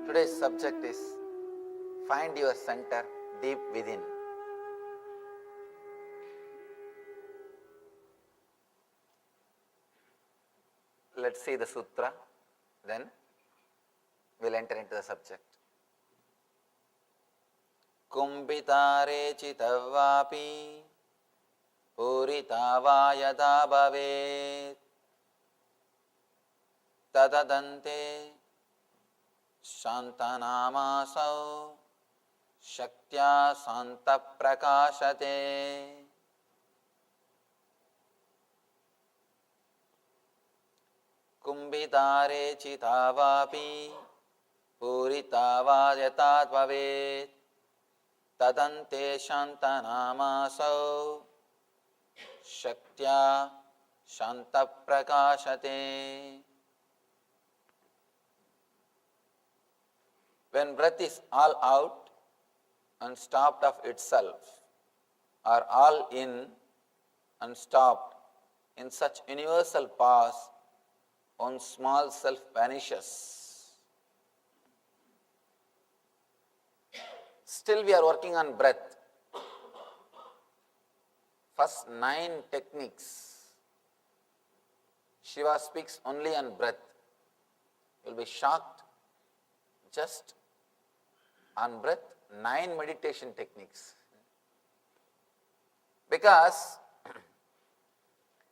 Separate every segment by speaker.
Speaker 1: Today's subject is find your center deep within. Let's see the sutra, then we'll enter into the subject. Kumbhitare chitavapi puritava yada bhavet tadadante shantanamasav shaktya santa prakashate. Kumbhitare chitavapi puritava yata bhavet tadante shantanamasav shaktya shanta prakashate. When breath is all out and stopped of itself, or all in and stopped, in such universal pause, one small self vanishes. Still we are working on breath. First 9 techniques. Shiva speaks only on breath. You will be shocked. Just on breath, 9 meditation techniques. Because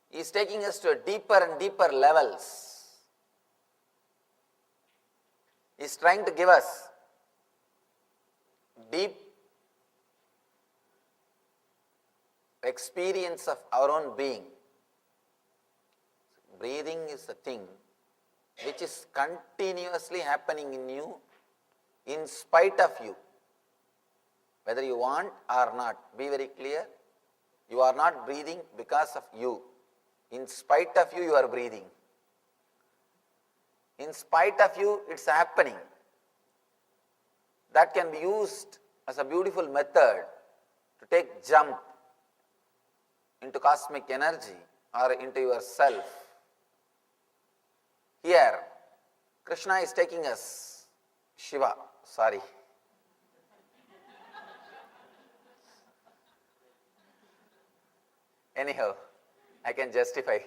Speaker 1: he is taking us to deeper and deeper levels. He is trying to give us deep experience of our own being. Breathing is the thing which is continuously happening in you, in spite of you, whether you want or not. Be very clear, you are not breathing because of you. In spite of you, you are breathing. In spite of you, it's happening. That can be used as a beautiful method to take jump into cosmic energy or into yourself. Here, Krishna is taking us, Shiva, sorry. Anyhow, I can justify.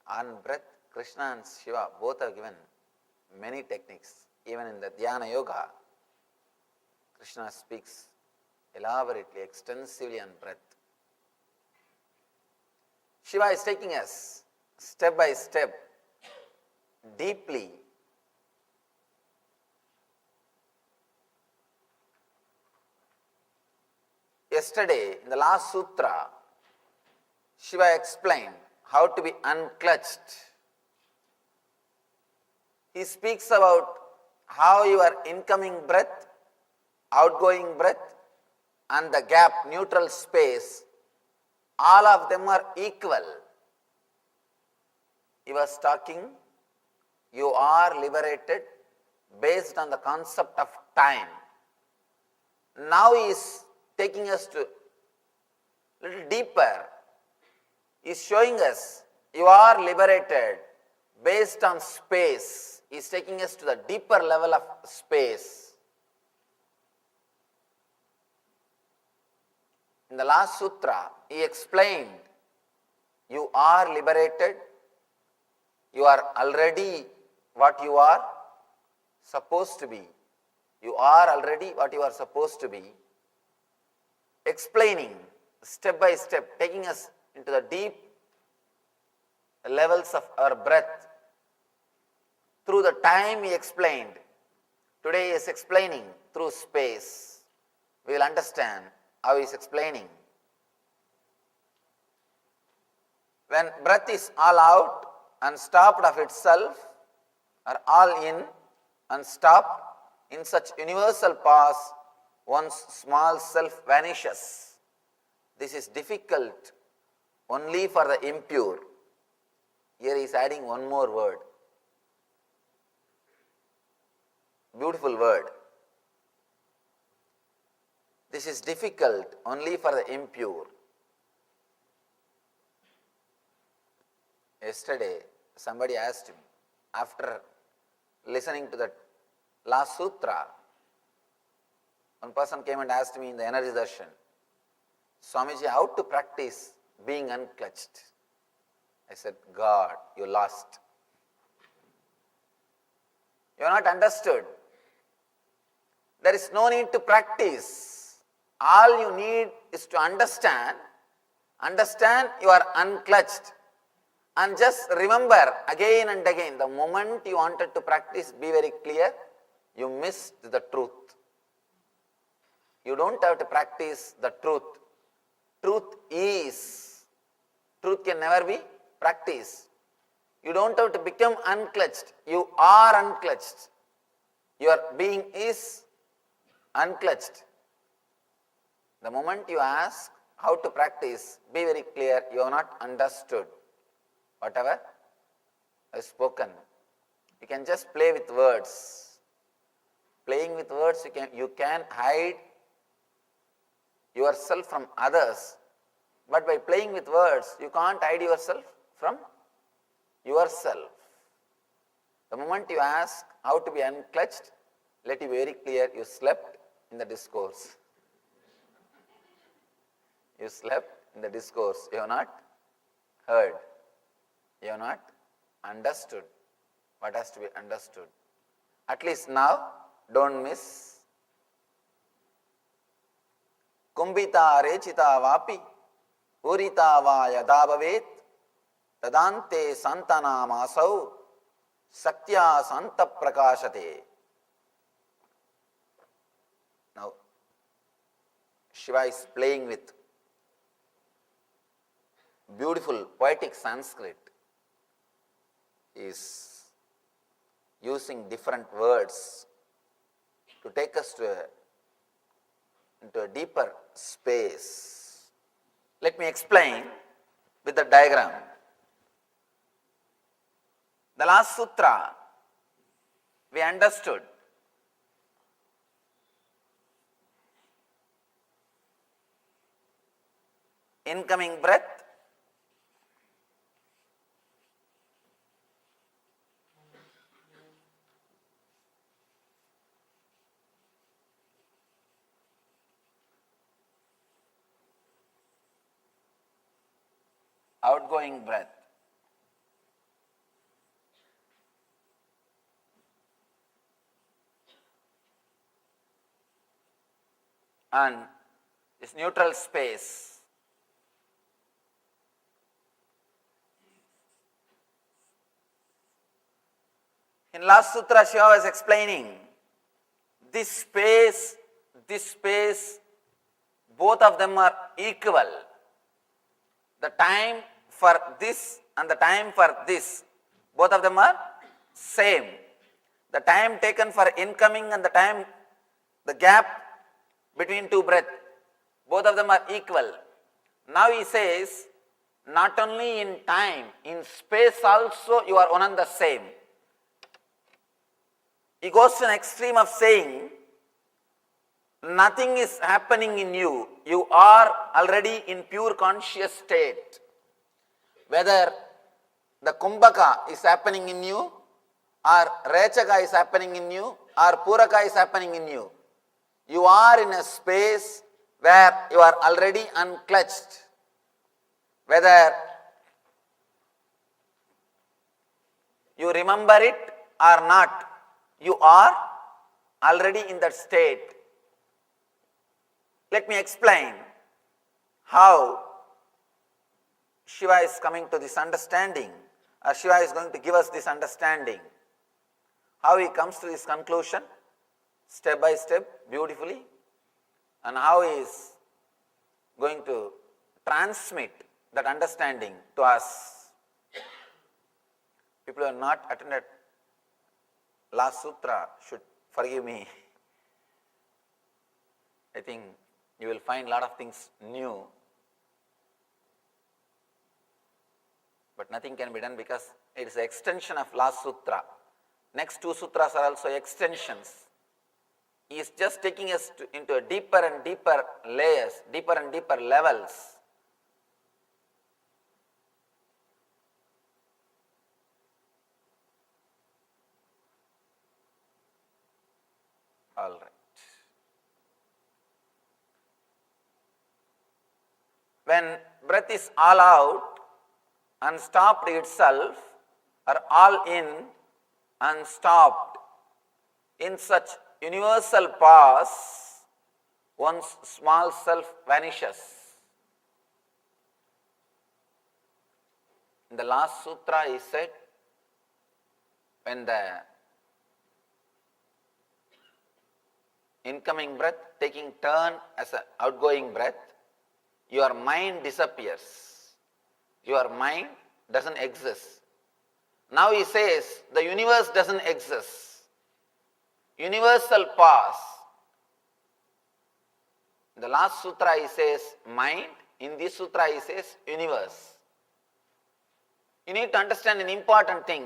Speaker 1: On breath, Krishna and Shiva both are given many techniques. Even in the Dhyana Yoga, Krishna speaks elaborately, extensively on breath. Shiva is taking us step by step, deeply. Yesterday, in the last sutra, Shiva explained how to be unclutched. He speaks about how your incoming breath, outgoing breath, and the gap, neutral space, all of them are equal. He was talking, you are liberated based on the concept of time. Now he is taking us to a little deeper. He is showing us you are liberated based on space. He is taking us to the deeper level of space. In the last sutra, he explained, you are liberated, you are already what you are supposed to be. You are already what you are supposed to be. Explaining step by step, taking us into the deep levels of our breath. Through the time he explained, today he is explaining through space. We will understand how he is explaining. When breath is all out and stopped of itself, or all in and stopped, in such universal pause, one's small self vanishes. This is difficult only for the impure. Here he is adding one more word. Beautiful word. This is difficult only for the impure. Yesterday, somebody asked me, after listening to that last sutra, one person came and asked me in the energy darshan, Swamiji, how to practice being unclutched? I said, God, you lost. You are not understood. There is no need to practice. All you need is to understand you are unclutched. And just remember again and again, the moment you wanted to practice, be very clear, you missed the truth. You don't have to practice the truth. Truth can never be practiced. You don't have to become unclutched. You are unclutched. Your being is unclutched. The moment you ask how to practice, be very clear, you have not understood whatever I have spoken. You can just play with words. Playing with words, you can hide yourself from others. But by playing with words, you can't hide yourself from yourself. The moment you ask how to be unclutched, let it be very clear, you slept in the discourse. You slept in the discourse. You have not heard. You have not understood what has to be understood. At least now, don't miss. Kumbhita rechita vapi urita va yada bhavet tadante santana masau saktya santa prakashate. Now, Shiva is playing with beautiful poetic Sanskrit. He is using different words to take us into a deeper space. Let me explain with the diagram. The last sutra we understood. Incoming breath, outgoing breath. And this neutral space. In last sutra, Shiva was explaining this space, both of them are equal. The time for this and the time for this, both of them are same. The time taken for incoming and the gap between two breaths, both of them are equal. Now he says, not only in time, in space also you are one and the same. He goes to an extreme of saying, nothing is happening in you. You are already in pure conscious state. Whether the kumbhaka is happening in you, or rechaka is happening in you, or puraka is happening in you, you are in a space where you are already unclutched. Whether you remember it or not, you are already in that state. Let me explain how Shiva is coming to this understanding, or Shiva is going to give us this understanding. How he comes to this conclusion, step by step, beautifully, and how he is going to transmit that understanding to us. People who have not attended last sutra should forgive me. I think you will find a lot of things new. But nothing can be done because it is an extension of last sutra. Next two sutras are also extensions. He is just taking us into a deeper and deeper layers, deeper and deeper levels. All right. When breath is all out and stopped itself, or all in and stopped, in such universal pause, one's small self vanishes. In the last sutra he said, when the incoming breath taking turn as an outgoing breath, your mind disappears. Your mind doesn't exist. Now he says the universe doesn't exist. Universal pause. In the last sutra he says mind, in this sutra he says universe. You need to understand an important thing.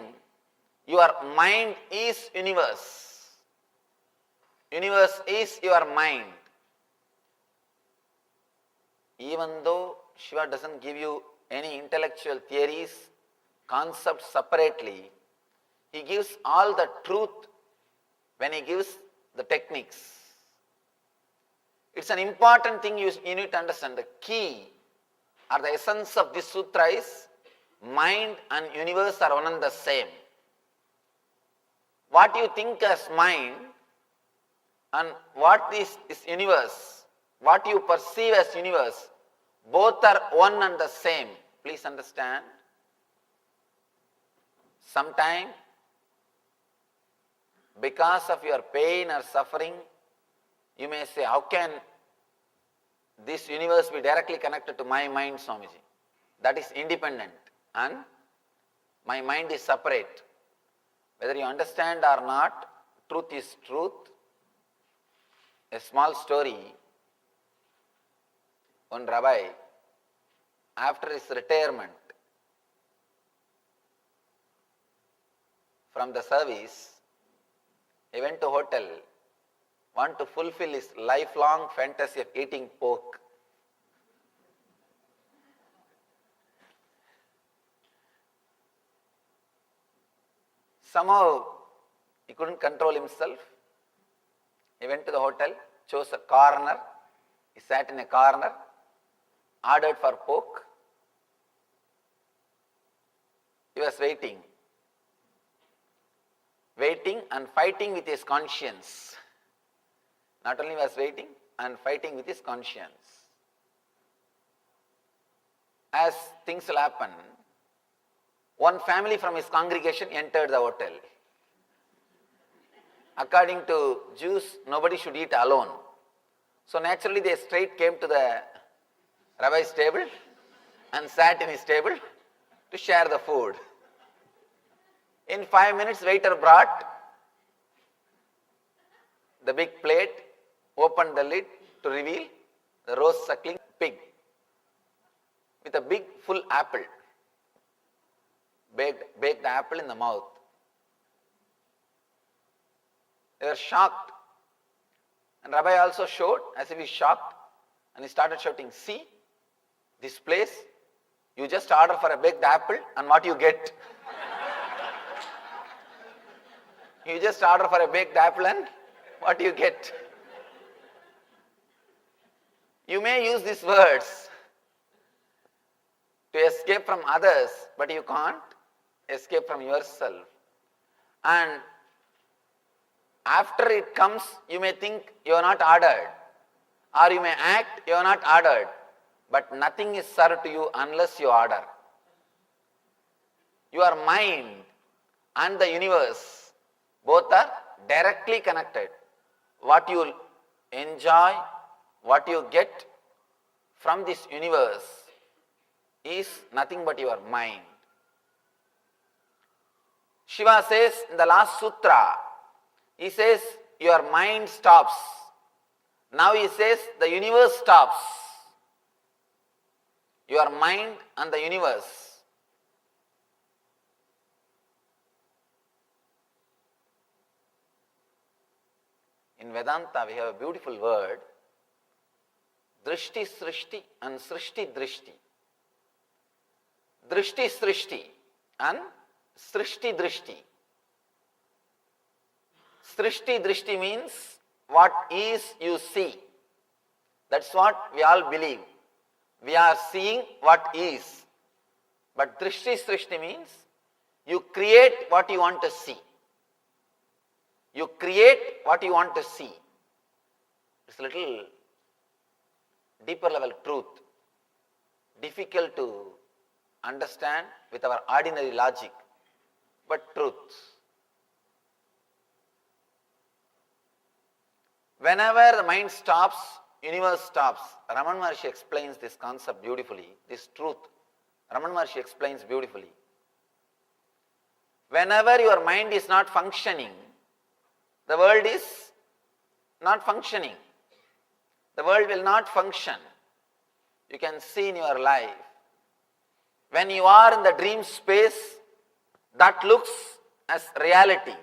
Speaker 1: Your mind is universe. Universe is your mind. Even though Shiva doesn't give you any intellectual theories, concepts separately, he gives all the truth when he gives the techniques. It's an important thing you need to understand. The key or the essence of this sutra is mind and universe are one and the same. What you think as mind and what is universe, what you perceive as universe, both are one and the same. Please understand. Sometime, because of your pain or suffering, you may say, how can this universe be directly connected to my mind, Swamiji? That is independent and my mind is separate. Whether you understand or not, truth is truth. A small story. One rabbi, after his retirement from the service, he went to hotel, want to fulfill his lifelong fantasy of eating pork. Somehow he couldn't control himself. He went to the hotel, chose a corner, he sat in a corner, ordered for pork. He was waiting and fighting with his conscience. Not only was waiting and fighting with his conscience. As things will happen, one family from his congregation entered the hotel. According to Jews, nobody should eat alone. So naturally they straight came to the rabbi's table and sat in his table to share the food. In 5 minutes, waiter brought the big plate, opened the lid to reveal the roast suckling pig with a big full apple. Baked the apple in the mouth. They were shocked. And Rabbi also showed as if he shocked, and he started shouting, see, this place, you just order for a baked apple and what you get. You just order for a baked apple and what you get. You may use these words to escape from others, but you can't escape from yourself. And after it comes, you may think you are not ordered, or you may act you are not ordered, but nothing is served to you unless you order. Your mind and the universe, both are directly connected. What you enjoy, what you get from this universe is nothing but your mind. Shiva says in the last sutra, he says your mind stops. Now he says the universe stops. Your mind and the universe. In Vedanta we have a beautiful word, Drishti Srishti and Srishti Drishti. Drishti Srishti and Srishti Drishti. Srishti Drishti means what is you see. That's what we all believe. We are seeing what is. But drishti srishti means you create what you want to see. You create what you want to see. It's a little deeper level truth, difficult to understand with our ordinary logic, but truth. Whenever the mind stops, universe stops. Ramana Maharshi explains this concept beautifully, this truth. Ramana Maharshi explains beautifully. Whenever your mind is not functioning, the world is not functioning. The world will not function. You can see in your life. When you are in the dream space, that looks as reality.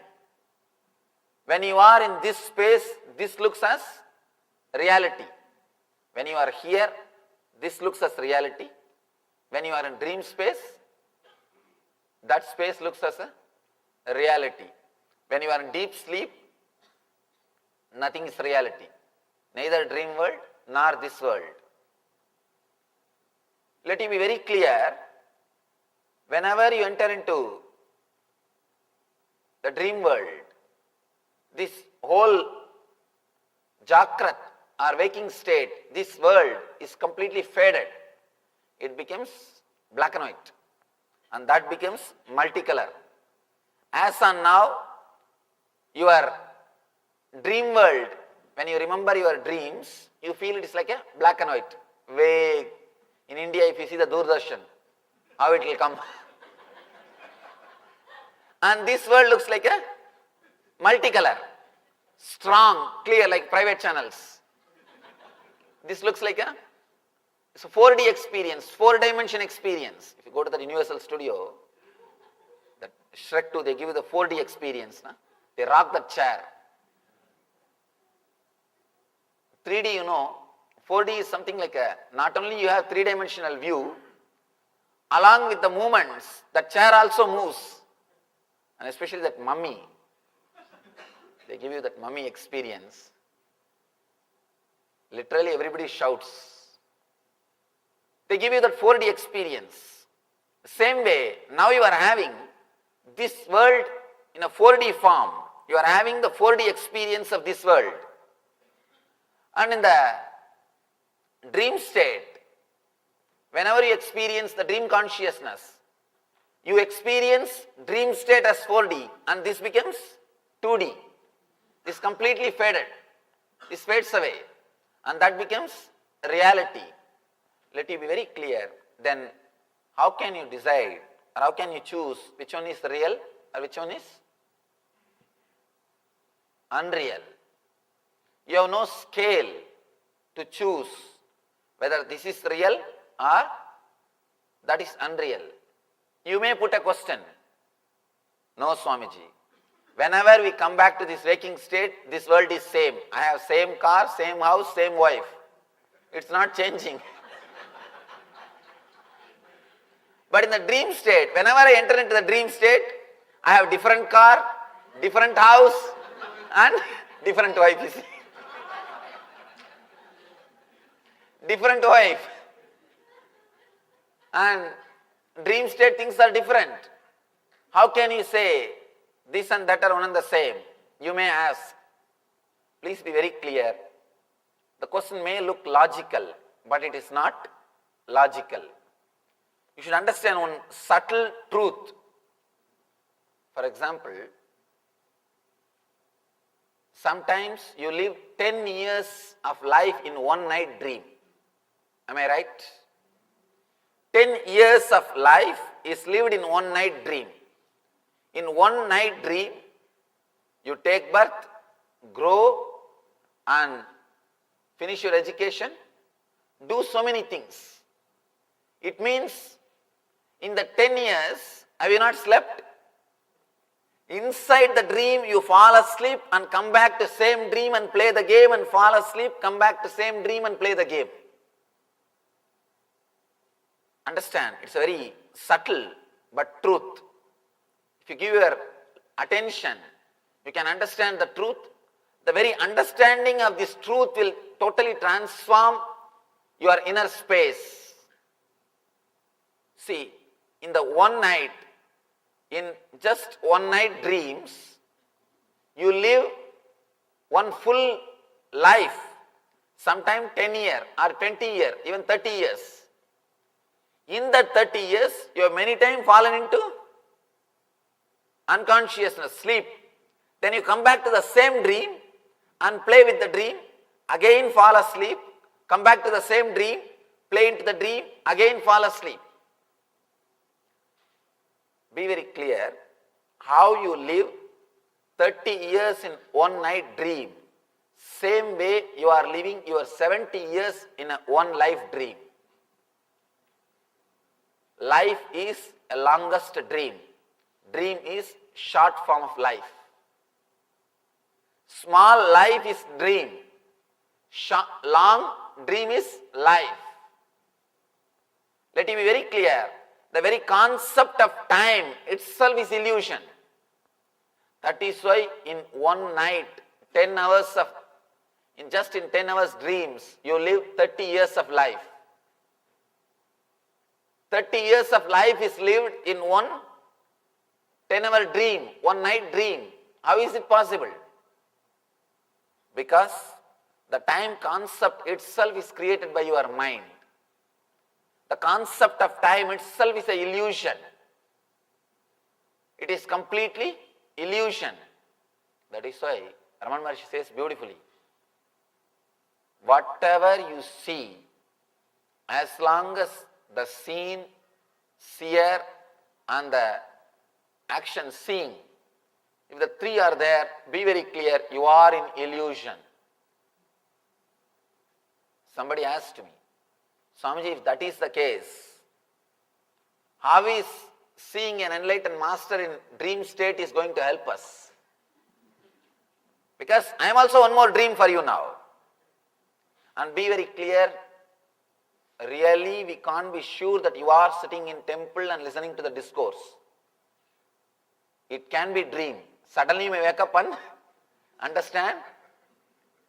Speaker 1: When you are in this space, this looks as reality. When you are here, this looks as reality. When you are in dream space, that space looks as a reality. When you are in deep sleep, nothing is reality. Neither dream world nor this world. Let it be very clear, whenever you enter into the dream world, this whole Jagrat or waking state, this world is completely faded. It becomes black and white, and that becomes multicolor. As on now, your dream world, when you remember your dreams, you feel it is like a black and white, vague. In India, if you see the Doordarshan, how it will come. And this world looks like a multicolor, strong, clear, like private channels. This looks like it's a 4D experience, 4-dimension experience. If you go to the Universal Studio, that Shrek 2, they give you the 4D experience. Na? They rock the chair. 3D, 4D is something like not only you have 3-dimensional view, along with the movements, the chair also moves. And especially that mummy, they give you that mummy experience. Literally everybody shouts. They give you that 4D experience. Same way, now you are having this world in a 4D form. You are having the 4D experience of this world. And in the dream state, whenever you experience the dream consciousness, you experience dream state as 4D and this becomes 2D. This completely faded. This fades away and that becomes reality. Let it be very clear. Then how can you decide or how can you choose which one is real or which one is unreal? You have no scale to choose whether this is real or that is unreal. You may put a question. No, Swamiji. Whenever we come back to this waking state, this world is same. I have same car, same house, same wife. It's not changing. But in the dream state, whenever I enter into the dream state, I have different car, different house and different wife, you see. Different wife. And dream state things are different. How can you say this and that are one and the same? You may ask. Please be very clear. The question may look logical, but it is not logical. You should understand one subtle truth. For example, sometimes you live 10 years of life in one night dream. Am I right? 10 years of life is lived in one night dream. In one night dream, you take birth, grow and finish your education, do so many things. It means in the 10 years, have you not slept? Inside the dream, you fall asleep and come back to same dream and play the game and fall asleep, come back to same dream and play the game. Understand, it's a very subtle but truth. If you give your attention, you can understand the truth. the very understanding of this truth will totally transform your inner space. See, in the one night, in just one night dreams, you live one full life, sometime 10 years or 20 years, even 30 years. In that 30 years, you have many times fallen into unconsciousness, sleep. Then you come back to the same dream and play with the dream, again fall asleep, come back to the same dream, play into the dream, again fall asleep. Be very clear how you live 30 years in one night dream. Same way you are living your 70 years in a one life dream. Life is a longest dream. Dream is short form of life. Small life is dream. Long dream is life. Let it be very clear. The very concept of time itself is illusion. That is why in one night, 10 hours of, in 10 hours dreams, you live 30 years of life. 30 years of life is lived in one 10-hour dream, one night dream. How is it possible? Because the time concept itself is created by your mind. The concept of time itself is an illusion. It is completely illusion. That is why Ramana Maharshi says beautifully, whatever you see, as long as the seen, seer and the action seeing, if the three are there, be very clear, you are in illusion. Somebody asked me, Swamiji, if that is the case, how is seeing an enlightened master in dream state is going to help us? Because I am also one more dream for you now. And be very clear, really we can't be sure that you are sitting in temple and listening to the discourse. It can be dream. Suddenly you may wake up and understand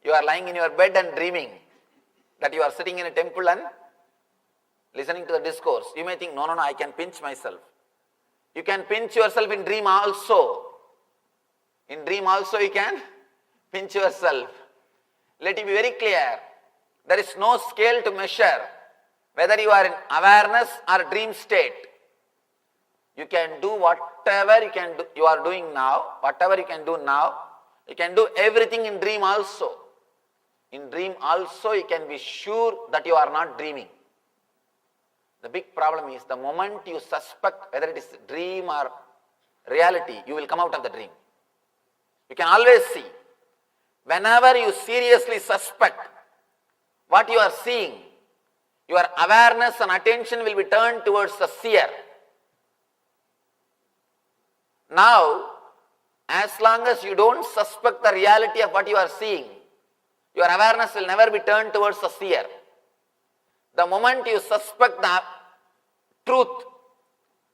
Speaker 1: you are lying in your bed and dreaming that you are sitting in a temple and listening to the discourse. You may think, no, I can pinch myself. You can pinch yourself in dream also. In dream also you can pinch yourself. Let it be very clear, there is no scale to measure whether you are in awareness or dream state. You can do whatever you are doing now, whatever you can do now, you can do everything in dream also. In dream also you can be sure that you are not dreaming. The big problem is the moment you suspect whether it is dream or reality, you will come out of the dream. You can always see. Whenever you seriously suspect what you are seeing, your awareness and attention will be turned towards the seer. Now, as long as you don't suspect the reality of what you are seeing, your awareness will never be turned towards the seer. The moment you suspect the truth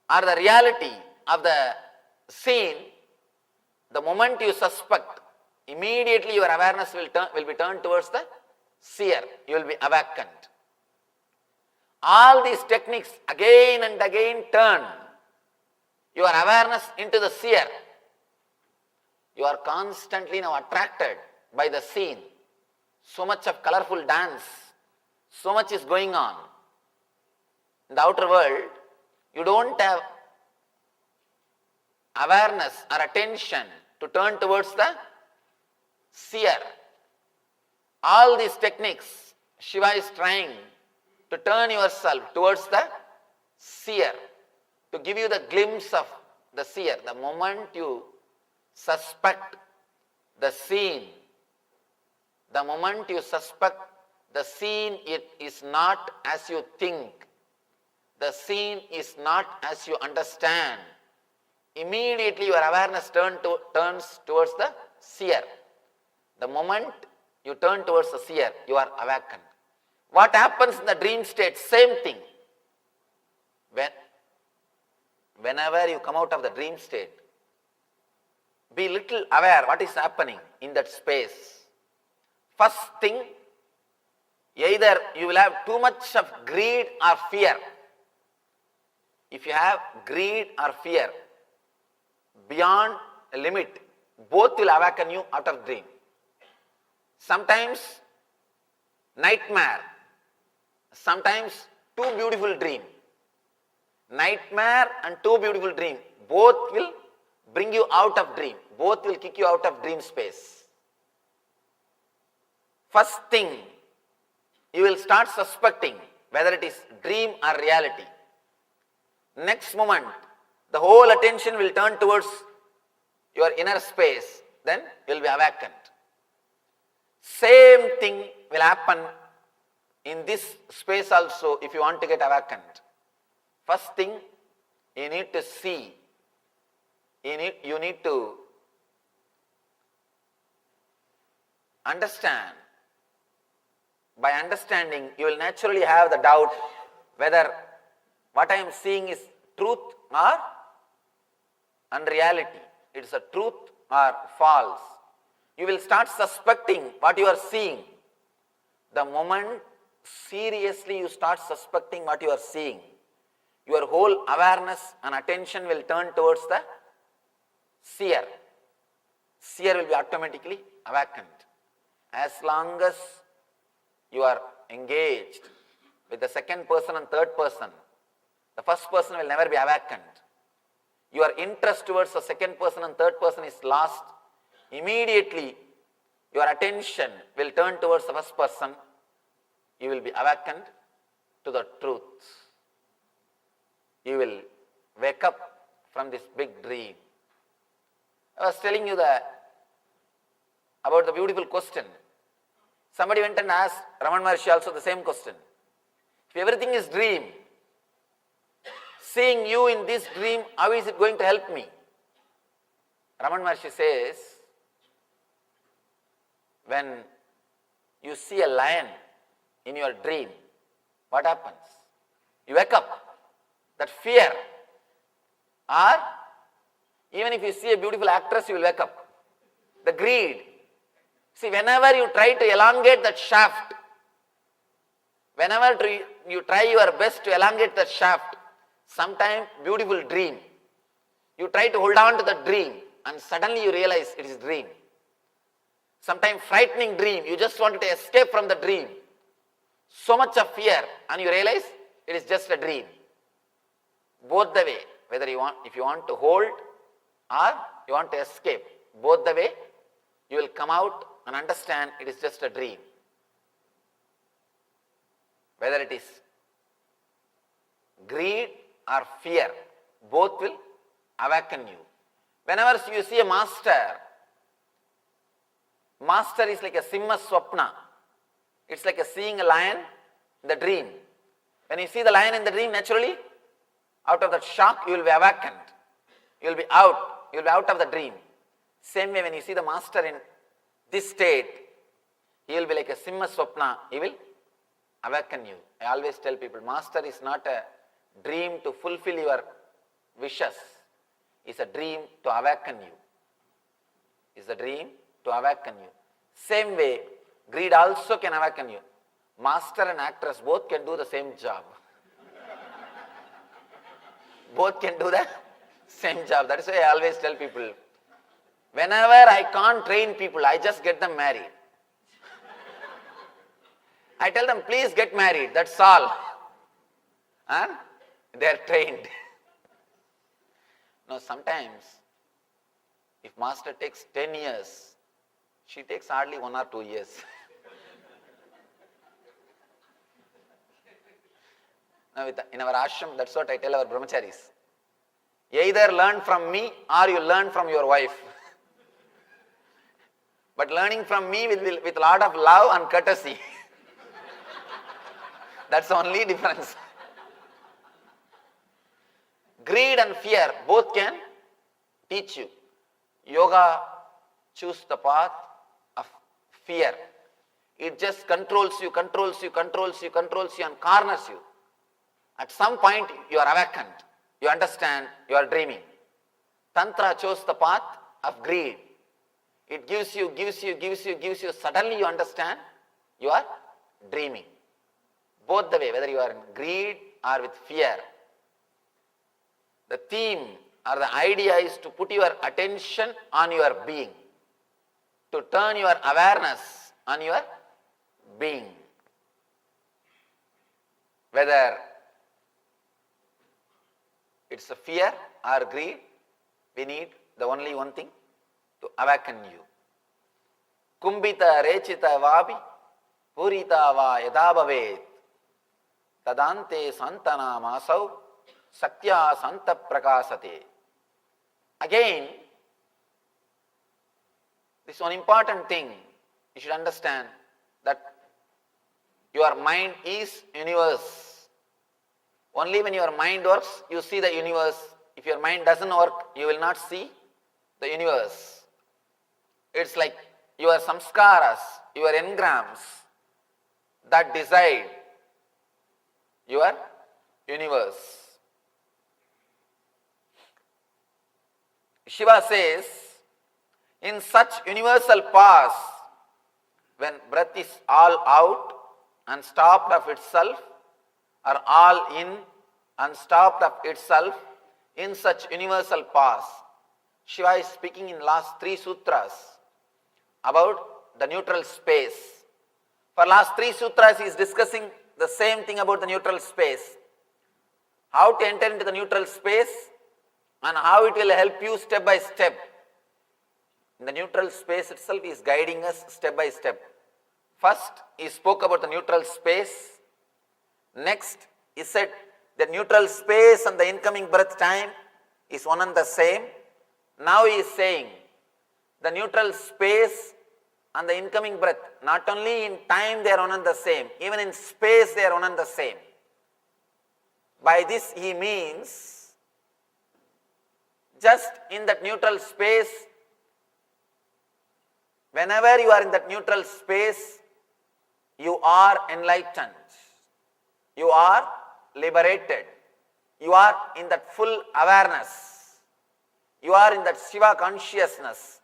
Speaker 1: or the reality of the scene, the moment you suspect, immediately your awareness will be turned towards the seer. You will be awakened. All these techniques again and again turn your awareness into the seer. You are constantly now attracted by the scene. So much of colorful dance, so much is going on. In the outer world, you don't have awareness or attention to turn towards the seer. All these techniques, Shiva is trying to turn yourself towards the seer, to give you the glimpse of the seer. The moment you suspect the scene, the moment you suspect the scene, it is not as you think, the scene is not as you understand, immediately your awareness turns towards the seer. The moment you turn towards the seer, you are awakened. What happens in the dream state? Same thing. Whenever you come out of the dream state, be little aware what is happening in that space. First thing, either you will have too much of greed or fear. If you have greed or fear beyond a limit, both will awaken you out of dream. Sometimes nightmare, sometimes too beautiful dream. Nightmare and too beautiful dream, both will bring you out of dream. Both will kick you out of dream space. First thing, you will start suspecting whether it is dream or reality. Next moment, the whole attention will turn towards your inner space. Then you will be awakened. Same thing will happen in this space also if you want to get awakened. First thing, you need to see. You need to understand. By understanding, you will naturally have the doubt whether what I am seeing is truth or unreality. It is a truth or false. You will start suspecting what you are seeing. The moment seriously you start suspecting what you are seeing, your whole awareness and attention will turn towards the seer. Seer will be automatically awakened. As long as you are engaged with the second person and third person, the first person will never be awakened. Your interest towards the second person and third person is lost. Immediately, your attention will turn towards the first person. You will be awakened to the truth. You will wake up from this big dream. I was telling you about the beautiful question. Somebody went and asked Raman Maharshi also the same question. If everything is dream, seeing you in this dream, how is it going to help me? Raman Maharshi says, when you see a lion in your dream, what happens? You wake up. That fear, or even if you see a beautiful actress, you will wake up. The greed. See, whenever you try to elongate that shaft, whenever you try your best to elongate that shaft, sometime beautiful dream, you try to hold on to the dream and suddenly you realize it is dream. Sometime frightening dream, you just wanted to escape from the dream. So much of fear and you realize it is just a dream. Both the way, whether if you want to hold or you want to escape, both the way, you will come out and understand it is just a dream. Whether it is greed or fear, both will awaken you. Whenever you see a master is like a simha swapna. It's like seeing a lion in the dream. When you see the lion in the dream, naturally, out of that shock, you will be awakened. You will be out. You will be out of the dream. Same way, when you see the master in this state, he will be like a simha swapna. He will awaken you. I always tell people, master is not a dream to fulfill your wishes. It's a dream to awaken you. It's a dream to awaken you. Same way, greed also can awaken you. Master and actress both can do the same job. Both can do the same job. That is why I always tell people, whenever I can't train people, I just get them married. I tell them, please get married, that's all. And they are trained. Now sometimes, if master takes 10 years, she takes hardly 1 or 2 years. Now in our ashram, that's what I tell our brahmacharis. Either learn from me or you learn from your wife. But learning from me with a lot of love and courtesy. That's the only difference. Greed and fear both can teach you. Yoga choose the path of fear. It just controls you and corners you. At some point you are awakened. You understand you are dreaming. Tantra chose the path of greed. It gives you. Suddenly you understand you are dreaming. Both the way, whether you are in greed or with fear. The theme or the idea is to put your attention on your being, to turn your awareness on your being. Whether it's a fear or greed, we need the only one thing to awaken you. Kumbhita rechita vabi purita va yada bhavet tadante santana masau saktya santa prakasate. Again, this one important thing you should understand, that your mind is universe. Only when your mind works, you see the universe. If your mind doesn't work, you will not see the universe. It's like your samskaras, your engrams, that decide your universe. Shiva says, in such universal pause, when breath is all out and stopped of itself, or all in and stopped of itself, in such universal pause, Shiva is speaking in last 3 sutras about the neutral space. For last 3 sutras he is discussing the same thing about the neutral space. How to enter into the neutral space and how it will help you step by step. In the neutral space itself he is guiding us step by step. First he spoke about the neutral space. Next he said the neutral space and the incoming breath time is one and the same. Now he is saying the neutral space and the incoming breath, not only in time they are one and the same, even in space they are one and the same. By this he means, just in that neutral space, whenever you are in that neutral space, you are enlightened, you are liberated, you are in that full awareness, you are in that Shiva consciousness.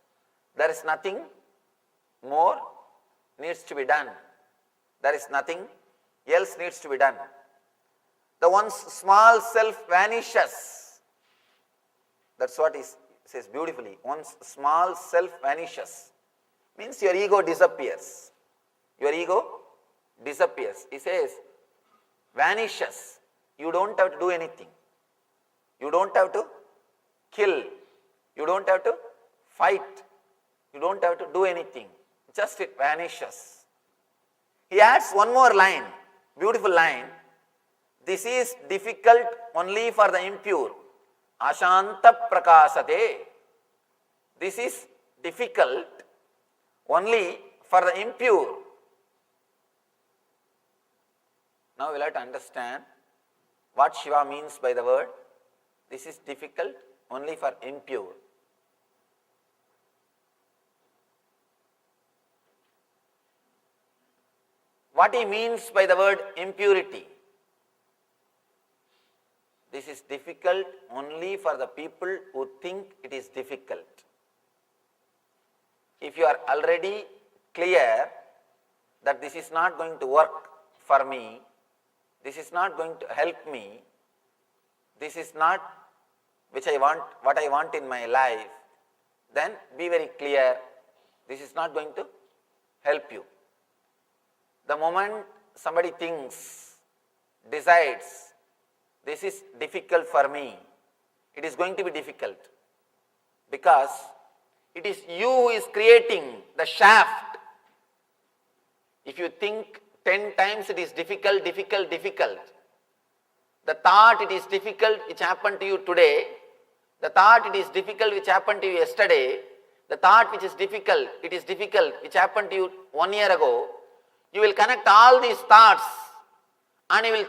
Speaker 1: There is nothing more needs to be done. There is nothing else needs to be done. The one's small self vanishes. That's what he says beautifully. One's small self vanishes. Means your ego disappears. Your ego disappears. He says, vanishes. You don't have to do anything. You don't have to kill. You don't have to fight. You don't have to do anything. Just it vanishes. He adds one more line, beautiful line. This is difficult only for the impure. Ashanta prakasate. This is difficult only for the impure. Now we'll have to understand what Shiva means by the word. This is difficult only for impure. What he means by the word impurity? This is difficult only for the people who think it is difficult. If you are already clear that this is not going to work for me, this is not going to help me, this is not what I want in my life, then be very clear, this is not going to help you. The moment somebody thinks, decides, this is difficult for me, it is going to be difficult, because it is you who is creating the shaft. If you think 10 times it is difficult, the thought it is difficult which happened to you today, the thought it is difficult which happened to you yesterday, the thought which is difficult, it is difficult which happened to you 1 year ago, you will connect all these thoughts and you will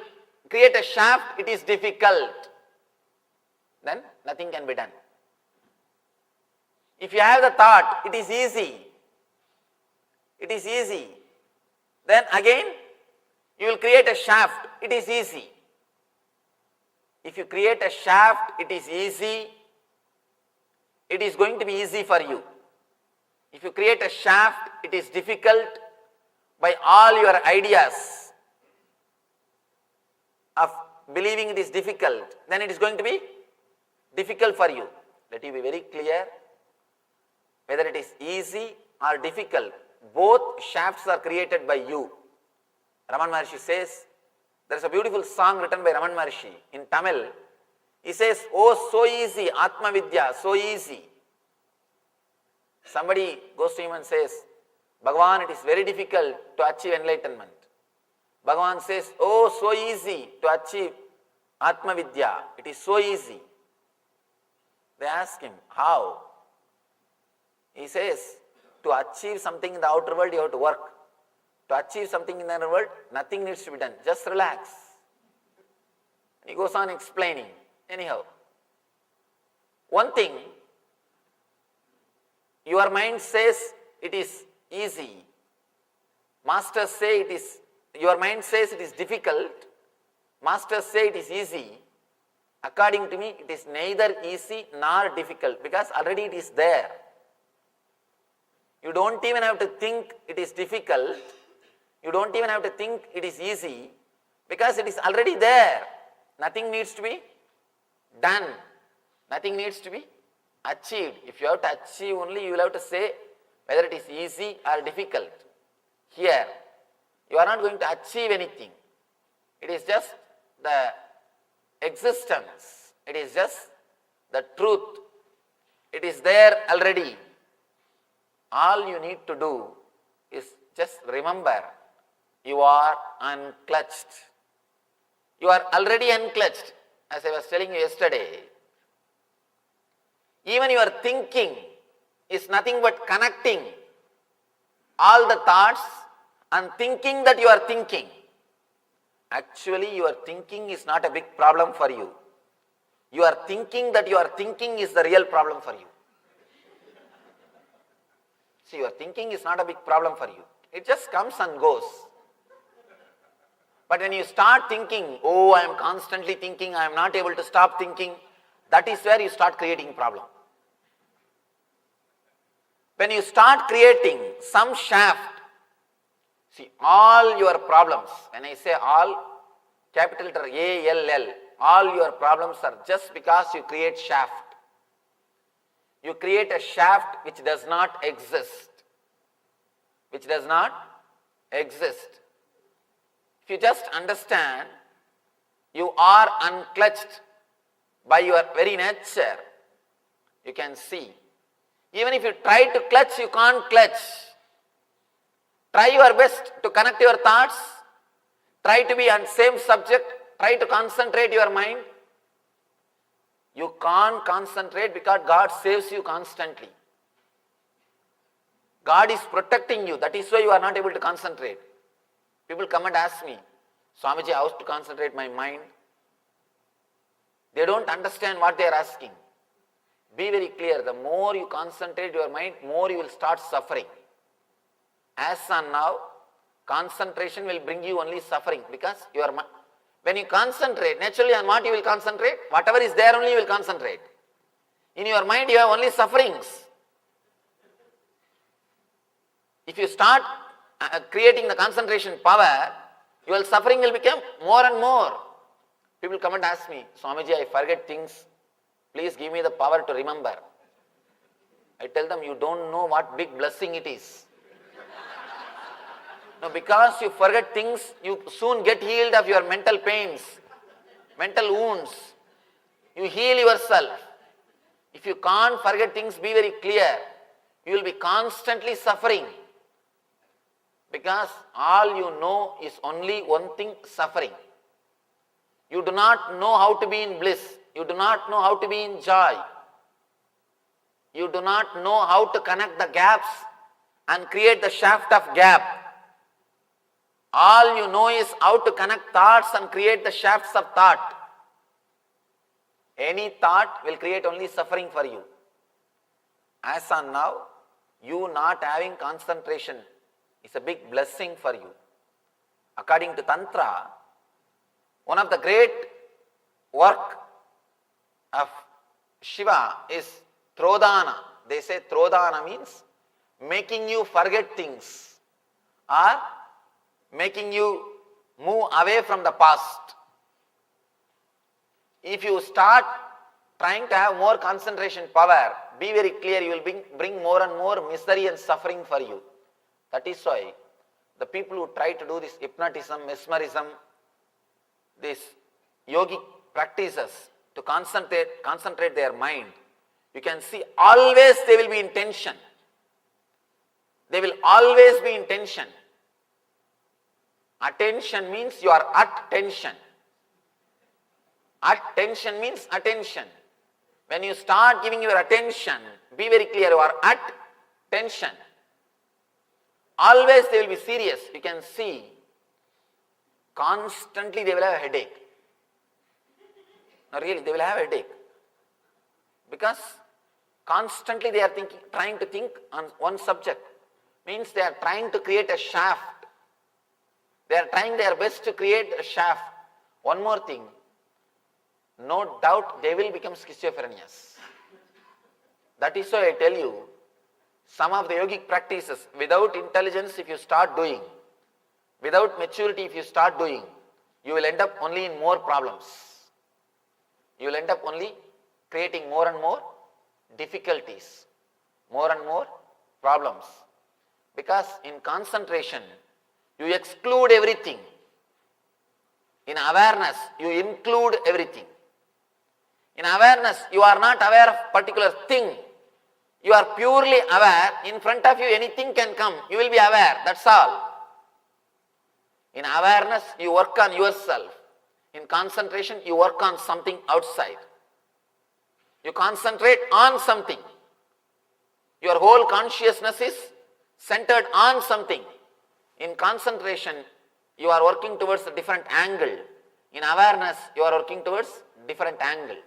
Speaker 1: create a shaft, it is difficult. Then nothing can be done. If you have the thought, it is easy. It is easy. Then again, you will create a shaft, it is easy. If you create a shaft, it is easy. it is going to be easy for you. If you create a shaft, it is difficult by all your ideas of believing it is difficult, then it is going to be difficult for you. Let you be very clear, whether it is easy or difficult, both shafts are created by you. Ramana Maharshi says, there is a beautiful song written by Ramana Maharshi in Tamil. He says, oh, so easy, Atma Vidya, so easy. Somebody goes to him and says, Bhagavan, it is very difficult to achieve enlightenment. Bhagavan says, oh, so easy to achieve Atma Vidya, it is so easy. They ask him, how? He says, to achieve something in the outer world, you have to work. To achieve something in the inner world, nothing needs to be done. Just relax. He goes on explaining. Anyhow, one thing, your mind says it is easy. Masters say it is, your mind says it is difficult. Masters say it is easy. According to me, it is neither easy nor difficult because already it is there. You don't even have to think it is difficult. You don't even have to think it is easy because it is already there. Nothing needs to be done. Nothing needs to be achieved. If you have to achieve only, you will have to say whether it is easy or difficult. Here, you are not going to achieve anything. It is just the existence. It is just the truth. It is there already. All you need to do is just remember, you are unclutched. You are already unclutched. As I was telling you yesterday, even your thinking is nothing but connecting all the thoughts and thinking that you are thinking. Actually, your thinking is not a big problem for you. You are thinking that you are thinking is the real problem for you. See, your thinking is not a big problem for you. It just comes and goes. But when you start thinking, oh, I am constantly thinking, I am not able to stop thinking, that is where you start creating problem. When you start creating some shaft, see, all your problems, when I say all, capital letter A-L-L, all your problems are just because you create shaft. You create a shaft which does not exist. Which does not exist. If you just understand, you are unclutched by your very nature, you can see. Even if you try to clutch, you can't clutch. Try your best to connect your thoughts. Try to be on same subject. Try to concentrate your mind. You can't concentrate because God saves you constantly. God is protecting you. That is why you are not able to concentrate. People come and ask me, Swamiji, how to concentrate my mind? They don't understand what they are asking. Be very clear. The more you concentrate your mind, more you will start suffering. As on now, concentration will bring you only suffering because when you concentrate, naturally on what you will concentrate? Whatever is there only you will concentrate. In your mind you have only sufferings. If you start creating the concentration power, your suffering will become more and more. People come and ask me, Swamiji, I forget things. Please give me the power to remember. I tell them, you don't know what big blessing it is. No, because you forget things, you soon get healed of your mental pains, mental wounds. You heal yourself. If you can't forget things, be very clear. You will be constantly suffering. Because all you know is only one thing, suffering. You do not know how to be in bliss. You do not know how to be in joy. You do not know how to connect the gaps and create the shaft of gap. All you know is how to connect thoughts and create the shafts of thought. Any thought will create only suffering for you. As on now, you not having concentration is a big blessing for you. According to Tantra, one of the great work of Shiva is Trodana. They say Trodana means making you forget things or making you move away from the past. If you start trying to have more concentration power, be very clear, you will bring more and more misery and suffering for you. That is why the people who try to do this hypnotism, mesmerism, these yogic practices to concentrate their mind, you can see always they will be in tension. They will always be in tension. Attention means you are at tension. At tension means attention. When you start giving your attention, be very clear, you are at tension. Always they will be serious. You can see constantly they will have a headache. No, really, they will have a headache. Because constantly they are trying to think on one subject. Means they are trying to create a shaft. They are trying their best to create a shaft. One more thing, no doubt they will become schizophrenics. That is why I tell you, some of the yogic practices, without intelligence if you start doing, without maturity if you start doing, you will end up only in more problems. You will end up only creating more and more difficulties, more and more problems. Because in concentration, you exclude everything. In awareness, you include everything. In awareness, you are not aware of particular thing. You are purely aware. In front of you, anything can come. You will be aware. That's all. In awareness, you work on yourself. In concentration, you work on something outside. You concentrate on something. Your whole consciousness is centered on something. In concentration, you are working towards a different angle. In awareness, you are working towards different angle.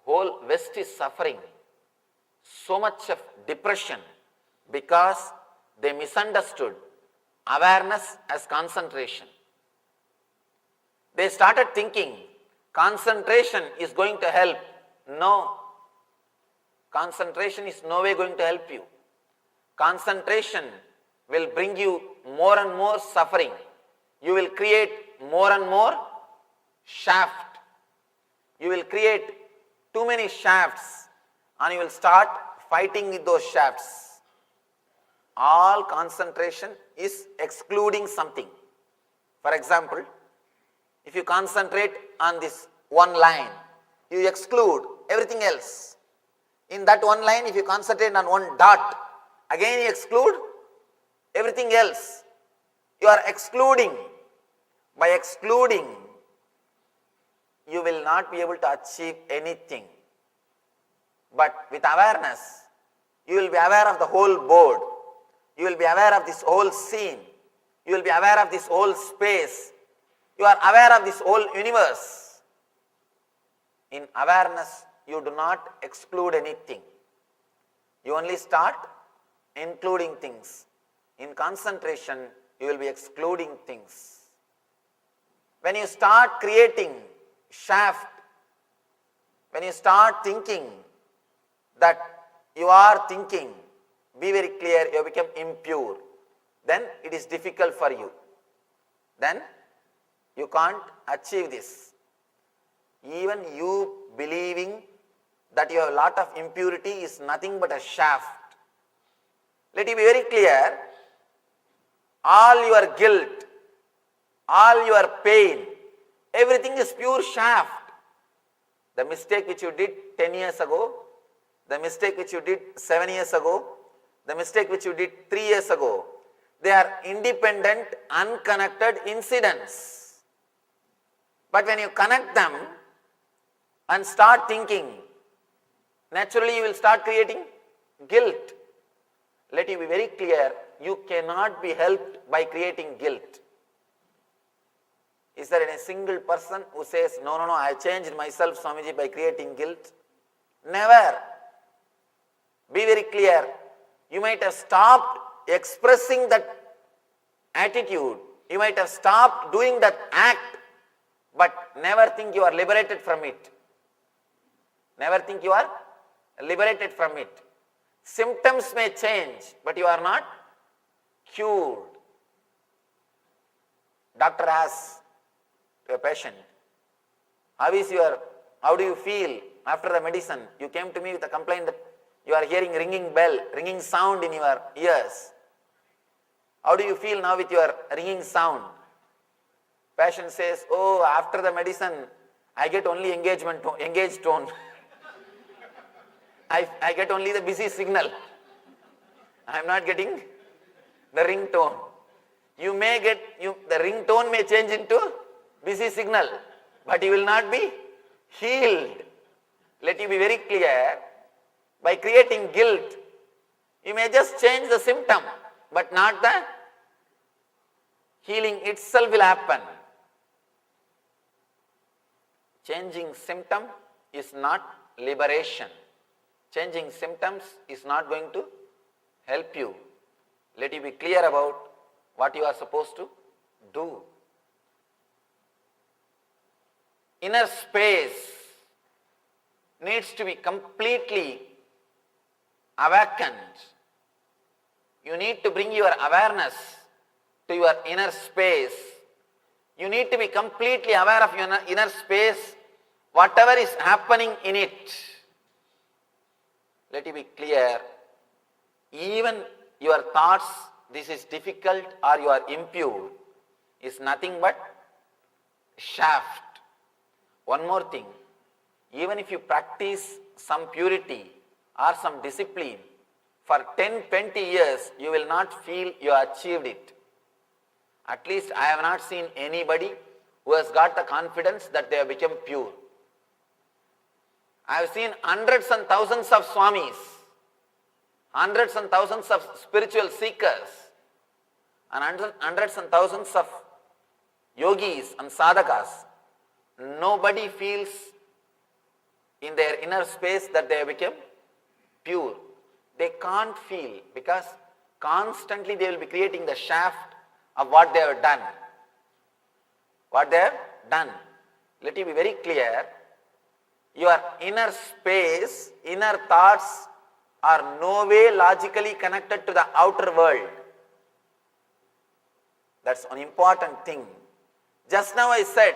Speaker 1: Whole West is suffering so much of depression because they misunderstood awareness as concentration. They started thinking concentration is going to help. No. Concentration is no way going to help you. Concentration will bring you more and more suffering. You will create more and more shaft. You will create too many shafts and you will start fighting with those shafts. All concentration is excluding something. For example, if you concentrate on this one line, you exclude everything else. In that one line, if you concentrate on one dot, again you exclude everything else. You are excluding. By excluding, you will not be able to achieve anything. But with awareness, you will be aware of the whole board. You will be aware of this whole scene. You will be aware of this whole space. You are aware of this whole universe. In awareness, you do not exclude anything. You only start including things. In concentration, you will be excluding things. When you start creating shaft, when you start thinking that you are thinking, be very clear, you become impure. Then it is difficult for you. Then you can't achieve this. Even you believing that you have a lot of impurity is nothing but a shaft. Let it be very clear, all your guilt, all your pain, everything is pure shaft. The mistake which you did 10 years ago, the mistake which you did 7 years ago, the mistake which you did 3 years ago, they are independent, unconnected incidents. But when you connect them and start thinking, naturally you will start creating guilt. Let you be very clear, you cannot be helped by creating guilt. Is there any single person who says, no, I changed myself, Swamiji, by creating guilt? Never. Be very clear. You might have stopped expressing that attitude. You might have stopped doing that act, but never think you are liberated from it. Never think you are liberated from it. Symptoms may change, but you are not cured. Doctor asks to a patient, how do you feel after the medicine? You came to me with a complaint that you are hearing ringing sound in your ears. How do you feel now with your ringing sound? Patient says, oh, after the medicine, I get only engaged tone. I get only the busy signal. I am not getting the ring tone. You may get, the ring tone may change into busy signal, but you will not be healed. Let you be very clear, by creating guilt, you may just change the symptom, but not the healing itself will happen. Changing symptom is not liberation. Changing symptoms is not going to help you. Let you be clear about what you are supposed to do. Inner space needs to be completely awakened. You need to bring your awareness to your inner space. You need to be completely aware of your inner space, whatever is happening in it. Let it be clear, even your thoughts, this is difficult or you are impure, is nothing but shaft. One more thing, even if you practice some purity or some discipline for 10-20 years, you will not feel you achieved it. At least I have not seen anybody who has got the confidence that they have become pure. I have seen hundreds and thousands of swamis, hundreds and thousands of spiritual seekers, and hundreds and thousands of yogis and sadhakas. Nobody feels in their inner space that they have become pure. They can't feel because constantly they will be creating the shaft of what they have done. What they have done. Let it be very clear. Your inner space, inner thoughts are no way logically connected to the outer world. That's an important thing. Just now I said,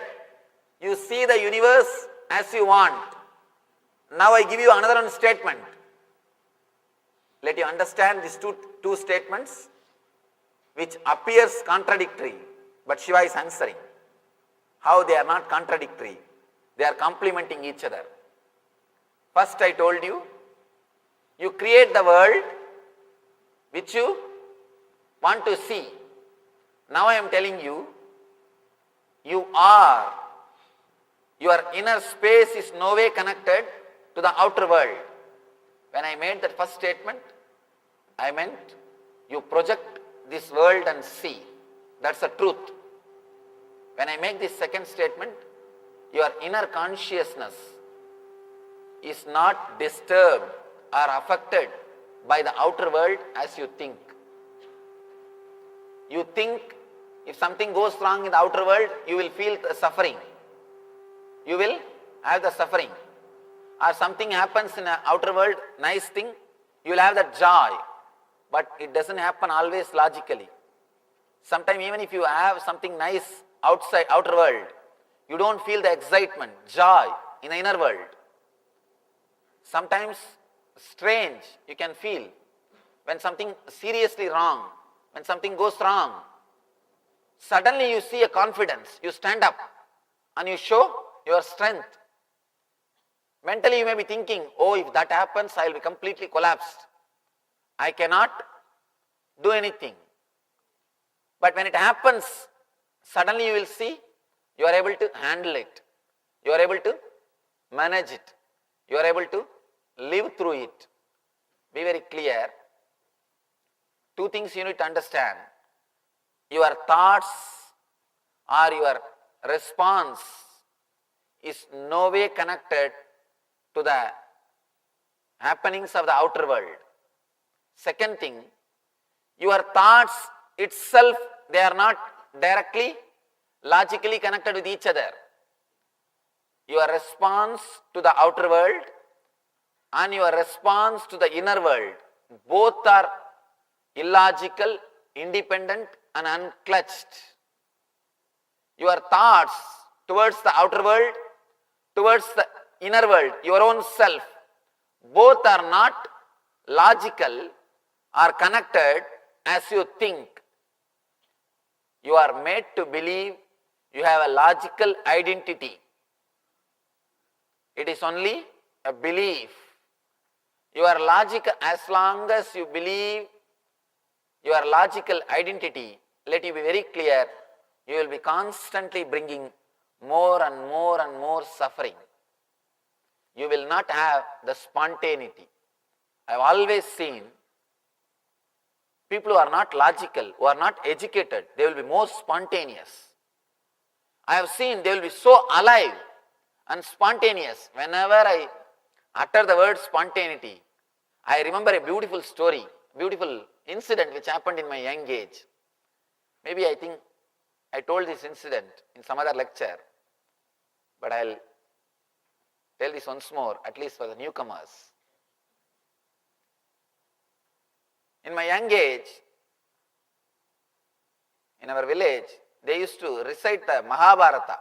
Speaker 1: you see the universe as you want. Now I give you another one statement. Let you understand these two statements which appears contradictory, but Shiva is answering. How they are not contradictory. They are complementing each other. First I told you, you create the world which you want to see. Now I am telling you, your inner space is no way connected to the outer world. When I made that first statement, I meant you project this world and see. That's the truth. When I make this second statement, your inner consciousness is not disturbed or affected by the outer world as you think. You think if something goes wrong in the outer world, you will feel the suffering. You will have the suffering. Or something happens in the outer world, nice thing, you will have that joy. But it doesn't happen always logically. Sometimes even if you have something nice outer world, you don't feel the excitement, joy in the inner world. Sometimes strange you can feel when something seriously wrong, when something goes wrong. Suddenly you see a confidence, you stand up and you show your strength. Mentally you may be thinking, oh, if that happens, I will be completely collapsed. I cannot do anything. But when it happens, suddenly you will see you are able to handle it. You are able to manage it. You are able to live through it. Be very clear. Two things you need to understand. Your thoughts or your response is no way connected to the happenings of the outer world. Second thing, your thoughts itself, they are not directly, logically connected with each other. Your response to the outer world and your response to the inner world, both are illogical, independent and unclutched. Your thoughts towards the outer world, towards the inner world, your own self, both are not logical or connected as you think. You are made to believe you have a logical identity. It is only a belief. Your logic, as long as you believe your logical identity, let you be very clear, you will be constantly bringing more and more and more suffering. You will not have the spontaneity. I have always seen people who are not logical, who are not educated, they will be more spontaneous. I have seen they will be so alive and spontaneous. Whenever I utter the word spontaneity, I remember a beautiful story, beautiful incident which happened in my young age. Maybe I think I told this incident in some other lecture, but I'll tell this once more, at least for the newcomers. In my young age, in our village, they used to recite the Mahabharata.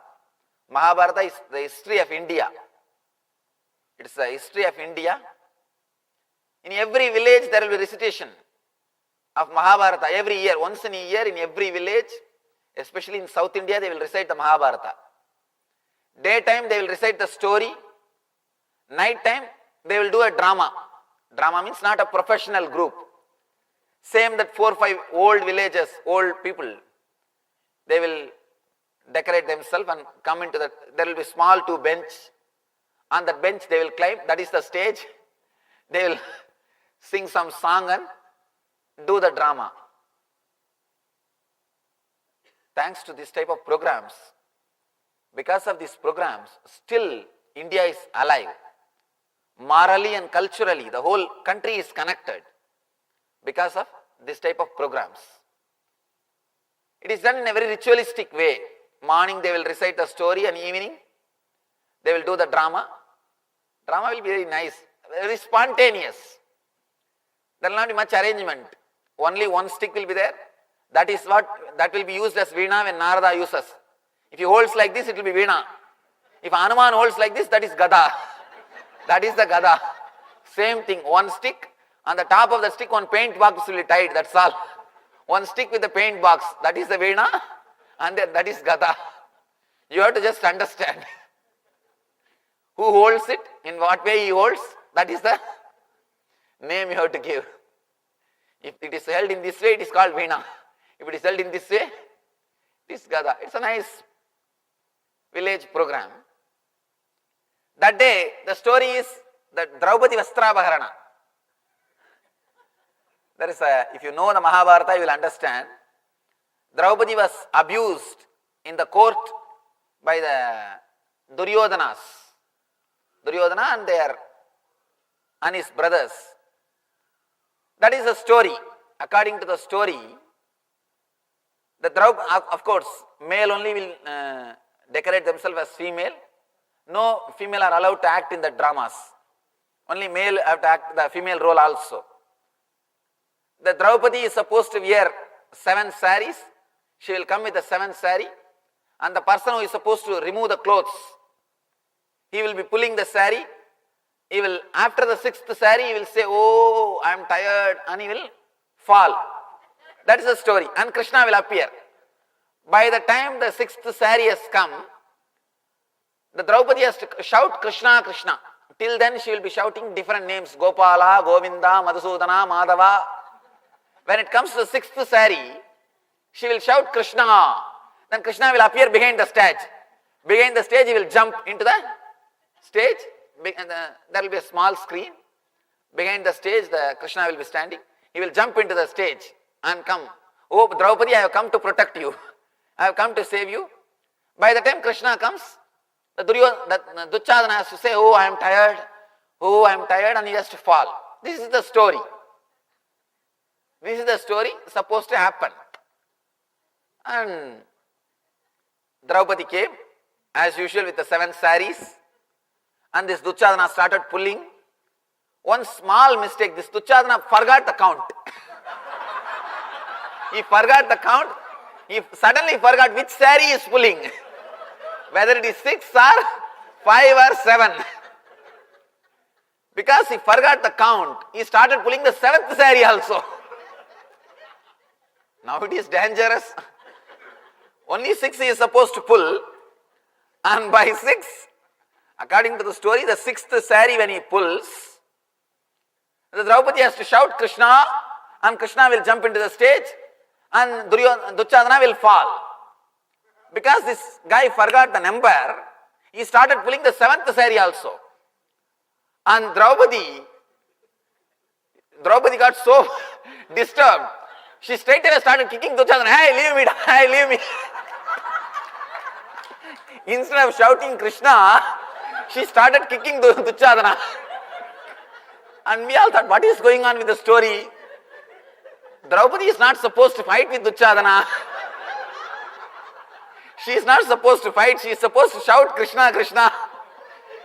Speaker 1: Mahabharata is the history of India. It is the history of India. In every village there will be recitation of Mahabharata every year. Once in a year in every village, especially in South India, they will recite the Mahabharata. Daytime they will recite the story. Night time they will do a drama. Drama means not a professional group. Same that 4 or 5 old villagers, old people, they will decorate themselves and come into the, there will be small 2 bench. On that bench they will climb, that is the stage. They will sing some song and do the drama. Thanks to this type of programs, because of these programs, still India is alive. Morally and culturally, the whole country is connected because of this type of programs. It is done in a very ritualistic way. Morning they will recite the story and evening they will do the drama. Drama will be very nice, very spontaneous. There will not be much arrangement. Only one stick will be there. That is what, that will be used as Veena when Narada uses. If he holds like this, it will be Veena. If Hanuman holds like this, that is Gada. That is the Gada. Same thing, one stick. On the top of the stick, one paint box will be tied, that's all. One stick with the paint box, that is the Veena, and that is Gada. You have to just understand. Who holds it, in what way he holds, that is the name you have to give. If it is held in this way, it is called Veena. If it is held in this way, it is Gada. It's a nice village program. That day, the story is the Draupadi Vastrabharana. There is a, if you know the Mahabharata, you will understand. Draupadi was abused in the court by the Duryodhanas. Duryodhana and his brothers. That is the story. According to the story, the Draupadi, of course, male only will decorate themselves as female. No female are allowed to act in the dramas. Only male have to act the female role also. The Draupadi is supposed to wear 7 saris. She will come with the 7th sari. And the person who is supposed to remove the clothes, he will be pulling the sari. He will, after the 6th sari, he will say, "Oh, I am tired," and he will fall. That is the story. And Krishna will appear. By the time the 6th sari has come, the Draupadi has to shout Krishna, Krishna. Till then she will be shouting different names, Gopala, Govinda, Madhusudana, Madhava. When it comes to the 6th sari, she will shout Krishna. Then Krishna will appear behind the stage. Behind the stage he will jump into the stage. And there will be a small screen. Behind the stage the Krishna will be standing. He will jump into the stage and come. "Oh Draupadi, I have come to protect you. I have come to save you." By the time Krishna comes, the Duryodhana has to say, "Oh, I am tired. Oh, I am tired," and he has to fall. This is the story. This is the story supposed to happen. And Draupadi came, as usual, with the 7 saris. And this Duryodhana started pulling. One small mistake, this Duryodhana forgot the count. He forgot the count. He suddenly forgot which saree he is pulling. Whether it is 6 or 5 or 7. Because he forgot the count, he started pulling the 7th saree also. Now it is dangerous. Only 6 he is supposed to pull. And by 6, according to the story, the 6th saree when he pulls, the Draupadi has to shout Krishna, and Krishna will jump into the stage and Duryodhana will fall. Because this guy forgot the number, he started pulling the 7th saree also. And Draupadi got so disturbed, she straight away started kicking Duryodhana. Hey, leave me, hey, leave me. Instead of shouting Krishna, she started kicking Duryodhana. And we all thought, what is going on with the story? Draupadi is not supposed to fight with Duryodhana. She is not supposed to fight, she is supposed to shout Krishna, Krishna.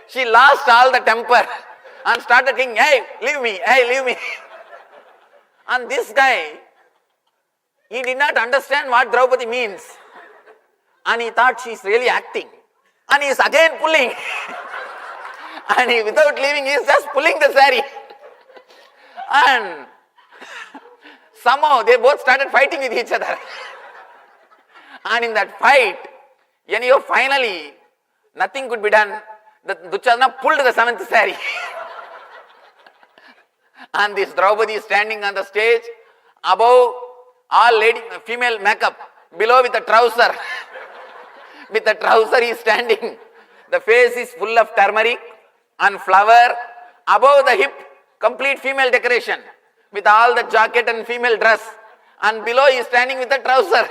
Speaker 1: She lost all the temper and started saying, hey, leave me, hey, leave me. And this guy, he did not understand what Draupadi means. And he thought she is really acting. And he is again pulling. And he, without leaving, he is just pulling the saree. And somehow they both started fighting with each other. And in that fight, anyhow, finally, nothing could be done. The Duryodhana pulled the 7th saree. And this Draupadi is standing on the stage, above all female makeup, below with a trouser. With the trouser he is standing. The face is full of turmeric and flower. Above the hip, complete female decoration, with all the jacket and female dress. And below he is standing with the trouser.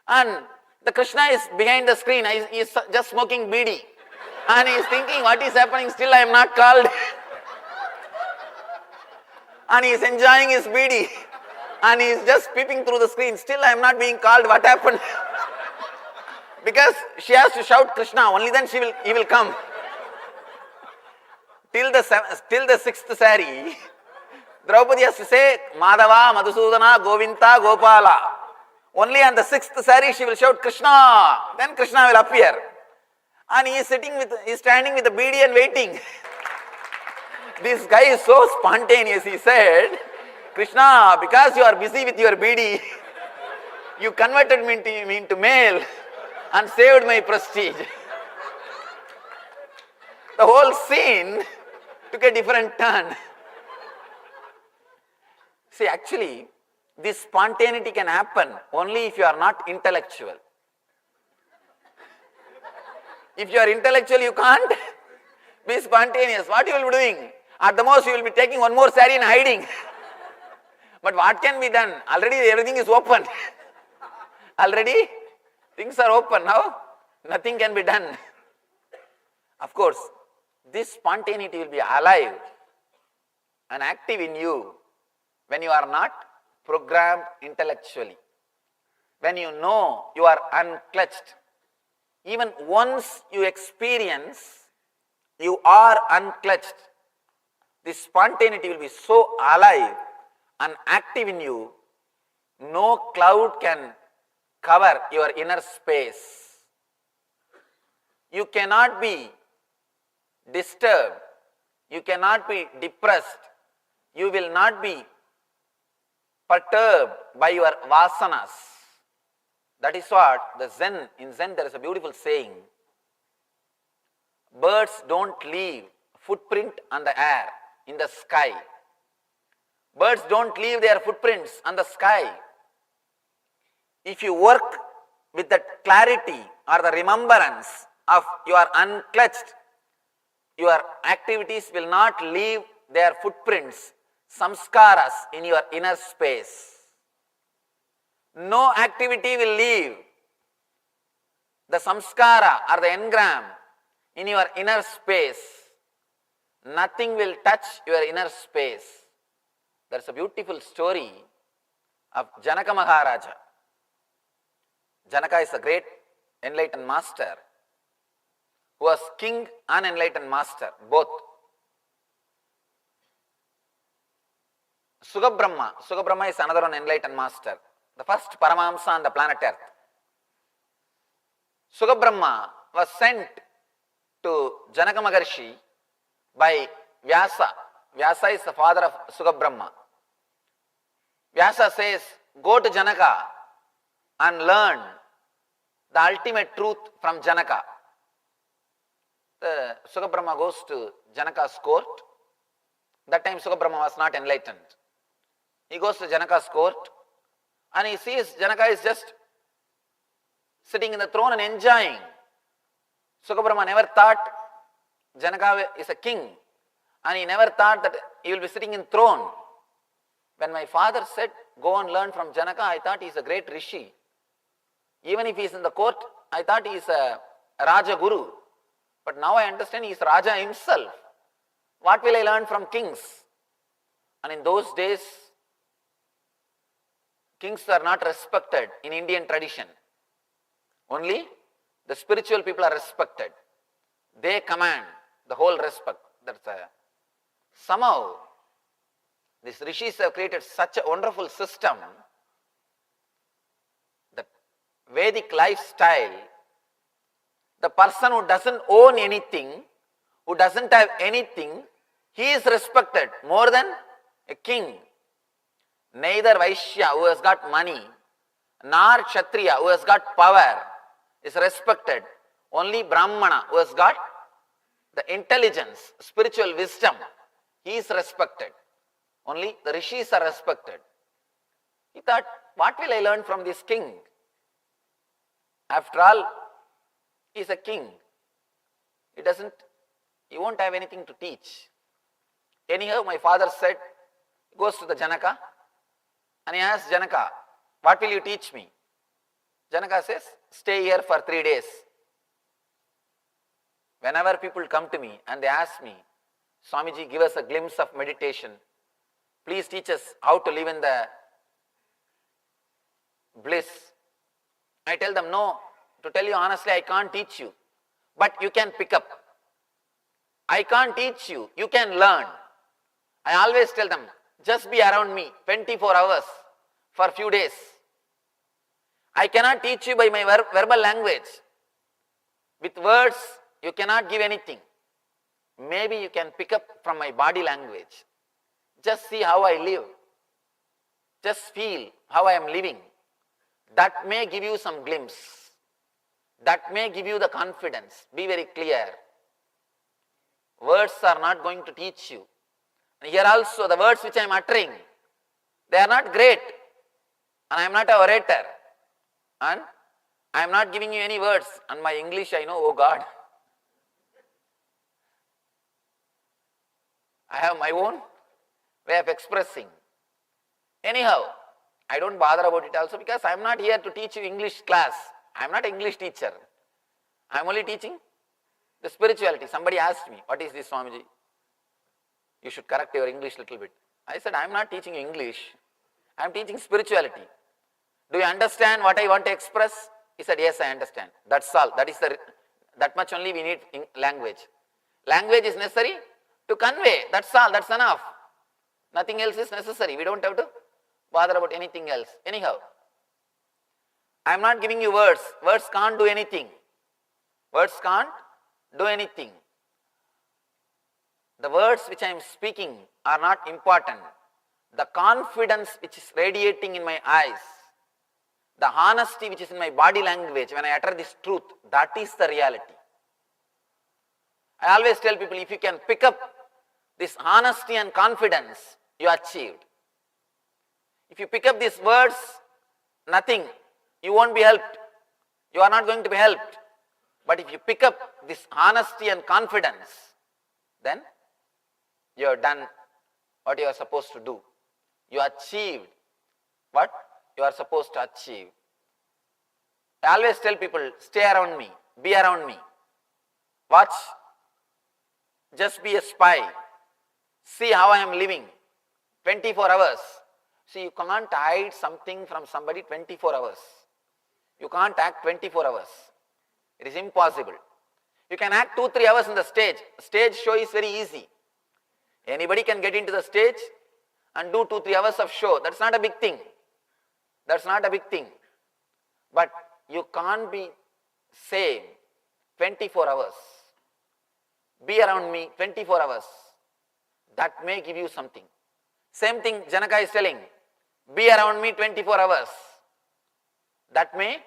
Speaker 1: And the Krishna is behind the screen, he is just smoking beedi. And he is thinking, what is happening, still I am not called. And he is enjoying his beedi. And he is just peeping through the screen, still I am not being called, what happened? Because she has to shout Krishna, only then he will come. Till the 6th saree, Draupadi has to say, Madhava, Madhusudana, Govinda, Gopala. Only on the 6th saree she will shout Krishna, then Krishna will appear. And he is standing with the beedi and waiting. This guy is so spontaneous, he said, Krishna, because you are busy with your beedi, you converted me into male and saved my prestige. The whole scene took a different turn. See, actually, this spontaneity can happen only if you are not intellectual. If you are intellectual, you can't be spontaneous. What you will be doing? At the most, you will be taking one more saree and hiding. But what can be done? Already everything is open. Already things are open now. Nothing can be done. Of course, this spontaneity will be alive and active in you when you are not programmed intellectually. When you know you are unclutched. Even once you experience you are unclutched, this spontaneity will be so alive and active in you, no cloud can cover your inner space. You cannot be disturbed, you cannot be depressed, you will not be perturbed by your vasanas. That is what the Zen, in Zen there is a beautiful saying, birds don't leave footprint on the air, in the sky. Birds don't leave their footprints on the sky. If you work with the clarity or the remembrance of you are unclutched, your activities will not leave their footprints, samskaras in your inner space. No activity will leave the samskara or the engram in your inner space. Nothing will touch your inner space. There is a beautiful story of Janaka Maharaja. Janaka is a great enlightened master who was king and enlightened master, both. Sugabrahma is another one enlightened master, the first Paramahamsa on the planet Earth. Sugabrahma was sent to Janaka Maharshi by Vyasa. Vyasa is the father of Sugabrahma. Vyasa says, go to Janaka and learn the ultimate truth from Janaka. The Sugabrahma goes to Janaka's court. That time Sugabrahma was not enlightened. He goes to Janaka's court and he sees Janaka is just sitting in the throne and enjoying. Sugabrahma never thought Janaka is a king, and he never thought that he will be sitting in throne. When my father said, go and learn from Janaka, I thought he is a great rishi. Even if he is in the court, I thought he is a Raja Guru. But now I understand he is Raja himself. What will I learn from kings? And in those days, kings are not respected in Indian tradition. Only the spiritual people are respected. They command the whole respect. Somehow, these rishis have created such a wonderful system that Vedic lifestyle, the person who doesn't own anything, who doesn't have anything, he is respected more than a king. Neither Vaishya, who has got money, nor Kshatriya, who has got power, is respected. Only Brahmana, who has got the intelligence, spiritual wisdom, he is respected. Only the rishis are respected. He thought, what will I learn from this king? After all, he is a king. He won't have anything to teach. Anyhow, my father said, he goes to the Janaka and he asks Janaka, what will you teach me? Janaka says, stay here for 3 days. Whenever people come to me and they ask me, Swamiji, give us a glimpse of meditation. Please teach us how to live in the bliss. I tell them, no, to tell you honestly, I can't teach you. But you can pick up. I can't teach you, you can learn. I always tell them, just be around me 24 hours for a few days. I cannot teach you by my verbal language. With words, you cannot give anything. Maybe you can pick up from my body language. Just see how I live. Just feel how I am living. That may give you some glimpse. That may give you the confidence. Be very clear. Words are not going to teach you. And here also, the words which I am uttering, they are not great. And I am not an orator. And I am not giving you any words. And my English, I know, oh God. I have my own way of expressing. Anyhow, I don't bother about it also because I am not here to teach you English class. I am not an English teacher. I am only teaching the spirituality. Somebody asked me, what is this, Swamiji? You should correct your English a little bit. I said, I am not teaching English. I am teaching spirituality. Do you understand what I want to express? He said, yes, I understand. That's all. That much only we need in language. Language is necessary to convey. That's all. That's enough. Nothing else is necessary. We don't have to bother about anything else. Anyhow, I am not giving you words. Words can't do anything. Words can't do anything. The words which I am speaking are not important. The confidence which is radiating in my eyes, the honesty which is in my body language when I utter this truth, that is the reality. I always tell people, if you can pick up this honesty and confidence, you achieved. If you pick up these words, nothing, you won't be helped. You are not going to be helped. But if you pick up this honesty and confidence, then you have done what you are supposed to do. You achieved what you are supposed to achieve. I always tell people, stay around me, be around me. Watch, just be a spy. See how I am living. 24 hours. See, you can't hide something from somebody 24 hours. You can't act 24 hours. It is impossible. You can act 2-3 hours in the stage. Stage show is very easy. Anybody can get into the stage and do 2-3 hours of show. That's not a big thing. That's not a big thing. But you can't be same 24 hours. Be around me 24 hours. That may give you something. Same thing Janaka is telling. Be around me 24 hours. That may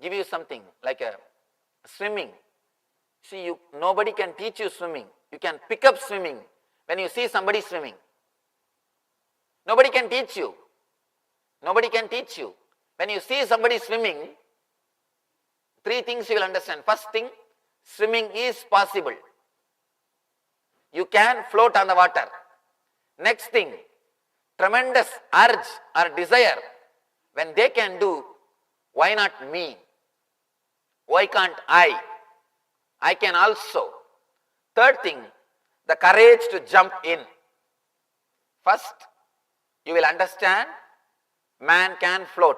Speaker 1: give you something like a swimming. See, nobody can teach you swimming. You can pick up swimming when you see somebody swimming. Nobody can teach you. Nobody can teach you. When you see somebody swimming, 3 things you will understand. First thing, swimming is possible. You can float on the water. Next thing, tremendous urge or desire. When they can do, why not me? Why can't I? I can also. Third thing, the courage to jump in. First, you will understand man can float.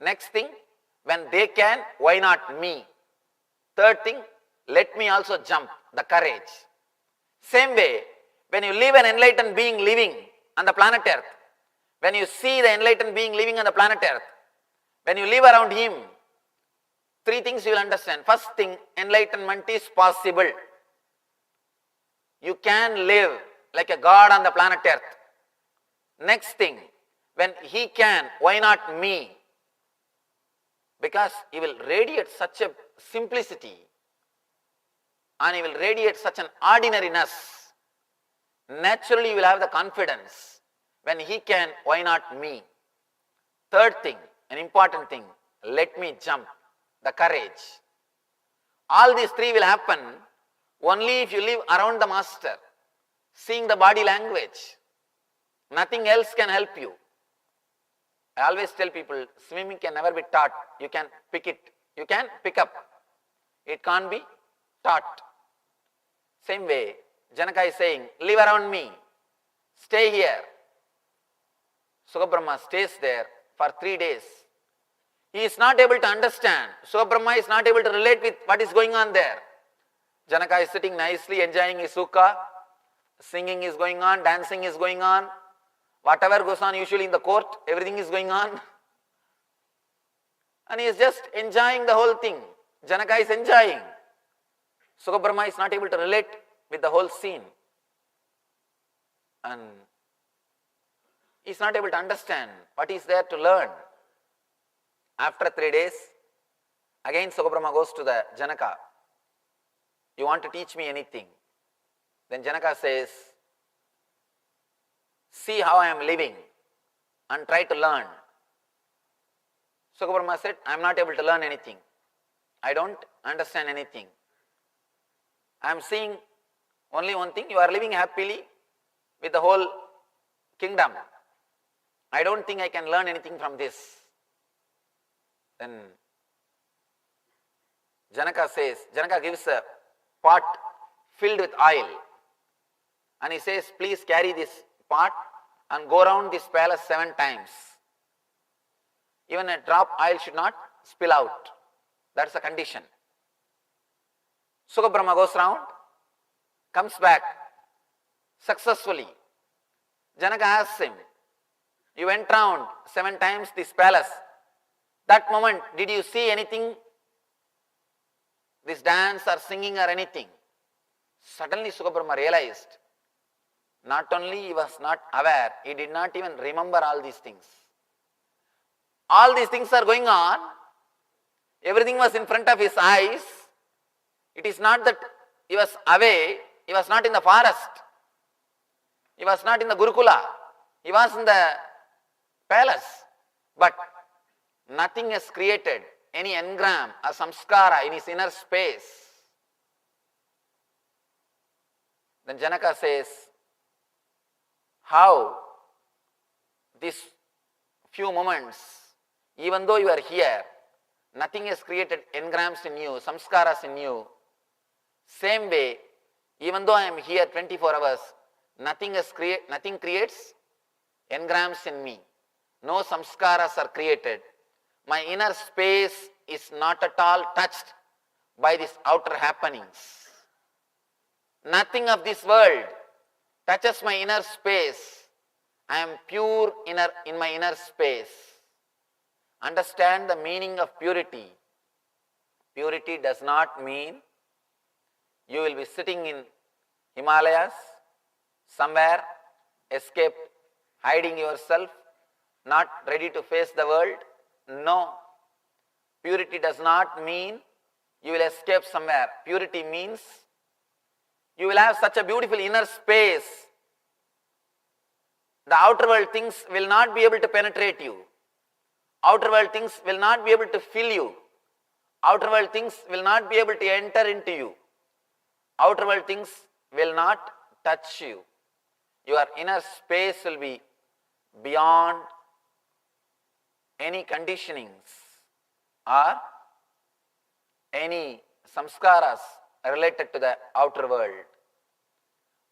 Speaker 1: Next thing, when they can, why not me? Third thing, let me also jump, the courage. Same way, when you live an enlightened being living on the planet Earth, when you see the enlightened being living on the planet Earth, when you live around him, 3 things you will understand. First thing, enlightenment is possible. You can live like a God on the planet Earth. Next thing, when he can, why not me? Because he will radiate such a simplicity and he will radiate such an ordinariness. Naturally you will have the confidence. When he can, why not me? Third thing, an important thing, let me jump, the courage. All these 3 will happen only if you live around the master, seeing the body language. Nothing else can help you. I always tell people, swimming can never be taught. You can pick it. You can pick up. It can't be taught. Same way, Janaka is saying, live around me. Stay here. Sukabrahma stays there for 3 days. He is not able to understand. Sukabrahma is not able to relate with what is going on there. Janaka is sitting nicely, enjoying his sukha. Singing is going on, dancing is going on. Whatever goes on usually in the court, everything is going on. And he is just enjoying the whole thing. Janaka is enjoying. Sukabrahma is not able to relate with the whole scene. And he is not able to understand what is there to learn. After 3 days, again Sukabrahma goes to the Janaka. You want to teach me anything? Then Janaka says, see how I am living and try to learn. Sukabrahma said, I am not able to learn anything. I don't understand anything. I am seeing only one thing, you are living happily with the whole kingdom. I don't think I can learn anything from this. Then Janaka gives a pot filled with oil. And he says, please carry this pot and go around this palace 7 times. Even a drop oil should not spill out. That's the condition. Sukabrahma goes round, comes back successfully. Janaka asks him, you went round 7 times this palace. That moment, did you see anything? This dance or singing or anything? Suddenly Sukabrahma realized, not only he was not aware, he did not even remember all these things. All these things are going on. Everything was in front of his eyes. It is not that he was away. He was not in the forest. He was not in the Gurukula. He was in the palace. But nothing has created any engram or samskara in his inner space. Then Janaka says, how these few moments, even though you are here, nothing has created engrams in you, samskaras in you. Same way, even though I am here 24 hours, nothing creates engrams in me. No samskaras are created. My inner space is not at all touched by these outer happenings. Nothing of this world touches my inner space. I am pure in my inner space. Understand the meaning of purity. Purity does not mean you will be sitting in Himalayas, somewhere, escaped, hiding yourself, not ready to face the world. No. Purity does not mean you will escape somewhere. Purity means you will have such a beautiful inner space. The outer world things will not be able to penetrate you. Outer world things will not be able to fill you. Outer world things will not be able to enter into you. Outer world things will not touch you. Your inner space will be beyond any conditionings or any samskaras related to the outer world.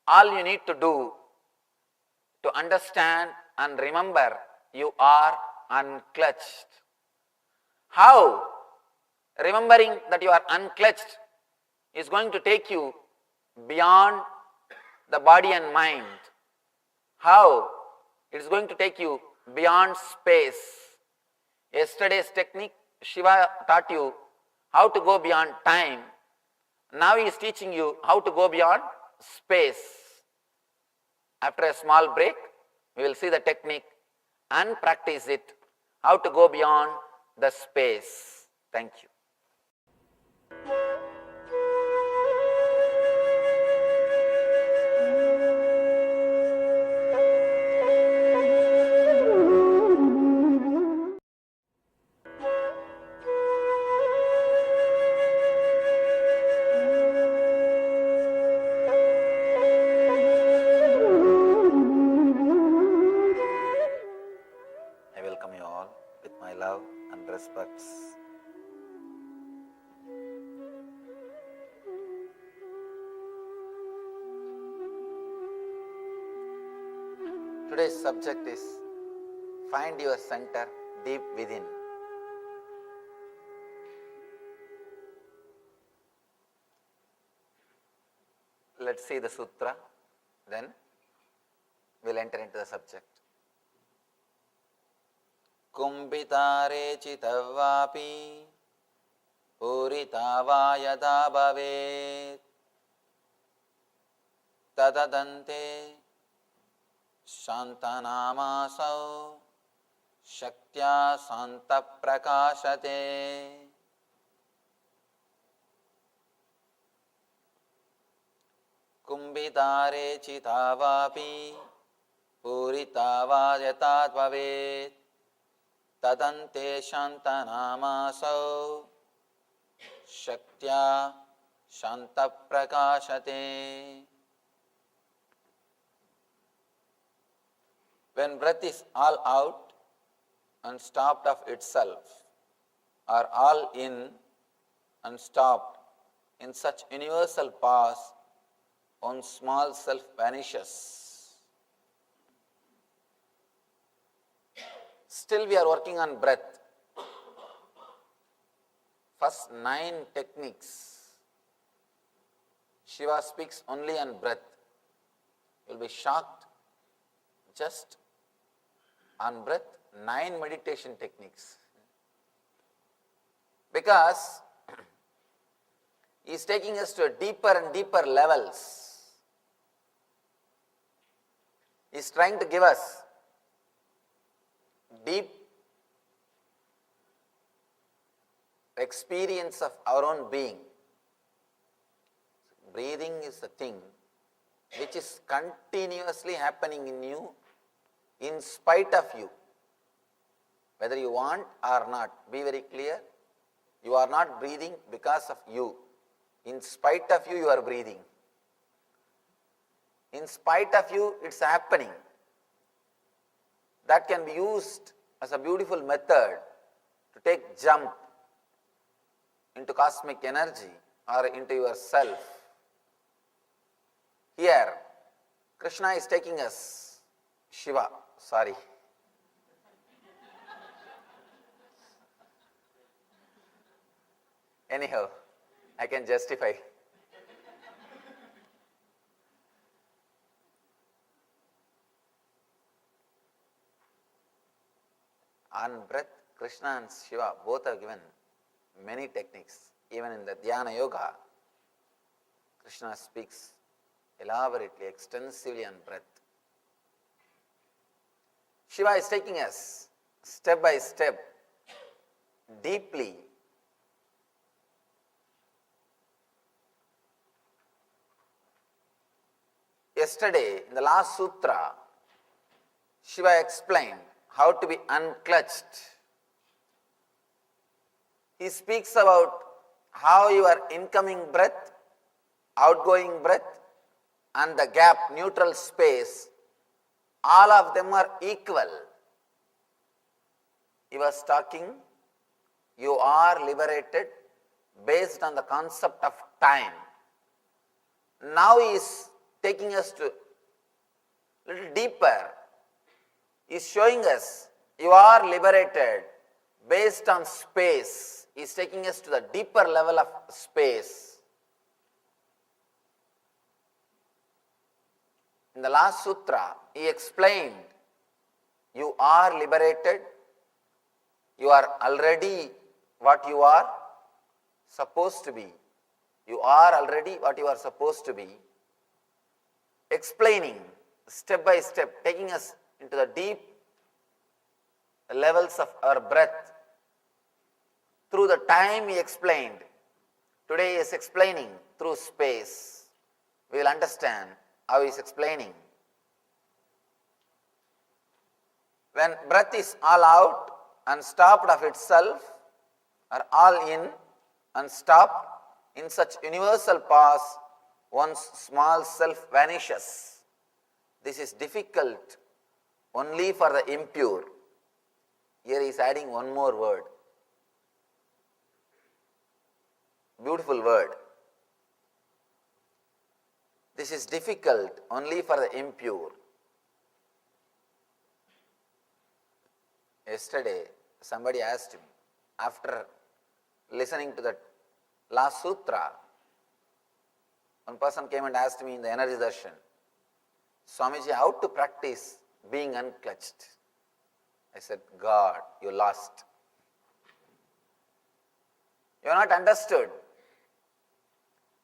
Speaker 1: All you need to do to understand and remember, you are unclutched. How remembering that you are unclutched is going to take you beyond the body and mind? How it is going to take you beyond space? Yesterday's technique, Shiva taught you how to go beyond time. Now he is teaching you how to go beyond space. After a small break, we will see the technique and practice it, how to go beyond the space. Thank you. I welcome you all with my love and respects. Today's subject is find your center deep within. Let's see the sutra, then we'll enter into the subject. Kumbhitare chitavapi puritava yada bhavet tadadante shantanamaso shaktya santa prakashate. Kumbhitare chitavapi puritava yada bhavet tadante shantanamaso shaktya shanta prakashate. When breath is all out and stopped of itself, or all in and stopped, in such universal pause, one small self vanishes. Still we are working on breath. First 9 techniques, Shiva speaks only on breath. You will be shocked. Just on breath, 9 meditation techniques. Because he is taking us to deeper and deeper levels. He is trying to give us deep experience of our own being. Breathing is the thing which is continuously happening in you, in spite of you, whether you want or not. Be very clear, you are not breathing because of you. In spite of you, you are breathing. In spite of you, it's happening. That can be used as a beautiful method to take jump into cosmic energy or into yourself. Here, Krishna is taking us, Shiva, sorry. Anyhow, I can justify. On breath, Krishna and Shiva both have given many techniques. Even in the Dhyana Yoga, Krishna speaks elaborately, extensively on breath. Shiva is taking us step by step, deeply. Yesterday, in the last sutra, Shiva explained how to be unclutched. He speaks about how your incoming breath, outgoing breath, and the gap, neutral space, all of them are equal. He was talking, you are liberated based on the concept of time. Now he is taking us to a little deeper. He is showing us you are liberated based on space. He is taking us to the deeper level of space. In the last sutra, he explained, you are liberated, you are already what you are supposed to be. You are already what you are supposed to be. Explaining step by step, taking us into the deep levels of our breath. Through the time he explained, today he is explaining through space. We will understand how he is explaining. When breath is all out and stopped of itself, or all in and stopped, in such universal pause, one's small self vanishes. This is difficult only for the impure. Here he is adding one more word. Beautiful word. This is difficult only for the impure. Yesterday, somebody asked me, after listening to the last sutra, one person came and asked me in the energy darshan, Swamiji, how to practice being unclutched? I said, God, you lost. You are not understood.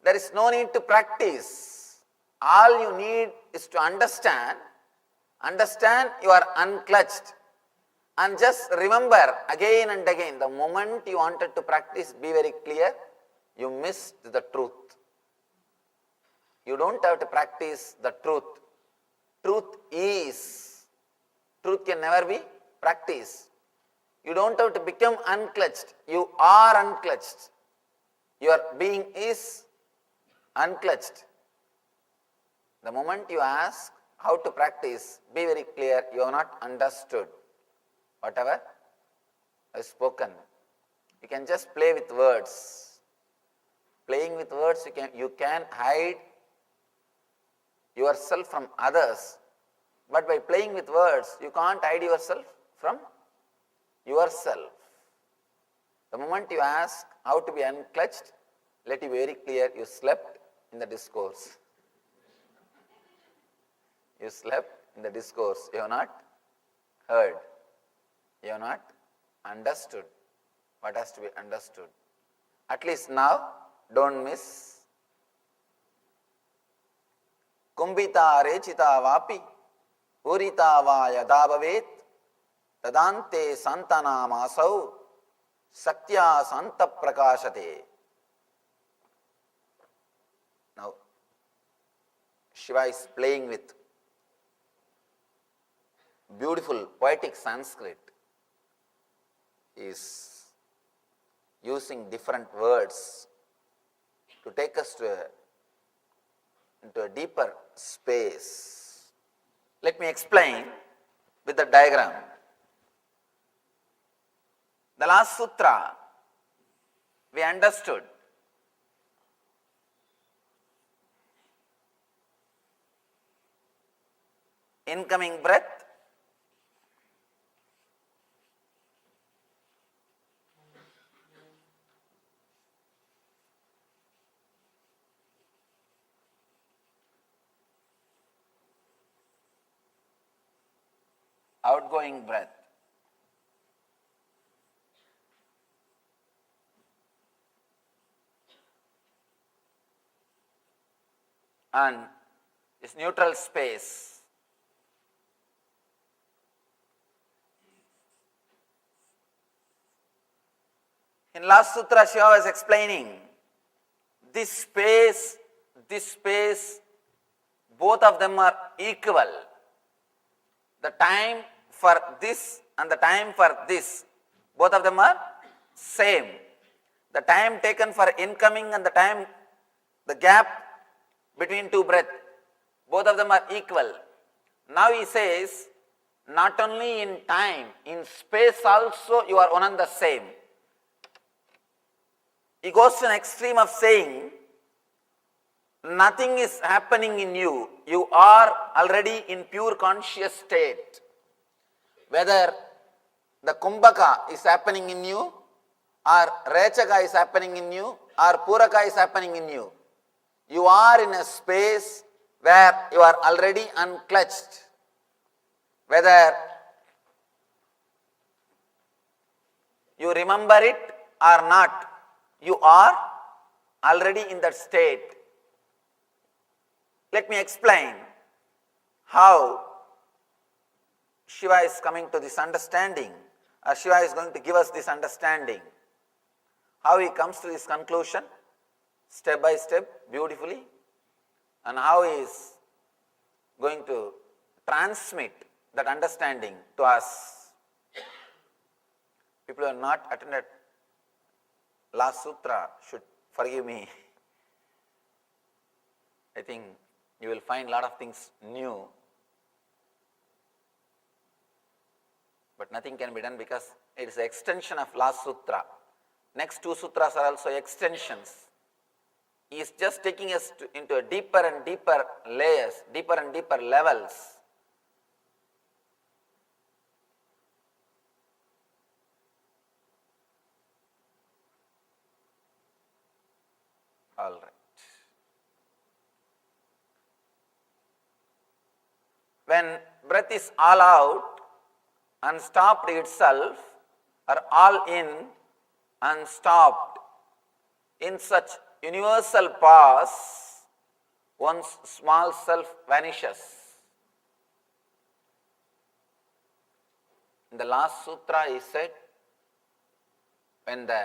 Speaker 1: There is no need to practice. All you need is to understand you are unclutched. And just remember again and again, the moment you wanted to practice, be very clear, you missed the truth. You don't have to practice the truth. Truth is. Truth can never be practiced. You don't have to become unclutched. You are unclutched. Your being is unclutched. The moment you ask how to practice, be very clear, you have not understood whatever is spoken. You can just play with words. Playing with words, you can hide yourself from others. But by playing with words, you can't hide yourself from yourself. The moment you ask how to be unclutched, let it be very clear, you slept in the discourse. You slept in the discourse. You have not heard. You have not understood what has to be understood. At least now, don't miss. Kumbhita rechita vapi, urita va yada bhavet, tadante santana masau, saktya santa prakashate. Now, Shiva is playing with beautiful poetic Sanskrit. He is using different words to take us into a deeper space. Let me explain with the diagram. The last sutra we understood. Incoming breath, outgoing breath. and this neutral space. In last sutra, Shiva was explaining this space, both of them are equal. The time for this and the time for this, both of them are same. The time taken for incoming and the gap between two breaths, both of them are equal. Now he says, not only in time, in space also you are one and the same. He goes to an extreme of saying, nothing is happening in you. You are already in pure conscious state. Whether the kumbhaka is happening in you, or rechaka is happening in you, or puraka is happening in you, you are in a space where you are already unclutched. Whether you remember it or not, you are already in that state. Let me explain how Shiva is coming to this understanding, or Shiva is going to give us this understanding. How he comes to this conclusion, step by step, beautifully, and how he is going to transmit that understanding to us. People who have not attended last sutra should forgive me. I think you will find a lot of things new, but nothing can be done because it is an extension of last sutra. Next two sutras are also extensions. He is just taking us into a deeper and deeper layers, deeper and deeper levels. All right. When breath is all out and stopped itself, or all in and stopped, in such universal pause, one's small self vanishes. In the last sutra he said, when the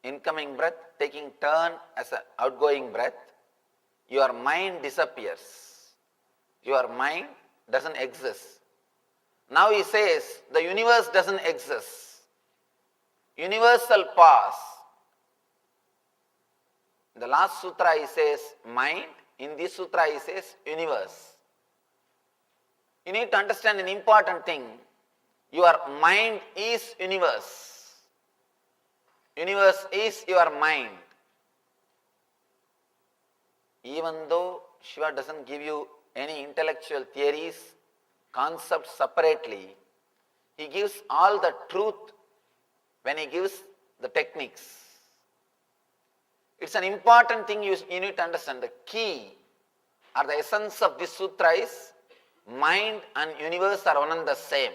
Speaker 1: incoming breath taking turn as an outgoing breath, your mind disappears. Your mind doesn't exist. Now he says the universe doesn't exist. Universal pause. In the last sutra he says mind, in this sutra he says universe. You need to understand an important thing. Your mind is universe. Universe is your mind. Even though Shiva doesn't give you any intellectual theories, concepts separately, he gives all the truth when he gives the techniques. It's an important thing you need to understand. The key or the essence of this sutra is mind and universe are one and the same.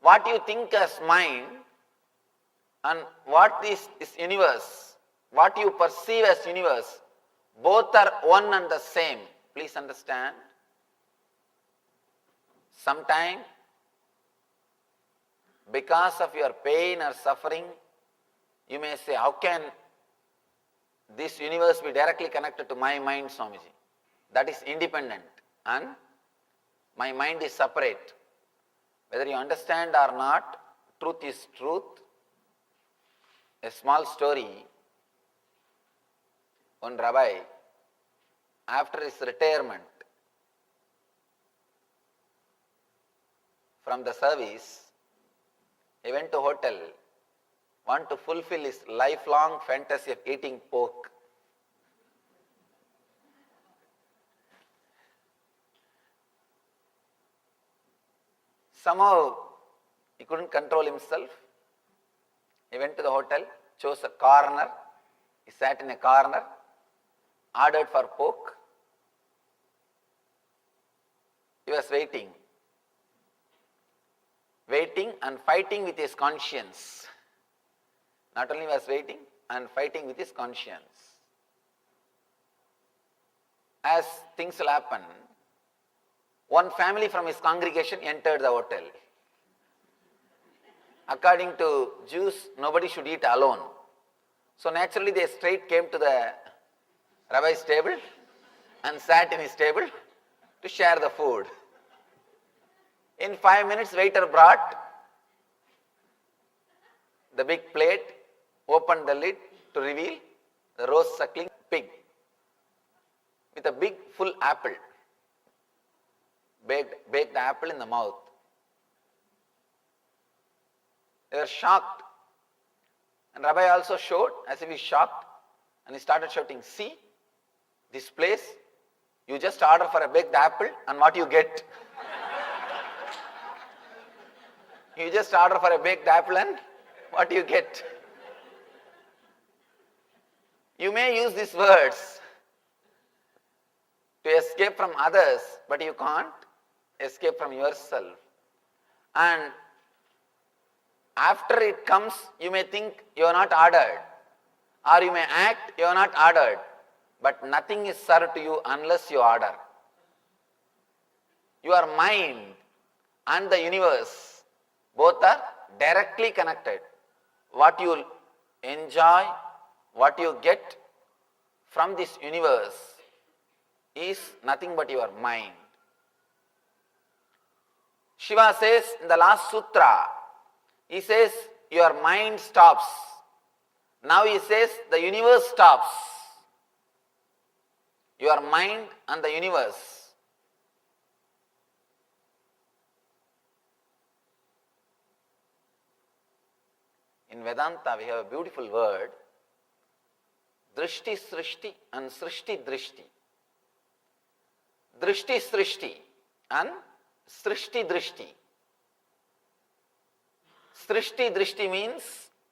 Speaker 1: What you think as mind and what is universe, what you perceive as universe, both are one and the same. Please understand. Sometimes, because of your pain or suffering, you may say, how can this universe be directly connected to my mind, Swamiji? That is independent and my mind is separate. Whether you understand or not, truth is truth. A small story. One rabbi, after his retirement from the service, he went to hotel, want to fulfill his lifelong fantasy of eating pork. Somehow he couldn't control himself. He went to the hotel, chose a corner, he sat in a corner, ordered for pork. He was waiting and fighting with his conscience. Not only was waiting and fighting with his conscience. As things will happen, one family from his congregation entered the hotel. According to Jews, nobody should eat alone. So naturally they straight came to the rabbi's table and sat in his table to share the food. In 5 minutes, waiter brought the big plate, opened the lid to reveal the rose suckling pig with a big full apple, baked apple in the mouth. They were shocked. And Rabbi also showed as if he shocked, and he started shouting, "See, this place, you just order for a baked apple and what you get." You just order for a baked apple and what do you get? You may use these words to escape from others, but you can't escape from yourself. And after it comes, you may think you are not ordered, or you may act you are not ordered, but nothing is served to you unless you order. Your mind and the universe both are directly connected. What you enjoy, what you get from this universe is nothing but your mind. Shiva says in the last sutra, he says your mind stops. Now he says the universe stops. Your mind and the universe. In Vedanta, we have a beautiful word, Drishti Srishti and Srishti Drishti. Drishti Srishti and Srishti Drishti. Srishti Drishti means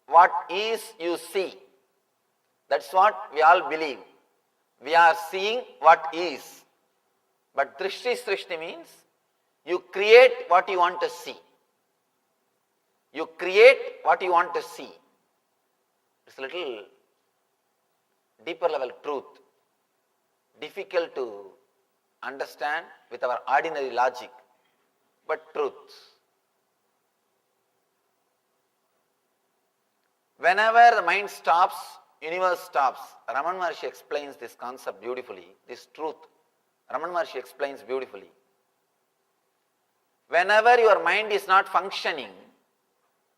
Speaker 1: what is you see. That's what we all believe. We are seeing what is. But Drishti Srishti means you create what you want to see. You create what you want to see. It's a little deeper level truth, difficult to understand with our ordinary logic, but truth. Whenever the mind stops, universe stops. Ramana Maharshi explains this concept beautifully, this truth. Ramana Maharshi explains beautifully. Whenever your mind is not functioning,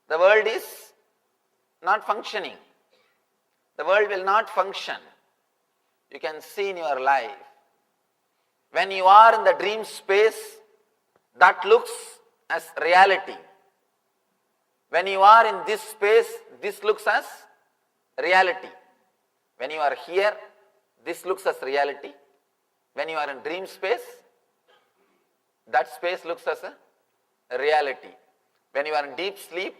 Speaker 1: the world is not functioning. The world will not function. You can see in your life. When you are in the dream space, that looks as reality. When you are in this space, this looks as reality. When you are here, this looks as reality. When you are in dream space, that space looks as a reality. When you are in deep sleep,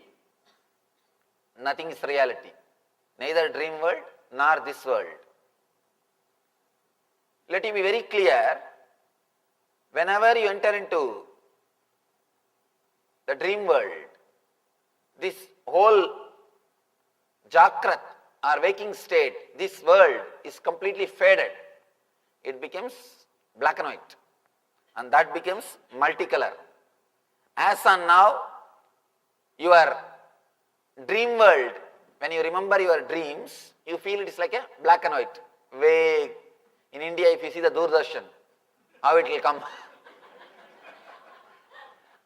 Speaker 1: nothing is reality. Neither dream world nor this world. Let it be very clear, whenever you enter into the dream world, this whole Jagrat or waking state, this world is completely faded. It becomes black and white, and that becomes multicolor. As on now, your dream world, when you remember your dreams, you feel it is like a black and white, vague. In India, if you see the Doordarshan, how it will come.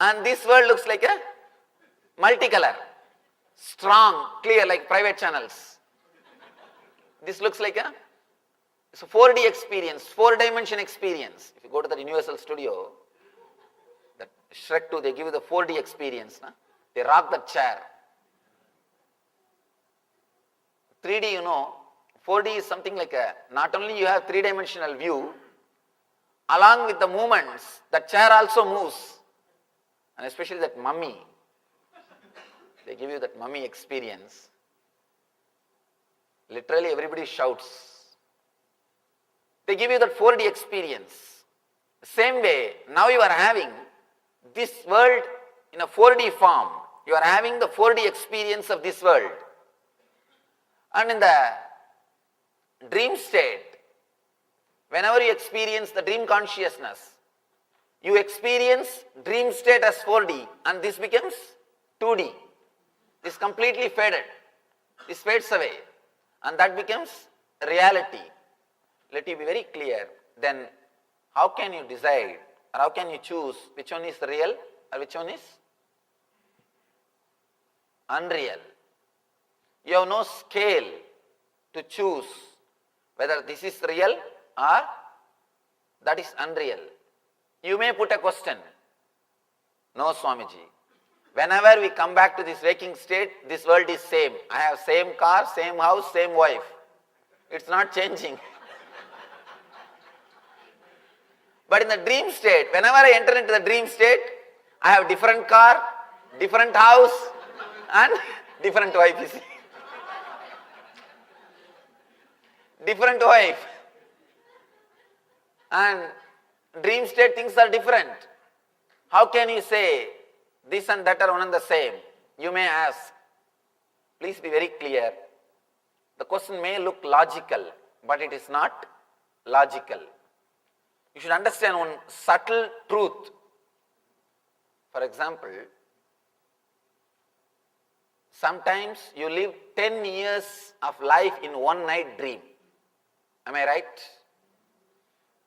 Speaker 1: And this world looks like a multicolor, strong, clear, like private channels. This looks like it's a 4D experience, 4-dimension experience. If you go to the Universal Studio, that Shrek 2, they give you the 4D experience. They rock the chair. 3D, 4D is something like not only you have 3-dimensional view, along with the movements, the chair also moves. And especially that mummy, they give you that mummy experience. Literally everybody shouts. They give you that 4D experience. Same way, now you are having this world in a 4D form. You are having the 4D experience of this world. And in the dream state, whenever you experience the dream consciousness, you experience dream state as 4D and this becomes 2D. This completely faded. This fades away and that becomes reality. Let you be very clear. Then how can you decide or how can you choose which one is real or which one is unreal? You have no scale to choose whether this is real or that is unreal. You may put a question. No, Swamiji. Whenever we come back to this waking state, this world is same. I have same car, same house, same wife. It's not changing. But in the dream state, whenever I enter into the dream state, I have different car, different house and different wife. You see. Different wife. And dream state things are different. How can you say this and that are one and the same? You may ask. Please be very clear. The question may look logical, but it is not logical. You should understand one subtle truth. For example, sometimes you live 10 years of life in one night dream. Am I right?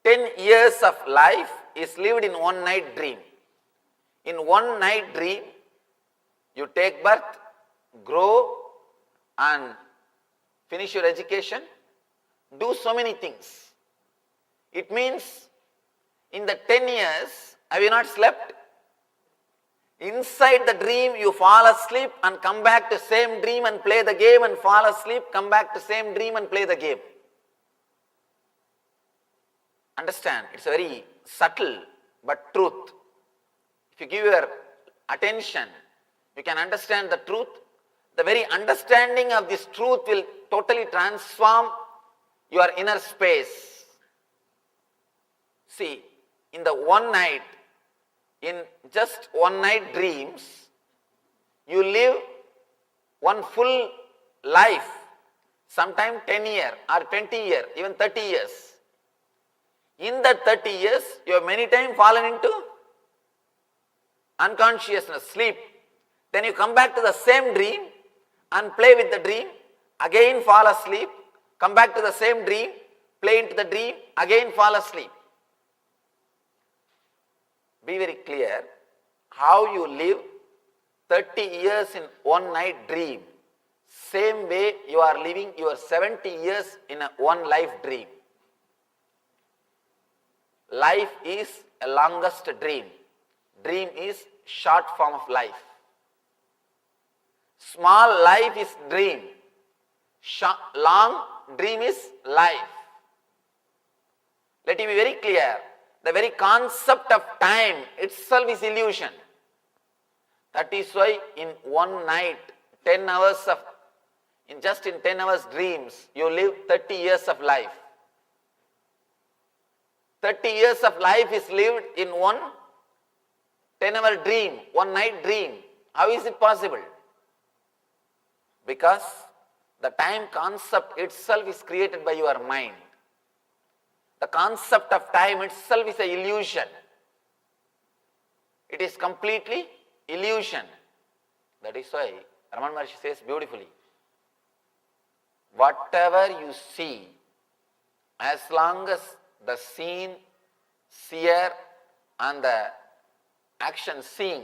Speaker 1: 10 years of life is lived in one night dream. In one night dream, you take birth, grow and finish your education, do so many things. It means in the 10 years, have you not slept? Inside the dream, you fall asleep and come back to same dream and play the game and fall asleep, come back to same dream and play the game. Understand, it's a very subtle but truth. If you give your attention, you can understand the truth. The very understanding of this truth will totally transform your inner space. See, in the one night, in just one night dreams, you live one full life, sometime 10 years or 20 years, even 30 years. In that 30 years, you have many times fallen into unconsciousness, sleep. Then you come back to the same dream and play with the dream, again fall asleep, come back to the same dream, play into the dream, again fall asleep. Be very clear, how you live 30 years in one night dream, same way you are living your 70 years in a one life dream. Life is a longest dream. Dream is short form of life. Small life is dream. Long dream is life. Let it be very clear. The very concept of time itself is illusion. That is why in one night, 10 hours of, in 10 hours dreams, you live 30 years of life. 30 years of life is lived in one 10-hour dream, one night dream. How is it possible? Because the time concept itself is created by your mind. The concept of time itself is an illusion. It is completely illusion. That is why Ramana Maharshi says beautifully, whatever you see, as long as the scene, seer and the action seeing,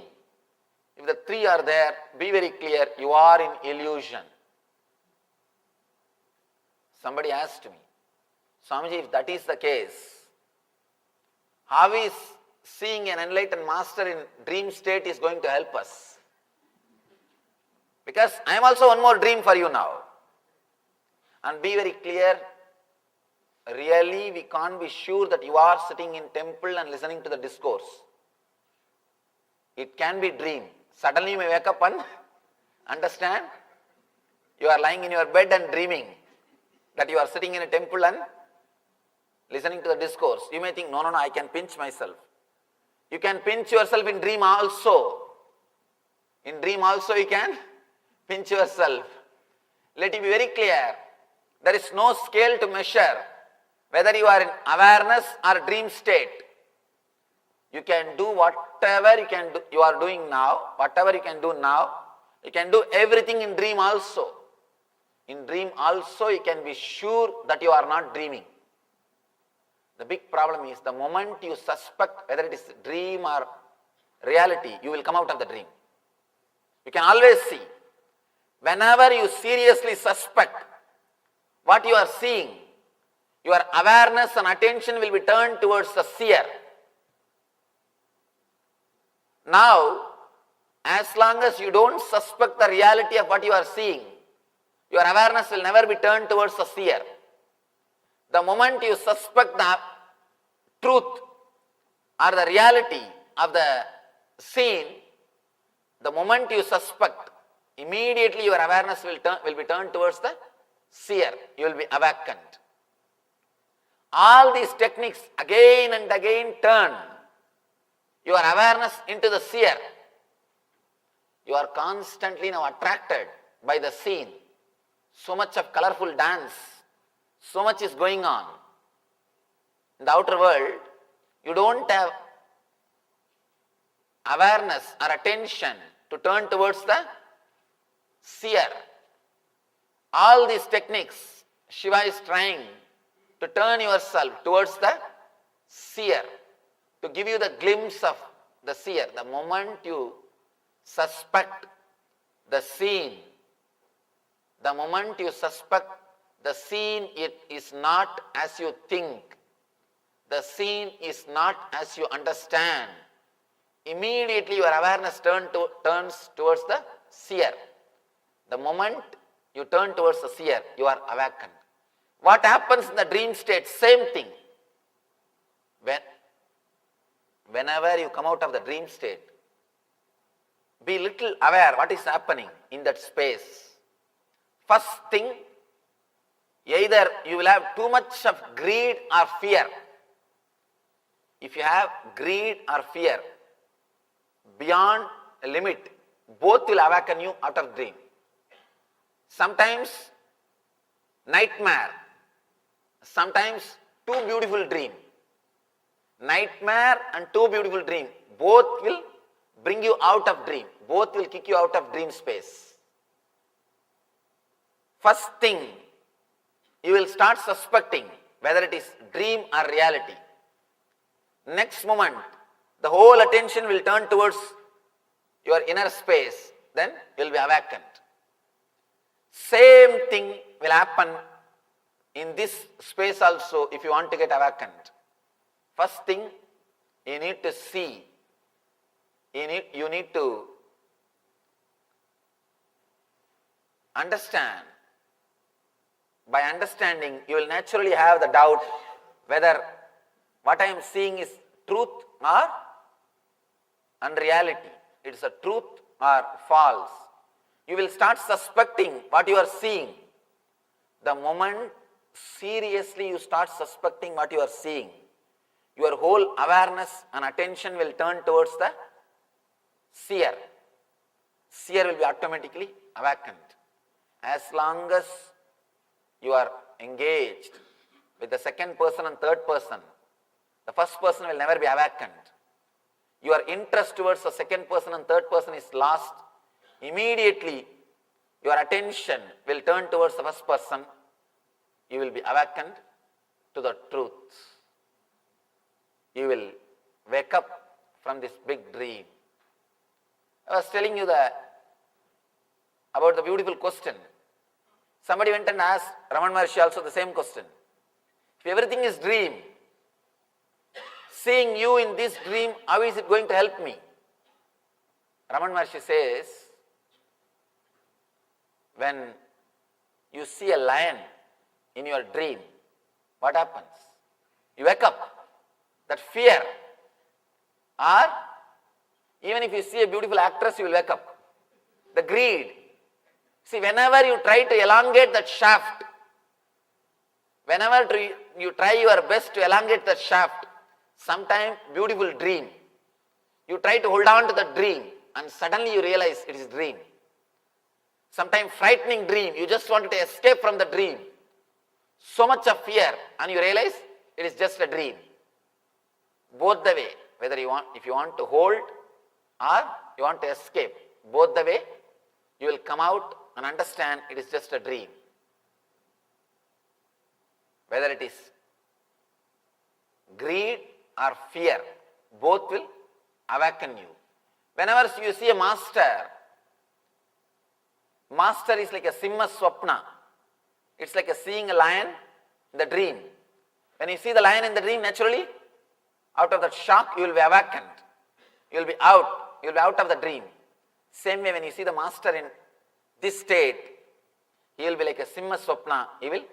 Speaker 1: if the three are there, be very clear, you are in illusion. Somebody asked me, Swamiji, if that is the case, how is seeing an enlightened master in dream state is going to help us? Because I am also one more dream for you now. And be very clear, really we can't be sure that you are sitting in temple and listening to the discourse. It can be dream. Suddenly you may wake up and understand you are lying in your bed and dreaming that you are sitting in a temple and listening to the discourse. You may think, no, I can pinch myself. You can pinch yourself in dream also. In dream also you can pinch yourself. Let it be very clear. There is no scale to measure whether you are in awareness or dream state. You can do whatever you are doing now, whatever you can do now, you can do everything in dream also. In dream also you can be sure that you are not dreaming. The big problem is the moment you suspect whether it is dream or reality, you will come out of the dream. You can always see. Whenever you seriously suspect what you are seeing, your awareness and attention will be turned towards the seer. Now, as long as you don't suspect the reality of what you are seeing, your awareness will never be turned towards the seer. The moment you suspect the truth or the reality of the scene, the moment you suspect, immediately your awareness will be turned towards the seer. You will be awakened. All these techniques again and again turn your awareness into the seer. You are constantly now attracted by the scene. So much of colorful dance, so much is going on. In the outer world, you don't have awareness or attention to turn towards the seer. All these techniques, Shiva is trying to turn yourself towards the seer, to give you the glimpse of the seer. The moment you suspect the scene, the moment you suspect the scene, it is not as you think, the scene is not as you understand, immediately your awareness turns towards the seer. The moment you turn towards the seer, you are awakened. What happens in the dream state? Same thing. Whenever you come out of the dream state, be little aware what is happening in that space. First thing, either you will have too much of greed or fear. If you have greed or fear beyond a limit, both will awaken you out of dream. Sometimes nightmare, sometimes too beautiful dream. Nightmare and too beautiful dream, both will bring you out of dream. Both will kick you out of dream space. First thing, you will start suspecting whether it is dream or reality. Next moment, the whole attention will turn towards your inner space. Then you will be awakened. Same thing will happen in this space also if you want to get awakened. First thing, you need to see. You need to understand. By understanding, you will naturally have the doubt whether what I am seeing is truth or unreality. It is a truth or false. You will start suspecting what you are seeing. The moment seriously you start suspecting what you are seeing, your whole awareness and attention will turn towards the seer. Seer will be automatically awakened. As long as you are engaged with the second person and third person, the first person will never be awakened. Your interest towards the second person and third person is lost. Immediately, your attention will turn towards the first person. You will be awakened to the truth. You will wake up from this big dream. I was telling you about the beautiful question. Somebody went and asked Raman Maharshi also the same question. If everything is dream, seeing you in this dream, how is it going to help me? Raman Maharshi says, when you see a lion in your dream, what happens? You wake up. That fear, or even if you see a beautiful actress, you will wake up. The greed. See, whenever you try to elongate that shaft, whenever you try your best to elongate that shaft, sometime beautiful dream, you try to hold on to the dream and suddenly you realize it is dream. sometimes frightening dream, you just wanted to escape from the dream. So much of fear, and you realize it is just a dream. Both the way, whether if you want to hold or you want to escape, both the way, you will come out and understand it is just a dream. Whether it is greed or fear, both will awaken you. Whenever you see a master is like a simha swapna. It's like seeing a lion in the dream. When you see the lion in the dream, naturally, out of that shock, you will be awakened. You will be out of the dream. Same way, when you see the master in this state, he will be like a simha swapna. He will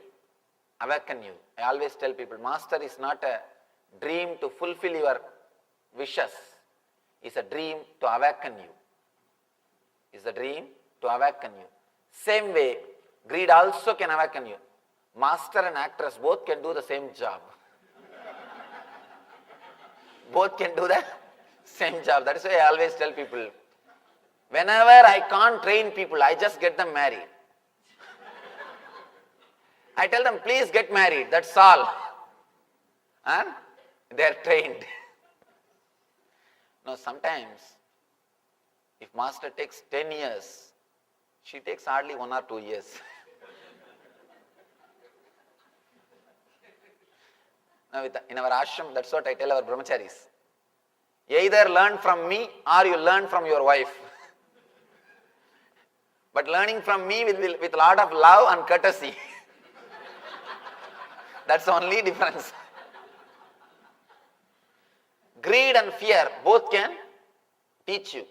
Speaker 1: awaken you. I always tell people, master is not a dream to fulfill your wishes. It's a dream to awaken you. It's a dream to awaken you. Same way, greed also can awaken you. Master and actress both can do the same job. Both can do the same job. That is why I always tell people, whenever I can't train people, I just get them married. I tell them, please get married, that's all. And they are trained. Now sometimes, if master takes 10 years, she takes hardly 1 or 2 years. Now in our ashram, that's what I tell our brahmacharis. Either learn from me or you learn from your wife. But learning from me with a lot of love and courtesy. That's the only difference. Greed and fear both can teach you.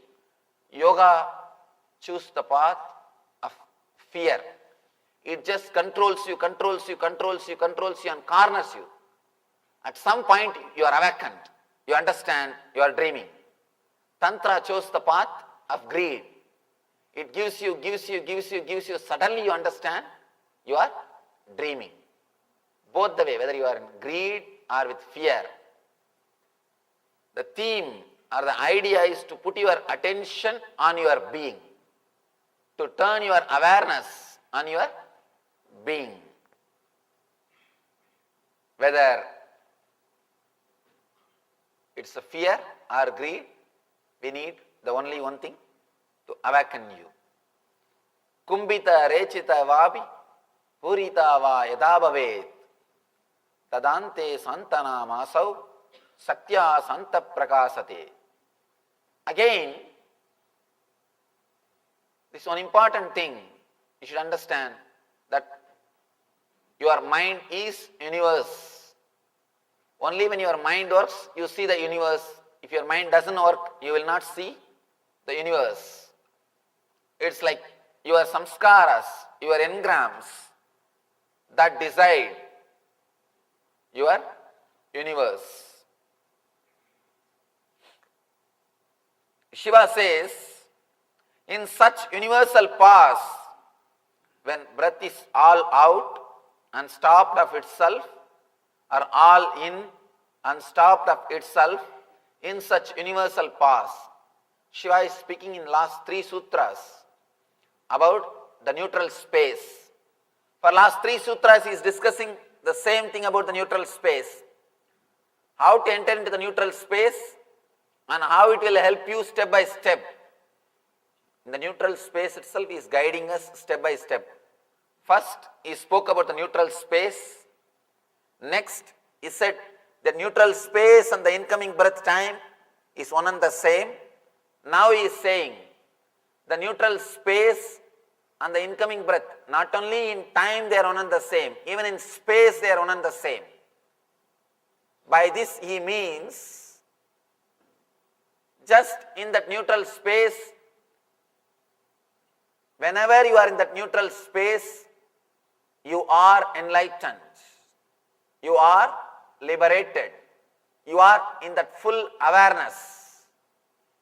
Speaker 1: Yoga choose the path of fear. It just controls you and corners you. At some point you are awakened. You understand you are dreaming. Tantra chose the path of greed. It gives you. Suddenly you understand you are dreaming. Both the way, whether you are in greed or with fear. The theme or the idea is to put your attention on your being. To turn your awareness on your being. Whether it's a fear or greed, we need the only one thing to awaken you. Kumbhita rechita vabi purita va yada bhavet tadante santana masau satya santa prakasate. Again, this one important thing you should understand, that your mind is universe. Only when your mind works, you see the universe. If your mind doesn't work, you will not see the universe. It's like your samskaras, your engrams, that decide your universe. Shiva says, in such universal pass, when breath is all out and stopped of itself, or all in and stopped of itself, in such universal pass, Shiva is speaking in last 3 sutras about the neutral space. For last 3 sutras he is discussing the same thing about the neutral space. How to enter into the neutral space and how it will help you step by step. In the neutral space itself he is guiding us step by step. First he spoke about the neutral space. Next he said the neutral space and the incoming breath time is one and the same. Now he is saying the neutral space and the incoming breath, not only in time they are one and the same, even in space they are one and the same. By this he means just in that neutral space, whenever you are in that neutral space, you are enlightened. You are liberated. You are in that full awareness.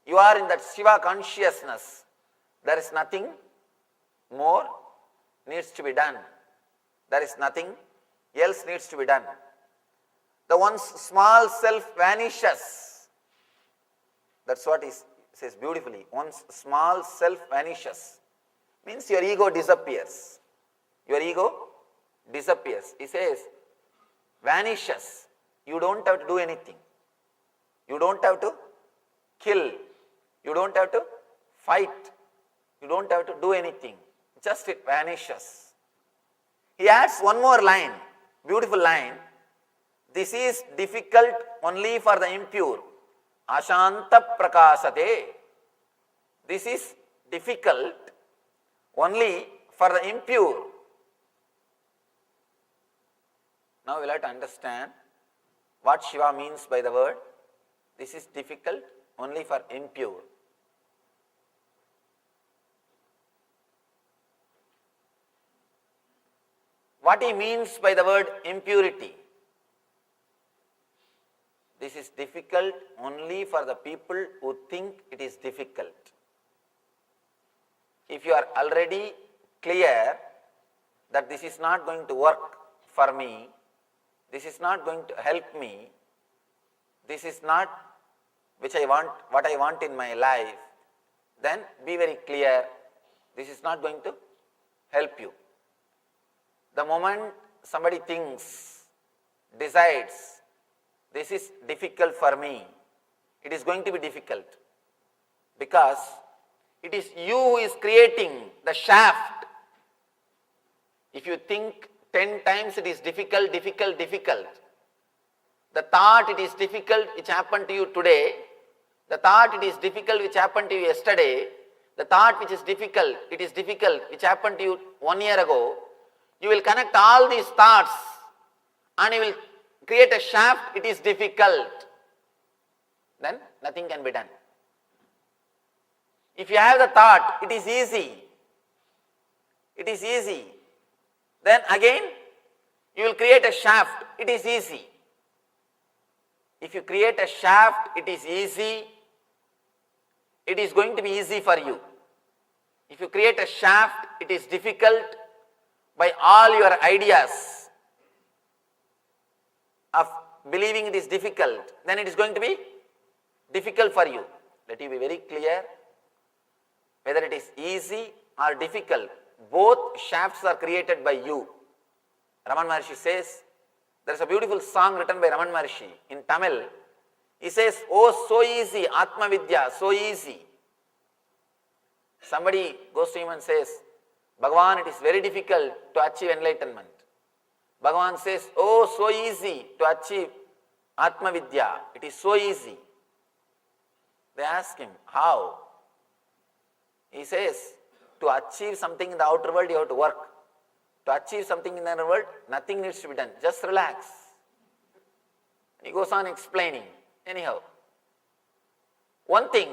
Speaker 1: You are in that Shiva consciousness. There is nothing more needs to be done. There is nothing else needs to be done. The one's small self vanishes. That's what he says beautifully. One's small self vanishes. means your ego disappears. Your ego disappears. He says, vanishes. You don't have to do anything. You don't have to kill. You don't have to fight. You don't have to do anything. Just it vanishes. He adds one more line, beautiful line. This is difficult only for the impure. Ashanta prakasate. This is difficult only for the impure. Now we'll have to understand what Shiva means by the word. This is difficult only for impure. What he means by the word impurity. This is difficult only for the people who think it is difficult. If you are already clear that this is not going to work for me, this is not going to help me, this is not what I want in my life, then be very clear, this is not going to help you. The moment somebody thinks, decides, this is difficult for me, it is going to be difficult, because it is you who is creating the shaft. If you think 10 times it is difficult, the thought it is difficult which happened to you today, the thought it is difficult which happened to you yesterday, the thought which is difficult, it is difficult which happened to you 1 year ago, you will connect all these thoughts and you will create a shaft, it is difficult. Then nothing can be done. If you have the thought, it is easy, then again you will create a shaft, it is easy. If you create a shaft, it is easy, it is going to be easy for you. If you create a shaft, it is difficult by all your ideas of believing it is difficult, then it is going to be difficult for you. Let you be very clear, whether it is easy or difficult, both shafts are created by you. Raman Maharshi says, there is a beautiful song written by Raman Maharshi in Tamil. He says, oh, so easy, Atma Vidya, so easy. Somebody goes to him and says, Bhagavan, it is very difficult to achieve enlightenment. Bhagavan says, oh, so easy to achieve Atma Vidya, it is so easy. They ask him, how? He says, to achieve something in the outer world, you have to work. To achieve something in the inner world, nothing needs to be done. Just relax. He goes on explaining. Anyhow, one thing,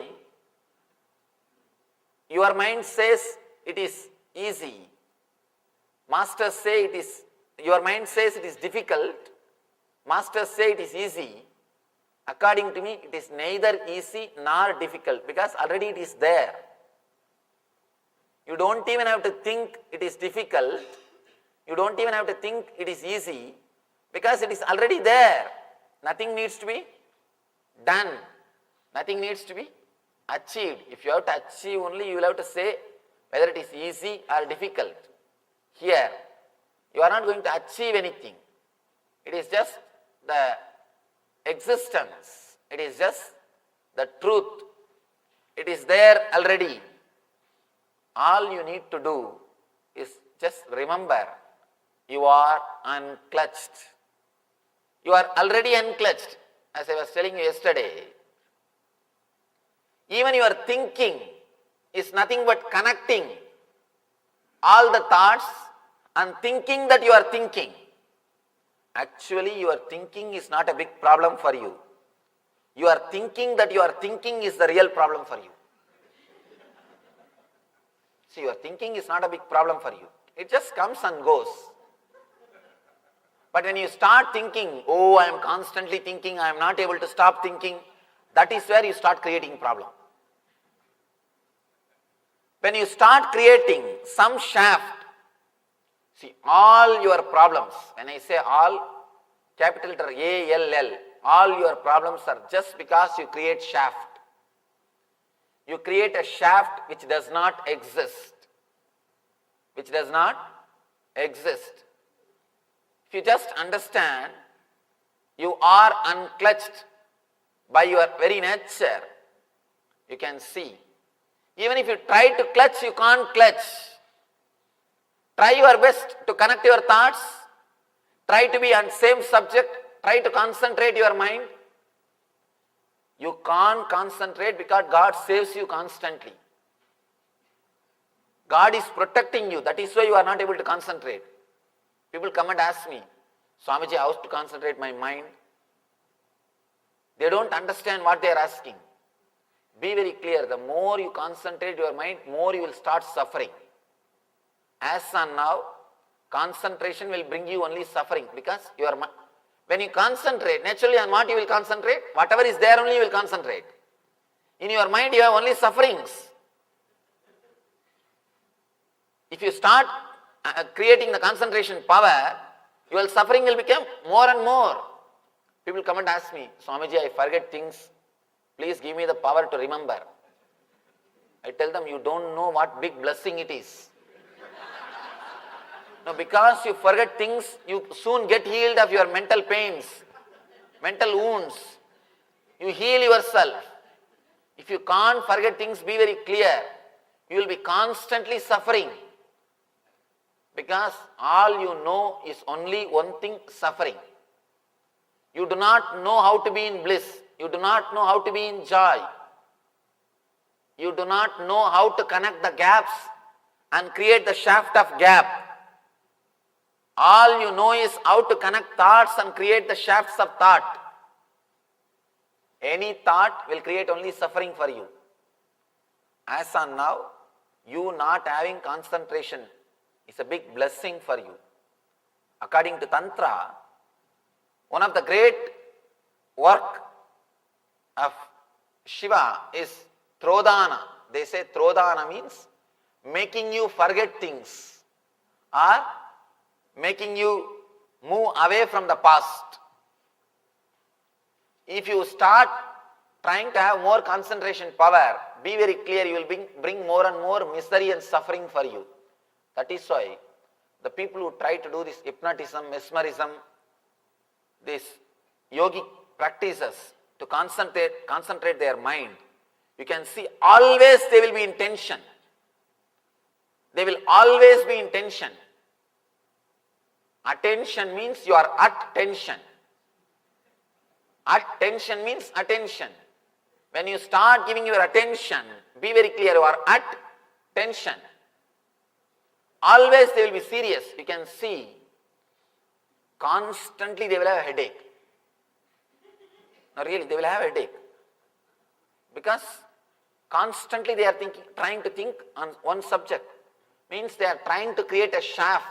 Speaker 1: your mind says it is easy. Masters say it is, your mind says it is difficult. Masters say it is easy. According to me, it is neither easy nor difficult, because already it is there. You don't even have to think it is difficult. You don't even have to think it is easy, because it is already there. Nothing needs to be done. Nothing needs to be achieved. If you have to achieve only, you will have to say whether it is easy or difficult. Here, you are not going to achieve anything. It is just the existence. It is just the truth. It is there already. All you need to do is just remember, you are unclutched. You are already unclutched, as I was telling you yesterday. Even your thinking is nothing but connecting all the thoughts and thinking that you are thinking. Actually, your thinking is not a big problem for you. You are thinking that you are thinking is the real problem for you. See, your thinking is not a big problem for you. It just comes and goes. But when you start thinking, oh, I am constantly thinking, I am not able to stop thinking, that is where you start creating problem. When you start creating some shaft, see, all your problems, when I say all, capital letter A-L-L, all your problems are just because you create shaft. You create a shaft which does not exist. which does not exist. If you just understand, you are unclutched by your very nature, you can see. Even if you try to clutch, you can't clutch. Try your best to connect your thoughts. Try to be on same subject. Try to concentrate your mind. You can't concentrate because God saves you constantly. God is protecting you. That is why you are not able to concentrate. People come and ask me, Swamiji, how to concentrate my mind? They don't understand what they are asking. Be very clear. The more you concentrate your mind, more you will start suffering. As on now, concentration will bring you only suffering because when you concentrate, naturally on what you will concentrate? Whatever is there only you will concentrate. In your mind you have only sufferings. If you start creating the concentration power, your suffering will become more and more. People come and ask me, Swamiji, I forget things. Please give me the power to remember. I tell them, you don't know what big blessing it is. No, because you forget things, you soon get healed of your mental pains, mental wounds. You heal yourself. If you can't forget things, be very clear. You will be constantly suffering. Because all you know is only one thing, suffering. You do not know how to be in bliss. You do not know how to be in joy. You do not know how to connect the gaps and create the shaft of gap. All you know is how to connect thoughts and create the shafts of thought. Any thought will create only suffering for you. As on now, you not having concentration is a big blessing for you. According to Tantra, one of the great work of Shiva is Trodana. They say Trodana means making you forget things or making you move away from the past. If you start trying to have more concentration power, be very clear, you will bring more and more misery and suffering for you. That is why the people who try to do this hypnotism, mesmerism, these yogic practices to concentrate their mind, you can see always they will be in tension. They will always be in tension. Attention means you are at tension. At tension means attention. When you start giving your attention, be very clear, you are at tension. Always they will be serious. You can see constantly they will have a headache. No, really, they will have a headache. Because constantly they are trying to think on one subject. Means they are trying to create a shaft.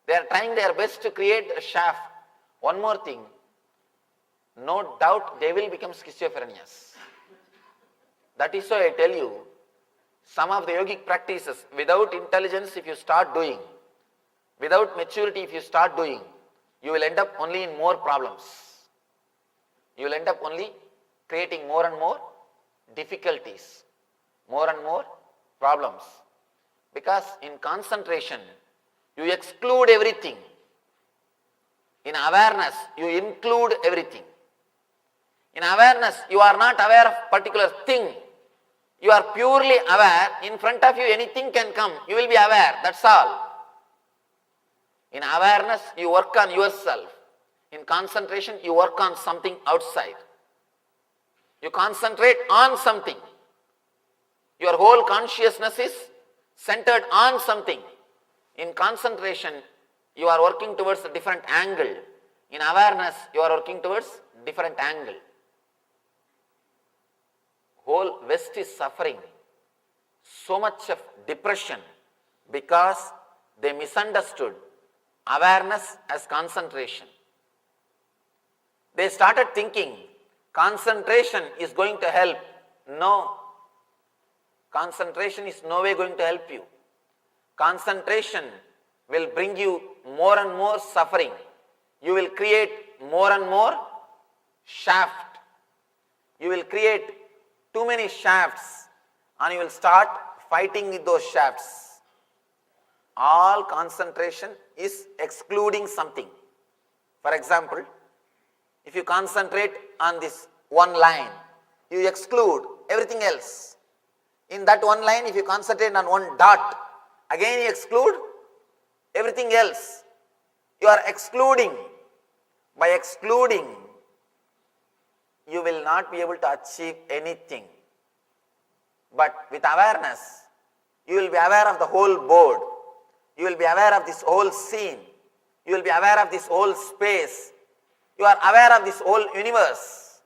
Speaker 1: They are trying their best to create a shaft. One more thing, no doubt they will become schizophrenics. That is why I tell you, some of the yogic practices, without intelligence if you start doing, without maturity if you start doing, you will end up only in more problems. You will end up only creating more and more difficulties, more and more problems. Because in concentration, you exclude everything. In awareness, you include everything. In awareness, you are not aware of particular thing. You are purely aware. In front of you, anything can come. You will be aware. That's all. In awareness, you work on yourself. In concentration, you work on something outside. You concentrate on something. Your whole consciousness is centered on something. In concentration, you are working towards a different angle. In awareness, you are working towards different angle. Whole West is suffering so much of depression because they misunderstood awareness as concentration. They started thinking concentration is going to help. No. Concentration is no way going to help you. Concentration will bring you more and more suffering. You will create more and more shaft. You will create too many shafts and you will start fighting with those shafts. All concentration is excluding something. For example, if you concentrate on this one line, you exclude everything else. In that one line, if you concentrate on one dot, again you exclude everything else. You are excluding. By excluding, you will not be able to achieve anything. But with awareness, you will be aware of the whole board. You will be aware of this whole scene. You will be aware of this whole space. You are aware of this whole universe.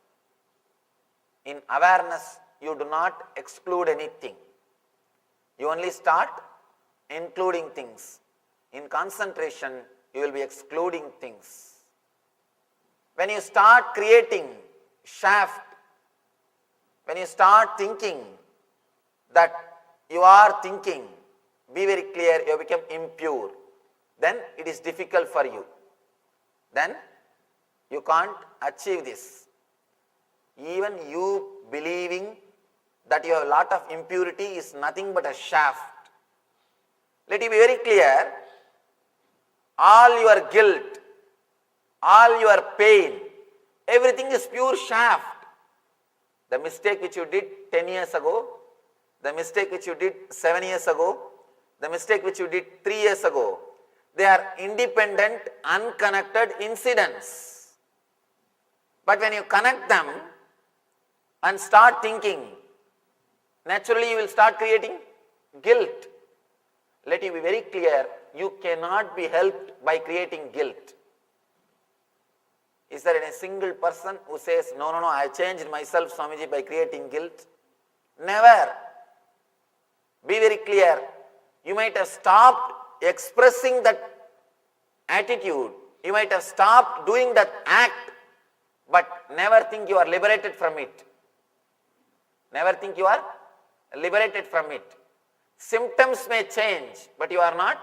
Speaker 1: In awareness, you do not exclude anything. You only start including things. In concentration, you will be excluding things. When you start creating shaft, when you start thinking that you are thinking, be very clear, you become impure. Then it is difficult for you. Then you can't achieve this. Even you believing that you have a lot of impurity is nothing but a shaft. Let it be very clear, all your guilt, all your pain, everything is pure shaft. The mistake which you did 10 years ago, the mistake which you did 7 years ago, the mistake which you did 3 years ago, they are independent, unconnected incidents. But when you connect them and start thinking, naturally you will start creating guilt. Let you be very clear, you cannot be helped by creating guilt. Is there any single person who says, no, I changed myself, Swamiji, by creating guilt? Never. Be very clear. You might have stopped expressing that attitude. You might have stopped doing that act, but never think you are liberated from it. Never think you are liberated from it. Symptoms may change, but you are not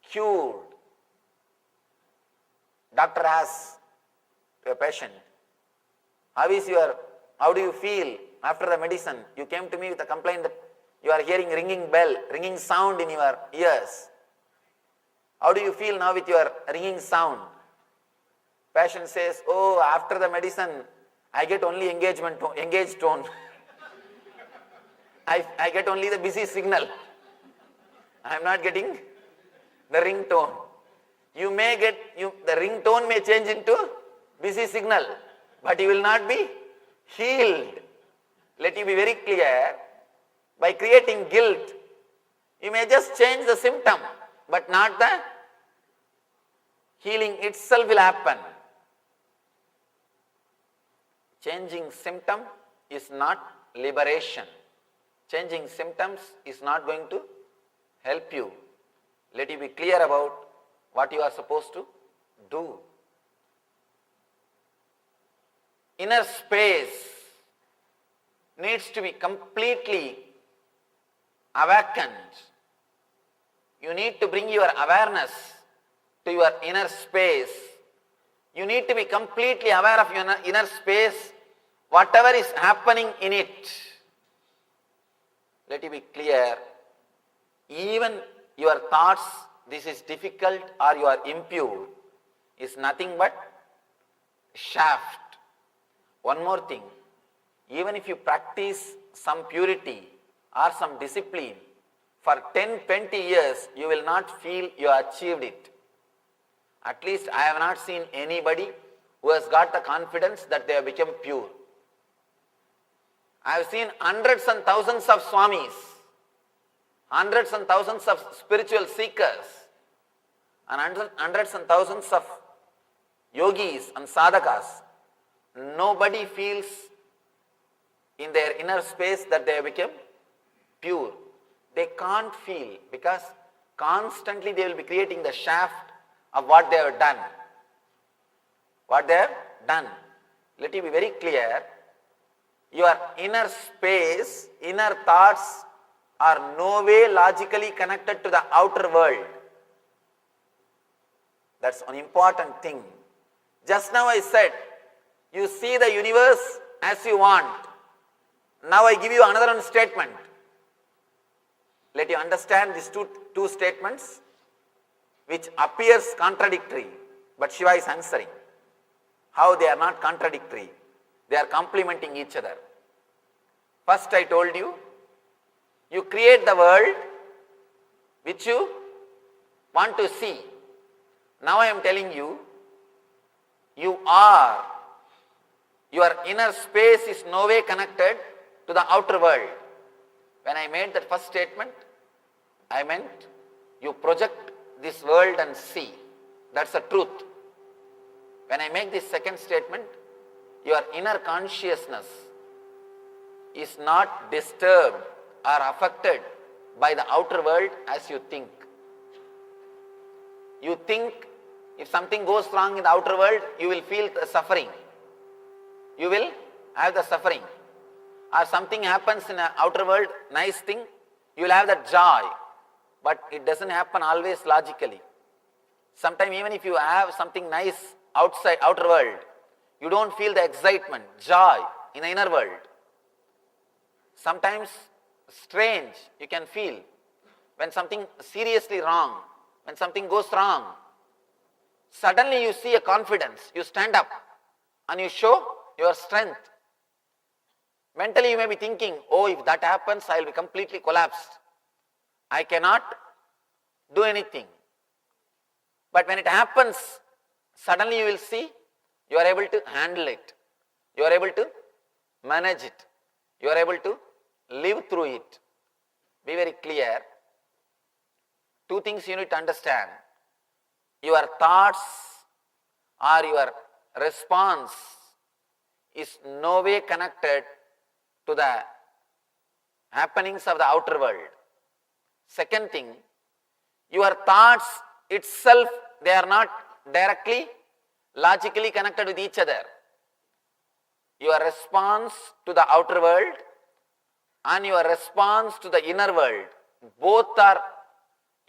Speaker 1: cured. Doctor asks to a patient, how do you feel after the medicine? You came to me with a complaint that you are hearing ringing bell, ringing sound in your ears. How do you feel now with your ringing sound? Patient says, oh, after the medicine, I get only engaged tone. I get only the busy signal. I am not getting the ring tone. You may get, the ringtone may change into busy signal, but you will not be healed. Let you be very clear, by creating guilt, you may just change the symptom, but not the healing itself will happen. Changing symptom is not liberation. Changing symptoms is not going to help you. Let you be clear about what you are supposed to do. Inner space needs to be completely awakened. You need to bring your awareness to your inner space. You need to be completely aware of your inner space, whatever is happening in it. Let it be clear, even your thoughts, this is difficult or you are impure, is nothing but shaft. One more thing, even if you practice some purity or some discipline for 10-20 years, you will not feel you achieved it. At least I have not seen anybody who has got the confidence that they have become pure. I have seen hundreds and thousands of swamis, hundreds and thousands of spiritual seekers, and hundreds and thousands of yogis and sadhakas. Nobody feels in their inner space that they have become pure. They can't feel because constantly they will be creating the shaft of what they have done. What they have done. Let it be very clear, your inner space, inner thoughts are no way logically connected to the outer world. That's an important thing. Just now I said, you see the universe as you want. Now I give you another statement. let you understand these two statements which appears contradictory, but Shiva is answering. How they are not contradictory, they are complementing each other. First I told you, you create the world which you want to see. Now I am telling you, your inner space is no way connected to the outer world. When I made that first statement, I meant you project this world and see. That's the truth. When I make this second statement, your inner consciousness is not disturbed or affected by the outer world as you think. You think if something goes wrong in the outer world, you will feel the suffering. You will have the suffering. Or something happens in the outer world, nice thing, you will have that joy. But it doesn't happen always logically. Sometimes even if you have something nice outside, outer world, you don't feel the excitement, joy in the inner world. Sometimes strange you can feel when something seriously wrong, when something goes wrong. Suddenly you see a confidence, you stand up and you show your strength. Mentally you may be thinking, oh, if that happens, I will be completely collapsed. I cannot do anything. But when it happens, suddenly you will see you are able to handle it. You are able to manage it. You are able to live through it. Be very clear. Two things you need to understand. Your thoughts or your response is no way connected to the happenings of the outer world. Second thing, your thoughts itself, they are not directly, logically connected with each other. Your response to the outer world and your response to the inner world, both are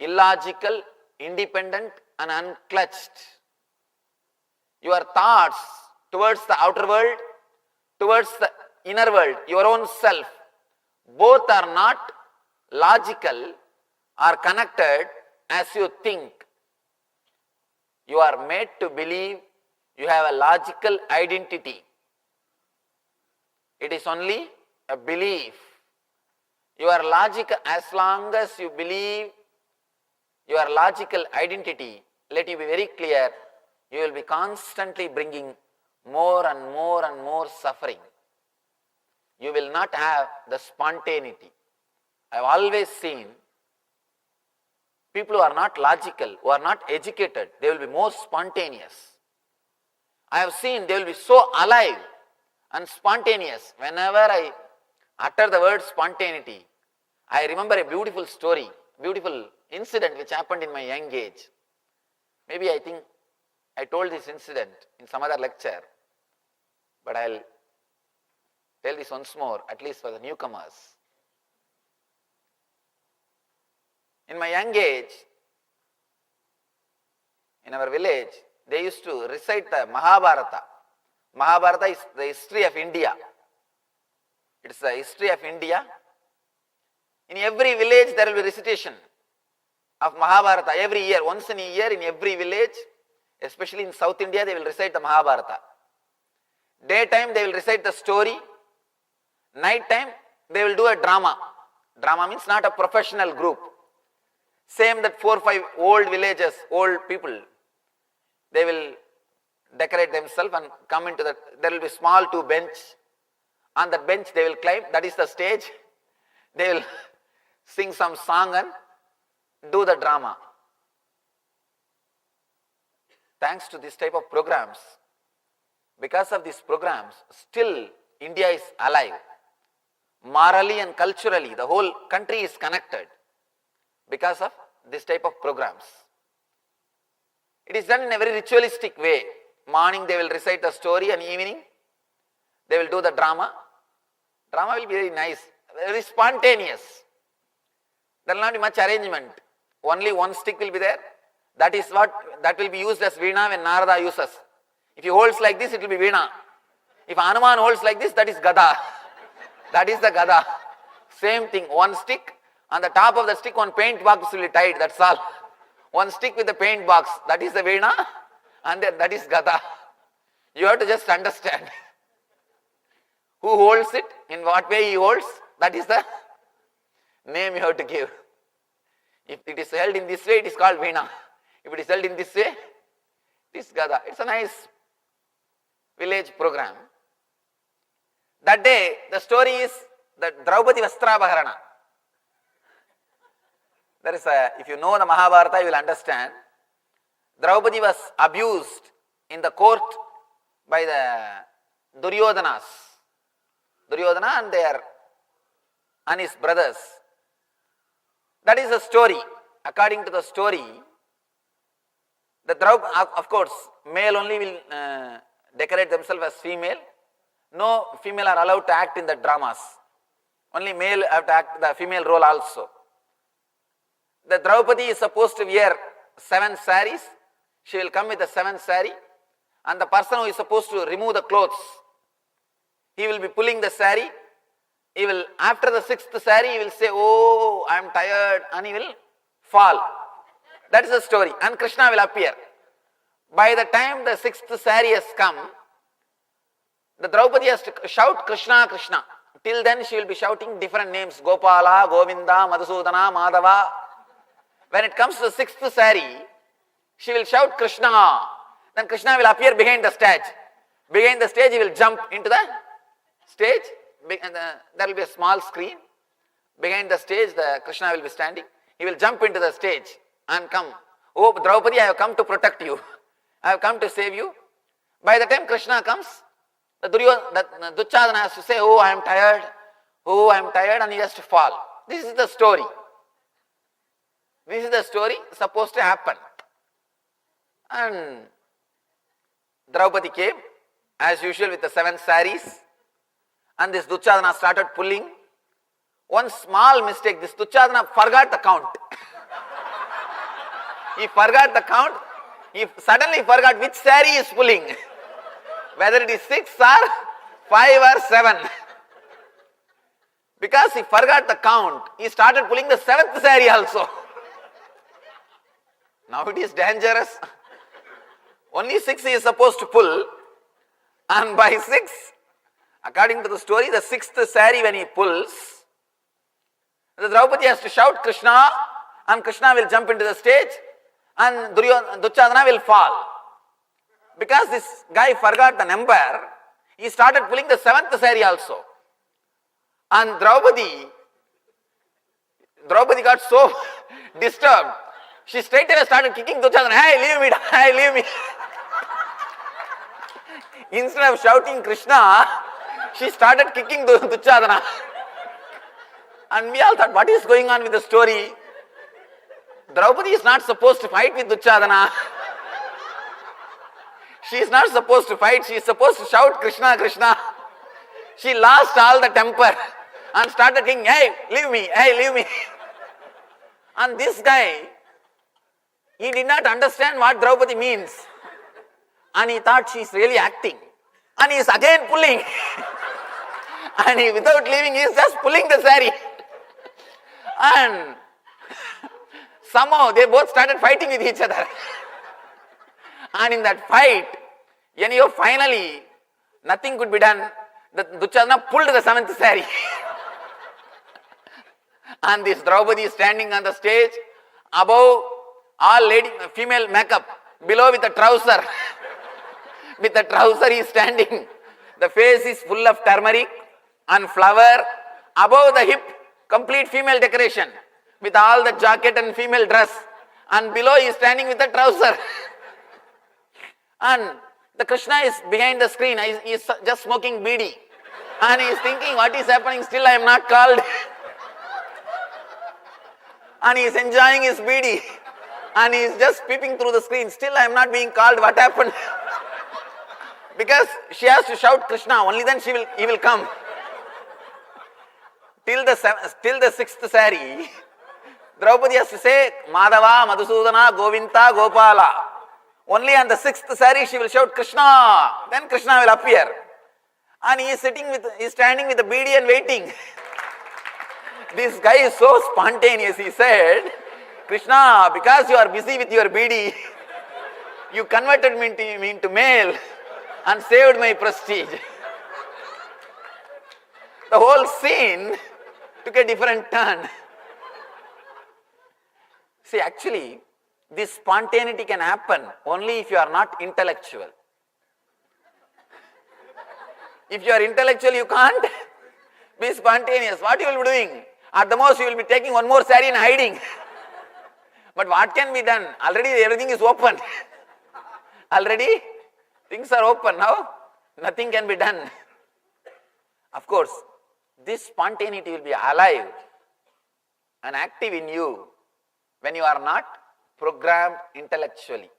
Speaker 1: illogical, independent and unclutched. Your thoughts towards the outer world, towards the inner world, your own self, both are not logical or connected as you think. You are made to believe you have a logical identity. It is only a belief. Your logic, as long as you believe your logical identity, let you be very clear, you will be constantly bringing more and more and more suffering. You will not have the spontaneity. I have always seen people who are not logical, who are not educated, they will be more spontaneous. I have seen they will be so alive and spontaneous. Whenever I utter the word spontaneity, I remember a beautiful story, beautiful incident which happened in my young age. Maybe I think I told this incident in some other lecture, but I'll tell this once more, at least for the newcomers. In my young age, in our village, they used to recite the Mahabharata. Mahabharata is the history of India. It is the history of India. In every village there will be recitation of Mahabharata every year. Once in a year in every village, especially in South India, they will recite the Mahabharata. Daytime they will recite the story. Night time they will do a drama. Drama means not a professional group. Same that 4 or 5 old villagers, old people, they will decorate themselves and come into the, there will be small 2 bench. On that bench they will climb, that is the stage. They will sing some song and do the drama. Thanks to this type of programs, because of these programs, still India is alive. Morally and culturally, the whole country is connected because of this type of programs. It is done in a very ritualistic way. Morning they will recite the story and evening they will do the drama. Drama will be very nice, very spontaneous. There will not be much arrangement. Only one stick will be there. That is what, that will be used as Veena when Narada uses. If he holds like this, it will be Veena. If Hanuman holds like this, that is Gada. That is the Gada. Same thing, one stick On the top of the stick, one paint box will be tied, that's all. One stick with the paint box, that is the Veena, and then that is Gada. You have to just understand who holds it, in what way he holds, that is the name you have to give. If it is held in this way, it is called Veena. If it is held in this way, it is Gada. It's a nice village program. That day, the story is that Draupadi Vastrabharana. There is if you know the Mahabharata, you will understand. Draupadi was abused in the court by the Duryodhanas. Duryodhana and his brothers. That is the story. According to the story, the Draupadi, of course, male only will decorate themselves as female. No female are allowed to act in the dramas. Only male have to act the female role also. The Draupadi is supposed to wear 7 saris. She will come with the 7th sari. And the person who is supposed to remove the clothes, he will be pulling the sari. He will, after the 6th sari, he will say, "Oh, I am tired," and he will fall. That is the story. And Krishna will appear. By the time the 6th sari has come, the Draupadi has to shout Krishna, Krishna. Till then she will be shouting different names: Gopala, Govinda, Madhusudana, Madhava. When it comes to the 6th sari, she will shout Krishna. Then Krishna will appear behind the stage. Behind the stage, he will jump into the stage. And there will be a small screen. Behind the stage, the Krishna will be standing. He will jump into the stage and come. "Oh, Draupadi, I have come to protect you. I have come to save you." By the time Krishna comes, the Duryodhana has to say, "Oh, I am tired. Oh, I am tired," and he has to fall. This is the story. This is the story supposed to happen. And Draupadi came, as usual, with the 7 saris. And this Duryodhana started pulling. One small mistake, this Duryodhana forgot the count. He forgot the count. He suddenly forgot which sari he is pulling. Whether it is 6 or 5 or 7. Because he forgot the count, he started pulling the 7th sari also. Now it is dangerous. Only 6 he is supposed to pull. And by 6, according to the story, the 6th sari when he pulls, the Draupadi has to shout Krishna, and Krishna will jump into the stage, and Duryodhana will fall. Because this guy forgot the number, he started pulling the 7th sari also. And Draupadi got so disturbed, she straight away started kicking Duryodhana. "Hey, leave me, hey, leave me." Instead of shouting Krishna, she started kicking Duryodhana. And we all thought, what is going on with the story? Draupadi is not supposed to fight with Duryodhana. She is not supposed to fight, she is supposed to shout Krishna, Krishna. She lost all the temper and started saying, "Hey, leave me, hey, leave me." And this guy, he did not understand what Draupadi means. And he thought she is really acting. And he is again pulling. And he, without leaving, he is just pulling the sari. And somehow they both started fighting with each other. And in that fight, anyhow, finally, nothing could be done. The Duryodhana pulled the 7th sari. And this Draupadi is standing on the stage, above all female makeup, below with a trouser. With the trouser he is standing. The face is full of turmeric and flower. Above the hip, complete female decoration, with all the jacket and female dress. And below he is standing with the trouser. And the Krishna is behind the screen, he is just smoking beedi. And he is thinking, what is happening? Still I am not called. And he is enjoying his beedi. And he is just peeping through the screen. Still I am not being called. What happened? Because she has to shout Krishna, only then he will come. Till the 6th sari, Draupadi has to say Madhava, Madhusudana, Govinda, Gopala. Only on the 6th sari she will shout Krishna. Then Krishna will appear. And he is standing with the beedi and waiting. This guy is so spontaneous. He said, Krishna, because you are busy with your BD, you converted me into male and saved my prestige. The whole scene took a different turn. See, actually, this spontaneity can happen only if you are not intellectual. If you are intellectual, you can't be spontaneous. What you will be doing? At the most, you will be taking one more saree and hiding. But what can be done? Already everything is open. Already things are open now. Nothing can be done. Of course, this spontaneity will be alive and active in you when you are not programmed intellectually.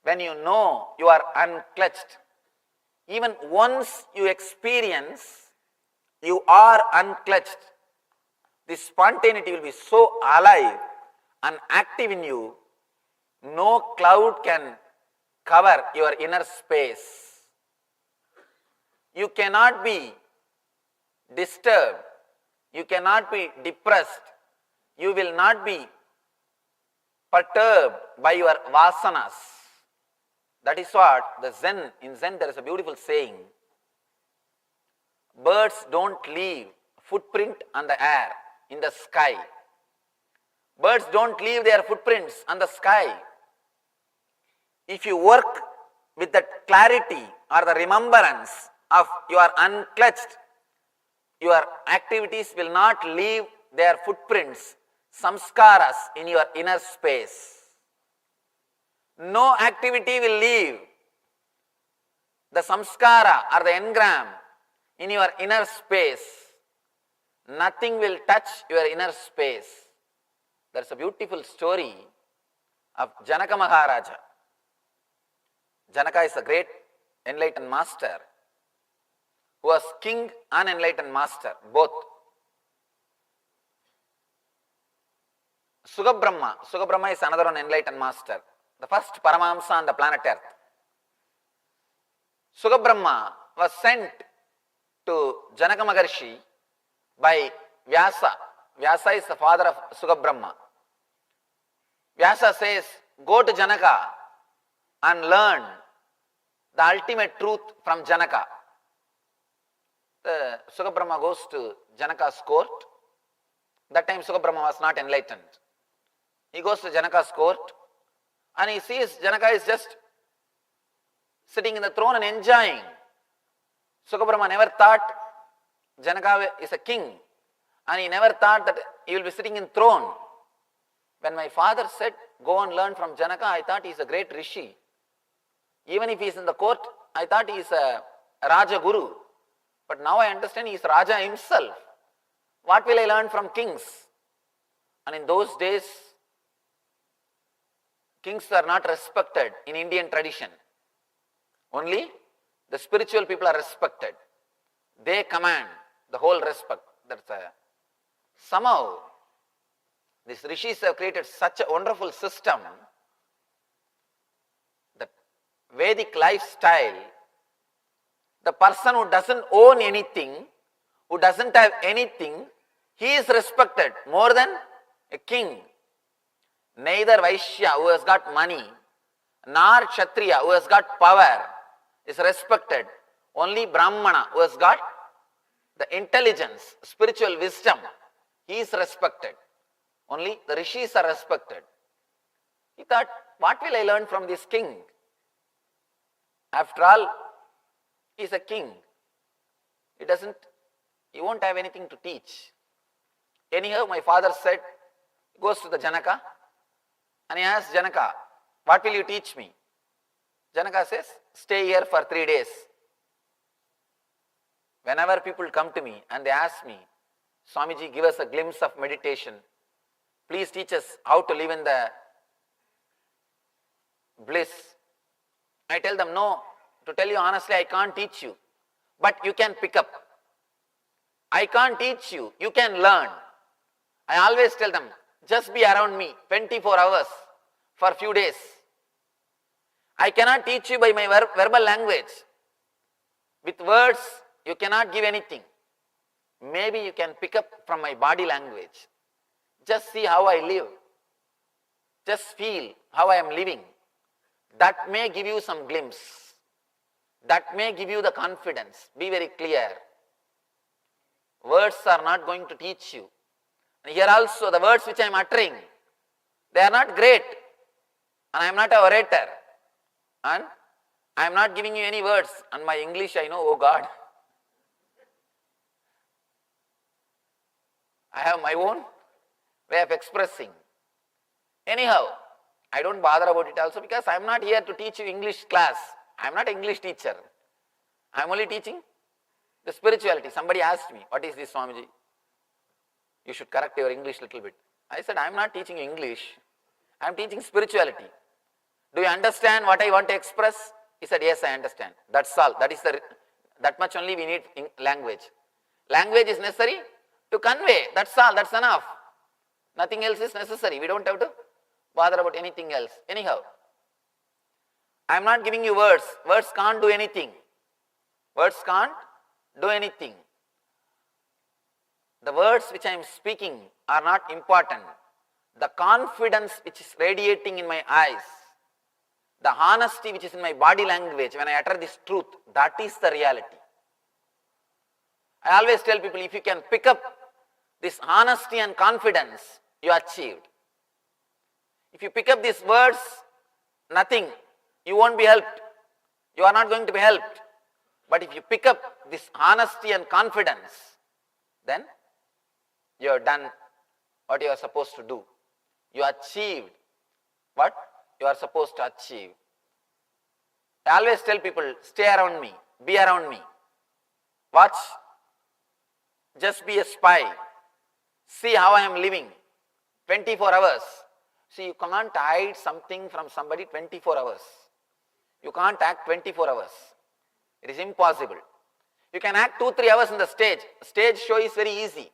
Speaker 1: When you know you are unclutched. Even once you experience you are unclutched, this spontaneity will be so alive and active in you, no cloud can cover your inner space. You cannot be disturbed, you cannot be depressed, you will not be perturbed by your vasanas. That is what the Zen, in Zen there is a beautiful saying, birds don't leave footprint on the air, in the sky. Birds don't leave their footprints on the sky. If you work with the clarity or the remembrance of you are unclutched, your activities will not leave their footprints, samskaras in your inner space. No activity will leave the samskara or the engram in your inner space. Nothing will touch your inner space. There is a beautiful story of Janaka Maharaja. Janaka is a great enlightened master who was king and enlightened master, both. Sugabrahma is another one enlightened master, the first Paramahamsa on the planet Earth. Sugabrahma was sent to Janaka Maharshi by Vyasa. Vyasa is the father of Sugabrahma. Vyasa says, go to Janaka and learn the ultimate truth from Janaka. The Sugabrahma goes to Janaka's court. That time Sugabrahma was not enlightened. He goes to Janaka's court and he sees Janaka is just sitting in the throne and enjoying. Sugabrahma never thought Janaka is a king, and he never thought that he will be sitting in throne. When my father said, go and learn from Janaka, I thought he is a great rishi. Even if he is in the court, I thought he is a Raja Guru. But now I understand he is Raja himself. What will I learn from kings? And in those days, kings are not respected in Indian tradition. Only the spiritual people are respected. They command the whole respect. Somehow, these rishis have created such a wonderful system that Vedic lifestyle, the person who doesn't own anything, who doesn't have anything, he is respected more than a king. Neither Vaishya who has got money, nor Kshatriya who has got power is respected. Only Brahmana who has got the intelligence, spiritual wisdom, he is respected. Only the rishis are respected. He thought, what will I learn from this king? After all, he is a king. He won't have anything to teach. Anyhow, my father said, goes to the Janaka and he asks Janaka, what will you teach me? Janaka says, stay here for 3 days. Whenever people come to me and they ask me, Swamiji, give us a glimpse of meditation. Please teach us how to live in the bliss. I tell them, no, to tell you honestly, I can't teach you. But you can pick up. I can't teach you, you can learn. I always tell them, just be around me 24 hours for a few days. I cannot teach you by my verbal language. With words, you cannot give anything. maybe you can pick up from my body language. Just see how I live. Just feel how I am living. That may give you some glimpse. That may give you the confidence. Be very clear. Words are not going to teach you. And here also the words which I am uttering, they are not great. And I am not an orator. And I am not giving you any words. And my English I know, oh God. I have my own way of expressing. Anyhow, I don't bother about it also because I am not here to teach you English class. I am not an English teacher. I am only teaching the spirituality. Somebody asked me, what is this, Swamiji? You should correct your English little bit. I said, I am not teaching English. I am teaching spirituality. Do you understand what I want to express? He said, yes, I understand. That's all. That much only we need in language. Language is necessary to convey. That's all. That's enough. Nothing else is necessary. We don't have to bother about anything else. Anyhow, I am not giving you words. Words can't do anything. Words can't do anything. The words which I am speaking are not important. The confidence which is radiating in my eyes, the honesty which is in my body language when I utter this truth, that is the reality. I always tell people, if you can pick up this honesty and confidence, you achieved. If you pick up these words, nothing, you won't be helped. You are not going to be helped. But if you pick up this honesty and confidence, then you have done what you are supposed to do. You achieved what you are supposed to achieve. I always tell people, stay around me, be around me. Watch, just be a spy. See how I am living 24 hours. See, you can't hide something from somebody 24 hours. You can't act 24 hours. It is impossible. You can act 2-3 hours in the stage. Stage show is very easy.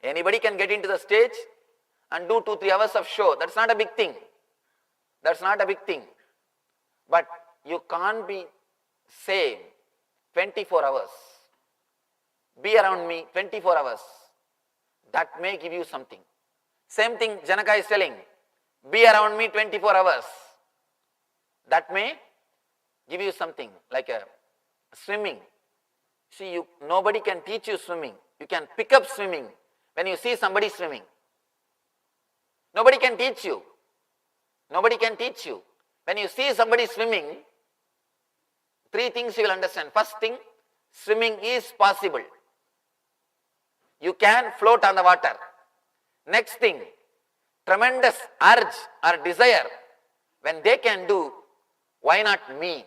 Speaker 1: Anybody can get into the stage and do 2-3 hours of show. That's not a big thing. That's not a big thing. But you can't be same 24 hours. Be around me 24 hours. That may give you something. Same thing Janaka is telling. Be around me 24 hours. That may give you something like a swimming. See, nobody can teach you swimming. You can pick up swimming when you see somebody swimming. Nobody can teach you. Nobody can teach you. When you see somebody swimming, 3 things you will understand. First thing, swimming is possible. You can float on the water. Next thing, tremendous urge or desire. When they can do, why not me?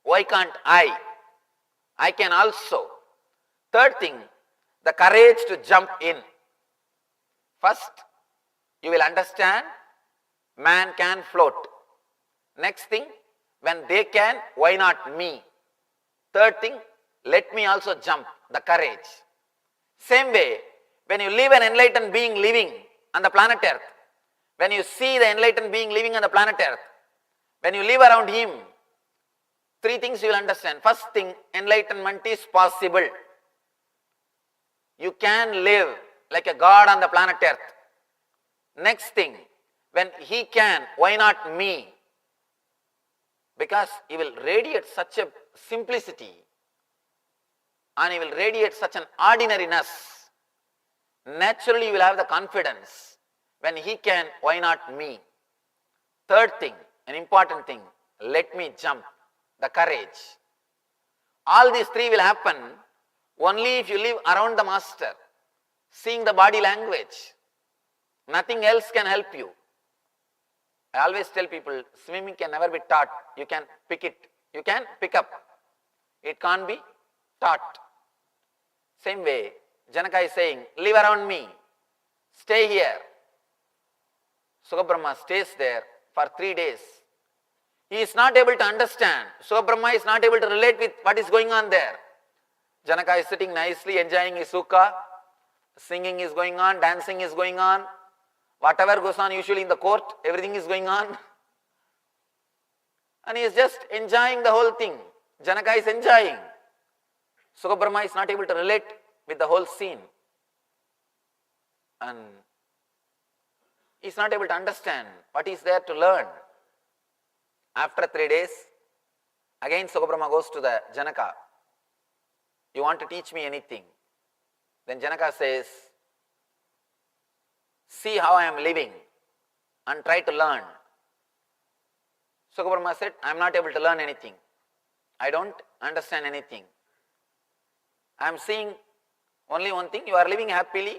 Speaker 1: Why can't I? I can also. Third thing, the courage to jump in. First, you will understand man can float. Next thing, when they can, why not me? Third thing, let me also jump, the courage. Same way, when you live an enlightened being living on the planet Earth, when you see the enlightened being living on the planet Earth, when you live around him, 3 things you will understand. First thing, enlightenment is possible. You can live like a God on the planet Earth. Next thing, when he can, why not me? Because he will radiate such a simplicity and he will radiate such an ordinariness. Naturally you will have the confidence. When he can, why not me? Third thing, an important thing, let me jump, the courage. All these 3 will happen only if you live around the master, seeing the body language. Nothing else can help you. I always tell people, swimming can never be taught. You can pick it. You can pick up. It can't be taught. Same way, Janaka is saying, live around me. Stay here. Sukabrahma stays there for 3 days. He is not able to understand. Sukabrahma is not able to relate with what is going on there. Janaka is sitting nicely, enjoying his sukha. Singing is going on, dancing is going on. Whatever goes on usually in the court, everything is going on. And he is just enjoying the whole thing. Janaka is enjoying. Sukabrahma is not able to relate with the whole scene. And he is not able to understand what is there to learn. After 3 days, again Sukabrahma goes to the Janaka. You want to teach me anything? Then Janaka says, see how I am living and try to learn. Sukabrahma said, I am not able to learn anything. I don't understand anything. I am seeing only one thing, you are living happily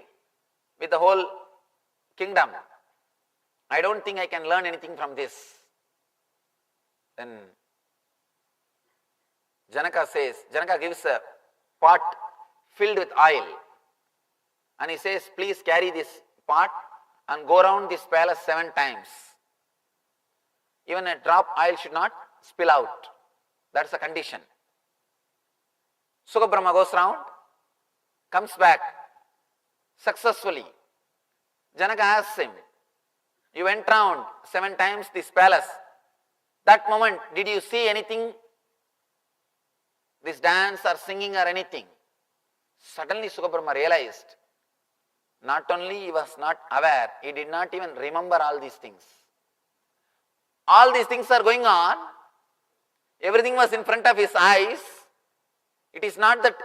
Speaker 1: with the whole kingdom. I don't think I can learn anything from this. Then Janaka gives a pot filled with oil. And he says, please carry this pot and go around this palace 7 times. Even a drop oil should not spill out. That's the condition. Sukabrahma goes round, comes back successfully. Janaka asks him, you went round 7 times this palace. That moment, did you see anything? This dance or singing or anything? Suddenly Sukabrahma realized, not only he was not aware, he did not even remember all these things. All these things are going on. Everything was in front of his eyes. It is not that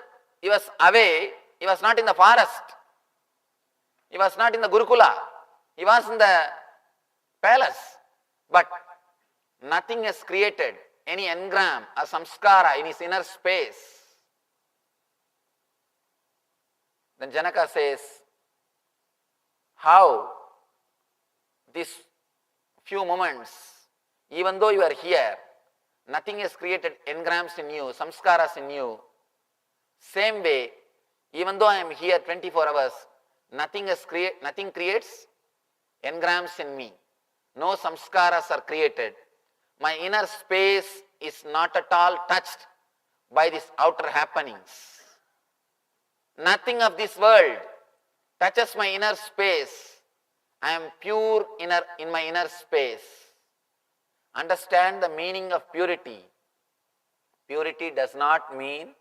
Speaker 1: he was away. He was not in the forest. He was not in the Gurukula. He was in the palace. But nothing has created any engram or samskara in his inner space. Then Janaka says, how these few moments, even though you are here, nothing has created engrams in you, samskaras in you. Same way, even though I am here 24 hours, nothing creates engrams in me. No samskaras are created. My inner space is not at all touched by these outer happenings. Nothing of this world touches my inner space. I am pure in my inner space. Understand the meaning of purity. Purity does not mean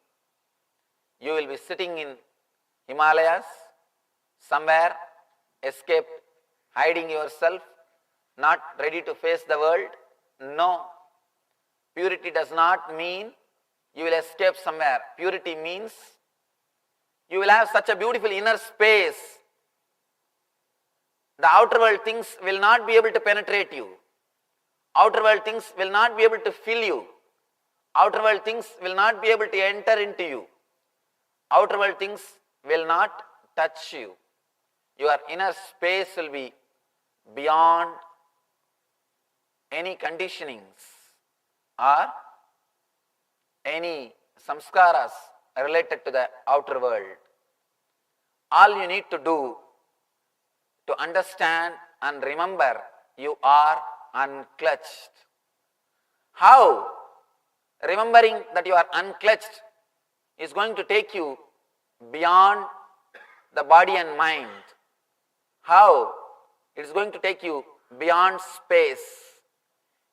Speaker 1: you will be sitting in Himalayas, somewhere, escaped, hiding yourself, not ready to face the world. No. Purity does not mean you will escape somewhere. Purity means you will have such a beautiful inner space. The outer world things will not be able to penetrate you. Outer world things will not be able to fill you. Outer world things will not be able to enter into you. Outer world things will not touch you. Your inner space will be beyond any conditionings or any samskaras related to the outer world. All you need to do to understand and remember, you are unclutched. How remembering that you are unclutched is going to take you beyond the body and mind? How it is going to take you beyond space?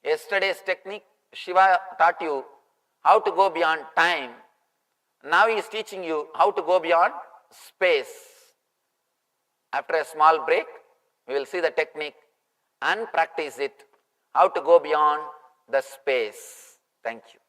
Speaker 1: Yesterday's technique, Shiva taught you how to go beyond time. Now he is teaching you how to go beyond space. After a small break, we will see the technique and practice it, how to go beyond the space. Thank you.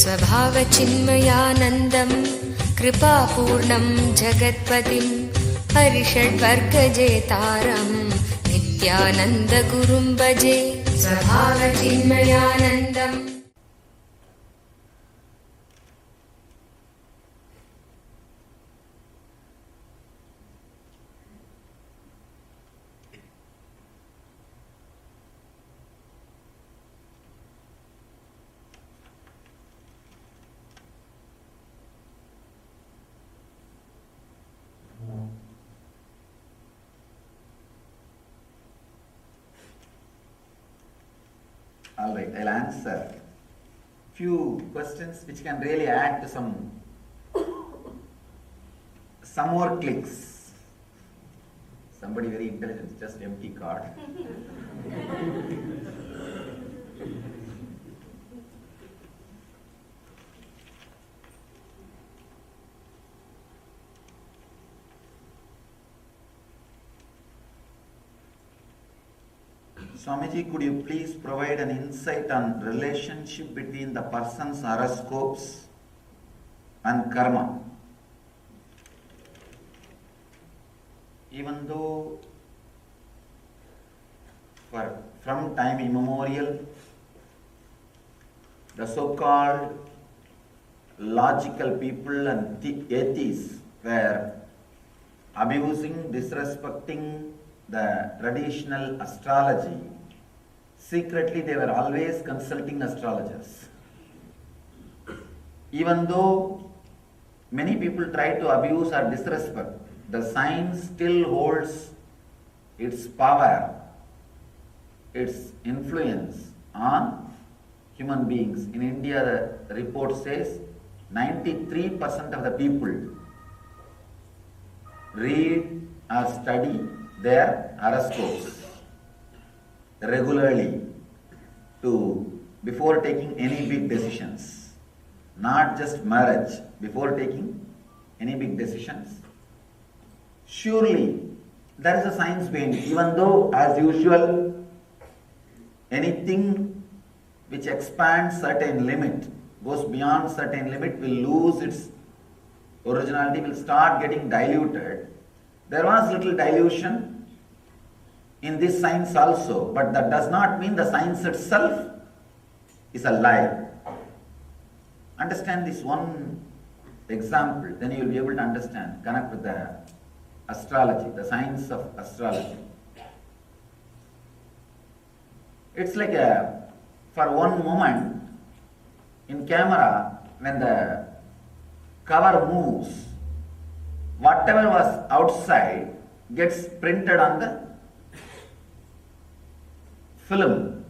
Speaker 2: स्वभावचिन्मयानन्दं कृपापूर्णं जगत्पतिं हरिषड्वर्गजेतारं नित्यानन्दगुरुं भजे स्वभावचिन्मयानन्दम्.
Speaker 1: All right, I'll answer few questions which can really add to some
Speaker 3: Some more clicks. Somebody very intelligent, just empty card. Swamiji, could you please provide an insight on relationship between the person's horoscopes and karma? Even though from time immemorial, the so-called logical people and atheists were abusing, disrespecting the traditional astrology, secretly they were always consulting astrologers. Even though many people try to abuse or disrespect, the science still holds its power, its influence on human beings. In India, the report says 93% of the people read or study their horoscopes regularly before taking any big decisions. Not just marriage, before taking any big decisions. Surely there is a science behind it, even though as usual anything which expands certain limit, goes beyond certain limit, will lose its originality, will start getting diluted. There was little dilution in this science also, but that does not mean the science itself is a lie. Understand this one example, then you will be able to understand, connect with the astrology, the science of astrology. It's like for one moment in camera, when the cover moves, whatever was outside gets printed on the film.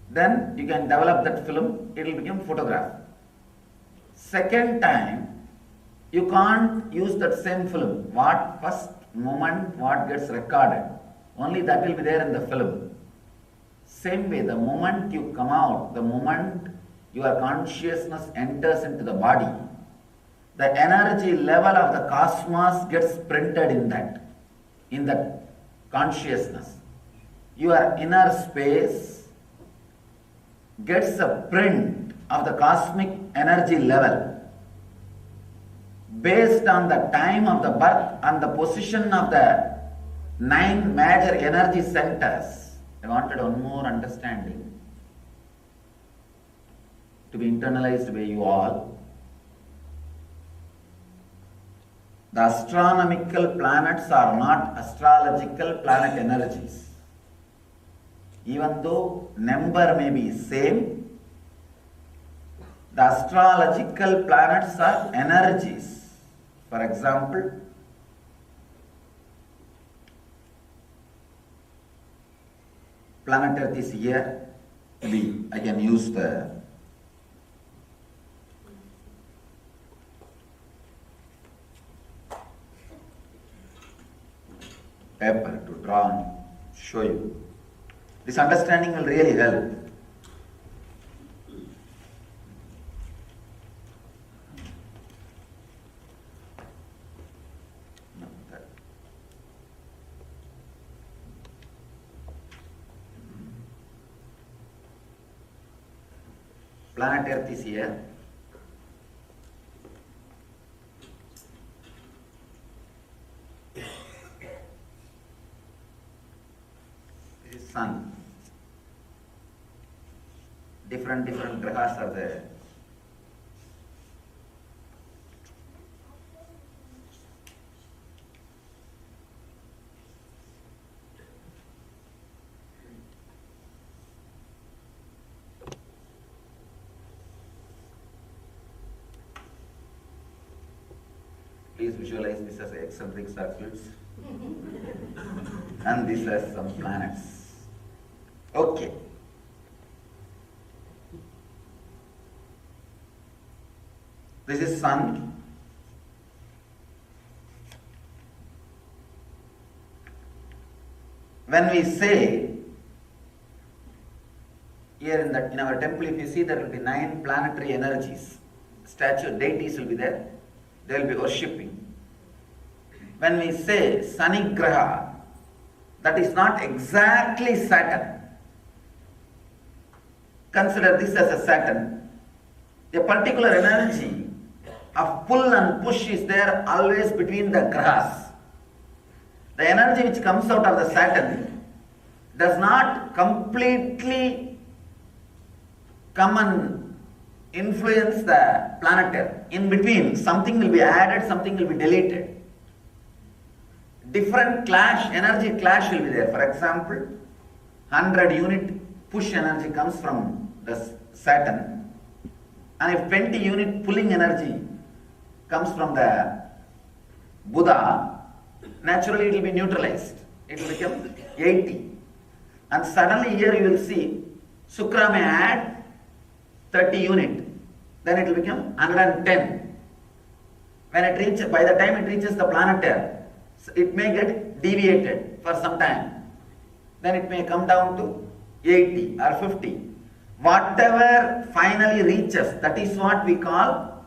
Speaker 3: Then you can develop that film, it will become photograph. Second time, you can't use that same film. What first moment, what gets recorded, only that will be there in the film. Same way, the moment you come out, the moment your consciousness enters into the body, the energy level of the cosmos gets printed in that consciousness. Your inner space gets a print of the cosmic energy level based on the time of the birth and the position of the 9 major energy centers. I wanted one more understanding to be internalized by you all. The astronomical planets are not astrological planet energies. Even though number may be same, the astrological planets are energies. For example, planet Earth is here. Maybe I can use the paper to draw and show you. This understanding will really help. Planet Earth is here. This is Sun. Different grahas are there. Please visualize this as eccentric circles and this as some planets. Okay. This is Sun. when we say, here in our temple, if you see, there will be 9 planetary energies. Statue, deities will be there. They will be worshipping. When we say Sani Graha, that is not exactly Saturn. Consider this as a Saturn. A particular energy of pull and push is there always between the grahas. The energy which comes out of the Saturn does not completely come and influence the planetary. In between, something will be added, something will be deleted. Different clash, energy clash will be there. For example, 100 unit push energy comes from the Saturn, and if 20 unit pulling energy comes from the Buddha, naturally it will be neutralized. It will become 80. And suddenly here you will see Shukra may add 30 unit, then it will become 110. When it reaches, by the time it reaches the planetary, it may get deviated for some time. Then it may come down to 80 or 50. Whatever finally reaches, that is what we call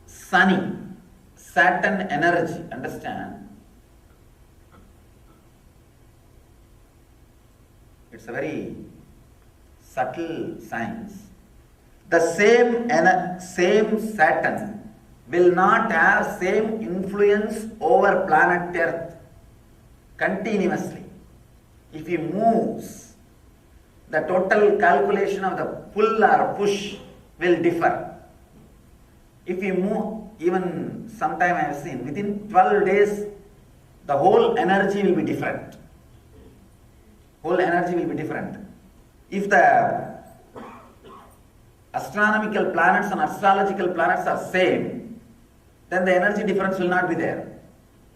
Speaker 3: Sunny, Saturn energy. Understand? It's a very subtle science. The same Saturn will not have same influence over planet Earth continuously. If he moves, the total calculation of the pull or push will differ. If you move, even sometime I have seen, within 12 days, the whole energy will be different. Whole energy will be different. If the astronomical planets and astrological planets are same, then the energy difference will not be there.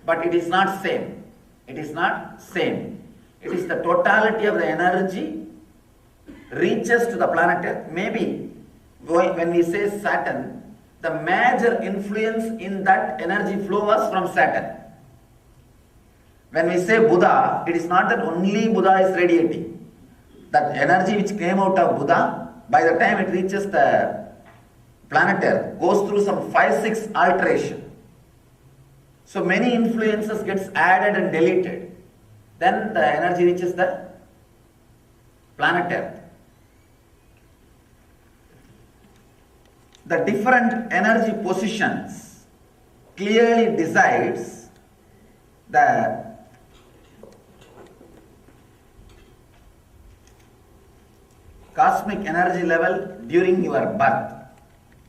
Speaker 3: But it is not same. It is not same. It is the totality of the energy reaches to the planet Earth. Maybe when we say Saturn, the major influence in that energy flow was from Saturn. When we say Buddha, it is not that only Buddha is radiating. That energy which came out of Buddha, by the time it reaches the planet Earth, goes through some 5-6 alteration. So many influences gets added and deleted. Then the energy reaches the planet Earth. The different energy positions clearly decides the cosmic energy level during your birth,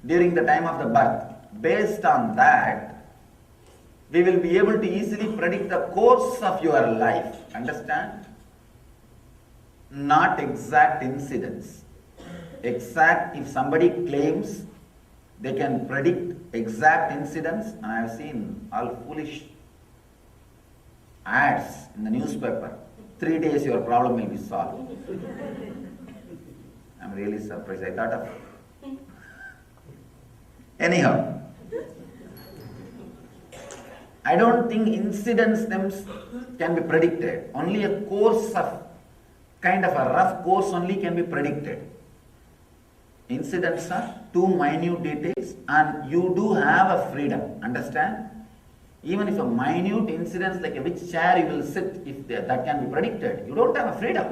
Speaker 3: during the time of the birth. Based on that, we will be able to easily predict the course of your life. Understand? Not exact incidents. Exact, if somebody claims they can predict exact incidents, and I have seen all foolish ads in the newspaper, 3 days your problem will be solved. I'm really surprised. I thought of it. Anyhow, I don't think incidents can be predicted. Only a course of, kind of a rough course only can be predicted. Incidents are too minute details, and you do have a freedom. Understand? Even if a minute incident like which chair you will sit, if that can be predicted, you don't have a freedom.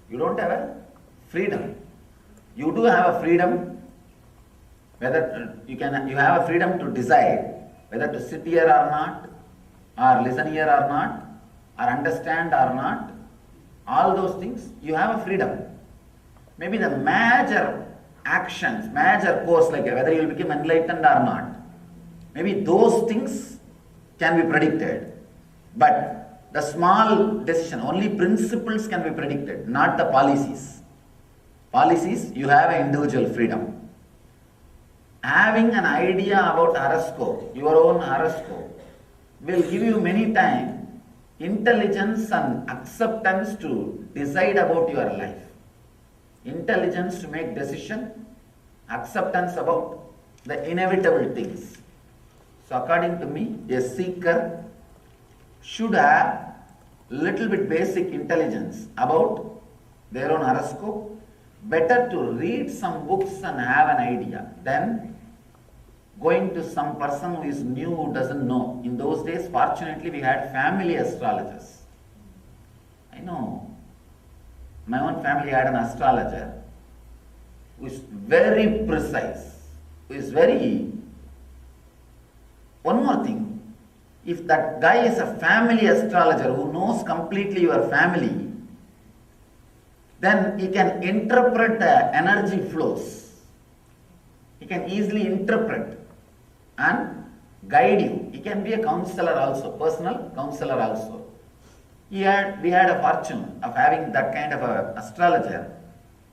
Speaker 3: You don't have a freedom. You do have a freedom, whether you have a freedom to decide whether to sit here or not, or listen here or not, or understand or not. All those things, you have a freedom. Maybe the major actions, major course, like whether you will become enlightened or not, maybe those things can be predicted. But the small decision, only principles can be predicted, not the policies. Policies, you have an individual freedom. Having an idea about horoscope, your own horoscope, will give you many times intelligence and acceptance to decide about your life. Intelligence to make decision, acceptance about the inevitable things. So according to me, a seeker should have little bit basic intelligence about their own horoscope, better to read some books and have an idea than going to some person who is new, who doesn't know. In those days, fortunately, we had family astrologers. I know. My own family had an astrologer who is very precise, who is very... One more thing, if that guy is a family astrologer who knows completely your family, then he can interpret the energy flows. He can easily interpret and guide you. He can be a counselor also, personal counselor also. We had a fortune of having that kind of an astrologer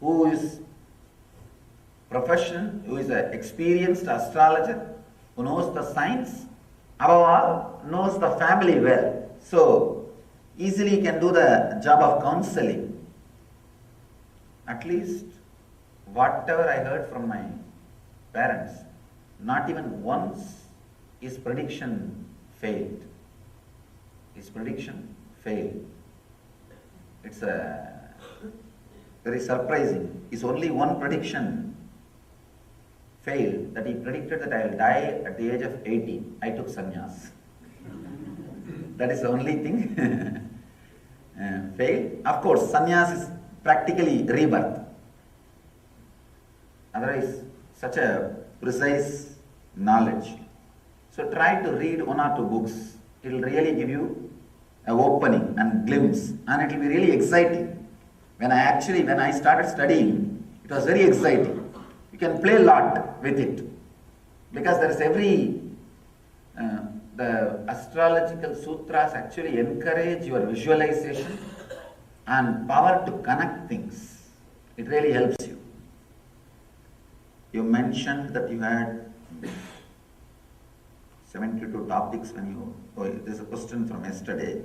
Speaker 3: who is professional, who is an experienced astrologer, who knows the science, above all, knows the family well. So, easily can do the job of counseling. At least, whatever I heard from my parents, not even once his prediction failed. His prediction failed. It's very surprising. It's only one prediction failed, that he predicted that I will die at the age of 18. I took sannyas. That is the only thing failed. Of course, sannyas is practically rebirth. Otherwise, such a precise knowledge. So try to read one or two books. It will really give you an opening and glimpse, and it will be really exciting. When I started studying, it was very exciting. You can play a lot with it, because there is the astrological sutras actually encourage your visualization and power to connect things. It really helps you. You mentioned that you had 72 topics when you... Oh, there's a question from yesterday.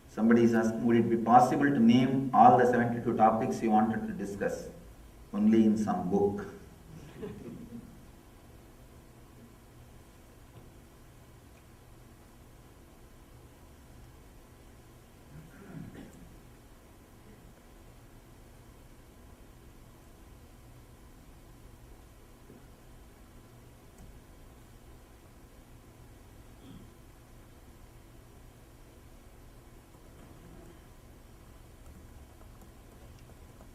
Speaker 3: Somebody is asking, would it be possible to name all the 72 topics you wanted to discuss only in some book?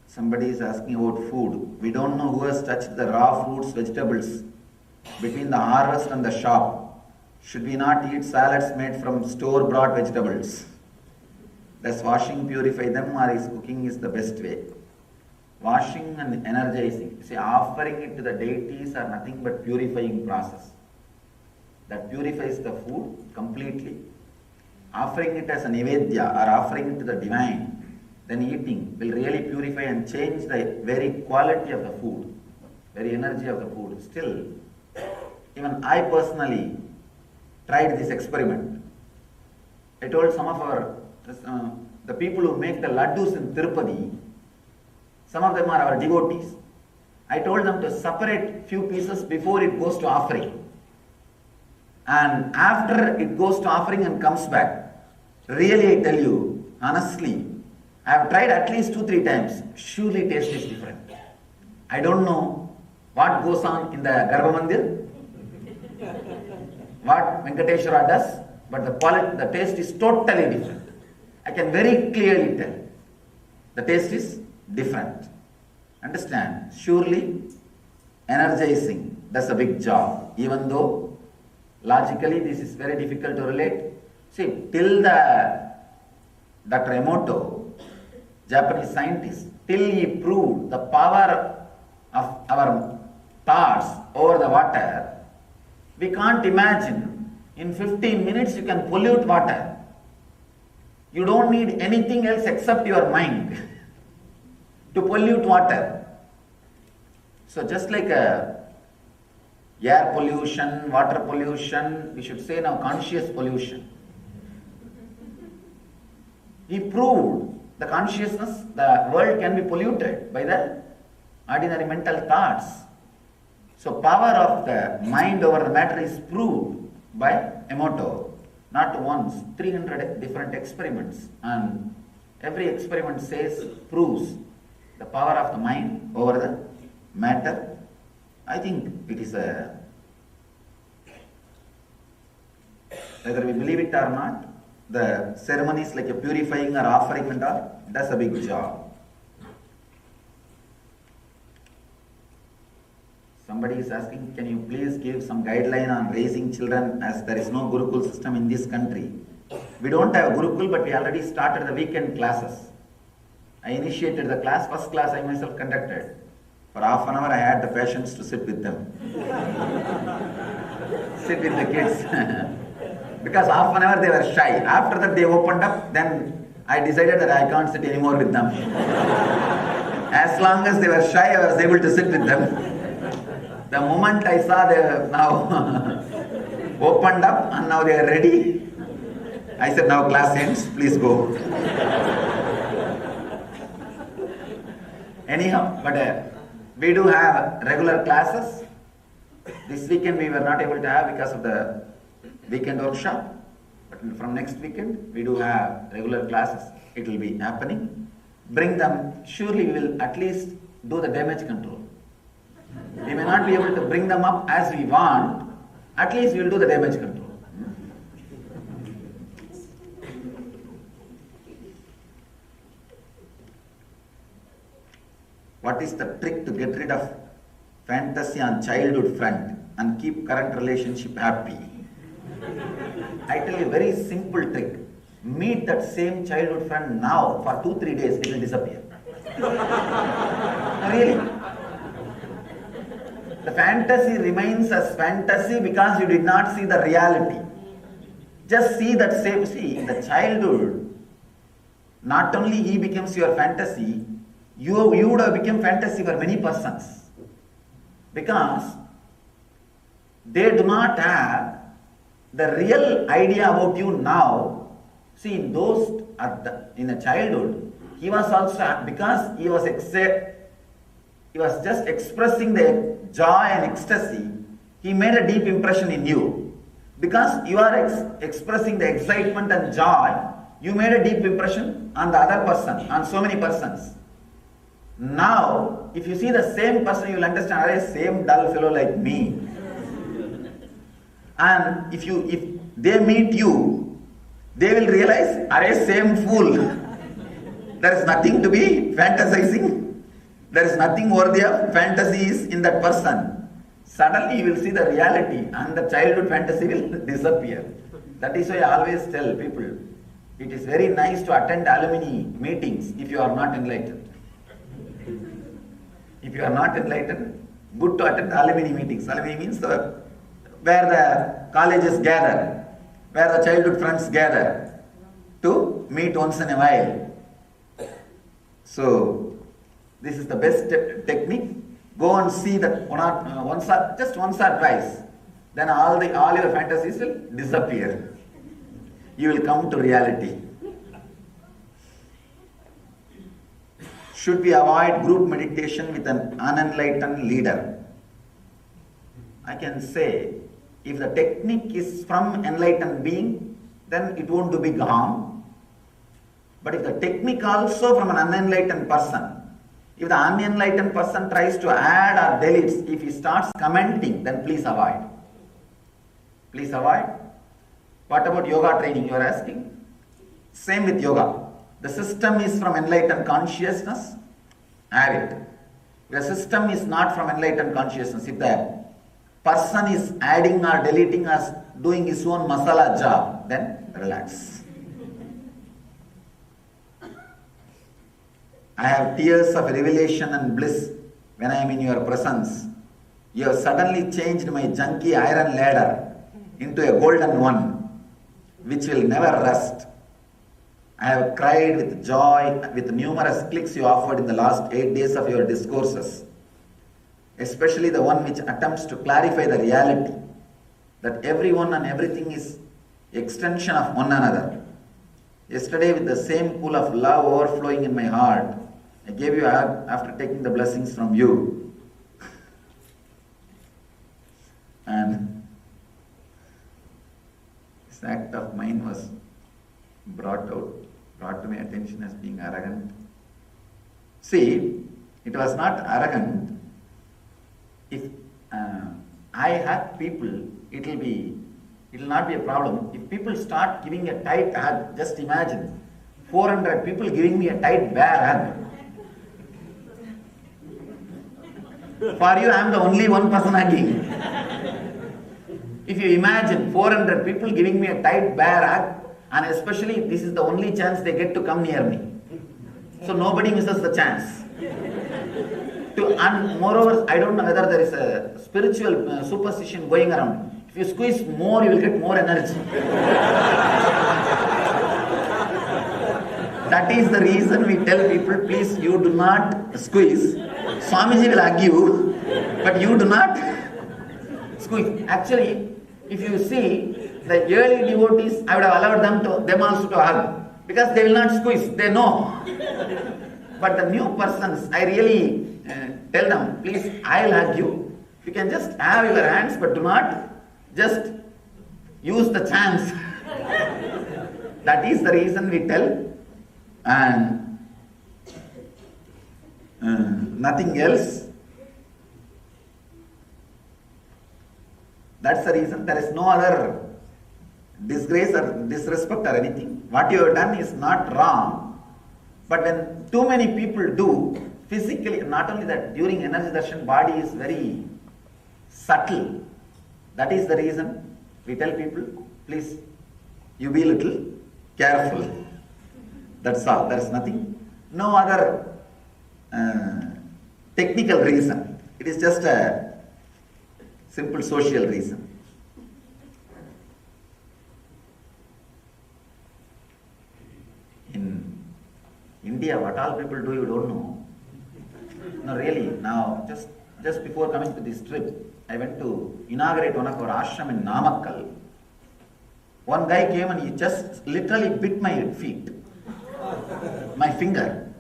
Speaker 3: Somebody is asking about food. We don't know who has touched the raw fruits, vegetables between the harvest and the shop. Should we not eat salads made from store-bought vegetables? Does washing purify them, or is cooking is the best way? Washing and energizing. See, offering it to the deities are nothing but purifying process. That purifies the food completely. Offering it as a nivedya or offering it to the divine, then eating will really purify and change the very quality of the food, very energy of the food. Still, even I personally tried this experiment. I told some of the people who make the laddus in Tirupati, some of them are our devotees. I told them to separate few pieces before it goes to offering. And after it goes to offering and comes back, really I tell you, honestly, I have tried at least 2-3 times. Surely taste is different. I don't know what goes on in the Garbha Mandir, what Venkateshwara does, but the taste is totally different. I can very clearly tell. The taste is different. Understand? Surely energizing does a big job, even though logically this is very difficult to relate. See, till Dr. Emoto, Japanese scientist, till he proved the power of our thoughts over the water, we can't imagine in 15 minutes you can pollute water. You don't need anything else except your mind to pollute water. So just like air pollution, water pollution, we should say now conscious pollution. He proved the consciousness, the world can be polluted by the ordinary mental thoughts. So power of the mind over the matter is proved by Emoto. Not once, 300 different experiments, and every experiment says, proves the power of the mind over the matter. I think it is a, whether we believe it or not, the ceremonies like a purifying or offering and all, does a big job. Somebody is asking, can you please give some guideline on raising children, as there is no Gurukul system in this country. We don't have a Gurukul, but we already started the weekend classes. I initiated the class, first class I myself conducted. For half an hour I had the patience to sit with them. Sit with the kids. Because half an hour they were shy. After that they opened up, then I decided that I can't sit anymore with them. As long as they were shy, I was able to sit with them. The moment I saw they have now opened up and now they are ready, I said, now class ends, please go. Anyhow, but we do have regular classes. This weekend we were not able to have because of the weekend workshop. But from next weekend we do have regular classes. It will be happening. Bring them, surely we will at least do the damage control. We may not be able to bring them up as we want, at least we will do the damage control. What is the trick to get rid of fantasy on childhood front and keep current relationship happy? I tell you, very simple trick. Meet that same childhood friend now for 2-3 days, it will disappear. Really? The fantasy remains as fantasy because you did not see the reality. Just see that same, see, in the childhood, not only he becomes your fantasy, you would have become fantasy for many persons. Because they do not have the real idea about you now. See, in those, in a childhood, he was also, because he was just expressing the joy and ecstasy, he made a deep impression in you. Because you are expressing the excitement and joy, you made a deep impression on the other person, on so many persons. Now, if you see the same person, you will understand, are same dull fellow like me. And if they meet you, they will realize, are same fool. There is nothing to be fantasizing. There is nothing worthy of fantasies in that person. Suddenly you will see the reality and the childhood fantasy will disappear. That is why I always tell people, it is very nice to attend alumni meetings if you are not enlightened. If you are not enlightened, good to attend alumni meetings. Alumni means where the colleges gather, where the childhood friends gather to meet once in a while. So, this is the best technique. Go and see that just once or twice. Then all your fantasies will disappear. You will come to reality. Should we avoid group meditation with an unenlightened leader? I can say, if the technique is from enlightened being, then it won't do big harm. But if the technique also from an unenlightened person, if the unenlightened person tries to add or deletes, if he starts commenting, then please avoid. Please avoid. What about yoga training, you are asking? Same with yoga. The system is from enlightened consciousness, have it. The system is not from enlightened consciousness. If the person is adding or deleting or doing his own masala job, then relax. I have tears of revelation and bliss when I am in your presence. You have suddenly changed my junky iron ladder into a golden one, which will never rust. I have cried with joy with numerous clicks you offered in the last 8 days of your discourses, especially the one which attempts to clarify the reality that everyone and everything is extension of one another. Yesterday, with the same pool of love overflowing in my heart, I gave you a hug after taking the blessings from you. And this act of mine was brought to my attention as being arrogant. See, it was not arrogant. If I hug people, it will not be a problem. If people start giving a tight hug, just imagine 400 people giving me a tight bear hug. For you, I am the only one person hugging. If you imagine 400 people giving me a tight bear hug, and especially this is the only chance they get to come near me. So nobody misses the chance. And moreover, I don't know whether there is a spiritual superstition going around. If you squeeze more, you will get more energy. That is the reason we tell people, please, you do not squeeze. Swamiji will hug you, but you do not squeeze. Actually, if you see, the early devotees, I would have allowed them also to hug, because they will not squeeze, they know. But the new persons, I really tell them, please, I will hug you. You can just have your hands, but do not just use the chance. That is the reason we tell, and nothing else. That's the reason. There is no other disgrace or disrespect or anything. What you have done is not wrong. But when too many people do, physically, not only that, during energy darshan, body is very subtle. That is the reason we tell people, please, you be little careful. That's all. There is nothing. No other technical reason. It is just a simple social reason. In India, what all people do, you don't know. No, really. Now, just before coming to this trip, I went to inaugurate one of our ashram in Namakkal. One guy came and he just literally bit my feet, my finger,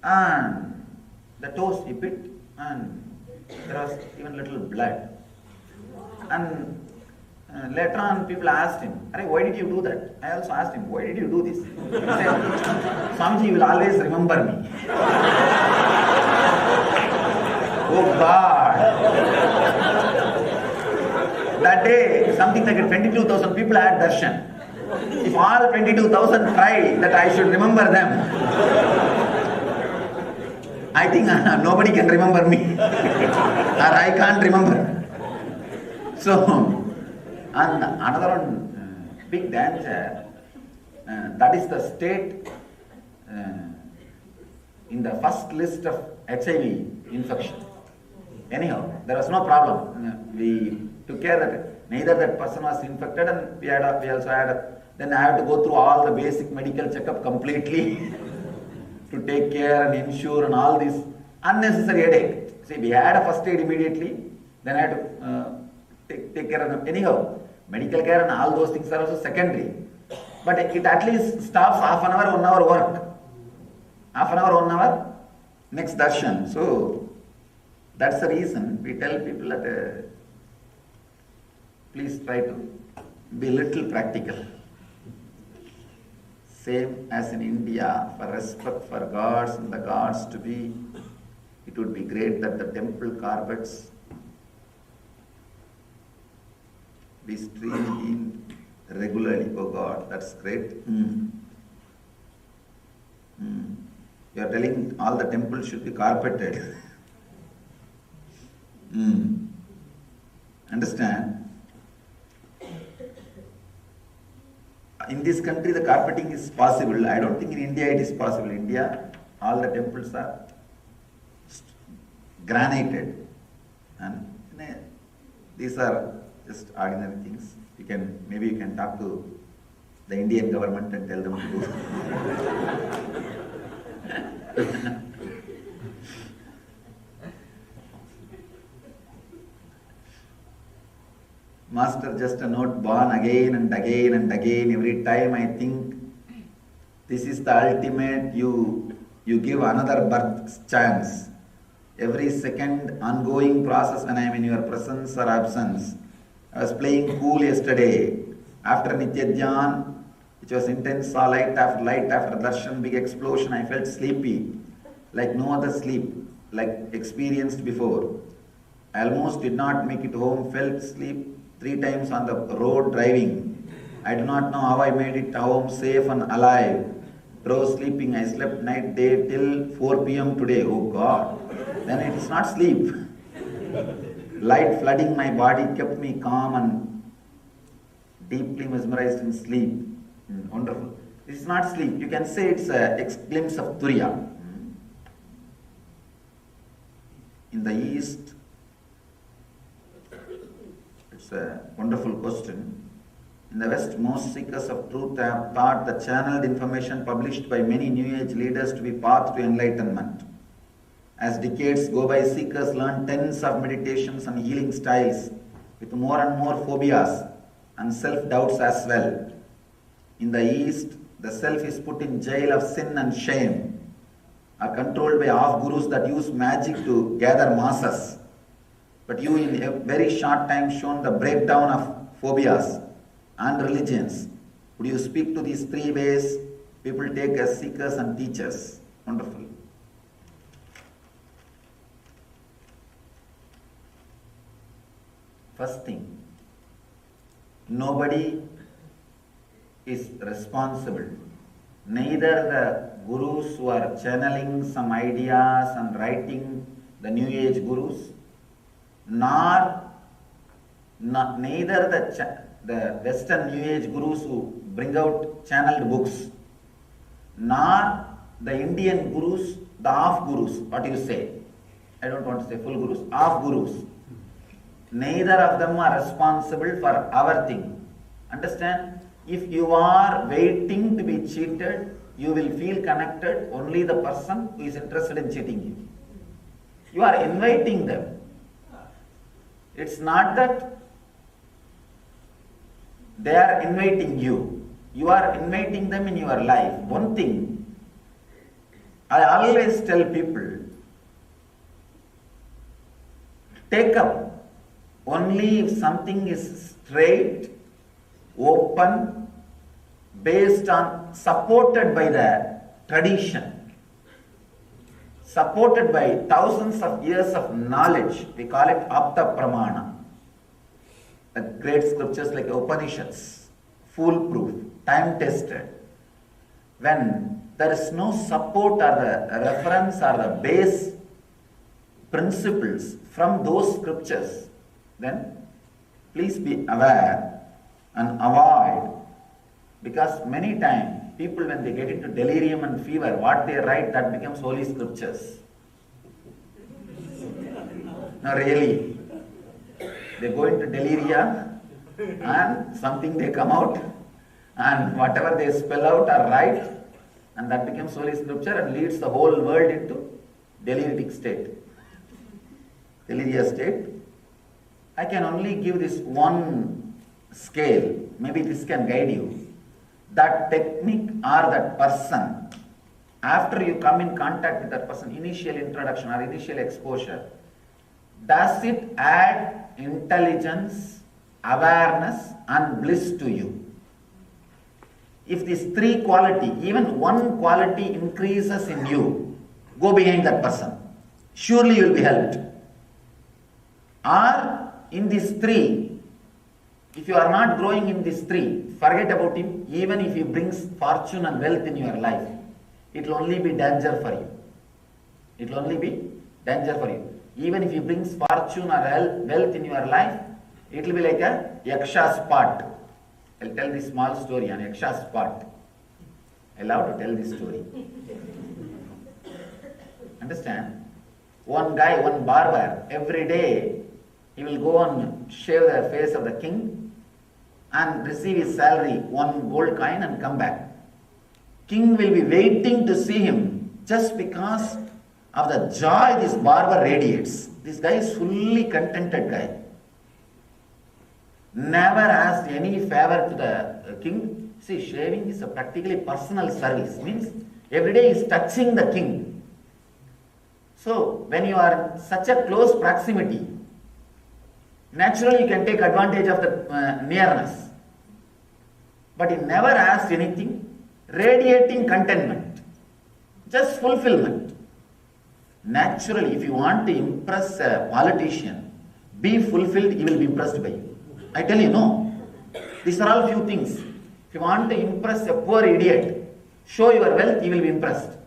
Speaker 3: and the toes he bit, and there was even little blood. And later on, people asked him, why did you do that? I also asked him, why did you do this? He said, Swamiji will always remember me. Oh God! That day, something like 22,000 people had darshan. If all 22,000 try that I should remember them, I think nobody can remember me. Or I can't remember. So, and another one, big danger, that is the state in the first list of HIV infection. Anyhow, there was no problem. We took care that neither that person was infected, and we also had then I had to go through all the basic medical checkup completely to take care and ensure and all this unnecessary headache. See, we had a first aid immediately, then I had to take care of them. Anyhow, medical care and all those things are also secondary. But it at least stops half an hour, 1 hour work. Half an hour, 1 hour, next darshan. So, that's the reason we tell people that please try to be little practical. Same as in India, for respect for gods and the gods to be, it would be great that the temple carpets be streamed regularly. Oh God, that's great. You are telling all the temples should be carpeted. Understand? In this country, the carpeting is possible. I don't think in India it is possible. In India, all the temples are granited, and these are just ordinary things. Maybe you can talk to the Indian government and tell them to do. Master, just a note, born again and again and again. Every time I think this is the ultimate, you you give another birth chance. Every second ongoing process when I am in your presence or absence. I was playing cool yesterday. After Nithyananda, which was intense, saw light after darshan, big explosion, I felt sleepy, like no other sleep, like experienced before. I almost did not make it home, felt sleep 3 times on the road driving. I do not know how I made it home safe and alive. Drove sleeping, I slept night, day till 4 p.m. today. Oh God, then it is not sleep. Light flooding my body kept me calm and deeply mesmerized in sleep. Wonderful. This is not sleep. You can say it's a glimpse of Turiya. In the East, it's a wonderful question. In the West, most seekers of truth have thought the channeled information published by many New Age leaders to be path to enlightenment. As decades go by, seekers learn tens of meditations and healing styles with more and more phobias and self-doubts as well. In the East, the self is put in jail of sin and shame, are controlled by half-gurus that use magic to gather masses. But you in a very short time shown the breakdown of phobias and religions. Would you speak to these 3 ways people take as seekers and teachers? Wonderful. First thing, nobody is responsible. Neither the gurus who are channeling some ideas and writing, the New Age gurus, neither the Western New Age gurus who bring out channeled books, nor the Indian gurus, the half gurus, what do you say? I don't want to say full gurus, half gurus. Neither of them are responsible for our thing. Understand? If you are waiting to be cheated, you will feel connected only the person who is interested in cheating you. You are inviting them. It's not that they are inviting you. You are inviting them in your life. One thing, I always tell people, take up only if something is straight, open, based on, supported by the tradition, supported by thousands of years of knowledge. We call it Apta Pramana. The great scriptures like Upanishads, foolproof, time-tested. When there is no support or the reference or the base principles from those scriptures, then please be aware and avoid, because many times people, when they get into delirium and fever, what they write, that becomes holy scriptures. No, really. They go into deliria and something they come out, and whatever they spell out or write, and that becomes holy scripture and leads the whole world into deliritic state, deliria state. I can only give this one scale, maybe this can guide you. That technique or that person, after you come in contact with that person, initial introduction or initial exposure, does it add intelligence, awareness and bliss to you? If these 3 quality, even 1 quality increases in you, go behind that person. Surely you will be helped. Or in these 3, if you are not growing in these 3, forget about him. Even if he brings fortune and wealth in your life, it will only be danger for you. It will only be danger for you. Even if he brings fortune or wealth in your life, it will be like a yaksha's pot. I'll tell this small story on yaksha's pot. I love to tell this story. Understand? One guy, one barber, every day he will go and shave the face of the king and receive his salary, 1 gold coin, and come back. King will be waiting to see him just because of the joy this barber radiates. This guy is fully contented guy. Never asked any favor to the king. See, shaving is a practically personal service. Means Every day he is touching the king. So when you are in such a close proximity, naturally you can take advantage of the nearness. But he never asked anything, radiating contentment, just fulfillment. Naturally, if you want to impress a politician, be fulfilled, he will be impressed by you. I tell you, no. These are all few things. If you want to impress a poor idiot, show your wealth, he will be impressed.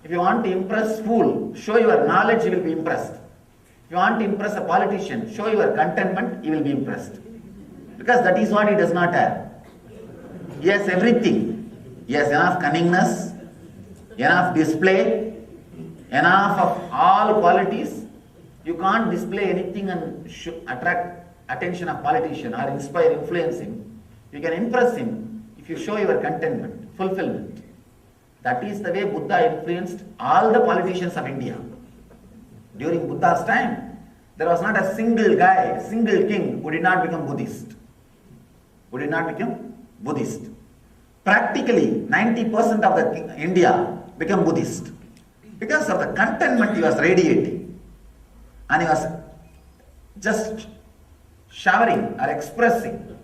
Speaker 3: If you want to impress fool, show your knowledge, he will be impressed. If you want to impress a politician, show your contentment, he will be impressed. Because that is what he does not have. He has everything. He has enough cunningness, enough display, enough of all qualities. You can't display anything and attract attention of politician or inspire, influence him. You can impress him if you show your contentment, fulfillment. That is the way Buddha influenced all the politicians of India. During Buddha's time, there was not a single guy, single king who did not become Buddhist. Who did not become Buddhist. Practically 90% of the India became Buddhist. Because of the contentment he was radiating. And he was just showering or expressing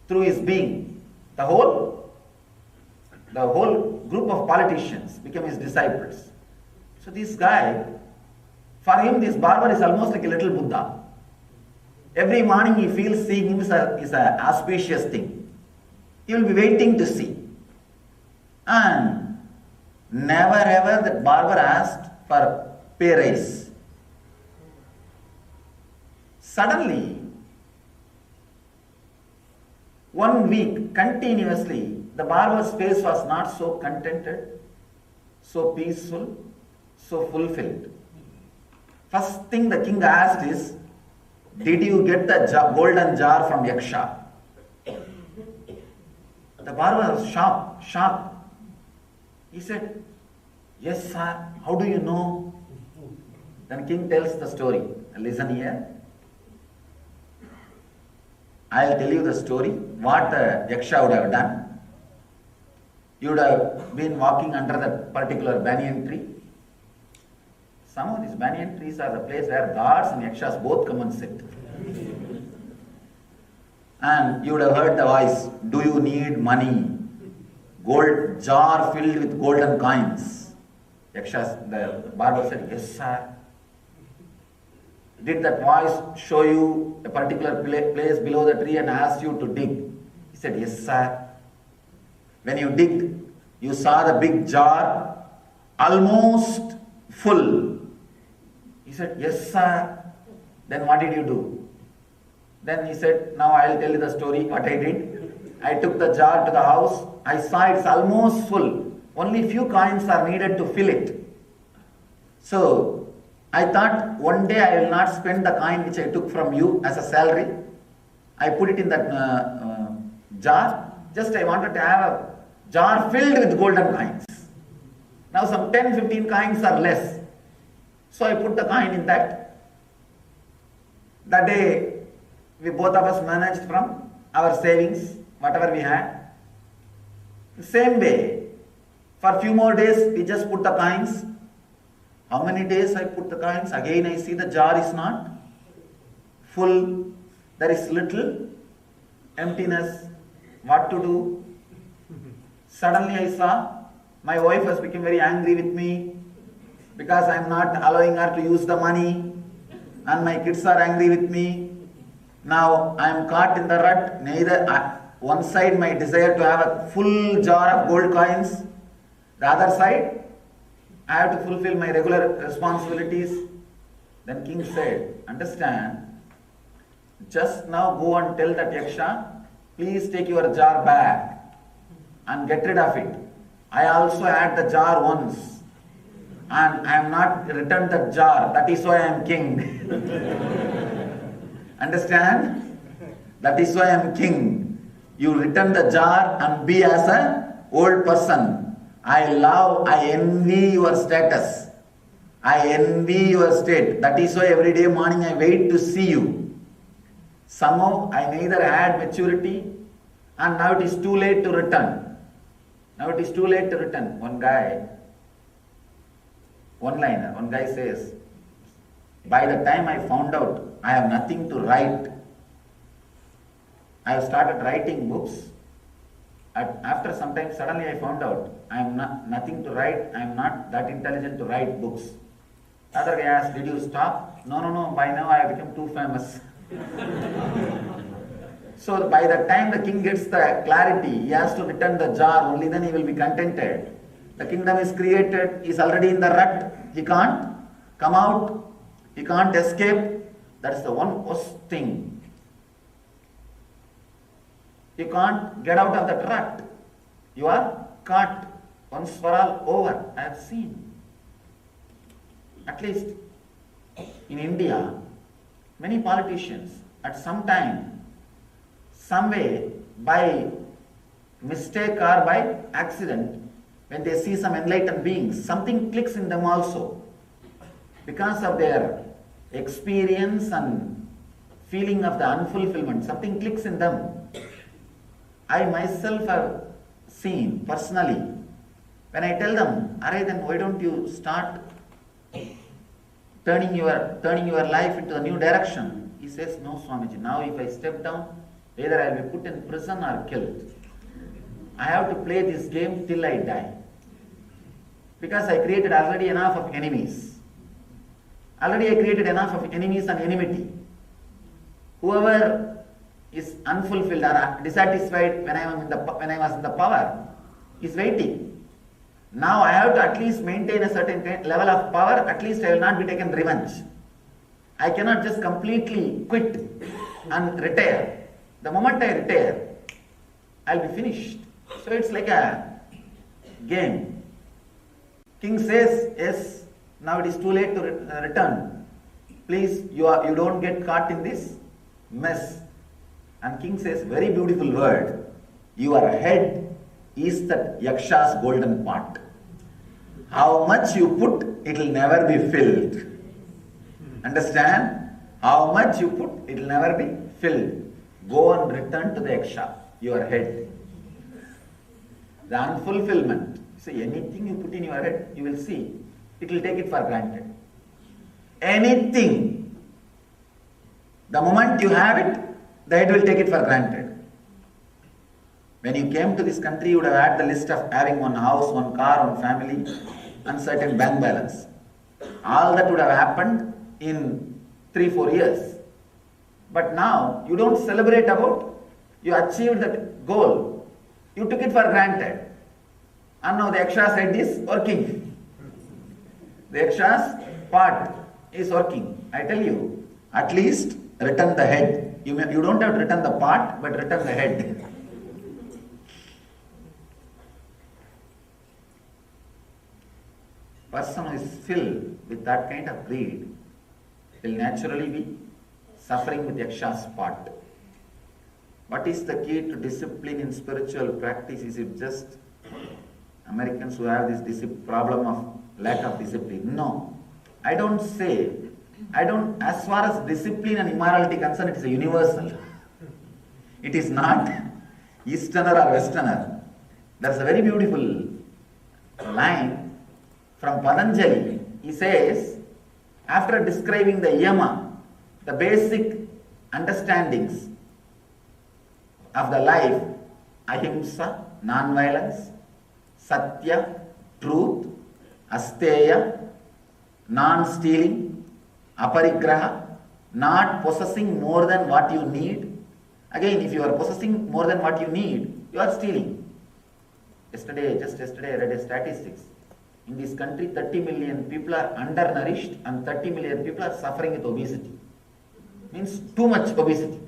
Speaker 3: through his being. The whole group of politicians became his disciples. So this guy, for him this barber is almost like a little Buddha. Every morning he feels seeing him is an auspicious thing. He will be waiting to see. And never ever that barber asked for pay raise. Suddenly, one week continuously, the barber's face was not so contented, so peaceful, so fulfilled. First thing the king asked is, did you get the golden jar from Yaksha? The barber was shocked. He said, yes sir, how do you know? Then king tells the story. Listen here. I'll tell you the story, what the Yaksha would have done. You would have been walking under that particular banyan tree. Some of these banyan trees are the place where gods and Yakshas both come and sit. And you would have heard the voice, do you need money? Gold jar filled with golden coins. Yakshas, the barber said, yes sir. Did that voice show you a particular place below the tree and asked you to dig? He said, yes sir. When you dig, you saw the big jar almost full. He said, yes sir. Then what did you do? Then he said, now I will tell you the story, what I did. I took the jar to the house. I saw it's almost full. Only few coins are needed to fill it. So, I thought one day I will not spend the coin which I took from you as a salary. I put it in that jar. Just I wanted to have a jar filled with golden coins. Now some 10-15 coins are less. So I put the coin in that. That day, we both of us managed from our savings, whatever we had. The same way, for a few more days, we just put the coins. How many days I put the coins? Again I see the jar is not full. There is little emptiness. What to do? Suddenly I saw my wife has become very angry with me because I am not allowing her to use the money, and my kids are angry with me. Now I am caught in the rut. Neither one side my desire to have a full jar of gold coins, the other side I have to fulfill my regular responsibilities. Then king said, understand, just now go and tell that Yaksha, please take your jar back and get rid of it. I also had the jar once and I am not returned that jar. That is why I am king. Understand? That is why I am king. You return the jar and be as an old person. I envy your status. I envy your state. That is why every day morning I wait to see you. Somehow I neither had maturity and now it is too late to return. Now it is too late to return. One guy says, by the time I found out I have nothing to write, I have started writing books. After some time, suddenly I found out I am nothing to write, I am not that intelligent to write books. The other guy asked, did you stop? No, by now I have become too famous. So by the time the king gets the clarity, he has to return the jar, only then he will be contented. The kingdom is created, he is already in the rut, he can't come out, he can't escape. That is the one worst thing. You can't get out of that rut. You are caught once for all over. I have seen. At least in India, many politicians at some time, some way, by mistake or by accident, when they see some enlightened beings, something clicks in them also. Because of their experience and feeling of the unfulfillment, something clicks in them. I myself have seen personally, when I tell them, alright, then why don't you start turning your life into a new direction? He says, no Swamiji, now if I step down, either I will be put in prison or killed. I have to play this game till I die. Because I created already enough of enemies. Already I created enough of enemies and enmity. Whoever is unfulfilled or dissatisfied when I was in the power is waiting. Now I have to at least maintain a certain level of power, at least I will not be taken revenge. I cannot just completely quit and retire. The moment I retire, I will be finished. So it's like a game. King says, yes, now it is too late to return. Please, you don't get caught in this mess. And king says, very beautiful word, your head is that Yaksha's golden pot. How much you put, it will never be filled. Understand? How much you put, it will never be filled. Go and return to the Yaksha, your head. The unfulfillment, see, anything you put in your head, you will see, it will take it for granted. Anything, the moment you have it, the head will take it for granted. When you came to this country, you would have had the list of having one house, one car, one family, and certain bank balance. All that would have happened in 3-4 years. But now, you don't celebrate about, you achieved that goal. You took it for granted. And now the Yaksha's head is working. The Yaksha's part is working. I tell you, at least return the head. You don't have to return the part, but return the head. Person who is filled with that kind of greed will naturally be suffering with Yaksha's part. What is the key to discipline in spiritual practice? Is it just Americans who have this problem of lack of discipline? No. As far as discipline and immorality concerned, it is a universal. It is not Easterner or Westerner. There is a very beautiful line from Patanjali. He says, after describing the yama, the basic understandings of the life, ahimsa, non-violence, satya, truth, asteya, non-stealing, aparigraha, not possessing more than what you need. Again, if you are possessing more than what you need, you are stealing. Just yesterday I read a statistics. In this country, 30 million people are undernourished and 30 million people are suffering with obesity. Means too much obesity.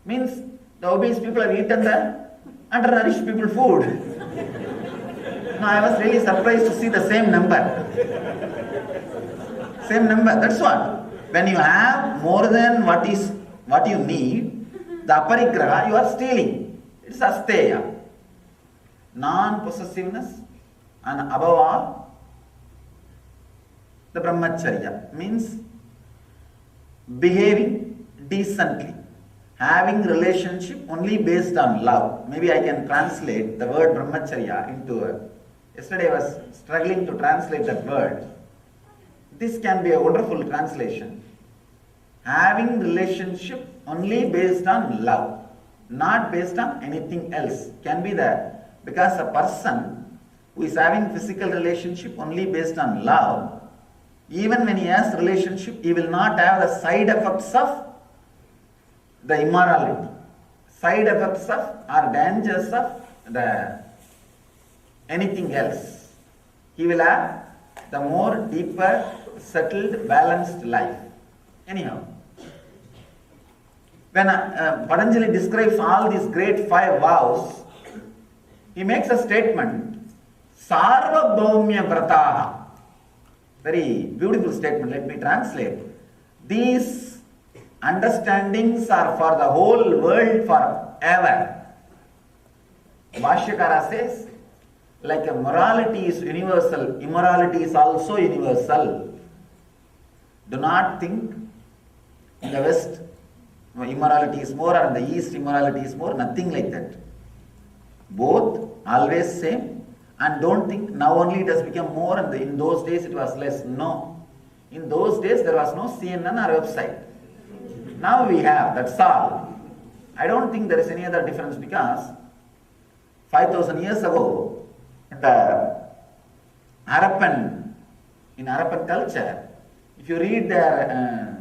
Speaker 3: Means the obese people have eaten the undernourished people food. Now I was really surprised to see the same number. Same number, that's what. When you have more than what you need, the aparigraha, you are stealing. It's asteya. Non-possessiveness, and above all, the brahmacharya means behaving decently. having relationship only based on love. Maybe I can translate the word brahmacharya into yesterday I was struggling to translate that word. This can be a wonderful translation. Having relationship only based on love, not based on anything else. Can be that because a person who is having physical relationship only based on love, even when he has relationship, he will not have the side effects of the immorality. Side effects of or dangers of the anything else. He will have the more deeper, settled, balanced life. Anyhow, when Patanjali describes all these great 5 vows, he makes a statement, Sarvabhaumya Vrataha. Very beautiful statement, let me translate. These understandings are for the whole world forever. Bhashyakara says, like a morality is universal, immorality is also universal. Do not think in the West immorality is more or in the East immorality is more, nothing like that. Both always same, and don't think now only it has become more and in those days it was less. No. In those days there was no CNN or website. Now we have, that's all. I don't think there is any other difference because 5,000 years ago, in Harappan culture, if you read their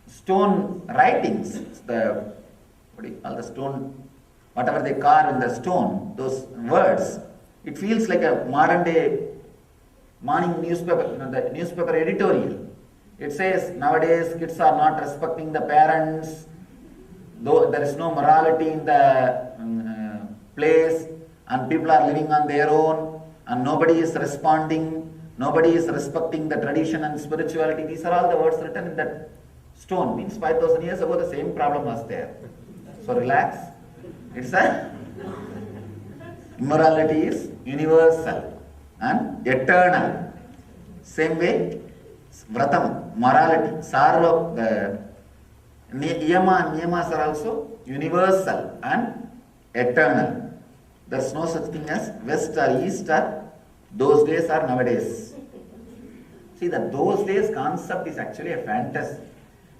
Speaker 3: stone writings, what do you call the stone, whatever they carve in the stone, those words, it feels like a modern day morning newspaper, the newspaper editorial. It says nowadays kids are not respecting the parents, though there is no morality in the place, and people are living on their own, and nobody is responding, nobody is respecting the tradition and spirituality. These are all the words written in that stone. Means 5,000 years ago the same problem was there. So relax. It's a immorality is universal and eternal. Same way, vratam, morality, sarva, the yama and niyamas are also universal and eternal. There is no such thing as West or East or those days or nowadays. See, that those days concept is actually a fantasy.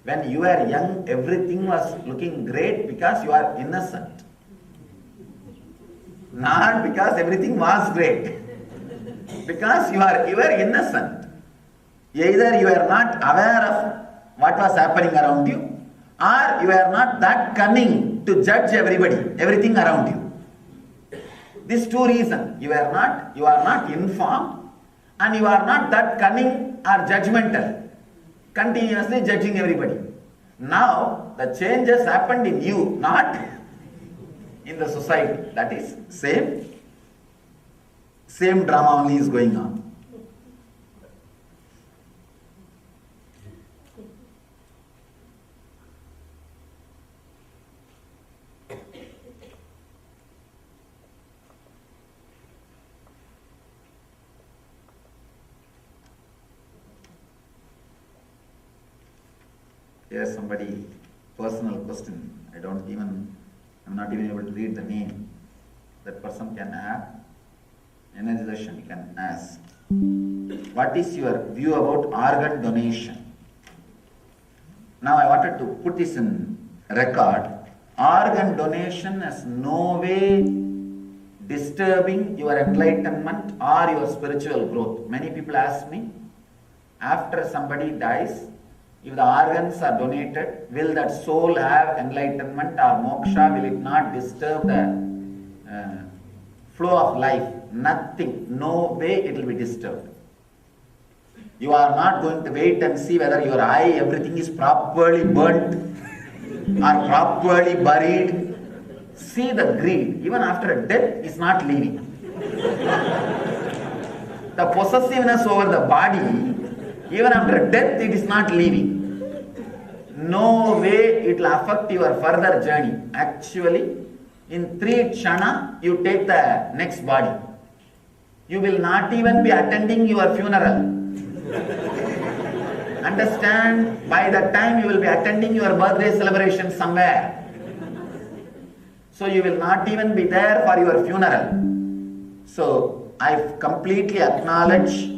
Speaker 3: When you were young, everything was looking great because you are innocent. Not because everything was great. Because you were innocent. Either you are not aware of what was happening around you, or you are not that cunning to judge everything around you. These 2 reasons, you are not informed, and you are not that cunning or judgmental, continuously judging everybody. Now the change has happened in you, not in the society. That is same drama only is going on. Here's somebody personal question. I'm not even able to read the name. That person can have energy session. You can ask. What is your view about organ donation? Now I wanted to put this in record. Organ donation is no way disturbing your enlightenment or your spiritual growth. Many people ask me, after somebody dies, if the organs are donated, will that soul have enlightenment or moksha? Will it not disturb the flow of life? Nothing. No way it will be disturbed. You are not going to wait and see whether your eye, everything is properly burnt or properly buried. See the greed. Even after death is not leaving. The possessiveness over the body, even after death, it is not leaving. No way it will affect your further journey. Actually, in 3 kshana, you take the next body. You will not even be attending your funeral. Understand? By the time you will be attending your birthday celebration somewhere. So you will not even be there for your funeral. So I completely acknowledge,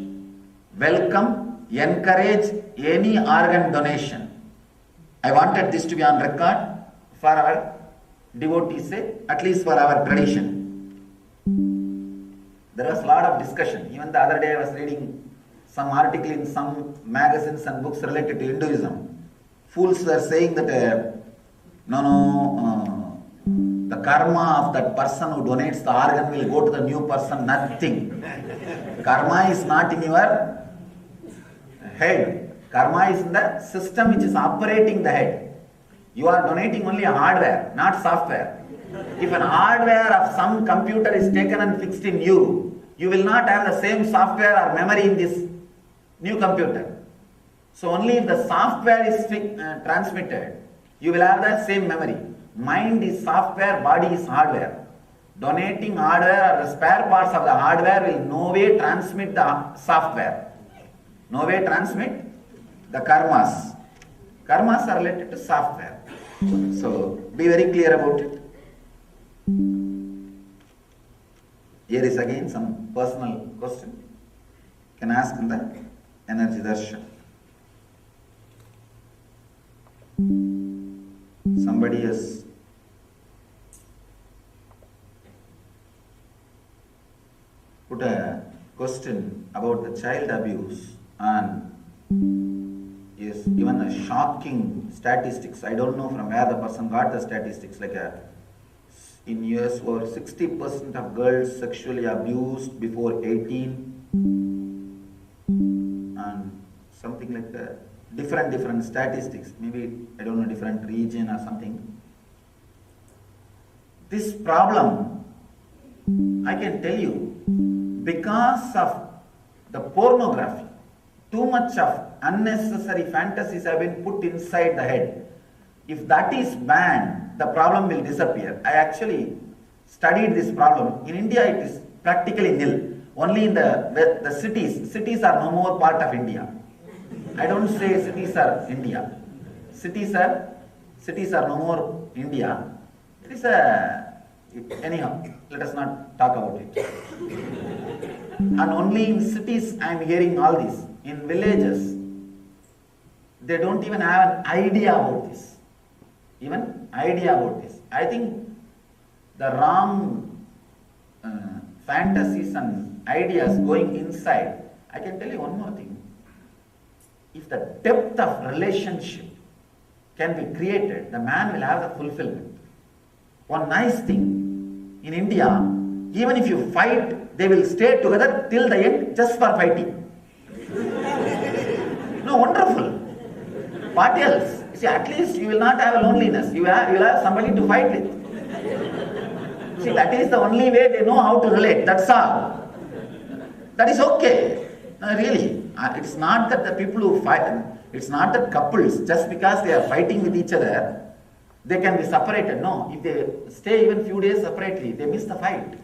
Speaker 3: welcome, encourage any organ donation. I wanted this to be on record for our devotees, at least for our tradition. There was a lot of discussion. Even the other day I was reading some article in some magazines and books related to Hinduism. Fools were saying that the karma of that person who donates the organ will go to the new person. Nothing. Karma is not in your head. Karma is in the system which is operating the head. You are donating only hardware, not software. If an hardware of some computer is taken and fixed in you, you will not have the same software or memory in this new computer. So only if the software is transmitted, you will have the same memory. Mind is software, body is hardware. Donating hardware or the spare parts of the hardware will no way transmit the software. No way transmit the karmas. Karmas are related to software. So be very clear about it. Here is again some personal question. You can ask in the energy darshan. Somebody has put a question about the child abuse and is given a shocking statistics. I don't know from where the person got the statistics. Like in US, over 60% of girls sexually abused before 18, and something like that. Different statistics. Maybe I don't know, different region or something. This problem, I can tell you, because of the pornography, too much of unnecessary fantasies have been put inside the head. If that is banned, the problem will disappear. I actually studied this problem. In India, it is practically nil. Only in the cities. Cities are no more part of India. I don't say cities are India. Cities are no more India. It is anyhow, let us not talk about it. And only in cities I am hearing all this. In villages, they don't even have an idea about this. I think the wrong fantasies and ideas going inside. I can tell you one more thing. If the depth of relationship can be created, the man will have the fulfillment. One nice thing, in India, even if you fight, they will stay together till the end just for fighting. No, wonderful. What else? You see, at least you will not have a loneliness. You will have somebody to fight with. See, that is the only way they know how to relate. That's all. That is okay. Really. It's not that the people who fight, it's not that couples, just because they are fighting with each other, they can be separated. No, if they stay even few days separately, they miss the fight.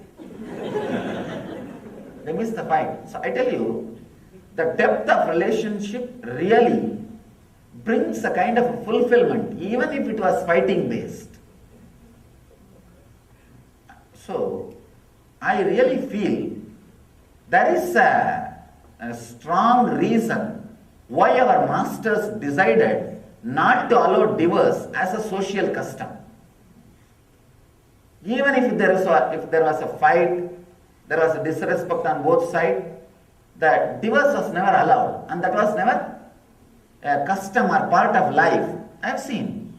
Speaker 3: They miss the fight. So I tell you, the depth of relationship really brings a kind of fulfillment, even if it was fighting based. So I really feel there is a strong reason why our masters decided not to allow divorce as a social custom. Even if there was a fight, there was a disrespect on both sides, the divorce was never allowed, and that was never a custom or part of life. I have seen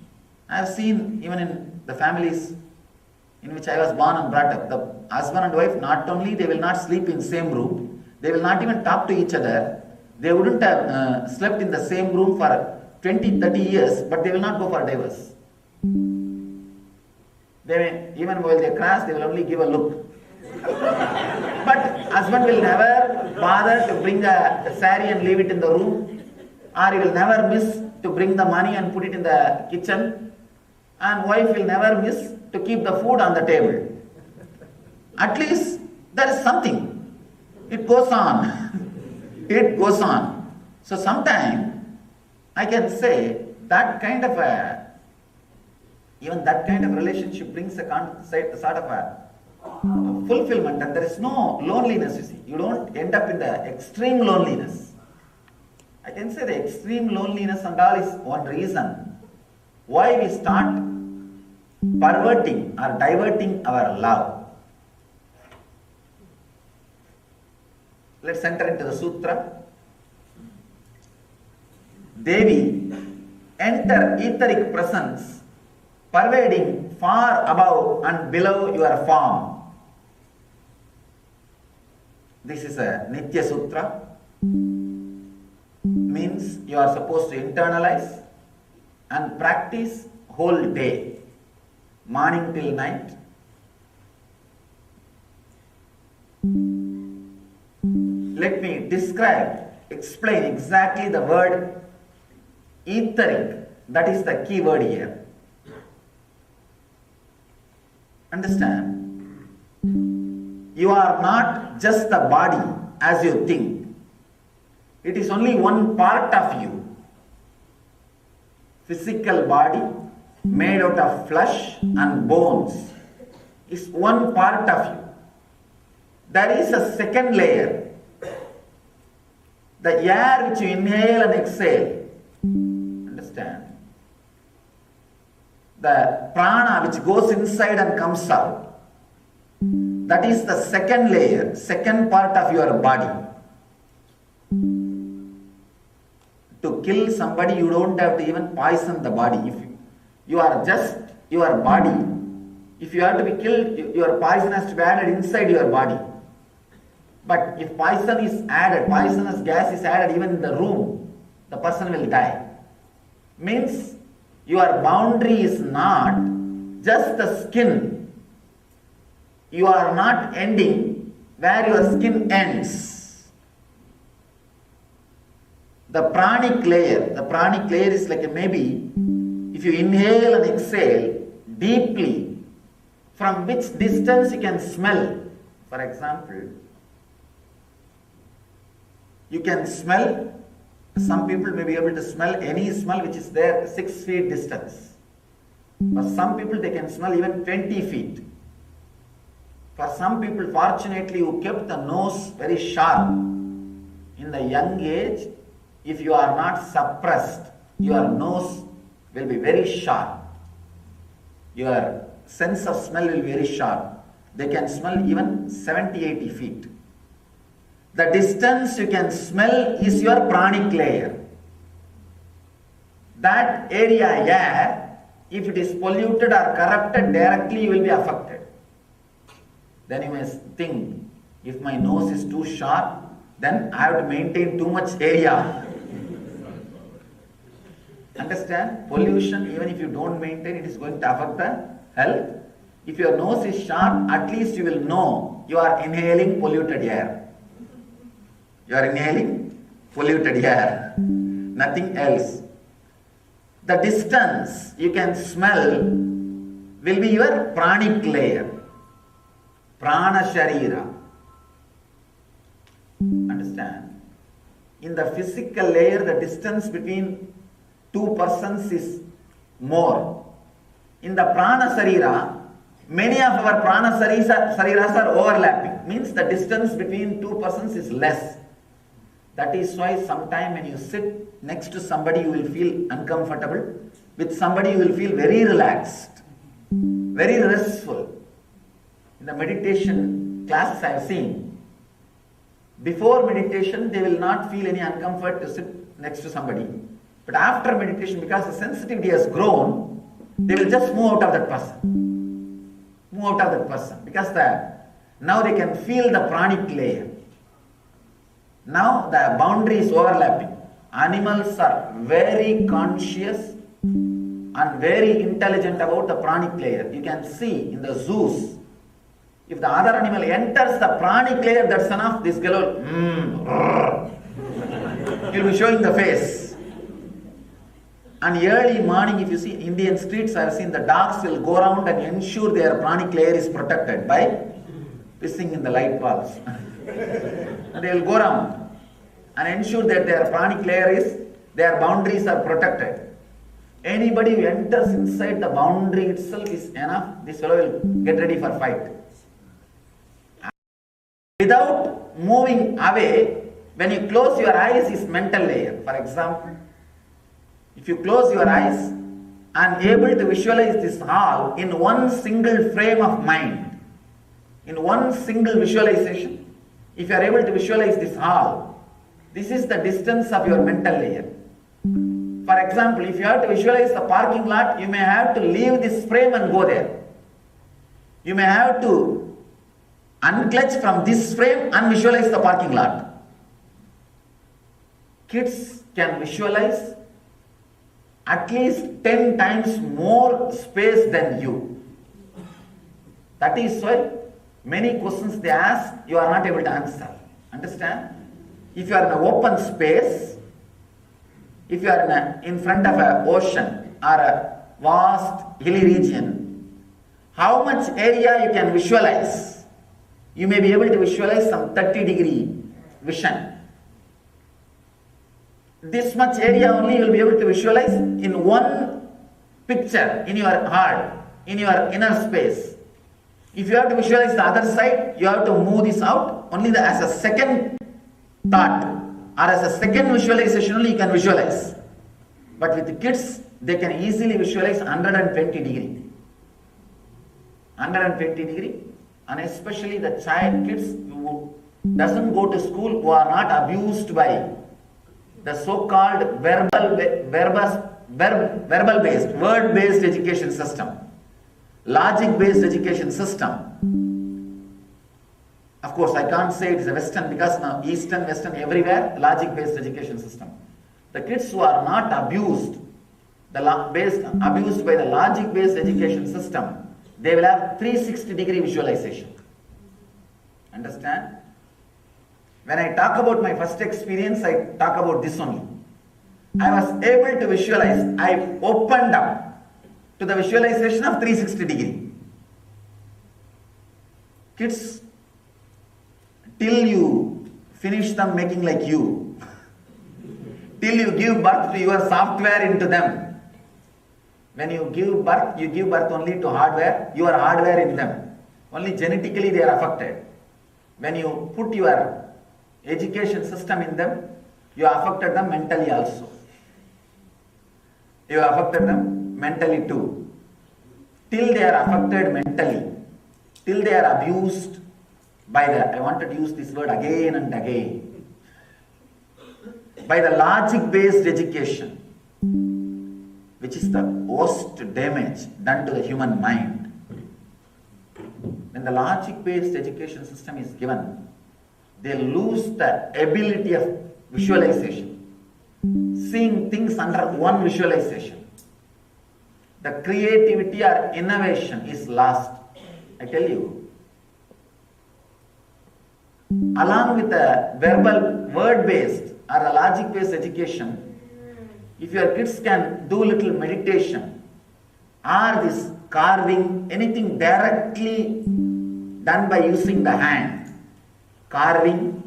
Speaker 3: even in the families in which I was born and brought up, the husband and wife, not only they will not sleep in same room, they will not even talk to each other. They wouldn't have slept in the same room for 20, 30 years, but they will not go for divorce. Even while they crash, they will only give a look. But husband will never bother to bring the saree and leave it in the room, or he will never miss to bring the money and put it in the kitchen, and wife will never miss to keep the food on the table. At least there is something. It goes on. It goes on. So sometimes I can say that kind of a Even that kind of relationship brings a sort of a fulfillment, and there is no loneliness, you see. You don't end up in the extreme loneliness. I can say the extreme loneliness and all is one reason why we start perverting or diverting our love. Let's enter into the sutra. Devi, enter etheric presence pervading far above and below your form. This is a Nitya Sutra. Means you are supposed to internalize and practice whole day, morning till night. Let me explain exactly the word etheric. That is the key word here. Understand? You are not just the body as you think. It is only one part of you. Physical body made out of flesh and bones is one part of you. There is a second layer. The air which you inhale and exhale. Understand? The prana which goes inside and comes out. That is the second layer, second part of your body. To kill somebody, you don't have to even poison the body. If you are just your body, if you have to be killed, your poison has to be added inside your body. But if poison is added, poisonous gas is added even in the room, the person will die. Means your boundary is not just the skin. You are not ending where your skin ends. The pranic layer is like maybe if you inhale and exhale deeply, from which distance you can smell. For example, you can smell, some people may be able to smell any smell which is there 6 feet distance. For some people they can smell even 20 feet. For some people, fortunately, who kept the nose very sharp in the young age, if you are not suppressed, your nose will be very sharp. Your sense of smell will be very sharp. They can smell even 70, 80 feet. The distance you can smell is your pranic layer. That area here, if it is polluted or corrupted, directly you will be affected. Then you may think, if my nose is too sharp, then I have to maintain too much area. Understand? Pollution, even if you don't maintain, it is going to affect the health. If your nose is sharp, at least you will know you are inhaling polluted air. You are inhaling polluted air. Nothing else. The distance you can smell will be your pranic layer. Prana Sharira. Understand? In the physical layer, the distance between two persons is more. In the Prana Sharira, many of our Prana Shariras are overlapping. Means the distance between two persons is less. That is why sometime when you sit next to somebody, you will feel uncomfortable. With somebody, you will feel very relaxed, very restful. In the meditation classes I have seen, before meditation, they will not feel any uncomfort to sit next to somebody. But after meditation, because the sensitivity has grown, they will just move out of that person. Move out of that person. Because now they can feel the pranic layer. Now the boundary is overlapping. Animals are very conscious and very intelligent about the pranic layer. You can see in the zoos, if the other animal enters the pranic layer, that's enough. This girl will he'll be showing the face. And early morning, if you see Indian streets, I have seen the dogs will go around and ensure their pranic layer is protected by pissing in the light bulbs. And they will go around and ensure that their pranic layer their boundaries are protected. Anybody who enters inside the boundary itself is enough. This fellow will get ready for fight. Without moving away, when you close your eyes is mental layer. For example, if you close your eyes and able to visualize this hall in one single frame of mind, in one single visualization, if you are able to visualize this hall, this is the distance of your mental layer. For example, if you have to visualize the parking lot, you may have to leave this frame and go there. You may have to unclutch from this frame and visualize the parking lot. Kids can visualize at least 10 times more space than you. That is why many questions they ask, you are not able to answer. Understand? If you are in an open space, if you are in front of an ocean or a vast hilly region, how much area you can visualize? You may be able to visualize some 30-degree vision. This much area only you will be able to visualize in one picture in your heart, in your inner space. If you have to visualize the other side, you have to move this out. Only as a second thought or as a second visualization only you can visualize. But with the kids, they can easily visualize 120 degree. 120 degree. And especially the child kids who doesn't go to school, who are not abused by the so-called verbal-based, word-based education system, logic-based education system. Of course, I can't say it is a Western because now Eastern, Western, everywhere, logic-based education system. The kids who are not abused, abused by the logic-based education system, they will have 360-degree visualization. Understand? When I talk about my first experience, I talk about this only. I was able to visualize, I opened up to the visualization of 360 degree. Kids, till you finish them making like you, till you give birth to your software into them. When you give birth only to hardware, your hardware in them. Only genetically they are affected. When you put your education system in them, you affected them mentally also. You affected them mentally too. Till they are affected mentally, till they are abused by the, I wanted to use this word again and again, by the logic-based education, which is the worst damage done to the human mind. When the logic-based education system is given, they lose the ability of visualization, seeing things under one visualization. The creativity or innovation is lost. I tell you. Along with the verbal, word-based or the logic-based education, if your kids can do little meditation or this carving, anything directly done by using the hand, carving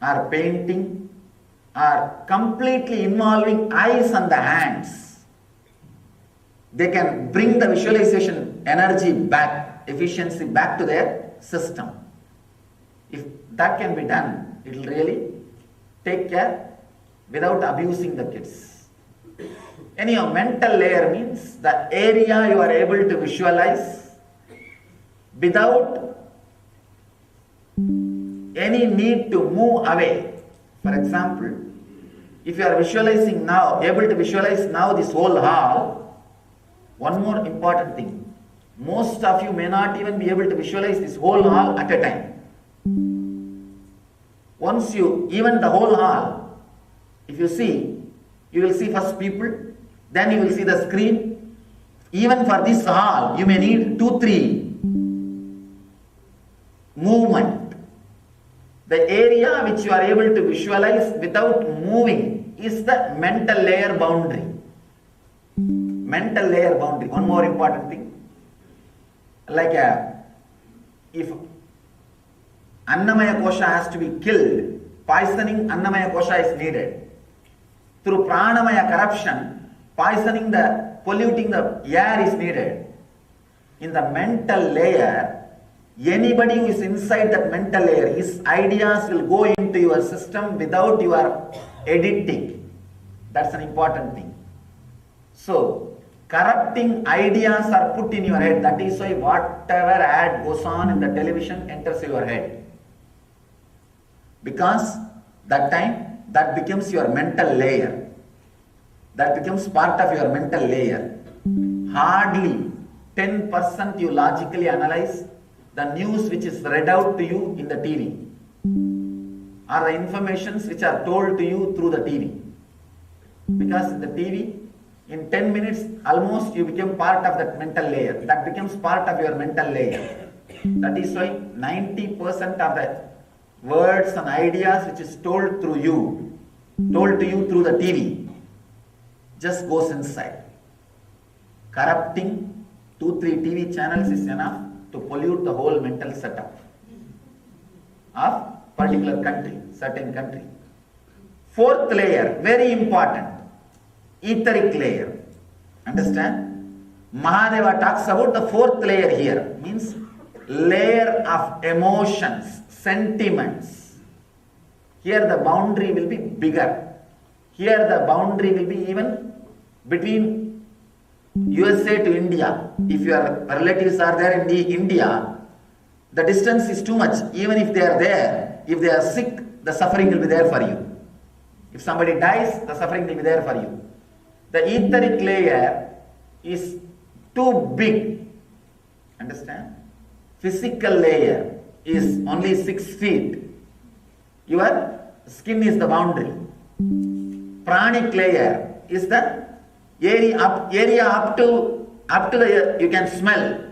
Speaker 3: or painting or completely involving eyes and the hands, they can bring the visualization energy back, efficiency back to their system. If that can be done, it will really take care without abusing the kids. Anyhow, mental layer means the area you are able to visualize without any need to move away. For example, if you are visualizing now, able to visualize now this whole hall, one more important thing, most of you may not even be able to visualize this whole hall at a time. Once you, even the whole hall, if you see, you will see first people, then you will see the screen. Even for this hall, you may need 2-3 movement. The area which you are able to visualize without moving is the mental layer boundary. Mental layer boundary. One more important thing. Like if Annamaya Kosha has to be killed, poisoning Annamaya Kosha is needed. Through Pranamaya corruption, poisoning polluting the air is needed. In the mental layer, anybody who is inside that mental layer, his ideas will go into your system without your editing. That's an important thing. So, corrupting ideas are put in your head. That is why whatever ad goes on in the television enters your head. Because that time, that becomes your mental layer. That becomes part of your mental layer. Hardly 10% you logically analyze the news which is read out to you in the TV, or the informations which are told to you through the TV. Because in the TV, in 10 minutes, almost you become part of that mental layer. That becomes part of your mental layer. That is why 90% of the words and ideas which is told to you through the TV, just goes inside. Corrupting 2-3 TV channels is enough to pollute the whole mental setup of particular country, certain country. Fourth layer, very important, etheric layer. Understand? Mahadeva talks about the fourth layer here, means layer of emotions, sentiments. Here the boundary will be bigger. Here the boundary will be even between USA to India. If your relatives are there in India, the distance is too much. Even if they are there, if they are sick, the suffering will be there for you. If somebody dies, the suffering will be there for you. The etheric layer is too big. Understand? Physical layer is only 6 feet. Your skin is the boundary. Pranic layer is the area up to the, you can smell.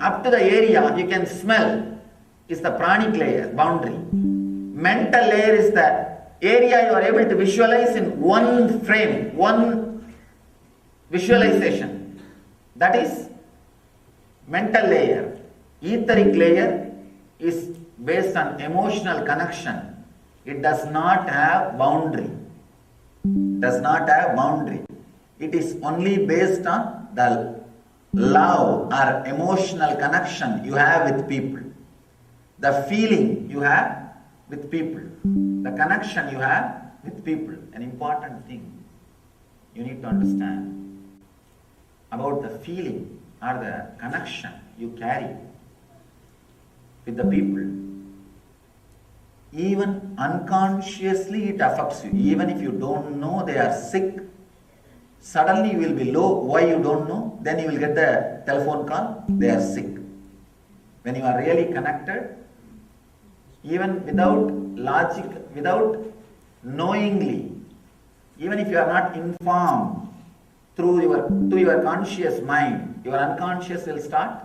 Speaker 3: Up to the area you can smell is the pranic layer, boundary. Mental layer is the area you are able to visualize in one frame, one visualization. That is mental layer. Etheric layer is based on emotional connection. It does not have boundary. Does not have boundary. It is only based on the love or emotional connection you have with people. The feeling you have with people. The connection you have with people. An important thing you need to understand about the feeling or the connection you carry with the people. Even unconsciously it affects you. Even if you don't know they are sick, suddenly you will be low. Why you don't know? Then you will get the telephone call, they are sick. When you are really connected, even without logic, without knowingly, even if you are not informed to your conscious mind, your unconscious will start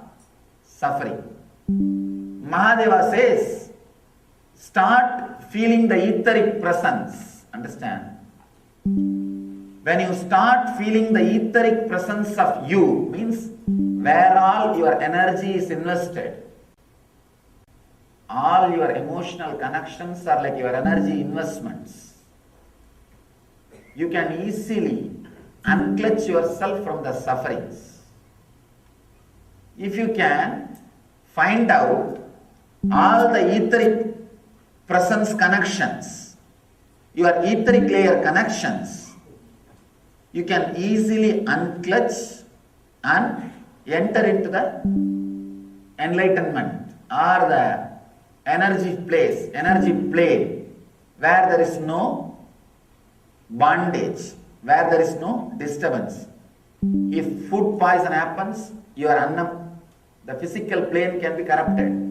Speaker 3: suffering. Mahadeva says, start feeling the etheric presence. Understand? When you start feeling the etheric presence of you, means where all your energy is invested. All your emotional connections are like your energy investments. You can easily unclutch yourself from the sufferings. If you can find out all the etheric presence connections, your etheric layer connections, you can easily unclutch and enter into the enlightenment or the energy plane where there is no bondage, where there is no disturbance. If food poison happens, your annam, the physical plane can be corrupted.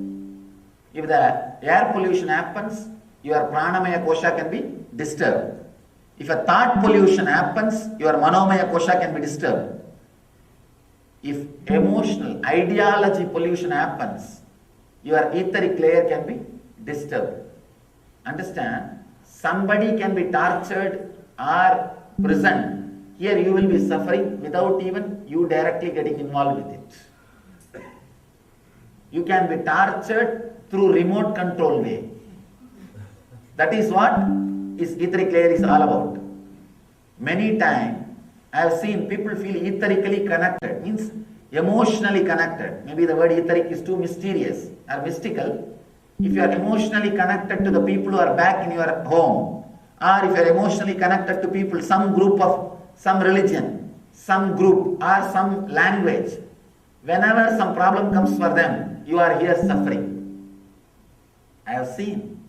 Speaker 3: If the air pollution happens, your pranamaya kosha can be disturbed. If a thought pollution happens, your manomaya kosha can be disturbed. If emotional, ideology pollution happens, your etheric layer can be disturbed. Understand? Somebody can be tortured or prisoned. Here you will be suffering without even you directly getting involved with it. You can be tortured through remote control way. That is what etheric layer is all about. Many times I have seen people feel etherically connected, means emotionally connected. Maybe the word etheric is too mysterious or mystical. If you are emotionally connected to the people who are back in your home, or if you are emotionally connected to people, some group of some religion, some group or some language, whenever some problem comes for them, you are here suffering. I have seen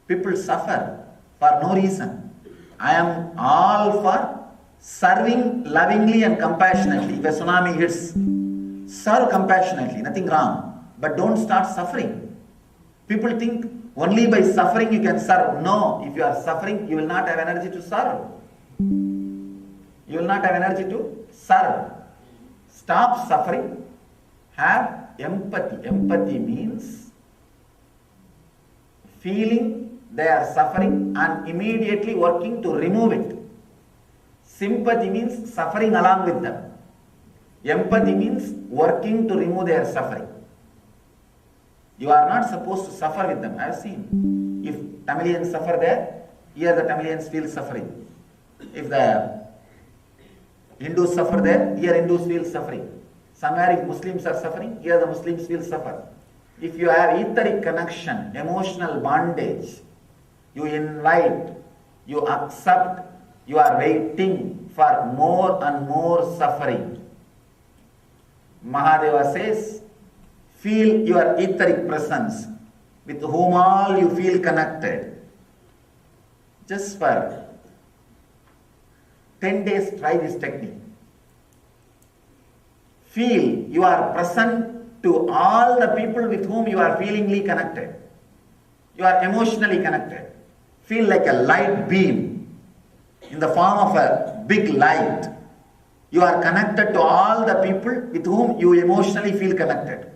Speaker 3: people suffer for no reason. I am all for serving lovingly and compassionately. If a tsunami hits, serve compassionately, nothing wrong. But don't start suffering. People think only by suffering you can serve. No, if you are suffering, you will not have energy to serve. You will not have energy to serve. Stop suffering. Have empathy. Empathy means feeling they are suffering and immediately working to remove it. Sympathy means suffering along with them. Empathy means working to remove their suffering. You are not supposed to suffer with them. I have seen. If Tamilians suffer there, here the Tamilians feel suffering. If the Hindus suffer there, here Hindus feel suffering. Somewhere if Muslims are suffering, here the Muslims will suffer. If you have etheric connection, emotional bondage, you invite, you accept, you are waiting for more and more suffering. Mahadeva says, feel your etheric presence with whom all you feel connected. Just for 10 days, try this technique. Feel you are present to all the people with whom you are feelingly connected. You are emotionally connected. Feel like a light beam in the form of a big light. You are connected to all the people with whom you emotionally feel connected.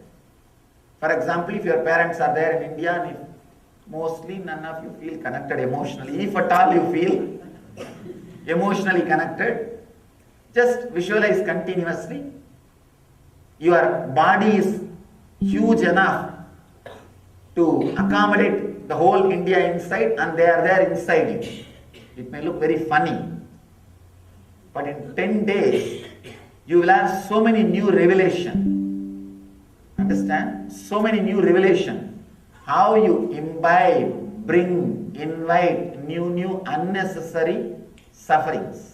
Speaker 3: For example, if your parents are there in India and if mostly none of you feel connected emotionally, if at all you feel emotionally connected, just visualize continuously. Your body is huge enough to accommodate the whole India inside and they are there inside it. It may look very funny, but in 10 days, you will have so many new revelations. Understand? So many new revelations. How you imbibe, bring, invite new unnecessary sufferings.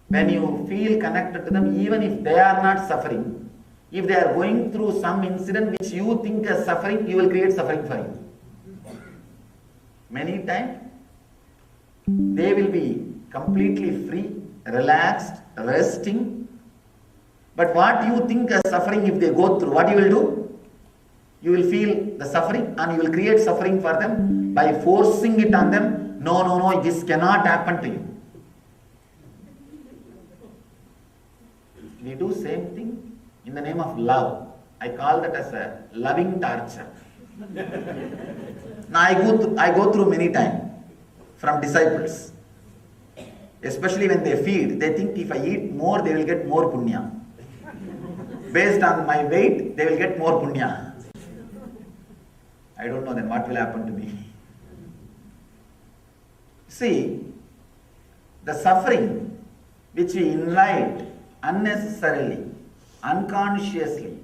Speaker 3: When you feel connected to them, even if they are not suffering, if they are going through some incident which you think as suffering, you will create suffering for you. Many times, they will be completely free, relaxed, resting. But what you think as suffering, if they go through, what you will do? You will feel the suffering and you will create suffering for them by forcing it on them. No, this cannot happen to you. We do same thing in the name of love. I call that as a loving torture. Now I go through many times from disciples. Especially when they feed, they think if I eat more, they will get more punya. Based on my weight, they will get more punya. I don't know then what will happen to me. See, the suffering which we invite unnecessarily, unconsciously,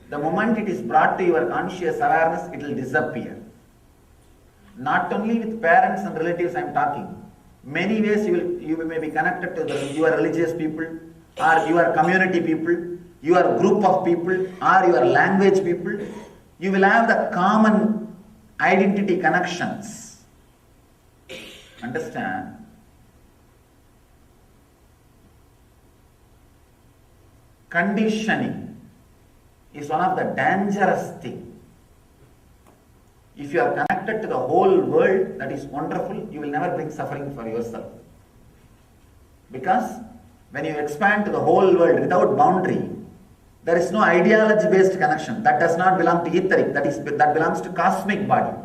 Speaker 3: the moment it is brought to your conscious awareness, it will disappear. Not only with parents and relatives I am talking. Many ways you may be connected to your religious people or your community people, your group of people or your language people. You will have the common identity connections. Understand? Conditioning is one of the dangerous things. If you are connected to the whole world, that is wonderful, you will never bring suffering for yourself. Because when you expand to the whole world without boundary, there is no ideology-based connection. That does not belong to etheric, that belongs to cosmic body.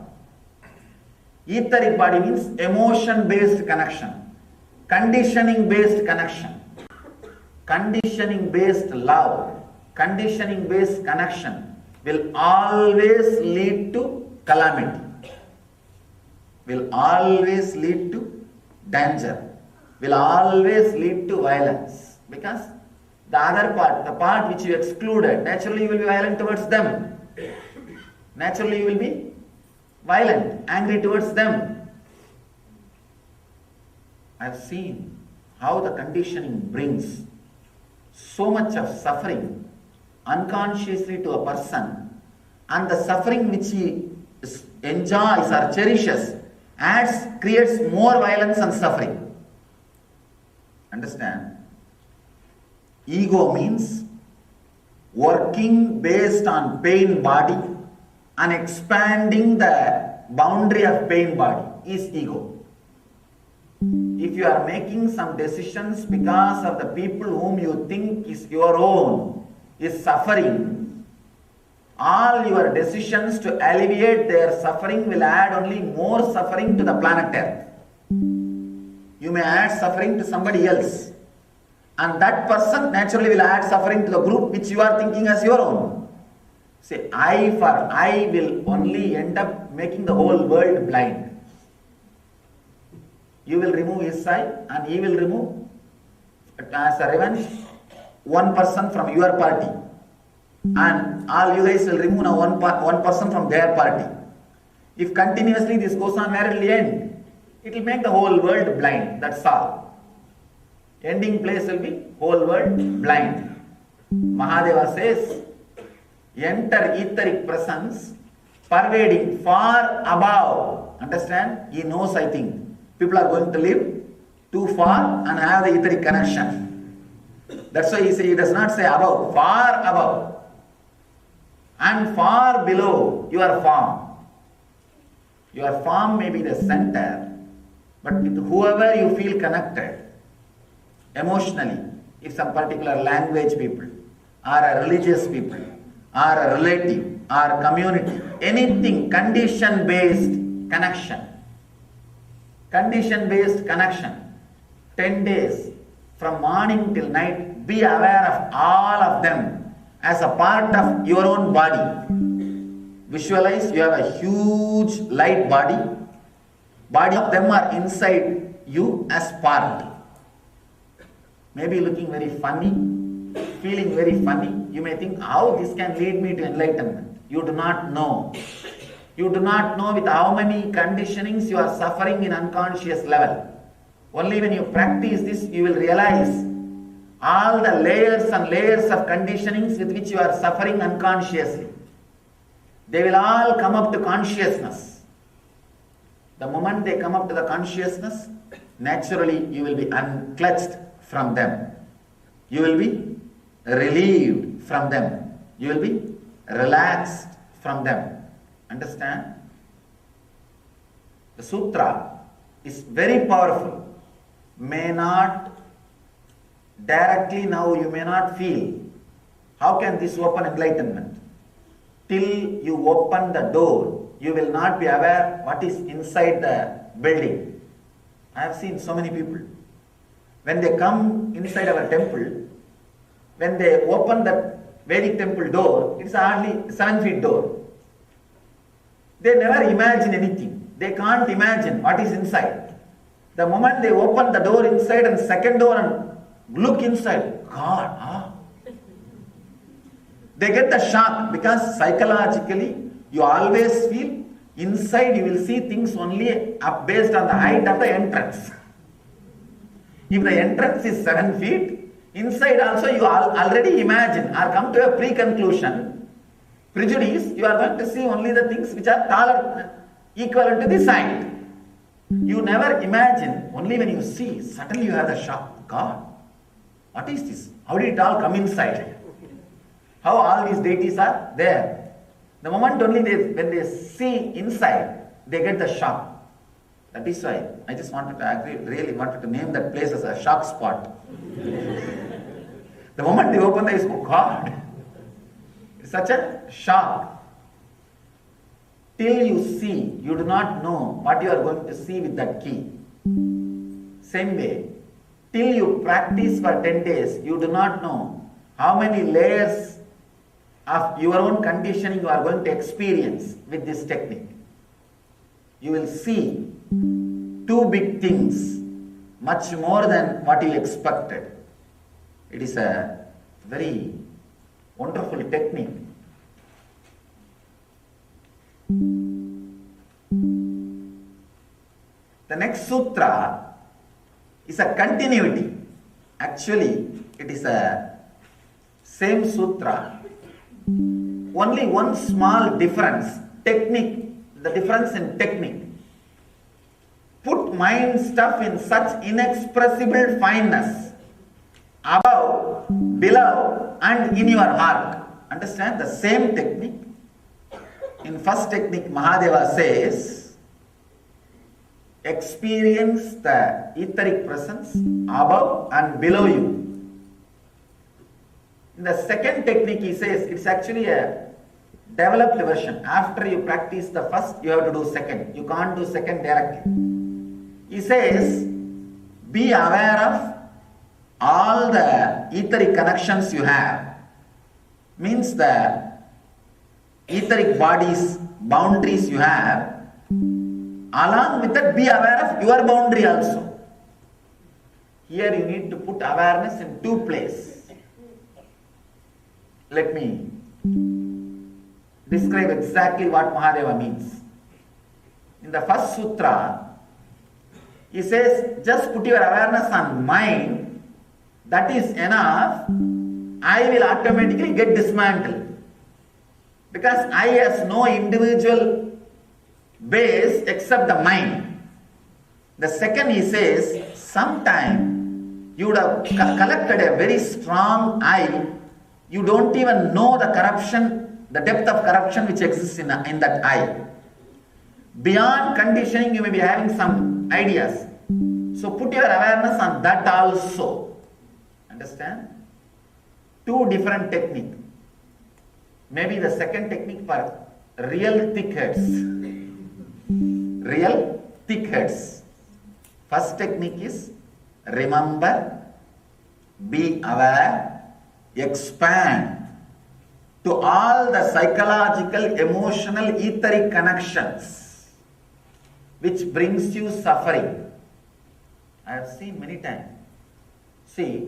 Speaker 3: Etheric body means emotion-based connection, conditioning-based connection, conditioning-based love, conditioning-based connection will always lead to calamity, will always lead to danger. will always lead to violence, because the other part, the part which you excluded, naturally you will be violent towards them. Naturally you will be violent, angry towards them. I have seen how the conditioning brings so much of suffering unconsciously to a person, and the suffering which he enjoys or cherishes creates more violence and suffering. Understand? Ego means working based on pain body and expanding the boundary of pain body is ego. If you are making some decisions because of the people whom you think is your own is suffering, all your decisions to alleviate their suffering will add only more suffering to the planet Earth. You may add suffering to somebody else, and that person naturally will add suffering to the group which you are thinking as your own. Say, I will only end up making the whole world blind. You will remove his eye and he will remove, as a revenge, one person from your party. And all you guys will remove now one person from their party. If continuously this goes on, where it will end? It will make the whole world blind, that's all. Ending place will be whole world blind. Mahadeva says, enter etheric presence pervading far above. Understand? He knows, I think, people are going to live too far and have the etheric connection. That's why he does not say above, far above. And far below your form. Your form may be the center, but with whoever you feel connected emotionally, if some particular language people, or a religious people, or a relative, or community, anything condition-based connection. Condition-based connection. 10 days, from morning till night, be aware of all of them as a part of your own body. Visualize you have a huge light body. Body of them are inside you as part. Maybe looking very funny, feeling very funny. You may think, how this can lead me to enlightenment? You do not know. You do not know with how many conditionings you are suffering in unconscious level. Only when you practice this, you will realize all the layers and layers of conditionings with which you are suffering unconsciously. They will all come up to consciousness. The moment they come up to the consciousness, naturally you will be unclutched from them. You will be relieved from them. You will be relaxed from them. Understand? The sutra is very powerful. May not directly now you may not feel. How can this open enlightenment? Till you open the door, you will not be aware what is inside the building. I have seen so many people. When they come inside our temple, when they open the Vedic temple door, it's hardly 7 feet door. They never imagine anything. They can't imagine what is inside. The moment they open the door inside and second door and look inside, God, they get the shock, because psychologically you always feel inside you will see things only up based on the height of the entrance. If the entrance is 7 feet, inside also you already imagine or come to a pre-conclusion, prejudice, you are going to see only the things which are taller, equivalent to this height. You never imagine, only when you see, suddenly you have the shock. God, what is this? How did it all come inside? How all these deities are there. The moment only when they see inside, they get the shock. That is why I just wanted to really wanted to name that place as a shock spot. The moment they open the eyes, oh God, it's such a shock. Till you see, you do not know what you are going to see with that key. Same way, till you practice for 10 days, you do not know how many layers of your own conditioning you are going to experience with this technique. You will see two big things. much more than what you expected. It is a very wonderful technique. The next sutra is a continuity. Actually, it is a same sutra. Only one small difference, technique, the difference in technique. Put mind stuff in such inexpressible fineness, above, below, and in your heart. Understand? The same technique. In first technique, Mahadeva says, experience the etheric presence above and below you. In the second technique, he says, it's actually a developed version. After you practice the first, you have to do second. You can't do second directly. He says, be aware of all the etheric connections you have. Means the etheric bodies, boundaries you have. Along with that, be aware of your boundary also. Here you need to put awareness in two places. Let me describe exactly what Mahadeva means. In the first sutra, he says, just put your awareness on mind, that is enough, I will automatically get dismantled. Because I has no individual base except the mind. The second he says, sometime you would have collected a very strong I, you don't even know the corruption, the depth of corruption which exists in that I. Beyond conditioning, you may be having some ideas. So put your awareness on that also. Understand? Two different techniques. Maybe the second technique for real thick heads. Real thick heads. First technique is remember, be aware, expand to all the psychological, emotional, etheric connections which brings you suffering. I have seen many times. See,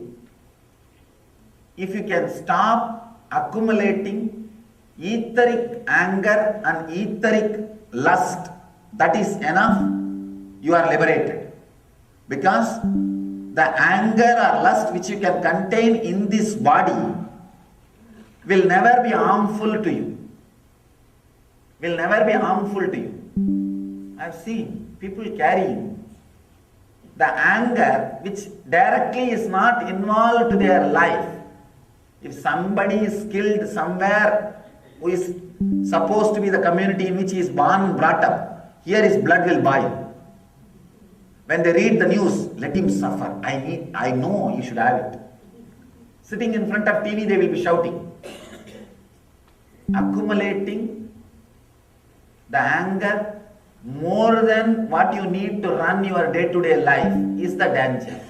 Speaker 3: if you can stop accumulating etheric anger and etheric lust, that is enough, you are liberated. Because the anger or lust which you can contain in this body will never be harmful to you. Will never be harmful to you. I have seen people carrying the anger which directly is not involved to their life. If somebody is killed somewhere who is supposed to be the community in which he is born and brought up, here his blood will boil. When they read the news, let him suffer. I know he should have it. Sitting in front of TV, they will be shouting. Accumulating the anger more than what you need to run your day-to-day life is the danger.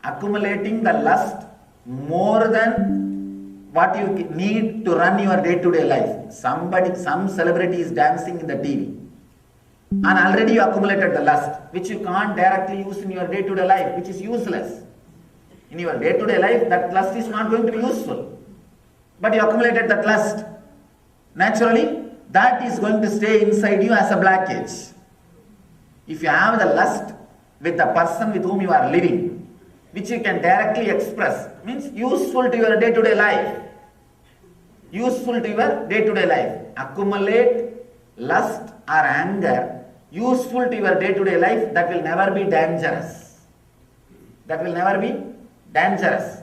Speaker 3: Accumulating the lust more than what you need to run your day-to-day life. Some celebrity is dancing in the TV. And already you accumulated the lust, which you can't directly use in your day-to-day life, which is useless. In your day-to-day life, that lust is not going to be useful. But you accumulated that lust. Naturally, that is going to stay inside you as a blockage. If you have the lust with the person with whom you are living, which you can directly express, means useful to your day-to-day life. Useful to your day-to-day life. Accumulate lust or anger useful to your day-to-day life, that will never be dangerous. That will never be dangerous.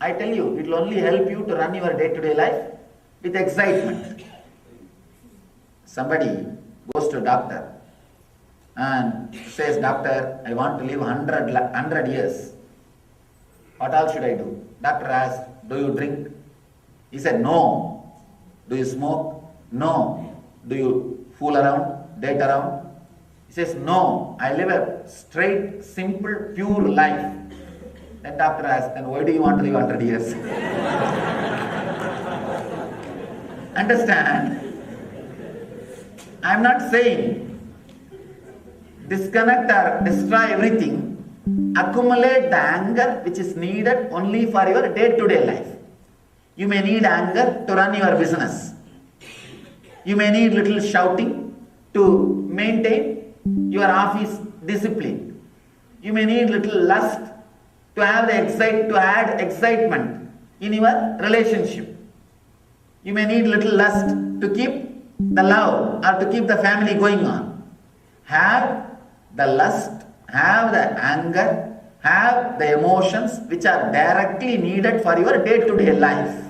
Speaker 3: I tell you, it will only help you to run your day-to-day life with excitement. Somebody goes to a doctor and says, doctor, I want to live 100 years. What all should I do? Doctor asked, do you drink? He said, no. Do you smoke? No. Do you fool around, date around? He says, no, I live a straight, simple, pure life. Then doctor asked, then why do you want to live 100 years? Understand? I am not saying disconnect or destroy everything, accumulate the anger which is needed only for your day-to-day life. You may need anger to run your business. You may need little shouting to maintain your office discipline. You may need little lust to add excitement in your relationship. You may need little lust to keep the love or to keep the family going on. Have the lust, have the anger, have the emotions which are directly needed for your day-to-day life,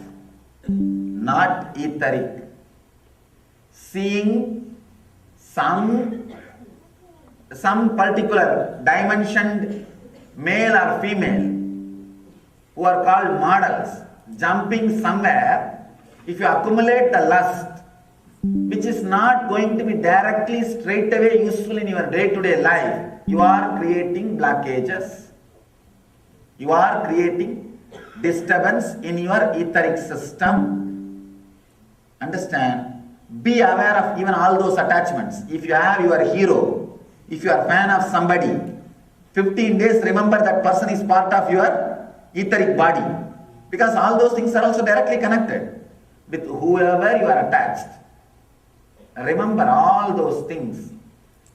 Speaker 3: not etheric. Seeing some particular dimensioned male or female who are called models jumping somewhere, if you accumulate the lust which is not going to be directly straight away useful in your day-to-day life, you are creating blockages. You are creating disturbance in your etheric system. Understand? Be aware of even all those attachments. If you have your hero, if you are a fan of somebody, 15 days remember that person is part of your etheric body. Because all those things are also directly connected with whoever you are attached. Remember all those things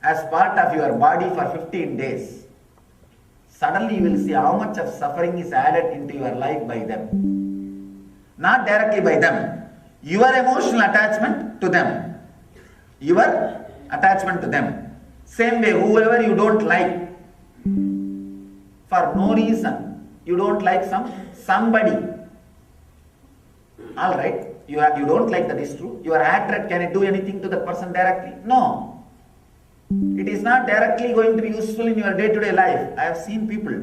Speaker 3: as part of your body for 15 days. Suddenly you will see how much of suffering is added into your life by them. Not directly by them. Your emotional attachment to them. Your attachment to them. Same way, whoever you don't like, for no reason, you don't like somebody. Alright, you don't like, that is true. Your hatred, can it do anything to the person directly? No. It is not directly going to be useful in your day-to-day life. I have seen people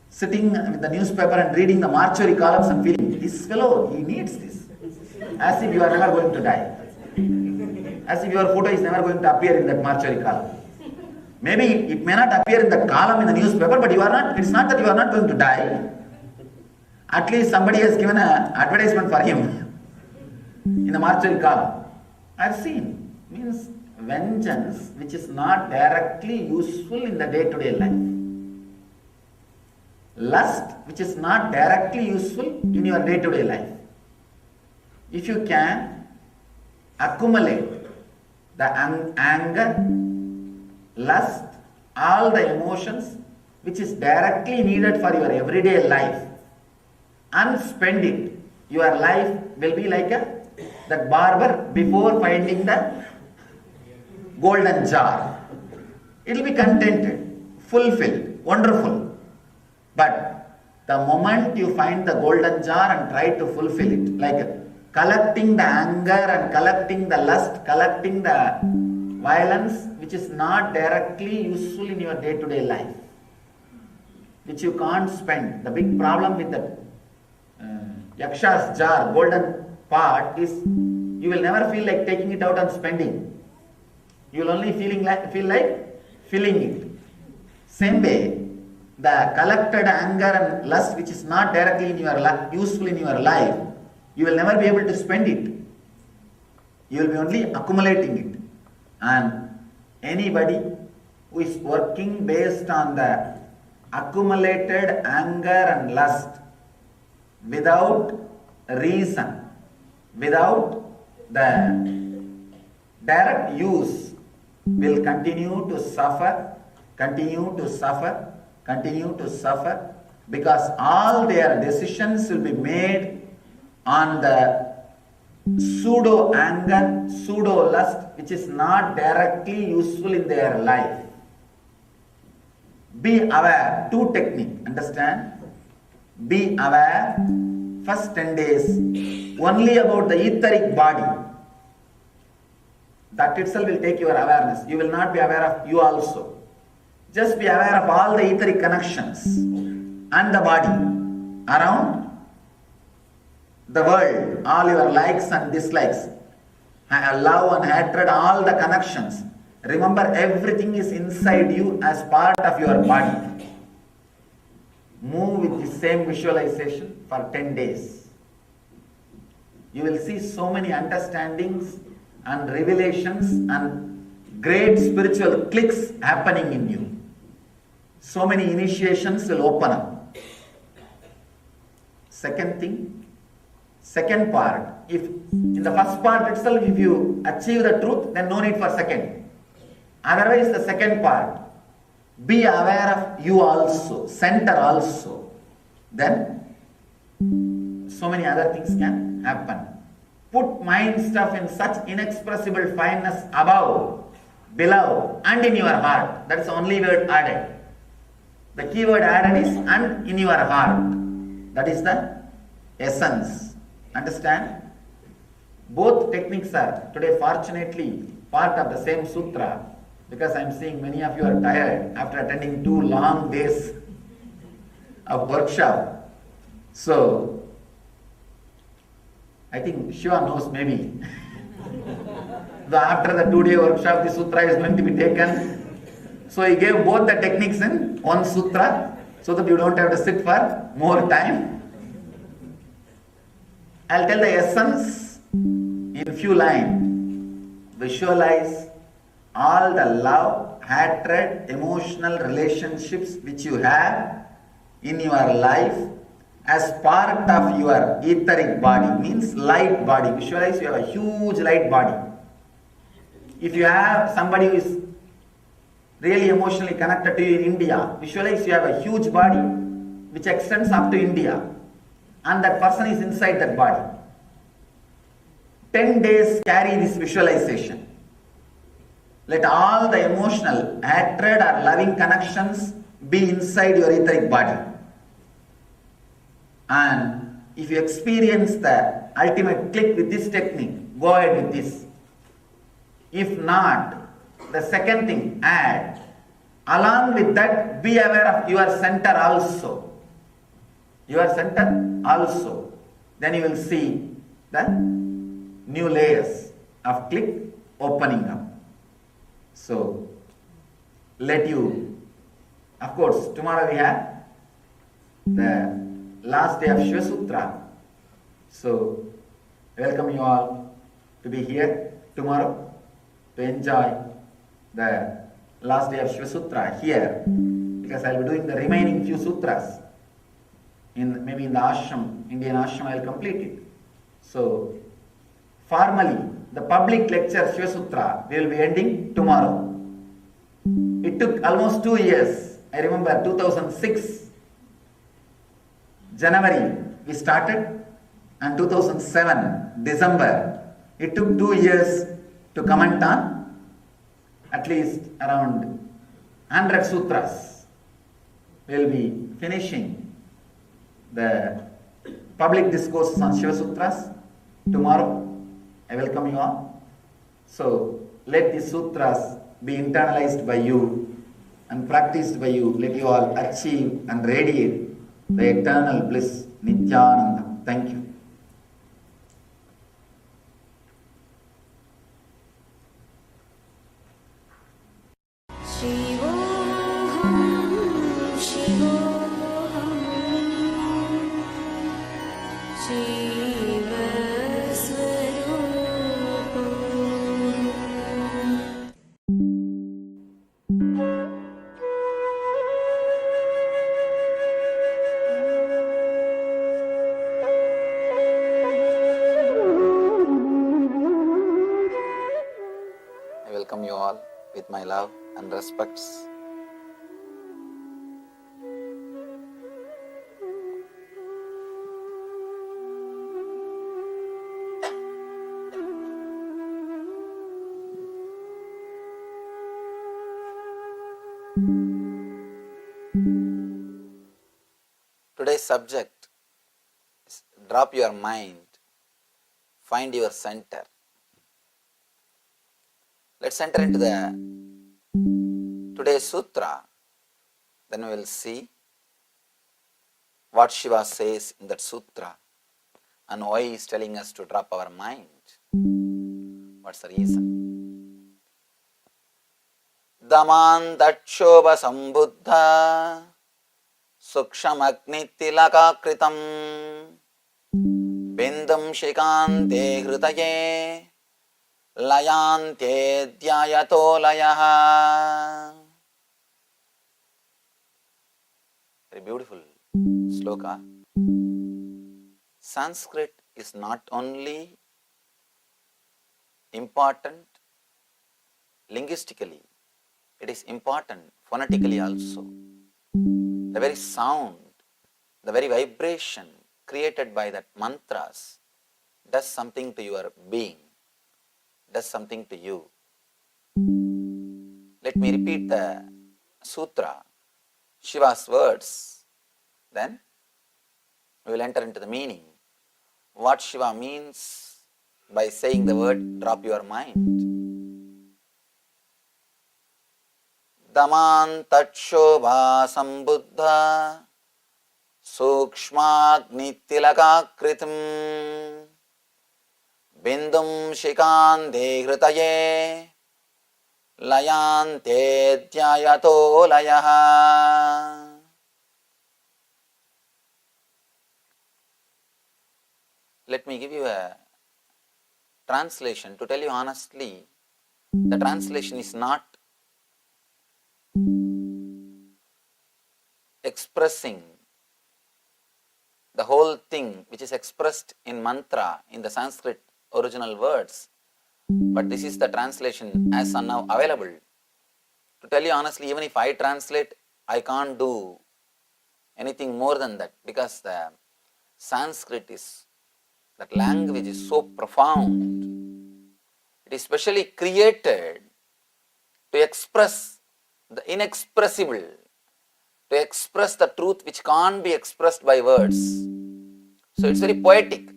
Speaker 3: sitting with the newspaper and reading the mortuary columns and feeling, this fellow, he needs this. As if you are never going to die. As if your photo is never going to appear in that mortuary column. Maybe it may not appear in the column in the newspaper, but it's not that you are not going to die. At least somebody has given an advertisement for him in the mortuary column. I have seen. Means vengeance which is not directly useful in the day-to-day life. Lust which is not directly useful in your day-to-day life. If you can accumulate the anger, lust, all the emotions which is directly needed for your everyday life, and spend it, your life will be like that barber before finding the golden jar. It will be contented, fulfilled, wonderful. But the moment you find the golden jar and try to fulfill it, like collecting the anger and collecting the lust, collecting the violence which is not directly useful in your day-to-day life, which you can't spend. The big problem with the Yaksha's jar, golden part, is you will never feel like taking it out and spending. You will only feel like filling it. Same way, the collected anger and lust which is not directly in your useful in your life, you will never be able to spend it. You will be only accumulating it. And anybody who is working based on the accumulated anger and lust without reason, without the direct use, will continue to suffer, because all their decisions will be made on the pseudo anger, pseudo lust, which is not directly useful in their life. Be aware. 2 technique. Understand? Be aware. First 10 days only about the etheric body. That itself will take your awareness. You will not be aware of you also. Just be aware of all the etheric connections and the body around the world, all your likes and dislikes, love and hatred, all the connections. Remember, everything is inside you as part of your body. Move with the same visualization for 10 days. You will see so many understandings and revelations and great spiritual clicks happening in you. So many initiations will open up. Second part, if in the first part itself, if you achieve the truth, then no need for second. Otherwise, the second part, be aware of you also, center also. Then, so many other things can happen. Put mind stuff in such inexpressible fineness above, below, and in your heart. That is the only word added. The key word added is and in your heart. That is the essence. Understand? Both techniques are today fortunately part of the same sutra, because I am seeing many of you are tired after attending 2 long days of workshop. So, I think Shiva knows maybe. After the 2-day workshop, the sutra is going to be taken. So he gave both the techniques in one sutra, so that you don't have to sit for more time. I'll tell the essence in few lines. Visualize all the love, hatred, emotional relationships which you have in your life as part of your etheric body, means light body. Visualize you have a huge light body. If you have somebody who is really emotionally connected to you in India, visualize you have a huge body which extends up to India, and that person is inside that body. 10 days carry this visualization. Let all the emotional, hatred or loving connections be inside your etheric body. And if you experience the ultimate click with this technique, go ahead with this. If not, the second thing, add. Along with that, be aware of your center also. Your center also. Then you will see the new layers of click opening up. So, let you, of course, tomorrow we have the last day of Shiva Sutra. So, I welcome you all to be here tomorrow to enjoy the last day of Shiva Sutra here, because I will be doing the remaining few sutras. Maybe in the ashram, Indian ashram, I will complete it. So, formally, the public lecture Shiva Sutra will be ending tomorrow. It took almost 2 years. I remember 2006, January we started, and 2007, December. It took 2 years to comment on at least around 100 sutras. We will be finishing the public discourses on Shiva Sutras tomorrow. I welcome you all. So, let these sutras be internalized by you and practiced by you. Let you all achieve and radiate the eternal bliss, Nithyananda. Thank you.
Speaker 2: Shivoham, Shivoham, Shiva Swarupam.
Speaker 1: I welcome you all with my love and respects. Today's subject is drop your mind, find your center. Let's enter into the today's sutra. Then we will see what Shiva says in that sutra and why he is telling us to drop our mind. What's the reason? Daman Dachobha Sambuddha Suksham Tilakakritam Bindam Shikante Hritaye layante dhyayato layaha. Very beautiful sloka. Sanskrit is not only important linguistically, it is important phonetically also. The very sound, the very vibration created by that mantras does something to your being, does something to you. Let me repeat the sutra, Shiva's words, then we will enter into the meaning. What Shiva means by saying the word, drop your mind. Daman tatshobha sambuddha sukshmagnittilakakritim bindum shikande hritaye layante dhyayato layaha. Let me give you a translation. To tell you honestly, the translation is not expressing the whole thing which is expressed in mantra in the Sanskrit original words, but this is the translation as of now available. To tell you honestly, even if I translate, I can't do anything more than that, because the Sanskrit is, that language is so profound. It is specially created to express the inexpressible, to express the truth which can't be expressed by words. So it's very poetic.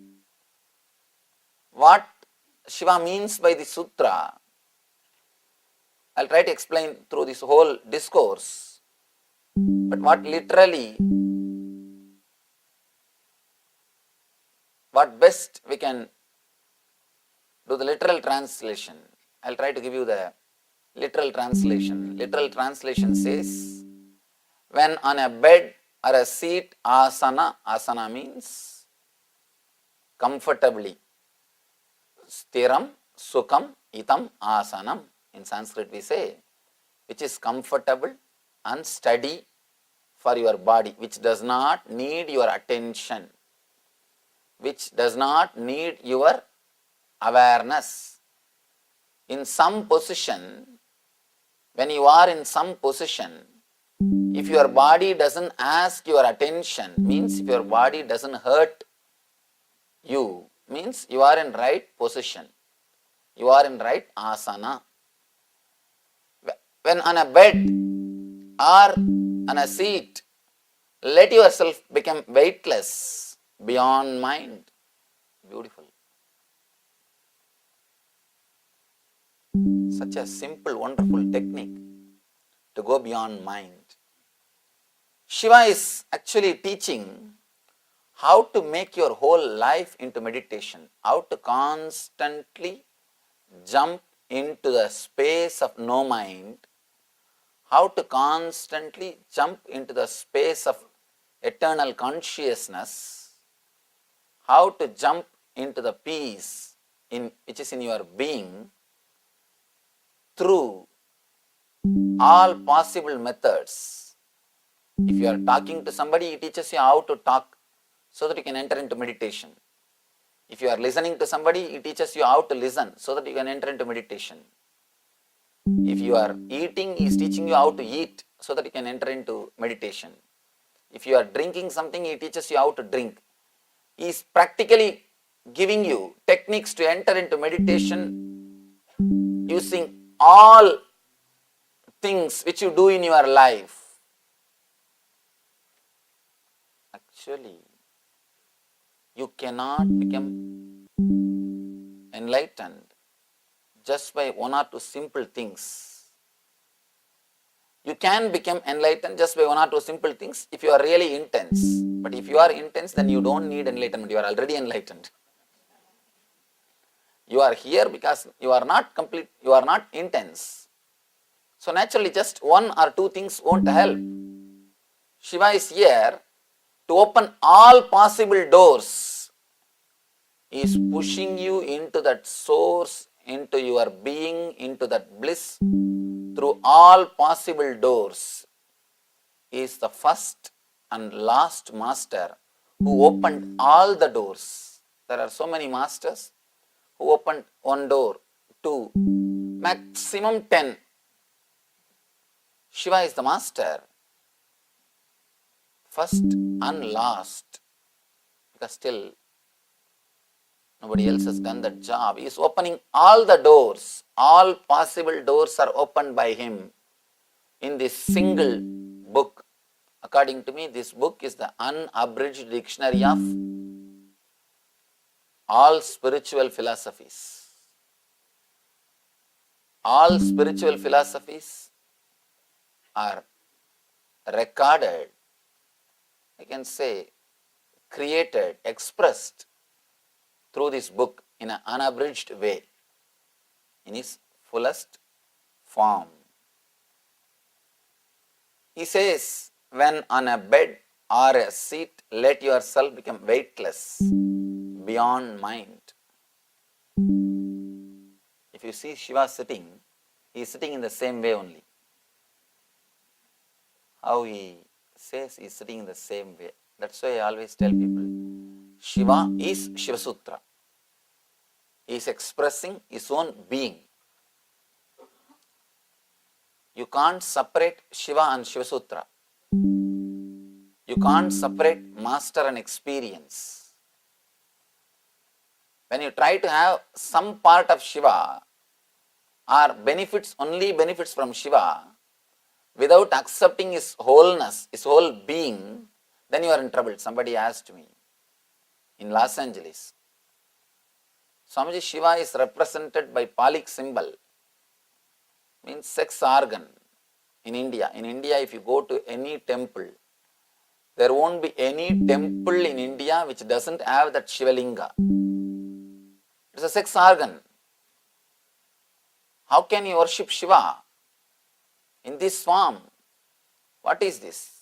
Speaker 1: What Shiva means by the sutra, I'll try to explain through this whole discourse. But what literally, what best we can do the literal translation, I'll try to give you the literal translation. Literal translation says, when on a bed or a seat, asana, asana means comfortably. Stiram, sukham, itam, asanam. In Sanskrit we say, which is comfortable and steady for your body, which does not need your attention, which does not need your awareness. In some position, when you are in some position, if your body doesn't ask your attention, means if your body doesn't hurt you, means you are in right position, you are in right asana. When on a bed or on a seat, let yourself become weightless beyond mind. Beautiful. Such a simple, wonderful technique to go beyond mind. Shiva is actually teaching how to make your whole life into meditation, how to constantly jump into the space of no mind, how to constantly jump into the space of eternal consciousness, how to jump into the peace which is in your being through all possible methods. If you are talking to somebody, he teaches you how to talk so that you can enter into meditation. If you are listening to somebody, he teaches you how to listen so that you can enter into meditation. If you are eating, he is teaching you how to eat so that you can enter into meditation. If you are drinking something, he teaches you how to drink. He is practically giving you techniques to enter into meditation using all things which you do in your life. Actually, you cannot become enlightened just by one or two simple things. You can become enlightened just by one or two simple things if you are really intense. But if you are intense, then you don't need enlightenment. You are already enlightened. You are here because you are not complete, you are not intense. So naturally, just one or two things won't help. Shiva is here to open all possible doors. He is pushing you into that source, into your being, into that bliss through all possible doors, is the first and last master who opened all the doors. There are so many masters who opened one door, two, maximum 10. Shiva is the master, first and last, because still nobody else has done that job. He is opening all the doors. All possible doors are opened by him in this single book. According to me, this book is the unabridged dictionary of all spiritual philosophies. All spiritual philosophies are recorded, I can say, created, expressed through this book in an unabridged way, in its fullest form. He says, when on a bed or a seat, let yourself become weightless, beyond mind. If you see Shiva sitting, he is sitting in the same way only. How he says he is sitting in the same way. That's why I always tell people, Shiva is Shiva Sutra. He is expressing his own being. You can't separate Shiva and Shiva Sutra. You can't separate master and experience. When you try to have some part of Shiva or benefits, only benefits from Shiva, without accepting his wholeness, his whole being, then you are in trouble. Somebody asked me in Los Angeles, Swamiji, Shiva is represented by phallic symbol, means sex organ in India. In India, if you go to any temple, there won't be any temple in India which doesn't have that Shiva Linga. It's a sex organ. How can you worship Shiva in this form? What is this?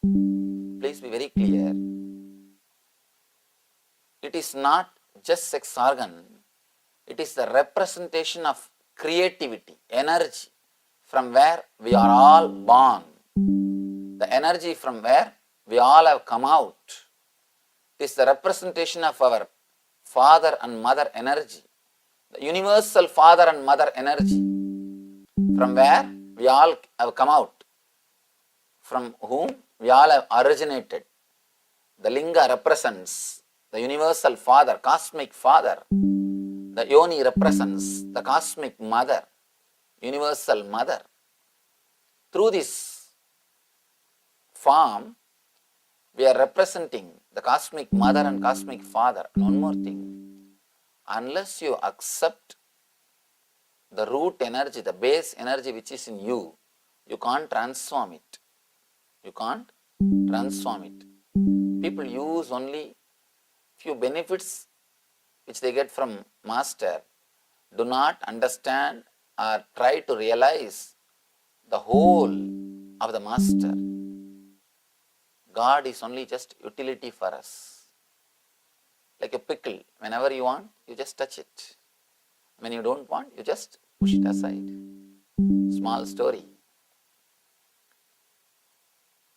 Speaker 1: Please be very clear. It is not just sex organ. It is the representation of creativity, energy, from where we are all born. The energy from where we all have come out. It is the representation of our father and mother energy. The universal father and mother energy, from where we all have come out, from whom we all have originated. The linga represents the universal father, cosmic father. The yoni represents the cosmic mother, universal mother. Through this form, we are representing the cosmic mother and cosmic father. And one more thing, unless you accept the root energy, the base energy which is in you, you can't transform it. You can't transform it. People use only few benefits which they get from master, do not understand or try to realize the whole of the master. God is only just utility for us. Like a pickle, whenever you want, you just touch it. When you don't want, you just push it aside. Small story.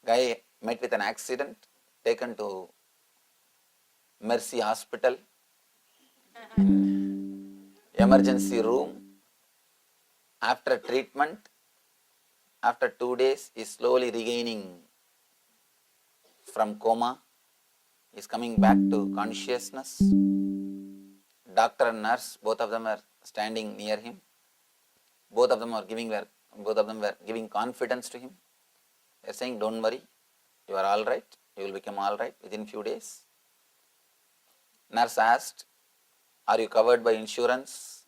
Speaker 1: Guy met with an accident, taken to Mercy Hospital, emergency room. After treatment, after 2 days, he is slowly regaining from coma. He is coming back to consciousness. Doctor and nurse, both of them are standing near him. Both of them were giving confidence to him. They are saying, don't worry, you are all right, you will become all right within few days. Nurse asked, are you covered by insurance?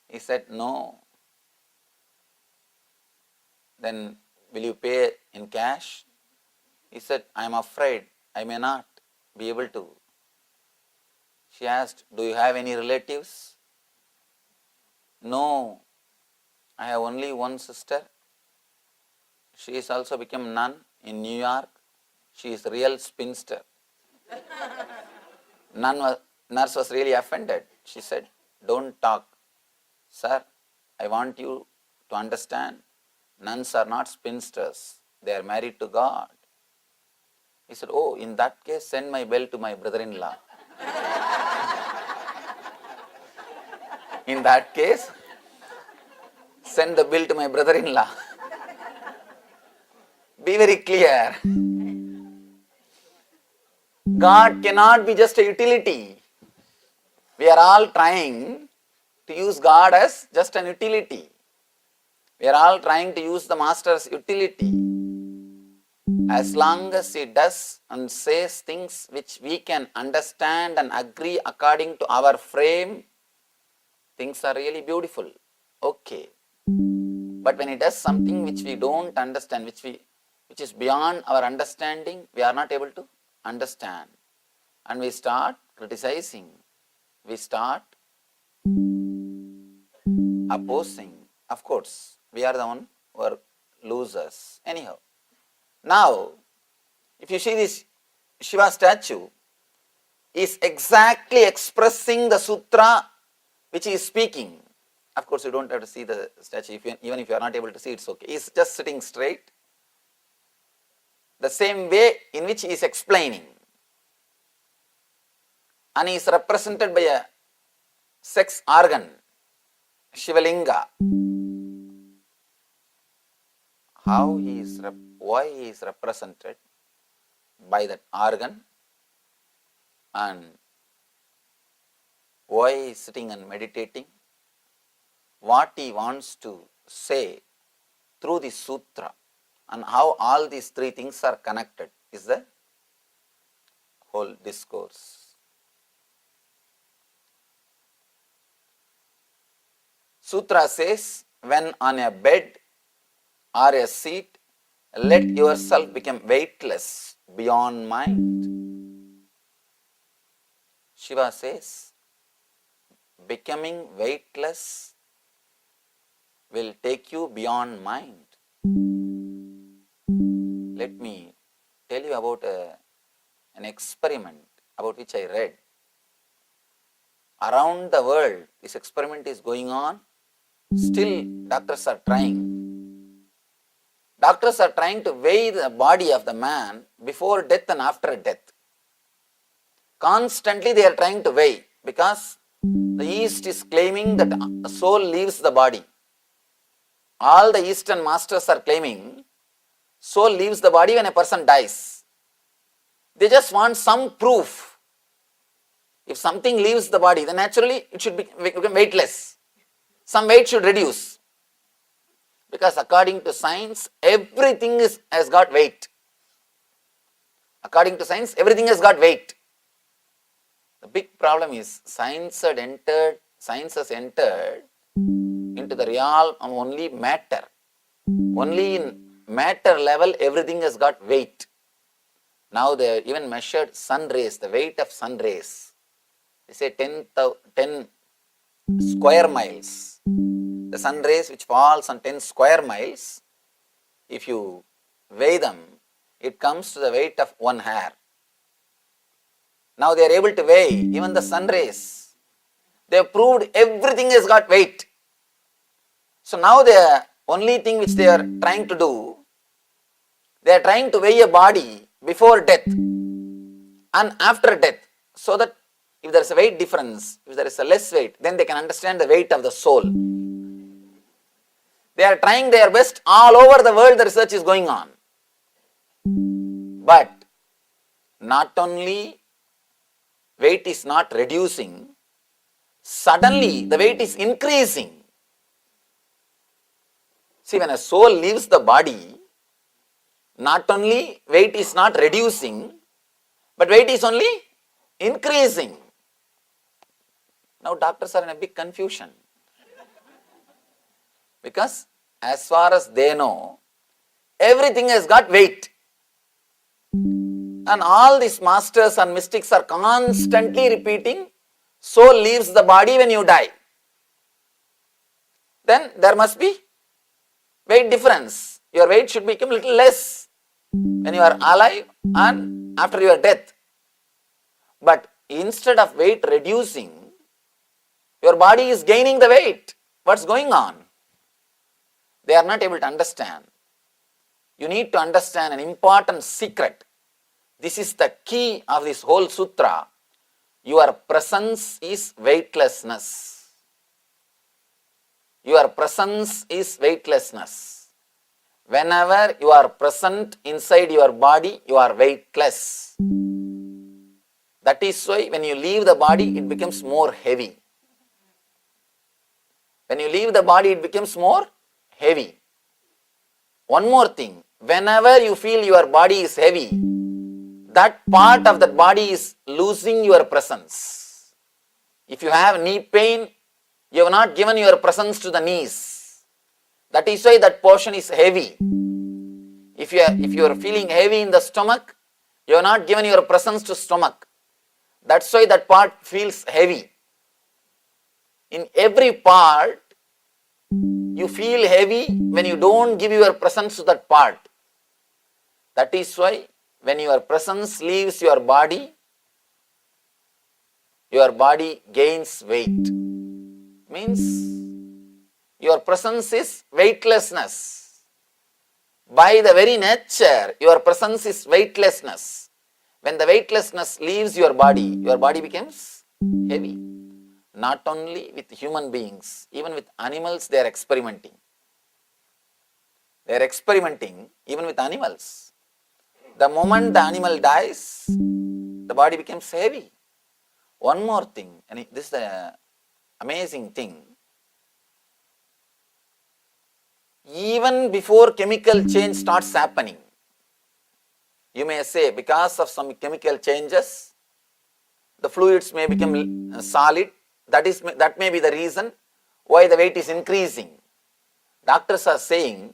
Speaker 1: He said, no. Then will you pay in cash? He said, I am afraid I may not be able to. She asked, do you have any relatives? No, I have only one sister. She is also become nun in New York. She is real spinster. Nurse was really offended. She said, don't talk. Sir, I want you to understand, nuns are not spinsters. They are married to God. He said, oh, in that case, send my bell to my brother-in-law. In that case, send the bill to my brother-in-law. Be very clear. God cannot be just a utility. We are all trying to use God as just an utility. We are all trying to use the Master's utility. As long as he does and says things which we can understand and agree according to our frame, things are really beautiful. Okay. But when he does something which we don't understand, which is beyond our understanding, we are not able to understand. And we start criticizing. We start opposing. Of course, we are the one who are losers. Anyhow. Now, if you see this Shiva statue, is exactly expressing the sutra which he is speaking. Of course, you don't have to see the statue. Even if you are not able to see, it's okay. He is just sitting straight. The same way in which he is explaining. And he is represented by a sex organ, Shivalinga. Why he is represented by that organ, and why he is sitting and meditating, what he wants to say through the sutra, and how all these three things are connected is the whole discourse. Sutra says, when on a bed or a seat, let yourself become weightless beyond mind. Shiva says, becoming weightless will take you beyond mind. Let me tell you about an experiment about which I read. Around the world, this experiment is going on. Still, doctors are trying. Doctors are trying to weigh the body of the man before death and after death. Constantly they are trying to weigh, because the East is claiming that the soul leaves the body. All the Eastern masters are claiming soul leaves the body when a person dies. They just want some proof. If something leaves the body, then naturally it should become weightless. Some weight should reduce. Because according to science, everything has got weight. According to science, everything has got weight. The big problem is science has entered into the realm of only matter. Only in matter level, everything has got weight. Now they even measured sun rays, the weight of sun rays. They say 10 square miles. The sun rays which falls on 10 square miles, if you weigh them, it comes to the weight of 1 hair. Now they are able to weigh even the sun rays. They have proved everything has got weight. So now the only thing which they are trying to do, they are trying to weigh a body before death and after death, so that if there is a weight difference, if there is a less weight, then they can understand the weight of the soul. They are trying their best. All over the world the research is going on. But not only weight is not reducing, suddenly the weight is increasing. See, when a soul leaves the body, not only weight is not reducing, but weight is only increasing. Now doctors are in a big confusion. Because as far as they know, everything has got weight. And all these masters and mystics are constantly repeating, soul leaves the body when you die. Then there must be weight difference. Your weight should become a little less when you are alive and after your death. But instead of weight reducing, your body is gaining the weight. What's going on? They are not able to understand. You need to understand an important secret. This is the key of this whole sutra. Your presence is weightlessness. Your presence is weightlessness. Whenever you are present inside your body, you are weightless. That is why when you leave the body, it becomes more heavy. When you leave the body, it becomes more heavy. One more thing, whenever you feel your body is heavy, that part of that body is losing your presence. If you have knee pain, you have not given your presence to the knees. That is why that portion is heavy. If you are feeling heavy in the stomach, you have not given your presence to stomach. That's why that part feels heavy. In every part, you feel heavy when you don't give your presence to that part. That is why when your presence leaves your body gains weight. Means your presence is weightlessness. By the very nature, your presence is weightlessness. When the weightlessness leaves your body becomes heavy. Not only with human beings, even with animals they are experimenting. They are experimenting even with animals. The moment the animal dies, the body becomes heavy. One more thing, and this is the amazing thing. Even before chemical change starts happening, you may say because of some chemical changes, the fluids may become solid. That may be the reason why the weight is increasing. Doctors are saying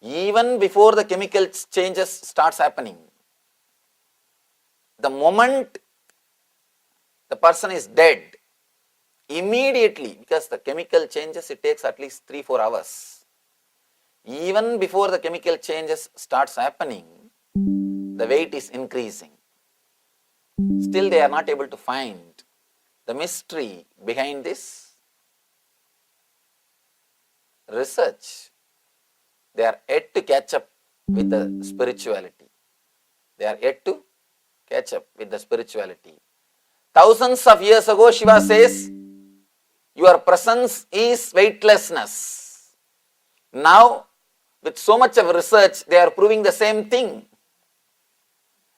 Speaker 1: even before the chemical changes starts happening, the moment the person is dead, immediately, because the chemical changes, it takes at least 3-4 hours. Even before the chemical changes starts happening, the weight is increasing. Still they are not able to find the mystery behind this research. They are yet to catch up with the spirituality. They are yet to catch up with the spirituality. Thousands of years ago, Shiva says, your presence is weightlessness. Now, with so much of research, they are proving the same thing.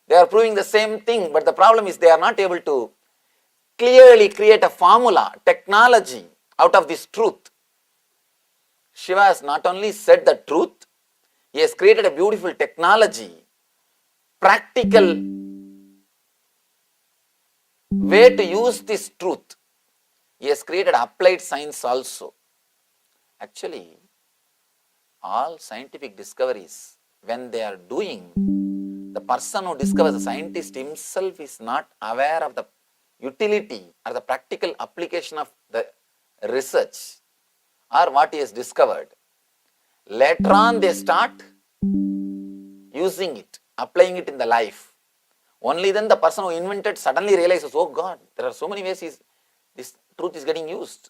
Speaker 1: They are proving the same thing, but the problem is they are not able to clearly create a formula, technology out of this truth. Shiva has not only said the truth, he has created a beautiful technology, practical way to use this truth. He has created applied science also. Actually, all scientific discoveries, when they are doing, the person who discovers, the scientist himself is not aware of the utility or the practical application of the research or what he has discovered. Later on they start using it, applying it in the life. Only then the person who invented suddenly realizes, oh God, there are so many ways this truth is getting used.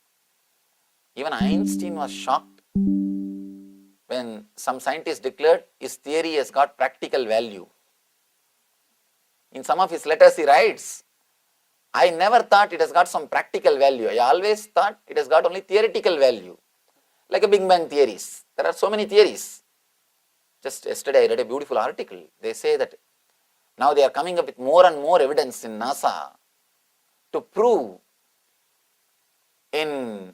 Speaker 1: Even Einstein was shocked when some scientists declared his theory has got practical value. In some of his letters he writes, I never thought it has got some practical value. I always thought it has got only theoretical value. Like a Big Bang theories. There are so many theories. Just yesterday I read a beautiful article. They say that now they are coming up with more and more evidence in NASA to prove in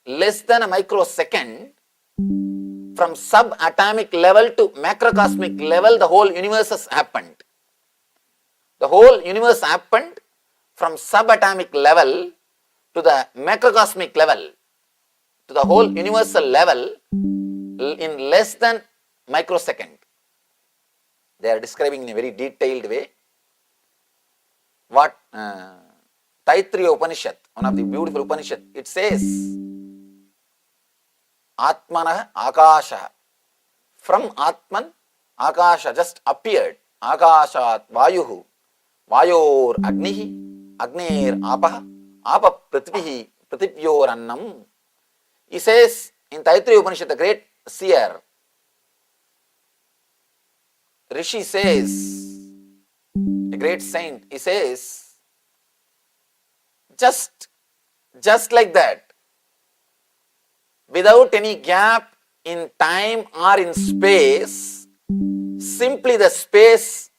Speaker 1: less than a microsecond, from subatomic level to macrocosmic level, the whole universe has happened. The whole universe happened from subatomic level to the macrocosmic level, to the whole universal level in less than microsecond. They are describing in a very detailed way what Taittiriya Upanishad, one of the beautiful Upanishad, it says, Atmanah Akasha. From Atman, Akasha just appeared. Akashat Vayuhu. Vayor Agnihi, Agner Apaha, Apa Prithvihi, Prithivyor Annam. He says in Taittiriya Upanishad, the great seer, Rishi says, a great saint, he says, just like that, without any gap in time or in space, simply the space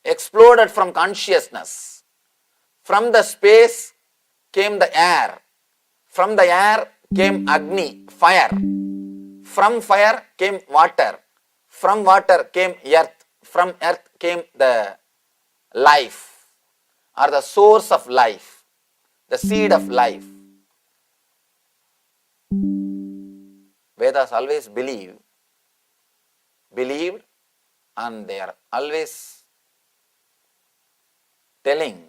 Speaker 1: exploded from consciousness. From the space came the air. From the air came Agni, fire. From fire came water. From water came earth. From earth came the life or the source of life, the seed of life. Vedas always believed, and they are always telling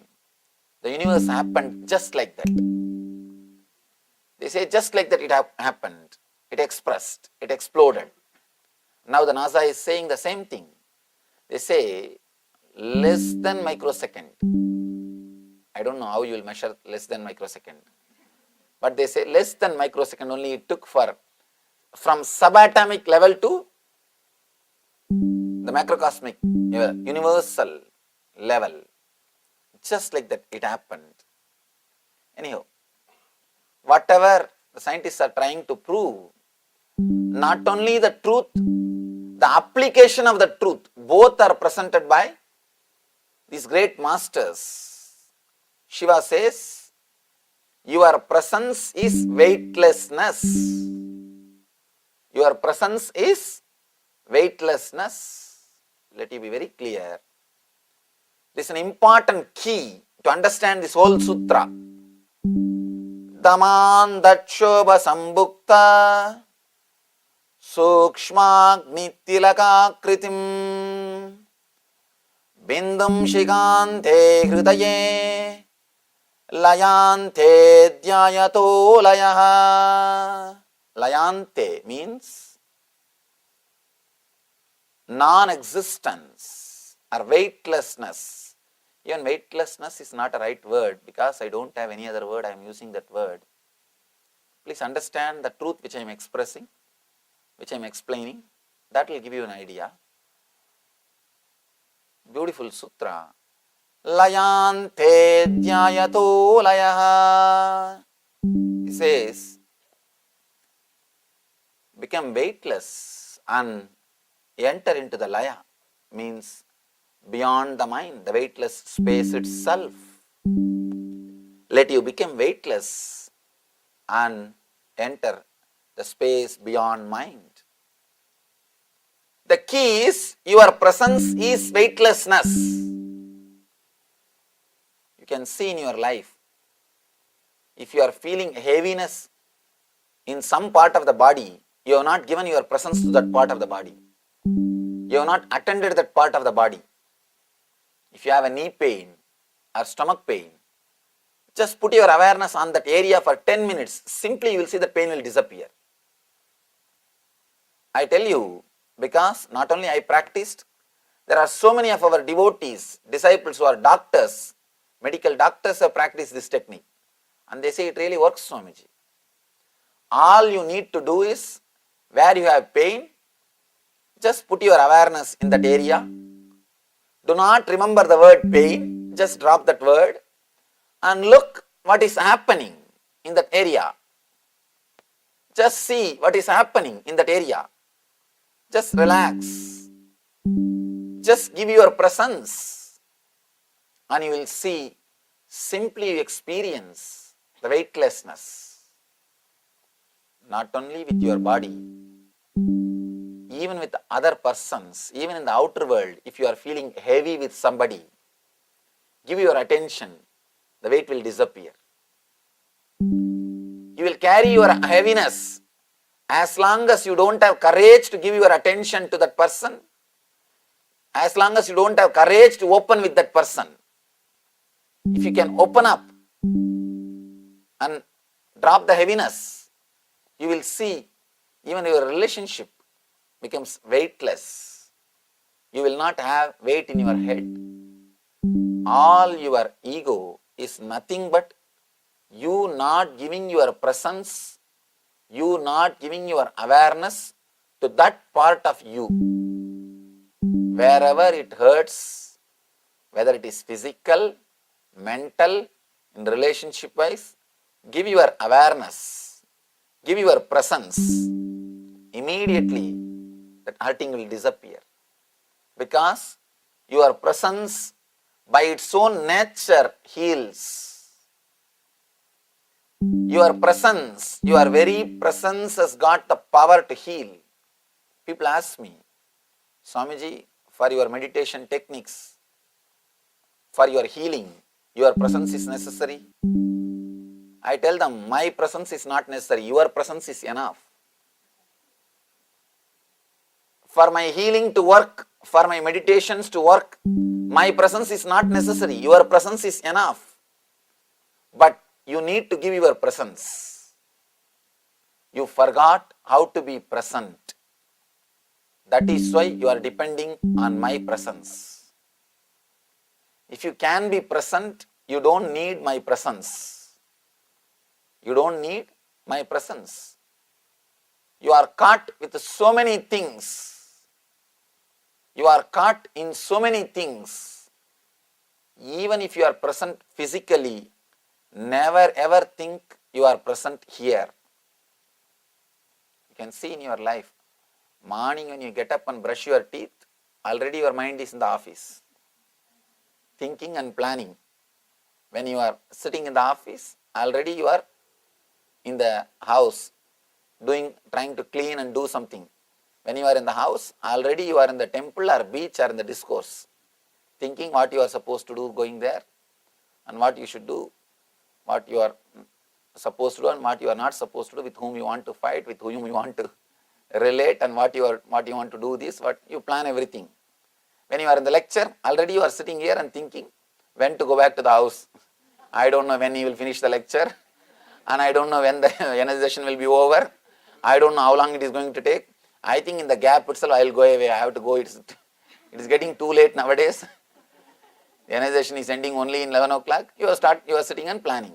Speaker 1: the universe happened just like that. They say just like that it happened, it expressed, it exploded. Now the NASA is saying the same thing. They say less than microsecond. I don't know how you will measure less than microsecond. But they say less than microsecond only it took for from subatomic level to the macrocosmic, universal level. Just like that it happened. Anyhow, whatever the scientists are trying to prove, not only the truth, the application of the truth, both are presented by these great masters. Shiva says, your presence is weightlessness. Your presence is weightlessness. Let you be very clear. This is an important key to understand this whole sutra. Daman Dachobha Sambhukta Sukshmagni Tilaka Kritim Bindum Shikante Hridaye Layante Dhyayato Layaha. Layante means non-existence or weightlessness. Even weightlessness is not a right word because I don't have any other word, I am using that word. Please understand the truth which I am expressing, which I am explaining. That will give you an idea. Beautiful sutra. Layante dhyayato layaha. He says, become weightless and enter into the laya, means beyond the mind, the weightless space itself. Let you become weightless and enter the space beyond mind. The key is your presence is weightlessness. You can see in your life, if you are feeling heaviness in some part of the body, you have not given your presence to that part of the body. You have not attended that part of the body. If you have a knee pain or stomach pain, just put your awareness on that area for 10 minutes. Simply you will see the pain will disappear. I tell you, because not only I practiced, there are so many of our devotees, disciples who are doctors, medical doctors have practiced this technique. And they say it really works, Swamiji. All you need to do is, where you have pain, just put your awareness in that area. Do not remember the word pain, just drop that word and look what is happening in that area. Just see what is happening in that area. Just relax. Just give your presence and you will see, simply you experience the weightlessness. Not only with your body, even with other persons, even in the outer world, if you are feeling heavy with somebody, give your attention, the weight will disappear. You will carry your heaviness. As long as you don't have courage to give your attention to that person, as long as you don't have courage to open with that person, if you can open up and drop the heaviness, you will see even your relationship becomes weightless. You will not have weight in your head. all your ego is nothing but you not giving your presence, you not giving your awareness to that part of you. Wherever it hurts, whether it is physical, mental, in relationship wise, give your awareness, give your presence. Immediately that hurting will disappear. Because your presence by its own nature heals. Your presence, your very presence has got the power to heal. People ask me, Swamiji, for your meditation techniques, for your healing, your presence is necessary. I tell them, my presence is not necessary, your presence is enough. For my healing to work, for my meditations to work, my presence is not necessary, your presence is enough. But you need to give your presence. You forgot how to be present. That is why you are depending on my presence. If you can be present, you don't need my presence. You don't need my presence. You are caught with so many things. You are caught in so many things. Even if you are present physically, never ever think you are present here. You can see in your life, morning when you get up and brush your teeth, already your mind is in the office, thinking and planning. When you are sitting in the office, already you are in the house, trying to clean and do something. When you are in the house, already you are in the temple or beach or in the discourse, thinking what you are supposed to do going there and what you should do, what you are supposed to do and what you are not supposed to do, with whom you want to fight, with whom you want to relate, and what you want to do this, what you plan everything. When you are in the lecture, already you are sitting here and thinking when to go back to the house. I don't know when you will finish the lecture, and I don't know when the energization will be over. I don't know how long it is going to take. I think in the gap itself I will go away. I have to go. It is getting too late nowadays. The energization is ending only in 11 o'clock. You are sitting and planning.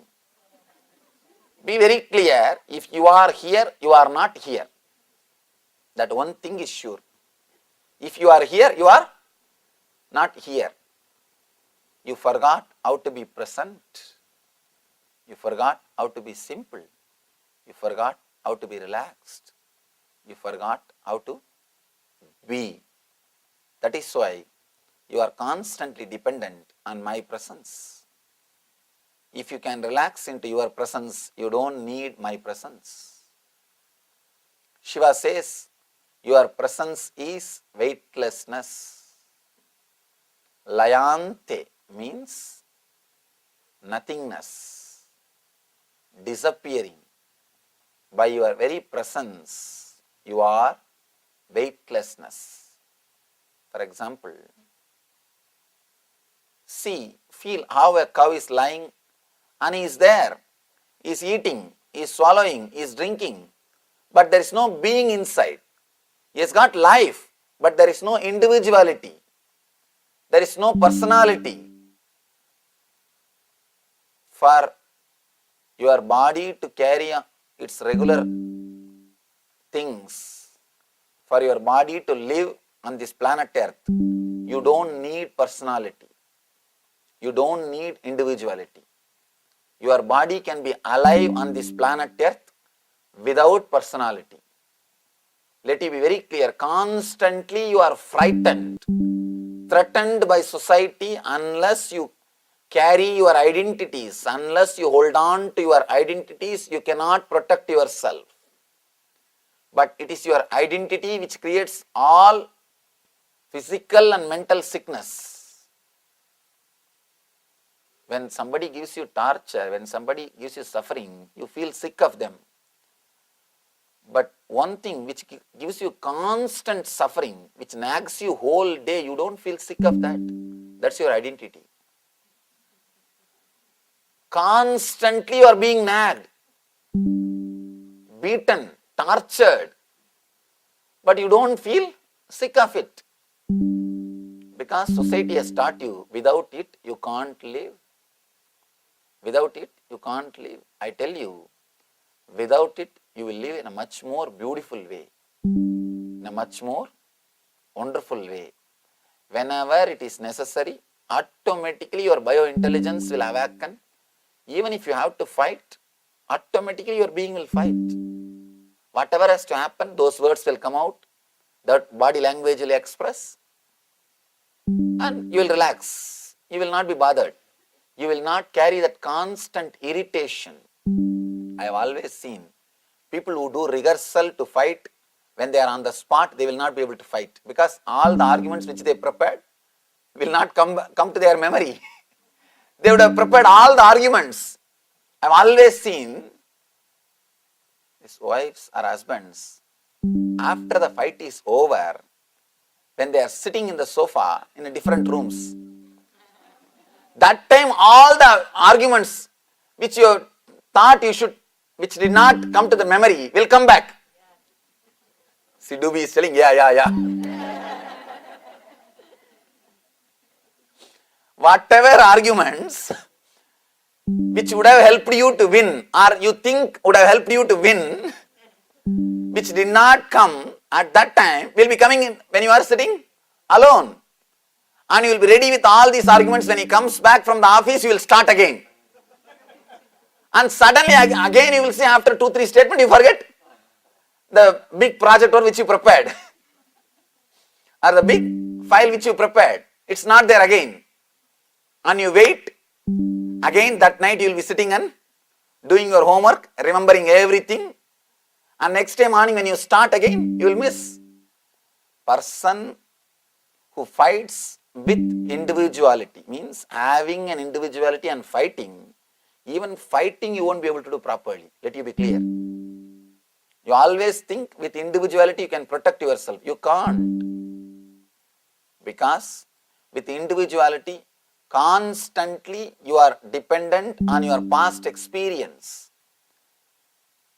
Speaker 1: Be very clear. If you are here, you are not here. That one thing is sure. If you are here, you are not here. You forgot how to be present. You forgot how to be simple. You forgot how to be relaxed. You forgot how to be. That is why you are constantly dependent on my presence. If you can relax into your presence, you don't need my presence. Shiva says, your presence is weightlessness. Layante means nothingness, disappearing. By your very presence, you are weightlessness. For example, feel how a cow is lying and he is there, he is eating, he is swallowing, he is drinking, but there is no being inside. He has got life, but there is no individuality. There is no personality. For your body to carry its regular things, for your body to live on this planet Earth, you don't need personality. You don't need individuality. Your body can be alive on this planet Earth without personality. Let it be very clear, constantly you are frightened, threatened by society unless you carry your identities, unless you hold on to your identities, you cannot protect yourself. But it is your identity which creates all physical and mental sickness. When somebody gives you torture, when somebody gives you suffering, you feel sick of them. But one thing which gives you constant suffering, which nags you whole day, you don't feel sick of that. That's your identity. Constantly you are being nagged, beaten, tortured, but you don't feel sick of it. Because society has taught you, without it you can't live. Without it you can't live. I tell you, without it you will live in a much more beautiful way, in a much more wonderful way. Whenever it is necessary, automatically your biointelligence will awaken. Even if you have to fight, automatically your being will fight. Whatever has to happen, those words will come out, that body language will express, and you will relax. You will not be bothered. You will not carry that constant irritation. I have always seen people who do rehearsal to fight, when they are on the spot, they will not be able to fight, because all the arguments which they prepared will not come to their memory. They would have prepared all the arguments. I have always seen his wives or husbands, after the fight is over, when they are sitting in the sofa in different rooms, that time all the arguments which you thought you should, which did not come to the memory, will come back. See, Doobie is telling, yeah. Whatever arguments which would have helped you to win, or you think would have helped you to win, which did not come at that time, will be coming in when you are sitting alone. And you will be ready with all these arguments. When he comes back from the office, you will start again. And suddenly again you will see, after 2-3 statements, you forget the big project or which you prepared, or the big file which you prepared. It's not there again. And you wait. Again that night you will be sitting and doing your homework, remembering everything. And next day morning when you start again, you will miss. Person who fights with individuality, means having an individuality and fighting. Even fighting you won't be able to do properly. Let you be clear. You always think with individuality you can protect yourself. You can't. Because with individuality, constantly you are dependent on your past experience.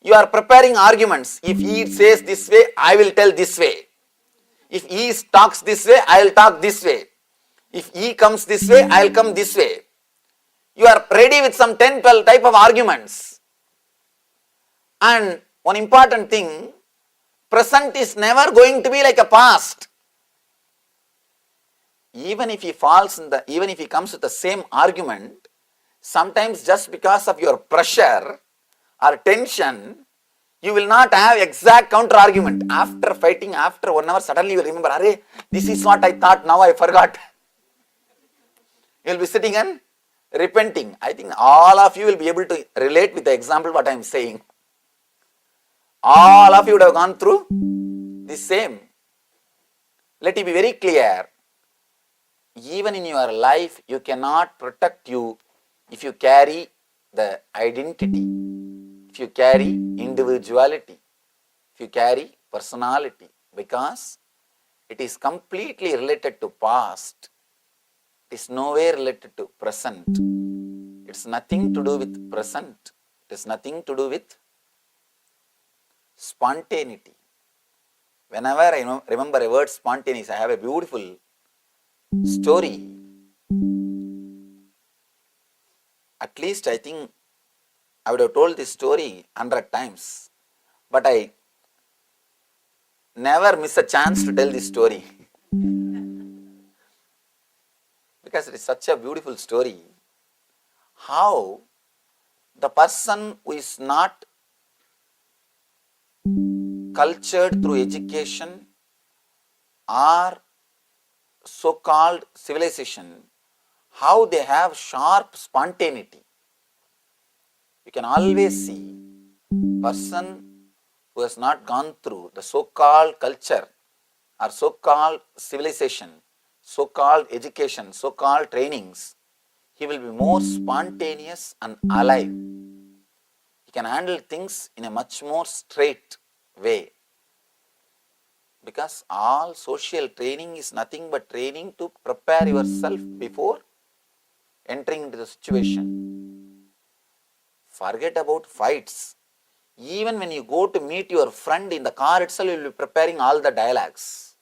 Speaker 1: You are preparing arguments. If he says this way, I will tell this way. If he talks this way, I will talk this way. If he comes this way, I will come this way. You are ready with some 10-12 type of arguments. And one important thing, present is never going to be like a past. Even if he even if he comes with the same argument, sometimes just because of your pressure or tension, you will not have exact counter argument. After fighting, after 1 hour, suddenly you will remember, Arey, this is what I thought, now I forgot. You will be sitting and repenting. I think all of you will be able to relate with the example what I am saying. All of you would have gone through the same. Let it be very clear. Even in your life, you cannot protect you if you carry the identity, if you carry individuality, if you carry personality, because it is completely related to past. It is nowhere related to present. It's nothing to do with present. It is nothing to do with spontaneity. Whenever I remember a word spontaneous, I have a beautiful story. At least I think I would have told this story 100 times, but I never miss a chance to tell this story. Because it is such a beautiful story. How the person who is not cultured through education or so-called civilization, how they have sharp spontaneity. You can always see person who has not gone through the so-called culture or so-called civilization, so-called education, so-called trainings, he will be more spontaneous and alive. He can handle things in a much more straight way. Because all social training is nothing but training to prepare yourself before entering into the situation. Forget about fights. Even when you go to meet your friend in the car itself, you will be preparing all the dialogues.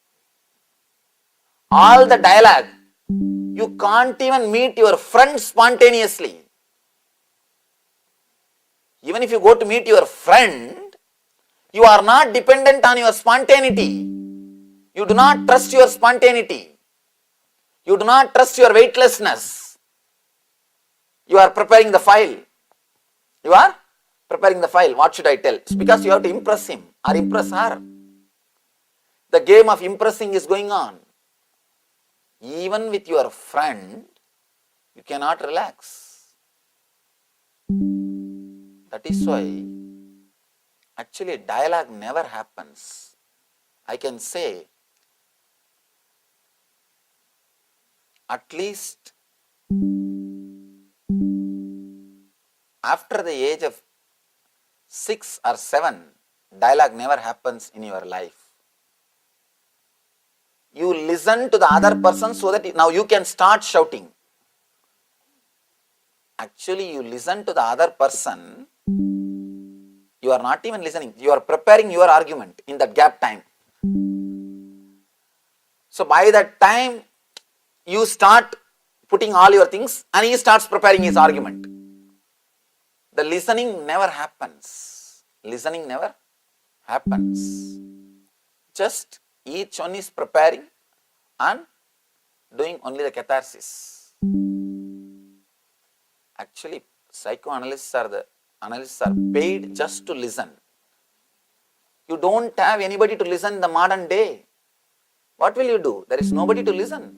Speaker 1: all the dialogue. You can't even meet your friend spontaneously. Even if you go to meet your friend, you are not dependent on your spontaneity. You do not trust your spontaneity. You do not trust your weightlessness. You are preparing the file. You are preparing the file. What should I tell? It's because you have to impress him or impress her. The game of impressing is going on. Even with your friend, you cannot relax. That is why actually dialogue never happens. I can say at least after the age of 6 or 7, dialogue never happens in your life. You listen to the other person so that now you can start shouting. Actually, you listen to the other person, you are not even listening. You are preparing your argument in that gap time. So by that time, you start putting all your things and he starts preparing his argument. The listening never happens. Listening never happens. Just each one is preparing and doing only the catharsis. Actually, psychoanalysts are paid just to listen. You don't have anybody to listen in the modern day. What will you do? There is nobody to listen.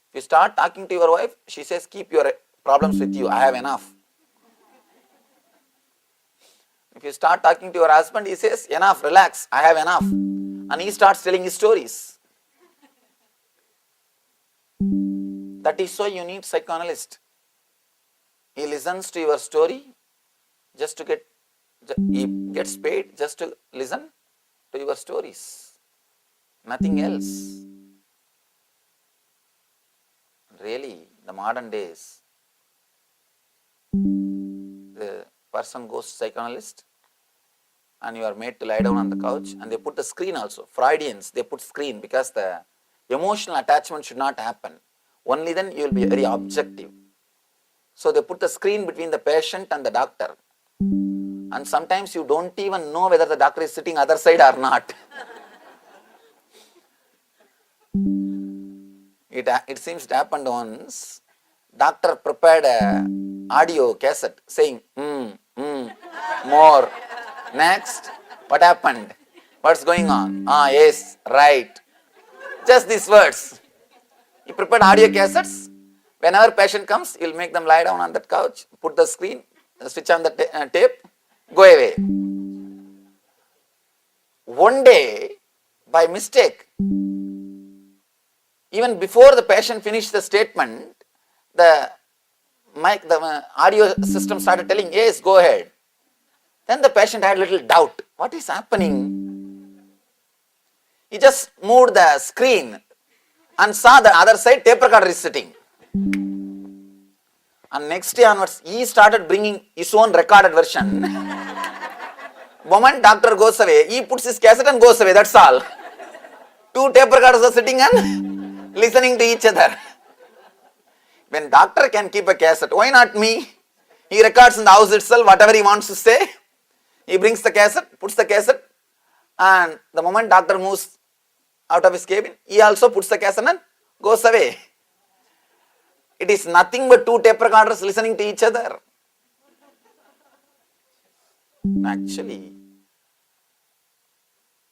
Speaker 1: If you start talking to your wife, she says, keep your problems with you, I have enough. If you start talking to your husband, he says, enough, relax, I have enough. And he starts telling his stories. That is why you need psychoanalyst. He listens to your story just to he gets paid just to listen to your stories. Nothing else. Really, the modern days, the person goes to psychoanalyst and you are made to lie down on the couch and they put the screen also. Freudians, they put screen because the emotional attachment should not happen. Only then you will be very objective. So they put the screen between the patient and the doctor. And sometimes you don't even know whether the doctor is sitting other side or not. It seems it happened once. Doctor prepared a audio cassette saying, more. Next, what happened? What's going on? Yes, right. Just these words. He prepared audio cassettes. Whenever patient comes, he'll make them lie down on that couch, put the screen, switch on the tape, go away. One day, by mistake, even before the patient finished the statement, the audio system started telling, yes, go ahead. Then the patient had a little doubt. What is happening? He just moved the screen and saw the other side tape recorder is sitting. And next day onwards, he started bringing his own recorded version. Moment doctor goes away, he puts his cassette and goes away, that's all. Two tape recorders are sitting and listening to each other. When doctor can keep a cassette, why not me? He records in the house itself whatever he wants to say. He brings the cassette, puts the cassette, and the moment doctor moves out of his cabin, he also puts the cassette and goes away. It is nothing but two tape recorders listening to each other. Actually,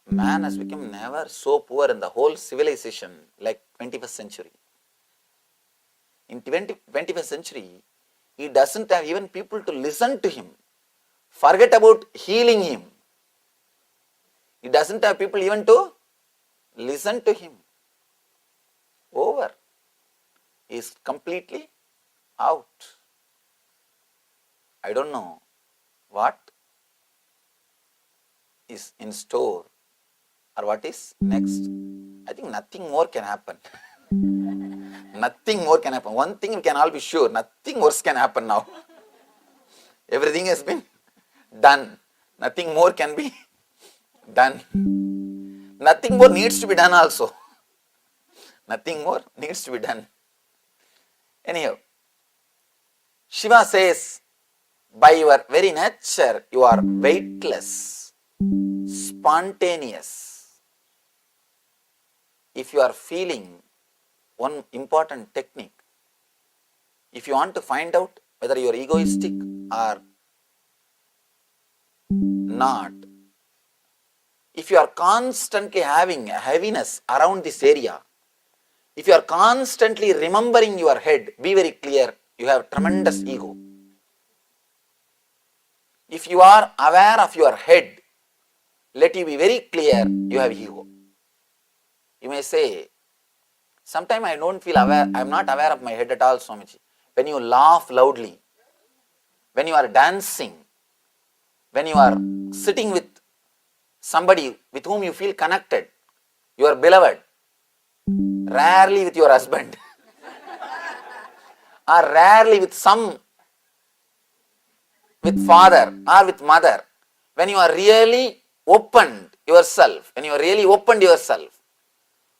Speaker 1: man has become never so poor in the whole civilization like 21st century. In 21st century, he doesn't have even people to listen to him. Forget about healing him. He doesn't have people even to listen to him. Over. He is completely out. I don't know what is in store or what is next. I think nothing more can happen. Nothing more can happen. One thing we can all be sure, nothing worse can happen now. Everything has been done. Nothing more can be done. Nothing more needs to be done also. Nothing more needs to be done. Anyhow, Shiva says, by your very nature, you are weightless, spontaneous. If you are feeling one important technique, if you want to find out whether you are egoistic or not, if you are constantly having a heaviness around this area, if you are constantly remembering your head, be very clear, you have tremendous ego. If you are aware of your head, let you be very clear, you have ego. You may say, sometimes I don't feel aware, I am not aware of my head at all, Swamiji. When you laugh loudly, when you are dancing, when you are sitting with somebody with whom you feel connected, your beloved, rarely with your husband, or rarely with father or with mother, when you are really opened yourself,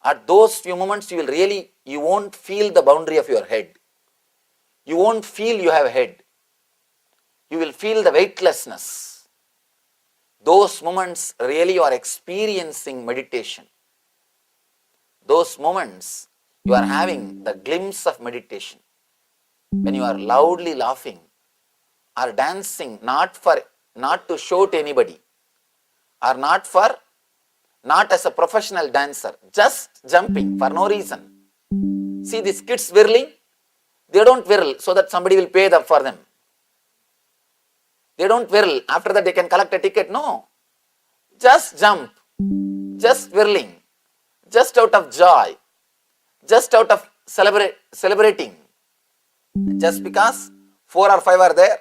Speaker 1: at those few moments you won't feel the boundary of your head. You won't feel you have a head. You will feel the weightlessness. Those moments really you are experiencing meditation. Those moments you are having the glimpse of meditation. When you are loudly laughing or dancing, not to show to anybody, or not as a professional dancer, just jumping for no reason. See these kids whirling, they don't whirl so that somebody will pay for them. They don't whirl, after that they can collect a ticket. No, just jump, just whirling, just out of joy, just out of celebrating. Just because 4 or 5 are there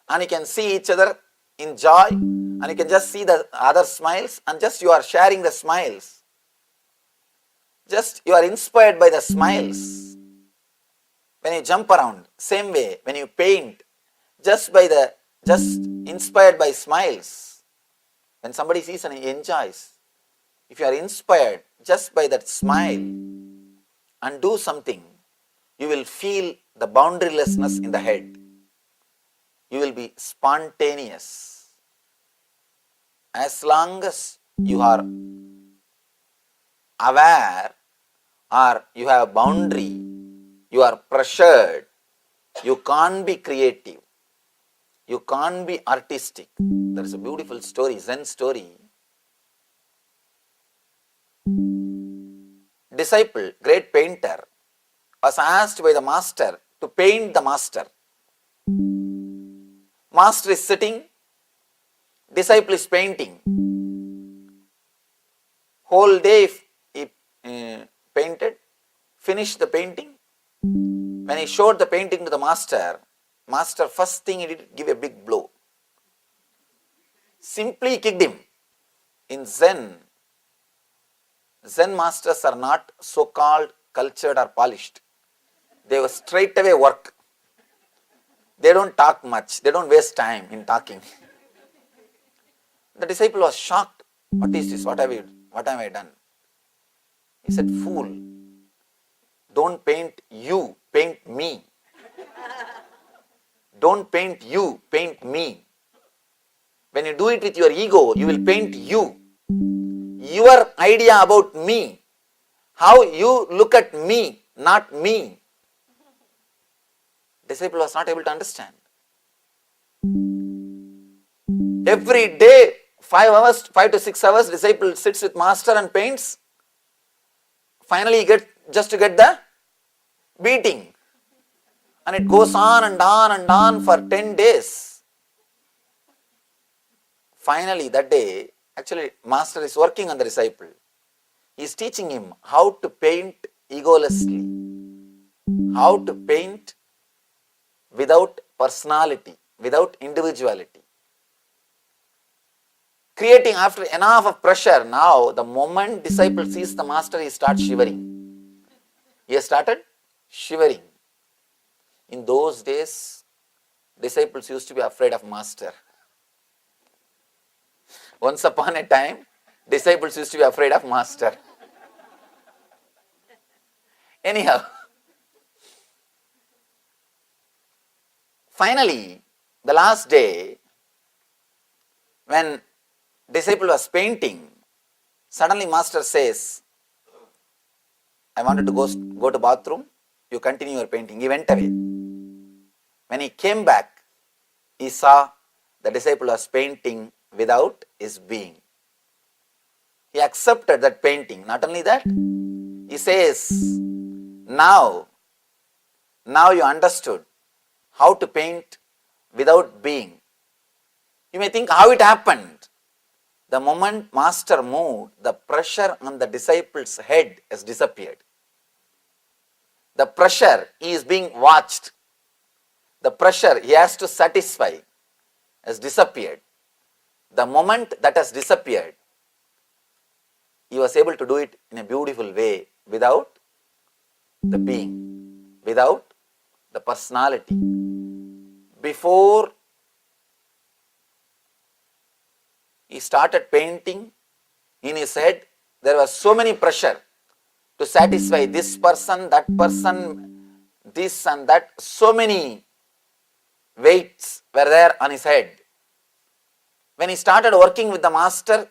Speaker 1: and you can see each other in joy and you can just see the other smiles and just you are sharing the smiles. Just you are inspired by the smiles. When you jump around, same way, when you paint, just inspired by smiles. When somebody sees and enjoys, if you are inspired just by that smile and do something, you will feel the boundarylessness in the head. You will be spontaneous. As long as you are aware or you have boundary, you are pressured, you can't be creative, you can't be artistic. There is a beautiful story, Zen story. Disciple, great painter, was asked by the master to paint the master. Master is sitting, disciple is painting. Whole day he painted, finished the painting. When he showed the painting to the master, master first thing he did, give a big blow. Simply kicked him. In Zen masters are not so-called cultured or polished. They will straight away work. They don't talk much. They don't waste time in talking. The disciple was shocked. What is this? What have I done? He said, fool, don't paint you, paint me. Don't paint you, paint me. When you do it with your ego, you will paint you. Your idea about me, how you look at me, not me. Disciple was not able to understand. Every day, 5 to 6 hours, disciple sits with master and paints. Finally, he gets just to get the beating. And it goes on and on and on for 10 days. Finally, that day, actually, master is working on the disciple. He is teaching him how to paint egolessly, how to paint without personality, without individuality. Creating after enough of pressure, now the moment disciple sees the master, he starts shivering. He has started shivering. In those days, disciples used to be afraid of master. Once upon a time, disciples used to be afraid of master. Anyhow, finally, the last day, when disciple was painting, suddenly master says, I wanted to go to bathroom, you continue your painting. He went away. When he came back, he saw the disciple was painting without his being. He accepted that painting. Not only that, he says, now you understood how to paint without being. You may think how it happened. The moment master moved, the pressure on the disciple's head has disappeared. The pressure he is being watched. The pressure he has to satisfy has disappeared. The moment that has disappeared, he was able to do it in a beautiful way without the being, without the personality. Before he started painting, in his head there was so many pressure to satisfy this person, that person, this and that. So many weights were there on his head. When he started working with the master,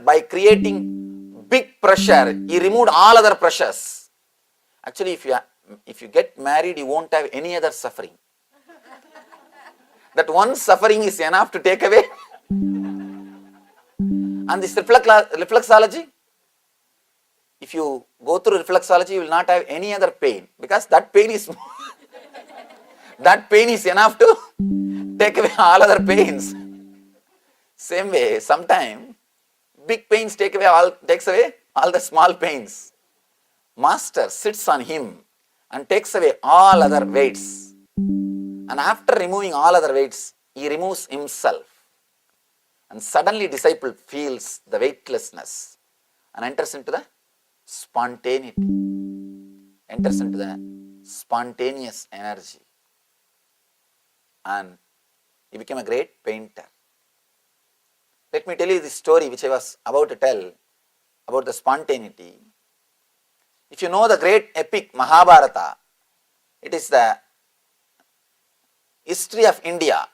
Speaker 1: by creating big pressure, he removed all other pressures. Actually, if you get married, you won't have any other suffering. That one suffering is enough to take away. And this reflexology, if you go through reflexology, you will not have any other pain, because that pain is that pain is enough to take away all other pains. Same way, sometimes big pains takes away all the small pains. Master sits on him and takes away all other weights. And after removing all other weights, he removes himself. And suddenly disciple feels the weightlessness and enters into the spontaneity, enters into the spontaneous energy. And he became a great painter. Let me tell you this story which I was about to tell about the spontaneity. If you know the great epic Mahabharata, it is the history of India.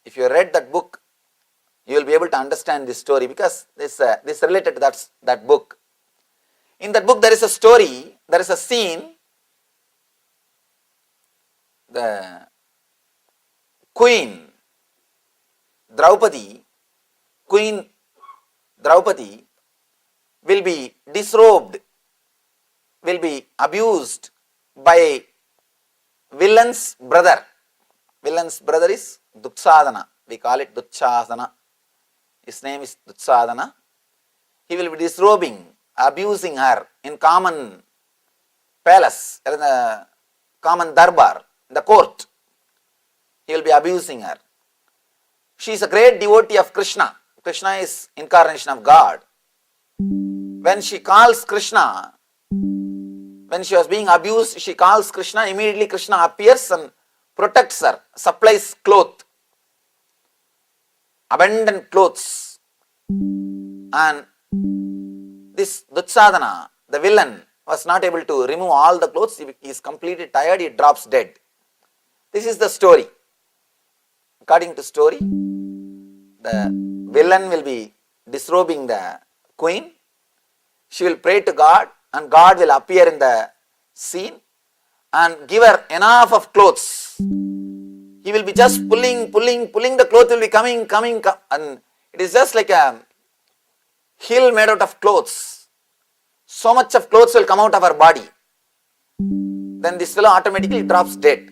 Speaker 1: If you read that book, you will be able to understand this story, because this related to that book. In that book there is a story, there is a scene. The Queen Draupadi will be disrobed, will be abused by villain's brother. Villain's brother is Dutsadana. We call it Dutsadana. His name is Dutsadana. He will be disrobing, abusing her in common palace, in the common darbar, the court. He will be abusing her. She is a great devotee of Krishna. Krishna is incarnation of God. When she calls Krishna, when she was being abused, she calls Krishna, immediately Krishna appears and protects her, supplies cloth, abundant clothes. And this Dutsadana, the villain, was not able to remove all the clothes. He is completely tired, he drops dead. This is the story. According to story, the villain will be disrobing the queen. She will pray to God, and God will appear in the scene and give her enough of clothes. He will be just pulling, the cloth will be coming, and it is just like a hill made out of clothes. So much of clothes will come out of her body. Then this fellow automatically drops dead.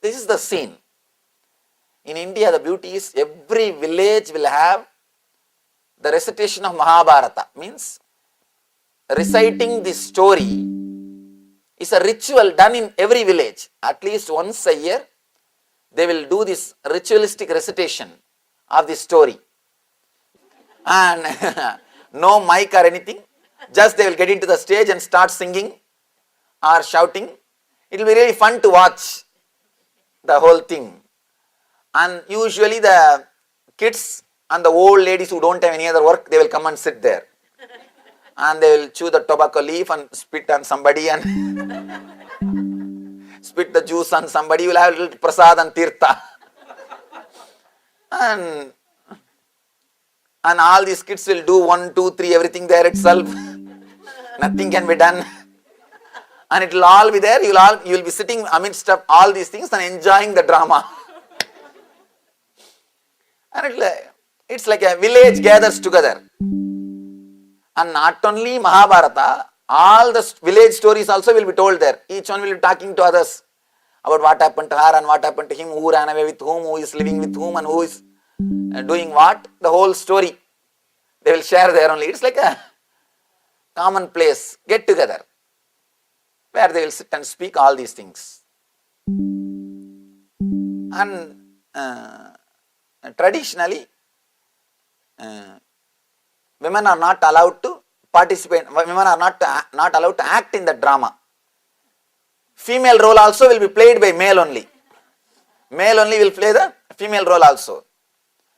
Speaker 1: This is the scene. In India, the beauty is every village will have the recitation of Mahabharata. Means reciting this story is a ritual done in every village. At least once a year, they will do this ritualistic recitation of this story. And no mic or anything, just they will get into the stage and start singing or shouting. It will be really fun to watch the whole thing. And usually the kids and the old ladies who don't have any other work, they will come and sit there. and they will chew the tobacco leaf and spit on somebody and spit the juice on somebody. You will have a little prasad and tirtha. And all these kids will do 1, 2, 3, everything there itself. Nothing can be done. And it will all be there. You will be sitting amidst of all these things and enjoying the drama. And it's like a village gathers together. And not only Mahabharata, all the village stories also will be told there. Each one will be talking to others about what happened to her and what happened to him, who ran away with whom, who is living with whom, and who is doing what. The whole story they will share there only. It's like a common place, get together, where they will sit and speak all these things. And traditionally, women are not allowed to participate, women are not allowed to act in the drama. Female role also will be played by male only. Male only will play the female role also.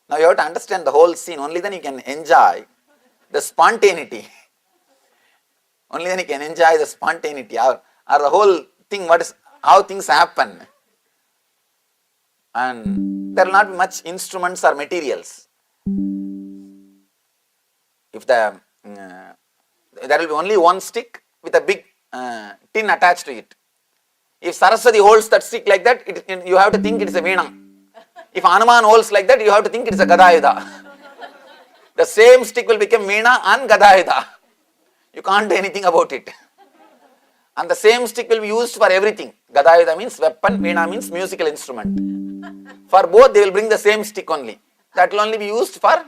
Speaker 1: Now you have to understand the whole scene, only then you can enjoy the spontaneity. Only then you can enjoy the spontaneity or the whole thing, how things happen. And there will not be much instruments or materials. If there will be only one stick with a big tin attached to it. If Saraswati holds that stick like that, you have to think it is a veena. If Hanuman holds like that, you have to think it is a gadayuda. The same stick will become veena and gadayuda. You can't do anything about it. And the same stick will be used for everything. Gadayuda means weapon, veena means musical instrument. For both they will bring the same stick only. That will only be used for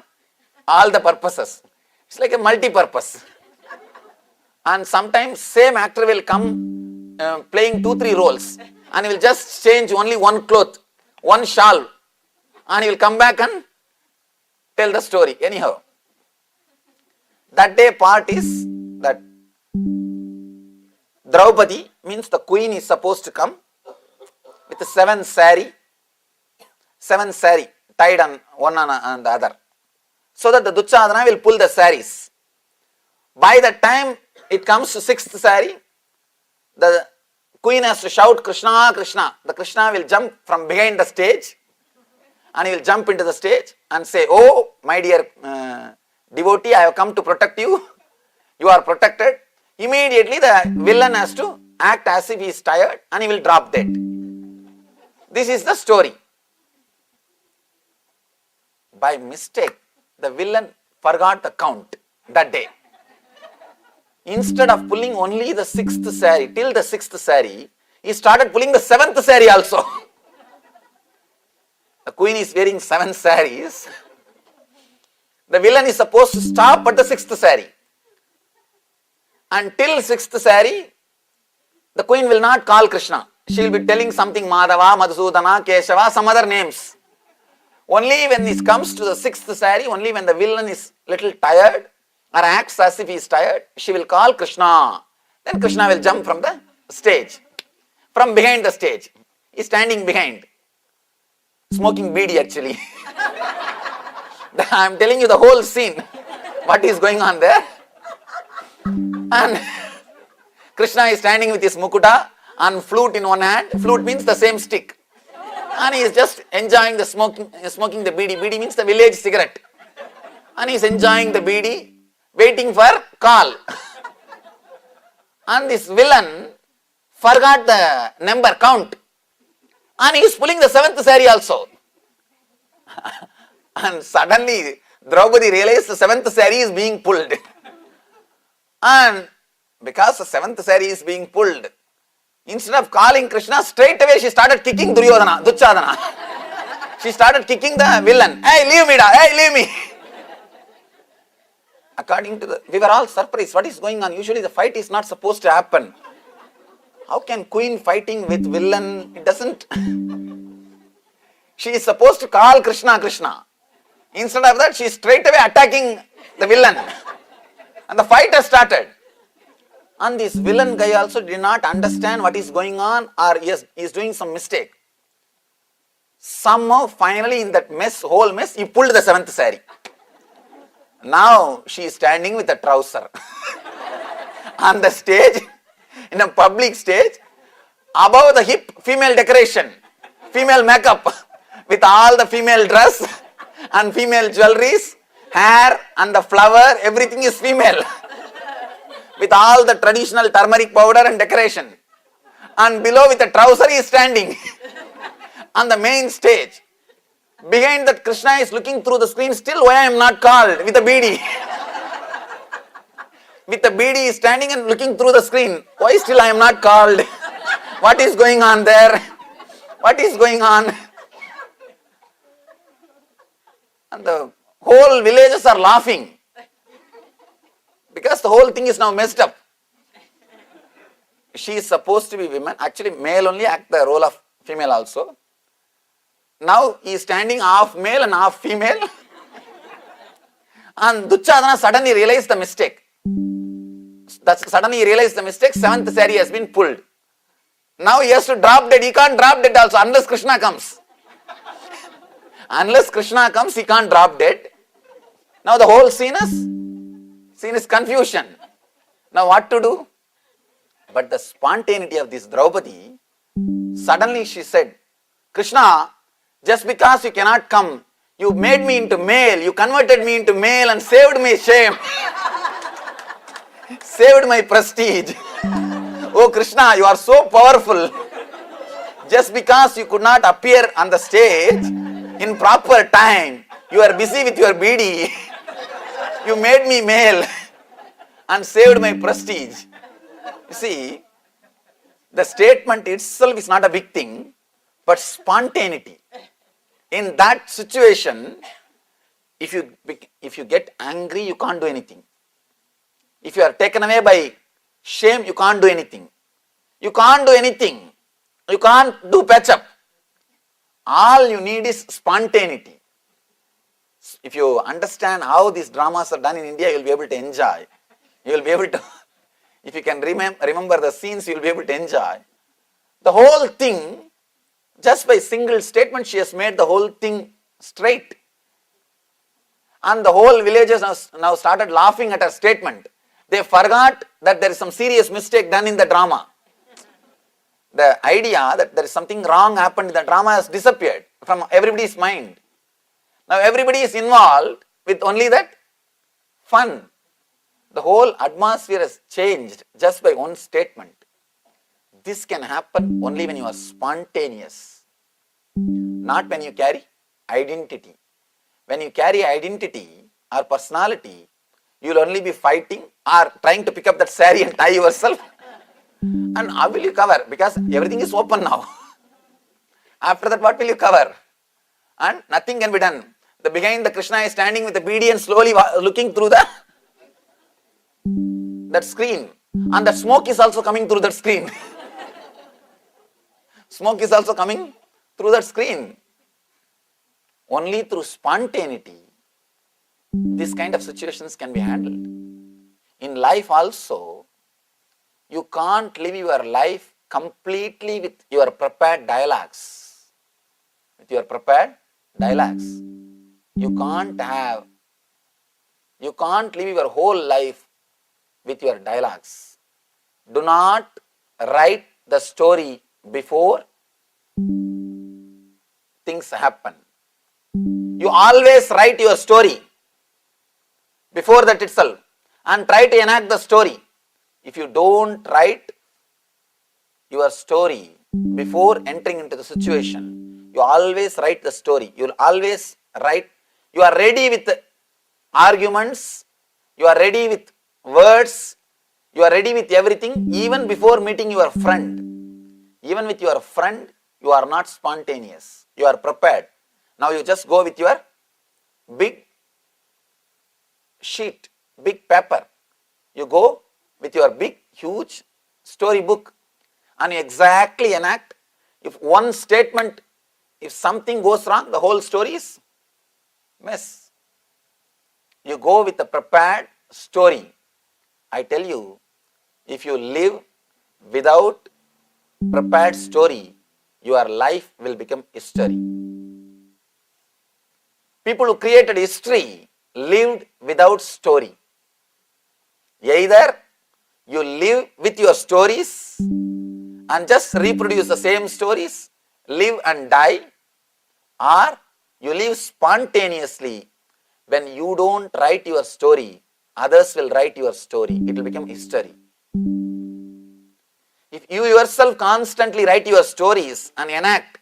Speaker 1: all the purposes. It's like a multi-purpose. And sometimes same actor will come playing 2, 3 roles, and he will just change only one cloth, one shawl, and he will come back and tell the story. Anyhow, that day part is that Draupadi, means the queen, is supposed to come with 7 sari tied on one on the other, so that the Duchadana will pull the saris. By the time it comes to 6th sari, the queen has to shout Krishna, Krishna. The Krishna will jump from behind the stage, and he will jump into the stage and say, "Oh, my dear devotee, I have come to protect you. You are protected." Immediately the villain has to act as if he is tired, and he will drop dead. This is the story. By mistake, the villain forgot the count that day. Instead of pulling only the 6th sari, till the 6th sari, he started pulling the 7th sari also. The queen is wearing 7 saris. The villain is supposed to stop at the 6th sari. Until 6th sari, the queen will not call Krishna. She will be telling something Madhava, Madhusudana, Keshava, some other names. Only when it comes to the 6th sari, only when the villain is little tired or acts as if he is tired, she will call Krishna. Then Krishna will jump from the stage, from behind the stage. He is standing behind, smoking beedi actually. I am telling you the whole scene, what is going on there. And Krishna is standing with his mukuta and flute in one hand. Flute means the same stick. And he is just enjoying the smoking the beedi. Beedi means the village cigarette. And he is enjoying the beedi, waiting for call. And this villain forgot the number count. And he is pulling the 7th sari also. And suddenly Draupadi realized the 7th sari is being pulled. And because the 7th sari is being pulled, instead of calling Krishna, straight away she started kicking Duchadana. She started kicking the villain. Hey, leave me, hey, leave me. According to we were all surprised. What is going on? Usually the fight is not supposed to happen. How can queen fighting with villain? It doesn't. She is supposed to call Krishna, Krishna. Instead of that, she is straight away attacking the villain. And the fight has started. And this villain guy also did not understand what is going on, or he is doing some mistake. Somehow, finally, in that whole mess, he pulled the 7th sari. Now she is standing with a trouser. on the stage, in a public stage, above the hip, female decoration, female makeup, with all the female dress and female jewelries, hair and the flower, everything is female, with all the traditional turmeric powder and decoration. And below with a trouser he is standing on the main stage. Behind that Krishna is looking through the screen, still why I am not called, with a beadi. With a beadi he is standing and looking through the screen. Why still I am not called? What is going on there? What is going on? And the whole villagers are laughing. Because the whole thing is now messed up. She is supposed to be women. Actually, male only act the role of female also. Now he is standing half male and half female. And Duchadana suddenly realized the mistake. Suddenly he realized the mistake. Seventh saree has been pulled. Now he has to drop dead. He can't drop dead also unless Krishna comes. Unless Krishna comes, he can't drop dead. Now the whole scene is confusion. Now what to do? But the spontaneity of this Draupadi, suddenly she said, Krishna, just because you cannot come, you made me into male, you converted me into male and saved my shame, saved my prestige. Oh Krishna, you are so powerful. Just because you could not appear on the stage in proper time, you are busy with your beadi, you made me male and saved my prestige. You see, the statement itself is not a big thing, but spontaneity. In that situation, if you get angry, you can't do anything. If you are taken away by shame, you can't do anything. You can't do anything. You can't do patch up. All you need is spontaneity. If you understand how these dramas are done in India, you will be able to enjoy. You will be able to, if you can remember the scenes, you will be able to enjoy. The whole thing, just by single statement, she has made the whole thing straight. And the whole villagers now started laughing at her statement. They forgot that there is some serious mistake done in the drama. The idea that there is something wrong happened in the drama has disappeared from everybody's mind. Now everybody is involved with only that fun. The whole atmosphere has changed just by one statement. This can happen only when you are spontaneous, not when you carry identity. When you carry identity or personality, you will only be fighting or trying to pick up that saree and tie yourself. And how will you cover? Because everything is open now. After that, what will you cover? And nothing can be done. The behind the Krishna is standing with the beadi and slowly looking through that screen. And that smoke is also coming through that screen. Smoke is also coming through that screen. Only through spontaneity, this kind of situations can be handled. In life also, you can't live your life completely with your prepared dialogues. With your prepared dialogues. You can't live your whole life with your dialogues. Do not write the story before things happen. You always write your story before that itself and try to enact the story. If you don't write your story before entering into the situation, you always write the story. You will always write. You are ready with arguments. You are ready with words. You are ready with everything even before meeting your friend. Even with your friend, you are not spontaneous. You are prepared. Now you just go with your big sheet, big paper. You go with your big, huge storybook and you exactly enact. If one statement, if something goes wrong, the whole story is mess. You go with a prepared story. I tell you, if you live without prepared story, your life will become history. People who created history lived without story. Either You live with your stories and just reproduce the same stories, live and die, or you live spontaneously. When you don't write your story, others will write your story. It will become history. If you yourself constantly write your stories and enact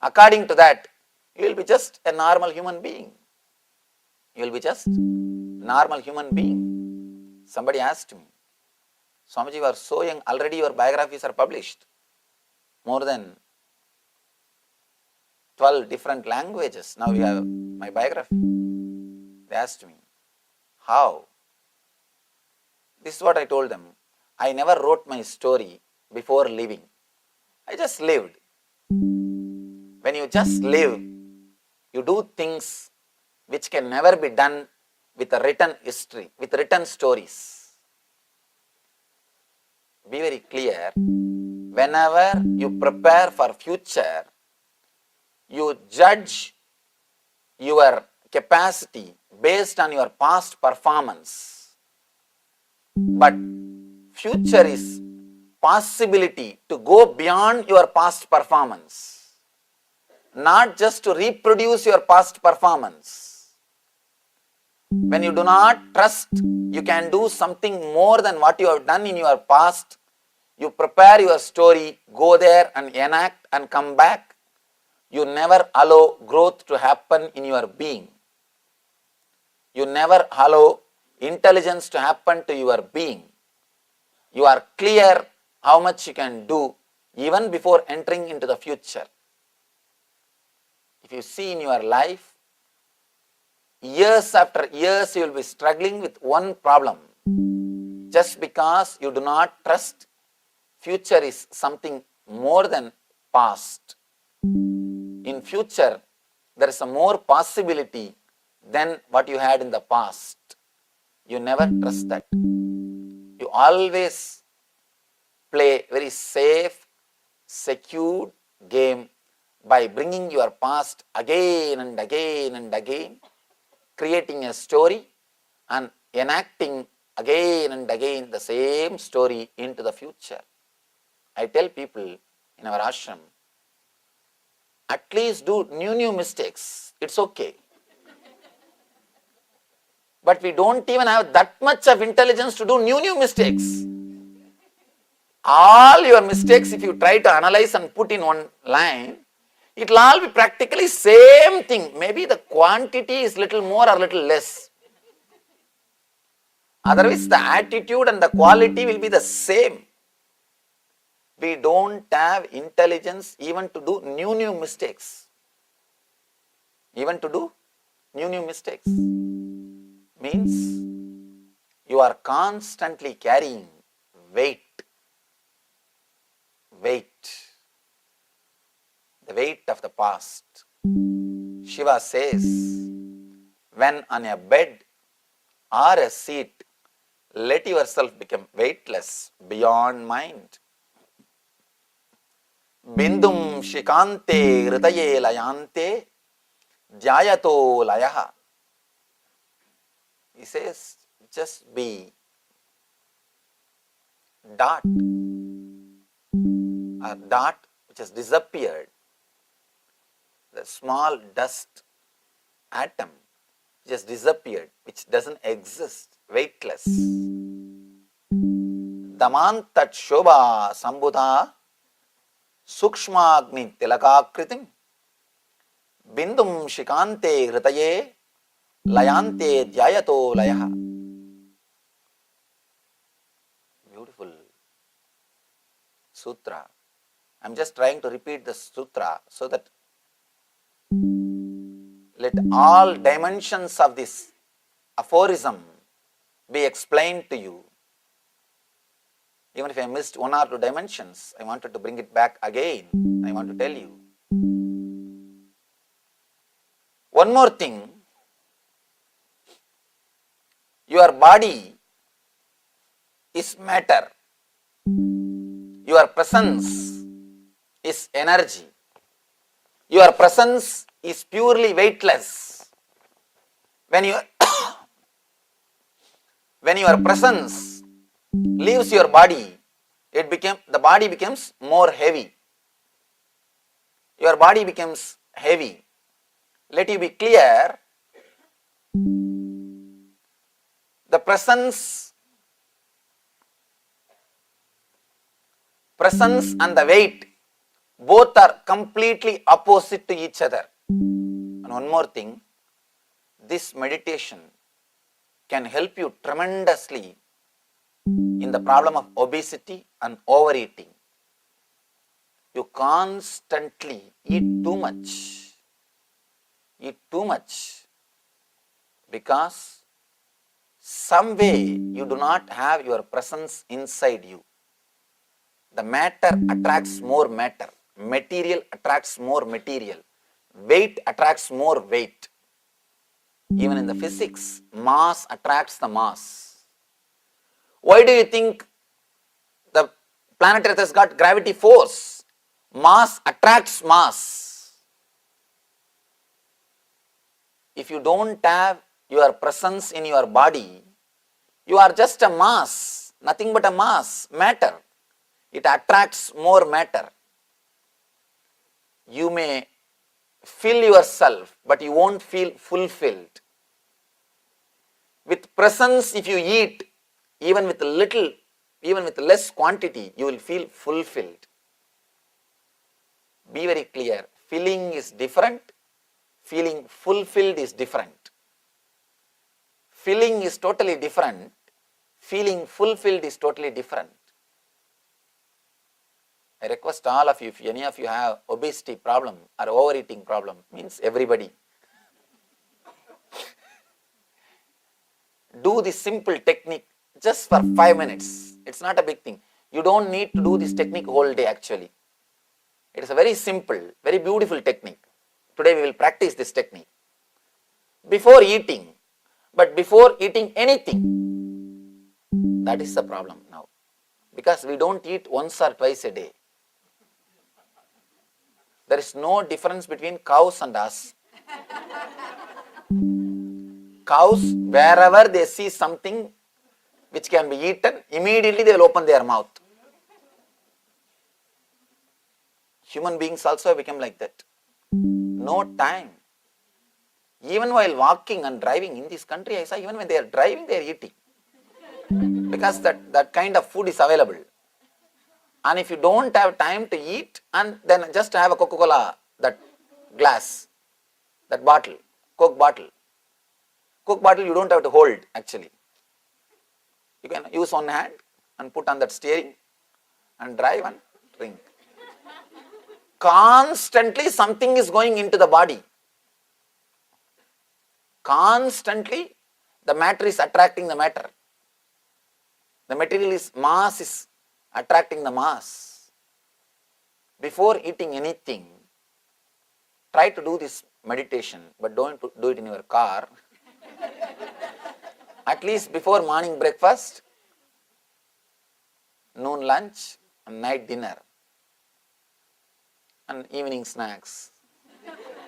Speaker 1: according to that, you will be just a normal human being. You will be just normal human being. Somebody asked me, Swamiji, you are so young, already your biographies are published. More than 12 different languages. Now you have my biography. They asked me, how? This is what I told them. I never wrote my story before living. I just lived. When you just live, you do things which can never be done with a written history, with written stories. Be very clear. Whenever you prepare for future, you judge your capacity based on your past performance. But future is possibility to go beyond your past performance, not just to reproduce your past performance. When you do not trust you can do something more than what you have done in your past, you prepare your story, go there and enact and come back, you never allow growth to happen in your being. You never allow intelligence to happen to your being. You are clear how much you can do even before entering into the future. If you see in your life, years after years you will be struggling with one problem. Just because you do not trust future is something more than past. In future, there is a more possibility than what you had in the past. You never trust that. You always play very safe, secure game by bringing your past again and again and again, creating a story and enacting again and again the same story into the future. I tell people in our ashram, at least do new mistakes. It's okay. But we don't even have that much of intelligence to do new mistakes. All your mistakes, if you try to analyze and put in one line, it will all be practically same thing. Maybe the quantity is little more or little less. Otherwise, the attitude and the quality will be the same. We don't have intelligence even to do new mistakes. Even to do new mistakes means you are constantly carrying weight. The weight of the past. Shiva says, when on a bed or a seat, let yourself become weightless beyond mind. Bindum shikante ritaye layante dhyayato layaha. He says, just be dot, a dot which has disappeared, the small dust atom which has disappeared, which doesn't exist, weightless. Damantat shobha sambudha sukshmagni tilakakritim bindum shikante hritaye layante dhyayato layaha. Beautiful sutra. I'm just trying to repeat the sutra so that let all dimensions of this aphorism be explained to you. Even if I missed one or two dimensions, I wanted to bring it back again. I want to tell you. One more thing. Your body is matter. Your presence is energy. Your presence is purely weightless. When your presence leaves your body, the body becomes more heavy. Your body becomes heavy. Let you be clear, the presence and the weight both are completely opposite to each other. And one more thing, this meditation can help you tremendously in the problem of obesity and overeating. You constantly eat too much because some way you do not have your presence inside you. The matter attracts more matter, material attracts more material, weight attracts more weight. Even in the physics, mass attracts the mass. Why do you think the planet Earth has got gravity force? Mass attracts mass. If you don't have your presence in your body, you are just a mass, nothing but a mass, matter. It attracts more matter. You may fill yourself, but you won't feel fulfilled. With presence, if you eat, even with little, even with less quantity, you will feel fulfilled. Be very clear, filling is different, feeling fulfilled is different. Filling is totally different, feeling fulfilled is totally different. I request all of you, if any of you have obesity problem or overeating problem, means everybody, do this simple technique just for 5 minutes. It's not a big thing. You don't need to do this technique whole day actually. It is a very simple, very beautiful technique. Today we will practice this technique. Before eating, but before eating anything, that is the problem now. Because we don't eat once or twice a day. There is no difference between cows and us. Cows, wherever they see something which can be eaten, immediately they will open their mouth. Human beings also become like that. No time. Even while walking and driving in this country, I saw even when they are driving, they are eating. Because that kind of food is available. And if you don't have time to eat, and then just have a Coca-Cola, that glass, that bottle, Coke bottle. Coke bottle you don't have to hold actually. You can use one hand and put on that steering and drive and drink. Constantly something is going into the body. Constantly the matter is attracting the matter. The material is, mass is attracting the mass. Before eating anything, try to do this meditation, but don't do it in your car. At least before morning breakfast, noon lunch, and night dinner, and evening snacks,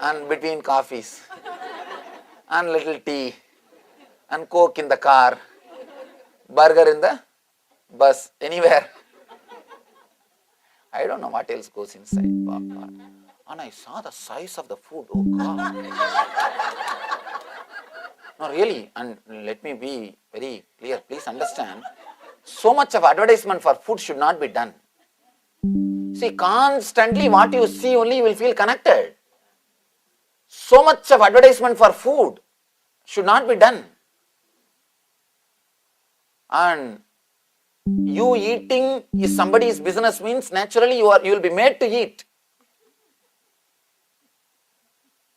Speaker 1: and between coffees, and little tea, and Coke in the car, burger in the bus, anywhere. I don't know what else goes inside. And I saw the size of the food. Oh God. No, really, and let me be very clear. Please understand, so much of advertisement for food should not be done. See, constantly what you see only you will feel connected. So much of advertisement for food should not be done. And you eating is somebody's business means naturally you will be made to eat.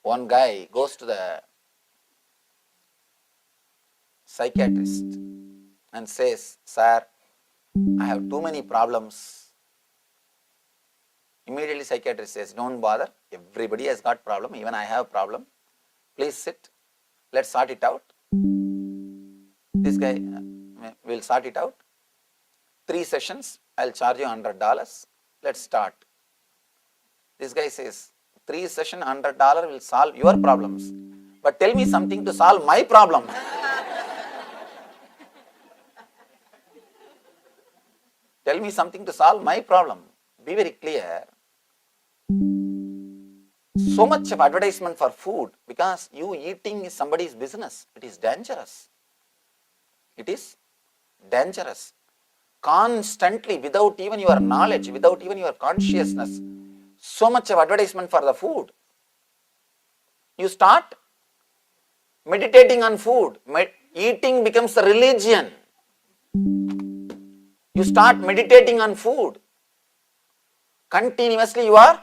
Speaker 1: One guy goes to the psychiatrist and says, "Sir, I have too many problems." Immediately psychiatrist says, "Don't bother, everybody has got problem, even I have problem. Please sit, let's sort it out." This guy will sort it out. 3 sessions, I'll charge you $100. Let's start. This guy says, 3 sessions, $100 will solve your problems. But tell me something to solve my problem. Tell me something to solve my problem. Be very clear. So much of advertisement for food because you eating is somebody's business. It is dangerous. It is dangerous. Constantly, without even your knowledge, without even your consciousness, so much of advertisement for the food. You start meditating on food. Eating becomes a religion. You start meditating on food. Continuously you are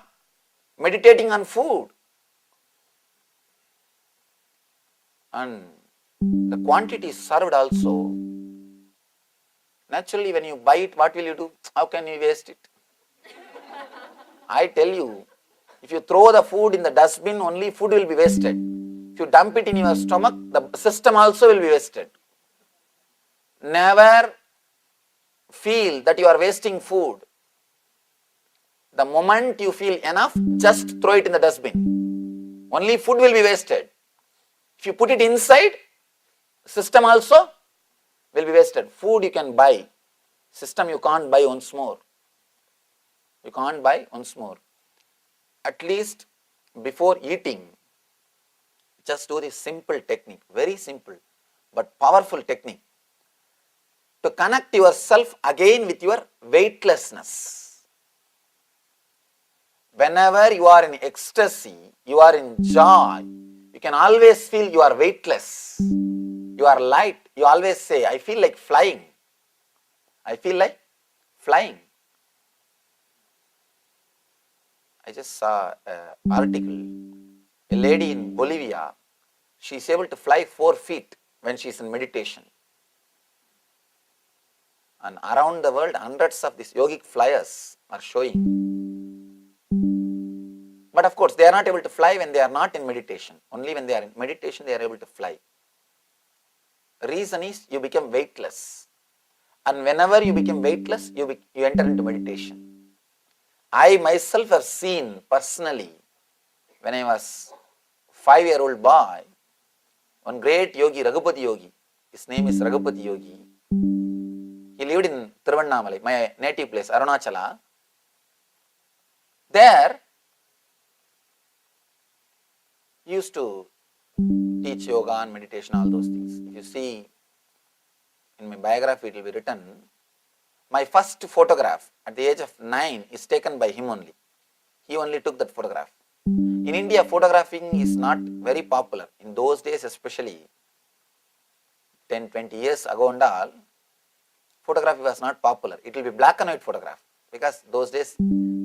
Speaker 1: meditating on food. And the quantity is served also. Naturally, when you buy it, what will you do? How can you waste it? I tell you, if you throw the food in the dustbin, only food will be wasted. If you dump it in your stomach, the system also will be wasted. Never feel that you are wasting food. The moment you feel enough, just throw it in the dustbin. Only food will be wasted. If you put it inside, system also will be wasted. Food you can buy. System you can't buy once more. You can't buy once more. At least before eating, just do this simple technique. Very simple but powerful technique. To connect yourself again with your weightlessness. Whenever you are in ecstasy, you are in joy, you can always feel you are weightless. You are light. You always say, I feel like flying. I feel like flying. I just saw an article. A lady in Bolivia, she is able to fly 4 feet when she is in meditation. And around the world, hundreds of these yogic flyers are showing. But of course, they are not able to fly when they are not in meditation. Only when they are in meditation, they are able to fly. Reason is you become weightless. And whenever you become weightless, you enter into meditation. I myself have seen personally, when I was 5-year-old boy, one great yogi, Raghupati Yogi, his name is Raghupati Yogi. He lived in Thiruvannamalai, my native place, Arunachala. There, he used to teach yoga and meditation, all those things. If you see in my biography, it will be written, my first photograph at the age of 9 is taken by him only. He only took that photograph. In India, photographing is not very popular. In those days, especially 10, 20 years ago and all, photography was not popular. It will be black and white photograph because those days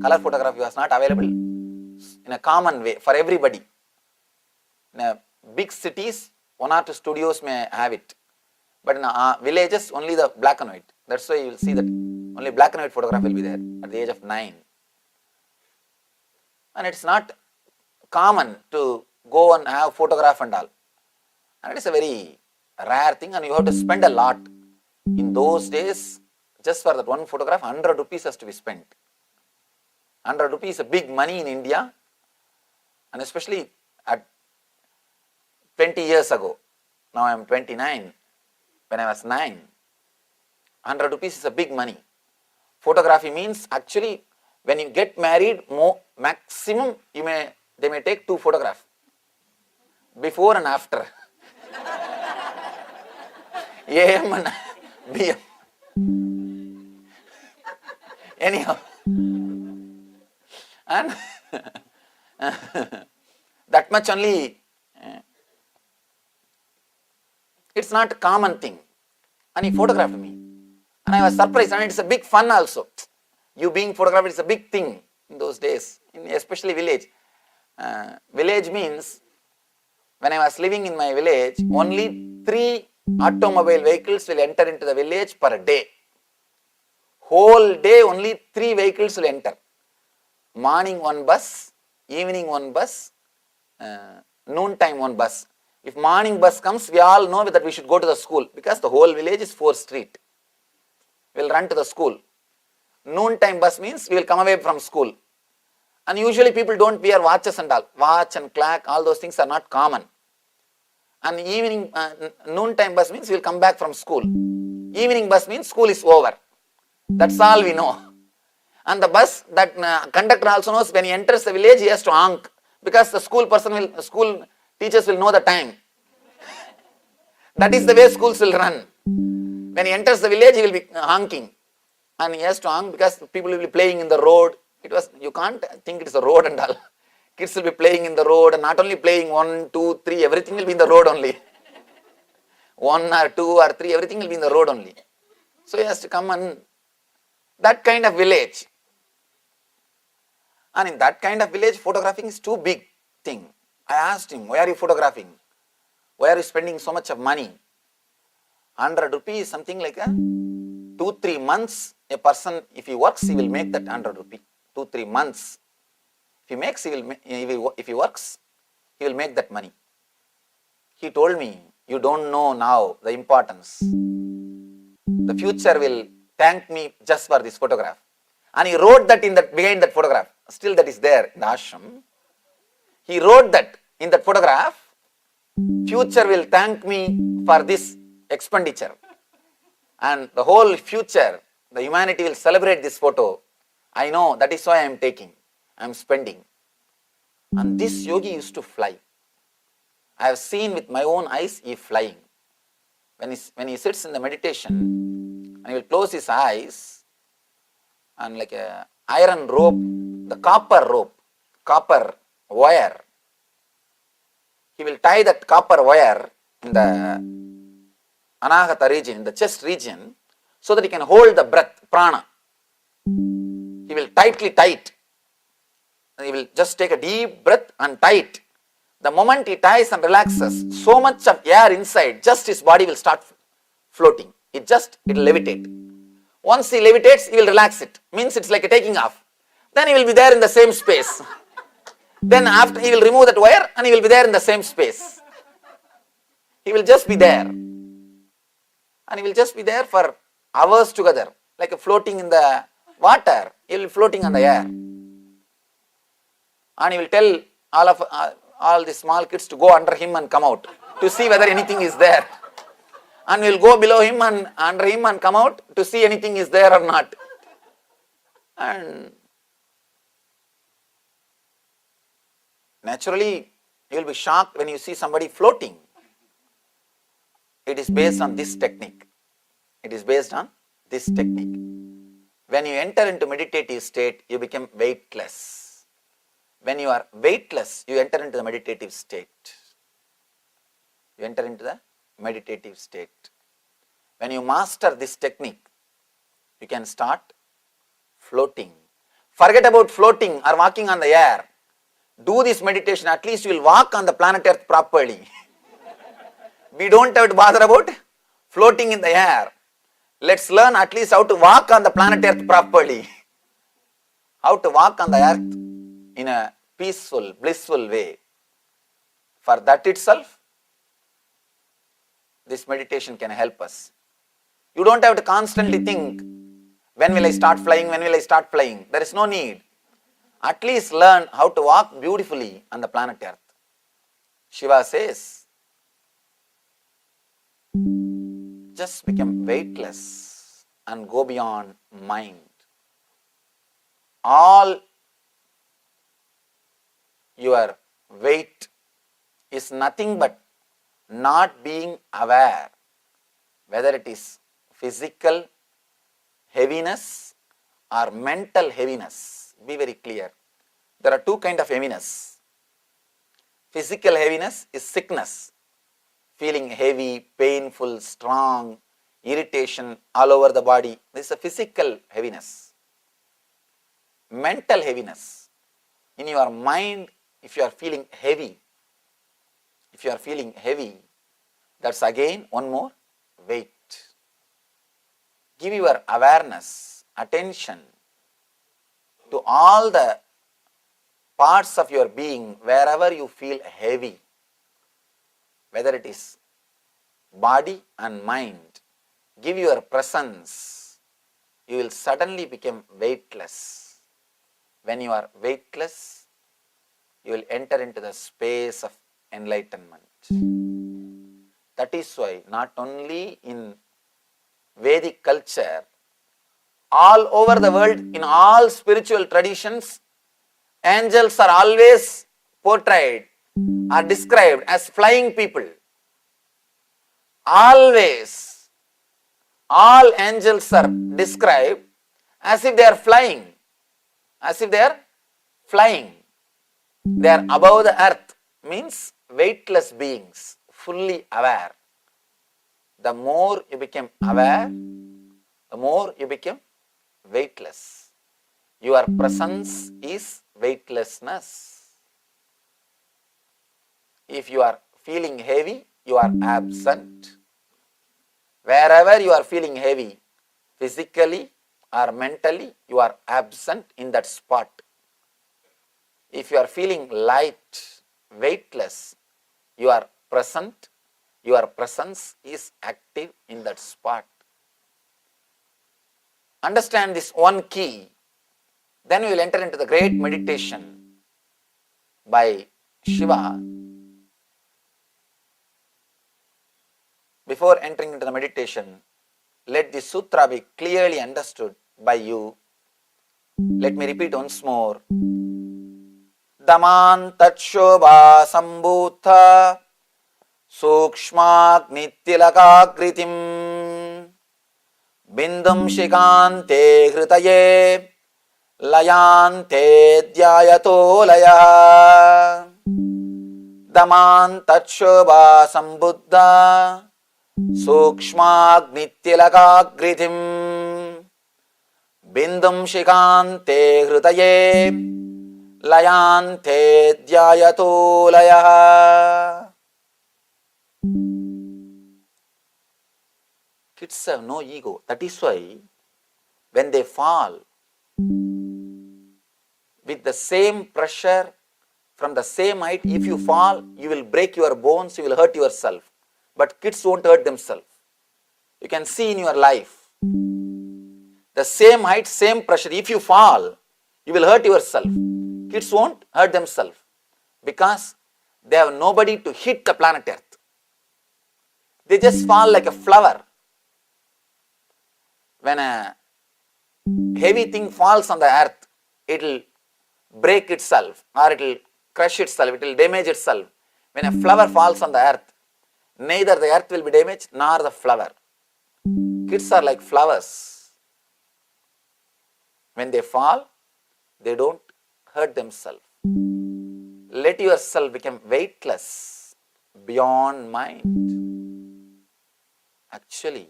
Speaker 1: color photography was not available in a common way for everybody. In big cities, 1 or 2 studios may have it. But in villages, only the black and white. That's why you will see that only black and white photograph will be there at the age of 9. And it's not common to go and have photograph and all. And it is a very rare thing and you have to spend a lot. In those days, just for that one photograph, 100 rupees has to be spent. 100 rupees is a big money in India. And especially at 20 years ago. Now I am 29. When I was 9, 100 rupees is a big money. Photography means actually when you get married, maximum they may take 2 photographs. Before and after. AM and BM. Anyhow. And that much only. It's not a common thing. And he photographed me. And I was surprised. And it's a big fun also. You being photographed is a big thing in those days, especially village. Village means, when I was living in my village, only 3 automobile vehicles will enter into the village per day. Whole day only 3 vehicles will enter. Morning 1 bus, evening 1 bus, noon time 1 bus. If morning bus comes, we all know that we should go to the school because the whole village is 4 street. We will run to the school. Noon time bus means we will come away from school. And usually people don't wear watches and all. Watch and clock, all those things are not common. And evening, noon time bus means we will come back from school. Evening bus means school is over. That's all we know. And the bus, that conductor also knows when he enters the village, he has to honk, because the school teachers will know the time. That is the way schools will run. When he enters the village, he will be honking. And he has to honk because people will be playing in the road. You can't think it is a road and all. Kids will be playing in the road, and not only playing 1, 2, 3, everything will be in the road only. 1 or 2 or 3, everything will be in the road only. So he has to come, and that kind of village. And in that kind of village, photographing is too big thing. I asked him, why are you photographing? Why are you spending so much of money? 100 rupees is something like 2-3 months. A person, if he works, he will make that 100 rupees. 2-3 months. If he works, he will make that money. He told me, you don't know now the importance. The future will thank me just for this photograph. And he wrote that behind that photograph. Still that is there in the ashram. He wrote that in that photograph, future will thank me for this expenditure. And the whole future, the humanity will celebrate this photo. I know, that is why I am taking, I am spending. And this yogi used to fly. I have seen with my own eyes he flying. When he sits in the meditation, and he will close his eyes, and like a iron rope, the copper wire, he will tie that copper wire in the anahata region, in the chest region, so that he can hold the breath, prana. He will tightly tie it. He will just take a deep breath and tie it. The moment he ties and relaxes, so much of air inside, just his body will start floating. It will levitate. Once he levitates, he will relax it. Means it's like a taking off. Then he will be there in the same space. Then after, he will remove that wire and he will be there in the same space. He will just be there. And he will just be there for hours together, like a floating in the water. He will be floating on the air. And he will tell all the small kids to go under him and come out to see whether anything is there. And we will go below him and under him and come out to see anything is there or not. And naturally, you will be shocked when you see somebody floating. It is based on this technique. It is based on this technique. When you enter into meditative state, you become weightless. When you are weightless, you enter into the meditative state. You enter into the meditative state. When you master this technique, you can start floating. Forget about floating or walking on the air. Do this meditation, at least you will walk on the planet Earth properly. We don't have to bother about floating in the air. Let's learn at least how to walk on the planet Earth properly. How to walk on the earth in a peaceful, blissful way. For that itself, this meditation can help us. You don't have to constantly think, when will I start flying, when will I start flying? There is no need. At least learn how to walk beautifully on the planet Earth. Shiva says, just become weightless and go beyond mind. All your weight is nothing but not being aware, whether it is physical heaviness or mental heaviness. Be very clear. There are two kinds of heaviness. Physical heaviness is sickness, feeling heavy, painful, strong, irritation all over the body. This is a physical heaviness. Mental heaviness. In your mind, if you are feeling heavy, that's again one more weight. Give your awareness, attention to all the parts of your being wherever you feel heavy, whether it is body and mind. Give your presence. You will suddenly become weightless. When you are weightless, you will enter into the space of enlightenment. That is why not only in Vedic culture, All over the world, in all spiritual traditions, angels are always portrayed or described as flying people. Always, all angels are described as if they are flying, as if they are flying. They are above the earth, means weightless beings, fully aware. The more you become aware, the more you become weightless. Your presence is weightlessness. If you are feeling heavy, you are absent. Wherever you are feeling heavy, physically or mentally, you are absent in that spot. If you are feeling light, weightless, you are present, your presence is active in that spot. Understand this one key, then we will enter into the great meditation by Shiva. Before entering into the meditation, let the sutra be clearly understood by you. Let me repeat once more. Daman tatshobha sambhutha sukshmagnittilakakritim bindum shikante hritaye layante dhyayato laya. Daman tatshobha sambuddha sukshmagnittilakakritim bindum shikante hritaye layante dhyayato laya. Kids have no ego. That is why when they fall with the same pressure from the same height, if you fall, you will break your bones, you will hurt yourself. But kids won't hurt themselves. You can see in your life, the same height, same pressure. If you fall, you will hurt yourself. Kids won't hurt themselves because they have nobody to hit the planet Earth. They just fall like a flower. When a heavy thing falls on the earth, it will break itself or it will crush itself, it will damage itself. When a flower falls on the earth, neither the earth will be damaged nor the flower. Kids are like flowers. When they fall, they don't hurt themselves. Let yourself become weightless, beyond mind. Actually,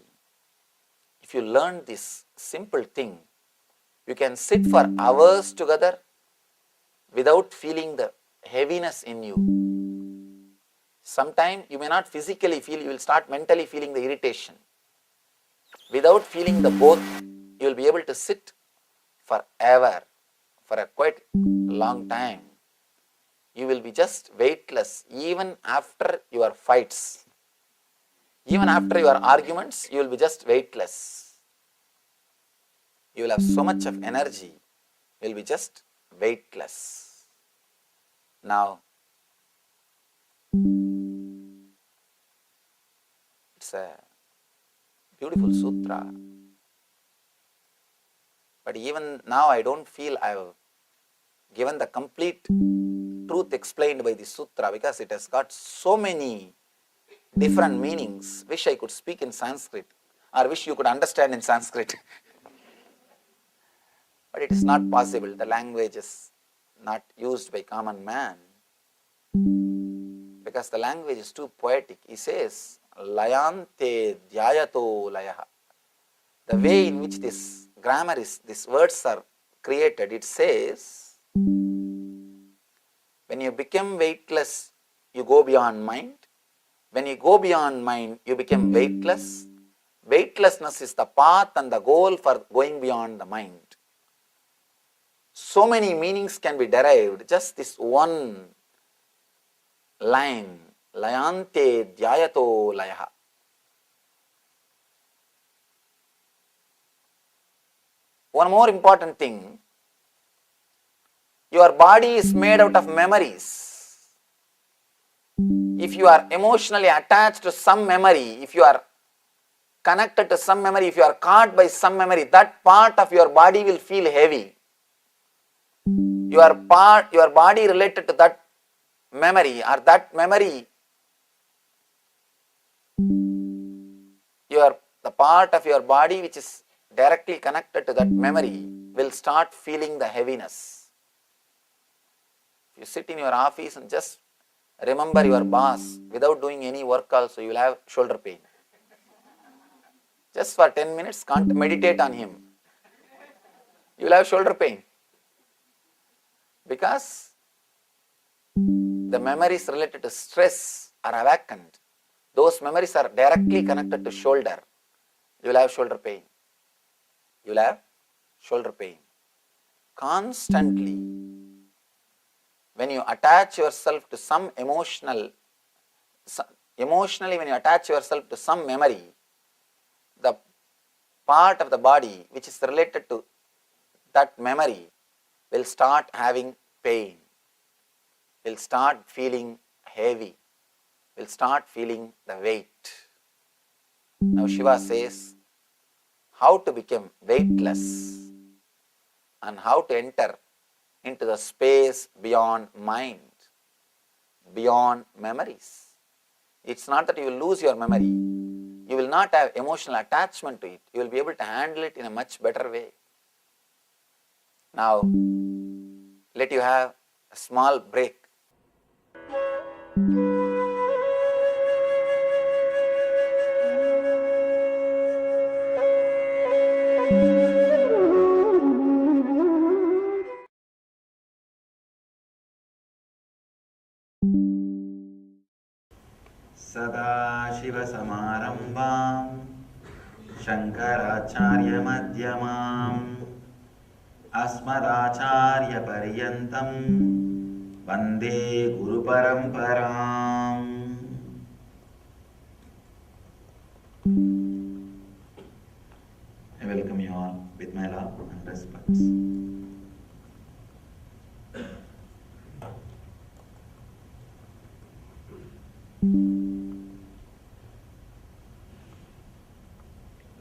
Speaker 1: if you learn this simple thing, you can sit for hours together without feeling the heaviness in you. Sometimes you may not physically feel, you will start mentally feeling the irritation. Without feeling the both, you will be able to sit forever, for a quite long time. You will be just weightless even after your fights. Even after your arguments, you will be just weightless. You will have so much of energy, you will be just weightless. Now, it's a beautiful sutra. But even now I don't feel I have given the complete truth explained by the sutra because it has got so many different meanings. Wish I could speak in Sanskrit or wish you could understand in Sanskrit. But it is not possible. The language is not used by common man because the language is too poetic. He says, Layante dhyayato layaha. The way in which this grammar is, these words are created, it says, when you become weightless, you go beyond mind. When you go beyond mind, you become weightless. Weightlessness is the path and the goal for going beyond the mind. So many meanings can be derived, just this one line, Layante dhyayato layaha. One more important thing, your body is made out of memories. If you are emotionally attached to some memory, if you are connected to some memory, if you are caught by some memory, that part of your body will feel heavy. Your body related to that memory, or that memory, the part of your body which is directly connected to that memory will start feeling the heaviness. If you sit in your office and just remember your boss without doing any work also, you will have shoulder pain. Just for 10 minutes, can't meditate on him. You will have shoulder pain. Because the memories related to stress are awakened. Those memories are directly connected to shoulder. You will have shoulder pain. You will have shoulder pain. Constantly, when you attach yourself to some emotionally when you attach yourself to some memory, the part of the body which is related to that memory will start having pain, will start feeling heavy, will start feeling the weight. Now Shiva says how to become weightless and how to enter into the space beyond mind, beyond memories. It's not that you will lose your memory. You will not have emotional attachment to it. You will be able to handle it in a much better way. Now, let you have a small break.
Speaker 3: Shiva Samarambam Shankaracharya Madhyamam Asmadacharya Paryantam Vande Guru Paramparam. I welcome you all with my love and respects.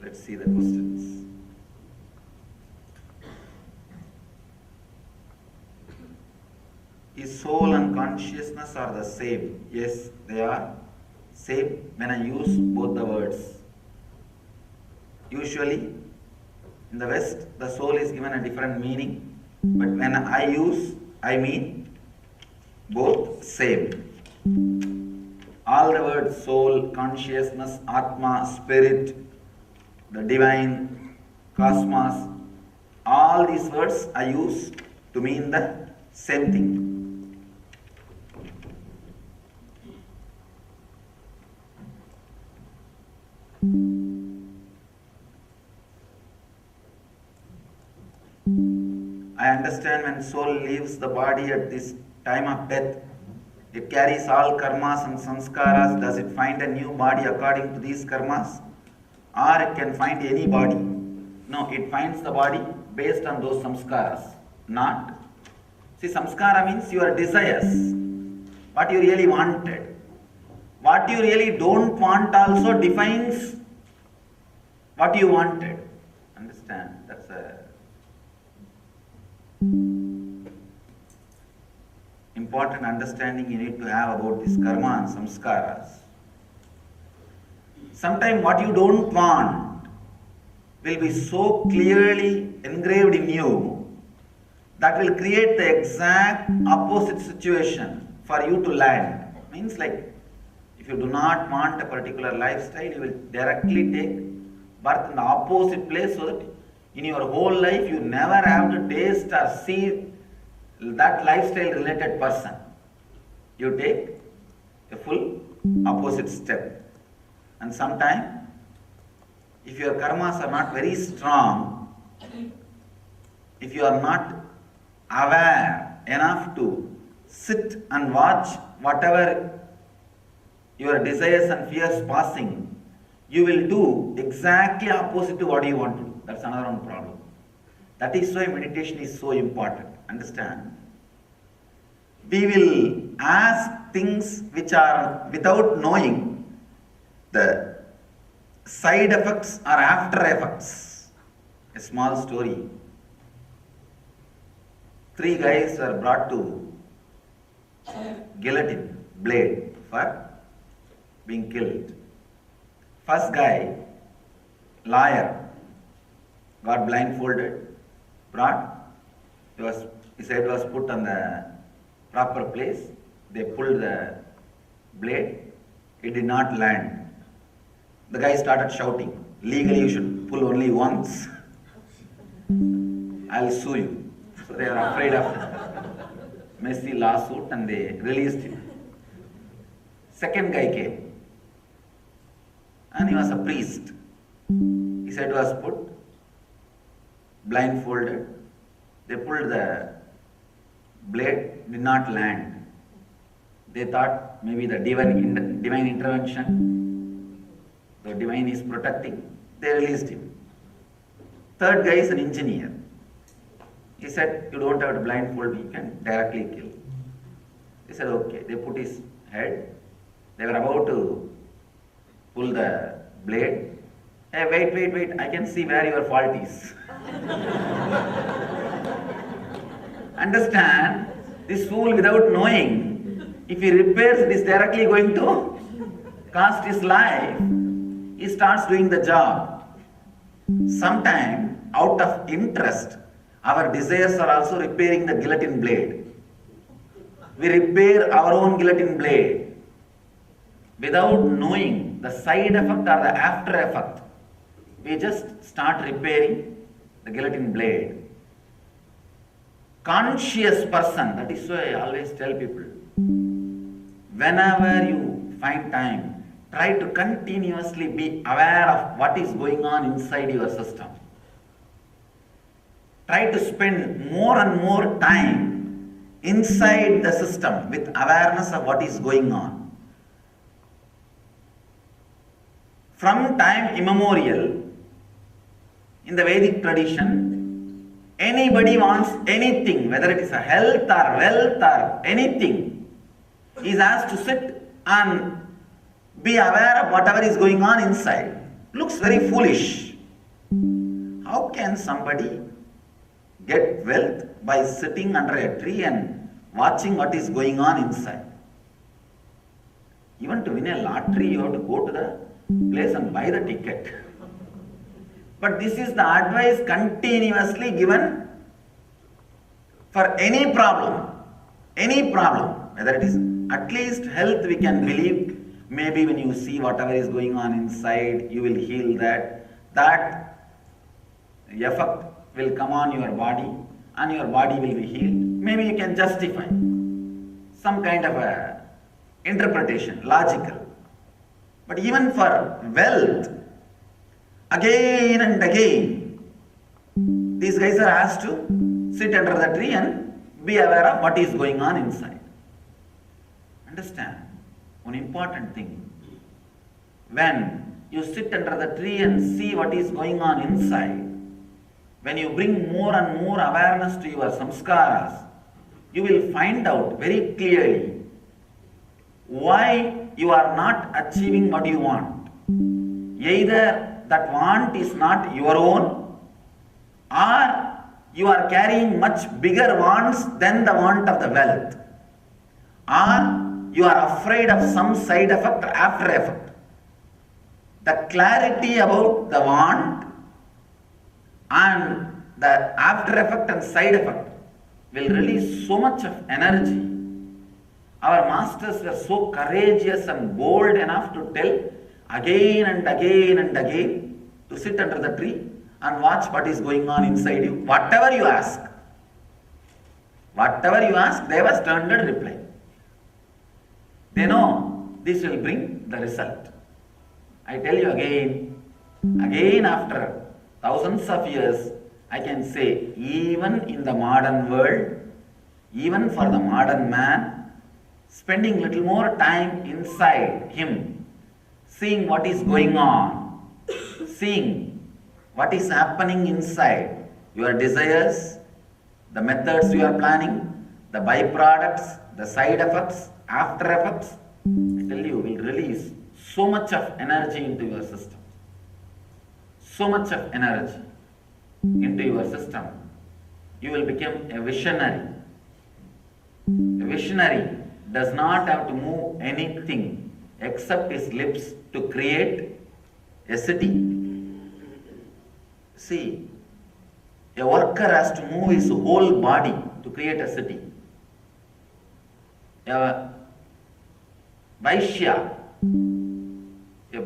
Speaker 3: Let's see the questions. Is soul and consciousness are the same? Yes, they are same when I use both the words. Usually, in the West, the soul is given a different meaning, but when I mean both same. All the words soul, consciousness, Atma, spirit, the divine, cosmos, all these words I use to mean the same thing. I understand when soul leaves the body at this time of death, it carries all karmas and sanskaras. Does it find a new body according to these karmas? Or it can find any body? No, it finds the body based on those samskaras. Not. See, samskara means your desires. What you really wanted. What you really don't want also defines what you wanted. Understand? That's a important understanding you need to have about this karma and samskaras. Sometimes what you don't want will be so clearly engraved in you that will create the exact opposite situation for you to land. Means like, if you do not want a particular lifestyle, you will directly take birth in the opposite place, so that in your whole life you never have to taste or see that lifestyle related person. You take a full opposite step. And sometimes, if your karmas are not very strong, if you are not aware enough to sit and watch whatever your desires and fears passing, you will do exactly opposite to what you want to do. That's another one problem. That is why meditation is so important. Understand? We will ask things which are without knowing the side effects or after effects. A small story. 3 guys were brought to guillotine blade for being killed. First guy, lawyer, got blindfolded, brought, his head was put on the proper place, they pulled the blade, it did not land. The guy started shouting, legally you should pull only once, I'll sue you. So they are afraid of messy lawsuit and they released him. Second guy came and he was a priest. His head was put, blindfolded, they pulled the blade, did not land. They thought maybe the divine intervention, the divine is protecting, they released him. Third guy is an engineer. He said, you don't have to blindfold me, you can directly kill. He said, okay. They put his head, they were about to pull the blade. Hey, wait, I can see where your fault is. Understand, this fool without knowing, if he repairs it is directly going to cost his life. He starts doing the job. Sometimes, out of interest, our desires are also repairing the guillotine blade. We repair our own guillotine blade without knowing the side effect or the after effect. We just start repairing the guillotine blade. Conscious person, that is why I always tell people, whenever you find time, try to continuously be aware of what is going on inside your system. Try to spend more and more time inside the system with awareness of what is going on. From time immemorial, in the Vedic tradition, anybody wants anything, whether it is a health or wealth or anything, is asked to sit and be aware of whatever is going on inside. Looks very foolish. How can somebody get wealth by sitting under a tree and watching what is going on inside? Even to win a lottery, you have to go to the place and buy the ticket. But this is the advice continuously given for any problem, whether it is at least health we can believe. Maybe when you see whatever is going on inside, you will heal that. That effect will come on your body and your body will be healed. Maybe you can justify some kind of a interpretation, logical. But even for wealth, again and again, these guys are asked to sit under the tree and be aware of what is going on inside. Understand? One important thing. When you sit under the tree and see what is going on inside, when you bring more and more awareness to your samskaras, you will find out very clearly why you are not achieving what you want. Either that want is not your own, or you are carrying much bigger wants than the want of the wealth, or you are afraid of some side effect or after effect. The clarity about the want and the after effect and side effect will release so much of energy. Our masters were so courageous and bold enough to tell again and again and again to sit under the tree and watch what is going on inside you. Whatever you ask, they have a standard reply. They know this will bring the result. I tell you again after thousands of years, I can say even in the modern world, even for the modern man, spending little more time inside him, seeing what is going on, seeing what is happening inside, your desires, the methods you are planning, the byproducts, the side effects, after effects, I tell you, will release so much of energy into your system. so much of energy into your system, you will become a visionary. A visionary does not have to move anything except his lips to create a city. See, a worker has to move his whole body to create a city. A Vaishya, a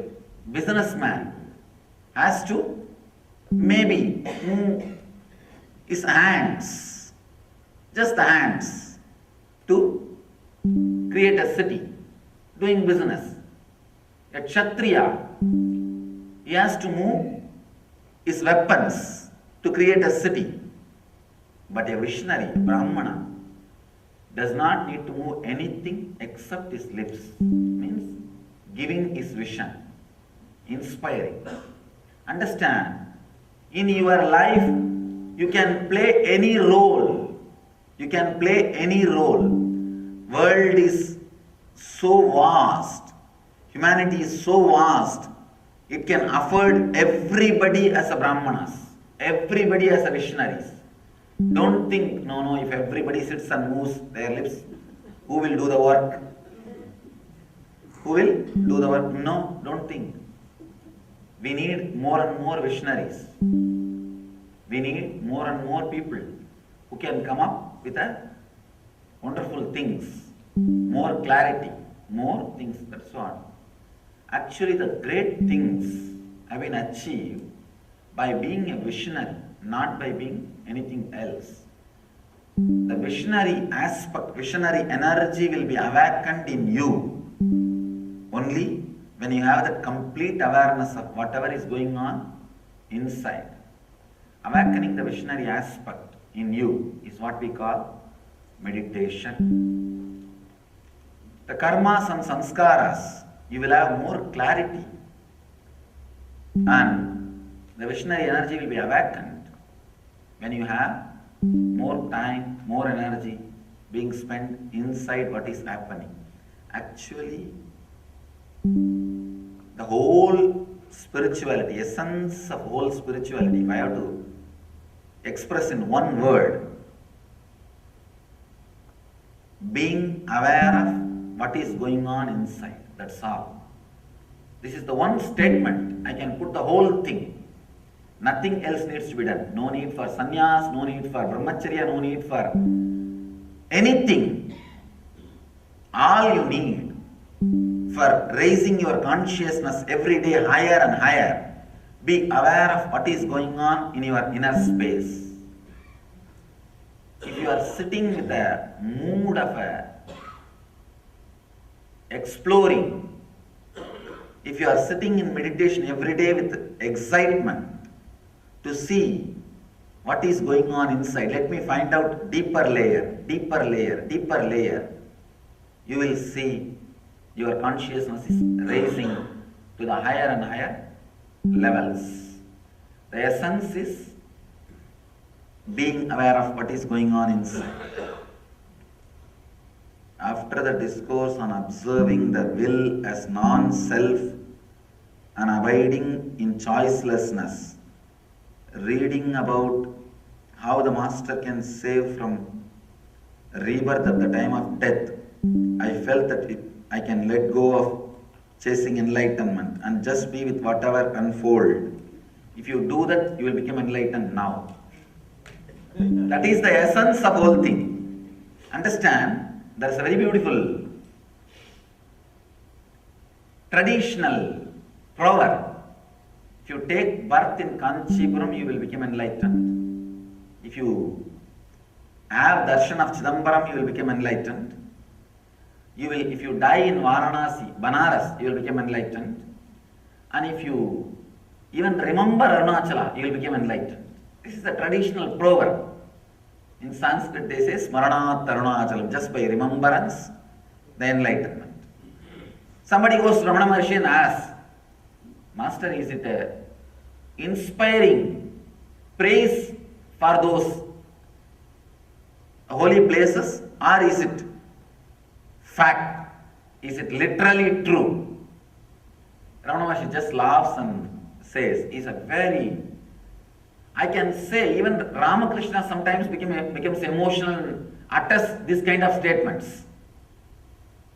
Speaker 3: businessman, has to maybe move his hands, just the hands, to create a city, doing business. A Kshatriya, he has to move his weapons to create a city. But a visionary, a Brahmana, does not need to move anything except his lips. Means giving his vision, inspiring. Understand, in your life, you can play any role. You can play any role. World is so vast. Humanity is so vast. It can afford everybody as a Brahmanas. Everybody as a visionaries. Don't think, no, if everybody sits and moves their lips, who will do the work? Who will do the work? No, don't think. We need more and more visionaries. We need more and more people who can come up with a wonderful things, more clarity, more things, that's what. Actually, the great things have been achieved by being a visionary, not by being anything else. The visionary aspect, visionary energy will be awakened in you only when you have that complete awareness of whatever is going on inside. Awakening the visionary aspect in you is what we call meditation. The karmas and sanskaras, you will have more clarity, and the visionary energy will be awakened when you have more time, more energy being spent inside what is happening. Actually, the whole spirituality, essence of whole spirituality, if I have to express in one word, being aware of what is going on inside, that's all. This is the one statement, I can put the whole thing. Nothing else needs to be done. No need for sannyas, no need for brahmacharya, no need for anything. All you need for raising your consciousness every day higher and higher, be aware of what is going on in your inner space. If you are sitting with a mood of exploring, if you are sitting in meditation every day with excitement to see what is going on inside, let me find out deeper layer, deeper layer, deeper layer, you will see your consciousness is raising to the higher and higher levels. The essence is being aware of what is going on inside. After the discourse on observing the will as non-self and abiding in choicelessness, reading about how the master can save from rebirth at the time of death, I felt that I can let go of chasing enlightenment and just be with whatever unfold. If you do that, you will become enlightened now. That is the essence of whole thing. Understand? There is a very beautiful traditional proverb. If you take birth in Kanchipuram, you will become enlightened. If you have darshan of Chidambaram, you will become enlightened. If you die in Varanasi, Banaras, you will become enlightened. And if you even remember Arunachala, you will become enlightened. This is the traditional proverb. In Sanskrit they say Smaranat Arunachalam, just by remembrance, the enlightenment. Somebody goes to Ramana Maharshi and asks, Master, is it a inspiring praise for those holy places, or is it fact? Is it literally true? Ramana Maharshi just laughs and says is a very, I can say even Ramakrishna sometimes becomes emotional and utters this kind of statements.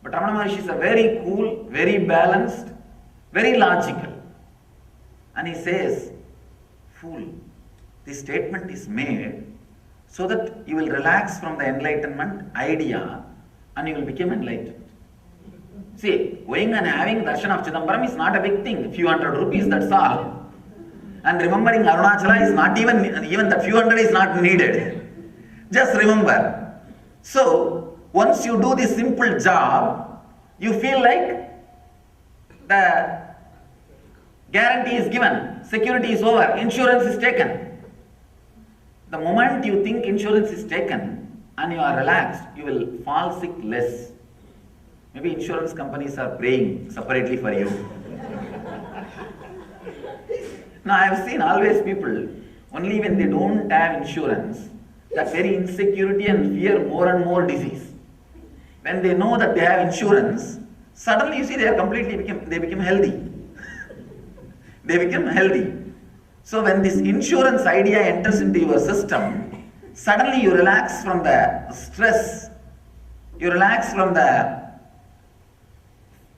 Speaker 3: But Ramana Maharshi is a very cool, very balanced, very logical. And he says, fool, this statement is made so that you will relax from the enlightenment idea and you will become enlightened. See, going and having darshan of Chidambaram is not a big thing. A few hundred rupees, that's all. And remembering Arunachala is not even that few hundred is not needed. Just remember. So, once you do this simple job, you feel like the guarantee is given, security is over, insurance is taken. The moment you think insurance is taken and you are relaxed, you will fall sick less. Maybe insurance companies are praying separately for you. Now I have seen always people, only when they don't have insurance, that very insecurity and fear more and more disease. When they know that they have insurance, suddenly you see they become healthy. They become healthy. So when this insurance idea enters into your system, suddenly you relax from the stress, you relax from the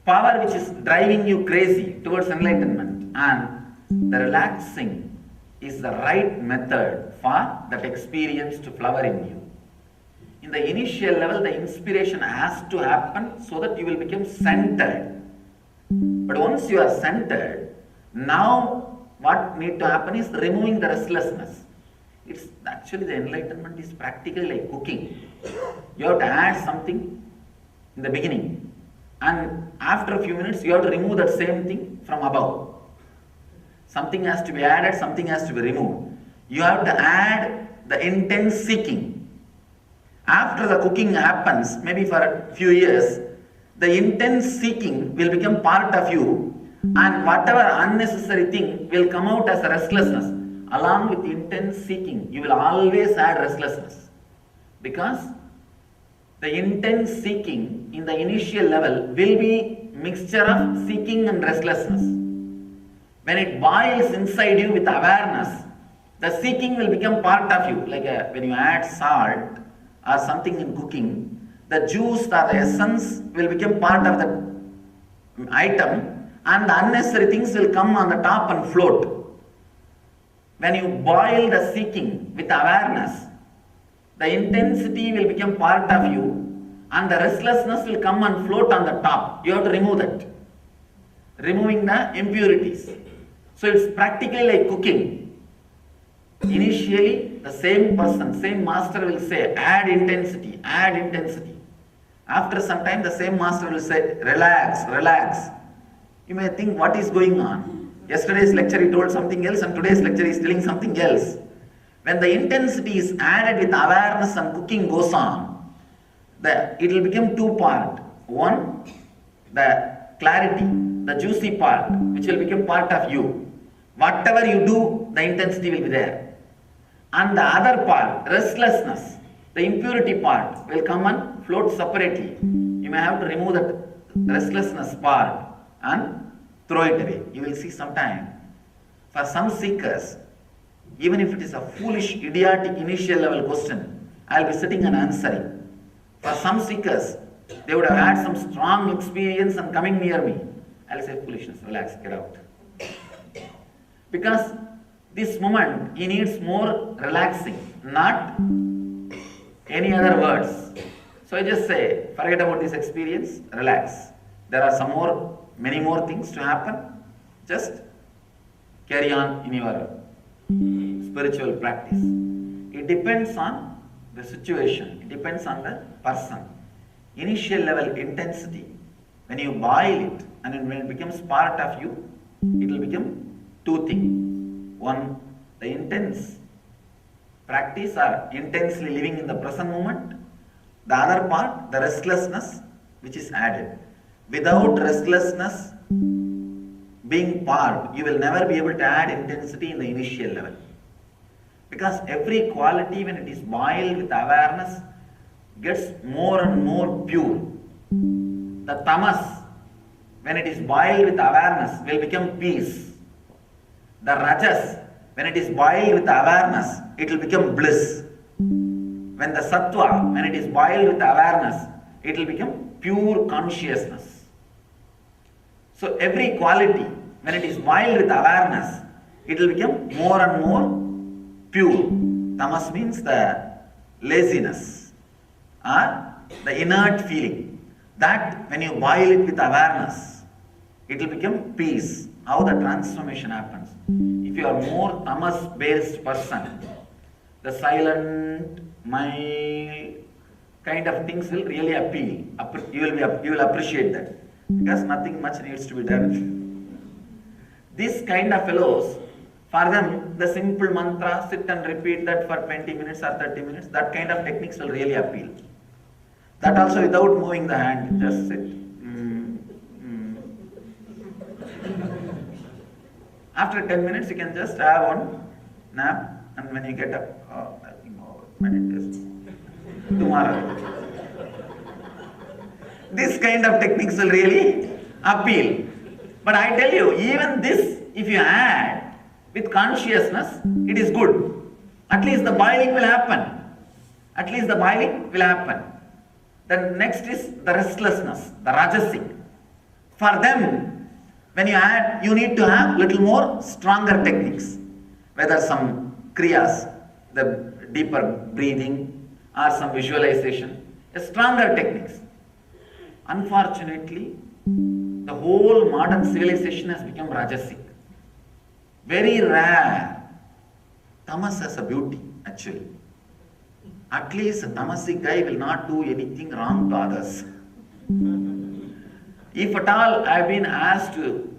Speaker 3: power which is driving you crazy towards enlightenment, and the relaxing is the right method for that experience to flower in you. In the initial level, the inspiration has to happen so that you will become centered. But once you are centered, now what need to happen is removing the restlessness. It's actually, the enlightenment is practically like cooking. You have to add something in the beginning, and after a few minutes you have to remove that same thing from above. Something has to be added, something has to be removed. You have to add the intense seeking. After the cooking happens, maybe for a few years, the intense seeking will become part of you, and whatever unnecessary thing will come out as a restlessness. Along with intense seeking, you will always add restlessness. Because the intense seeking in the initial level will be mixture of seeking and restlessness. When it boils inside you with awareness, the seeking will become part of you. Like when you add salt or something in cooking, the juice or the essence will become part of the item, and the unnecessary things will come on the top and float. When you boil the seeking with awareness, the intensity will become part of you, and the restlessness will come and float on the top. You have to remove that. Removing the impurities. So it's practically like cooking. Initially, the same person, same master will say, add intensity, add intensity. After some time, the same master will say, relax, relax. You may think, what is going on? Yesterday's lecture he told something else, and today's lecture he is telling something else. When the intensity is added with awareness and cooking goes on, it will become two parts. One, the clarity, the juicy part, which will become part of you. Whatever you do, the intensity will be there. And the other part, restlessness, the impurity part, will come and float separately. You may have to remove that restlessness part and throw it away. You will see sometime. For some seekers, even if it is a foolish, idiotic, initial level question, I will be sitting and answering. For some seekers, they would have had some strong experience and coming near me. I will say, foolishness, relax, get out. Because this moment, he needs more relaxing, not any other words. So I just say, forget about this experience, relax. There are many more things to happen. Just carry on in your spiritual practice. It depends on the situation, it depends on the person. Initial level intensity, when you boil it and when it becomes part of you, it will become two things. One, the intense practice or intensely living in the present moment. The other part, the restlessness which is added. Without restlessness being part, you will never be able to add intensity in the initial level. Because every quality, when it is boiled with awareness, gets more and more pure. The tamas, when it is boiled with awareness, will become peace. The rajas, when it is boiled with awareness, it will become bliss. When the sattva, when it is boiled with awareness, it will become pure consciousness. So every quality, when it is boiled with awareness, it will become more and more pure. Tamas means the laziness or the inert feeling. That when you boil it with awareness, it will become peace. How the transformation happens. If you are more tamas based person, the silent, mild kind of things will really appeal. You will appreciate that because nothing much needs to be done. This kind of fellows, for them, the simple mantra, sit and repeat that for 20 minutes or 30 minutes, that kind of techniques will really appeal. That also without moving the hand, just sit. After 10 minutes, you can just have one nap, and when you get up, I think meditation. Tomorrow. This kind of techniques will really appeal. But I tell you, even this, if you add with consciousness, it is good. At least the boiling will happen. At least the boiling will happen. Then next is the restlessness, the rajasic. For them, when you add, you need to have little more stronger techniques. Whether some kriyas, the deeper breathing, or some visualization, stronger techniques. Unfortunately, the whole modern civilization has become rajasic. Very rare. Tamas has a beauty, actually. At least a tamasic guy will not do anything wrong to others. If at all I have been asked to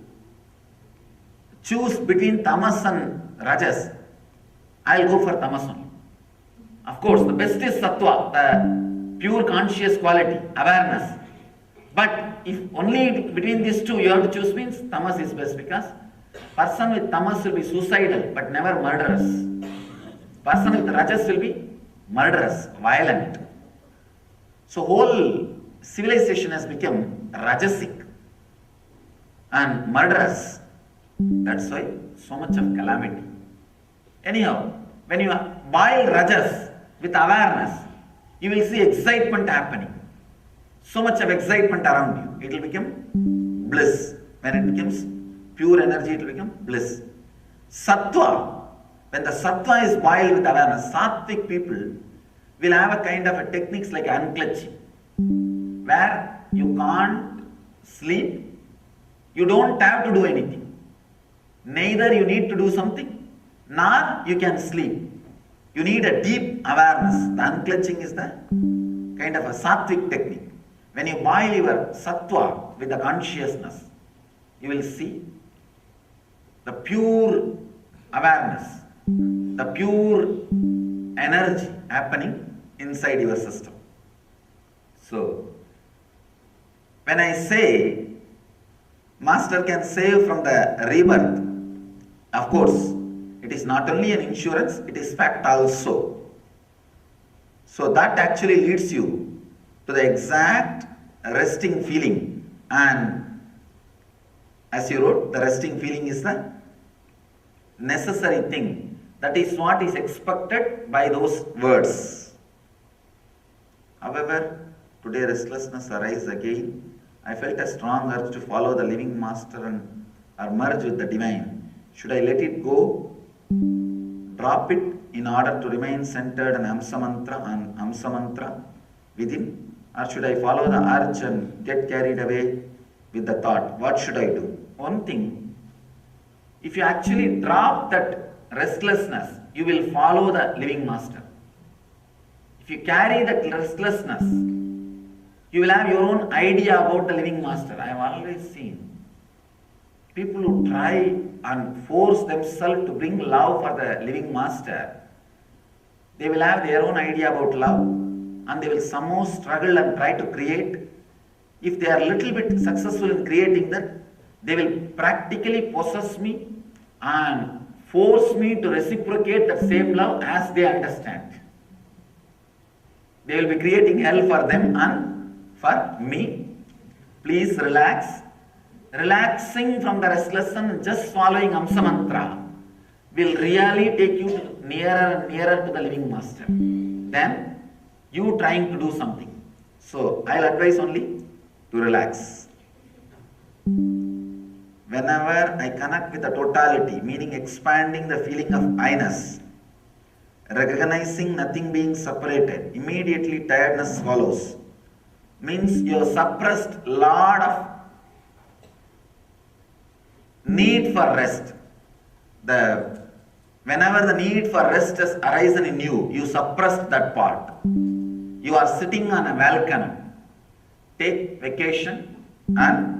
Speaker 3: choose between tamas and rajas, I will go for tamas only. Of course, the best is sattva, the pure conscious quality, awareness. But if only between these two you have to choose, means tamas is best, because person with tamas will be suicidal but never murderous. Person with rajas will be murderous, violent. So whole civilization has become rajasic and murderous. That's why so much of calamity. Anyhow, when you boil rajas with awareness, you will see excitement happening. So much of excitement around you. It will become bliss. When it becomes pure energy, it will become bliss. Sattva, when the sattva is boiled with awareness, sattvic people will have a kind of a techniques like unclenching, where you can't sleep, you don't have to do anything. Neither you need to do something, nor you can sleep. You need a deep awareness. The unclenching is the kind of a sattvic technique. When you boil your sattva with the consciousness, you will see the pure awareness, the pure energy happening inside your system. So, when I say Master can save from the rebirth, of course, it is not only an insurance, it is fact also. So that actually leads you to the exact resting feeling, and as you wrote, the resting feeling is the necessary thing. That is what is expected by those words. However, today restlessness arises again. I felt a strong urge to follow the living master and or merge with the divine. Should I let it go, drop it in order to remain centered on Amsa Mantra within, or should I follow the urge and get carried away with the thought? What should I do? One thing, if you actually drop that restlessness, you will follow the living master. If you carry that restlessness, you will have your own idea about the living master. I have always seen people who try and force themselves to bring love for the living master. They will have their own idea about love, and they will somehow struggle and try to create. If they are a little bit successful in creating that, they will practically possess me and force me to reciprocate that same love as they understand. They will be creating hell for them and for me. Please relax. Relaxing from the restlessness and just following Amsa Mantra. will really take you nearer and nearer to the living master than you trying to do something. So I'll advise only to relax. Whenever I connect with the totality, meaning expanding the feeling of I-ness, recognizing nothing being separated, immediately tiredness follows. Means you have suppressed lot of need for rest. Whenever the need for rest has arisen in you, you suppressed that part. You are sitting on a volcano. Take vacation and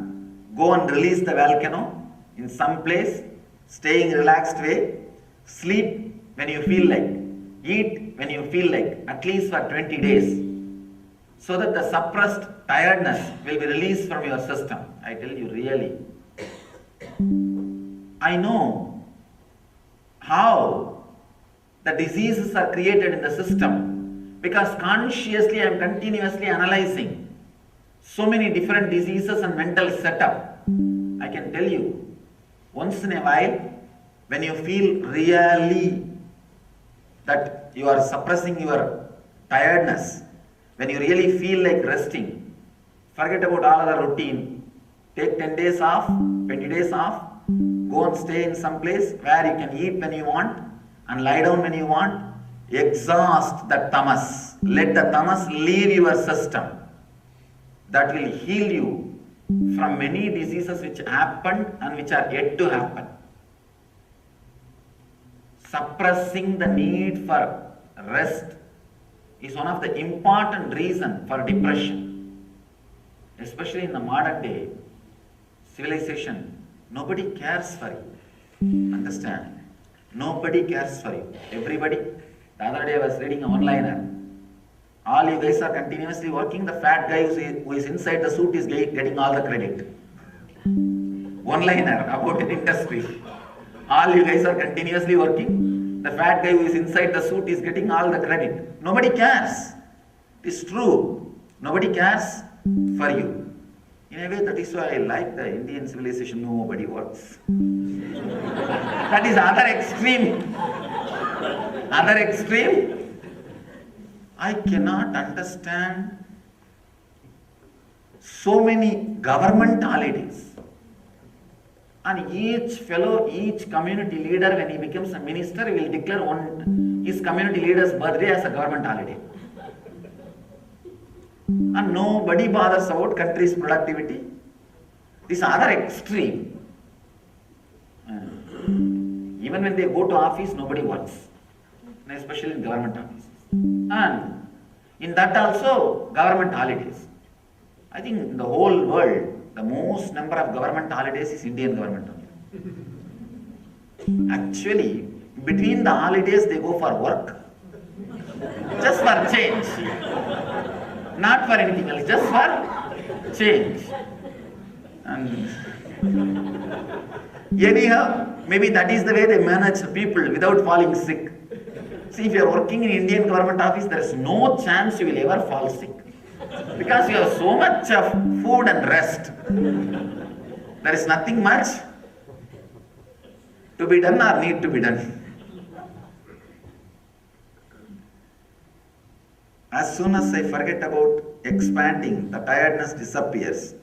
Speaker 3: go and release the volcano in some place, stay in relaxed way, sleep when you feel like, eat when you feel like, at least for 20 days, so that the suppressed tiredness will be released from your system. I tell you really. I know how the diseases are created in the system because consciously I am continuously analyzing so many different diseases and mental setup. I can tell you, once in a while, when you feel really that you are suppressing your tiredness, when you really feel like resting, forget about all other routine. Take 10 days off, 20 days off, go and stay in some place where you can eat when you want and lie down when you want. Exhaust the tamas. Let the tamas leave your system. That will heal you from many diseases which happened and which are yet to happen. Suppressing the need for rest is one of the important reasons for depression. Especially in the modern day civilization, nobody cares for you. Understand? Nobody cares for you. Everybody. The other day I was reading a one-liner. All you guys are continuously working. The fat guy who is inside the suit is getting all the credit. One-liner about an industry. All you guys are continuously working. The fat guy who is inside the suit is getting all the credit. Nobody cares. It is true. Nobody cares for you. In a way, that is why I like the Indian civilization. Nobody works. That is other extreme. Other extreme. I cannot understand so many government holidays. And each fellow, each community leader, when he becomes a minister, he will declare his community leader's birthday as a government holiday. And nobody bothers about country's productivity. This other extreme. Even when they go to office, nobody works. Especially in government offices. And in that also, government holidays. I think in the whole world, the most number of government holidays is Indian government only. Actually, between the holidays, they go for work. Just for change. Not for anything else, just for change. And anyhow, maybe that is the way they manage people without falling sick. See, if you are working in Indian government office, there is no chance you will ever fall sick. Because you have so much of food and rest. There is nothing much to be done or need to be done. As soon as I forget about expanding, the tiredness disappears.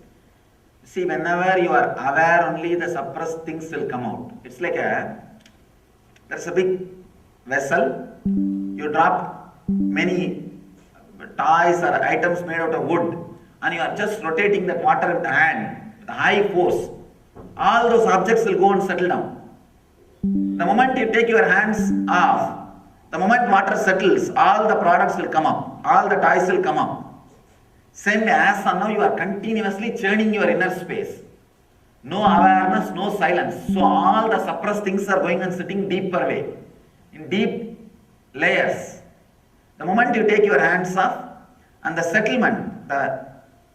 Speaker 3: See, whenever you are aware, only the suppressed things will come out. It's like there's a big vessel, you drop many toys or items made out of wood, and you are just rotating that water with the hand, with high force. All those objects will go and settle down. The moment you take your hands off, the moment water settles, all the products will come up, all the toys will come up. Same way as now you are continuously churning your inner space. No awareness, no silence. So all the suppressed things are going and sitting deeper way, in deep layers. The moment you take your hands off and the settlement, the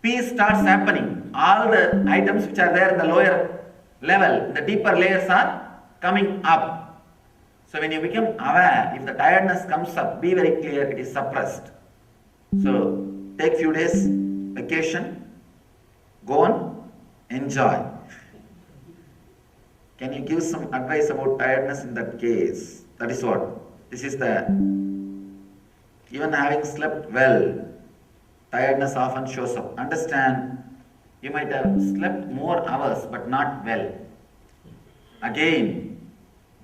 Speaker 3: peace starts happening. All the items which are there in the lower level, the deeper layers are coming up. So when you become aware, if the tiredness comes up, be very clear, it is suppressed. So take few days vacation, go on, enjoy. Can you give some advice about tiredness in that case? That is what. This is the, even having slept well, tiredness often shows up. Understand, you might have slept more hours but not well. Again,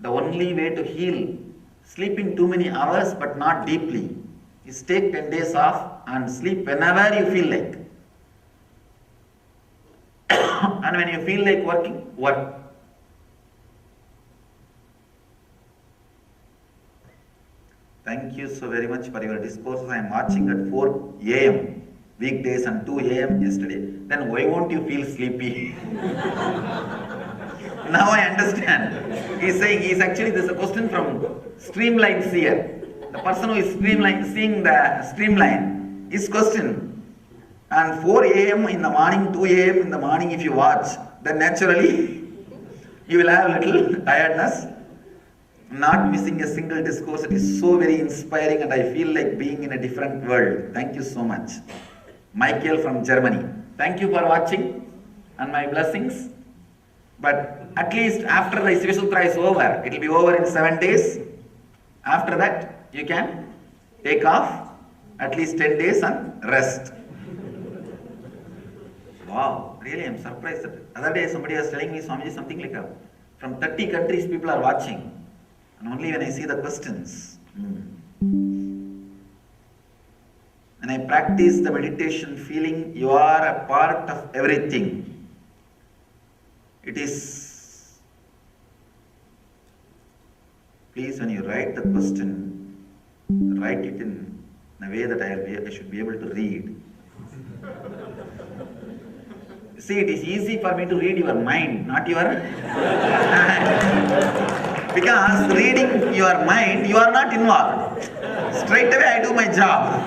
Speaker 3: the only way to heal sleeping too many hours but not deeply is take 10 days off and sleep whenever you feel like. And when you feel like working, work. Thank you so very much for your discourses. I am watching at 4 a.m. weekdays and 2 a.m. yesterday. Then why won't you feel sleepy? Now I understand. He's saying, this is a question from Streamline Seer. The person who is seeing the streamline, his question. And 4 a.m. in the morning, 2 a.m. in the morning, if you watch, then naturally you will have a little tiredness. Not missing a single discourse. It is so very inspiring and I feel like being in a different world. Thank you so much. Michael from Germany. Thank you for watching and my blessings. But at least after the Shiva Sutra is over, it will be over in 7 days. After that, you can take off at least 10 days and rest. Wow, really I'm surprised. The other day somebody was telling me, Swamiji, something like from 30 countries people are watching. And only when I see the questions. When I practice the meditation, feeling you are a part of everything. It is, please when you write the question, write it in a way that I should be able to read. See, it is easy for me to read your mind, not your hand. Because reading your mind, you are not involved. Straight away I do my job.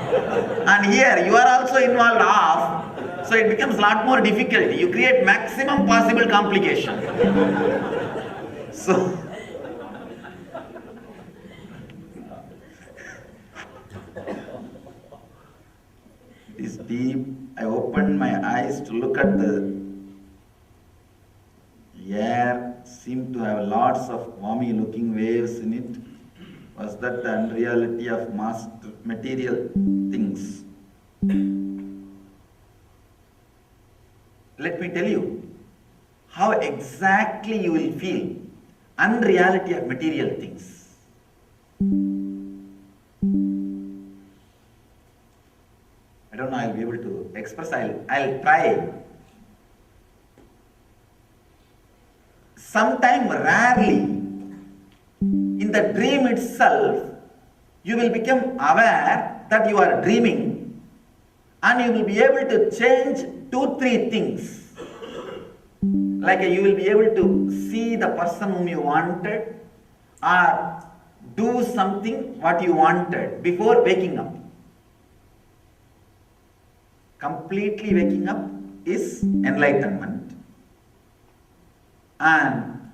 Speaker 3: And here you are also involved half. So it becomes a lot more difficult. You create maximum possible complication. So, it is deep. I opened my eyes to look at the air, seemed to have lots of wormy looking waves in it. Was that the unreality of material things? Let me tell you how exactly you will feel unreality of material things. I don't know I'll be able to express, I'll try. Sometime rarely, in the dream itself, you will become aware that you are dreaming and you will be able to change 2-3 things. Like you will be able to see the person whom you wanted or do something what you wanted before waking up. Completely waking up is enlightenment. And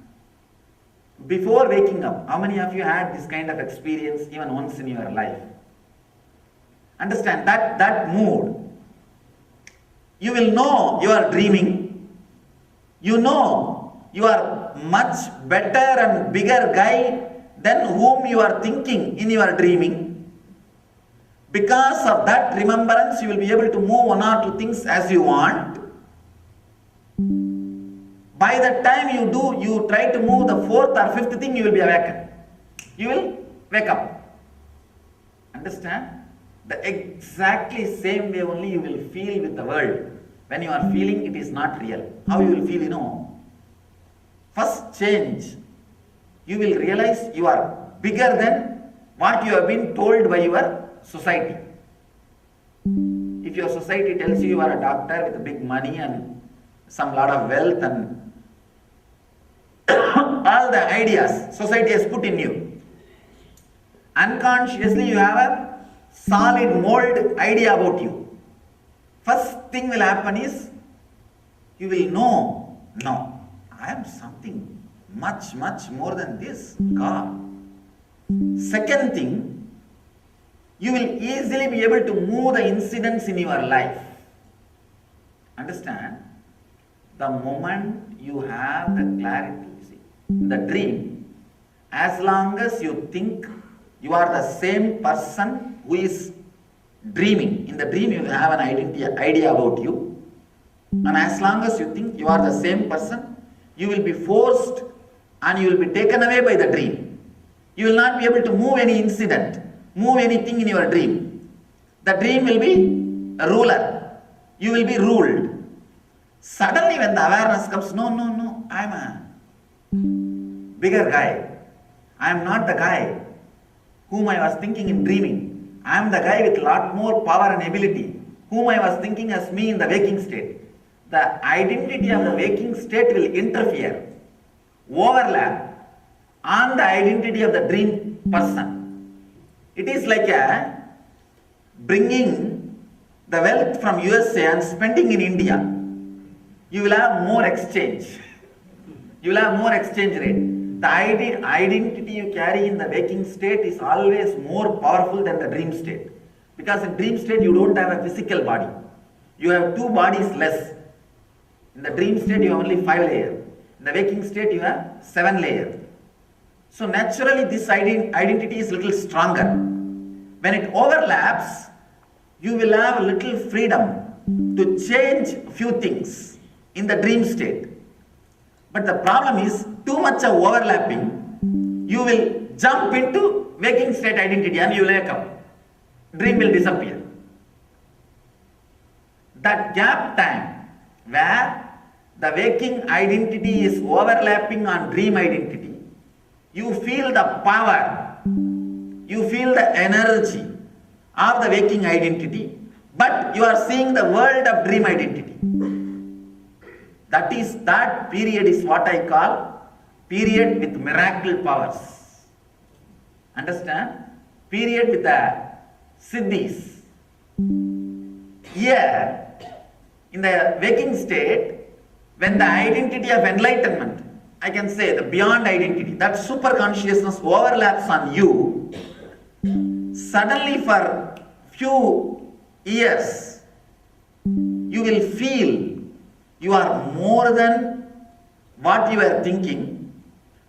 Speaker 3: before waking up, how many of you had this kind of experience even once in your life? Understand that mood. You will know you are dreaming. You know you are much better and bigger guy than whom you are thinking in your dreaming. Because of that remembrance, you will be able to move 1 or 2 things as you want. By the time you try to move the 4th or 5th thing, you will be awakened. You will wake up. Understand? The exactly same way only you will feel with the world. When you are feeling it is not real. How you will feel, you know? First change. You will realize you are bigger than what you have been told by your society. If your society tells you are a doctor with big money and some lot of wealth and all the ideas society has put in you, unconsciously you have a solid mold idea about you. First thing will happen is you will know, no, I am something much more than this, God. Second thing, you will easily be able to move the incidents in your life. Understand? The moment you have the clarity, you see, the dream, as long as you think you are the same person who is dreaming. In the dream you have an idea about you, and as long as you think you are the same person, you will be forced and you will be taken away by the dream. You will not be able to move any incident, move anything in your dream. The dream will be a ruler. You will be ruled. Suddenly when the awareness comes, no, I am a bigger guy. I am not the guy whom I was thinking in dreaming. I am the guy with a lot more power and ability, whom I was thinking as me in the waking state. The identity of the waking state will interfere, overlap on the identity of the dream person. It is like a bringing the wealth from USA and spending in India. You will have more exchange. You will have more exchange rate. The identity you carry in the waking state is always more powerful than the dream state. Because in dream state you don't have a physical body. You have 2 bodies less. In the dream state you have only 5 layers. In the waking state you have 7 layers. So naturally this identity is little stronger. When it overlaps, you will have a little freedom to change few things in the dream state. But the problem is too much of overlapping, you will jump into waking state identity and you will wake up. Dream will disappear. That gap time where the waking identity is overlapping on dream identity, you feel the power, you feel the energy of the waking identity, but you are seeing the world of dream identity. That period is what I call period with miracle powers. Understand? Period with the siddhis. Here, in the waking state, when the identity of enlightenment, I can say the beyond identity, that super consciousness overlaps on you, suddenly for few years, you will feel you are more than what you are thinking,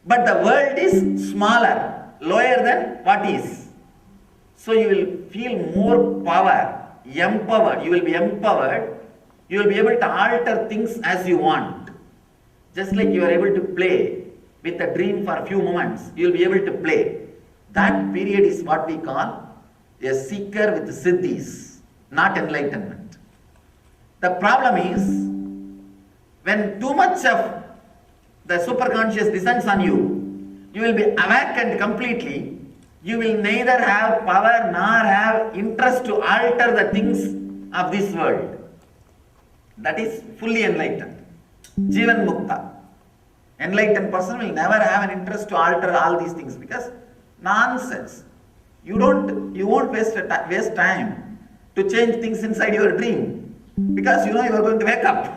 Speaker 3: but the world is smaller, lower than what is. So you will feel more power, empowered. You will be empowered. You will be able to alter things as you want. Just like you are able to play with a dream for a few moments, you will be able to play. That period is what we call a seeker with siddhis, not enlightenment. The problem is, when too much of the superconscious descends on you, you will be awakened completely. You will neither have power nor have interest to alter the things of this world. That is fully enlightened. Jivan Mukta. Enlightened person will never have an interest to alter all these things because nonsense. You won't waste time to change things inside your dream because you know you are going to wake up.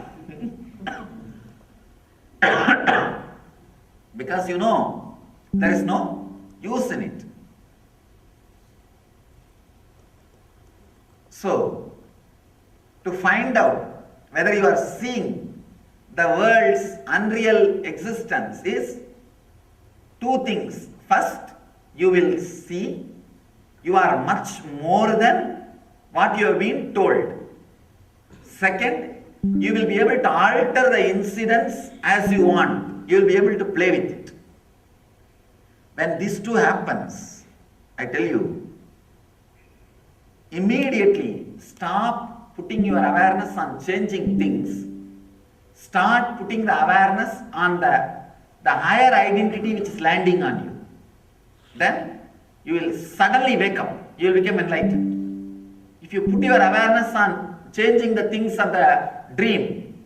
Speaker 3: Because you know there is no use in it. So, to find out whether you are seeing the world's unreal existence is 2 things. First, you will see you are much more than what you have been told. Second, you will be able to alter the incidents as you want. You will be able to play with it. When these 2 happens, I tell you, immediately stop putting your awareness on changing things. Start putting the awareness on the higher identity which is landing on you. Then you will suddenly wake up. You will become enlightened. If you put your awareness on changing the things of the dream,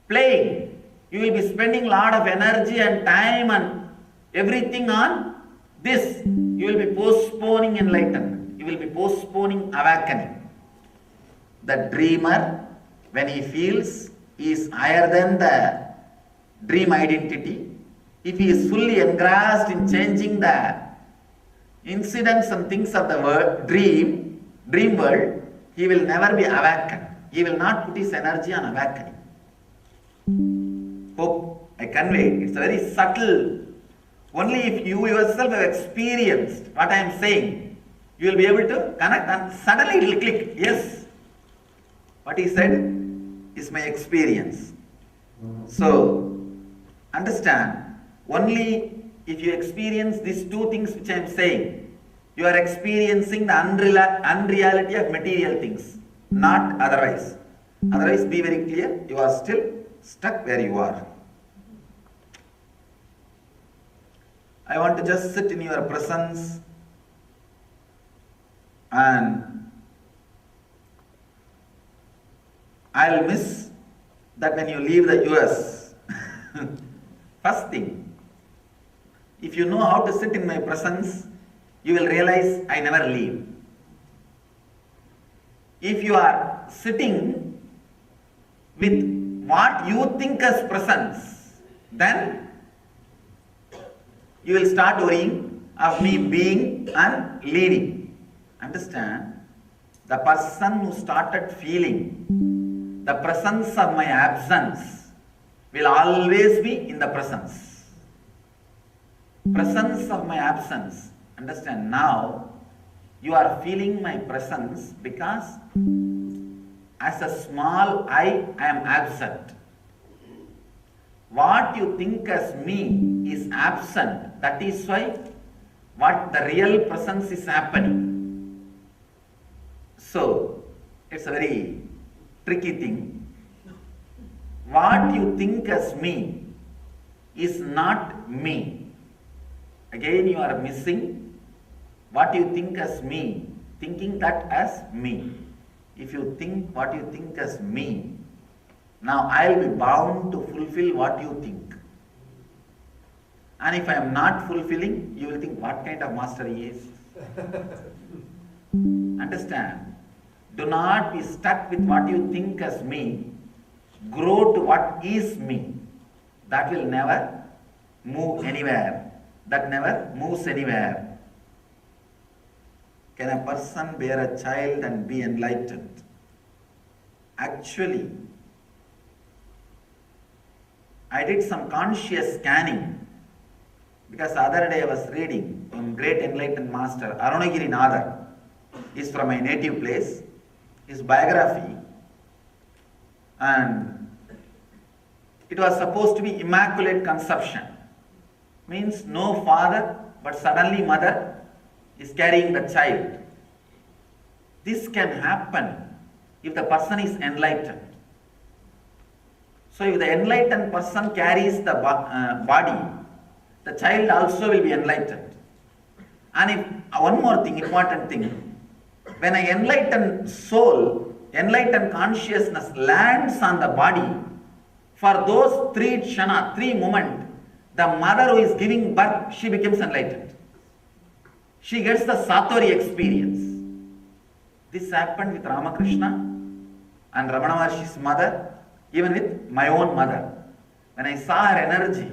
Speaker 3: playing, you will be spending a lot of energy and time and everything on this. You will be postponing enlightenment. You will be postponing awakening. The dreamer, when he feels he is higher than the dream identity, if he is fully engrossed in changing the incidents and things of the dream world, he will never be awakened. He will not put his energy on awakening. Hope I conveyed. It's a very subtle Only if you yourself have experienced what I am saying, you will be able to connect and suddenly it will click. Yes, what he said is my experience. So, understand, only if you experience these two things which I am saying, you are experiencing the unreality of material things, not otherwise. Otherwise, be very clear, you are still stuck where you are. I want to just sit in your presence and I'll miss that when you leave the US. First thing, if you know how to sit in my presence, you will realize I never leave. If you are sitting with what you think as presence, then you will start worrying of me being and leaving. Understand? The person who started feeling the presence of my absence will always be in the presence. Presence of my absence. Understand? Now you are feeling my presence because as a small I am absent. What you think as me is absent. That is why what the real presence is happening. So, it's a very tricky thing. What you think as me is not me. Again, you are missing what you think as me, thinking that as me. If you think what you think as me, now I will be bound to fulfill what you think. And if I am not fulfilling, you will think what kind of master he is. Understand? Do not be stuck with what you think as me. Grow to what is me. That will never move anywhere. That never moves anywhere. Can a person bear a child and be enlightened? Actually, I did some conscious scanning because the other day I was reading from great enlightened master Arunagiri Nadar. Is from my native place. His biography, and it was supposed to be immaculate conception. Means no father, but suddenly mother is carrying the child. This can happen if the person is enlightened. So if the enlightened person carries the body, the child also will be enlightened. And if one more thing, important thing, when an enlightened soul, enlightened consciousness lands on the body, for those 3 kshana, 3 moments, the mother who is giving birth, she becomes enlightened. She gets the Satori experience. This happened with Ramakrishna and Ramana Maharshi's mother, even with my own mother. When I saw her energy,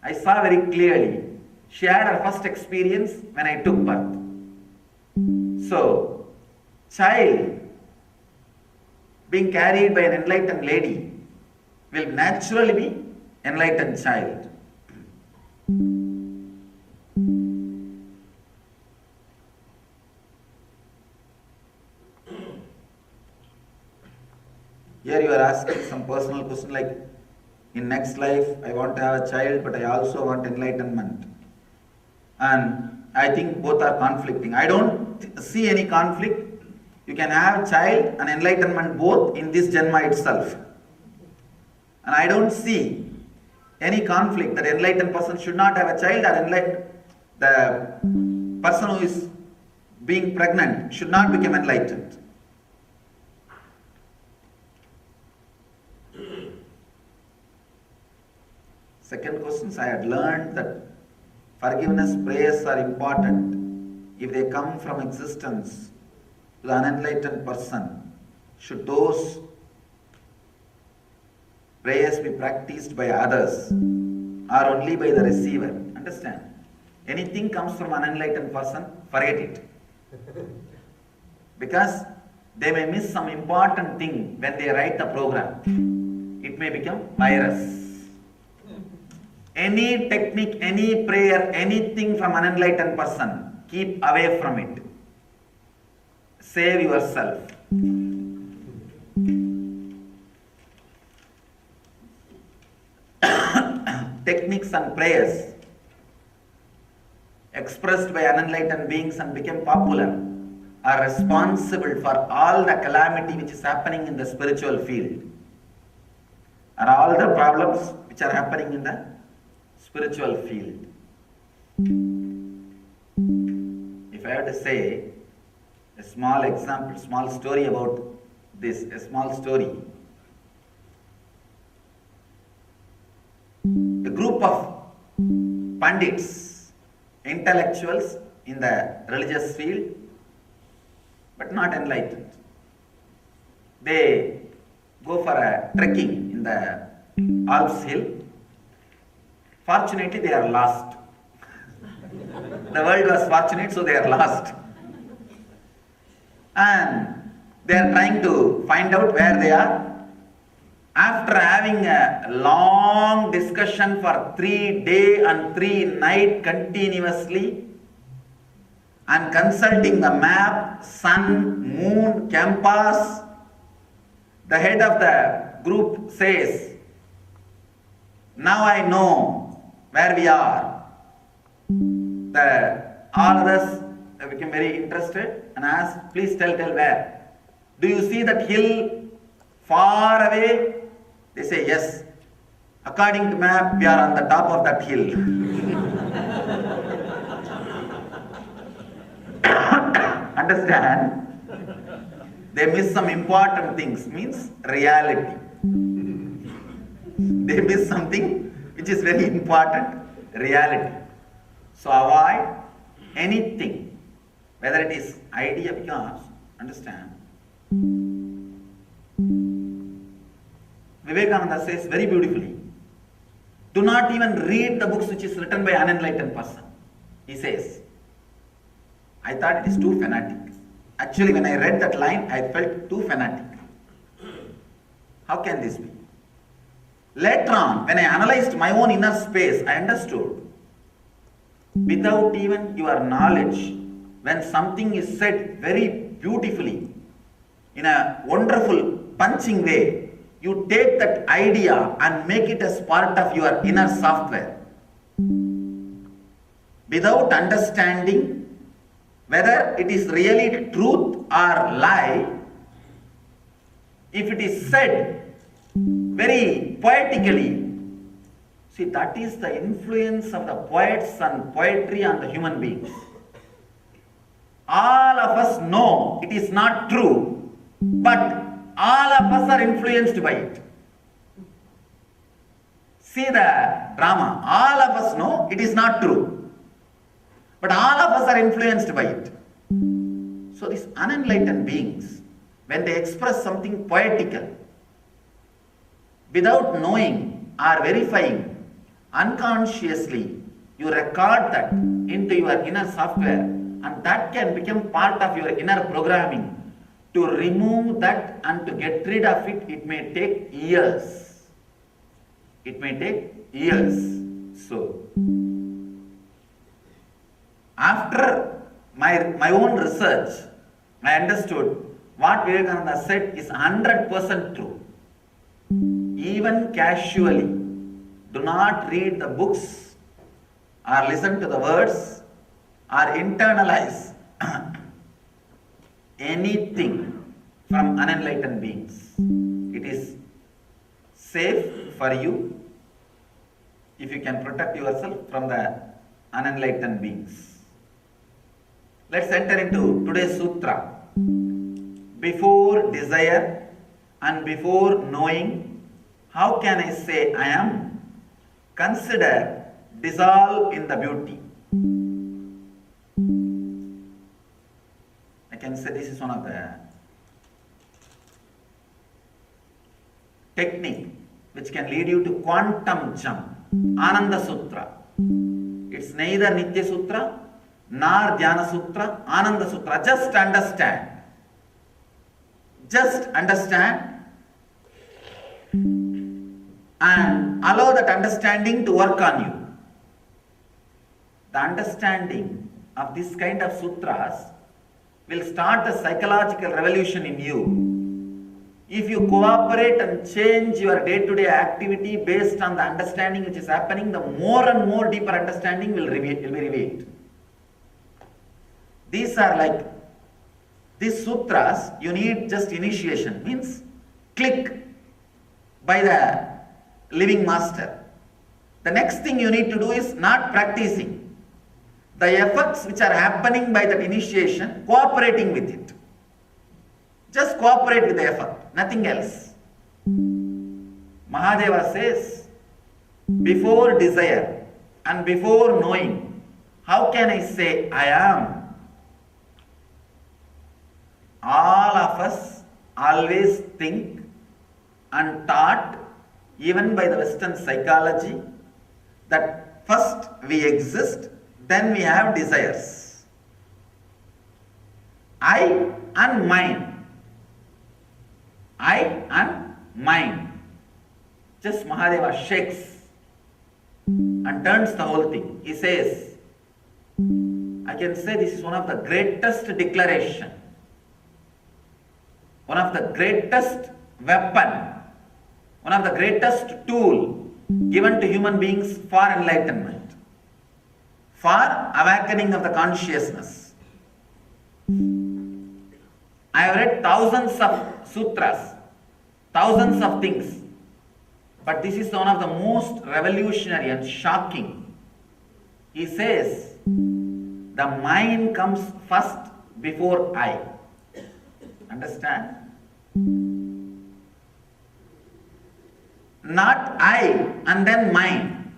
Speaker 3: I saw very clearly. She had her first experience when I took birth. So, child being carried by an enlightened lady will naturally be enlightened child. Here you are asking some personal question like, in next life I want to have a child but I also want enlightenment. And I think both are conflicting. I don't see any conflict. You can have child and enlightenment both in this Janma itself. And I don't see any conflict that enlightened person should not have a child, or the person who is being pregnant should not become enlightened. Second question, I had learned that forgiveness prayers are important if they come from existence to the unenlightened person. Should those prayers be practiced by others or only by the receiver? Understand? Anything comes from an unenlightened person, forget it. Because they may miss some important thing when they write the program. It may become virus. Any technique, any prayer, anything from an enlightened person, keep away from it. Save yourself. Techniques and prayers expressed by unenlightened beings and became popular are responsible for all the calamity which is happening in the spiritual field, and all the problems which are happening in the spiritual field. If I have to say a small example, small story about this, a small story. A group of pandits, intellectuals in the religious field, but not enlightened. They go for a trekking in the Alps hill. Fortunately, they are lost. The world was fortunate, so they are lost. And they are trying to find out where they are. After having a long discussion for 3 days and 3 nights continuously, and consulting the map, sun, moon, compass, the head of the group says, "Now I know where we are." All others became very interested and asked, "Please tell where. Do you see that hill far away?" They say, "Yes. According to map, we are on the top of that hill." Understand? They miss some important things, means reality. They miss something which is very important, reality. So avoid anything, whether it is idea, because, understand, Vivekananda says very beautifully, do not even read the books which is written by an unenlightened person. He says, I thought it is too fanatic. Actually, when I read that line, I felt too fanatic. How can this be? Later on, when I analyzed my own inner space, I understood, without even your knowledge, when something is said very beautifully, in a wonderful, punching way, you take that idea and make it as part of your inner software. Without understanding whether it is really truth or lie, if it is said very poetically, see, that is the influence of the poets and poetry on the human beings. All of us know it is not true, but all of us are influenced by it. See the drama. All of us know it is not true, but all of us are influenced by it. So these unenlightened beings, when they express something poetical, without knowing or verifying, unconsciously you record that into your inner software, and that can become part of your inner programming. To remove that and to get rid of it, it may take years. It may take years. So, after my own research, I understood what Vivekananda said is 100% true. Even casually, do not read the books or listen to the words or internalize anything from unenlightened beings. It is safe for you if you can protect yourself from the unenlightened beings. Let's enter into today's sutra. Before desire and before knowing, how can I say I am? Consider dissolve in the beauty. I can say this is one of the technique which can lead you to quantum jump. Ananda Sutra. It's neither Nitya Sutra nor Dhyana Sutra, Ananda Sutra. Just understand. Just understand and allow that understanding to work on you. The understanding of this kind of sutras will start the psychological revolution in you. If you cooperate and change your day-to-day activity based on the understanding which is happening, the more and more deeper understanding will be revealed. These are like, these sutras, you need just initiation, means click by the living master. The next thing you need to do is not practicing. The effects which are happening by that initiation, cooperating with it. Just cooperate with the effort, nothing else. Mahadeva says, before desire and before knowing, how can I say I am? All of us always think and taught, even by the Western psychology, that first we exist, then we have desires. I and mine. I and mine. Just Mahadeva shakes and turns the whole thing. He says, I can say this is one of the greatest declaration, one of the greatest weapon, one of the greatest tool given to human beings for enlightenment, for awakening of the consciousness. I have read thousands of sutras, thousands of things, but this is one of the most revolutionary and shocking. He says, the mind comes first before I. Understand? Not I and then mine.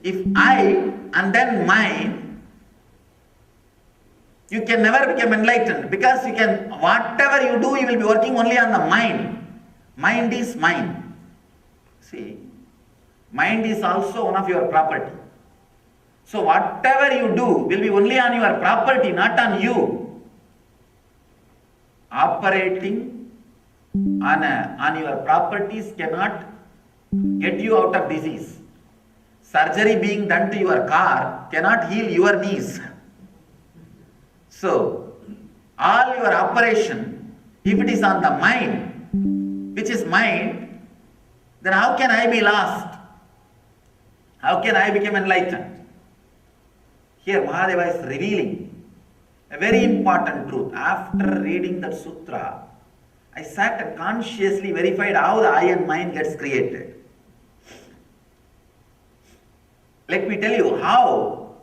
Speaker 3: If I and then mine, you can never become enlightened, because you can, whatever you do, you will be working only on the mind. Mind is mine. See, mind is also one of your property. So whatever you do will be only on your property, not on you. Operating on your properties cannot get you out of disease. Surgery being done to your car cannot heal your knees. So, all your operation, if it is on the mind, which is mind, then how can I be lost? How can I become enlightened? Here Mahadeva is revealing a very important truth. After reading that sutra, I sat and consciously verified how the I and mind gets created. Let me tell you how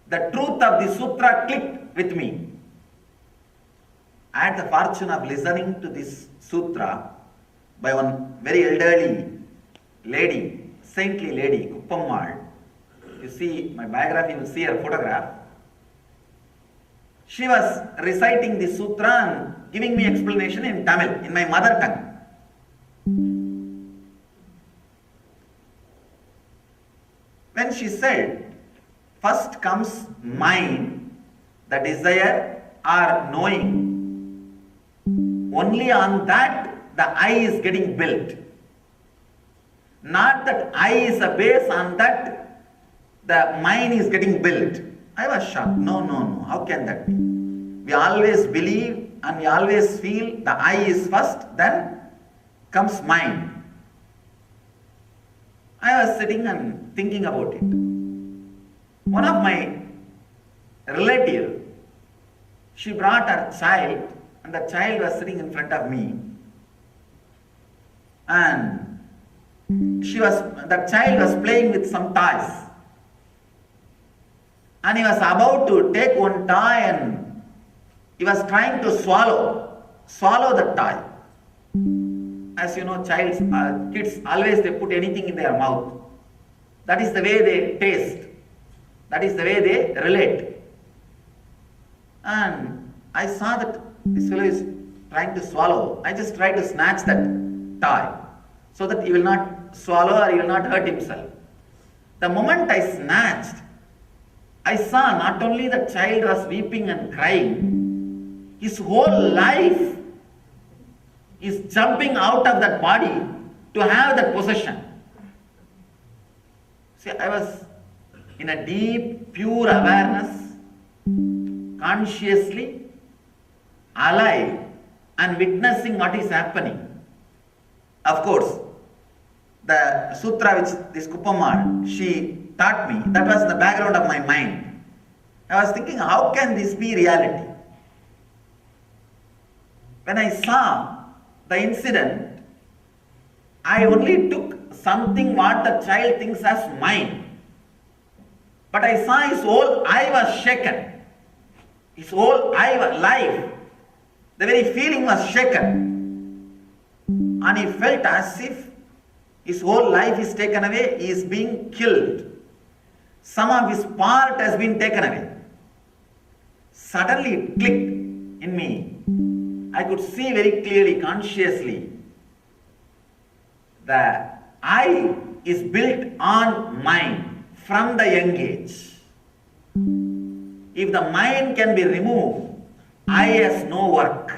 Speaker 3: the truth of the sutra clicked with me. I had the fortune of listening to this sutra by one very elderly lady, saintly lady, Kuppammal. You see my biography, you will see her photograph. She was reciting the sutra and giving me explanation in Tamil, in my mother tongue. When she said, first comes mind, the desire or knowing, only on that the I is getting built. Not that I is a base, on that the mind is getting built. I was shocked. No. How can that be? We always believe and we always feel the I is first, then comes mind. I was sitting and thinking about it. One of my relatives, she brought her child, and the child was sitting in front of me. And the child was playing with some toys. And he was about to take one toy and he was trying to swallow the toy. As you know, kids always they put anything in their mouth. That is the way they taste. That is the way they relate. And I saw that this fellow is trying to swallow. I just tried to snatch that toy so that he will not swallow or he will not hurt himself. The moment I snatched, I saw not only the child was weeping and crying, his whole life is jumping out of that body to have that possession. See, I was in a deep, pure awareness, consciously alive and witnessing what is happening. Of course, the sutra which this Kuppammal, she taught me, that was the background of my mind. I was thinking, how can this be reality? When I saw the incident, I only took something what the child thinks as mine. But I saw his whole eye was shaken. His whole eye was life. The very feeling was shaken. And he felt as if his whole life is taken away, he is being killed. Some of his part has been taken away. Suddenly it clicked in me. I could see very clearly, consciously, the I is built on mind from the young age. If the mind can be removed, I has no work.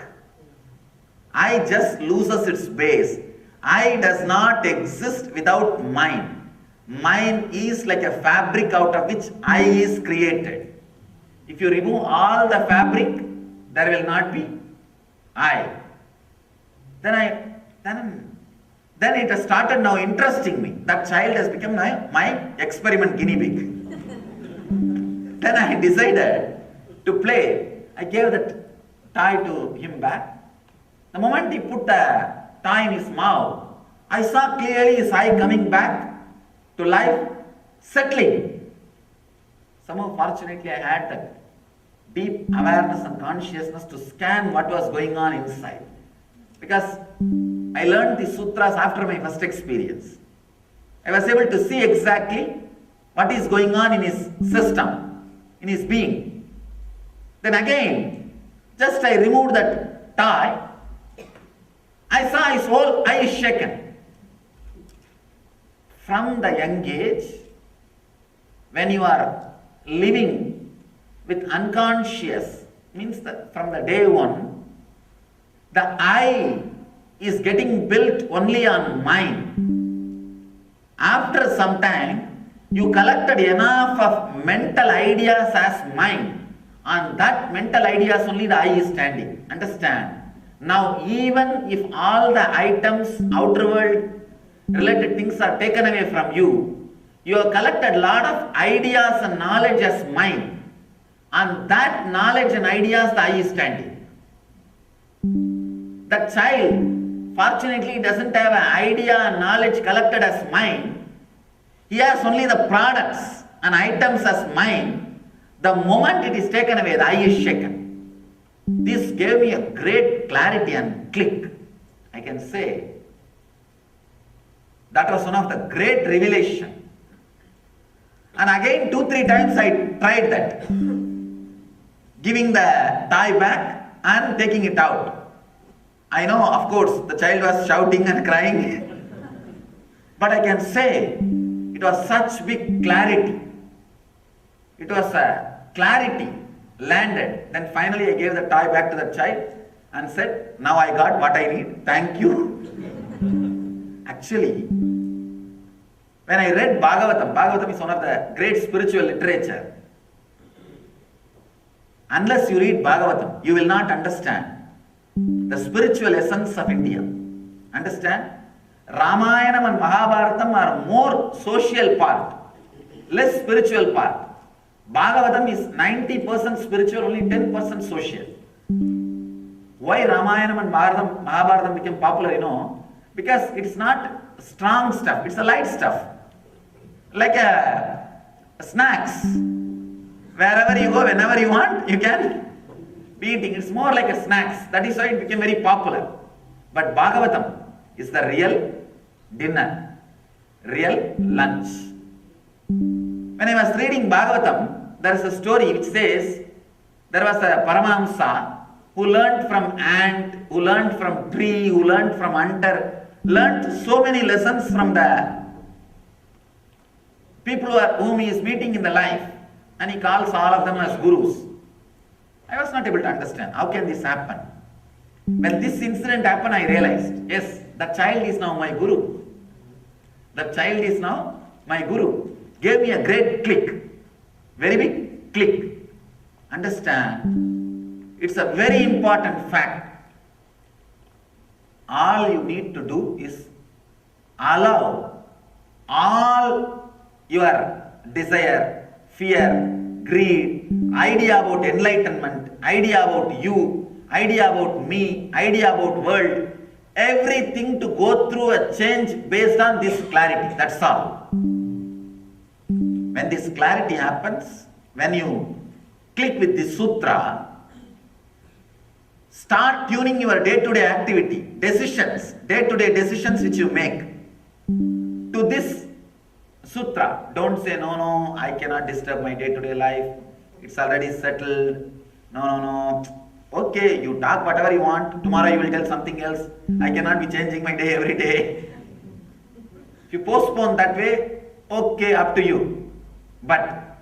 Speaker 3: I just loses its base. I does not exist without mind. Mind is like a fabric out of which I is created. If you remove all the fabric, there will not be I. Then it has started now interesting me. That child has become my experiment guinea pig. Then I decided to play. I gave that toy to him back. The moment he put the toy in his mouth, I saw clearly his eye coming back to life, settling. Somehow fortunately I had that deep awareness and consciousness to scan what was going on inside. Because I learned the sutras after my first experience. I was able to see exactly what is going on in his system, in his being. Then again, just I removed that toy, I saw his whole eye is shaken. From the young age, when you are living with unconscious, means that from the day one, the I is getting built only on mind. After some time, you collected enough of mental ideas as mind. On that mental ideas only the I is standing. Understand? Now even if all the items, outer world related things are taken away from you, you have collected a lot of ideas and knowledge as mind. On that knowledge and ideas the I is standing. The child fortunately doesn't have an idea and knowledge collected as mind. He has only the products and items as mind. The moment it is taken away, the I is shaken. This gave me a great clarity and click. I can say that was one of the great revelation. And again 2-3 times I tried that. Giving the toy back and taking it out. I know, of course, the child was shouting and crying. But I can say it was such big clarity. It was a clarity landed. Then finally I gave the toy back to the child and said, now I got what I need. Thank you. Actually, when I read Bhagavatam is one of the great spiritual literature. Unless you read Bhagavatam, you will not understand the spiritual essence of India. Understand? Ramayana and Mahabharatam are more social part, less spiritual part. Bhagavatam is 90% spiritual, only 10% social. Why Ramayana and Mahabharatam became popular, you know? Because it's not strong stuff, it's a light stuff. Like snacks. Wherever you go, whenever you want, you can be eating. It's more like a snacks. That is why it became very popular. But Bhagavatam is the real dinner, real lunch. When I was reading Bhagavatam, there is a story which says there was a Paramahamsa who learned from ant, who learned from tree, who learned from hunter, learned so many lessons from the people whom he is meeting in the life, and he calls all of them as gurus. I was not able to understand how can this happen. When this incident happened, I realized, yes, the child is now my guru. The child is now my guru. Gave me a great click. Very big click. Understand? It's a very important fact. All you need to do is allow all your desire, fear, greed, idea about enlightenment, idea about you, idea about me, idea about world, everything to go through a change based on this clarity. That's all. When this clarity happens, when you click with this sutra, start tuning your day-to-day activity, decisions, day-to-day decisions which you make to this sutra. Don't say, no, I cannot disturb my day-to-day life. It's already settled. No. Okay, you talk whatever you want. Tomorrow you will tell something else. I cannot be changing my day every day. If you postpone that way, okay, up to you. But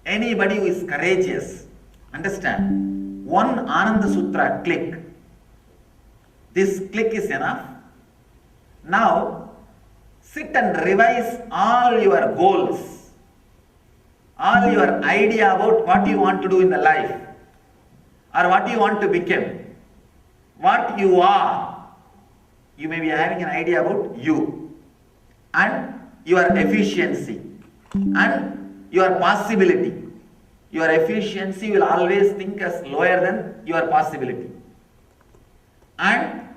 Speaker 3: anybody who is courageous, understand, one Ananda Sutra click. This click is enough. Now, sit and revise all your goals, all your idea about what you want to do in the life, or what you want to become, what you are. You may be having an idea about you and your efficiency and your possibility. Your efficiency will always think as lower than your possibility. And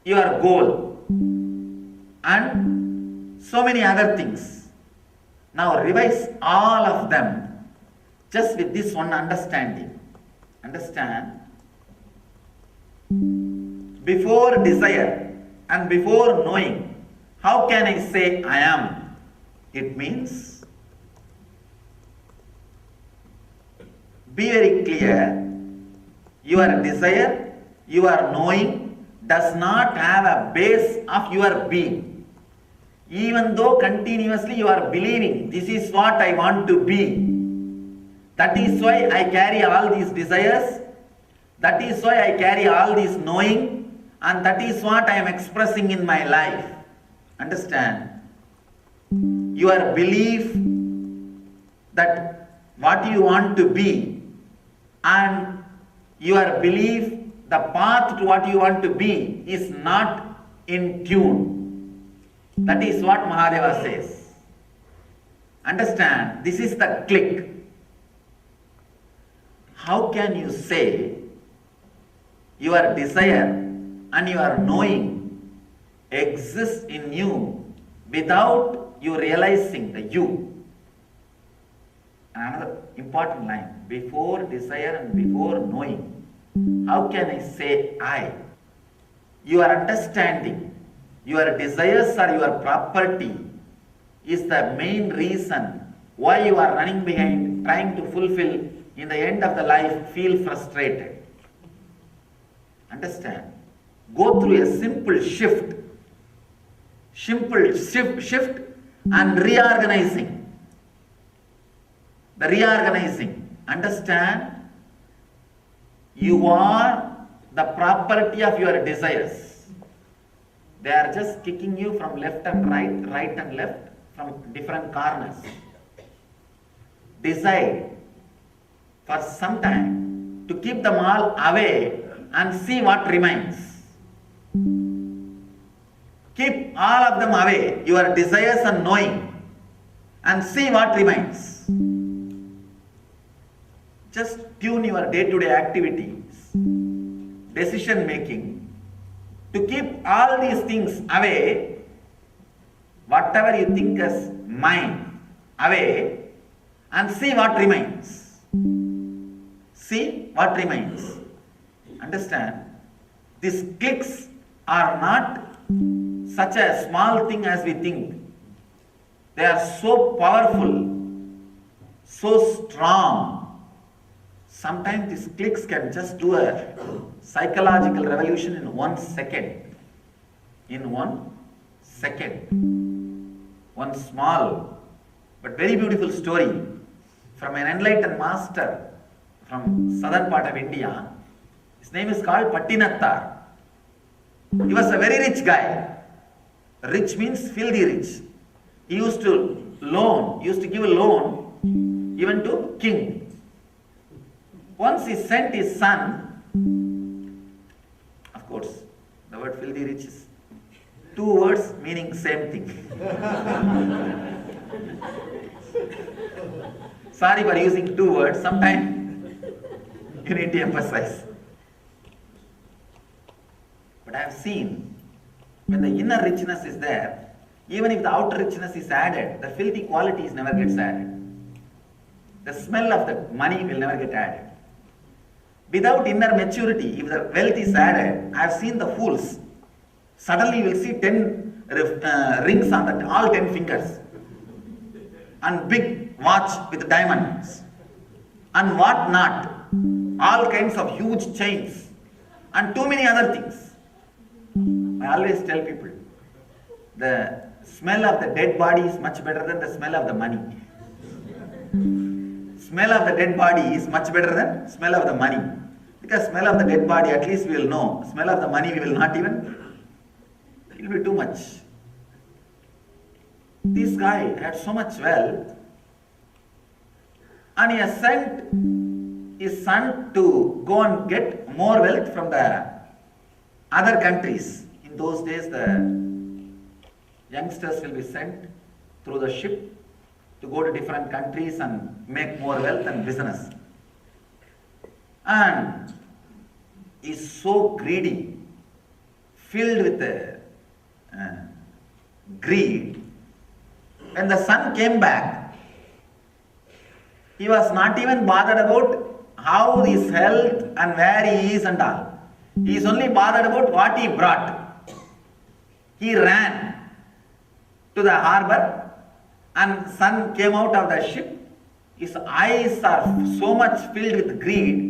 Speaker 3: your goal and so many other things. Now revise all of them just with this one understanding. Understand? Before desire and before knowing, how can I say I am? It means, be very clear, your desire, your knowing does not have a base of your being. Even though continuously you are believing, this is what I want to be. That is why I carry all these desires. That is why I carry all this knowing. And that is what I am expressing in my life. Understand? Your belief that what you want to be and your belief, the path to what you want to be is not in tune. That is what Mahadeva says. Understand? This is the click. How can you say your desire and your knowing exists in you without you realizing the you? Another important line. Before desire and before knowing, how can I say I? Your understanding, your desires or your property is the main reason why you are running behind, trying to fulfill. In the end of the life, feel frustrated. Understand? Go through a simple shift and reorganizing. The reorganizing. Understand? You are the property of your desires. They are just kicking you from left and right, right and left, from different corners. Decide for some time to keep them all away and see what remains. Keep all of them away, your desires and knowing, and see what remains. Just tune your day-to-day activities, decision making, to keep all these things away, whatever you think as mine, away, and see what remains. See what remains. Understand? These clicks are not such a small thing as we think. They are so powerful, so strong. Sometimes these clicks can just do a psychological revolution in 1 second. In 1 second. One small but very beautiful story from an enlightened master from southern part of India. His name is called Pattinattar. He was a very rich guy. Rich means filthy rich. He used to give a loan even to king. Once he sent his son, of course, the word filthy rich is two words meaning same thing. Sorry for using two words, sometimes you need to emphasize. But I have seen, when the inner richness is there, even if the outer richness is added, the filthy qualities never gets added. The smell of the money will never get added. Without inner maturity, if the wealth is added, I have seen the fools. Suddenly you will see 10 rings on all 10 fingers. And big watch with diamonds. And what not. All kinds of huge chains. And too many other things. I always tell people, the smell of the dead body is much better than the smell of the money. Smell of the dead body is much better than smell of the money. Because smell of the dead body, at least we will know. Smell of the money, we will not even. It will be too much. This guy had so much wealth, and he has sent his son to go and get more wealth from the other countries. In those days, the youngsters will be sent through the ship to go to different countries and make more wealth and business. And is so greedy, filled with greed. When the son came back, he was not even bothered about how his health and where he is and all. He is only bothered about what he brought. He ran to the harbor, and son came out of the ship. His eyes are so much filled with greed.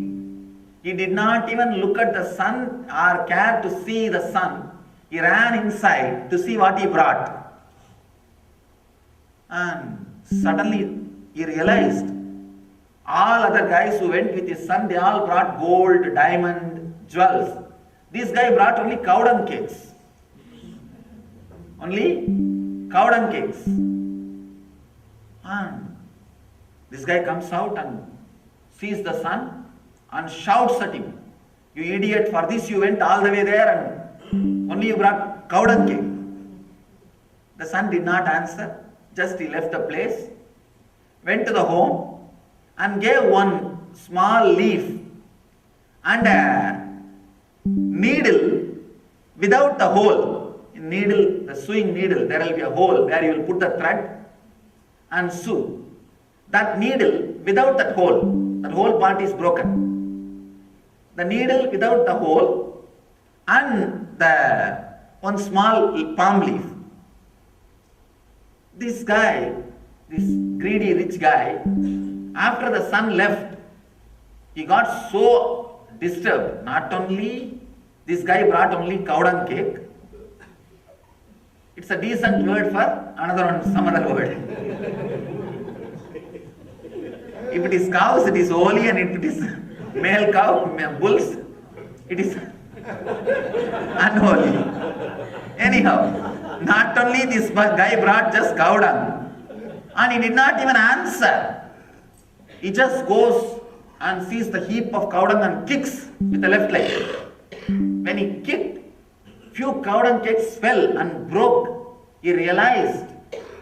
Speaker 3: He did not even look at the son or care to see the son. He ran inside to see what he brought. And suddenly he realized all other guys who went with his son, they all brought gold, diamond, jewels. This guy brought only cow dung cakes. Only cow dung cakes. And this guy comes out and sees the son and shouts at him, "You idiot, for this you went all the way there and only you brought cow dung cake." The son did not answer, just he left the place, went to the home and gave one small leaf and a needle without the hole. In needle, the sewing needle, there will be a hole where you will put the thread and sew. That needle without that hole part is broken. The needle without the hole and the one small palm leaf. This guy, this greedy rich guy, after the son left, he got so disturbed. Not only this guy brought only cow dung cake, it's a decent word for another one, some other word. If it is cows, it is holy, and if it is male cow, bulls, it is unholy. Anyhow, not only this guy brought just cow dung, and he did not even answer. He just goes and sees the heap of cow dung and kicks with the left leg. When he kicked, few cow dung cakes fell and broke. He realized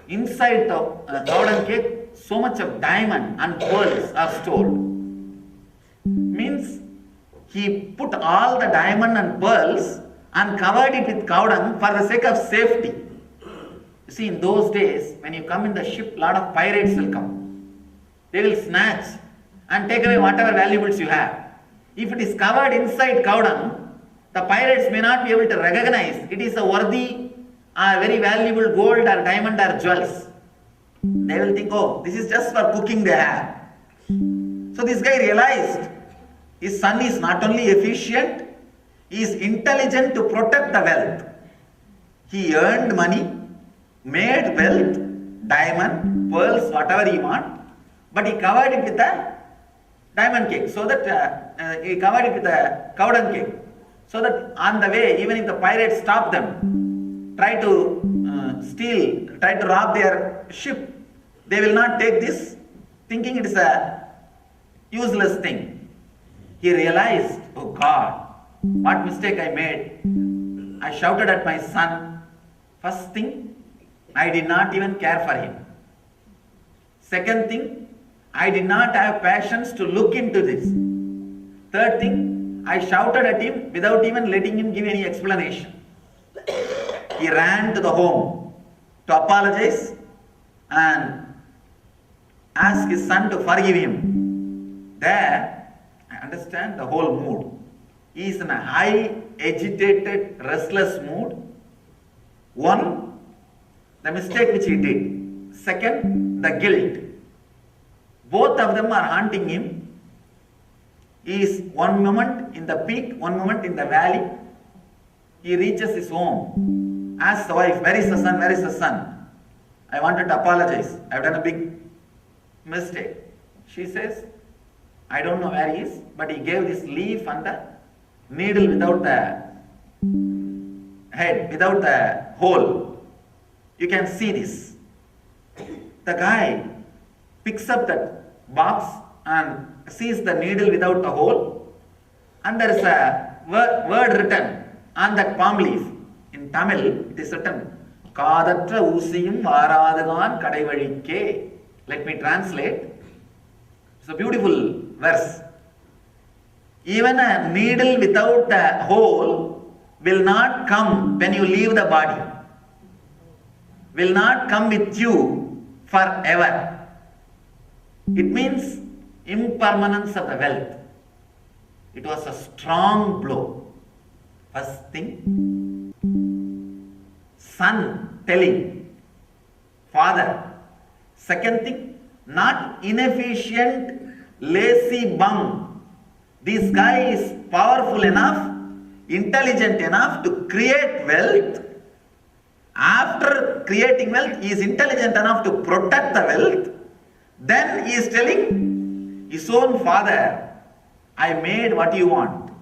Speaker 3: inside the cow dung cake, so much of diamond and pearls are stored. Means he put all the diamond and pearls and covered it with cow dung for the sake of safety. You see, in those days, when you come in the ship, lot of pirates will come. They will snatch and take away whatever valuables you have. If it is covered inside cow dung, the pirates may not be able to recognize it is a worthy, very valuable gold or diamond or jewels. They will think, oh, this is just for cooking they have. So this guy realized his son is not only efficient, he is intelligent to protect the wealth. He earned money, made wealth, diamond, pearls, whatever he want, but he covered it with a diamond cake, so that he covered it with a cow dung cake, so that on the way, even if the pirates stop them, try to steal, try to rob their ship. They will not take this, thinking it is a useless thing. He realized, oh God, what mistake I made. I shouted at my son. First thing, I did not even care for him. Second thing, I did not have patience to look into this. Third thing, I shouted at him without even letting him give any explanation. He ran to the home to apologize and ask his son to forgive him. There, I understand the whole mood. He is in a high, agitated, restless mood. One, the mistake which he did. Second, the guilt. Both of them are haunting him. He is one moment in the peak, one moment in the valley. He reaches his home, asks the wife, where is the son, where is the son? I wanted to apologize. I have done a big mistake. She says, I don't know where he is, but he gave this leaf and the needle without the head, without the hole. You can see this. The guy picks up that box and sees the needle without a hole, and there is a word written on that palm leaf. In Tamil, it is written, Kadatra Usiyum Varadagan Kadaivalike. Let me translate. It's a beautiful verse. Even a needle without a hole will not come when you leave the body. Will not come with you forever. It means impermanence of the wealth. It was a strong blow. First thing, son telling father. Second thing, not inefficient, lazy bum. This guy is powerful enough, intelligent enough to create wealth. After creating wealth, he is intelligent enough to protect the wealth. Then he is telling his own father, I made what you want.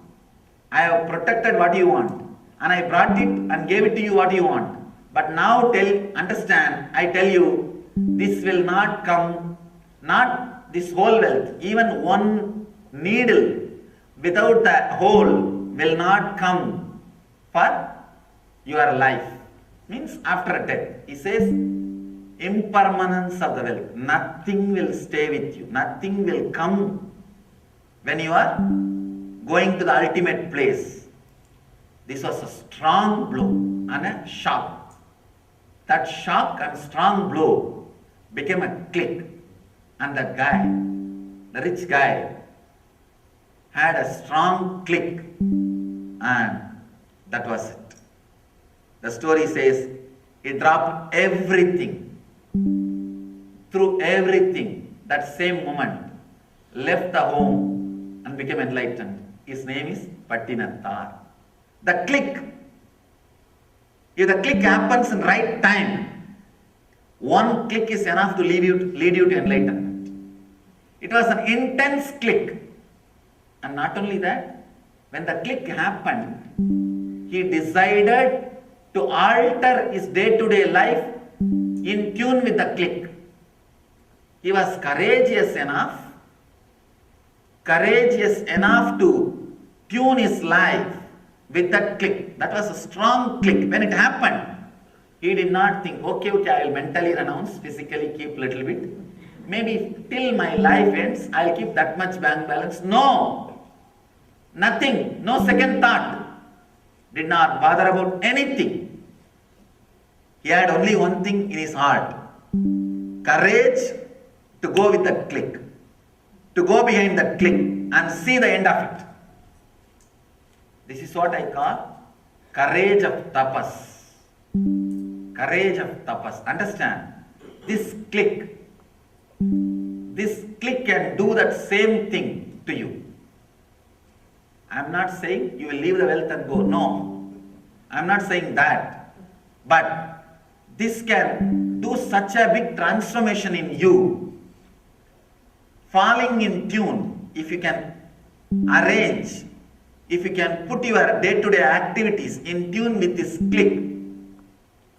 Speaker 3: I have protected what you want. And I brought it and gave it to you what you want. But now understand, I tell you, this will not come, not this whole wealth, even one needle without the hole will not come for your life. Means after death. He says, impermanence of the wealth. Nothing will stay with you. Nothing will come when you are going to the ultimate place. This was a strong blow and a shock. That shock and strong blow became a click. And that guy, the rich guy, had a strong click. And that was it. The story says he dropped everything. Through everything, that same moment, left the home and became enlightened. His name is Pattinattar. The click. If the click happens in right time, one click is enough to lead you to enlightenment. It was an intense click. And not only that, when the click happened, he decided to alter his day-to-day life in tune with the click. He was courageous enough to tune his life with that click. That was a strong click. When it happened, he did not think, okay, I will mentally renounce, physically keep little bit. Maybe till my life ends, I will keep that much bank balance. No, nothing, no second thought. Did not bother about anything. He had only one thing in his heart. Courage to go with that click. To go behind that click and see the end of it. This is what I call courage of tapas. Courage of tapas. Understand? This click can do that same thing to you. I am not saying you will leave the wealth and go. No. I am not saying that. But this can do such a big transformation in you. Falling in tune, if you can arrange, if you can put your day-to-day activities in tune with this click,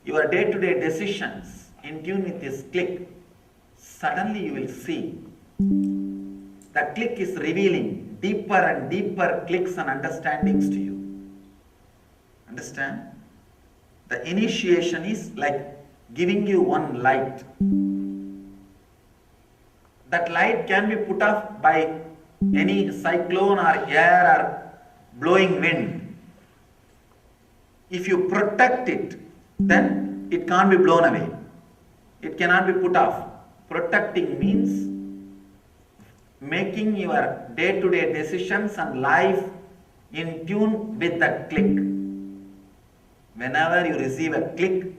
Speaker 3: your day-to-day decisions in tune with this click, suddenly you will see the click is revealing deeper and deeper clicks and understandings to you. Understand? The initiation is like giving you one light. That light can be put off by any cyclone or air or blowing wind. If you protect it, then it can't be blown away. It cannot be put off. Protecting means making your day-to-day decisions and life in tune with that click. Whenever you receive a click,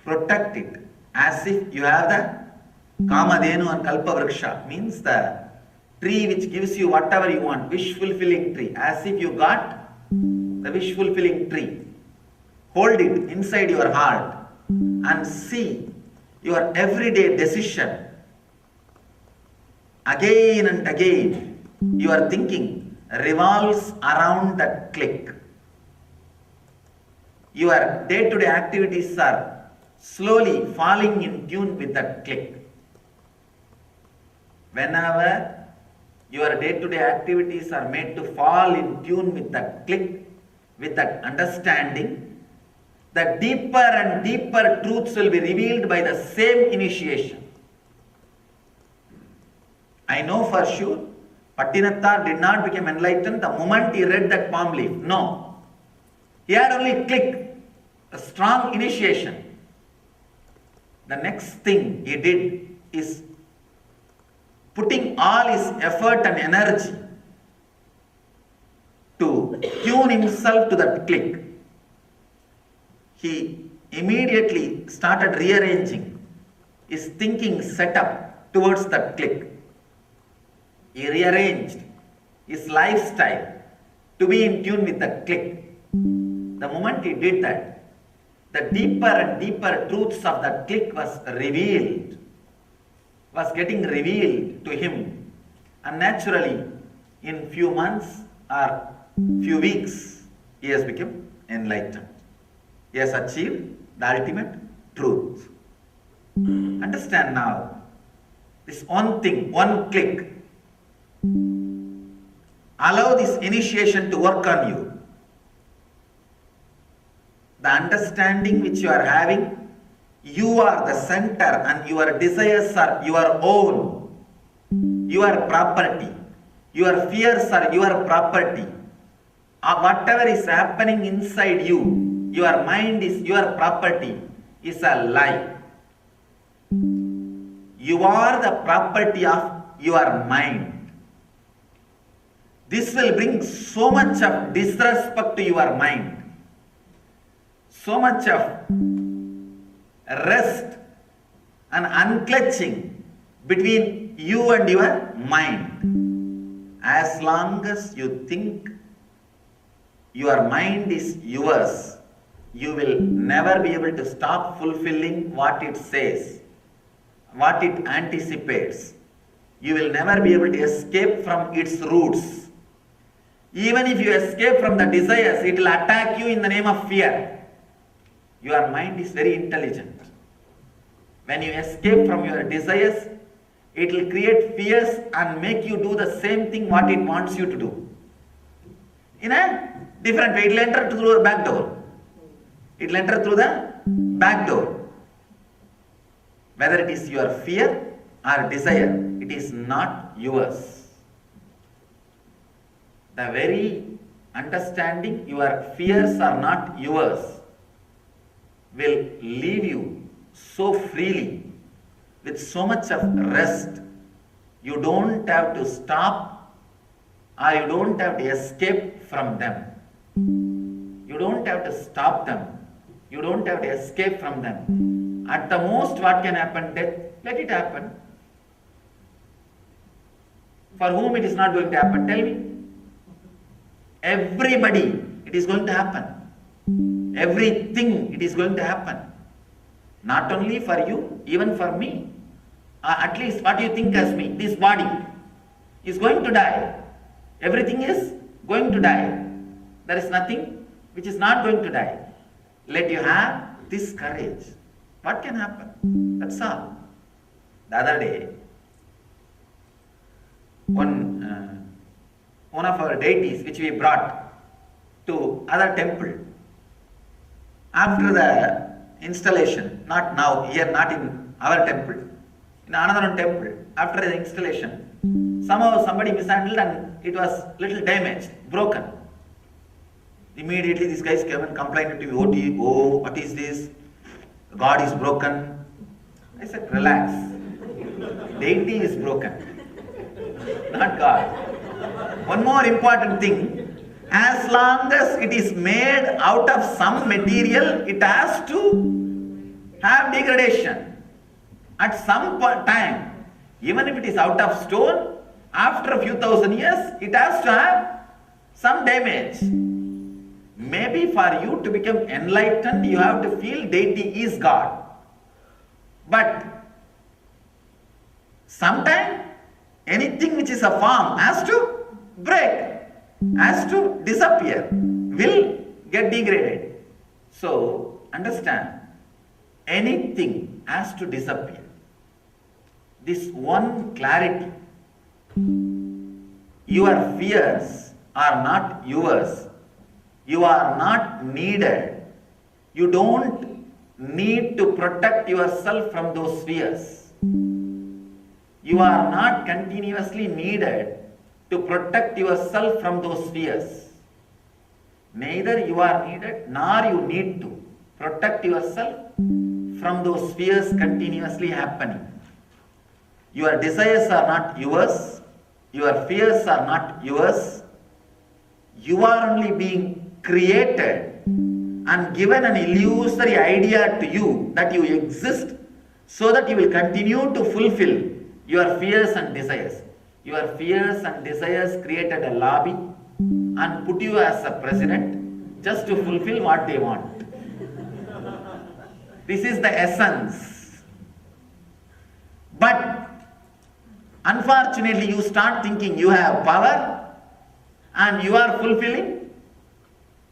Speaker 3: protect it as if you have the Kamadhenu and Kalpavriksha, means the tree which gives you whatever you want, wish-fulfilling tree, as if you got the wish-fulfilling tree. Hold it inside your heart and see your everyday decision. Again and again, your thinking revolves around that click. Your day-to-day activities are slowly falling in tune with that click. Whenever your day-to-day activities are made to fall in tune with that click, with that understanding, the deeper and deeper truths will be revealed by the same initiation. I know for sure, Pattinatthar did not become enlightened the moment he read that palm leaf. No. He had only click, a strong initiation. The next thing he did is putting all his effort and energy to tune himself to that click. He immediately started rearranging his thinking setup towards that click. He rearranged his lifestyle to be in tune with the click. The moment he did that, the deeper and deeper truths of that click was getting revealed to him. And naturally, in few months or few weeks, he has become enlightened. He has achieved the ultimate truth. Understand now, this one thing, one click. Allow this initiation to work on you. The understanding which you are having, you are the center and your desires are your own, your property. Your fears are your property. Whatever is happening inside you, your mind is your property, is a lie. You are the property of your mind. This will bring so much of disrespect to your mind, so much of rest and unclutching between you and your mind. As long as you think your mind is yours, you will never be able to stop fulfilling what it says, what it anticipates. You will never be able to escape from its roots. Even if you escape from the desires, it will attack you in the name of fear. Your mind is very intelligent. When you escape from your desires, it will create fears and make you do the same thing what it wants you to do. In a different way, it will enter through the back door. It will enter through the back door. Whether it is your fear or desire, it is not yours. The very understanding your fears are not yours will leave you so freely, with so much of rest. You don't have to stop or you don't have to escape from them. You don't have to stop them. You don't have to escape from them. At the most, what can happen? Death. Let it happen. For whom it is not going to happen? Tell me. Everybody, it is going to happen. Everything, it is going to happen. Not only for you, even for me. At least what you think as me, this body is going to die. Everything is going to die. There is nothing which is not going to die. Let you have this courage, what can happen? That's all. The other day, one of our deities which we brought to other temple, after the installation, not now, here, not in our temple, in another temple, after the installation, somehow somebody mishandled and it was little damaged, broken. Immediately these guys came and complained to me, oh, what is this? God is broken. I said, relax. Deity is broken, not God. One more important thing, as long as it is made out of some material, it has to have degradation. At some time, even if it is out of stone, after a few thousand years, it has to have some damage. Maybe for you to become enlightened, you have to feel deity is God. But sometime, anything which is a form has to break, has to disappear, will get degraded. So, understand, anything has to disappear. This one clarity, your fears are not yours. You are not needed. You don't need to protect yourself from those fears. You are not continuously needed to protect yourself from those fears. Neither you are needed nor you need to protect yourself from those fears continuously happening. Your desires are not yours. Your fears are not yours. You are only being created and given an illusory idea to you that you exist so that you will continue to fulfill your fears and desires. Your fears and desires created a lobby and put you as a president just to fulfill what they want. This is the essence. But unfortunately, you start thinking you have power and you are fulfilling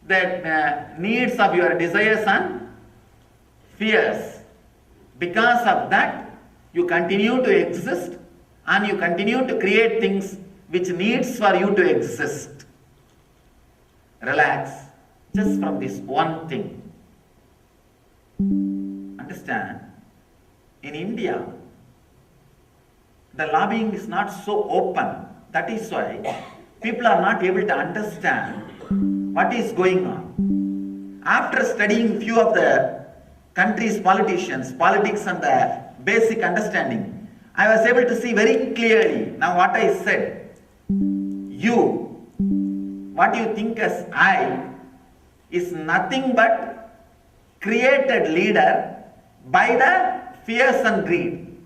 Speaker 3: the needs of your desires and fears. Because of that, you continue to exist and you continue to create things which needs for you to exist. Relax just from this one thing. Understand, in India, the lobbying is not so open. That is why people are not able to understand what is going on. After studying few of the country's politicians, politics and the basic understanding, I was able to see very clearly now what I said. You, what you think as I, is nothing but created leader by the fears and greed.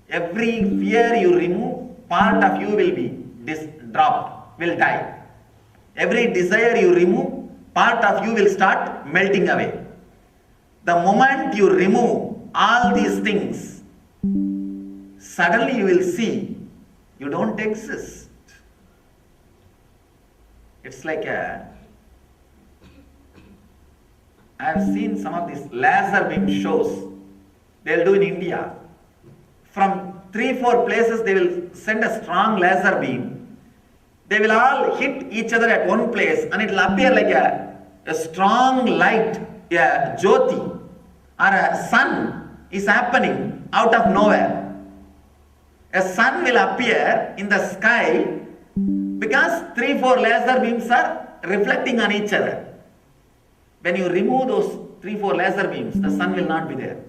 Speaker 3: Every fear you remove, part of you will be dropped, will die. Every desire you remove, part of you will start melting away. The moment you remove all these things, suddenly you will see you don't exist. It's like I have seen some of these laser beam shows they'll do in India. From 3-4 places they will send a strong laser beam. They will all hit each other at one place and it will appear like a strong light, a jyoti or a sun is happening out of nowhere. A sun will appear in the sky because 3-4 laser beams are reflecting on each other. When you remove those 3-4 laser beams, the sun will not be there.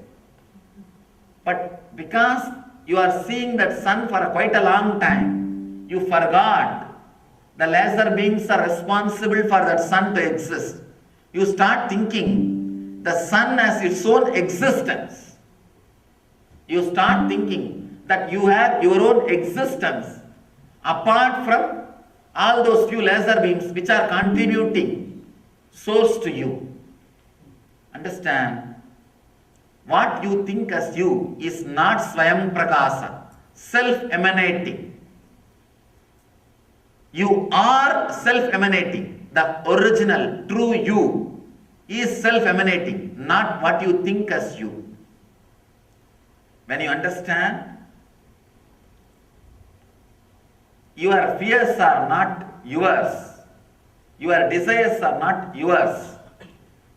Speaker 3: But because you are seeing that sun for quite a long time, you forgot the laser beams are responsible for that sun to exist. You start thinking the sun has its own existence. You start thinking that you have your own existence apart from all those few laser beams which are contributing source to you. Understand? What you think as you is not Swayam Prakasa, self-emanating. You are self-emanating. The original, true you is self-emanating, not what you think as you. When you understand, your fears are not yours, your desires are not yours,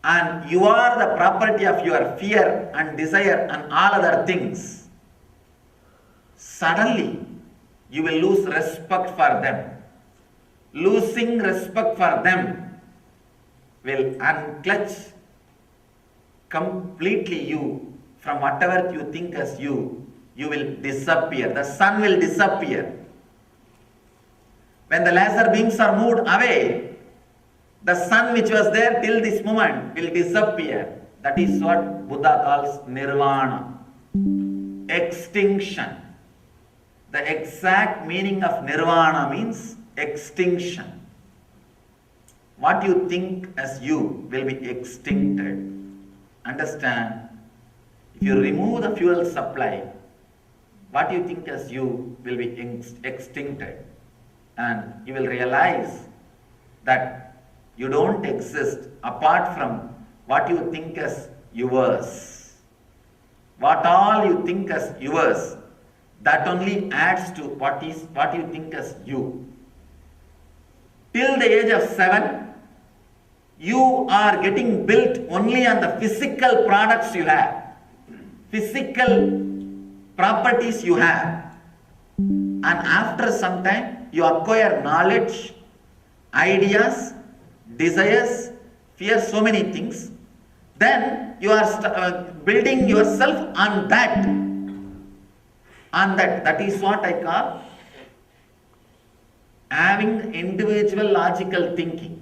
Speaker 3: and you are the property of your fear and desire and all other things, suddenly you will lose respect for them. Losing respect for them will unclutch completely you from whatever you think as you. You will disappear. The sun will disappear. When the laser beams are moved away, the sun which was there till this moment will disappear. That is what Buddha calls nirvana, extinction. The exact meaning of nirvana means extinction. What you think as you will be extincted. Understand? If you remove the fuel supply, what you think as you will be extincted. And you will realize that you don't exist apart from what you think as yours. What all you think as yours, that only adds to what you think as you. Till the age of 7, you are getting built only on the physical products you have, physical properties you have. And after some time, you acquire knowledge, ideas, desires, fear, so many things. Then you are building yourself on that. That is what I call having individual logical thinking.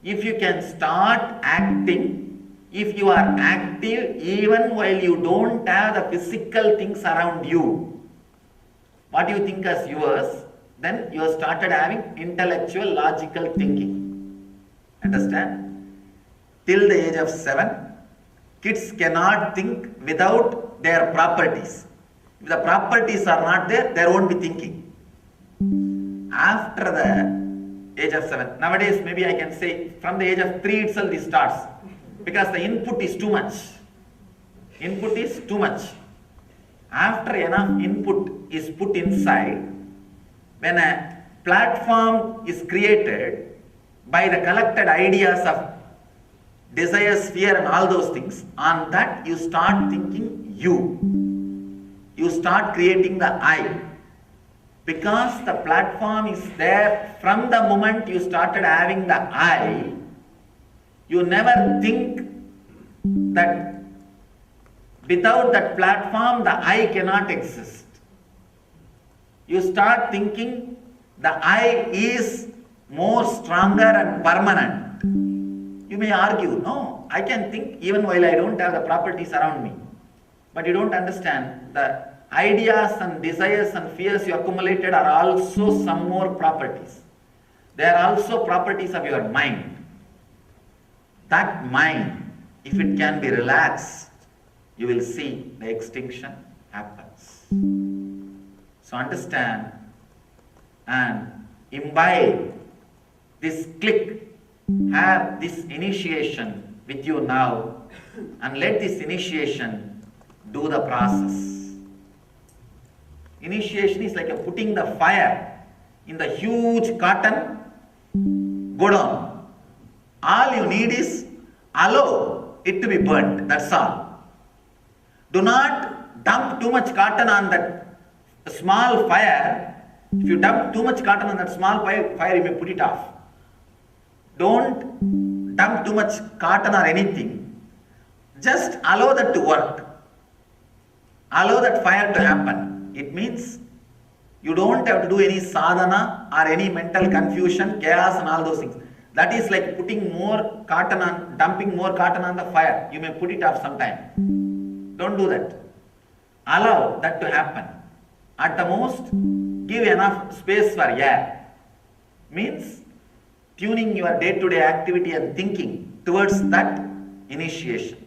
Speaker 3: If you can start acting, if you are active even while you don't have the physical things around you, what you think as yours, then you have started having intellectual logical thinking. Understand? Till the age of 7, kids cannot think without their properties. If the properties are not there, there won't be thinking. After the age of 7, nowadays maybe I can say from the age of 3 itself it starts, because the input is too much. Input is too much. After enough input is put inside, when a platform is created by the collected ideas of desires, fear and all those things, on that you start thinking you. You start creating the I. Because the platform is there from the moment you started having the I, you never think that without that platform the I cannot exist. You start thinking the I is more stronger and permanent. You may argue, no, I can think even while I don't have the properties around me. But you don't understand, the ideas and desires and fears you accumulated are also some more properties. They are also properties of your mind. That mind, if it can be relaxed, you will see the extinction happens. So understand and imbibe this click, have this initiation with you now, and let this initiation do the process. Initiation is like putting the fire in the huge cotton godown. All you need is allow it to be burnt, that's all. Do not dump too much cotton on that small fire. If you dump too much cotton on that small fire, you may put it off. Don't dump too much cotton or anything. Just allow that to work. Allow that fire to happen. It means you don't have to do any sadhana or any mental confusion, chaos and all those things. That is like putting more cotton on, dumping more cotton on the fire. You may put it off sometime. Don't do that. Allow that to happen. At the most, give enough space for air. Means tuning your day-to-day activity and thinking towards that initiation,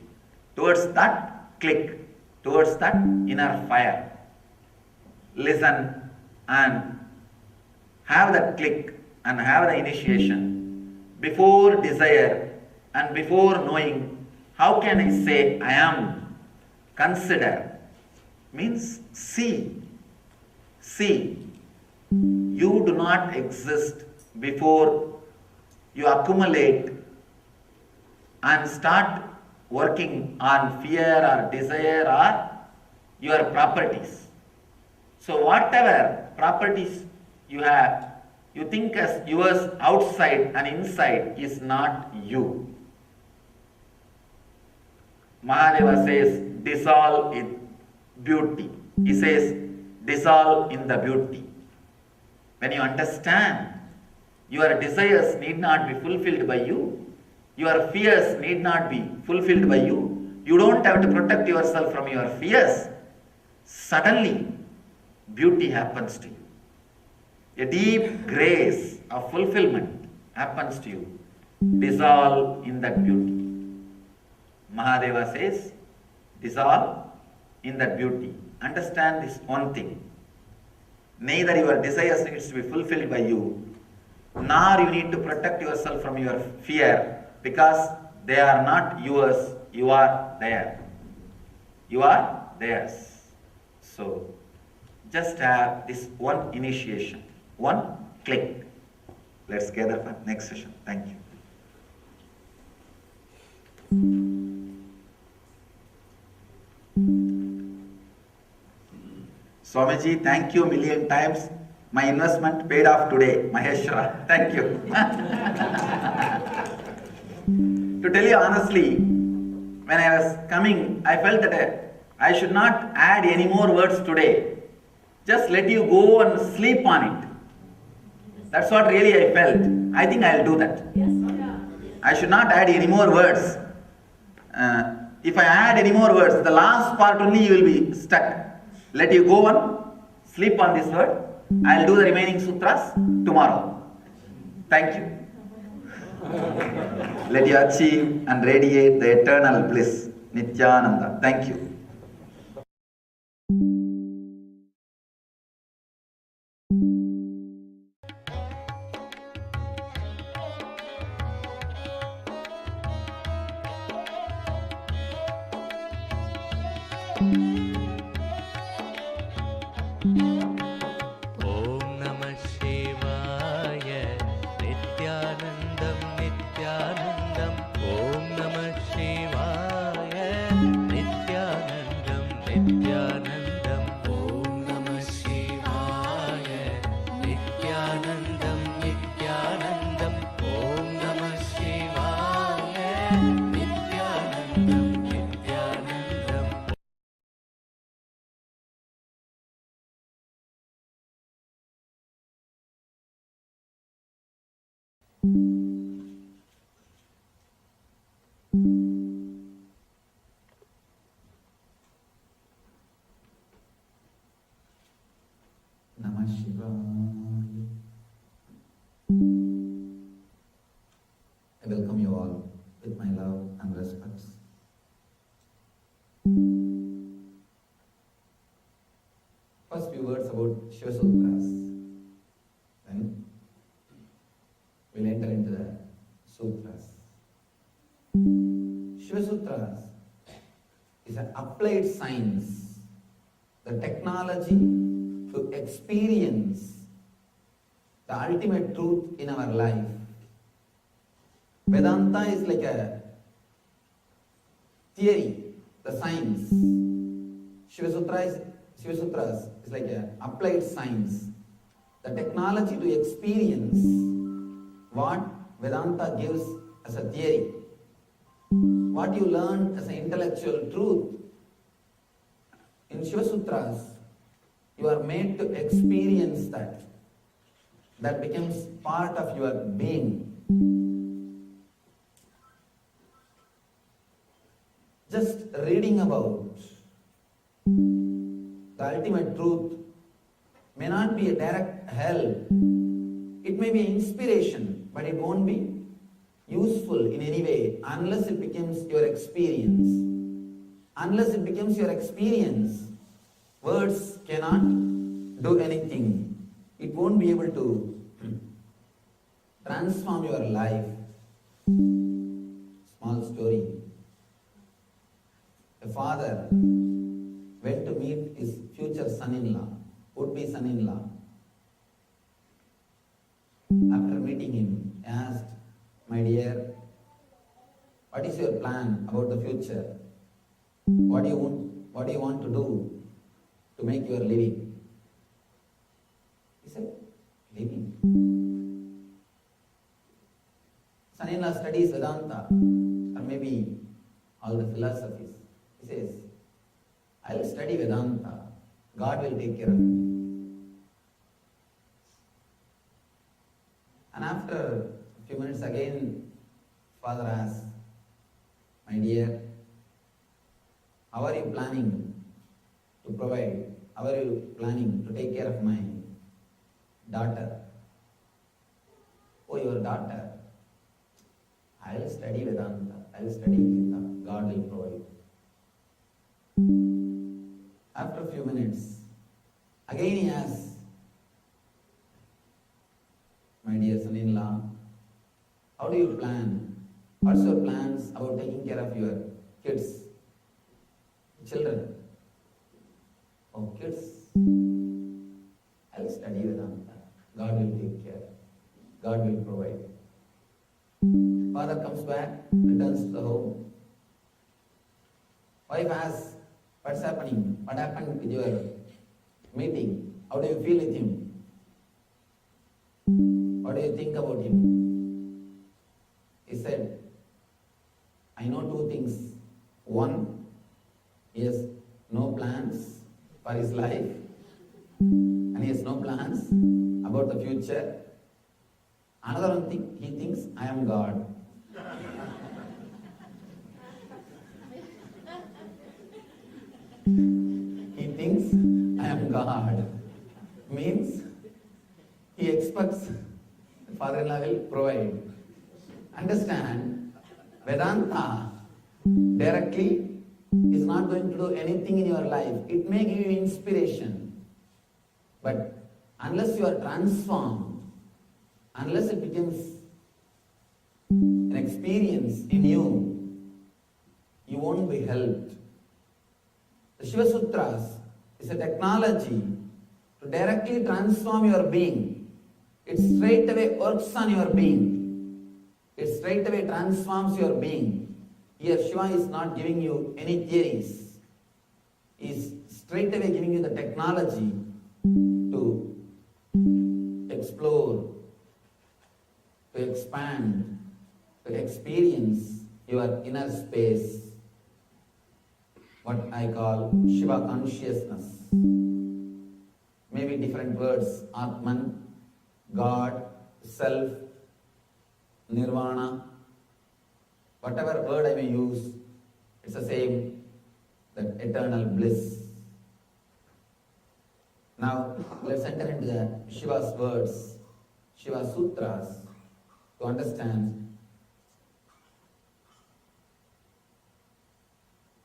Speaker 3: towards that click, towards that inner fire. Listen and have that click and have the initiation. Before desire, And before knowing, how can I say I am? Consider means see. See, you do not exist before you accumulate and start working on fear or desire or your properties. So whatever properties you have, you think as yours outside and inside is not you. Mahadeva says, dissolve in beauty. He says, dissolve in the beauty. When you understand, your desires need not be fulfilled by you. Your fears need not be fulfilled by you. You don't have to protect yourself from your fears. Suddenly, beauty happens to you. A deep grace of fulfillment happens to you. Dissolve in that beauty. Mahadeva says, dissolve in that beauty. Understand this one thing. Neither your desires needs to be fulfilled by you, nor you need to protect yourself from your fear, because they are not yours, you are there. You are theirs. So, just have this one initiation, one click. Let's gather for next session. Thank you. Swamiji, thank you a million times. My investment paid off today, Maheshwara. Thank you. To tell you honestly, when I was coming, I felt that I should not add any more words today. Just let you go and sleep on it. That's what really I felt. I think I'll do that. I should not add any more words. If I add any more words, the last part only you will be stuck. Let you go on, sleep on this word. I'll do the remaining sutras tomorrow. Thank you. Let you achieve and radiate the eternal bliss. Nithyananda. Thank you.
Speaker 4: ॐ नमः शिवाय नित्यानन्दं नित्यानन्दम् ॐ नमः शिवाय नित्यानन्दं नित्यानन्दम् ॐ नमः शिवाय नित्यानन्दं नित्यानन्दम् ॐ नमः शिवाय नित्यानन्दं नित्यानन्दम्
Speaker 3: Namah Shivaya. I welcome you all with my love and respects. First few words about Shiva Sutras. Then we'll enter into the Sutras. Shiva Sutras is an applied science, the technology to experience the ultimate truth in our life. Vedanta is like a theory, the science. Shiva Sutras is like an applied science, the technology to experience what Vedanta gives as a theory, what you learn as an intellectual truth. In Shiva Sutras, you are made to experience that. That becomes part of your being. Just reading about the ultimate truth may not be a direct help. It may be inspiration, but it won't be useful in any way unless it becomes your experience. Unless it becomes your experience, words cannot do anything. It won't be able to transform your life. small story. A father went to meet his future son-in-law, would-be son-in-law. After meeting him, he asked, "My dear, what is your plan about the future? What do you want to do to make your living?" He said, "Living?" Son-in-law studies Vedanta, or maybe all the philosophies. He says, "I will study Vedanta. God will take care of me." And after a few minutes again, father asks, "My dear, how are you planning to provide? How are you planning to take care of my daughter?" "Oh, your daughter? I will study Vedanta. I will study Gita. God will provide." After a few minutes, again he asks, "My dear son-in-law, how do you plan? What's your plans about taking care of your kids, children?" "Oh, kids, I will study Vedanta. God will take care. God will provide." Father comes back, returns to the home. Wife asks, "What's happening? What happened with your meeting? How do you feel with him? What do you think about him?" He said, "I know two things. One, he has no plans for his life, and he has no plans about the future. Another one thing, he thinks I am God." He thinks I am God. Means he expects the father-in-law will provide. Understand, Vedanta directly is not going to do anything in your life. It may give you inspiration. But unless you are transformed, unless it becomes an experience in you, you won't be helped. The Shiva Sutras is a technology to directly transform your being. It straight away works on your being. It straight away transforms your being. Here Shiva is not giving you any theories. He is straight away giving you the technology to explore, to expand, to experience your inner space, what I call Shiva consciousness. Maybe different words, Atman, God, Self, Nirvana, whatever word I may use, it's the same, that eternal bliss. Now, let's enter into the Shiva's words, Shiva Sutras, to understand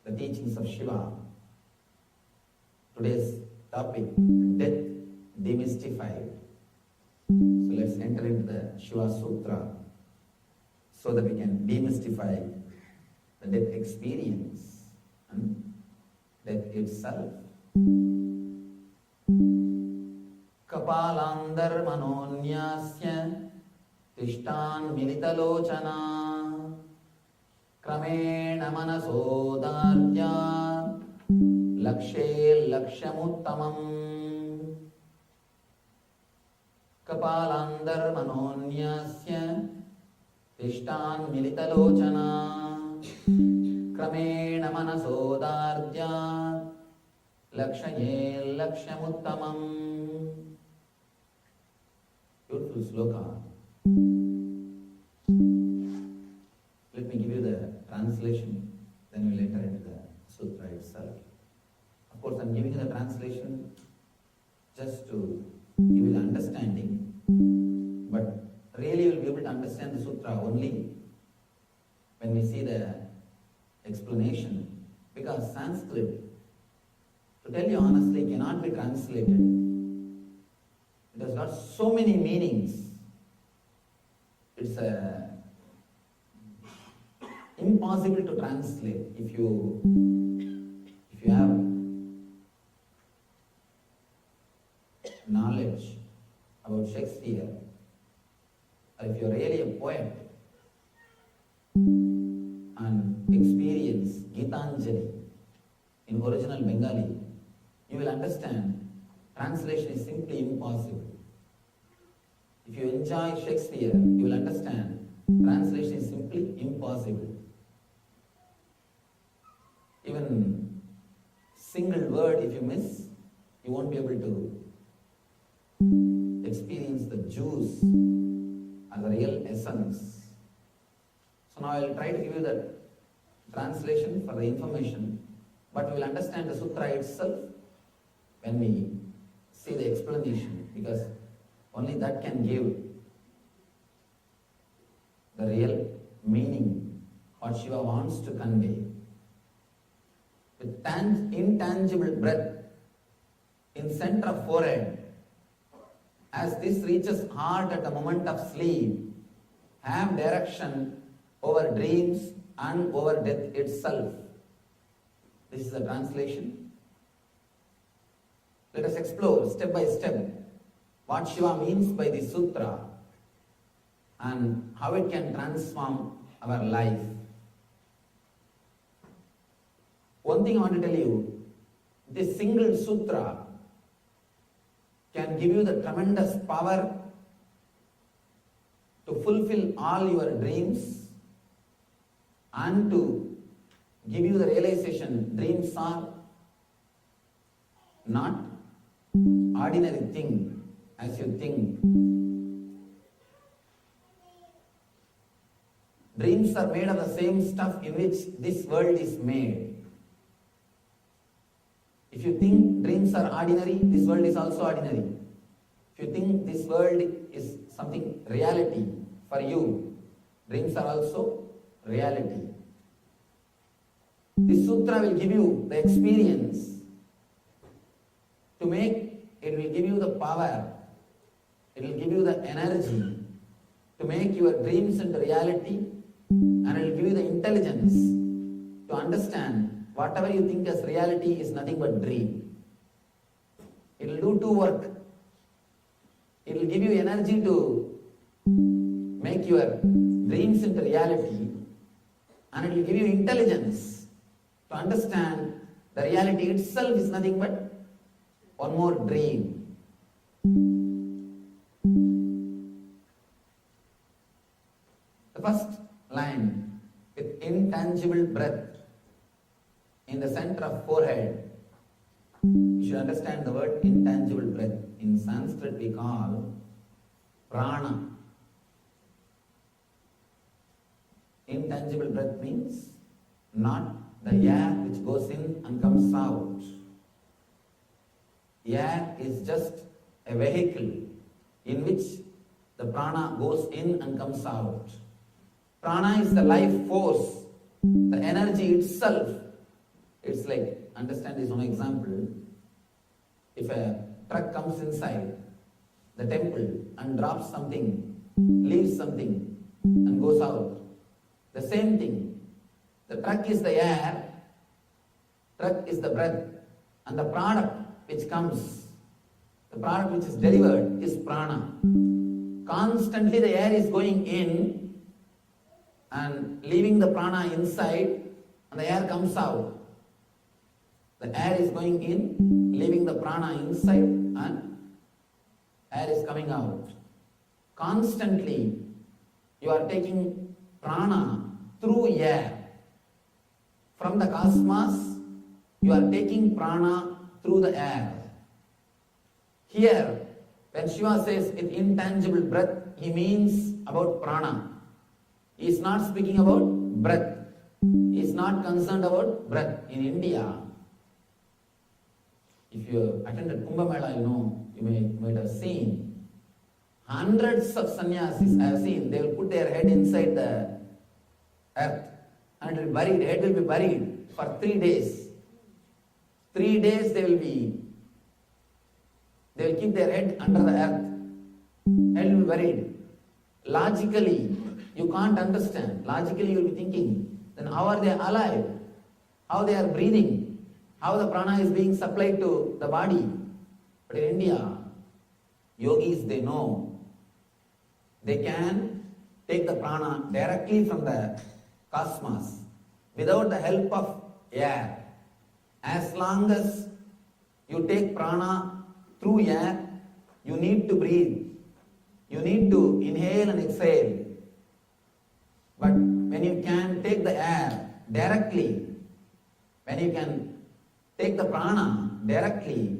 Speaker 3: the teachings of Shiva. Today's topic, death demystified. So let's enter into the Shiva Sutra so that we can demystify the death experience and death itself. Kapalandar manonyasya tishtan militalochana kramena manasodarya lakshe lakshamuttamam. Kapalandar manonyasya tishtan militalochana kramena manasodarya lakshaye lakshamuttamam. Beautiful sloka. Let me give you the translation, then we'll enter into the sutra itself. Of course, I'm giving you the translation just to give you the understanding, but really you'll be able to understand the sutra only when we see the explanation, because Sanskrit, to tell you honestly, cannot be translated. It has got so many meanings. It's
Speaker 1: impossible to translate. If you have knowledge about Shakespeare, or if you are really a poet and experience Gitanjali in original Bengali, you will understand translation is simply impossible. If you enjoy Shakespeare, you will understand translation is simply impossible. Even single word if you miss, you won't be able to experience the juice or the real essence. So now I will try to give you the translation for the information, but we will understand the sutra itself when we see the explanation, because only that can give the real meaning, what Shiva wants to convey. With intangible breath in center of forehead, as this reaches heart at the moment of sleep, have direction over dreams and over death itself. This is the translation. Let us explore step by step what Shiva means by the sutra and how it can transform our life. One thing I want to tell you, this single sutra can give you the tremendous power to fulfill all your dreams and to give you the realization dreams are not ordinary thing as you think. Dreams are made of the same stuff in which this world is made. If you think dreams are ordinary, this world is also ordinary. If you think this world is something reality for you, dreams are also reality. This sutra will give you the experience to make, it will give you the power, it will give you the energy to make your dreams into reality, and it will give you the intelligence to understand whatever you think as reality is nothing but dream. It will do two work. It will give you energy to make your dreams into reality, and it will give you intelligence to understand the reality itself is nothing but one more dream. The first line, with intangible breath in the center of forehead. You should understand the word intangible breath. In Sanskrit we call prana. Intangible breath means not the air which goes in and comes out. Air is just a vehicle in which the prana goes in and comes out. Prana is the life force, the energy itself. It's like, understand this one example. If a truck comes inside the temple and drops something, leaves something and goes out, the same thing. The truck is the air, truck is the breath, and the product which comes, the product which is delivered is prana. Constantly the air is going in and leaving the prana inside, and the air comes out. The air is going in, leaving the prana inside, and air is coming out. Constantly you are taking prana through air. From the cosmos, you are taking prana through the air. Here, when Shiva says in intangible breath, he means about prana. He is not speaking about breath. He is not concerned about breath. In India, if you attended Kumbh Mela, you might have seen hundreds of sannyasis. I have seen, they will put their head inside the earth and it will be buried. Head will be buried for 3 days. 3 days they will keep their head under the earth. Head will be buried. Logically, you can't understand. Logically, you will be thinking, then how are they alive? How they are breathing? How the prana is being supplied to the body? But in India, yogis, they know. They can take the prana directly from the cosmos without the help of air. As long as you take prana through air, you need to breathe. You need to inhale and exhale. But when you can take the air directly, when you can take the prana directly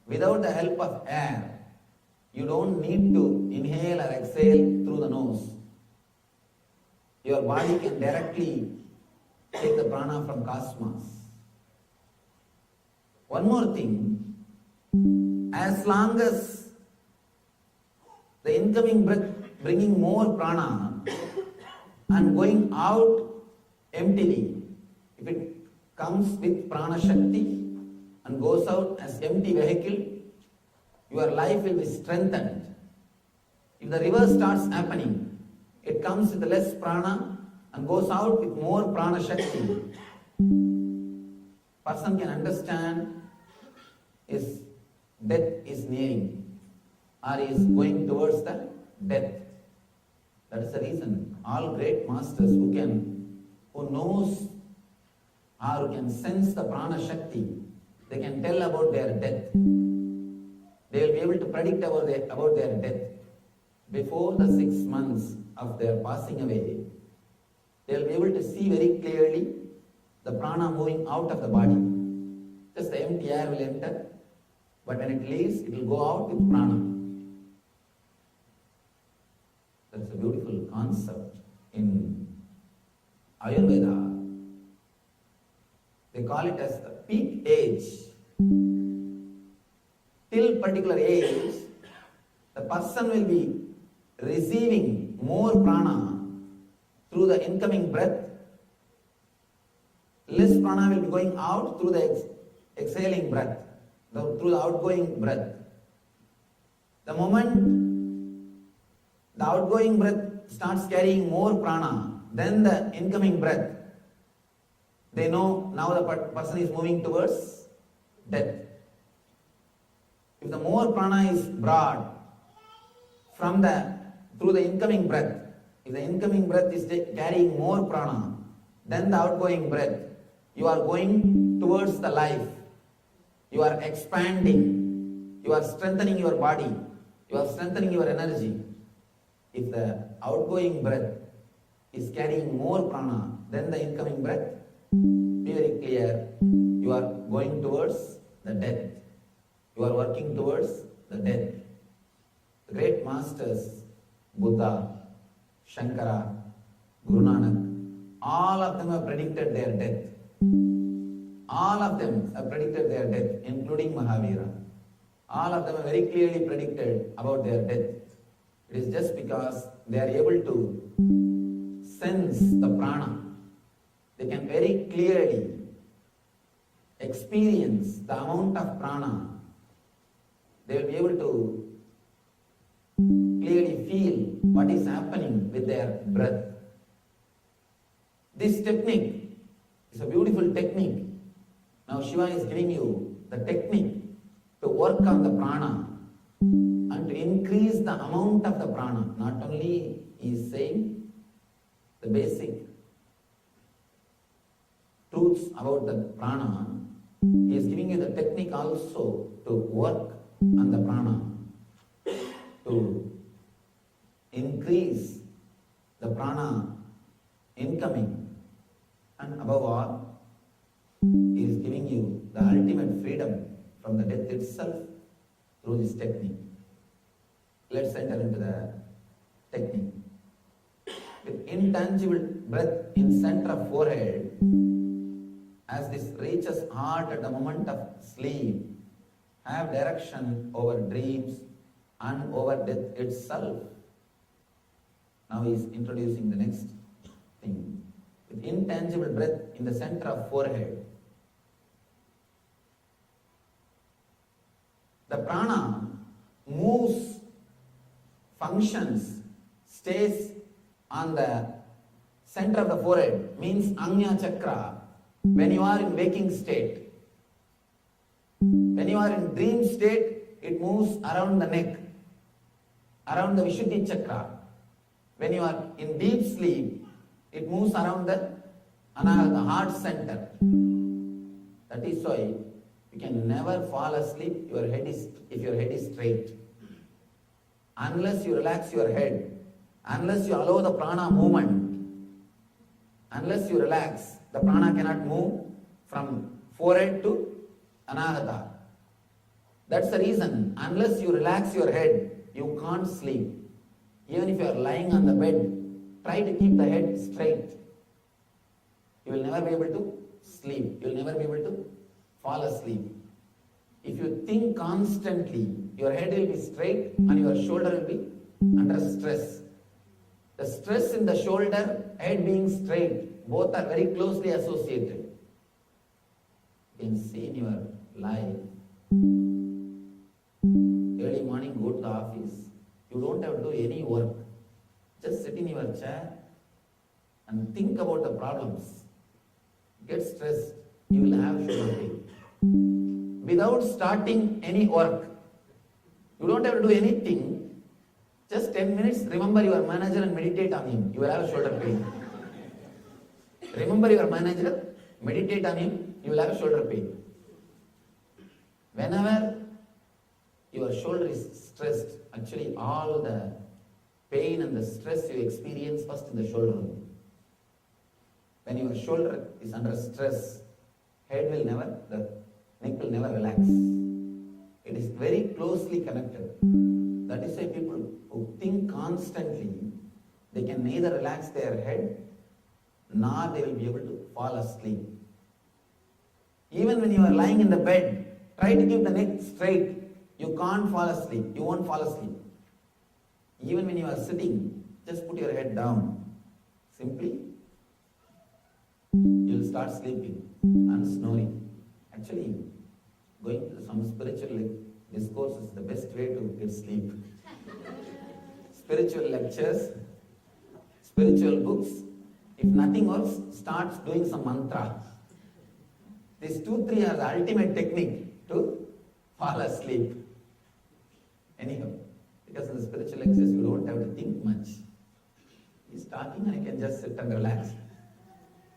Speaker 1: without the help of air, you don't need to inhale or exhale through the nose. Your body can directly take the prana from cosmos. One more thing, as long as the incoming breath bringing more prana and going out emptily, if it comes with prana shakti and goes out as empty vehicle, your life will be strengthened. If the reverse starts happening, it comes with less prana and goes out with more prana shakti, person can understand his death is nearing or he is going towards the death. That is the reason all great masters who knows or who can sense the prana shakti, they can tell about their death. They will be able to predict about their death. Before the 6 months of their passing away, they will be able to see very clearly the prana moving out of the body. Just the empty air will enter, but when it leaves, it will go out with prana. That's a beautiful concept in Ayurveda. They call it as the peak age. Till particular age, the person will be receiving more prana through the incoming breath. Less prana will be going out through the exhaling breath, through the outgoing breath. The moment the outgoing breath starts carrying more prana than the incoming breath, they know now the person is moving towards death. If the more prana is brought through the incoming breath, if the incoming breath is carrying more prana than the outgoing breath, you are going towards the life. You are expanding. You are strengthening your body. You are strengthening your energy. If the outgoing breath is carrying more prana than the incoming breath, be very clear, you are going towards the death. You are working towards the death. The great masters, Buddha, Shankara, Guru Nanak, all of them have predicted their death. All of them have predicted their death, including Mahavira. All of them have very clearly predicted about their death. It is just because they are able to sense the prana. They can very clearly experience the amount of prana. They will be able to clearly feel what is happening with their breath. This technique is a beautiful technique. Now Shiva is giving you the technique to work on the prana and to increase the amount of the prana. Not only he is saying the basic truths about the prana, he is giving you the technique also to work on the prana, to increase the prana incoming, and above all, he is giving you the ultimate freedom from the death itself through this technique. Let's enter into the technique. With intangible breath in center of forehead, as this reaches heart at the moment of sleep, have direction over dreams and over death itself. Now he is introducing the next thing. With intangible breath in the center of forehead, the prana moves, functions, stays on the center of the forehead means Anya Chakra when you are in waking state. When you are in dream state, it moves around the neck, around the Vishuddhi Chakra. When you are in deep sleep, it moves around the Anahata, heart center. That is why you can never fall asleep if your head is straight. Unless you relax your head, unless you allow the prana movement, unless you relax, the prana cannot move from forehead to Anahata. That's the reason, unless you relax your head, you can't sleep. Even if you are lying on the bed, try to keep the head straight. You will never be able to sleep. You will never be able to fall asleep. If you think constantly, your head will be straight and your shoulder will be under stress. The stress in the shoulder, head being straight, both are very closely associated. You can see in your life, early morning go to the office, you don't have to do any work. Just sit in your chair and think about the problems. Get stressed, you will have shoulder pain. Without starting any work, you don't have to do anything. Just 10 minutes, remember your manager and meditate on him. You will have shoulder pain. Remember your manager, meditate on him, you will have shoulder pain. Whenever your shoulder is stressed, actually all the pain and the stress you experience first in the shoulder. When your shoulder is under stress, the neck will never relax. It is very closely connected. That is why people who think constantly, they can neither relax their head nor they will be able to fall asleep. Even when you are lying in the bed, try to keep the neck straight. You can't fall asleep. You won't fall asleep. Even when you are sitting, just put your head down. Simply, you will start sleeping and snoring. Actually, going to some spiritual discourse is the best way to get sleep. Spiritual lectures, spiritual books, if nothing else, starts doing some mantra. These 2-3 are the ultimate technique to fall asleep. Anyhow, because in the spiritual lectures you don't have to think much. He's talking and you can just sit and relax.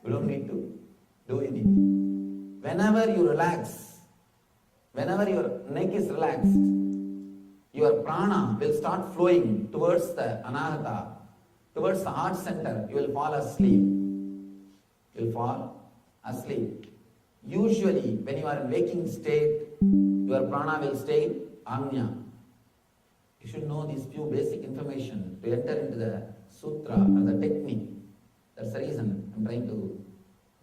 Speaker 1: You don't need to do anything. Whenever you relax, whenever your neck is relaxed, your prana will start flowing towards the anahata, towards the heart center. You will fall asleep. You will fall asleep. Usually, when you are in waking state, your prana will stay in anya. You should know these few basic information to enter into the sutra or the technique. That's the reason I'm trying to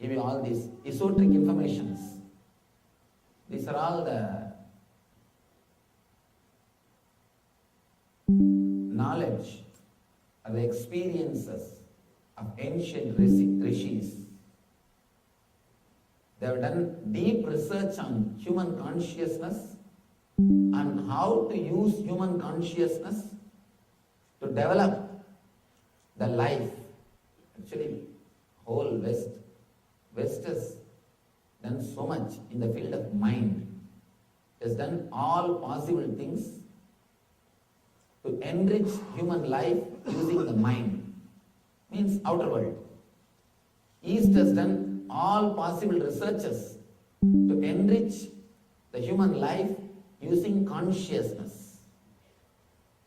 Speaker 1: give you all these esoteric informations. These are all the knowledge or the experiences of ancient rishis. They have done deep research on human consciousness and how to use human consciousness to develop the life. Actually, whole West has done so much in the field of mind. It has done all possible things to enrich human life using the mind. Means outer world. East has done all possible researches to enrich the human life using consciousness.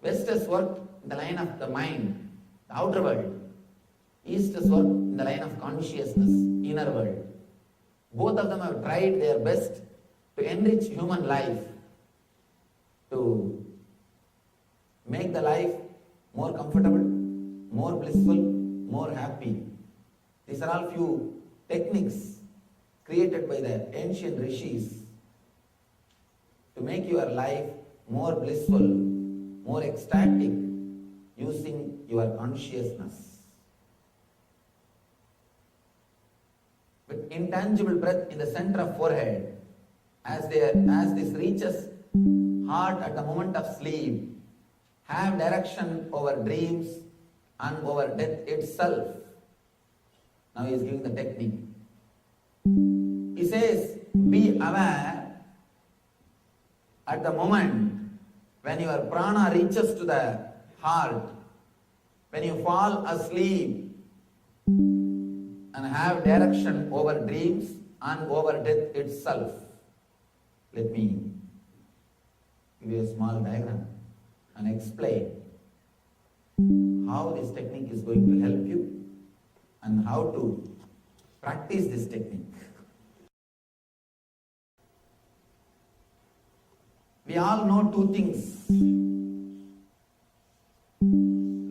Speaker 1: West has worked in the line of the mind, the outer world. East has worked in the line of consciousness, inner world. Both of them have tried their best to enrich human life, to make the life more comfortable, more blissful, more happy. These are all few techniques created by the ancient rishis to make your life more blissful, more ecstatic, using your consciousness. With intangible breath in the center of forehead, as this reaches heart at the moment of sleep, have direction over dreams and over death itself.
Speaker 3: Now he is giving the technique. He says, be aware at the moment when your prana reaches to the heart, when you fall asleep and have direction over dreams and over death itself. Let me give you a small diagram and explain how this technique is going to help you and how to practice this technique. We all know two things: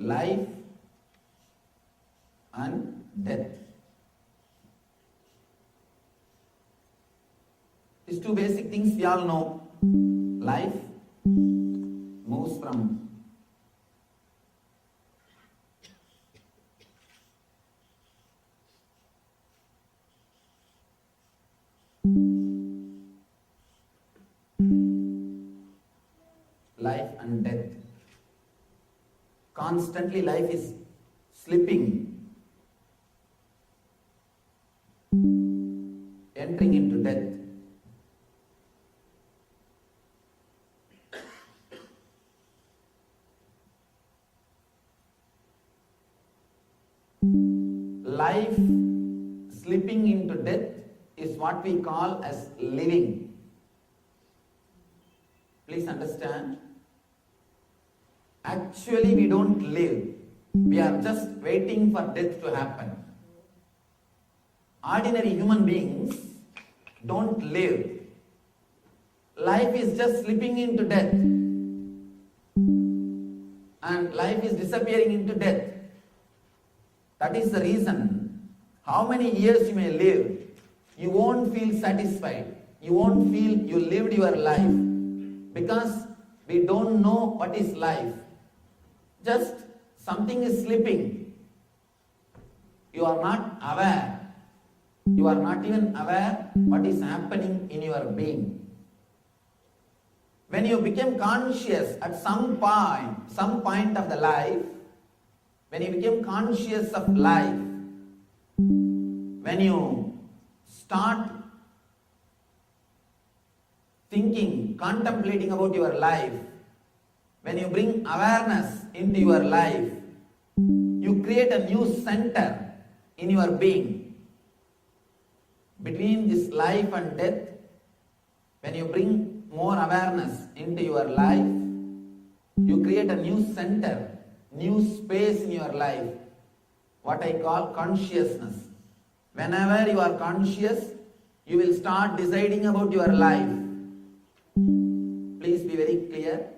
Speaker 3: life and death. These two basic things we all know. Life moves from life and death. Constantly life is slipping, entering into death. Life slipping into death is what we call as living. Please understand. Actually, we don't live. We are just waiting for death to happen. Ordinary human beings don't live. Life is just slipping into death. And life is disappearing into death. That is the reason, how many years you may live, you won't feel satisfied. You won't feel you lived your life. Because we don't know what is life. Just something is slipping. You are not aware. You are not even aware what is happening in your being. When you become conscious at some point of the life, when you become conscious of life, when you start thinking, contemplating about your life, when you bring awareness into your life, you create a new center in your being. Between this life and death, when you bring more awareness into your life, you create a new center, new space in your life, what I call consciousness. Whenever you are conscious, you will start deciding about your life. Please be very clear.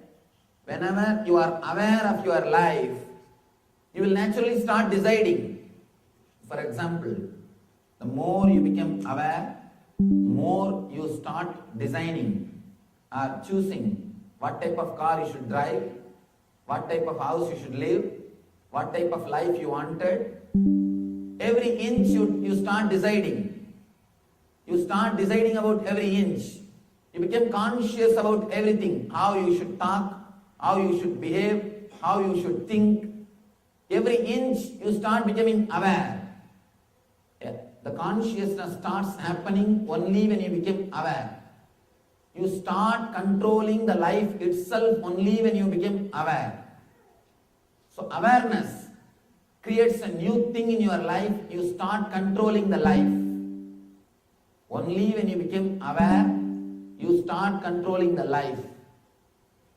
Speaker 3: Whenever you are aware of your life, you will naturally start deciding. For example, the more you become aware, more you start designing or choosing what type of car you should drive, what type of house you should live, what type of life you wanted. Every inch you start deciding. You start deciding about every inch. You become conscious about everything, how you should talk, how you should behave, how you should think. Every inch you start becoming aware. The consciousness starts happening only when you become aware. You start controlling the life itself only when you become aware. So awareness creates a new thing in your life. You start controlling the life. Only when you become aware, you start controlling the life.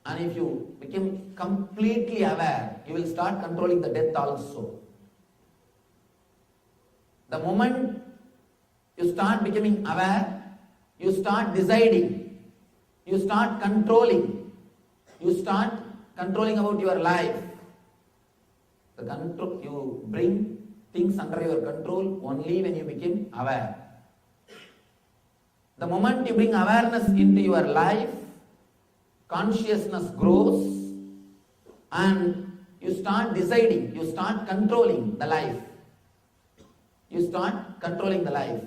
Speaker 3: And if you become completely aware, you will start controlling the death also. The moment you start becoming aware, you start deciding, you start controlling, you start controlling about your life. You bring things under your control only when you become aware. The moment you bring awareness into your life, consciousness grows and you start deciding, you start controlling the life. You start controlling the life.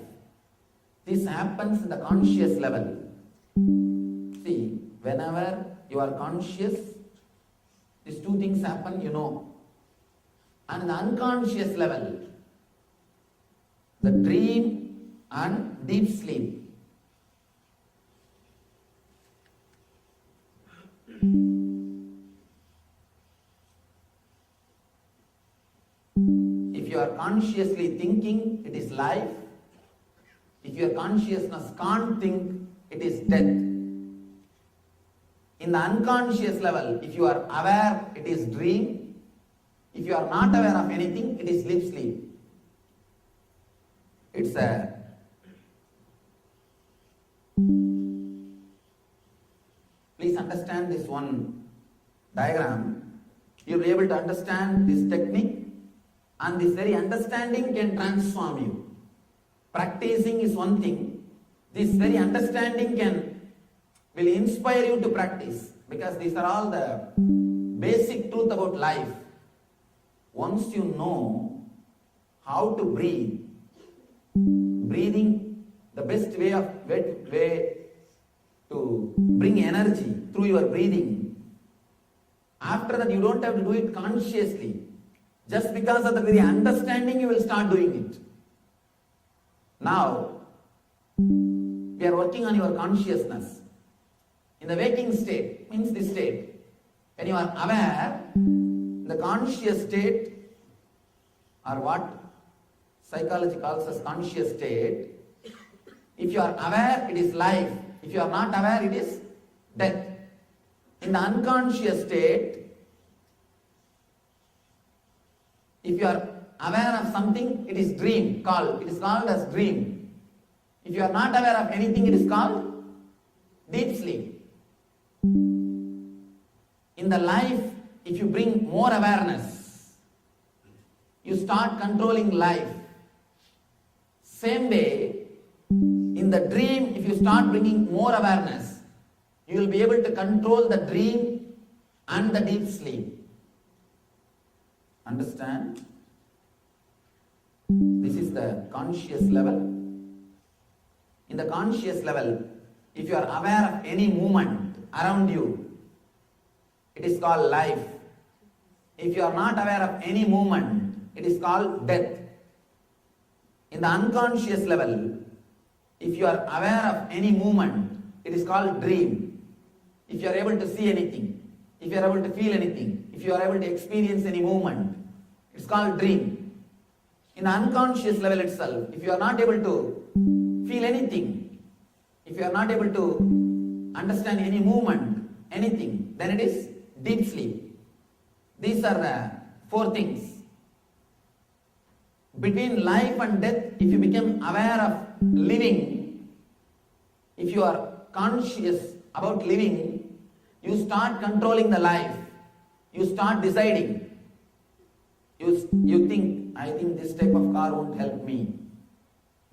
Speaker 3: This happens in the conscious level. See, whenever you are conscious, these two things happen, you know. And in the unconscious level, the dream and deep sleep. If you are consciously thinking, it is life. If your consciousness can't think, it is death. In the unconscious level, if you are aware, it is dream. If you are not aware of anything, it is deep sleep. It's a please understand this one diagram. You'll be able to understand this technique, and this very understanding can transform you. Practicing is one thing. This very understanding will inspire you to practice, because these are all the basic truth about life. Once you know how to breathe, breathing, the best way to bring energy through your breathing. After that, you don't have to do it consciously. Just because of the very understanding, you will start doing it. Now, we are working on your consciousness. In the waking state, means this state, when you are aware, the conscious state, or what psychology calls as conscious state, if you are aware, it is life. If you are not aware, it is death. In the unconscious state, if you are aware of something, it is dream called. It is called as dream. If you are not aware of anything, it is called deep sleep. In the life, if you bring more awareness, you start controlling life. Same way, in the dream, if you start bringing more awareness, you will be able to control the dream and the deep sleep. Understand? This is the conscious level. In the conscious level, if you are aware of any movement around you, it is called life. If you are not aware of any movement, it is called death. In the unconscious level, if you are aware of any movement, it is called dream. If you are able to see anything, if you are able to feel anything, if you are able to experience any movement, it is called dream. In the unconscious level itself, if you are not able to feel anything, if you are not able to understand any movement, anything, then it is deep sleep. These are the four things. Between life and death, if you become aware of living, if you are conscious about living, you start controlling the life. You start deciding. You think, I think this type of car won't help me.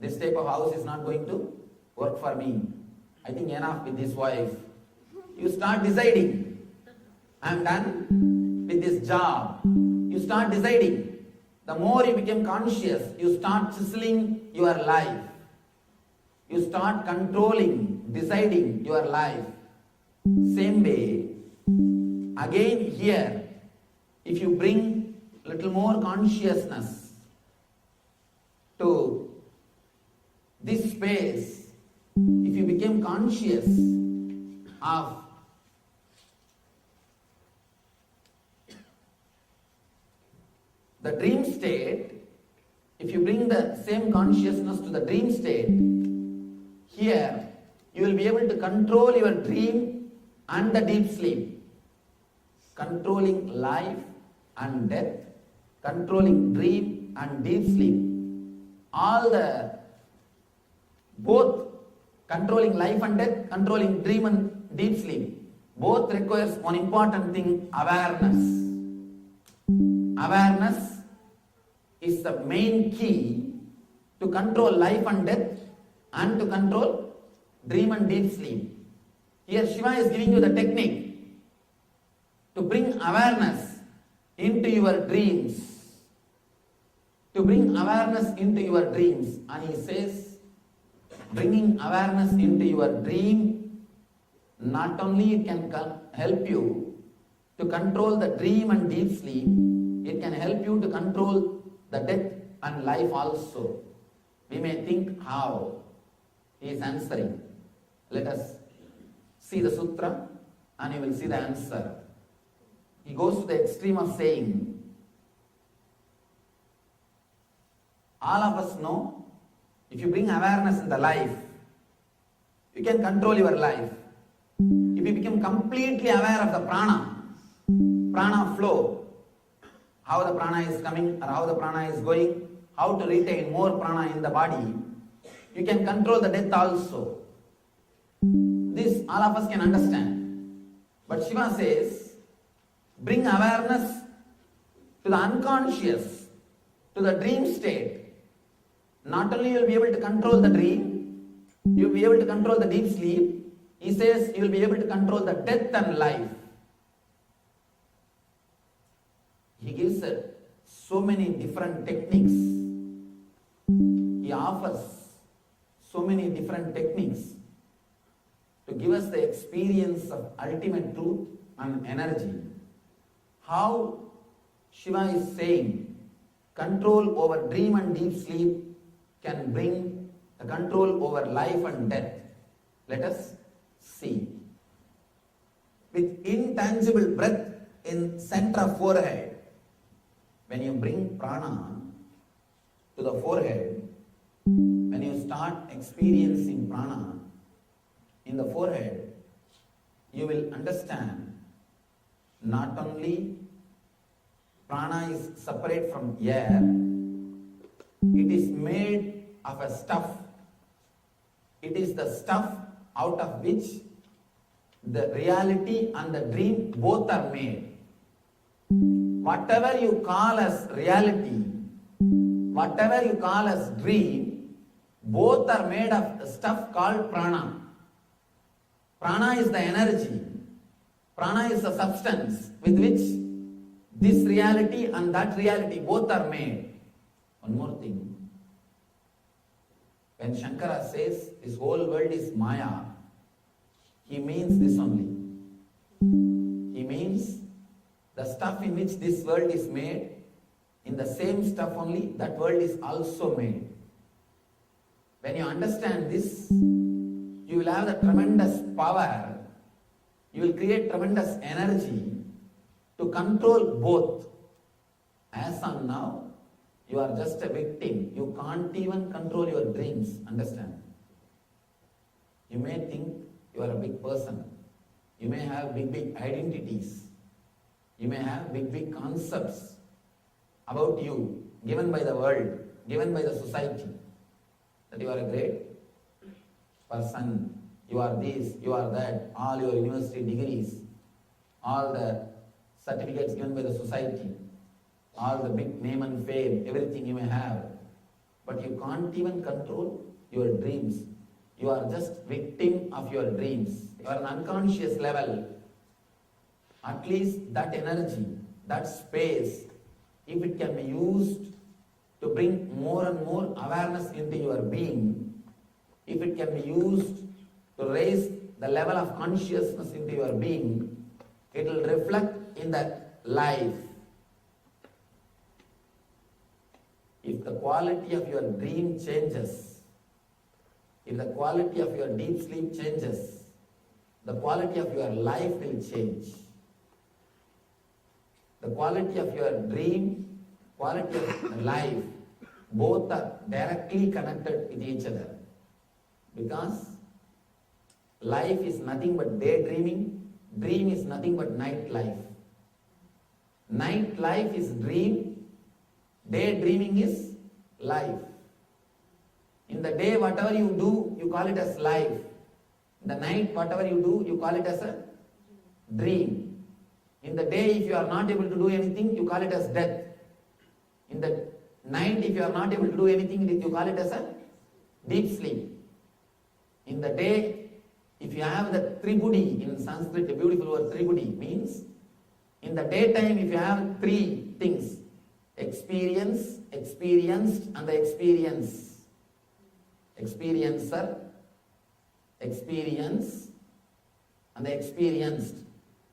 Speaker 3: This type of house is not going to work for me. I think enough with this wife. You start deciding. I am done with this job. You start deciding. The more you become conscious, you start chiseling your life. You start controlling, deciding your life. Same way, again here, if you bring little more consciousness to this space, if you become conscious of the dream state, if you bring the same consciousness to the dream state, here you will be able to control your dream and the deep sleep. Controlling life and death, controlling dream and deep sleep. Both controlling life and death, controlling dream and deep sleep, both requires one important thing, awareness. Awareness is the main key to control life and death and to control dream and deep sleep. Here Shiva is giving you the technique to bring awareness into your dreams. To bring awareness into your dreams. And he says, bringing awareness into your dream, not only it can help you to control the dream and deep sleep, it can help you to control the death and life also.
Speaker 1: We may think how he is answering. Let us see the sutra and you will see the answer. He goes to the extreme of saying, all of us know, if you bring awareness in the life, you can control your life. If you become completely aware of the prana flow, how the prana is coming or how the prana is going, how to retain more prana in the body, you can control the death also. This all of us can understand. But Shiva says, bring awareness to the unconscious, to the dream state. Not only you will be able to control the dream, you will be able to control the deep sleep. He says you will be able to control the death and life. He gives so many different techniques. He offers so many different techniques to give us the experience of ultimate truth and energy. How Shiva is saying control over dream and deep sleep can bring the control over life and death. Let us see. With intangible breath in center of forehead, when you bring prana to the forehead, when you start experiencing prana in the forehead, you will understand not only prana is separate from air, it is made of a stuff. It is the stuff out of which the reality and the dream both are made. Whatever you call as reality, whatever you call as dream, both are made of the stuff called prana. Prana is the energy. Prana is the substance with which this reality and that reality both are made. One more thing. When Shankara says this whole world is Maya, he means this only. He means the stuff in which this world is made, in the same stuff only, that world is also made. When you understand this, you will have the tremendous power, you will create tremendous energy to control both. As on now, you are just a victim. You can't even control your dreams. Understand? You may think you are a big person. You may have big identities. You may have big concepts about you, given by the world, given by the society. That you are a great person. You are this, you are that. All your university degrees, all the certificates given by the society, all the big name and fame, everything you may have. But you can't even control your dreams. You are just victim of your dreams. You are an unconscious level. At least that energy, that space, if it can be used to bring more and more awareness into your being, if it can be used to raise the level of consciousness into your being, it will reflect in the life. If the quality of your dream changes, if the quality of your deep sleep changes, the quality of your life will change. The quality of your dream, quality of life, both are directly connected with each other. Because life is nothing but daydreaming, dream is nothing but night life. Night life is dream, daydreaming is life. In the day, whatever you do, you call it as life. In the night, whatever you do, you call it as a dream. In the day, if you are not able to do anything, you call it as death. In the night, if you are not able to do anything, you call it as a deep sleep. In the day, if you have the tribudi, in Sanskrit, a beautiful word tribudi means, in the daytime, if you have three things, experience, experienced, and the experience. Experiencer, experience, and the experienced.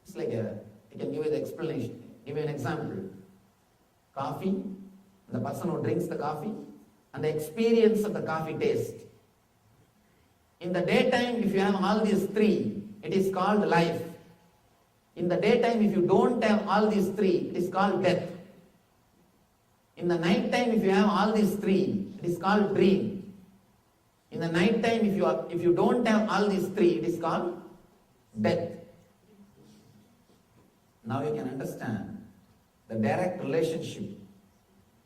Speaker 1: It's like I can give you the explanation, give you an example. Coffee, the person who drinks the coffee,
Speaker 3: and the experience of the coffee taste. In the daytime, if you have all these three, it is called life. In the daytime, if you don't have all these three, it is called death. In the night time, if you have all these three, it is called dream. In the night time, if you don't have all these three, it is called death. Now you can understand the direct relationship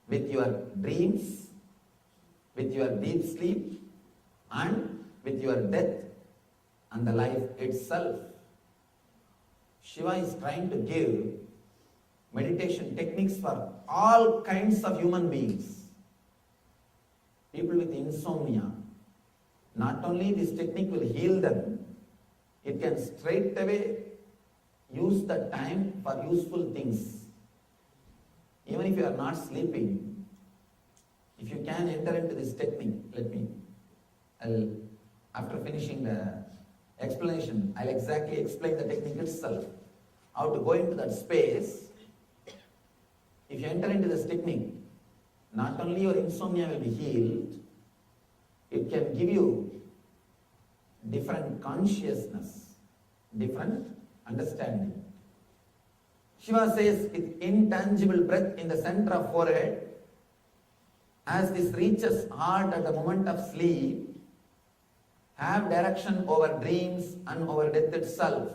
Speaker 3: with your dreams, with your deep sleep, and with your death and the life itself. Shiva is trying to give meditation techniques for all kinds of human beings. People with insomnia, not only this technique will heal them, it can straight away use the time for useful things. Even if you are not sleeping, if you can enter into this technique, after finishing the explanation, I'll exactly explain the technique itself, how to go into that space. If you enter into this technique, not only your insomnia will be healed, it can give you different consciousness, different understanding. Shiva says, with intangible breath in the center of forehead, as this reaches heart at the moment of sleep, have direction over dreams and over death itself.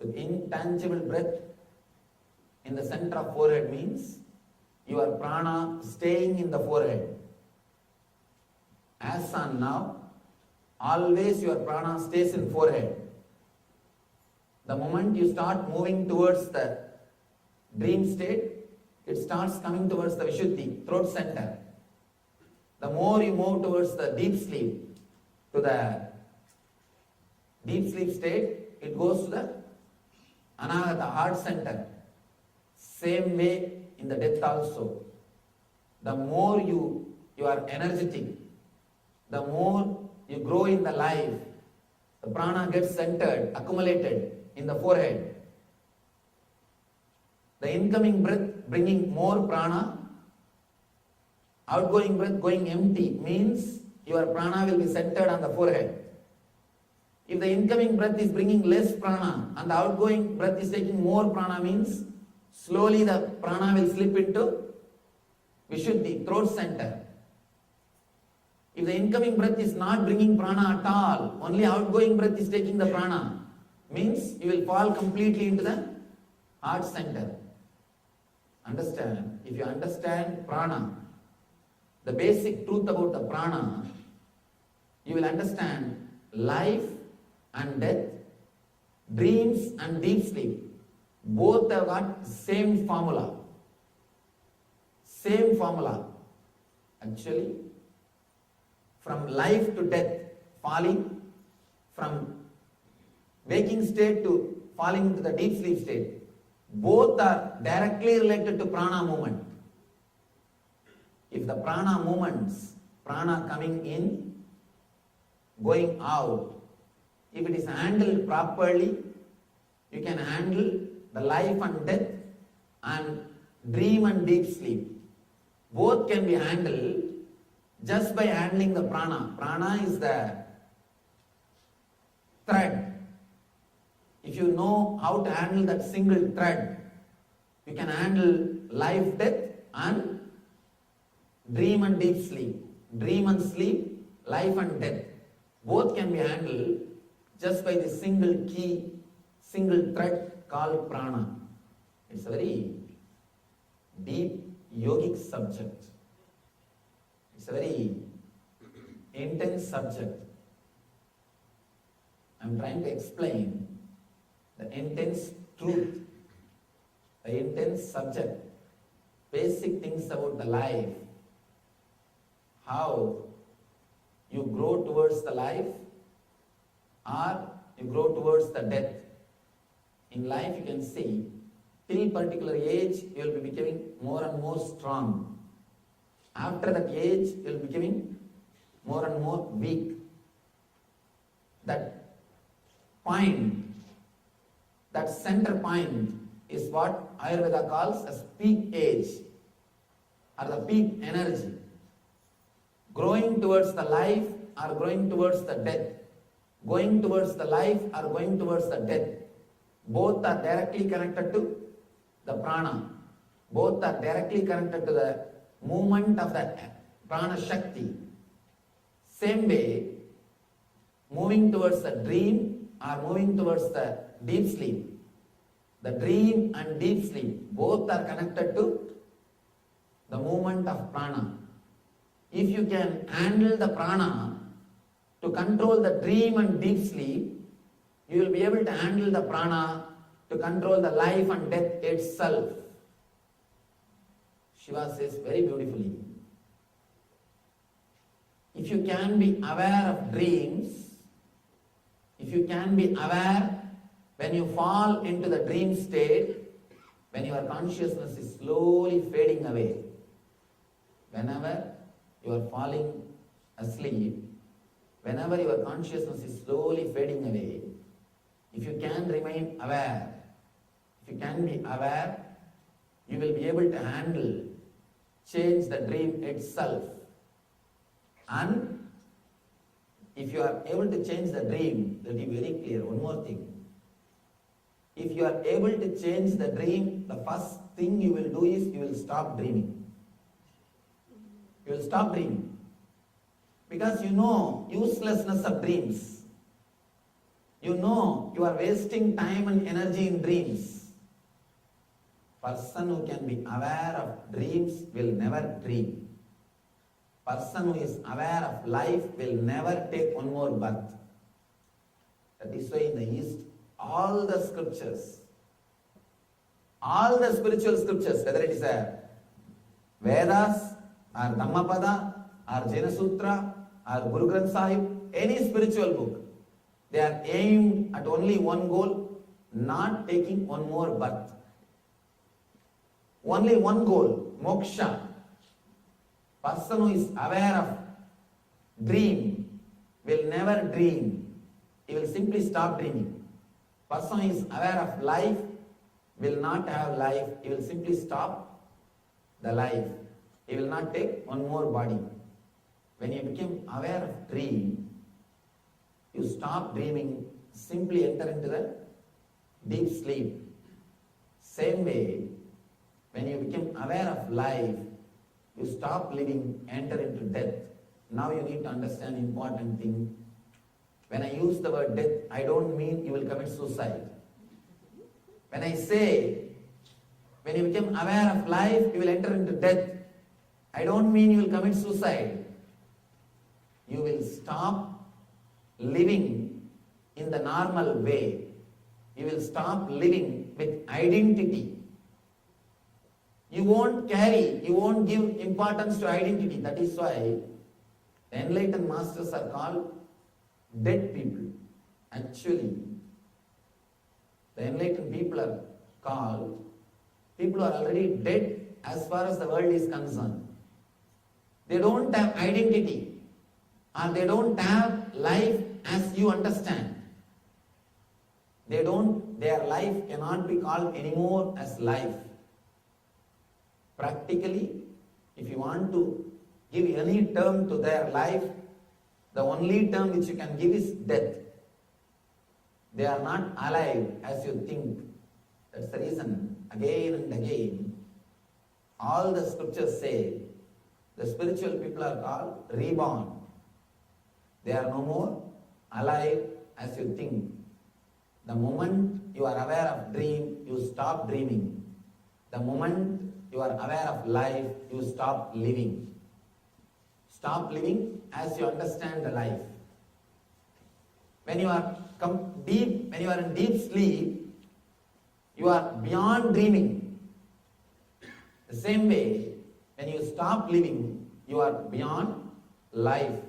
Speaker 3: With intangible breath in the center of forehead means your prana staying in the forehead. As on now, always your prana stays in forehead. The moment you start moving towards the dream state, it starts coming towards the Vishuddhi, throat center. The more you move towards the deep sleep, to the deep sleep state, it goes to the Anahata, heart center. Same way in the death also. The more you are energetic, the more you grow in the life, the prana gets centered, accumulated in the forehead. The incoming breath bringing more prana, outgoing breath going empty means your prana will be centered on the forehead. If the incoming breath is bringing less prana and the outgoing breath is taking more prana means slowly the prana will slip into Vishuddhi, throat center. If the incoming breath is not bringing prana at all, only outgoing breath is taking the prana, means you will fall completely into the heart center. Understand? If you understand prana, the basic truth about the prana, you will understand life and death, dreams and deep sleep. Both have got same formula. Same formula. Actually, from life to death, falling, from waking state to falling into the deep sleep state, both are directly related to prana movement. If the prana movements, prana coming in, going out, if it is handled properly, you can handle the life and death and dream and deep sleep. Both can be handled just by handling the prana. Prana is the thread. If you know how to handle that single thread, you can handle life, death and dream and deep sleep. Dream and sleep, life and death. Both can be handled just by the single key, single thread called prana. It's a very deep yogic subject. It's a very intense subject. I'm trying to explain the intense truth, the intense subject, basic things about the life, how you grow towards the life or you grow towards the death. In life you can see, till particular age you will be becoming more and more strong. After that age you will be becoming more and more weak. That point, that center point is what Ayurveda calls as peak age or the peak energy.
Speaker 1: Growing towards the life or going towards the death. Going towards the life or going towards the death. Both are directly connected to the prana. Both are directly connected to the movement of the prana shakti. Same way, moving towards the dream or moving towards the deep sleep. The dream and deep sleep, both are connected to the movement of prana. If you can handle the prana to control the dream and deep sleep, you will be able to handle the prana to control the life and death itself. Shiva says very beautifully, if you can be aware of dreams, if you can be aware when you fall into the dream state, when your consciousness is slowly fading away, whenever you are falling asleep, whenever your consciousness is slowly fading away, if you can remain aware, if you can be aware, you will be able to handle, change the dream itself. And if you are able to change the dream, let me be very clear, one more thing. If you are able to change the dream, the first thing you will do is you will stop dreaming. You will stop dreaming. Because you know uselessness of dreams. You know you are wasting time and energy in dreams. Person who can be aware of dreams will never dream. Person who is aware of life will never take one more birth. That is why in the East, all the scriptures, all the spiritual scriptures, whether it is a Vedas or Dhammapada or Jaina Sutra or Guru Granth Sahib, any spiritual book, they are aimed at only one goal, not taking one more birth. Only one goal, moksha. Person who is aware of dream will never dream. He will simply stop dreaming. Person who is aware of life will not have life. He will simply stop the life. He will not take one more body. When you become aware of dream, you stop dreaming, simply enter into the deep sleep. Same way, when you become aware of life, you stop living, enter into death. Now you need to understand important thing. When I use the word death, I don't mean you will commit suicide. When I say, when you become aware of life, you will enter into death, I don't mean you will commit suicide. You will stop living in the normal way. You will stop living with identity. You won't give importance to identity. That is why the enlightened masters are called dead people. Actually, the enlightened people are called people who are already dead as far as the world is concerned. They don't have identity, or they don't have life as you understand. Their life cannot be called anymore as life. Practically, if you want to give any term to their life, the only term which you can give is death. They are not alive as you think. That's the reason, again and again, all the scriptures say the spiritual people are called reborn. They are no more alive as you think. The moment you are aware of dream, you stop dreaming. The moment you are aware of life, you stop living. Stop living as you understand the life. When you are in deep sleep, you are beyond dreaming. The same way, when you stop living, you are beyond life.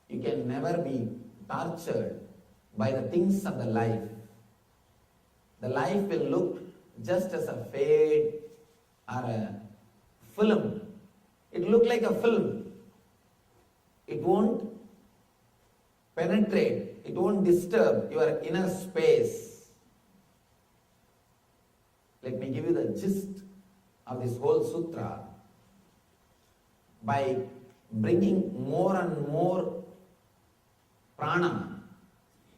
Speaker 1: You can never be tortured by the things of the life. The life will look just as a fade or a film. It will look like a film. It won't penetrate. It won't disturb your inner space. Let me give you the gist of this whole sutra. By
Speaker 3: bringing more and more prana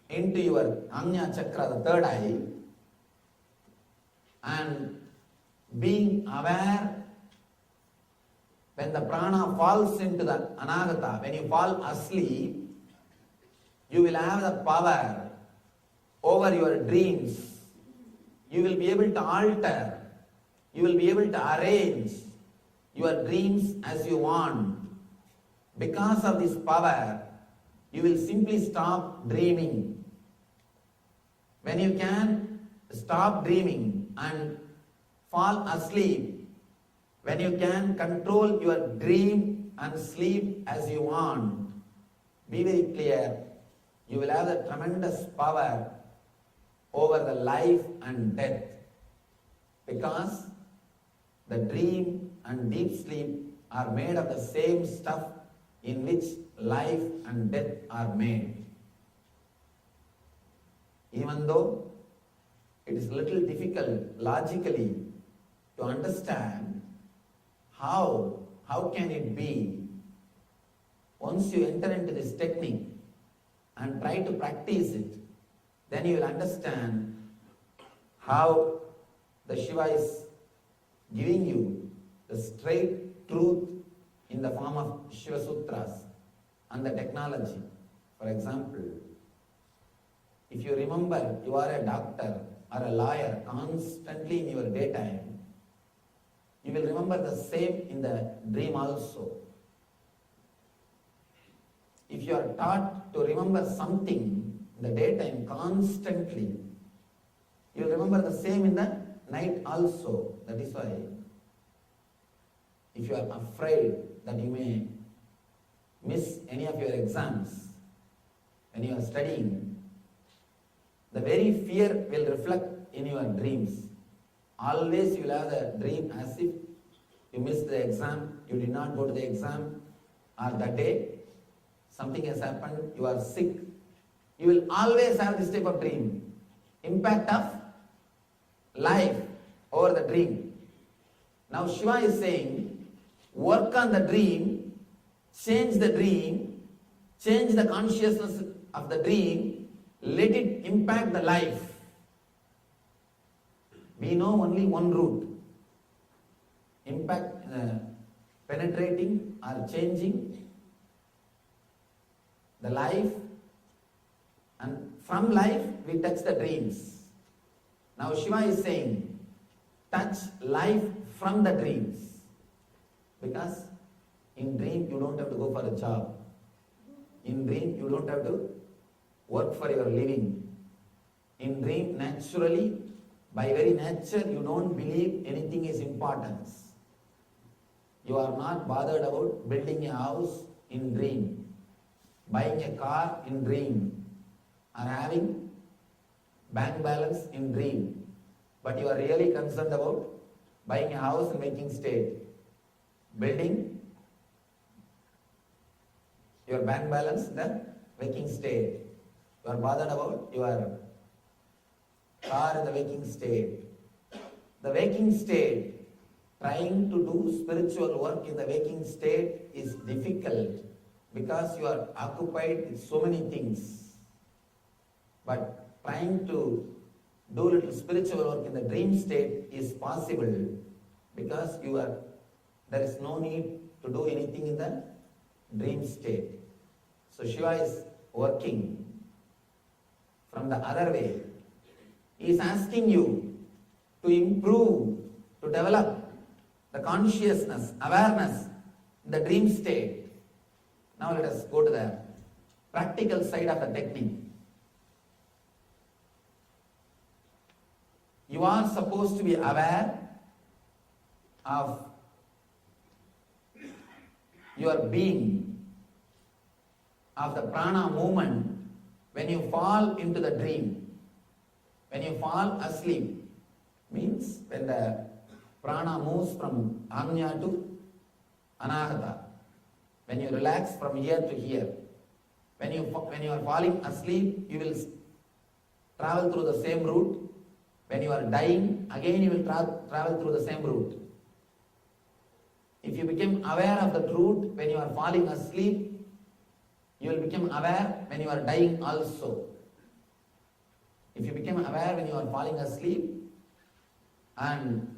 Speaker 3: into your Ajna chakra, the third eye, and being aware when the prana falls into the anagata, when you fall asleep, you will have the power over your dreams. You will be able to alter, you will be able to arrange your dreams as you want. Because of this power, you will simply stop dreaming. When you can stop dreaming and fall asleep, when you can control your dream and sleep as you want, be very clear, you will have the tremendous power over the life and death, because the dream and deep sleep are made of the same stuff in which life and death are made. Even though it is a little difficult logically to understand how can it be, once you enter into this technique and try to practice it, then you will understand how the Shiva is giving you the straight truth in the form of Shiva Sutras and the technology. For example, if you remember you are a doctor or a lawyer constantly in your daytime, you will remember the same in the dream also. If you are taught to remember something in the daytime constantly, you will remember the same in the night also. That is why, if you are afraid that you may miss any of your exams when you are studying, the very fear will reflect in your dreams. Always you will have the dream as if you missed the exam, you did not go to the exam, or that day something has happened, you are sick. You will always have this type of dream. Impact of life over the dream. Now Shiva is saying, work on the dream, change the consciousness of the dream, let it impact the life. We know only one route. Impact, penetrating or changing the life, and from life we touch the dreams. Now Shiva is saying, touch life from the dreams. Because in dream you don't have to go for a job. In dream you don't have to work for your living. In dream, naturally, by very nature, you don't believe anything is importance. You are not bothered about building a house in dream, buying a car in dream, or having bank balance in dream. But you are really concerned about buying a house in waking state, building your bank balance in the waking state. You are bothered about your car in the waking state. The waking state, trying to do spiritual work in the waking state is difficult because you are occupied with so many things. But trying to do little spiritual work in the dream state is possible because there is no need to do anything in the dream state. So Shiva is working from the other way. He is asking you to improve, to develop the consciousness, awareness in the dream state. Now let us go to the practical side of the technique. You are supposed to be aware of your being, of the prana movement when you fall into the dream. When you fall asleep, means when the prana moves from Ajna to Anahata. When you relax from here to here. When you are falling asleep, you will travel through the same route. When you are dying, again you will travel through the same route. If you become aware of the truth when you are falling asleep, you will become aware when you are dying also. If you become aware when you are falling asleep and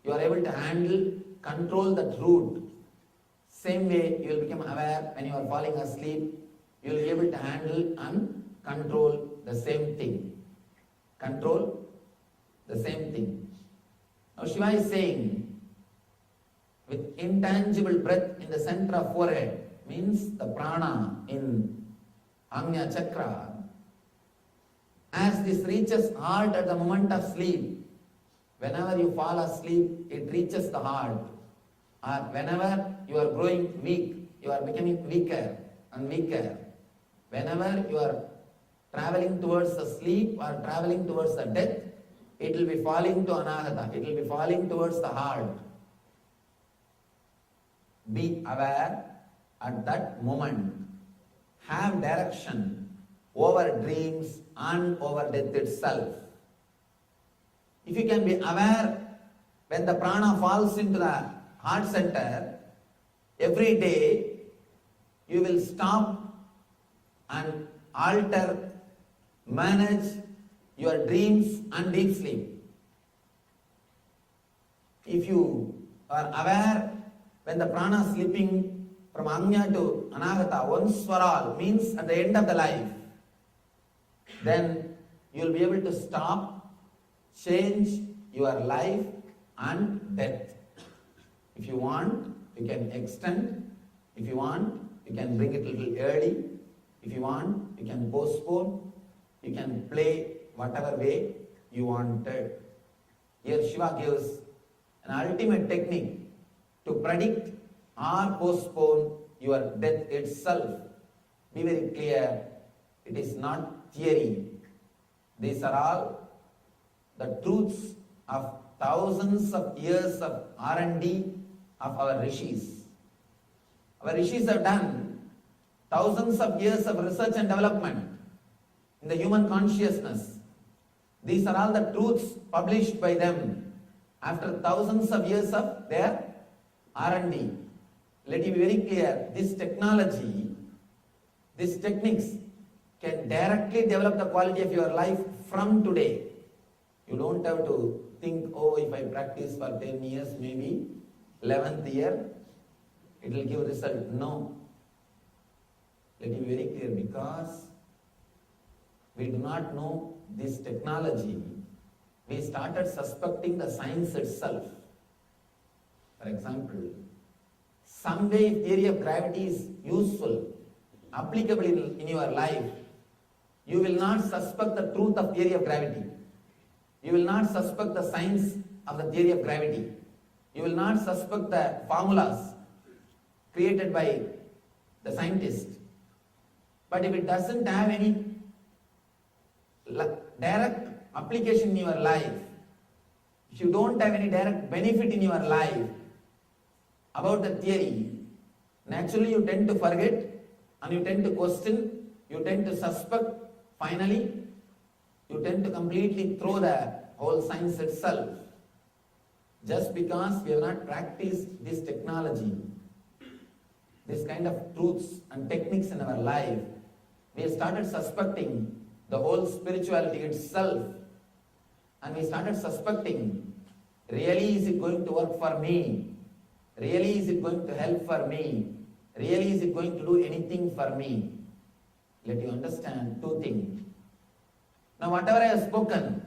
Speaker 3: you are able to handle, control the truth, same way you will become aware when you are falling asleep, you will be able to handle and control the same thing. Control the same thing. Now Shiva is saying, with intangible breath in the center of forehead, means the prana in Agnya Chakra, as this reaches heart at the moment of sleep, whenever you fall asleep, it reaches the heart. Or whenever you are growing weak, you are becoming weaker and weaker. Whenever you are traveling towards the sleep or traveling towards the death, it will be falling to anahata, it will be falling towards the heart. Be aware at that moment. Have direction over dreams and over death itself. If you can be aware when the prana falls into the heart center, every day you will stop and alter, manage your dreams and deep sleep. If you are aware when the prana is slipping from Agnya to Anahata once for all, means at the end of the life, then you will be able to stop, change your life and death. If you want, you can extend. If you want, you can bring it a little early. If you want, you can postpone. You can play whatever way you wanted. Here Shiva gives an ultimate technique to predict or postpone your death itself. Be very clear, it is not theory. These are all the truths of thousands of years of R&D of our rishis. Our rishis have done thousands of years of research and development in the human consciousness. These are all the truths published by them after thousands of years of their R&D. Let me be very clear, this technology, these techniques can directly develop the quality of your life from today. You don't have to think, oh, if I practice for 10 years, maybe 11th year, it will give result. No. Let me be very clear, because we do not know this technology, we started suspecting the science itself. For example, someday if theory of gravity is useful, applicable in your life, you will not suspect the truth of theory of gravity. You will not suspect the science of the theory of gravity. You will not suspect the formulas created by the scientist. But if it doesn't have any direct application in your life, if you don't have any direct benefit in your life about the theory, naturally you tend to forget and you tend to question, you tend to suspect, finally you tend to completely throw the whole science itself. Just because we have not practiced this technology, this kind of truths and techniques in our life, we have started suspecting the whole spirituality itself, and we started suspecting, really is it going to work for me? Really is it going to help for me? Really is it going to do anything for me? Let you understand two things. Now whatever I have spoken,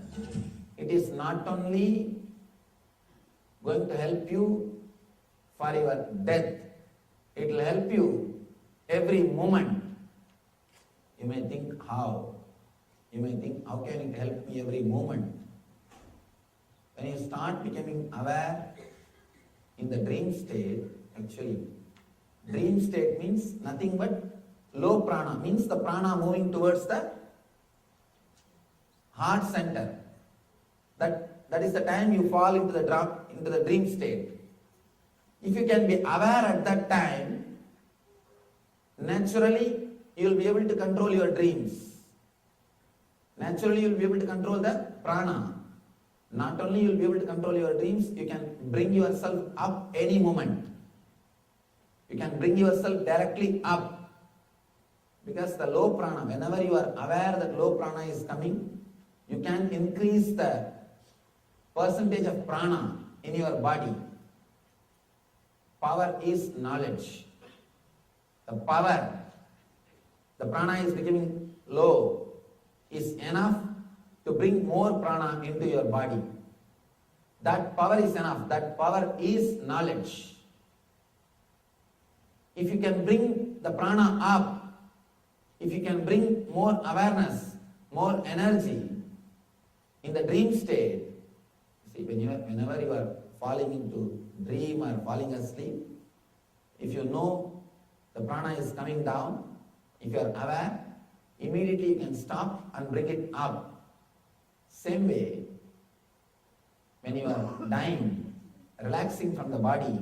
Speaker 3: it is not only going to help you for your death, it will help you every moment. You may think how? You may think, how can it help me every moment? When you start becoming aware in the dream state, actually, dream state means nothing but low prana, means the prana moving towards the heart center. That is the time you fall into the dream state. If you can be aware at that time, naturally you will be able to control your dreams. Naturally you will be able to control the prana. not only you will be able to control your dreams, you can bring yourself up any moment. You can bring yourself directly up. Because the low prana, whenever you are aware that low prana is coming, you can increase the percentage of prana in your body. Power is knowledge. The power, the prana is becoming low, is enough to bring more prana into your body. That power is enough. That power is knowledge. If you can bring the prana up, if you can bring more awareness, more energy in the dream state, see, whenever you are falling into dream or falling asleep, if you know the prana is coming down, if you are aware, immediately you can stop and bring it up. Same way, when you are dying, relaxing from the body,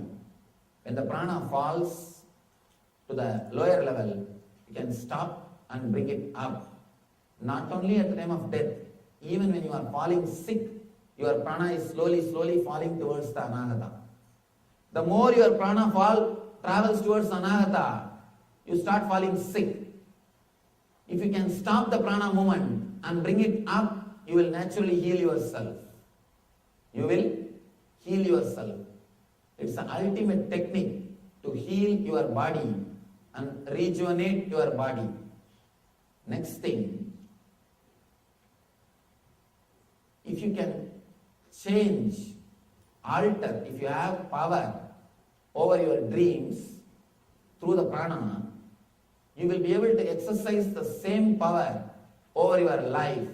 Speaker 3: when the prana falls to the lower level, you can stop and bring it up. Not only at the time of death, even when you are falling sick, your prana is slowly falling towards the anahata. The more your prana travels towards anahata, you start falling sick. If you can stop the prana movement and bring it up, you will naturally heal yourself. You will heal yourself. It's the ultimate technique to heal your body and rejuvenate your body. Next thing, if you can change, alter, if you have power over your dreams through the prana, you will be able to exercise the same power over your life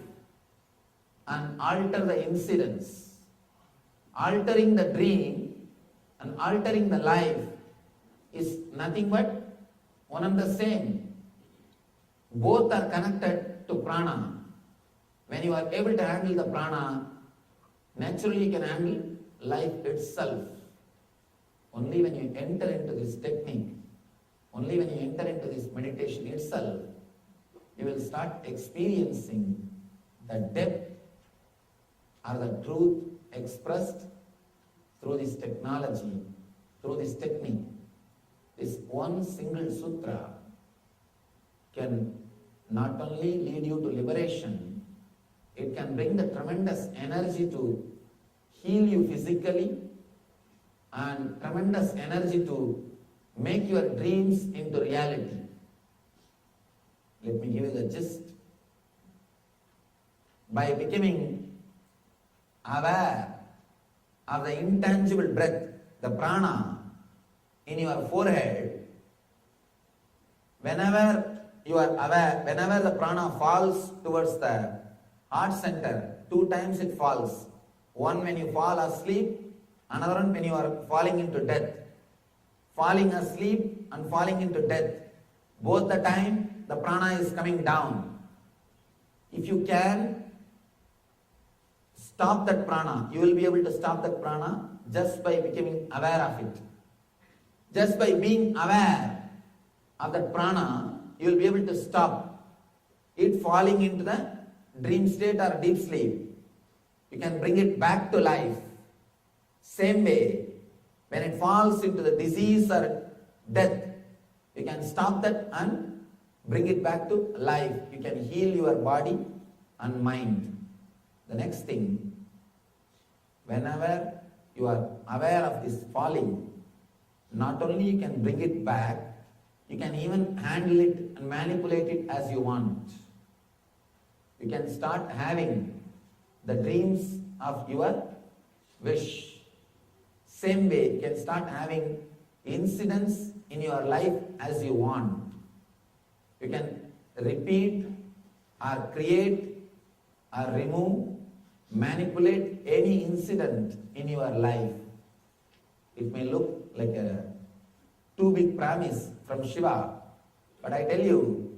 Speaker 3: and alter the incidents. Altering the dream and altering the life is nothing but one and the same. Both are connected to prana. When you are able to handle the prana, naturally you can handle life itself. Only when you enter into this technique, only when you enter into this meditation itself, you will start experiencing the depth or the truth expressed through this technology, through this technique. This one single sutra can not only lead you to liberation, it can bring the tremendous energy to heal you physically and tremendous energy to make your dreams into reality. Let me give you the gist. By becoming aware of the intangible breath, the prana in your forehead, whenever you are aware, whenever the prana falls towards the heart center, 2 times it falls. One when you fall asleep, another one when you are falling into death. Falling asleep and falling into death, both the time the prana is coming down. If you can stop that prana, you will be able to stop that prana just by becoming aware of it. Just by being aware of that prana, you will be able to stop it falling into the dream state or deep sleep. You can bring it back to life. Same way, when it falls into the disease or death, you can stop that and bring it back to life. You can heal your body and mind. The next thing, whenever you are aware of this falling, not only you can bring it back, you can even handle it and manipulate it as you want. You can start having the dreams of your wish. Same way, you can start having incidents in your life as you want. You can repeat or create or remove, manipulate any incident in your life. It may look like a too big promise from Shiva, but I tell you,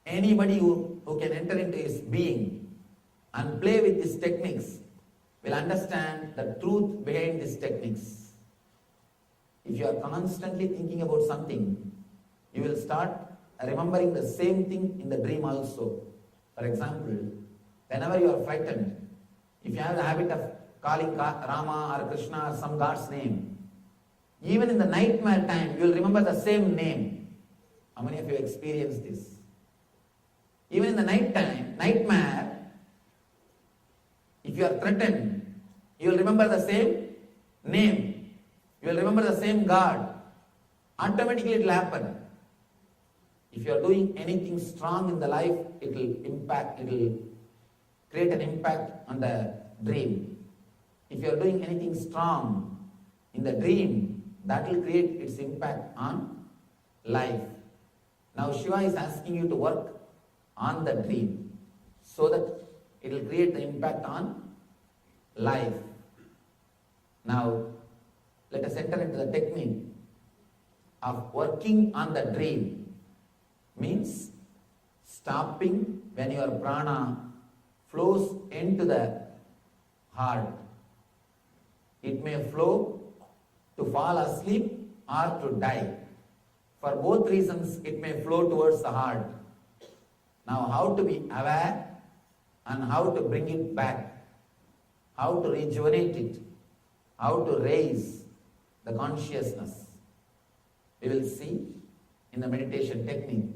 Speaker 3: anybody who can enter into his being and play with these techniques will understand the truth behind these techniques. If you are constantly thinking about something, you will start remembering the same thing in the dream also. For example, whenever you are frightened, if you have the habit of
Speaker 1: calling Rama or Krishna or some god's name, even in the nightmare time, you will remember the same name. How many of you experienced this? Even in the nightmare, if you are threatened, you will remember the same name. You will remember the same God. Automatically it will happen. If you are doing anything strong in the life, it will create an impact on the dream. If you are doing anything strong in the dream, that will create its impact on life. Now Shiva is asking you to work on the dream so that it will create the impact on life. Now let us enter into the technique of working on the dream. Means stopping when your prana flows into the heart. It may flow to fall asleep or to die. For both reasons, it may flow towards the heart. Now, how to be aware and how to bring it back, how to rejuvenate it, how to raise the consciousness, we will see in the meditation technique.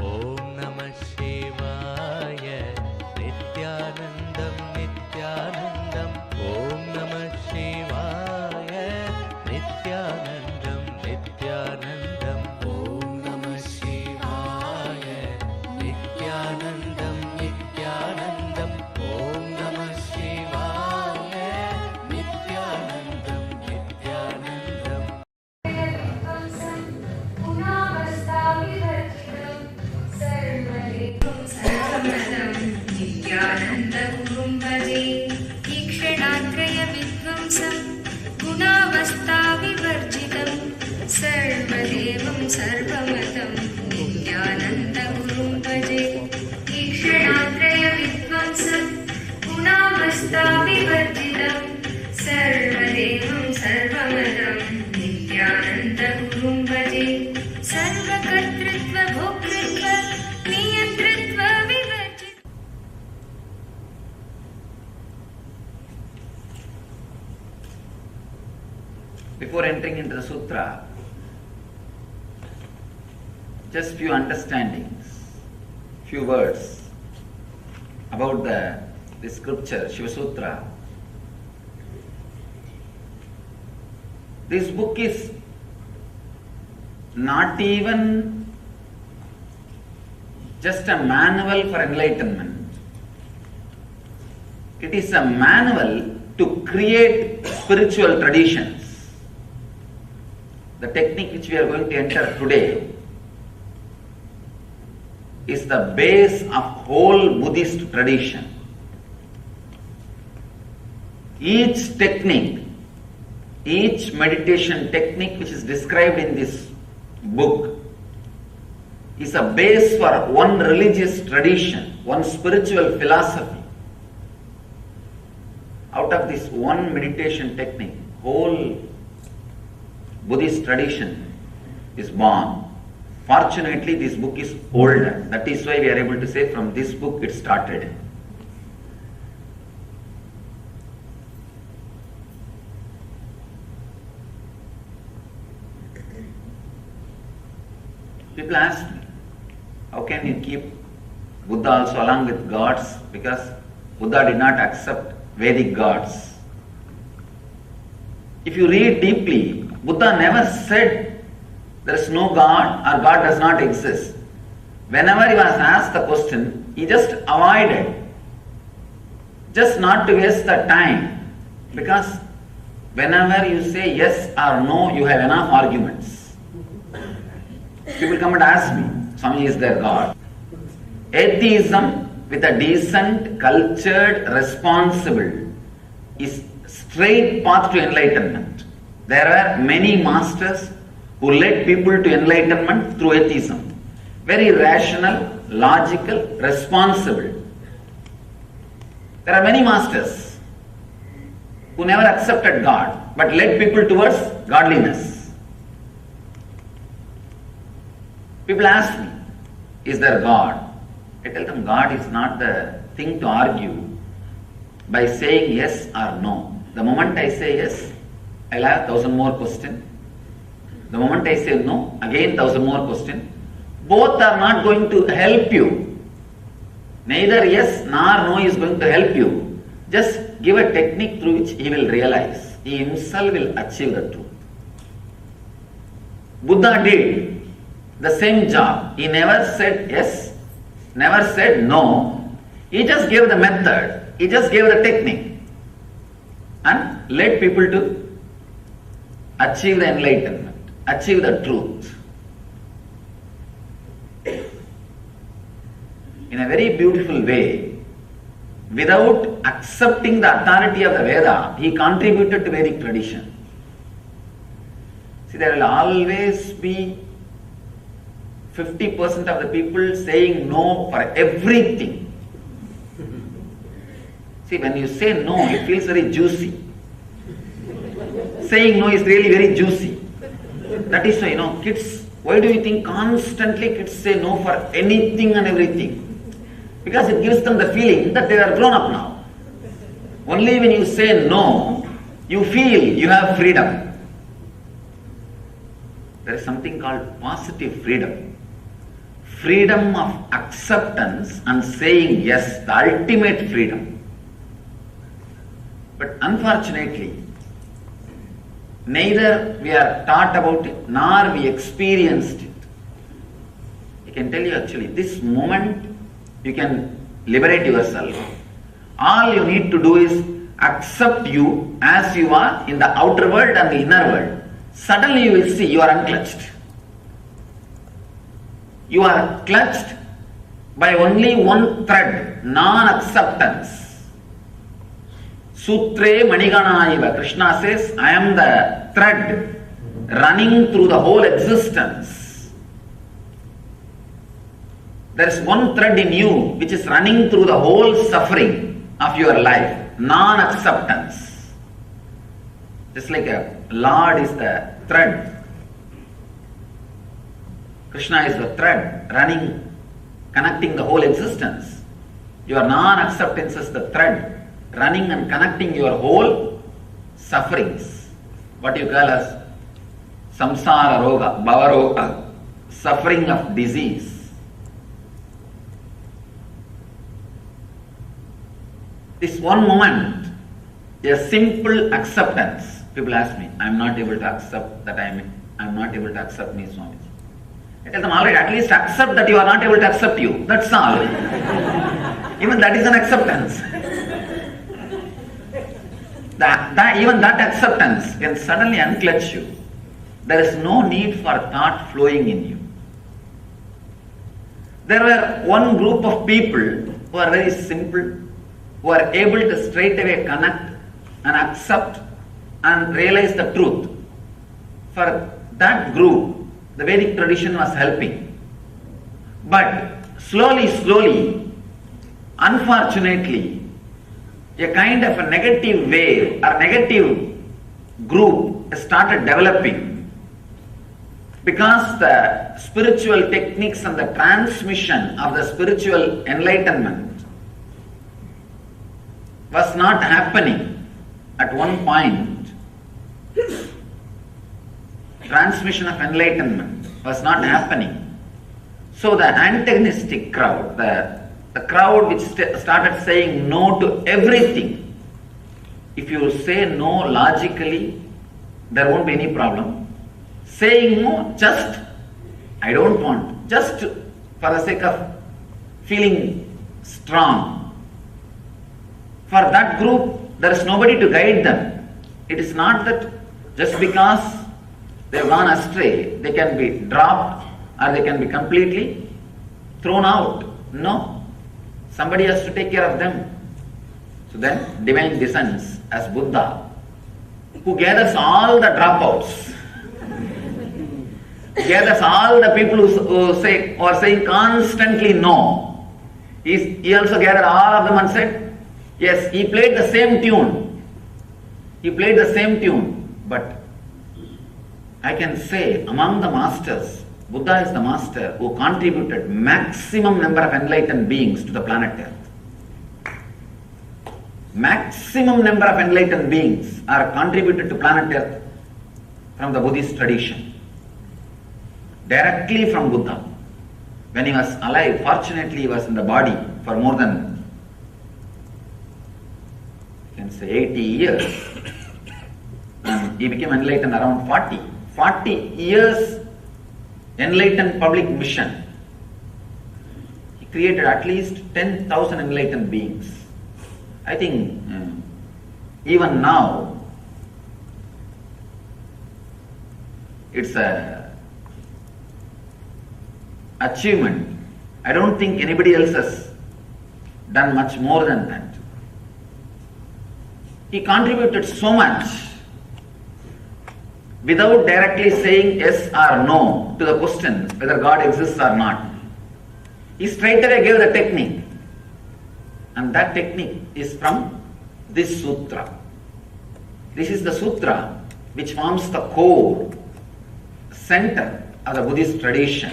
Speaker 4: ॐ नमः शिवाय नित्यानन्दं नित्यानन्दम् ॐ नमः शिवाय नित्यानन्दं नित्यानन्दम् ॐ नमः शिवाय नित्यानन्दं नित्यानन्दम् ॐ नमः शिवाय नित्यानन्दं नित्यानन्दम्
Speaker 2: नित्यानन्दगुरुं भजे ईक्षणात्रयविध्वंसं गुणावस्थाविवर्जितं सर्वदेवं सर्वमतं नित्यानन्दगुरुं भजे ईक्षणात्रयविध्वंसं गुणावस्थाविवर्जितं सर्वदेवं सर्वमतं नित्यानन्दगुरुं भजे सर्वकर्तृत्व भोक्तृत्व नियन्तृत्व विवर्जितं.
Speaker 3: Before entering into the sutra, just few understandings, few words about the scripture, Shiva Sutra. This book is not even just a manual for enlightenment. It is a manual to create spiritual traditions. The technique which we are going to enter today is the base of whole Buddhist tradition. Each technique, each meditation technique which is described in this book is a base for one religious tradition, one spiritual philosophy. Out of this one meditation technique, whole Buddhist tradition is born. Fortunately, this book is older. That is why we are able to say from this book it started. People ask me, how can you keep Buddha also along with gods? Because Buddha did not accept Vedic gods. If you read deeply, Buddha never said there is no God or God does not exist. Whenever he was asked the question, he just avoided, just not to waste the time. Because whenever you say yes or no, you have enough arguments. People come and ask me, Swami, is there God? Atheism with a decent, cultured, responsible is straight path to enlightenment. There are many masters who led people to enlightenment through atheism. Very rational, logical, responsible. There are many masters who never accepted God. but led people towards godliness. People ask me, is there God? I tell them God is not the thing to argue by saying yes or no. The moment I say yes, I'll have 1,000 more questions. The moment I say no, again 1,000 more questions. Both are not going to help you. Neither yes nor no is going to help you. Just give a technique through which he will realize. He himself will achieve the truth. Buddha did the same job. He never said yes, never said no. He just gave the method. He just gave the technique and led people to achieve the enlightenment, achieve the truth. In a very beautiful way, without accepting the authority of the Veda, he contributed to Vedic tradition. See, there will always be 50% of the people saying no for everything. See, when you say no, it feels very juicy. Saying no is really very juicy. That is why, kids, why do you think constantly kids say no for anything and everything? Because it gives them the feeling that they are grown up now. Only when you say no, you feel you have freedom. There is something called positive freedom. Freedom of acceptance and saying yes, the ultimate freedom. But unfortunately, neither we are taught about it, nor we experienced it. I can tell you actually, this moment you can liberate yourself. All you need to do is accept you as you are in the outer world and the inner world. Suddenly you will see you are unclutched. You are clutched by only one thread, non-acceptance. Sutre Maniganaiva. Krishna says, I am the thread running through the whole existence. There is one thread in you which is running through the whole suffering of your life. Non-acceptance. Just like a Lord is the thread. Krishna is the thread running, connecting the whole existence. Your non-acceptance is the thread running and connecting your whole sufferings. What you call as samsara roga, bhava roga, suffering of disease. This one moment, a simple acceptance. People ask me, I am not able to accept that I am not able to accept me, Swami. I tell them, alright, at least accept that you are not able to accept you. That's all. Even that is an acceptance. Even that acceptance can suddenly unclutch you. There is no need for thought flowing in you. There were one group of people who are very simple, who are able to straight away connect and accept and realize the truth. For that group, the Vedic tradition was helping. But slowly, unfortunately, a kind of a negative wave or negative group started developing because the spiritual techniques and the transmission of the spiritual enlightenment was not happening at one point. Transmission of enlightenment was not happening. So the antagonistic crowd, the crowd which started saying no to everything. If you say no logically, there won't be any problem. Saying no, just, I don't want, just for the sake of feeling strong. For that group, there is nobody to guide them. It is not that just because they have gone astray, they can be dropped or they can be completely thrown out. No. Somebody has to take care of them. So then divine descends as Buddha, who gathers all the dropouts, gathers all the people who are saying constantly no. He also gathered all of them and said, yes, he played the same tune. He played the same tune. But I can say among the masters, Buddha is the master who contributed maximum number of enlightened beings to the planet Earth. Maximum number of enlightened beings are contributed to planet Earth from the Buddhist tradition. Directly from Buddha. When he was alive, fortunately he was in the body for more than, you can say, 80 years. And he became enlightened around 40. 40 years enlightened public mission. He created at least 10,000 enlightened beings. I think even now it's a achievement. I don't think anybody else has done much more than that. He contributed so much without directly saying yes or no to the question whether God exists or not. He straight away gave the technique. And that technique is from this sutra. This is the sutra which forms the core, center of the Buddhist tradition.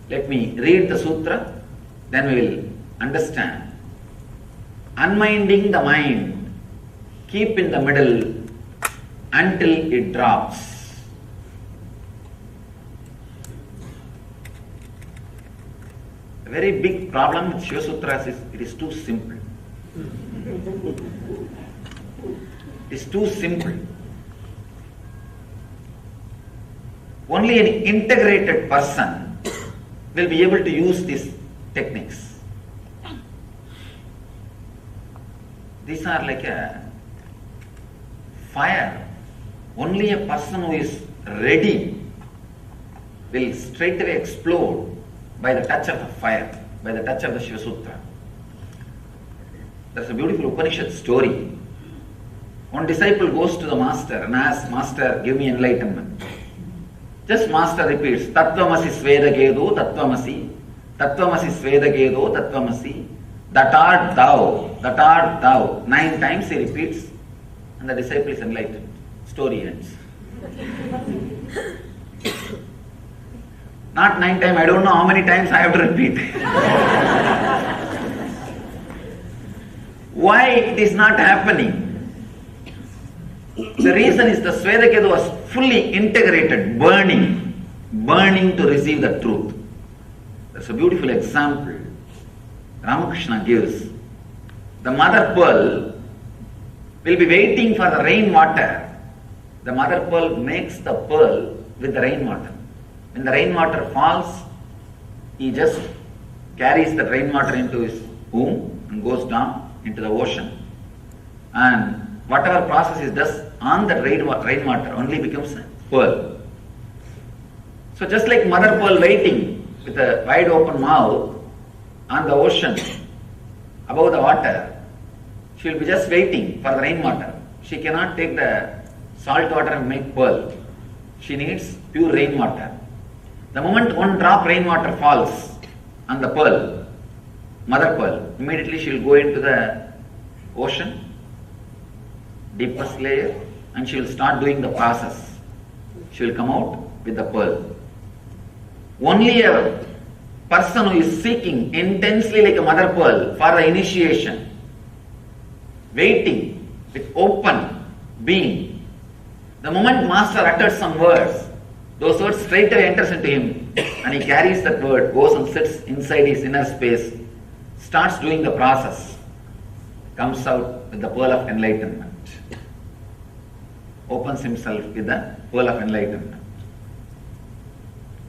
Speaker 3: Let me read the sutra, then we will understand. Unminding the mind, keep in the middle until it drops. A very big problem with Shiva Sutras is it is too simple. It is too simple. Only an integrated person will be able to use these techniques. These are like a fire. Only a person who is ready will straight away explode by the touch of the fire, by the touch of the Shiva Sutra. That's a beautiful Upanishad story. One disciple goes to the master and asks, Master, give me enlightenment. Just master repeats, Tattvamasi Svedakedo, Tattvamasi, Tattvamasi Svedakedo, Tattvamasi, that art thou, that art thou. 9 times he repeats and the disciple is enlightened. Story ends. Not 9 times, I don't know how many times I have to repeat. Why it is not happening? The reason is the Svedaketu was fully integrated, burning to receive the truth. That's a beautiful example Ramakrishna gives. The mother pearl will be waiting for the rainwater. The mother pearl makes the pearl with the rainwater. When the rainwater falls, he just carries the rainwater into his womb and goes down into the ocean. And whatever process he does on the rainwater only becomes a pearl. So just like mother pearl waiting with a wide open mouth on the ocean above the water, she will be just waiting for the rainwater. She cannot take the salt water and make pearl. She needs pure rainwater. The moment one drop rainwater falls on the pearl, mother pearl, immediately she will go into the ocean, deepest layer, and she will start doing the process. She will come out with the pearl. Only a person who is seeking intensely like a mother pearl for the initiation, waiting with open being, the moment master utters some words, those words straight away enters into him and he carries that word, goes and sits inside his inner space, starts doing the process, comes out with the pearl of enlightenment, opens himself with the pearl of enlightenment.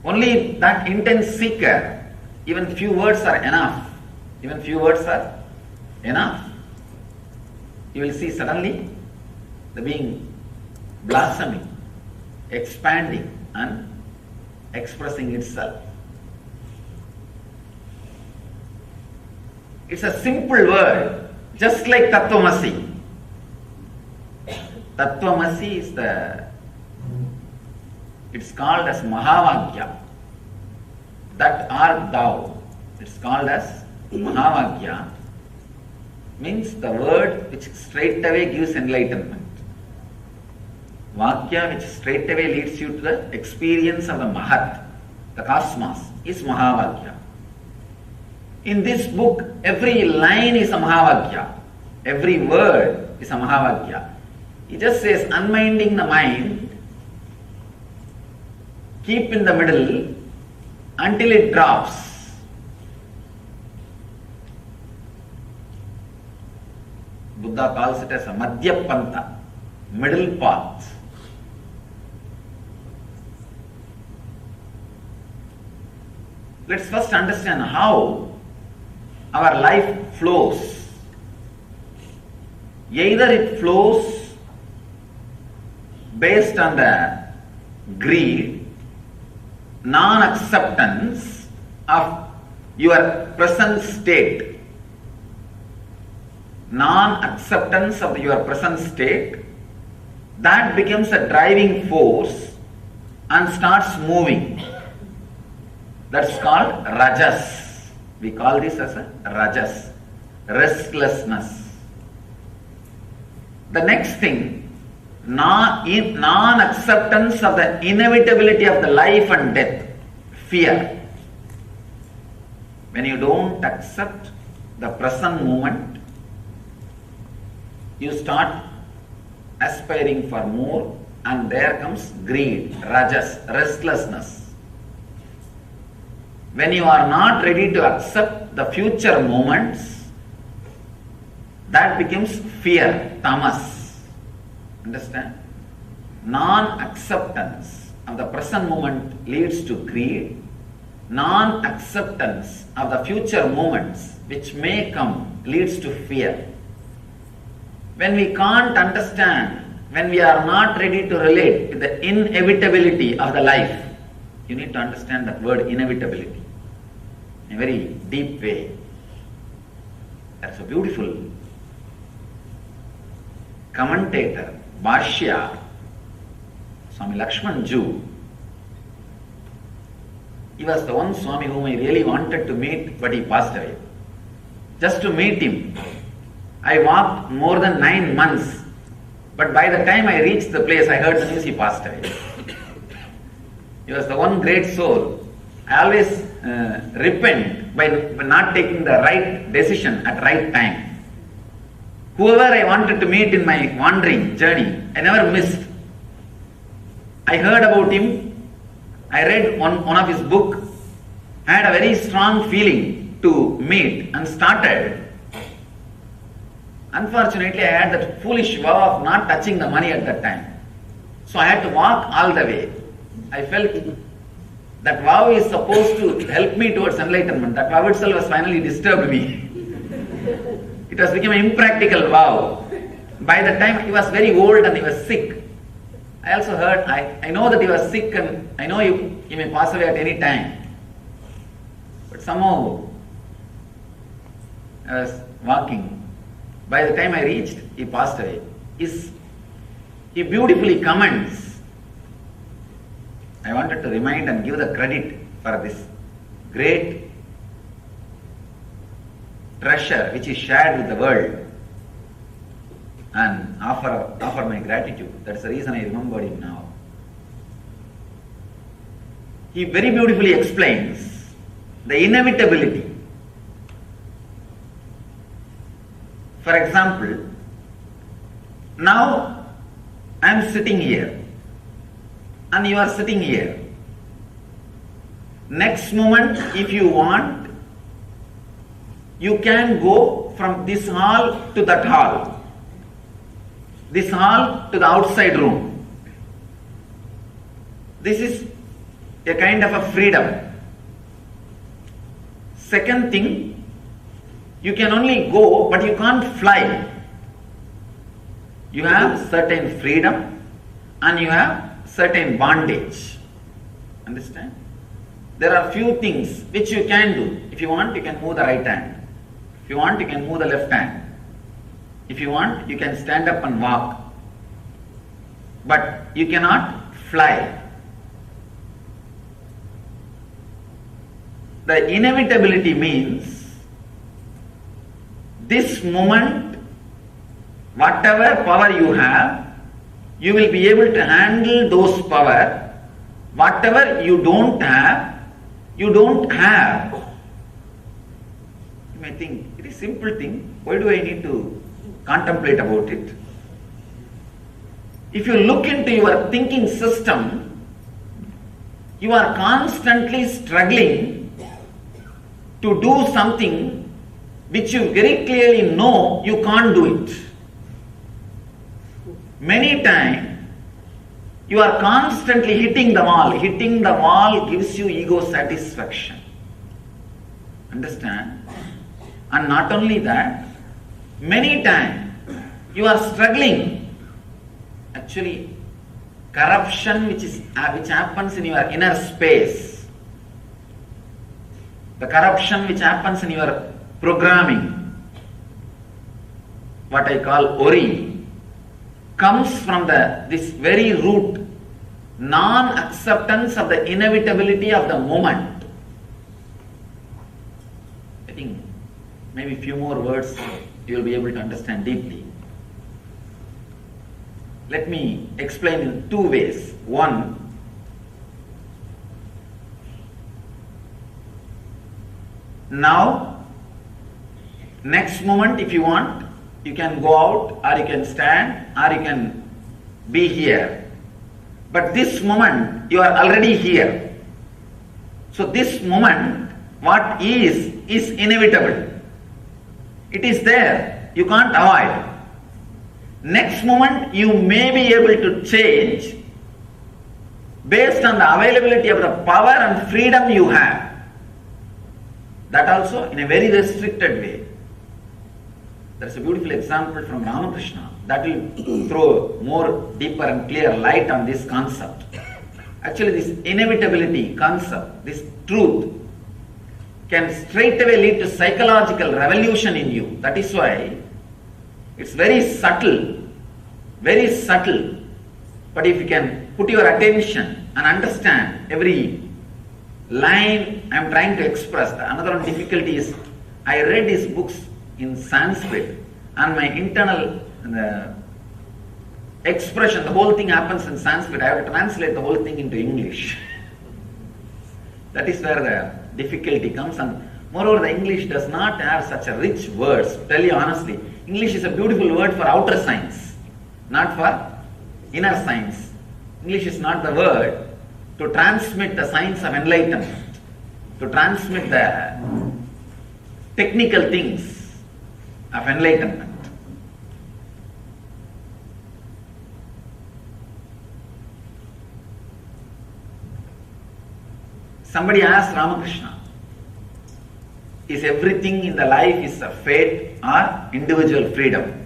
Speaker 3: Only that intense seeker, even few words are enough. Even few words are enough. You will see suddenly the being blossoming, expanding and expressing itself. It's a simple word, just like Tattvamasi. Tattvamasi is it's called as Mahavagya. That art thou. It's called as Mahavagya. Means the word which straight away gives enlightenment. Vakya which straight away leads you to the experience of the Mahat, the cosmos, is Mahavakya. In this book, every line is a Mahavakya. Every word is a Mahavakya. He just says, unminding the mind, keep in the middle until it drops. Buddha calls it as a Madhyapanta, middle path. Let's first understand how our life flows. Either it flows based on the greed, non-acceptance of your present state, non-acceptance of your present state, that becomes a driving force and starts moving. That's called rajas. We call this as a rajas, restlessness. The next thing, non-acceptance of the inevitability of the life and death, fear. When you don't accept the present moment, you start aspiring for more, and there comes greed, rajas, restlessness. When you are not ready to accept the future moments, that becomes fear, tamas. Understand? Non-acceptance of the present moment leads to greed. Non-acceptance of the future moments which may come leads to fear. When we can't understand, when we are not ready to relate to the inevitability of the life, you need to understand that word inevitability in a very deep way. That's a beautiful commentator, Bhashya, Swami Lakshman Ju. He was the one Swami whom I really wanted to meet, but he passed away. Just to meet him, I walked more than 9 months, but by the time I reached the place, I heard the news he passed away. He was the one great soul. I always repent by not taking the right decision at right time. Whoever I wanted to meet in my wandering journey, I never missed. I heard about him, I read one of his book, I had a very strong feeling to meet and started. Unfortunately, I had that foolish vow of not touching the money at that time. So I had to walk all the way. I felt that vow is supposed to help me towards enlightenment. That vow itself has finally disturbed me. It has become an impractical vow. By the time he was very old and he was sick, I also heard, I know that he was sick and I know he may pass away at any time. But somehow, I was walking. By the time I reached, he passed away. He beautifully comments. I wanted to remind and give the credit for this great treasure which is shared with the world, and offer my gratitude. That's the reason I remembered him now. He very beautifully explains the inevitability. For example, now I am sitting here and you are sitting here. Next moment, if you want, you can go from this hall to that hall, this hall to the outside room. This is a kind of a freedom. Second thing, you can only go, but you can't fly. You have certain freedom and you have certain bondage. Understand? There are few things which you can do. If you want, you can move the right hand. If you want, you can move the left hand. If you want, you can stand up and walk. But you cannot fly. The inevitability means this moment, whatever power you have, you will be able to handle those power. Whatever you don't have, you don't have. You may think, it is a simple thing. Why do I need to contemplate about it? If you look into your thinking system, you are constantly struggling to do something which you very clearly know you can't do it. Many times, you are constantly hitting the wall. Hitting the wall gives you ego satisfaction. Understand? And not only that, many times you are struggling. Actually, corruption which happens in your inner space, the corruption which happens in your programming, what I call worry, comes from this very root, non-acceptance of the inevitability of the moment. I think maybe a few more words you will be able to understand deeply. Let me explain in two ways. One, now, next moment if you want, you can go out or you can stand or you can be here. But this moment, you are already here. So this moment, what is inevitable. It is there. You can't avoid. Next moment, you may be able to change based on the availability of the power and freedom you have. That also in a very restricted way. There is a beautiful example from Ramakrishna that will throw more deeper and clear light on this concept. Actually, this inevitability concept, this truth, can straightaway lead to psychological revolution in you. That is why it's very subtle. But if you can put your attention and understand every line I am trying to express. Another difficulty is I read his books in Sanskrit and my internal expression, the whole thing happens in Sanskrit. I have to translate the whole thing into English. That is where the difficulty comes, and moreover the English does not have such a rich words. To tell you honestly, English is a beautiful word for outer science, not for inner science. English is not the word to transmit the science of enlightenment, to transmit the technical things of enlightenment. Somebody asked Ramakrishna, is everything in the life is a fate or individual freedom?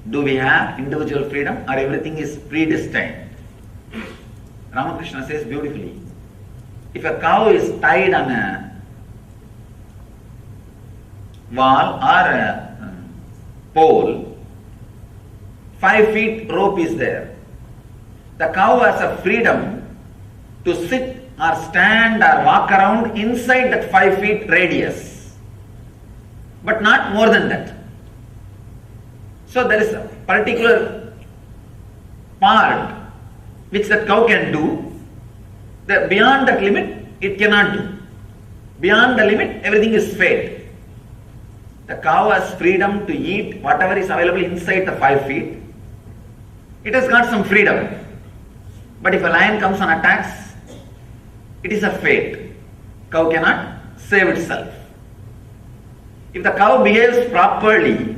Speaker 3: Do we have individual freedom or everything is predestined? Ramakrishna says beautifully, if a cow is tied on a wall or a pole, 5 feet rope is there. The cow has a freedom to sit or stand or walk around inside that 5 feet radius, but not more than that. So there is a particular part which that cow can do. Beyond that limit, it cannot do. Beyond the limit, everything is fate. The cow has freedom to eat whatever is available inside the 5 feet. It has got some freedom. But if a lion comes and attacks, it is a fate. Cow cannot save itself. If the cow behaves properly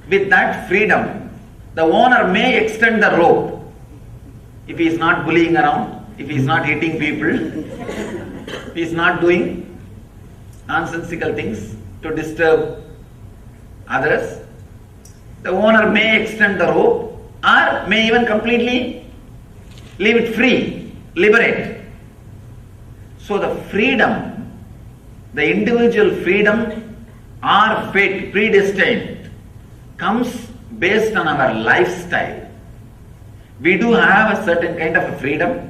Speaker 3: with that freedom, the owner may extend the rope. If he is not bullying around, if he is not hitting people, if he is not doing nonsensical things to disturb others, the owner may extend the rope or may even completely leave it free, liberate. So the freedom, the individual freedom or fate, predestined, comes based on our lifestyle. We do have a certain kind of a freedom.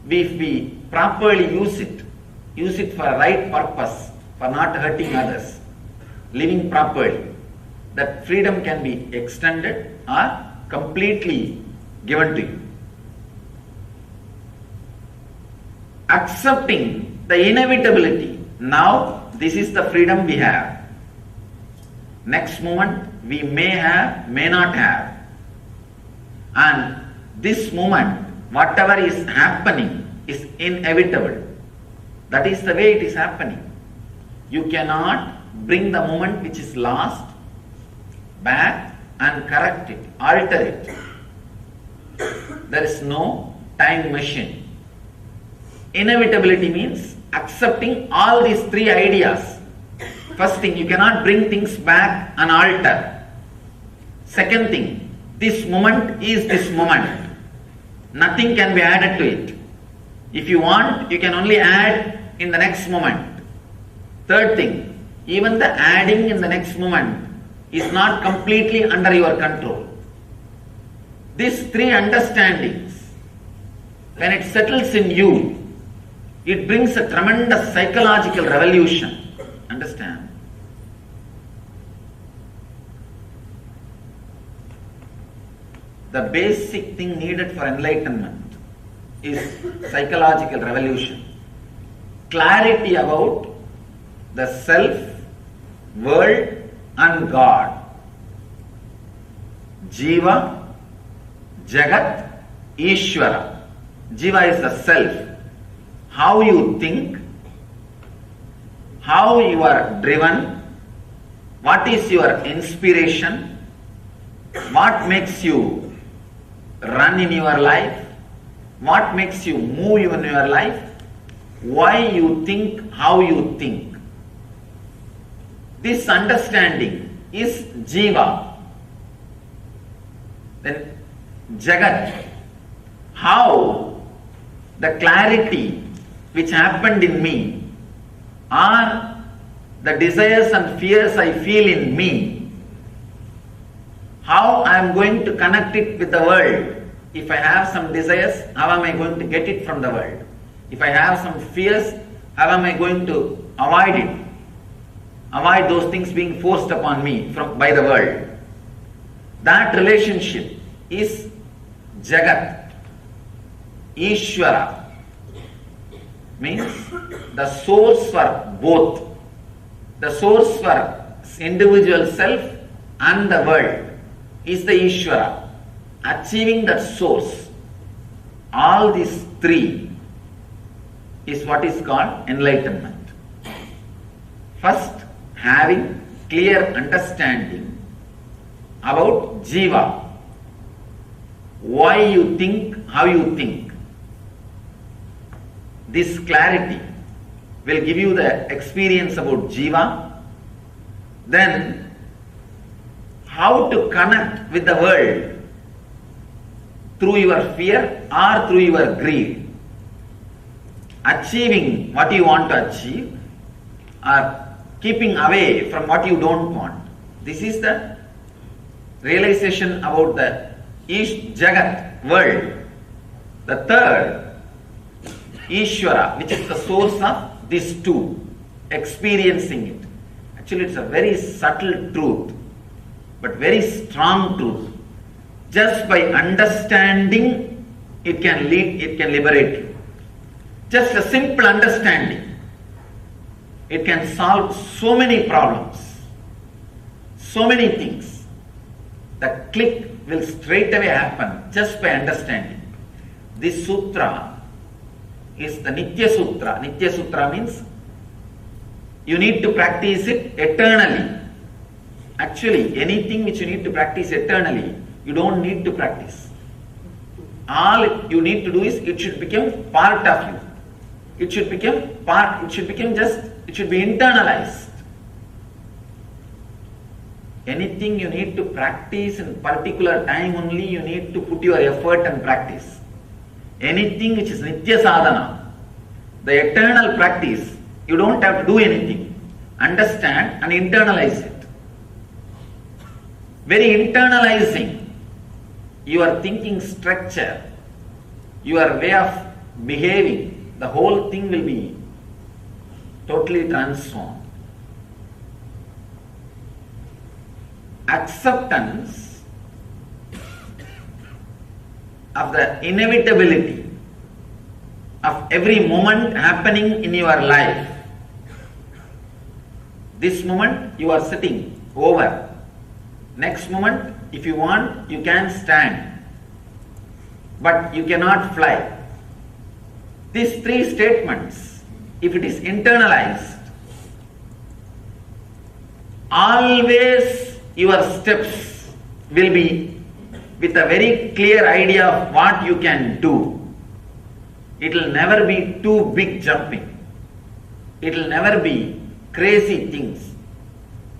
Speaker 3: If we properly use it for a right purpose, for not hurting others, living properly, that freedom can be extended or completely given to you. Accepting the inevitability. Now, this is the freedom we have. Next moment, we may have, may not have. And this moment, whatever is happening is inevitable. That is the way it is happening. You cannot bring the moment which is lost back and correct it, alter it. There is no time machine. Inevitability means accepting all these three ideas. First thing, you cannot bring things back and alter. Second thing, this moment is this moment. Nothing can be added to it. If you want, you can only add in the next moment. Third thing, even the adding in the next moment is not completely under your control. These three understandings, when it settles in you, it brings a tremendous psychological revolution. Understand? The basic thing needed for enlightenment is psychological revolution. Clarity about the self, world and God. Jiva, Jagat, Ishvara. Jiva is the self. How you think, how you are driven, what is your inspiration, what makes you run in your life, what makes you move in your life, why you think, how you think. This understanding is Jiva. Then Jagat, how the clarity which happened in me or the desires and fears I feel in me, how I am going to connect it with the world. If I have some desires, how am I going to get it from the world? If I have some fears, how am I going to avoid it? Avoid those things being forced upon me by the world. That relationship is Jagat. Ishvara means the source for both. The source for individual self and the world is the Ishvara. Achieving that source, all these three is what is called enlightenment. First, having clear understanding about Jiva. Why you think, how you think. This clarity will give you the experience about Jiva. Then, how to connect with the world through your fear or through your greed. Achieving what you want to achieve or keeping away from what you don't want. This is the realization about the Jagat world. The third, Ishvara, which is the source of these two, experiencing it. Actually, it's a very subtle truth, but very strong truth. Just by understanding, it can liberate you. Just a simple understanding, it can solve so many problems, so many things. The click will straight away happen just by understanding. This sutra is the Nitya Sutra. Nitya Sutra means you need to practice it eternally. Actually, anything which you need to practice eternally, you don't need to practice. All you need to do is it should become part of you. It should become internalized. Anything you need to practice in particular time only, you need to put your effort and practice. Anything which is Nitya Sadhana, the eternal practice, you don't have to do anything. Understand and internalize it. Very internalizing your thinking structure, your way of behaving, the whole thing will be totally transformed. Acceptance of the inevitability of every moment happening in your life. This moment you are sitting, over. Next moment, if you want, you can stand, but you cannot fly. These three statements, if it is internalized, always your steps will be with a very clear idea of what you can do. It will never be too big jumping. It will never be crazy things.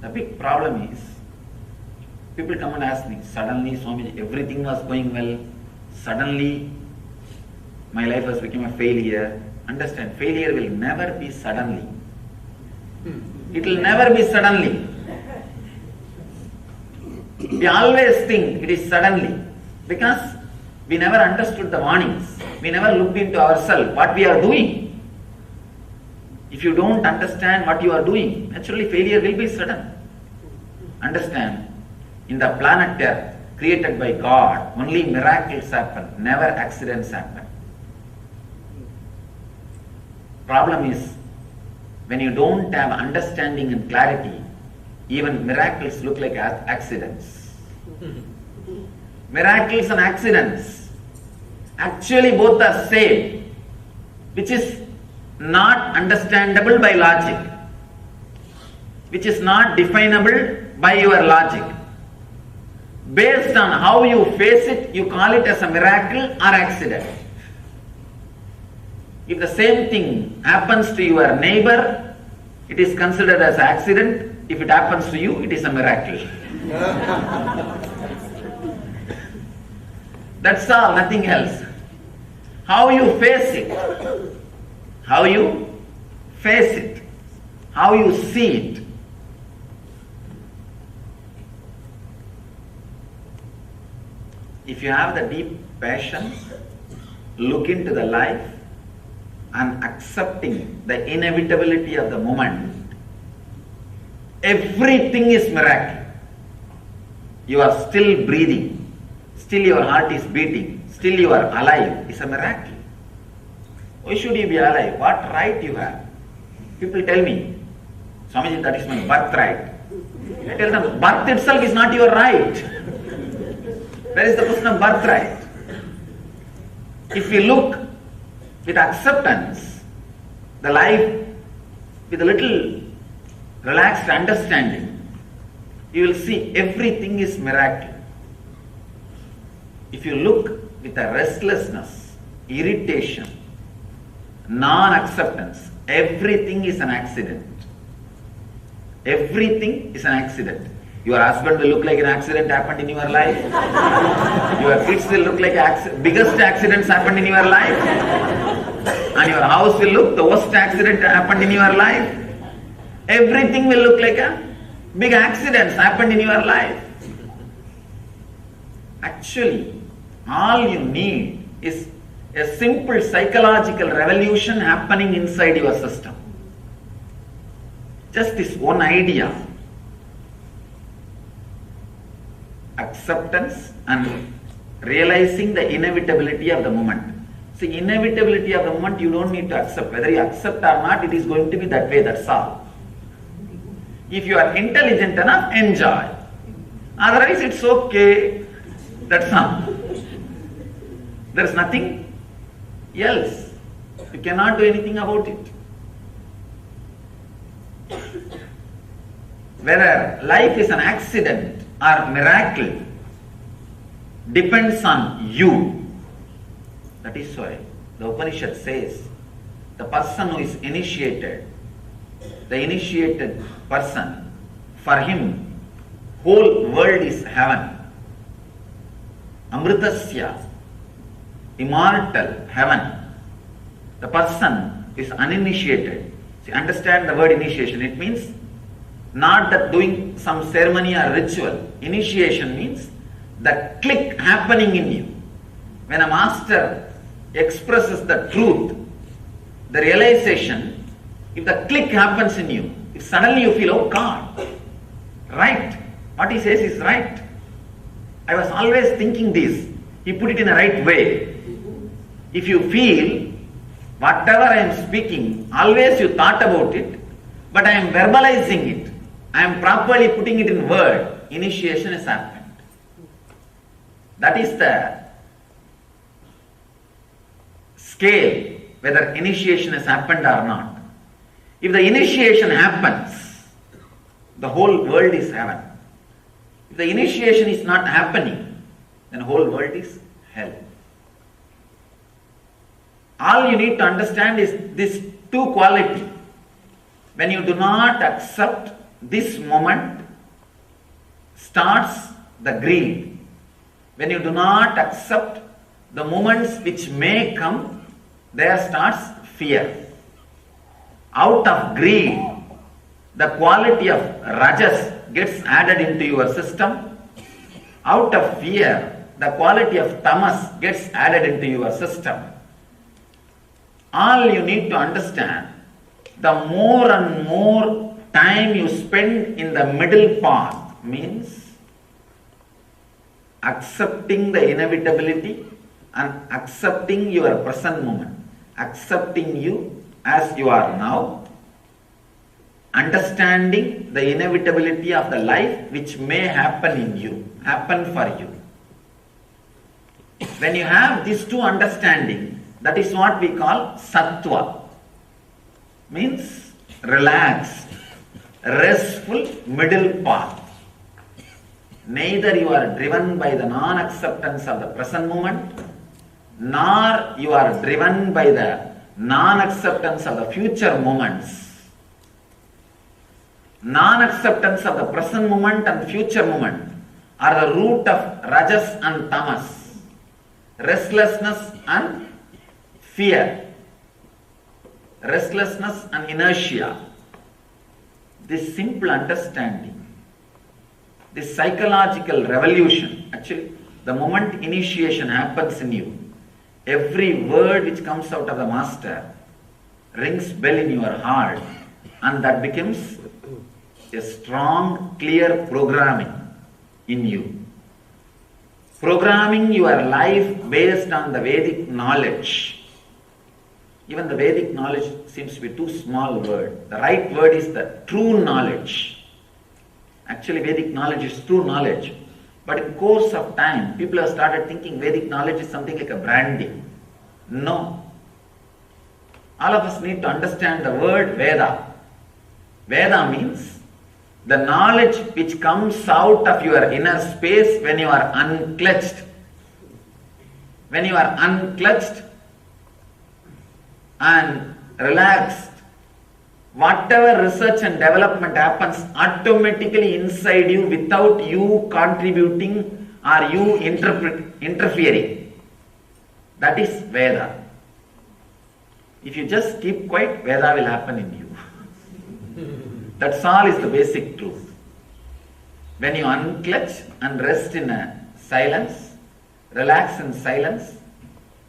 Speaker 3: The big problem is, people come and ask me, suddenly Swamiji, everything was going well, suddenly my life has become a failure. Understand, failure will never be suddenly. It will never be suddenly. We always think it is suddenly because we never understood the warnings. We never looked into ourselves, what we are doing. If you don't understand what you are doing, naturally failure will be sudden. Understand, in the planet Earth, created by God, only miracles happen, never accidents happen. Problem is, when you don't have understanding and clarity, even miracles look like accidents. Miracles and accidents, actually both are same, which is not understandable by logic, which is not definable by your logic. Based on how you face it, you call it as a miracle or accident. If the same thing happens to your neighbor, it is considered as accident. If it happens to you, it is a miracle. That's all, nothing else. How you face it, how you face it, how you see it. If you have the deep passion, look into the life and accepting the inevitability of the moment, everything is miracle. You are still breathing, still your heart is beating, still you are alive. It's a miracle. Why should you be alive? What right you have? People tell me, Swamiji, that is my birthright. I tell them, birth itself is not your right. Where is the question of birthright? If you look with acceptance, the life with a little relaxed understanding, you will see everything is miracle. If you look with a restlessness, irritation, non-acceptance, everything is an accident. Everything is an accident. Your husband will look like an accident happened in your life. Your kids will look like biggest accidents happened in your life. And your house will look the worst accident happened in your life. Everything will look like a big accidents happened in your life. Actually, all you need is a simple psychological revolution happening inside your system. Just this one idea. Acceptance and realizing the inevitability of the moment. See, inevitability of the moment you don't need to accept. Whether you accept or not, it is going to be that way, that's all. If you are intelligent enough, enjoy. Otherwise, it's okay. That's all. There is nothing else. You cannot do anything about it. Whether life is an accident or miracle depends on you. That is why the Upanishad says the person who is initiated, the initiated person, for him whole world is heaven. Amritasya, immortal heaven. The person is uninitiated. See, understand the word initiation. It means not that doing some ceremony or ritual. Initiation means the click happening in you. When a master expresses the truth, the realization, if the click happens in you, if suddenly you feel, oh God, right, what he says is right. I was always thinking this. He put it in a right way. If you feel whatever I am speaking, always you thought about it, but I am verbalizing it, I am properly putting it in word, initiation has happened. That is the scale, whether initiation has happened or not. If the initiation happens, the whole world is heaven. If the initiation is not happening, then the whole world is hell. All you need to understand is this two quality. When you do not accept this moment, starts the greed. When you do not accept the moments which may come, there starts fear. Out of greed, the quality of rajas gets added into your system. Out of fear, the quality of tamas gets added into your system. All you need to understand, the more and more time you spend in the middle path means accepting the inevitability and accepting your present moment, accepting you as you are now, understanding the inevitability of the life which may happen in you, happen for you. When you have these two understanding, that is what we call sattva, means relaxed, restful middle path. Neither you are driven by the non-acceptance of the present moment, nor you are driven by the non-acceptance of the future moments. Non-acceptance of the present moment and future moment are the root of rajas and tamas, restlessness and fear, restlessness and inertia. This simple understanding, this psychological revolution, actually the moment initiation happens in you, every word which comes out of the master rings bell in your heart, and that becomes a strong, clear programming in you. Programming your life based on the Vedic knowledge. Even the Vedic knowledge seems to be too small a word. The right word is the true knowledge. Actually, Vedic knowledge is true knowledge. But in course of time, people have started thinking Vedic knowledge is something like a branding. No. All of us need to understand the word Veda. Veda means the knowledge which comes out of your inner space when you are unclutched. When you are unclutched and relaxed, whatever research and development happens automatically inside you without you contributing or you interfering. That is Veda. If you just keep quiet, Veda will happen in you. That's all is the basic truth. When you unclutch and rest in a silence, relax in silence,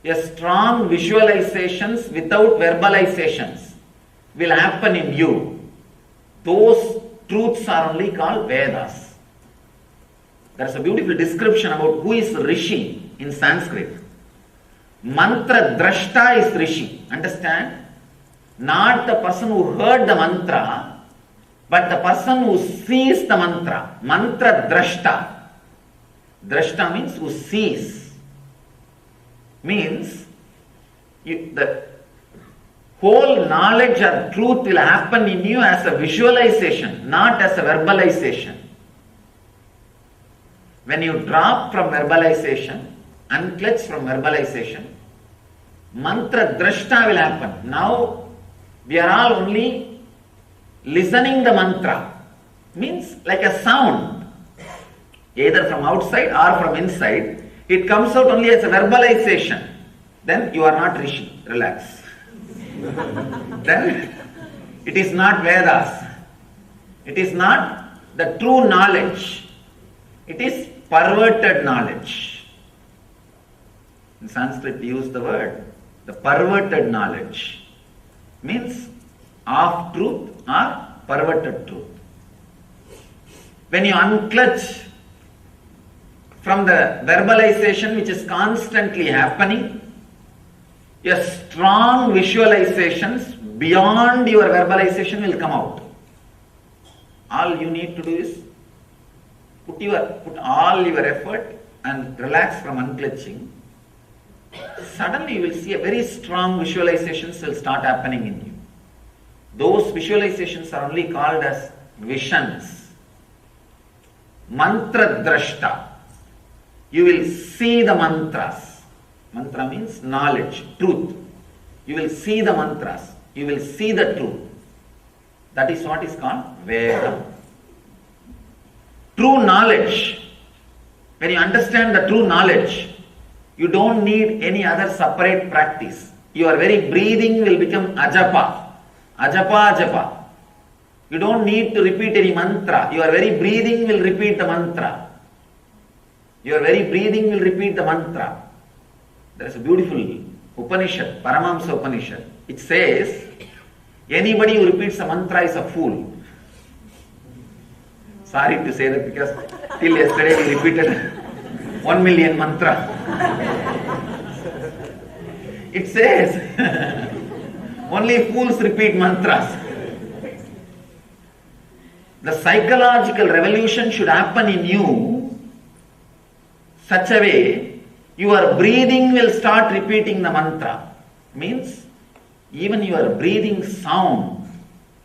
Speaker 3: a strong visualizations without verbalizations will happen in you. Those truths are only called Vedas. There is a beautiful description about who is Rishi in Sanskrit. Mantra drashta is Rishi. Understand? Not the person who heard the mantra, but the person who sees the mantra. Mantra drashta. Drashta means who sees. Means the whole knowledge or truth will happen in you as a visualization, not as a verbalization. When you drop from verbalization, unclutch from verbalization, mantra drashta will happen. Now we are all only listening the mantra, means like a sound, either from outside or from inside. It comes out only as a verbalization. Then you are not Rishi. Relax. Then it is not Vedas. It is not the true knowledge. It is perverted knowledge. In Sanskrit we use the word, the perverted knowledge. Means half truth or perverted truth. When you unclutch from the verbalization which is constantly happening, your strong visualizations beyond your verbalization will come out. All you need to do is put all your effort and relax from unclenching. Suddenly you will see a very strong visualizations will start happening in you. Those visualizations are only called as visions. Mantra drashta. You will see the mantras. Mantra means knowledge, truth. You will see the mantras. You will see the truth. That is what is called Veda. True knowledge. When you understand the true knowledge, you don't need any other separate practice. Your very breathing will become ajapa. Ajapa, ajapa. You don't need to repeat any mantra. Your very breathing will repeat the mantra. Your very breathing will repeat the mantra. There is a beautiful Upanishad, Paramahamsa Upanishad. It says, anybody who repeats a mantra is a fool. Sorry to say that because till yesterday we repeated 1 million mantra. It says, only fools repeat mantras. The psychological revolution should happen in you such a way your breathing will start repeating the mantra. Means even your breathing sound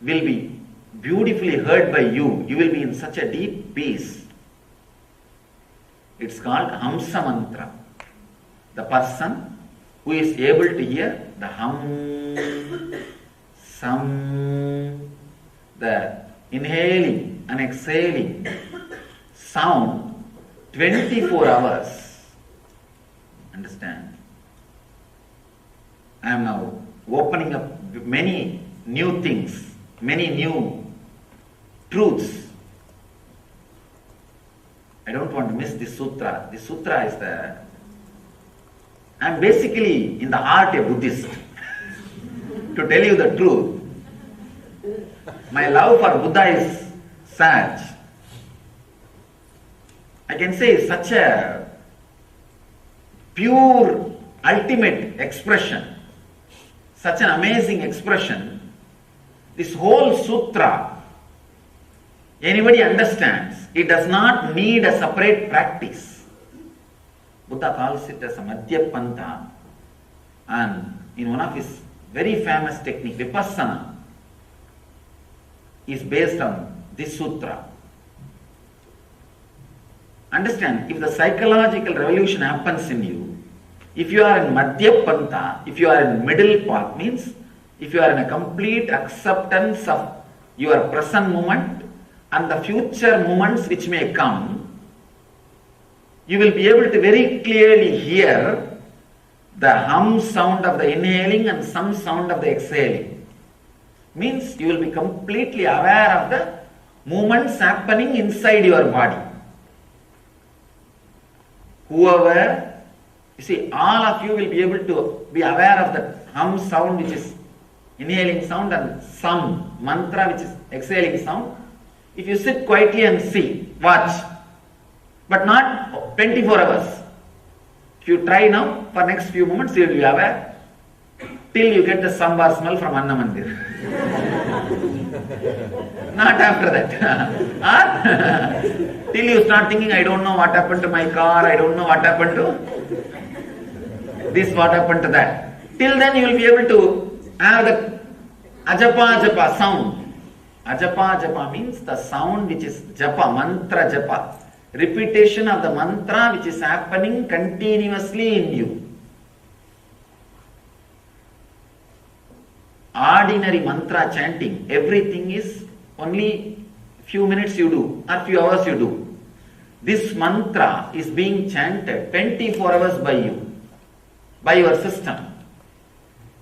Speaker 3: will be beautifully heard by you. You will be in such a deep peace. It's called Hamsa Mantra. The person who is able to hear the hum, sum, the inhaling and exhaling sound 24 hours. Understand? I am now opening up many new things, many new truths. I don't want to miss this sutra. This sutra is I am basically in the heart a Buddhist. To tell you the truth, my love for Buddha is such. I can say such a pure, ultimate expression, such an amazing expression. This whole sutra, anybody understands, it does not need a separate practice. Buddha calls it as a Madhyapantha, and in one of his very famous technique, Vipassana, is based on this sutra. Understand, if the psychological revolution happens in you, if you are in Madhyapantha, if you are in middle path, means if you are in a complete acceptance of your present moment and the future moments which may come, you will be able to very clearly hear the hum sound of the inhaling and some sound of the exhaling. Means you will be completely aware of the movements happening inside your body. Whoever, you see, all of you will be able to be aware of the hum sound which is inhaling sound and some mantra which is exhaling sound. If you sit quietly and see, watch, but not 24 hours. If you try now, for next few moments you will be aware till you get the sambar smell from Anna Mandir. Not after that. Till you start thinking, I don't know what happened to my car, I don't know what happened to this, what happened to that. Till then you will be able to have the ajapa japa sound. Ajapa japa means the sound which is japa, mantra japa. Repetition of the mantra which is happening continuously in you. Ordinary mantra chanting, everything is only few minutes you do or few hours you do. This mantra is being chanted 24 hours by you, by your system.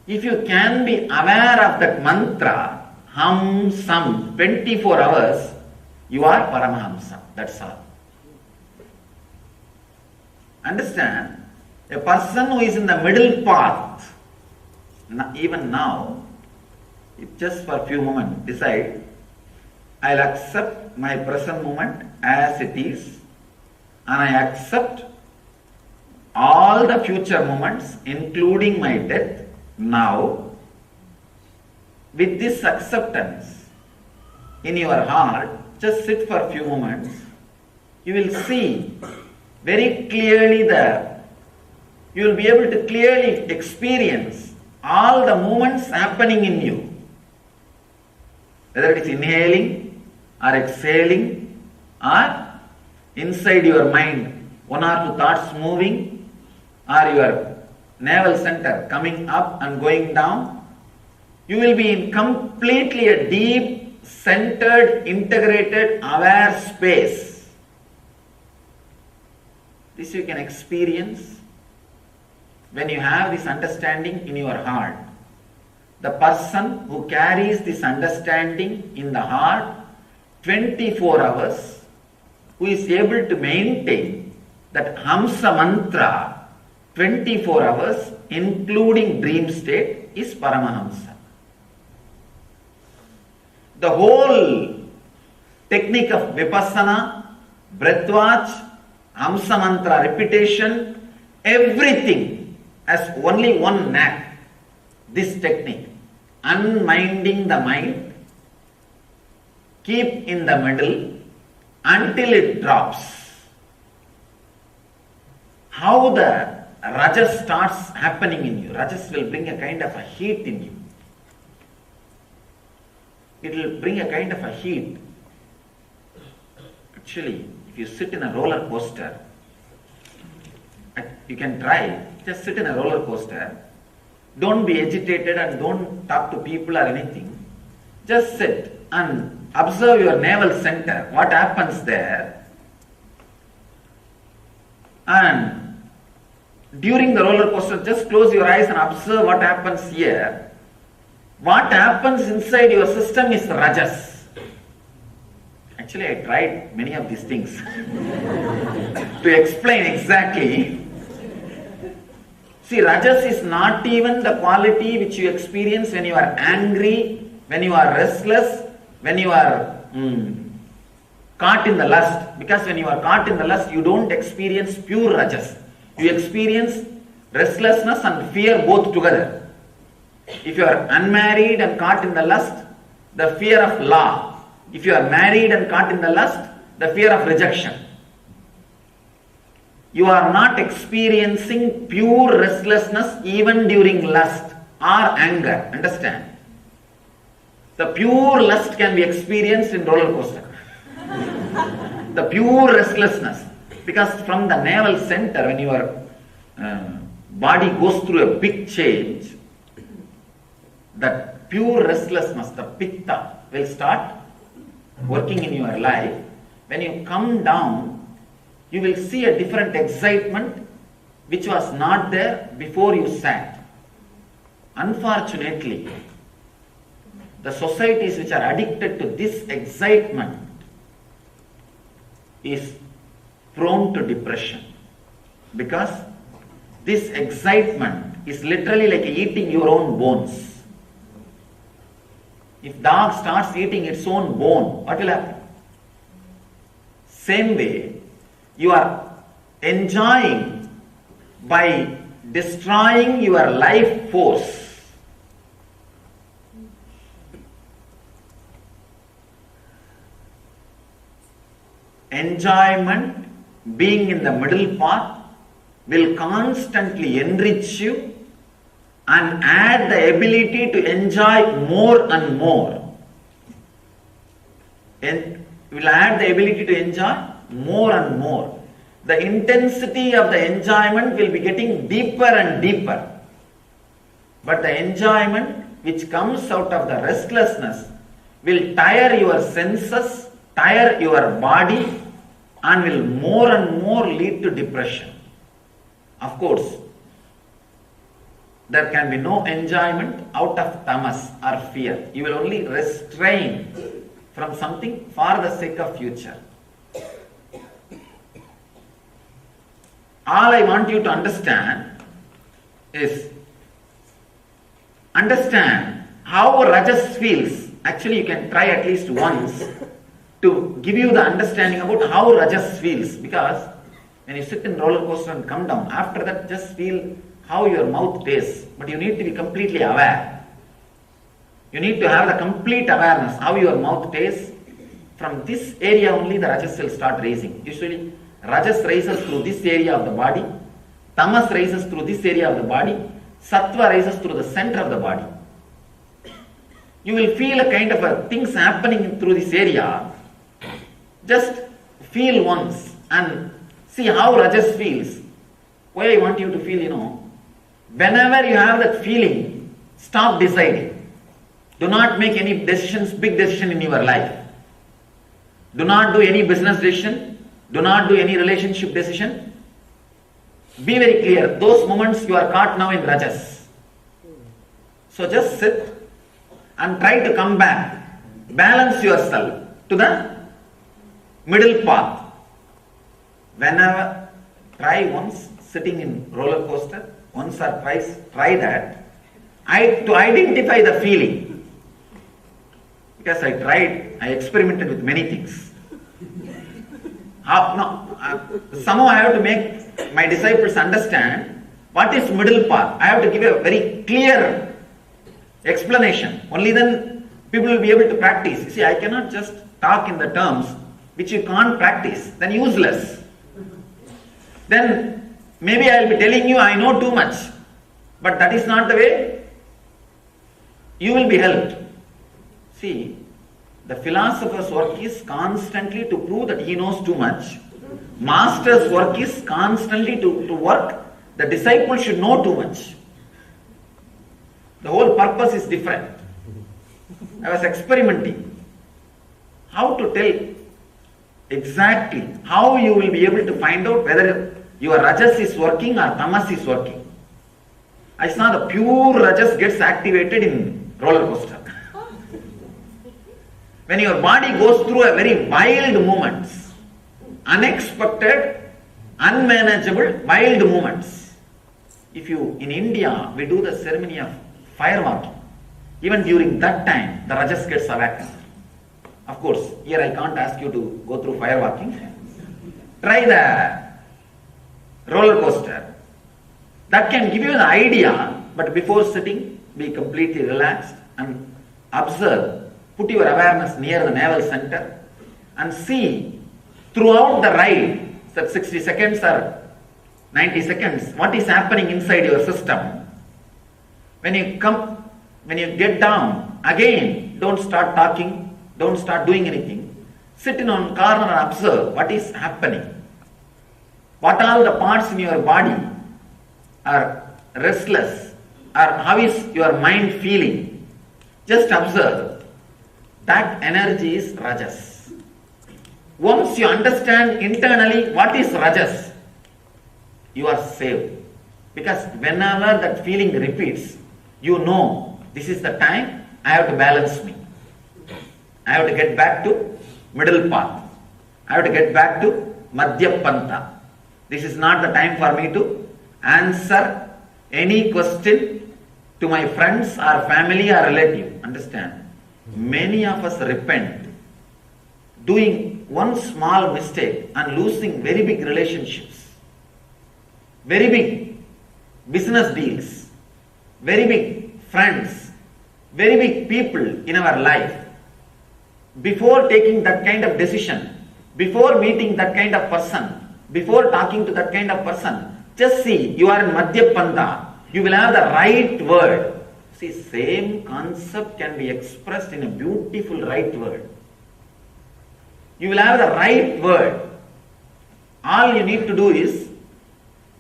Speaker 3: If you can be aware of that mantra, hum, sum, 24 hours, you are Paramahamsa. That's all. Understand? A person who is in the middle path, even now, if just for a few moments decide, I'll accept my present moment as it is, and I accept all the future moments, including my death, now. With this acceptance in your heart, just sit for a few moments. You will see very clearly there. You will be able to clearly experience all the movements happening in you. Whether it is inhaling or exhaling, or inside your mind, one or two thoughts moving, or your navel center coming up and going down, you will be in completely a deep, centered, integrated, aware space. This you can experience when you have this understanding in your heart. The person who carries this understanding in the heart 24 hours, who is able to maintain that Hamsa mantra 24 hours, including dream state, is Paramahamsa. The whole technique of Vipassana, breathwatch, Hamsa mantra repetition, everything has only one knack, this technique. Unminding the mind, keep in the middle until it drops. How the rajas starts happening in you? Rajas will bring a kind of a heat in you. It will bring a kind of a heat. Actually, if you sit in a roller coaster, you can try, just sit in a roller coaster. Don't be agitated and don't talk to people or anything. Just sit and observe your navel center, what happens there. And during the roller coaster, just close your eyes and observe what happens here. What happens inside your system is rajas. Actually, I tried many of these things to explain exactly. See, rajas is not even the quality which you experience when you are angry, when you are restless, when you are caught in the lust. Because when you are caught in the lust, you don't experience pure rajas. You experience restlessness and fear both together. If you are unmarried and caught in the lust, the fear of law. If you are married and caught in the lust, the fear of rejection. You are not experiencing pure restlessness even during lust or anger. Understand? The pure lust can be experienced in roller coaster. The pure restlessness. Because from the navel center, when your body goes through a big change, that pure restlessness, the pitta, will start working in your life. When you come down, you will see a different excitement which was not there before you sat. Unfortunately, the societies which are addicted to this excitement is prone to depression, because this excitement is literally like eating your own bones. If dog starts eating its own bone, what will happen? Same way, you are enjoying by destroying your life force. Enjoyment, being in the middle path, will constantly enrich you and add the ability to enjoy more and more. And will add the ability to enjoy more and more. The intensity of the enjoyment will be getting deeper and deeper. But the enjoyment which comes out of the restlessness will tire your senses, tire your body, and will more and more lead to depression. Of course, there can be no enjoyment out of tamas or fear. You will only restrain from something for the sake of future. All I want you to understand is, understand how rajas feels. Actually, you can try at least once to give you the understanding about how rajas feels, because When you sit in roller coaster and come down, after that just feel how your mouth tastes. But you need to be completely aware. You need to have the complete awareness how your mouth tastes. From this area only the rajas will start raising. Usually rajas rises through this area of the body, tamas rises through this area of the body, sattva rises through the center of the body. You will feel a kind of a things happening through this area. Just feel once and see how rajas feels. Why I want you to feel, whenever you have that feeling, stop deciding. Do not make any decisions, big decision in your life. Do not do any business decision. Do not do any relationship decision. Be very clear. Those moments you are caught now in rajas. So just sit and try to come back. Balance yourself to the middle path. Whenever, try once sitting in roller coaster, once or twice, try that. To identify the feeling. Because I tried, I experimented with many things. Somehow I have to make my disciples understand what is middle path. I have to give a very clear explanation. Only then people will be able to practice. You see, I cannot just talk in the terms which you can't practice. Then useless. Then maybe I will be telling you I know too much. But that is not the way you will be helped. See, the philosopher's work is constantly to prove that he knows too much. Master's work is constantly to work. The disciple should know too much. The whole purpose is different. I was experimenting how to tell exactly how you will be able to find out whether your rajas is working or tamas is working. I saw the pure rajas gets activated in roller coaster. When your body goes through a very wild movements, unexpected, unmanageable, wild movements. In India, we do the ceremony of fireworking. Even during that time, the rajas gets awakened. Of course, here I can't ask you to go through fireworking. Try the roller coaster. That can give you the idea, but before sitting, be completely relaxed and observe. Put your awareness near the navel center and see throughout the ride, that 60 seconds or 90 seconds, what is happening inside your system. When you get down, again, don't start talking, don't start doing anything. Sit in on corner and observe what is happening. What all the parts in your body are restless, or how is your mind feeling. Just observe. That energy is rajas. Once you understand internally what is rajas, you are saved. Because whenever that feeling repeats, you know this is the time I have to balance me. I have to get back to middle path. I have to get back to Madhya Pantha. This is not the time for me to answer any question to my friends or family or relative. Understand? Many of us repent doing one small mistake and losing very big relationships, very big business deals, very big friends, very big people in our life. Before taking that kind of decision, before meeting that kind of person, before talking to that kind of person, just see, you are in Madhya Pantha, you will have the right word. See, same concept can be expressed in a beautiful right word. You will have the right word. All you need to do is,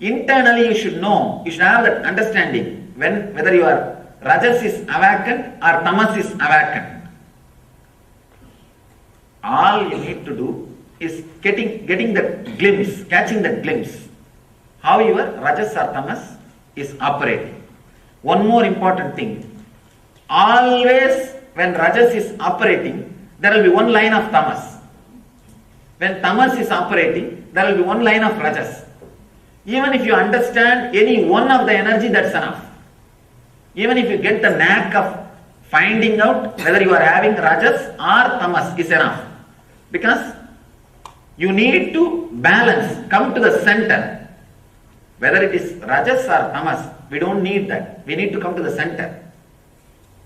Speaker 3: internally you should know, you should have that understanding whether your rajas is awakened or tamas is awakened. All you need to do is getting that glimpse, catching that glimpse, how your rajas or tamas is operating. One more important thing, always when rajas is operating, there will be one line of tamas. When tamas is operating, there will be one line of rajas. Even if you understand any one of the energy, that's enough. Even if you get the knack of finding out whether you are having rajas or tamas is enough. Because You need to balance, come to the center. Whether it is rajas or tamas, we don't need that. We need to come to the center.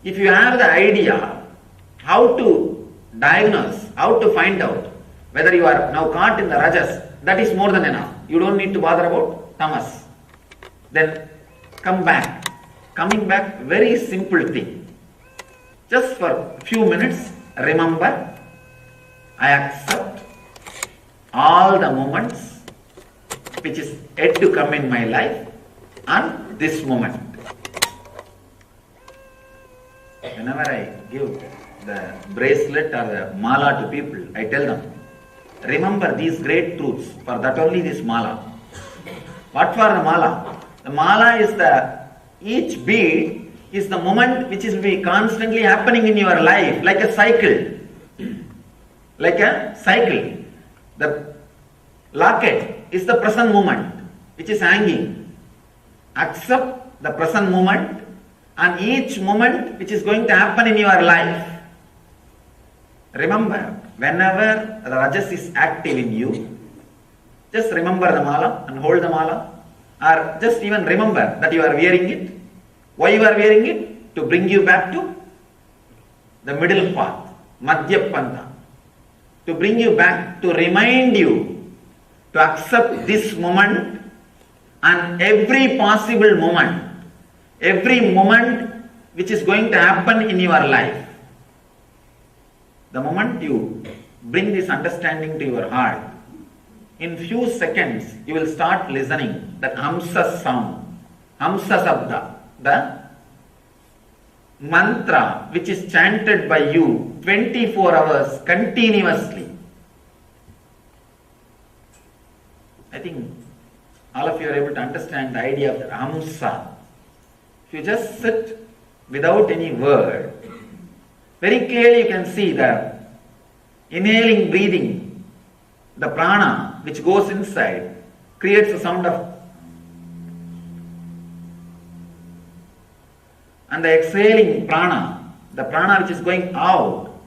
Speaker 3: If you have the idea how to diagnose, how to find out whether you are now caught in the rajas, that is more than enough. You don't need to bother about tamas. Then come back. Coming back, very simple thing. Just for a few minutes, remember, I accept all the moments which is yet to come in my life and this moment. Whenever I give the bracelet or the mala to people, I tell them, remember these great truths, for that only this mala. What for the mala? The mala is each bead is the moment which is be constantly happening in your life, like a cycle. Like a cycle. The locket is the present moment which is hanging. Accept the present moment and each moment which is going to happen in your life. Remember, whenever the rajas is active in you, just remember the mala and hold the mala, or just even remember that you are wearing it. Why you are wearing it? To bring you back to the middle path, Madhya Pantha. To bring you back, to remind you to accept this moment and every possible moment, every moment which is going to happen in your life. The moment you bring this understanding to your heart, in few seconds you will start listening that Hamsa sound, Hamsa Sabda, the mantra which is chanted by you 24 hours continuously. I think all of you are able to understand the idea of the Hamsa. If you just sit without any word, very clearly you can see the inhaling, breathing, the prana which goes inside creates a sound of, and the exhaling prana, the prana which is going out,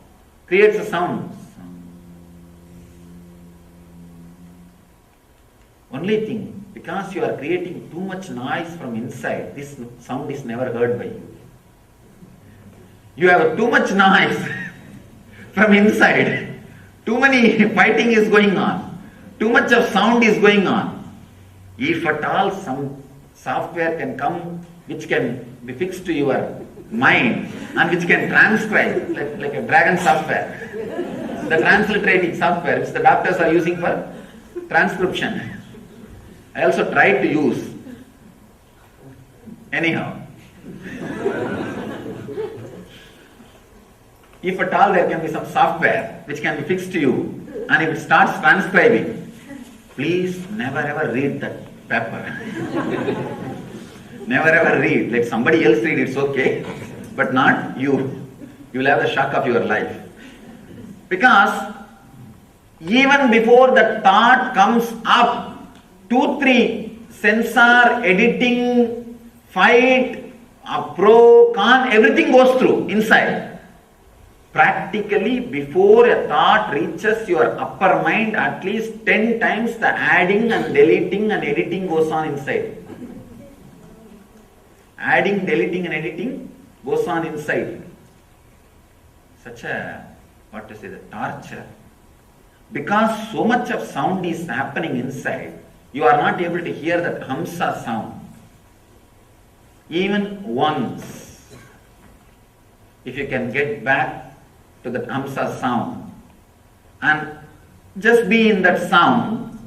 Speaker 3: creates a sound. Only thing, because you are creating too much noise from inside, this sound is never heard by you. You have too much noise from inside. Too many fighting is going on. Too much of sound is going on. If at all some software can come which can be fixed to your mind and which can transcribe, like a dragon software, the transliterating software which the doctors are using for transcription. I also tried to use. Anyhow, if at all there can be some software which can be fixed to you and if it starts transcribing, please never ever read that paper. Never ever read. Let somebody else read, it's okay, but not you. You will have the shock of your life. Because even before the thought comes up, 2-3 censor, editing, fight, pro, con, everything goes through inside. Practically before a thought reaches your upper mind, at least 10 times the adding and deleting and editing goes on inside. Adding, deleting and editing goes on inside. Such a, the torture. Because so much of sound is happening inside, you are not able to hear that Hamsa sound. Even once, if you can get back to that Hamsa sound and just be in that sound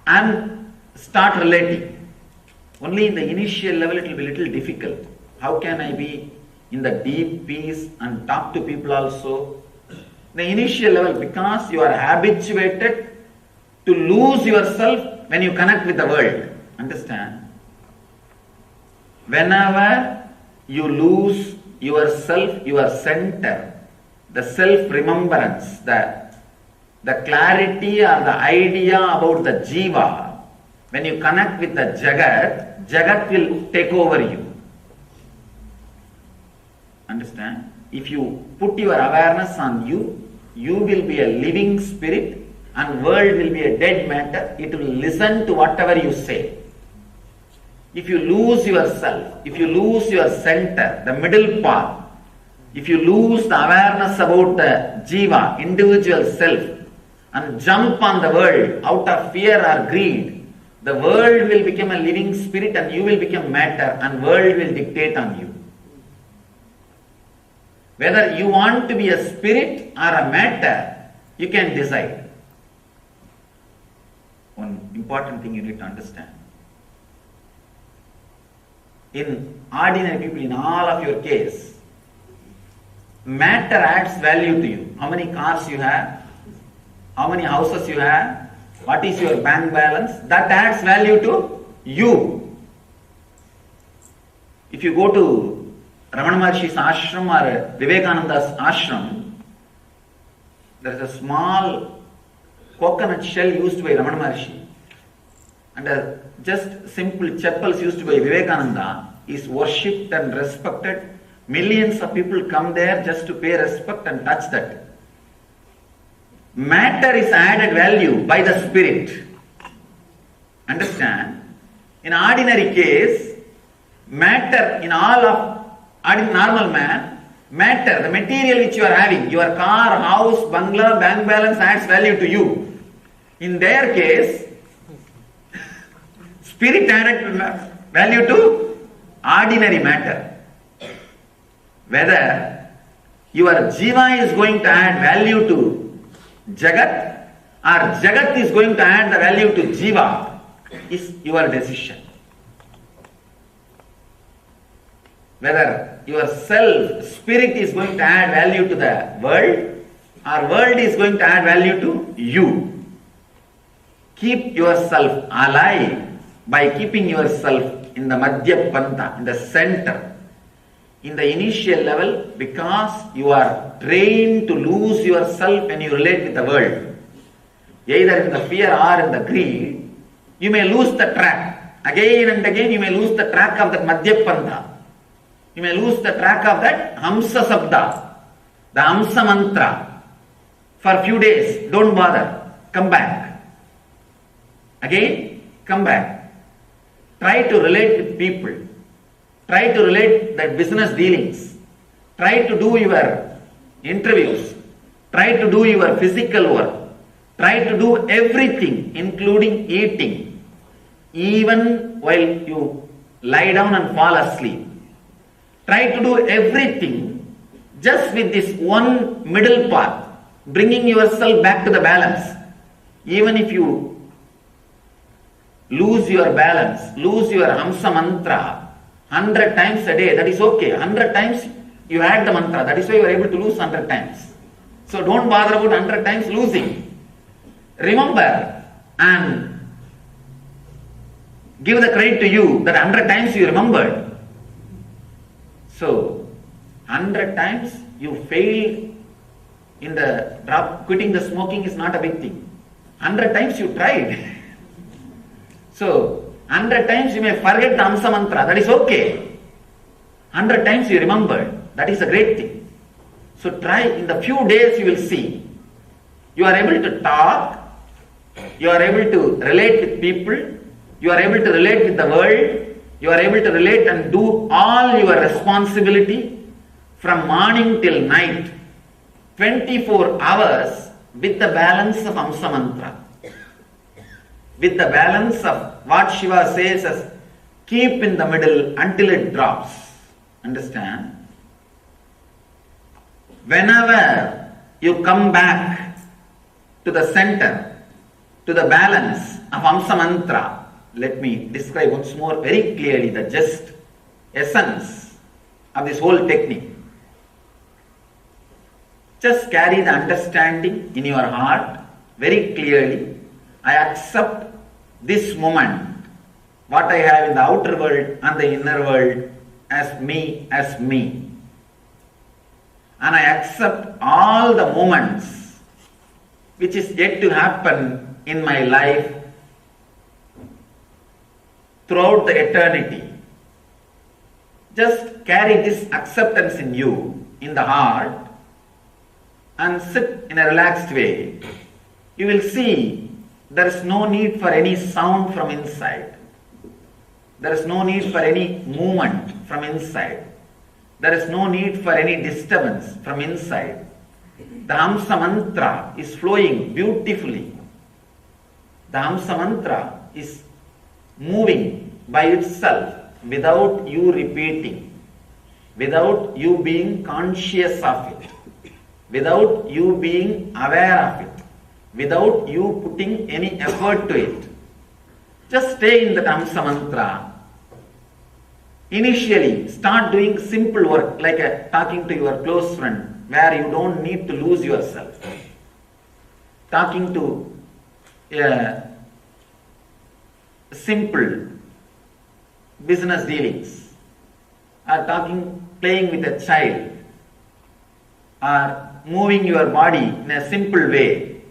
Speaker 3: and start relating. Only in the initial level it will be a little difficult. How can I be in the deep peace and talk to people also? The initial level, because you are habituated to lose yourself when you connect with the world. Understand? Whenever you lose yourself, your center, the self-remembrance, the clarity or the idea about the Jiva, when you connect with the Jagat will take over you. Understand? If you put your awareness on you, you will be a living spirit and world will be a dead matter. It will listen to whatever you say. If you lose yourself, if you lose your center, the middle path, if you lose the awareness about the jiva, individual self, and jump on the world out of fear or greed, the world will become a living spirit and you will become matter and world will dictate on you. Whether you want to be a spirit or a matter, you can decide. One important thing you need to understand. In ordinary people, in all of your case, matter adds value to you. How many cars you have, how many houses you have, what is your bank balance, that adds value to you. If you go to Ramana Maharshi's ashram or Vivekananda's ashram, there is a small coconut shell used by Ramana Maharshi and just simple chappals used by Vivekananda is worshipped and respected. Millions of people come there just to pay respect and touch that. Matter is added value by the spirit. Understand? In ordinary case, matter in all of normal man, matter, the material which you are having, your car, house, bungalow, bank balance adds value to you. In their case, spirit added value to ordinary matter. Whether your jiva is going to add value to Jagat or Jagat is going to add the value to jiva is your decision. Whether your self, spirit is going to add value to the world or world is going to add value to you. Keep yourself alive by keeping yourself in the Madhya Pantha, in the center. In the initial level, because you are trained to lose yourself when you relate with the world, either in the fear or in the greed, you may lose the track. Again and again you may lose the track of that Madhya Pantha. You may lose the track of that Hamsa Sabda, the Hamsa Mantra. For a few days, don't bother, come back. Again, come back. Try to relate with people. Try to relate the business dealings. Try to do your interviews. Try to do your physical work. Try to do everything, including eating, even while you lie down and fall asleep. Try to do everything just with this one middle path, bringing yourself back to the balance. Even if you lose your balance, lose your Hamsa Mantra, 100 times a day, that is okay. 100 times you had the mantra, that is why you are able to lose 100 times. So don't bother about 100 times losing. Remember and give the credit to you that 100 times you remembered. So 100 times you failed in the quitting the smoking is not a big thing. 100 times you tried. So 100 times you may forget the Hamsa Mantra, that is okay. 100 times you remembered, that is a great thing. So try, in the few days you will see. You are able to talk, you are able to relate with people, you are able to relate with the world, you are able to relate and do all your responsibility from morning till night, 24 hours with the balance of Hamsa Mantra. With the balance of what Shiva says as keep in the middle until it drops. Understand? Whenever you come back to the center, to the balance of Hamsa Mantra, let me describe once more very clearly the just essence of this whole technique. Just carry the understanding in your heart very clearly. I accept this moment, what I have in the outer world and the inner world, as me. And I accept all the moments which is yet to happen in my life throughout the eternity. Just carry this acceptance in you, in the heart, and sit in a relaxed way. you will see there is no need for any sound from inside. There is no need for any movement from inside. There is no need for any disturbance from inside. The Hamsa mantra is flowing beautifully. The Hamsa mantra is moving by itself without you repeating, without you being conscious of it, without you being aware of it, without you putting any effort to it. Just stay in the Hamsa mantra. Initially, start doing simple work like talking to your close friend where you don't need to lose yourself. Talking to a simple business dealings, or playing with a child, or moving your body in a simple way.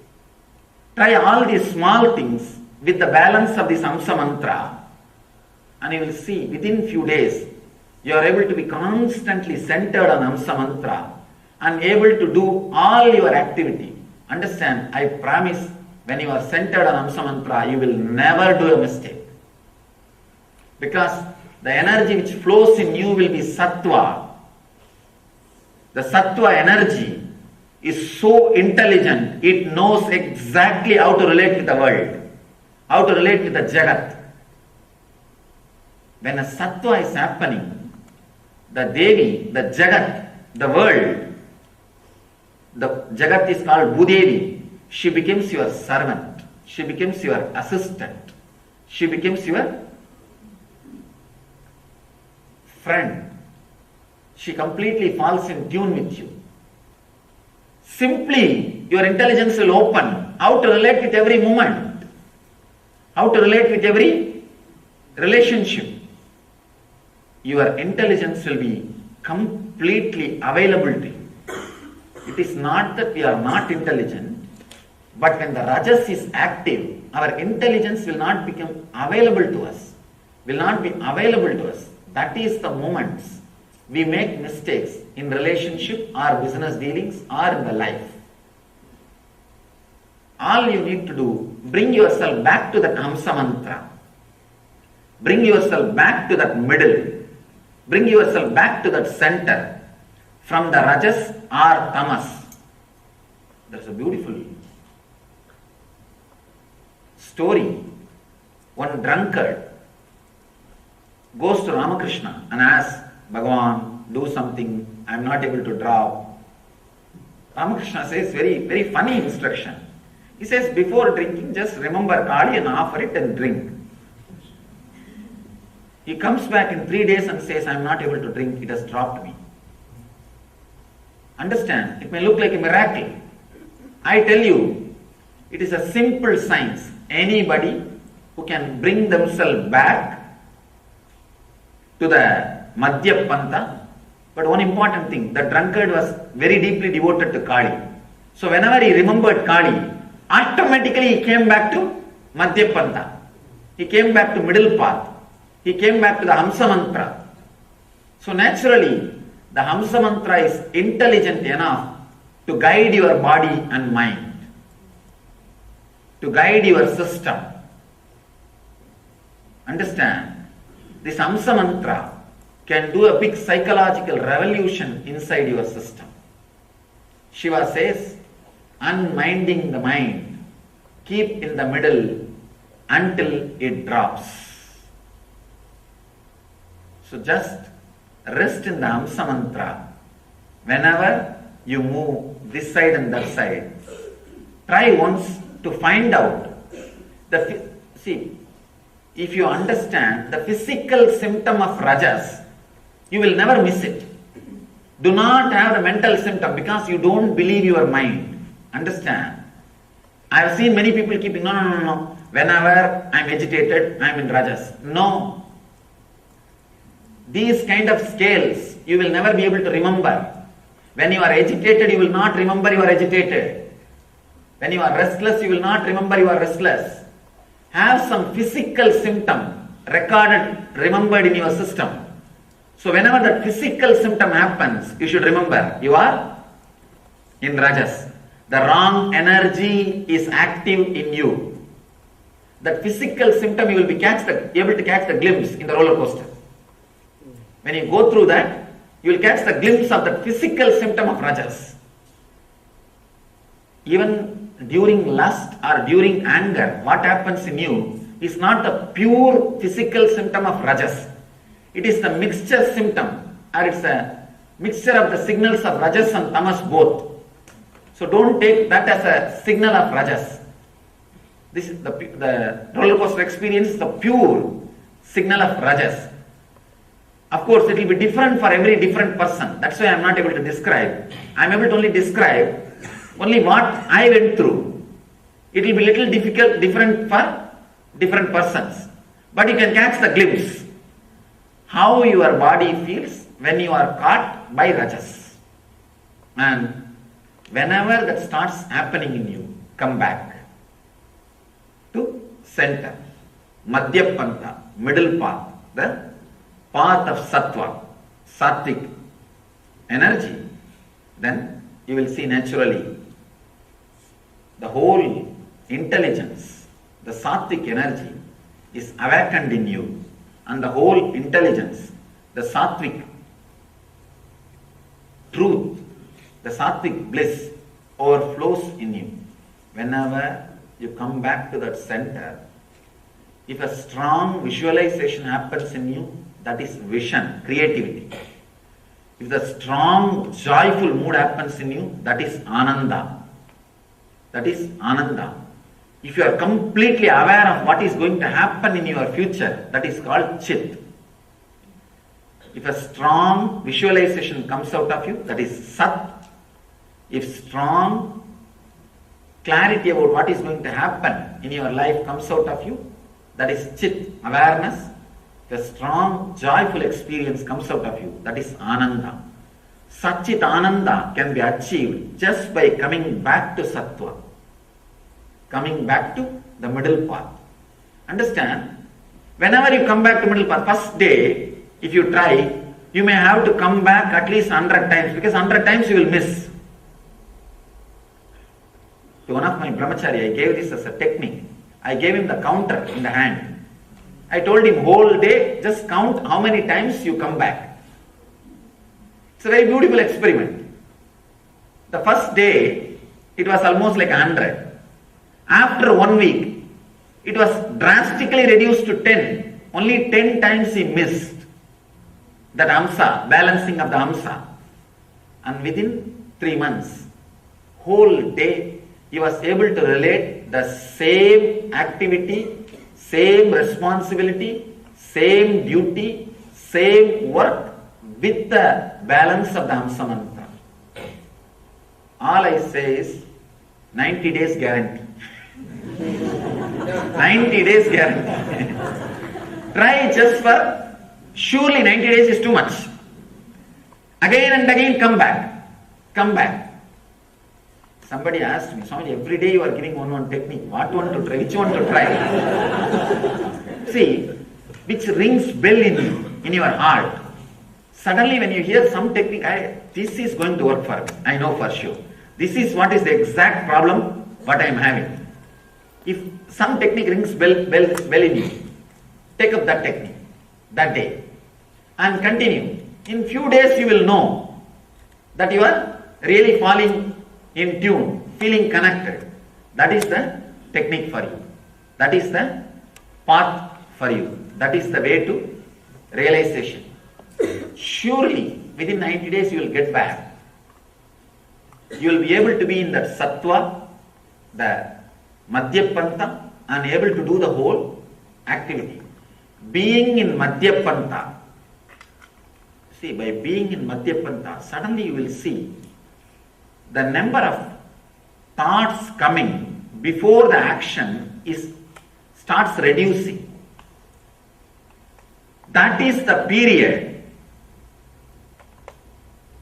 Speaker 3: Try all these small things with the balance of this Hamsa mantra, and you will see within few days you are able to be constantly centered on Hamsa mantra and able to do all your activity. Understand, I promise, when you are centered on Hamsa mantra, you will never do a mistake. Because the energy which flows in you will be sattva. The sattva energy is so intelligent, it knows exactly how to relate with the world, how to relate with the jagat. When a sattva is happening, the Devi, the jagat, the world, the jagat is called Bhudevi. She becomes your servant. She becomes your assistant. She becomes your friend. She completely falls in tune with you. Simply, your intelligence will open how to relate with every moment, how to relate with every relationship. Your intelligence will be completely available to you. It is not that we are not intelligent, but when the rajas is active, our intelligence will not become available to us, will not be available to us. That is the moments we make mistakes in relationship or business dealings or in the life. All you need to do, bring yourself back to that Hamsa mantra. Bring yourself back to that middle. Bring yourself back to that center. From the rajas or tamas. There's a beautiful story. One drunkard goes to Ramakrishna and asks, Bhagavan, do something, I am not able to drop. Ramakrishna says, very funny instruction. He says, before drinking, just remember Kali and offer it and drink. He comes back in 3 days and says, I am not able to drink, it has dropped me. Understand, it may look like a miracle. I tell you, it is a simple science. Anybody who can bring themselves back to the Madhya Pantha. But one important thing, the drunkard was very deeply devoted to Kali. So whenever he remembered Kali, automatically he came back to Madhya Pantha. He came back to middle path. He came back to the Hamsa mantra. So naturally, the Hamsa mantra is intelligent enough to guide your body and mind, to guide your system. Understand? This Hamsa mantra can do a big psychological revolution inside your system. Shiva says, unminding the mind, keep in the middle until it drops. So just rest in the Hamsa mantra. Whenever you move this side and that side, try once to find out see, if you understand the physical symptom of rajas, you will never miss it. Do not have the mental symptom because you don't believe your mind. Understand? I have seen many people keeping, no. Whenever I am agitated, I am in rajas. No. These kind of scales, you will never be able to remember. When you are agitated, you will not remember you are agitated. When you are restless, you will not remember you are restless. Have some physical symptom remembered in your system. So whenever that physical symptom happens, you should remember you are in rajas. the wrong energy is active in you. That physical symptom you will be able to catch the glimpse in the roller coaster. When you go through that, you will catch the glimpse of the physical symptom of rajas. Even during lust or during anger, what happens in you is not the pure physical symptom of rajas. It is the mixture symptom, or it's a mixture of the signals of rajas and tamas both. So don't take that as a signal of rajas. This is the roller coaster experience is the pure signal of rajas. Of course, it will be different for every different person. That's why I am not able to describe. I am able to only describe only what I went through. It will be little different for different persons. But you can catch the glimpse how your body feels when you are caught by rajas. And whenever that starts happening in you, come back to center, Madhyapanta, middle path, the path of sattva, sattvic energy. Then you will see naturally the whole intelligence, the sattvic energy is awakened in you, and the whole intelligence, the sattvic truth, the sattvic bliss overflows in you. Whenever you come back to that center, if a strong visualization happens in you, that is vision, creativity. If the strong joyful mood happens in you, that is ananda. That is ananda. If you are completely aware of what is going to happen in your future, that is called chit. If a strong visualization comes out of you, that is sat. If strong clarity about what is going to happen in your life comes out of you, that is chit, awareness. If a strong joyful experience comes out of you, that is ananda. Satchit ananda can be achieved just by coming back to sattva, coming back to the middle path. Understand? Whenever you come back to middle path, first day, if you try, you may have to come back at least 100 times, because 100 times you will miss. To one of my brahmachari, I gave this as a technique. I gave him the counter in the hand. I told him, whole day, just count how many times you come back. It's a very beautiful experiment. The first day, it was almost like 100. After 1 week, it was drastically reduced to 10. Only 10 times he missed that amsa, balancing of the amsa. And within 3 months, whole day, he was able to relate the same activity, same responsibility, same duty, same work with the balance of the Hamsa mantra. All I say is 90 days guarantee. 90 days guarantee. Try just for, surely 90 days is too much. Again and again come back. Come back. Somebody asked me, Swami, every day you are giving one technique. What one to try? Which one to try? See, which rings bell in your heart. Suddenly when you hear some technique, this is going to work for me. I know for sure. This is what is the exact problem what I am having. If some technique rings bell in you, take up that technique that day and continue. In few days you will know that you are really falling in tune, feeling connected. That is the technique for you. That is the path for you. That is the way to realization. Surely within 90 days you will get back. You will be able to be in that sattva, the madhyapanta, and able to do the whole activity. Being in madhyapanta, see, by being in madhyapanta, suddenly you will see the number of thoughts coming before the action starts reducing. That is the period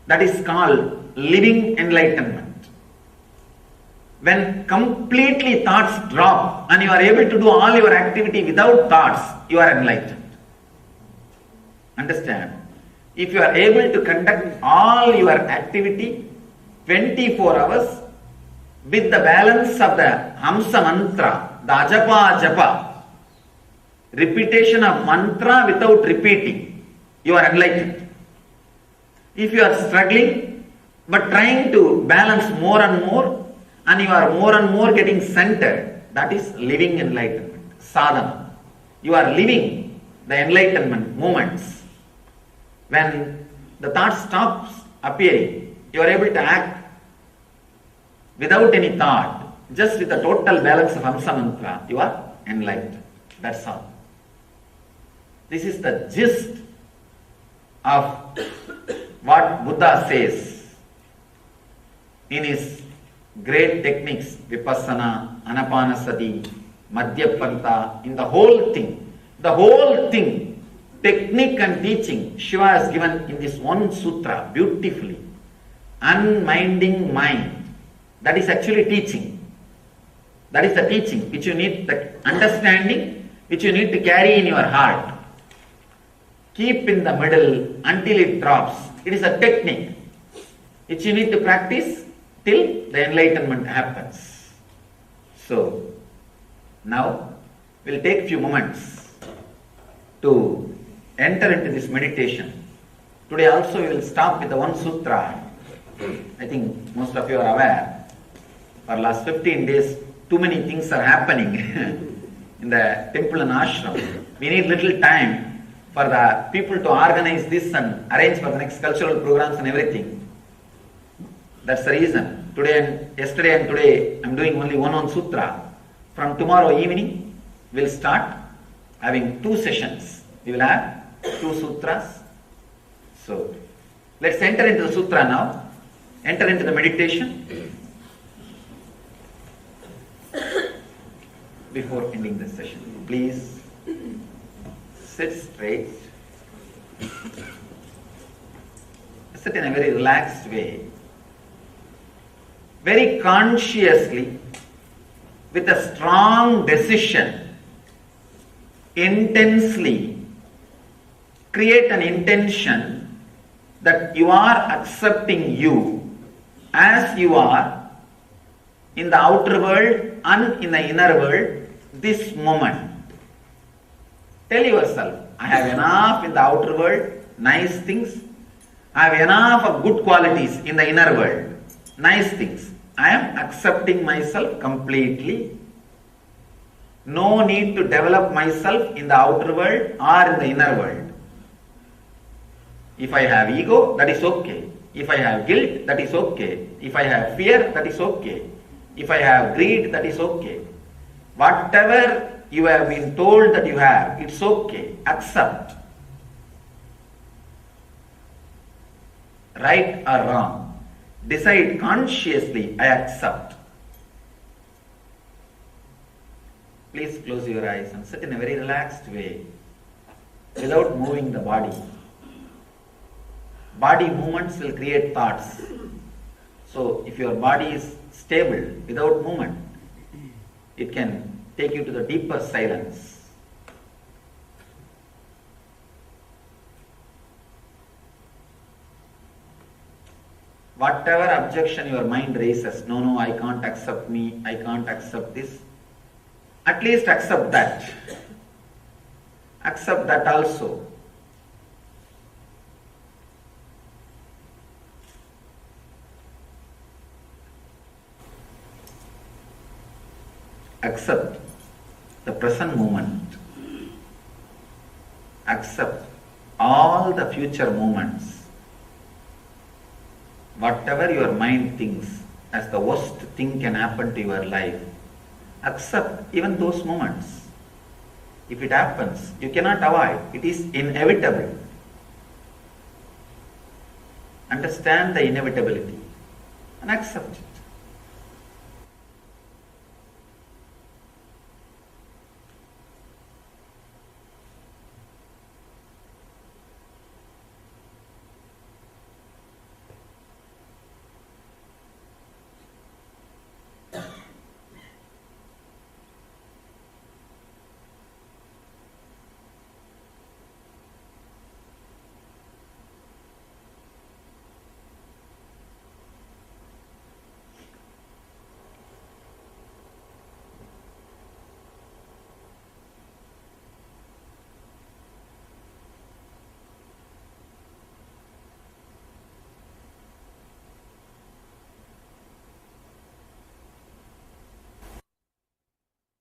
Speaker 3: that is called living enlightenment. When completely thoughts drop and you are able to do all your activity without thoughts, you are enlightened. Understand? If you are able to conduct all your activity 24 hours with the balance of the Hamsa mantra, the Ajapa Japa, repetition of mantra without repeating, you are enlightened. If you are struggling but trying to balance more and more, and you are more and more getting centered, that is living enlightenment, sadhana. You are living the enlightenment moments. When the thought stops appearing, you are able to act without any thought, just with the total balance of Hamsa mantra, you are enlightened. That's all. This is the gist of what Buddha says in his great techniques, Vipassana, Anapanasati, Madhyapanta, in the whole thing. The whole thing, technique and teaching, Shiva has given in this one sutra beautifully. Unminding mind. That is actually teaching. That is the teaching which you need, the understanding which you need to carry in your heart. Keep in the middle until it drops. It is a technique which you need to practice till the enlightenment happens. So, now we'll take few moments to enter into this meditation. Today also we will start with the one sutra. I think most of you are aware. For last 15 days, too many things are happening in the temple and ashram. We need little time for the people to organize this and arrange for the next cultural programs and everything. That's the reason. Yesterday and today, I'm doing only one sutra. From tomorrow evening, we'll start having 2 sessions. We will have 2 sutras. So, let's enter into the sutra now. Enter into the meditation. Before ending the session, please sit straight. Sit in a very relaxed way. Very consciously, with a strong decision, intensely create an intention that you are accepting you as you are in the outer world and in the inner world this moment. Tell yourself, I have enough in the outer world, nice things. I have enough of good qualities in the inner world, nice things. I am accepting myself completely. No need to develop myself in the outer world or in the inner world. If I have ego, that is okay. If I have guilt, that is okay. If I have fear, that is okay. If I have greed, that is okay. Whatever you have been told that you have, it's okay. Accept. Right or wrong. Decide consciously, I accept. Please close your eyes and sit in a very relaxed way without moving the body. Body movements will create thoughts. So if your body is stable without movement, it can take you to the deeper silence. Whatever objection your mind raises, no, I can't accept me, I can't accept this, at least accept that. Accept that also. Accept the present moment. Accept all the future moments. Whatever your mind thinks as the worst thing can happen to your life, accept even those moments. If it happens, you cannot avoid. It is inevitable. Understand the inevitability and accept it.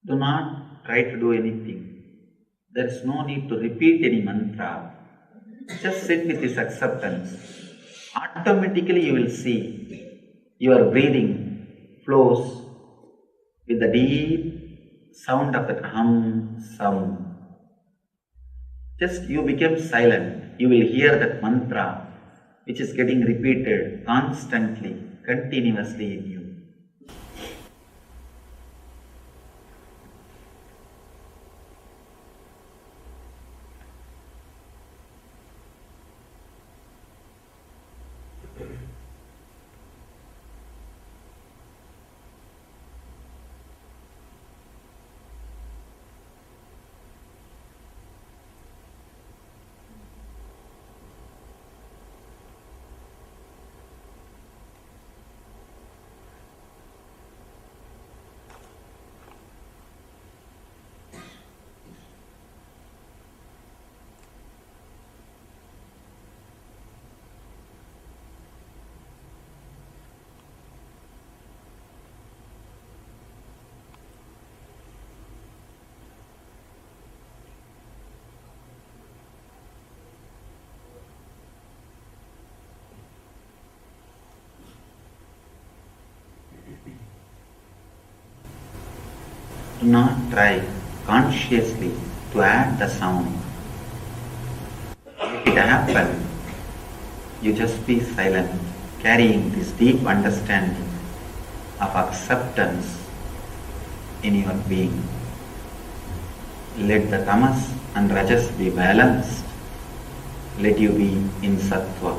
Speaker 3: Do not try to do anything. There is no need to repeat any mantra. Just sit with this acceptance. Automatically you will see your breathing flows with the deep sound of that hum sound. Just you become silent. You will hear that mantra which is getting repeated constantly, continuously in you. Do not try consciously to add the sound. If it happens, you just be silent, carrying this deep understanding of acceptance in your being. Let the tamas and rajas be balanced. Let you be in sattva.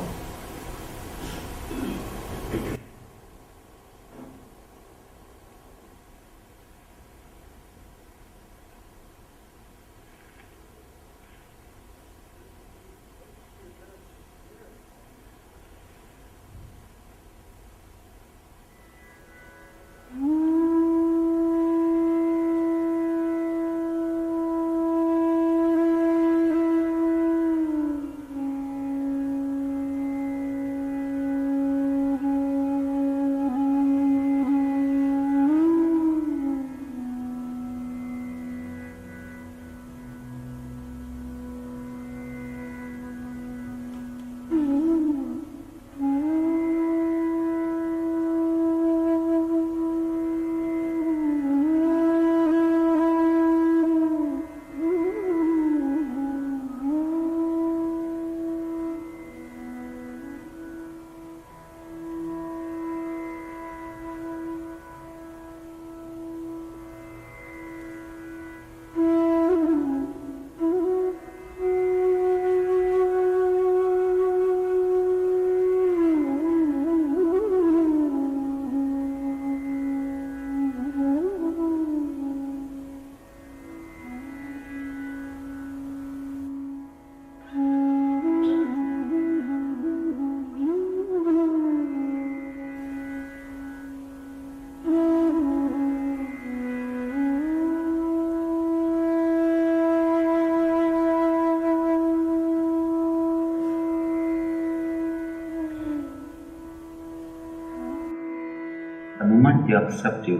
Speaker 3: The moment you accept you,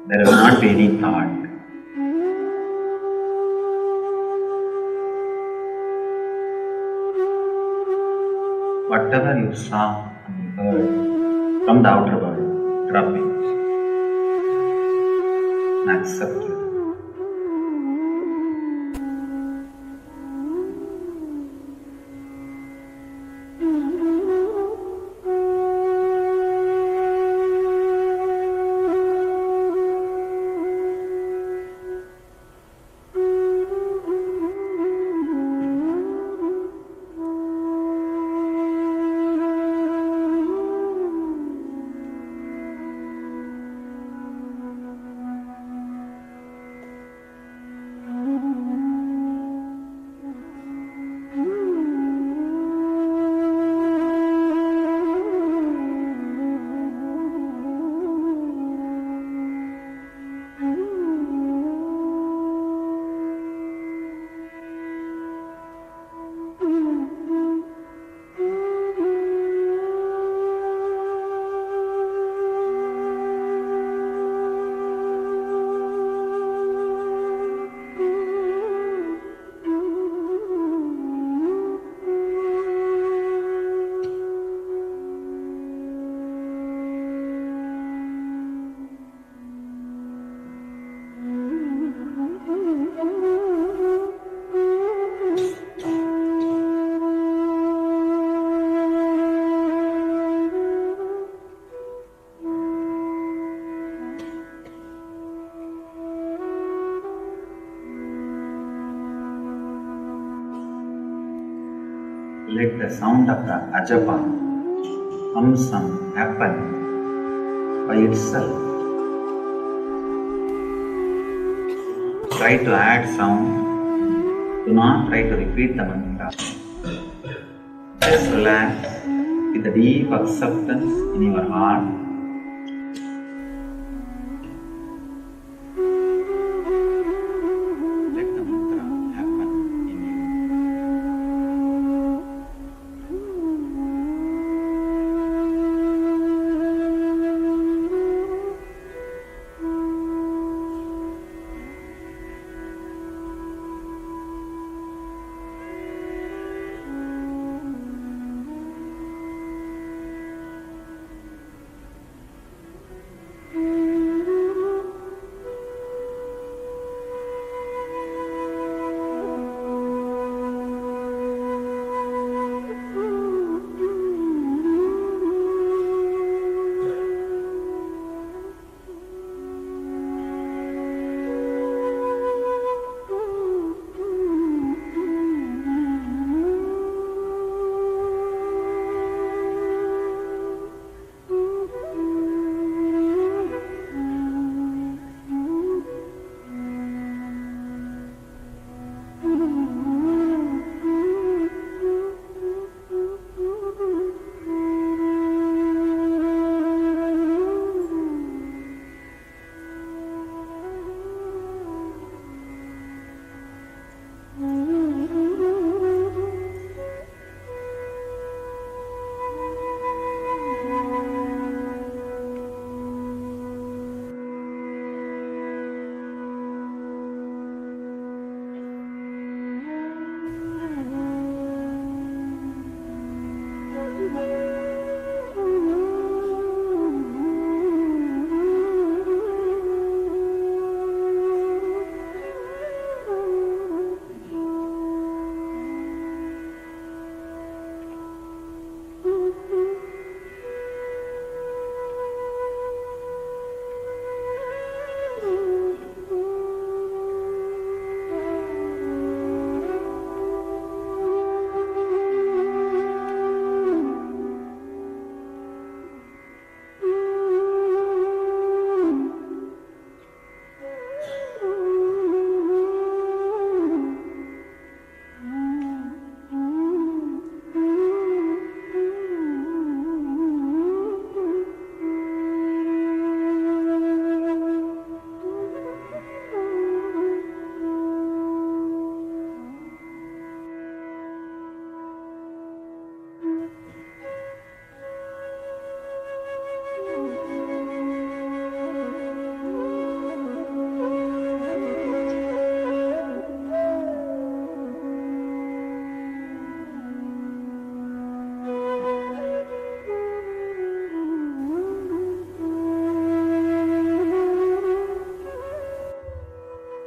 Speaker 3: there will not be any thought. Whatever you saw and heard from the outer world, drop it and accept it. let the sound of the ajapa, hamsam happen by itself. Try to add sound. Do not try to repeat the mantra. Just relax with a deep acceptance in your heart. Let the mantra happen in you.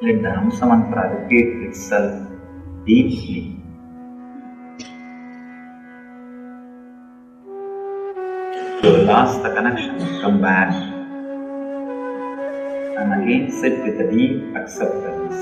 Speaker 3: Let the Hamsa mantra repeat itself deeply. To lost the connection, come back and again sit with a deep acceptance.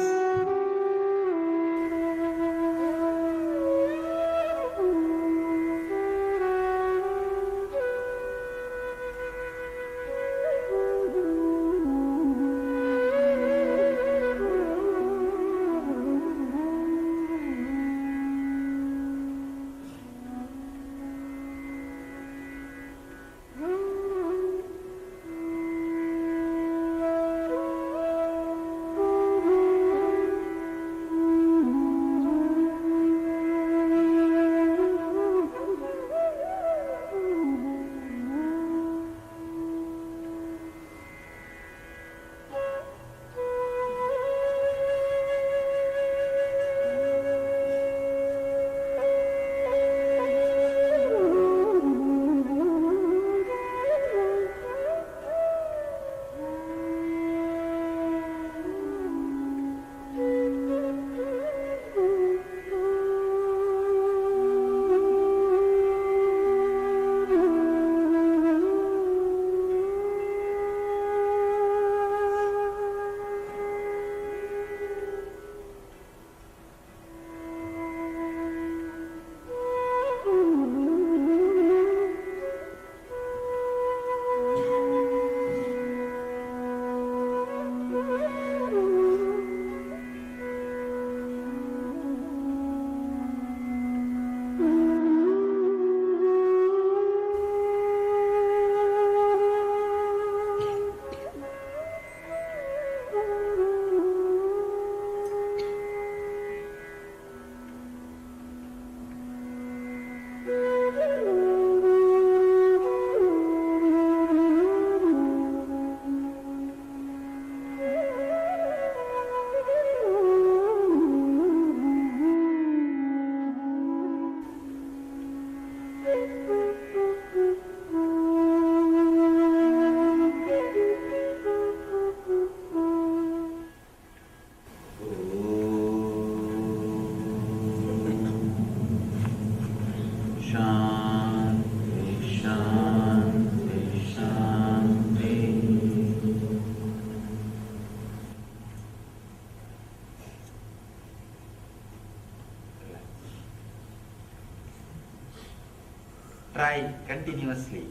Speaker 3: Try continuously.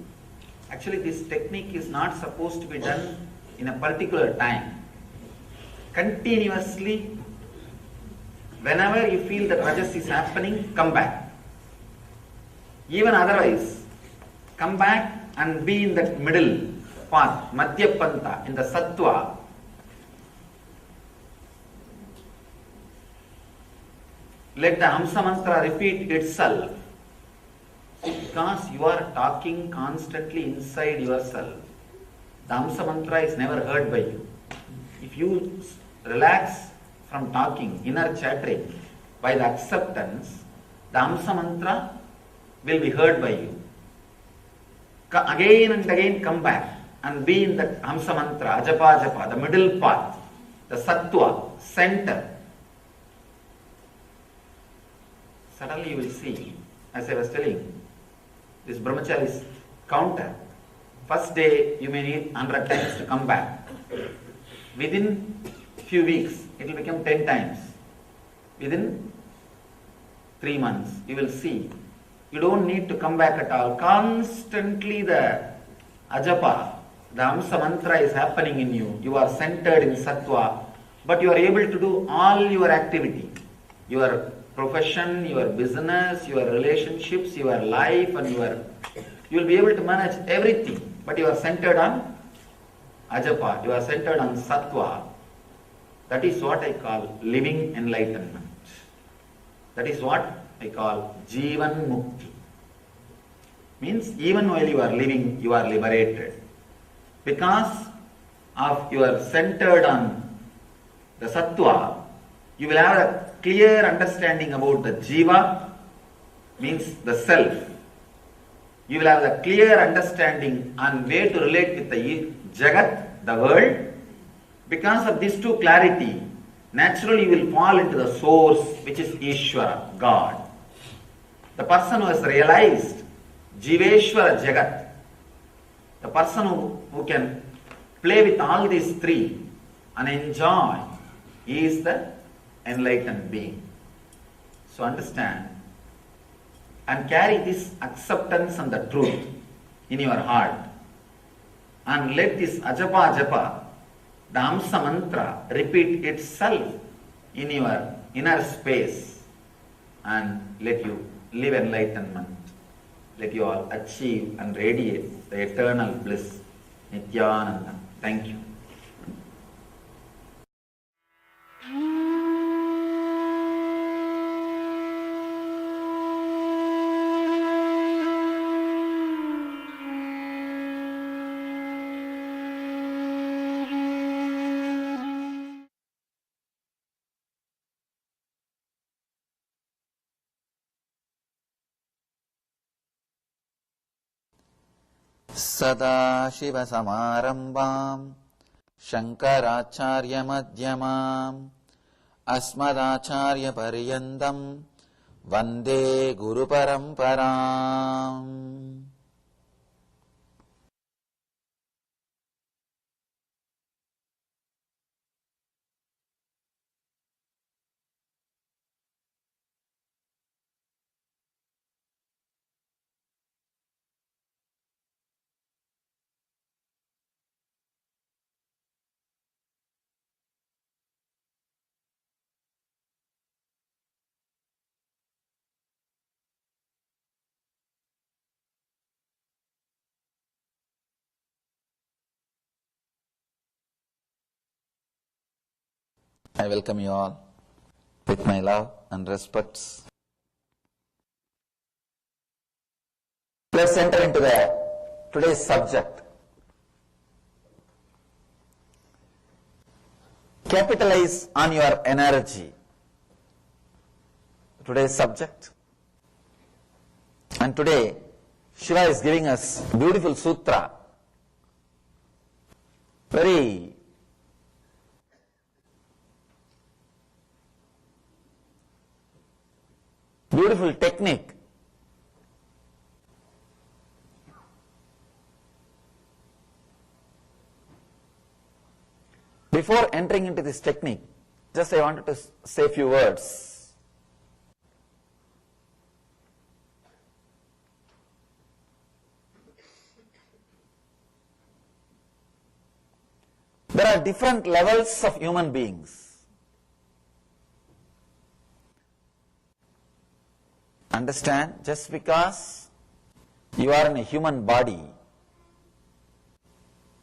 Speaker 3: Actually, this technique is not supposed to be done in a particular time. Continuously, whenever you feel that rajas is happening, come back. Even otherwise, come back and be in that middle path, madhyapanta, in the sattva. Let the Hamsa mantra repeat itself. Because you are talking constantly inside yourself, the Hamsa mantra is never heard by you. If you relax from talking, inner chattering, by the acceptance, the Hamsa mantra will be heard by you. Again and again come back and be in the Hamsa mantra, ajapa japa, the middle path, the sattva, center. Suddenly you will see, as I was telling, this brahmachari's counter. First day you may need 100 times to come back. Within few weeks it will become 10 times. Within 3 months you will see. You don't need to come back at all. Constantly the ajapa, the Hamsa mantra is happening in you. You are centered in sattva, but you are able to do all your activity. Your profession, your business, your relationships, your life, and you will be able to manage everything, but you are centered on ajapa, you are centered on sattva. That is what I call living enlightenment. That is what I call jivan mukti. Means even while you are living, you are liberated. Because of you are centered on the sattva, you will have a clear understanding about the jiva, means the self. You will have a clear understanding on way to relate with the jagat, the world. Because of these two clarity, naturally you will fall into the source, which is Ishvara, God. The person who has realized Jiveshvara Jagat, the person who can play with all these three and enjoy, he is the enlightened being. So understand and carry this acceptance and the truth in your heart, and let this ajapa japa, the Hamsa mantra, repeat itself in your inner space, and let you live enlightenment. Let you all achieve and radiate the eternal bliss. Nithyananda. Thank you.
Speaker 1: सदाशिवसमारम्भाम् शङ्कराचार्यमध्यमाम् अस्मदाचार्यपर्यन्तम् वन्दे गुरुपरम्पराम्. I welcome you all with my love and respects. Let's enter into today's subject. Capitalize on your energy. Today's subject. And today, Shiva is giving us beautiful sutra. Very beautiful technique. Before entering into this technique, just I wanted to say a few words. There are different levels of human beings. Understand, just because you are in a human body,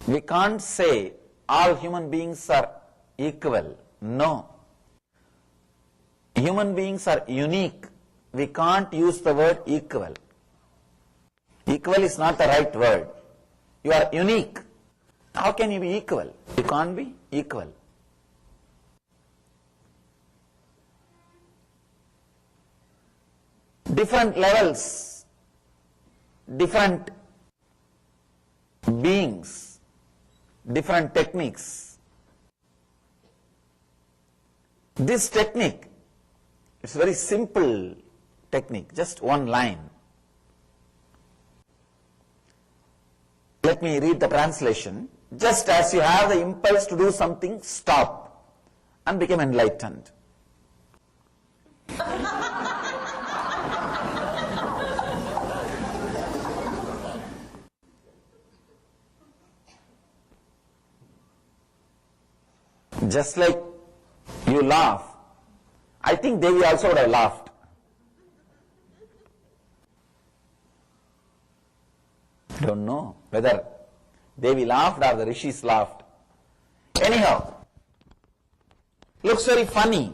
Speaker 1: we can't say all human beings are equal. No. Human beings are unique. We can't use the word equal. Equal is not the right word. You are unique. How can you be equal? You can't be equal. Different levels, different beings, different techniques. This technique, it's a very simple technique, just one line. Let me read the translation. Just as you have the impulse to do something, stop and become enlightened. Just like you laugh, I think Devi also would have laughed. Don't know whether Devi laughed or the rishis laughed. Anyhow, looks very funny.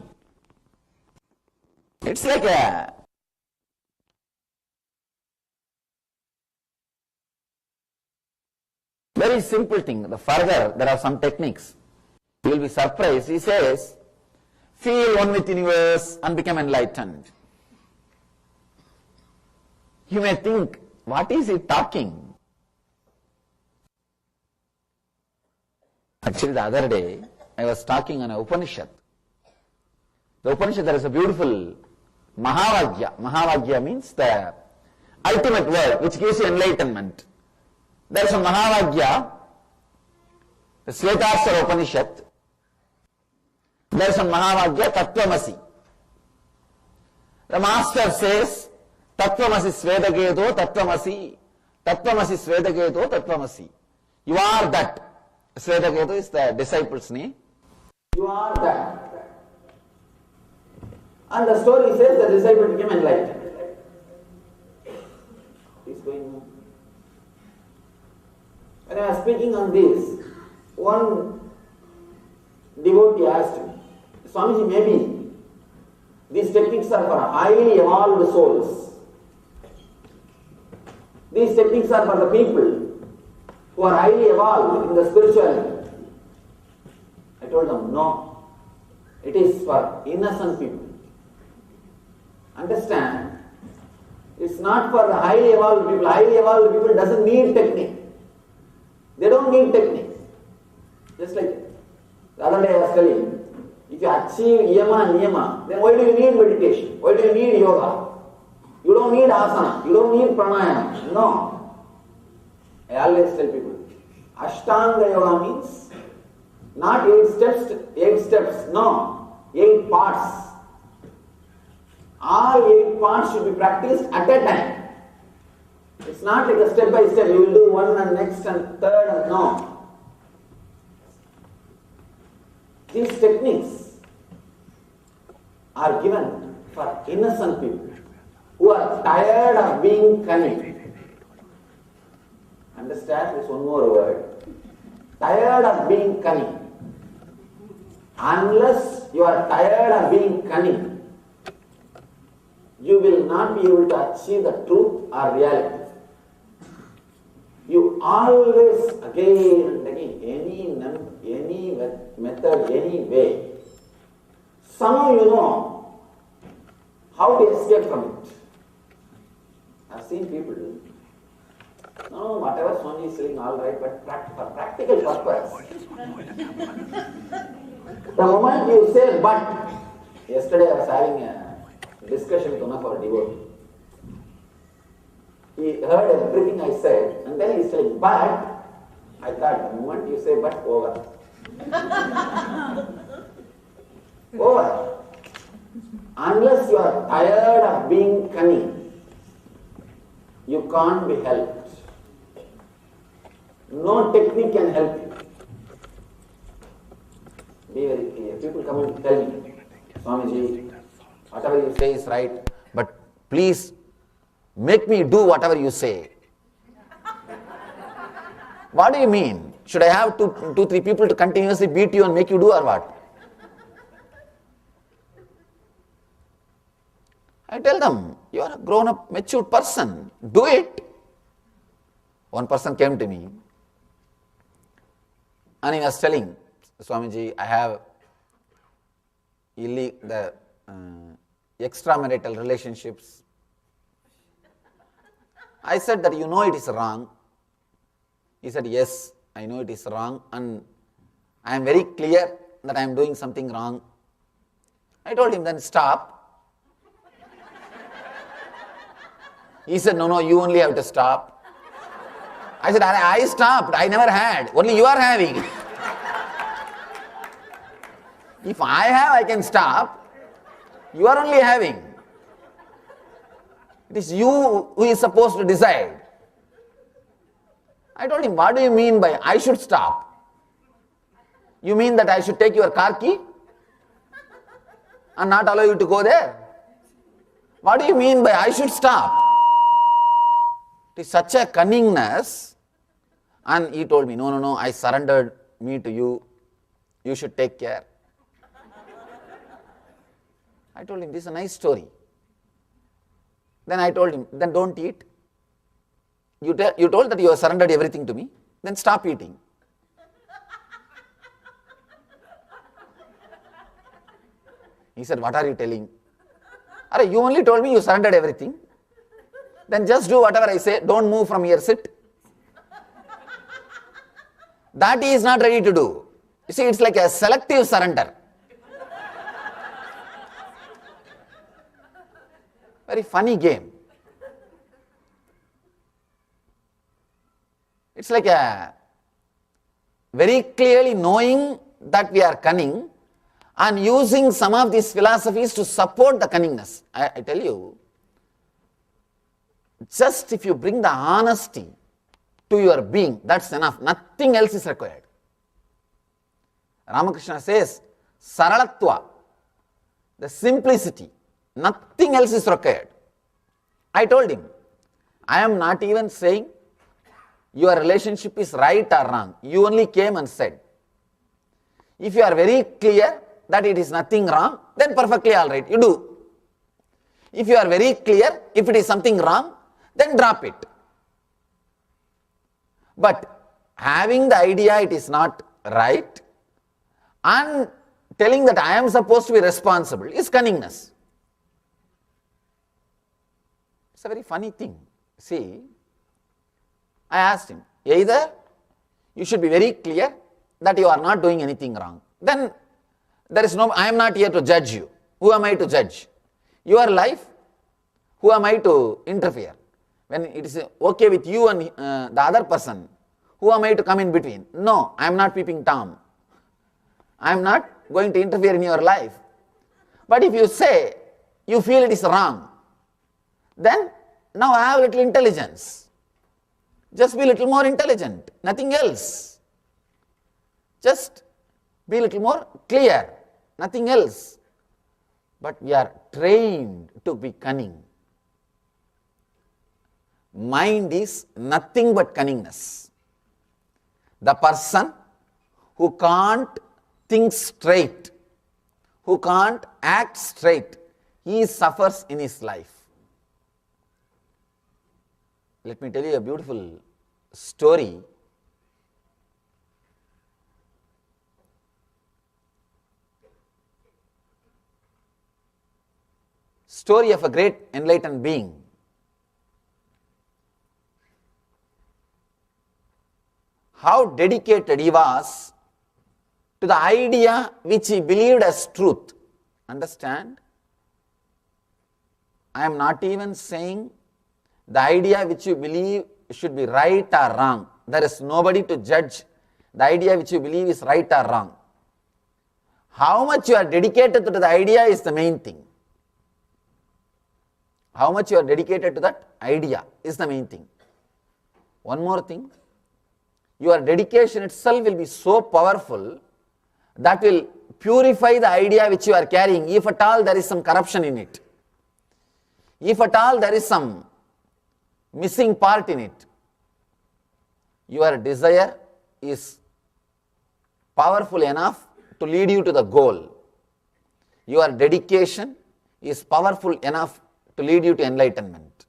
Speaker 1: It's like a very simple thing. The further, there are some techniques. You will be surprised. He says, feel one with universe and become enlightened. You may think, what is he talking? Actually, the other day, I was talking on a Upanishad. The Upanishad, there is a beautiful Mahavagya. Mahavagya means the ultimate word which gives you enlightenment. There is a Mahavagya, the Svetasvara Upanishad. There is a Mahavagya, Tattvamasi. The master says, Tattvamasi Svedagedo, Tattvamasi. Tattvamasi Svedagedo, Tattvamasi. You are that. Svedagedo is the disciple's name. You are that. And the story says the disciple became enlightened. What is going on? When I was speaking on this, one devotee asked me, Swamiji, maybe these techniques are for highly evolved souls. These techniques are for the people who are highly evolved in the spirituality. I told them, no, it is for innocent people. Understand, it's not for the highly evolved people. Highly evolved people doesn't need technique. They don't need technique. Just like the other day I was telling, if you achieve yama and niyama, then why do you need meditation? Why do you need yoga? You don't need asana. You don't need pranayama. No. I always tell people, Ashtanga yoga means not 8 steps, no, 8 parts. All 8 parts should be practiced at a time. It's not like a step by step, you will do one and next and third and no. These techniques are given for innocent people who are tired of being cunning. Understand this one more word. Tired of being cunning. Unless you are tired of being cunning, you will not be able to achieve the truth or reality. You always, again and again, any method, any way, somehow you know how to escape from it. I've seen people do. No, whatever Swami is saying, all right, but for practical purpose. The moment you say but, yesterday I was having a discussion with one of our devotees. He heard everything I said, and then he said, but, I thought, the moment you say but, over. Over. Unless you are tired of being cunning, you can't be helped. No technique can help you. Be very clear. People come and tell me, Swamiji, whatever you say is right, but please make me do whatever you say. What do you mean? Should I have two, three people to continuously beat you and make you do, or what? I tell them, you are a grown-up, mature person. Do it. One person came to me and he was telling, Swamiji, I have the extramarital relationships. I said that you know it is wrong. He said, yes, I know it is wrong and I am very clear that I am doing something wrong. I told him, then stop. He said, no, you only have to stop. I said, I stopped, I never had, only you are having. If I have, I can stop. You are only having. It is you who is supposed to decide. I told him, what do you mean by I should stop? You mean that I should take your car key and not allow you to go there? What do you mean by I should stop? It is such a cunningness. And he told me, no, I surrendered me to you. You should take care. I told him, this is a nice story. Then I told him, then don't eat. You told that you have surrendered everything to me, then stop eating. He said, what are you telling? You only told me you surrendered everything. Then just do whatever I say, don't move from here, sit. That he is not ready to do. You see, it's like a selective surrender. Very funny game. It's like a very clearly knowing that we are cunning and using some of these philosophies to support the cunningness. I tell you, just if you bring the honesty to your being, that's enough. Nothing else is required. Ramakrishna says, Saralatva, the simplicity, nothing else is required. I told him, I am not even saying your relationship is right or wrong. You only came and said. If you are very clear that it is nothing wrong, then perfectly all right, you do. If you are very clear, if it is something wrong, then drop it. But having the idea it is not right and telling that I am supposed to be responsible is cunningness. It's a very funny thing. See, I asked him, either you should be very clear that you are not doing anything wrong. Then there is no, I am not here to judge you. Who am I to judge? Your life, who am I to interfere? When it is okay with you and the other person, who am I to come in between? No, I am not peeping Tom. I am not going to interfere in your life. But if you say, you feel it is wrong, then now I have a little intelligence. Just be a little more intelligent, nothing else. Just be a little more clear, nothing else. But we are trained to be cunning. Mind is nothing but cunningness. The person who can't think straight, who can't act straight, he suffers in his life. Let me tell you a beautiful story. Story of a great enlightened being. How dedicated he was to the idea which he believed as truth. Understand? I am not even saying the idea which you believe should be right or wrong. There is nobody to judge the idea which you believe is right or wrong. How much you are dedicated to the idea is the main thing. How much you are dedicated to that idea is the main thing. One more thing, your dedication itself will be so powerful that will purify the idea which you are carrying, if at all there is some corruption in it. If at all there is some missing part in it, your desire is powerful enough to lead you to the goal. Your dedication is powerful enough to lead you to enlightenment.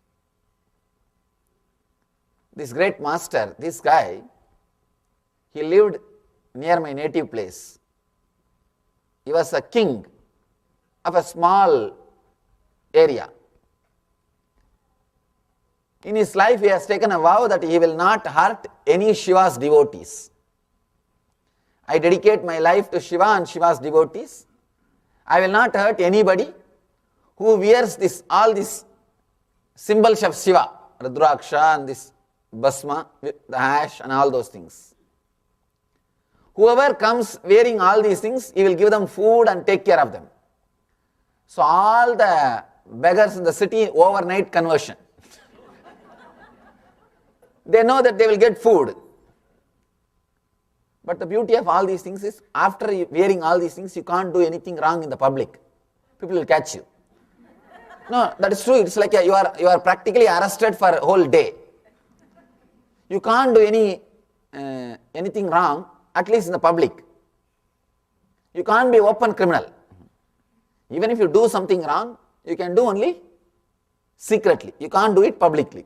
Speaker 1: This great master, this guy, he lived near my native place. He was a king of a small area. In his life, he has taken a vow that he will not hurt any Shiva's devotees. I dedicate my life to Shiva and Shiva's devotees. I will not hurt anybody who wears all these symbols of Shiva, Rudraksha and this Bhasma, the ash and all those things. Whoever comes wearing all these things, he will give them food and take care of them. So all the beggars in the city, overnight conversion. They know that they will get food. But the beauty of all these things is, after wearing all these things, you can't do anything wrong in the public. People will catch you. No, that is true. It's like you are practically arrested for a whole day. You can't do anything wrong, at least in the public. You can't be open criminal. Even if you do something wrong, you can do only secretly. You can't do it publicly.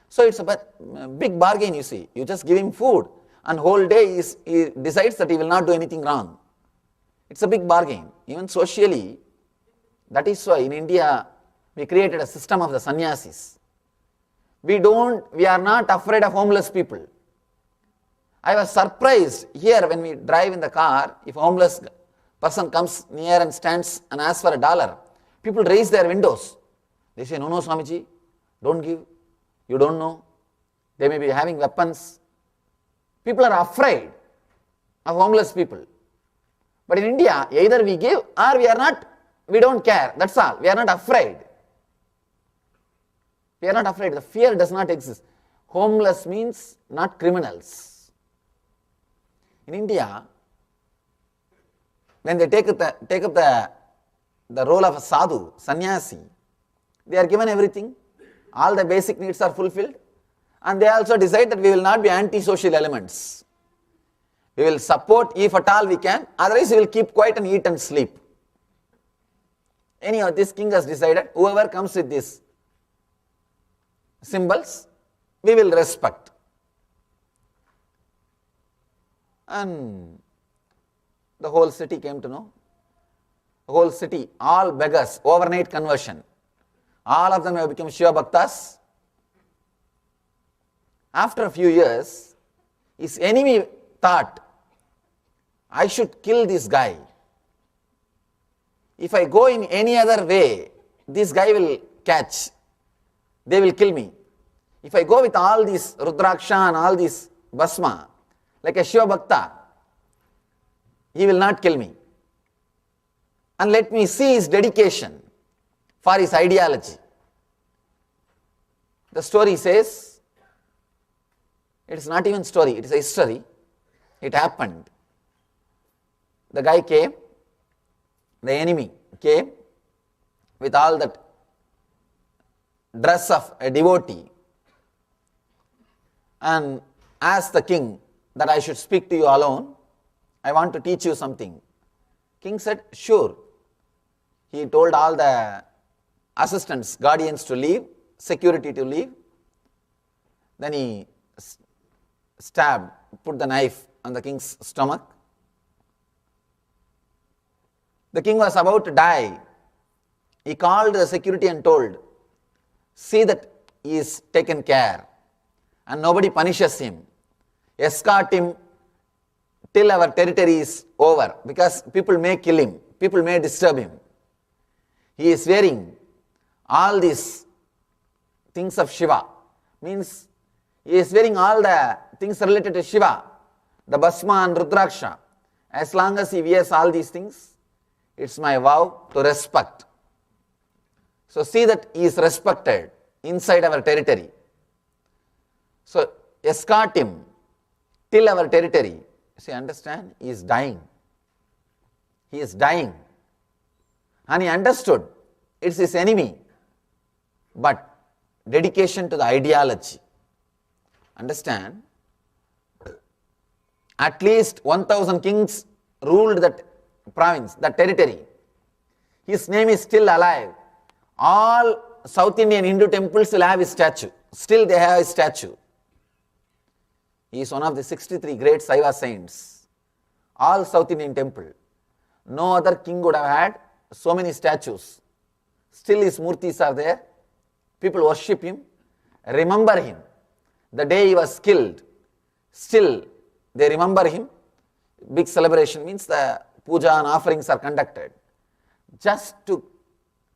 Speaker 1: So it's a big bargain, you see. You just give him food, and whole day he decides that he will not do anything wrong. It's a big bargain. Even socially, that is why in India we created a system of the sannyasis. We are not afraid of homeless people. I was surprised here when we drive in the car, if a homeless person comes near and stands and asks for $1, people raise their windows. They say, no, Swamiji, don't give. You don't know. They may be having weapons. People are afraid of homeless people. But in India, either we give or we don't care. That's all. We are not afraid. We are not afraid. The fear does not exist. Homeless means not criminals. In India, when they take up the role of a sadhu, sannyasi, they are given everything. All the basic needs are fulfilled, and they also decide that we will not be anti-social elements. We will support if at all we can, otherwise we will keep quiet and eat and sleep. Anyhow, this king has decided, whoever comes with these symbols, we will respect. And the whole city came to know. The whole city, all beggars, overnight conversion. All of them have become Shiva Bhaktas. After a few years, his enemy thought, I should kill this guy. If I go in any other way, this guy will catch. They will kill me. If I go with all this Rudraksha and all this Bhasma, like a Shiva Bhakta, he will not kill me. And let me see his dedication for his ideology. The story says, it is not even story, it is a history. It happened. The guy came, the enemy came with all that dress of a devotee and asked the king that I should speak to you alone. I want to teach you something. King said, sure. He told all the assistants, guardians to leave, security to leave. Then he stabbed, put the knife on the king's stomach. The king was about to die. He called the security and told, see that he is taken care and nobody punishes him. Escort him till our territory is over, because people may kill him, people may disturb him. He is wearing all these things of Shiva, means he is wearing all the things related to Shiva, the Bhasma and Rudraksha. As long as he wears all these things, it's my vow to respect. So see that he is respected inside our territory. So escort him till our territory. See, understand? He is dying. He is dying. And he understood it's his enemy. But dedication to the ideology. Understand? At least 1,000 kings ruled that province, that territory. His name is still alive. All South Indian Hindu temples will have his statue. Still they have his statue. He is one of the 63 great Shiva saints. All South Indian temple. No other king would have had so many statues. Still his murtis are there. People worship him, remember him. The day he was killed, still they remember him. Big celebration means the puja and offerings are conducted. Just to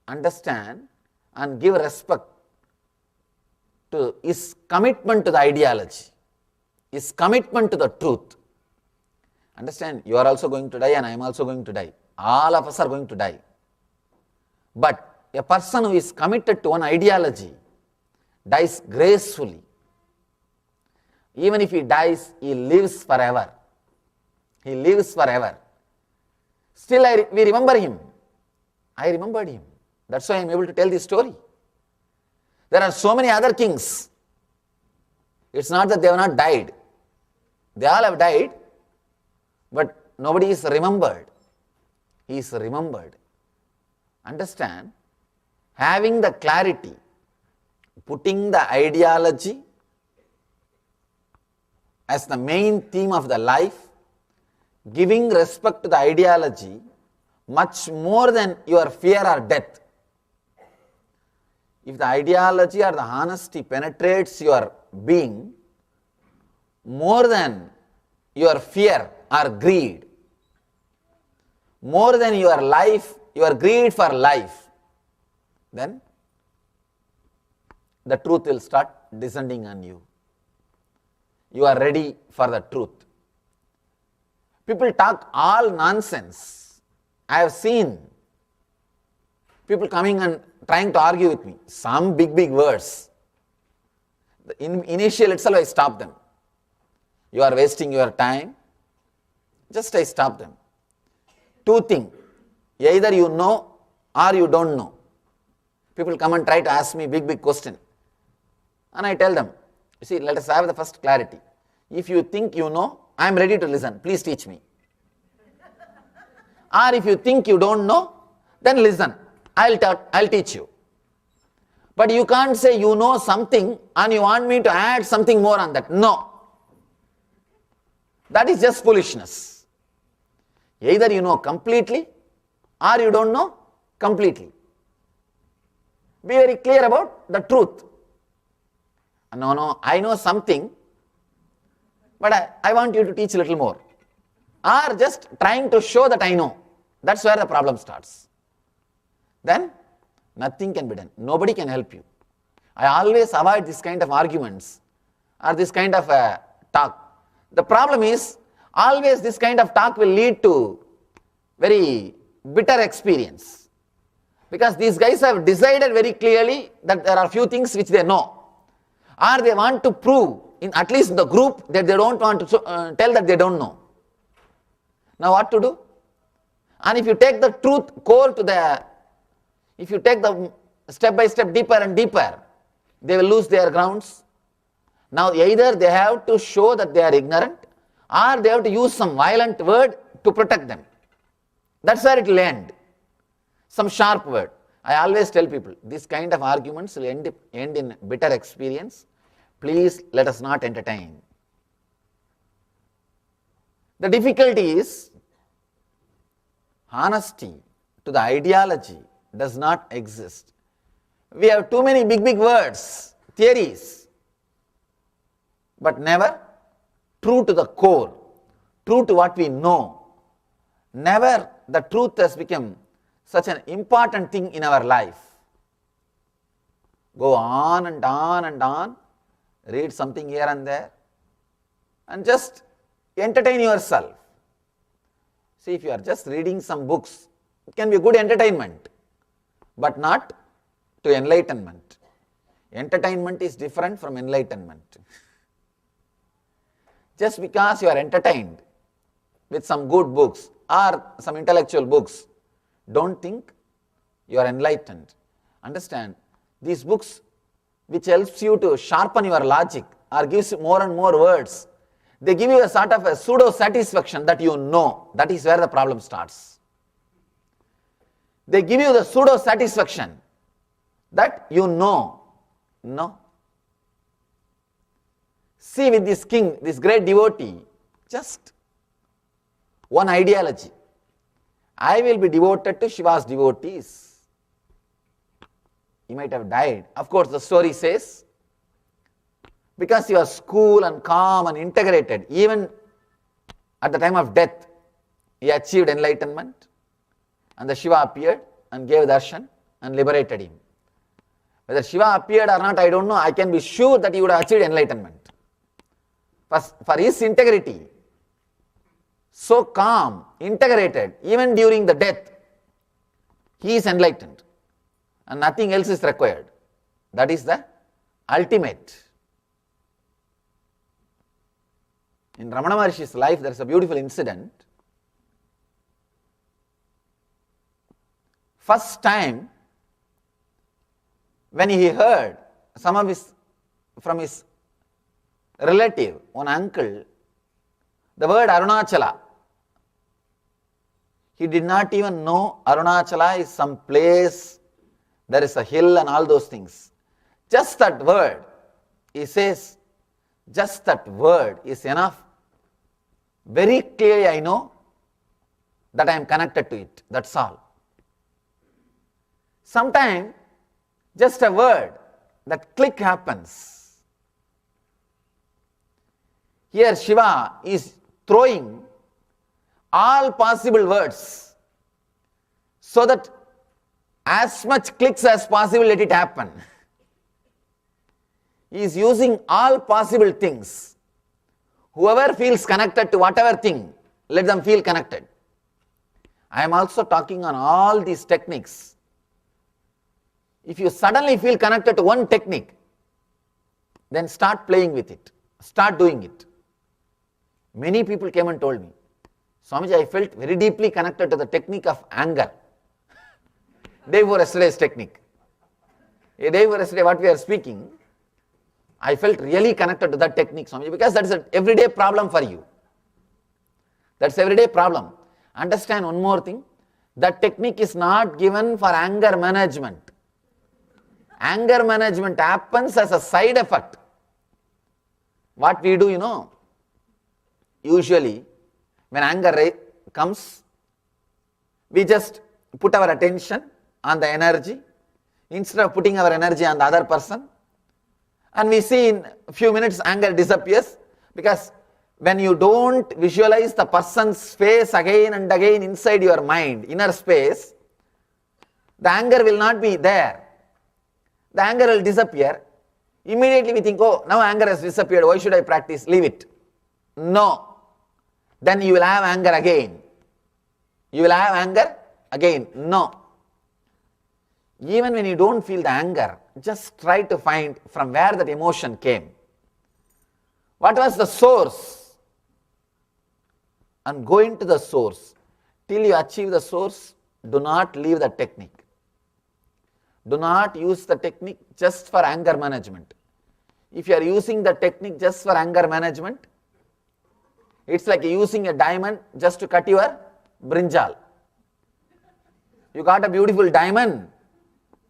Speaker 1: understand and give respect to his commitment to the ideology, his commitment to the truth. Understand, you are also going to die and I am also going to die. All of us are going to die. But a person who is committed to one ideology dies gracefully. Even if he dies, he lives forever. He lives forever. Still we remember him. I remembered him. That's why I am able to tell this story. There are so many other kings. It's not that they have not died. They all have died, but nobody is remembered. He is remembered. Understand? Having the clarity, putting the ideology as the main theme of the life, giving respect to the ideology much more than your fear or death. If the ideology or the honesty penetrates your being more than your fear or greed, more than your life, your greed for life, then the truth will start descending on you. You are ready for the truth. People talk all nonsense. I have seen people coming and trying to argue with me. Some big words. Initial itself I stop them. You are wasting your time. Just I stop them. Two things. Either you know or you don't know. People come and try to ask me big question. And I tell them, you see, let us have the first clarity. If you think you know, I am ready to listen. Please teach me. Or if you think you don't know, then listen. I'll teach you. But you can't say you know something and you want me to add something more on that. No. That is just foolishness. Either you know completely or you don't know completely. Be very clear about the truth. No, I know something, but I want you to teach a little more. Or just trying to show that I know. That's where the problem starts. Then nothing can be done. Nobody can help you. I always avoid this kind of arguments or this kind of talk. The problem is, always this kind of talk will lead to very bitter experience. Because these guys have decided very clearly that there are few things which they know. Or they want to prove, at least in the group, that they don't want to tell that they don't know. Now what to do? And if you take the truth core to if you take the step by step deeper and deeper, they will lose their grounds. Now either they have to show that they are ignorant, or they have to use some violent word to protect them. That's where it will end. Some sharp word. I always tell people, this kind of arguments will end in bitter experience. Please let us not entertain. The difficulty is, honesty to the ideology does not exist. We have too many big words, theories, but never true to the core, true to what we know. Never the truth has become such an important thing in our life. Go on and on and on, read something here and there, and just entertain yourself. See, if you are just reading some books, it can be a good entertainment, but not to enlightenment. Entertainment is different from enlightenment. Just because you are entertained with some good books or some intellectual books, don't think you are enlightened. Understand, these books which helps you to sharpen your logic or gives you more and more words, they give you a sort of a pseudo satisfaction that you know. That is where the problem starts. They give you the pseudo satisfaction that you know. No. See, with this king, this great devotee, just one ideology. I will be devoted to Shiva's devotees. He might have died. Of course, the story says, because he was cool and calm and integrated, even at the time of death, he achieved enlightenment. And the Shiva appeared and gave darshan and liberated him. Whether Shiva appeared or not, I don't know. I can be sure that he would have achieved enlightenment. For his integrity, so calm, integrated, even during the death, he is enlightened. And nothing else is required. That is the ultimate. In Ramana Maharishi's life, there is a beautiful incident. First time, when he heard from his relative, one uncle, the word Arunachala, he did not even know Arunachala is some place, there is a hill and all those things. Just that word, he says, just that word is enough. Very clearly I know that I am connected to it, that's all. Sometimes, just a word, that click happens. Here Shiva is throwing all possible words so that as much clicks as possible let it happen. He is using all possible things. Whoever feels connected to whatever thing, let them feel connected. I am also talking on all these techniques. If you suddenly feel connected to one technique, then start playing with it. Start doing it. Many people came and told me, Swamiji, I felt very deeply connected to the technique of anger. Day before yesterday's technique. A day before yesterday, what we are speaking, I felt really connected to that technique, Swamiji, because that is an everyday problem for you. That's everyday problem. Understand one more thing, that technique is not given for anger management. Anger management happens as a side effect. What we do, usually when anger comes, we just put our attention on the energy instead of putting our energy on the other person. And we see in a few minutes anger disappears, because when you don't visualize the person's face again and again inside your mind, inner space, the anger will not be there. The anger will disappear. Immediately we think, oh, now anger has disappeared, why should I practice? Leave it. No. Then you will have anger again. You will have anger again. No. Even when you don't feel the anger, just try to find from where that emotion came. What was the source? And go into the source. Till you achieve the source, do not leave the technique. Do not use the technique just for anger management. If you are using the technique just for anger management, it's like using a diamond just to cut your brinjal. You got a beautiful diamond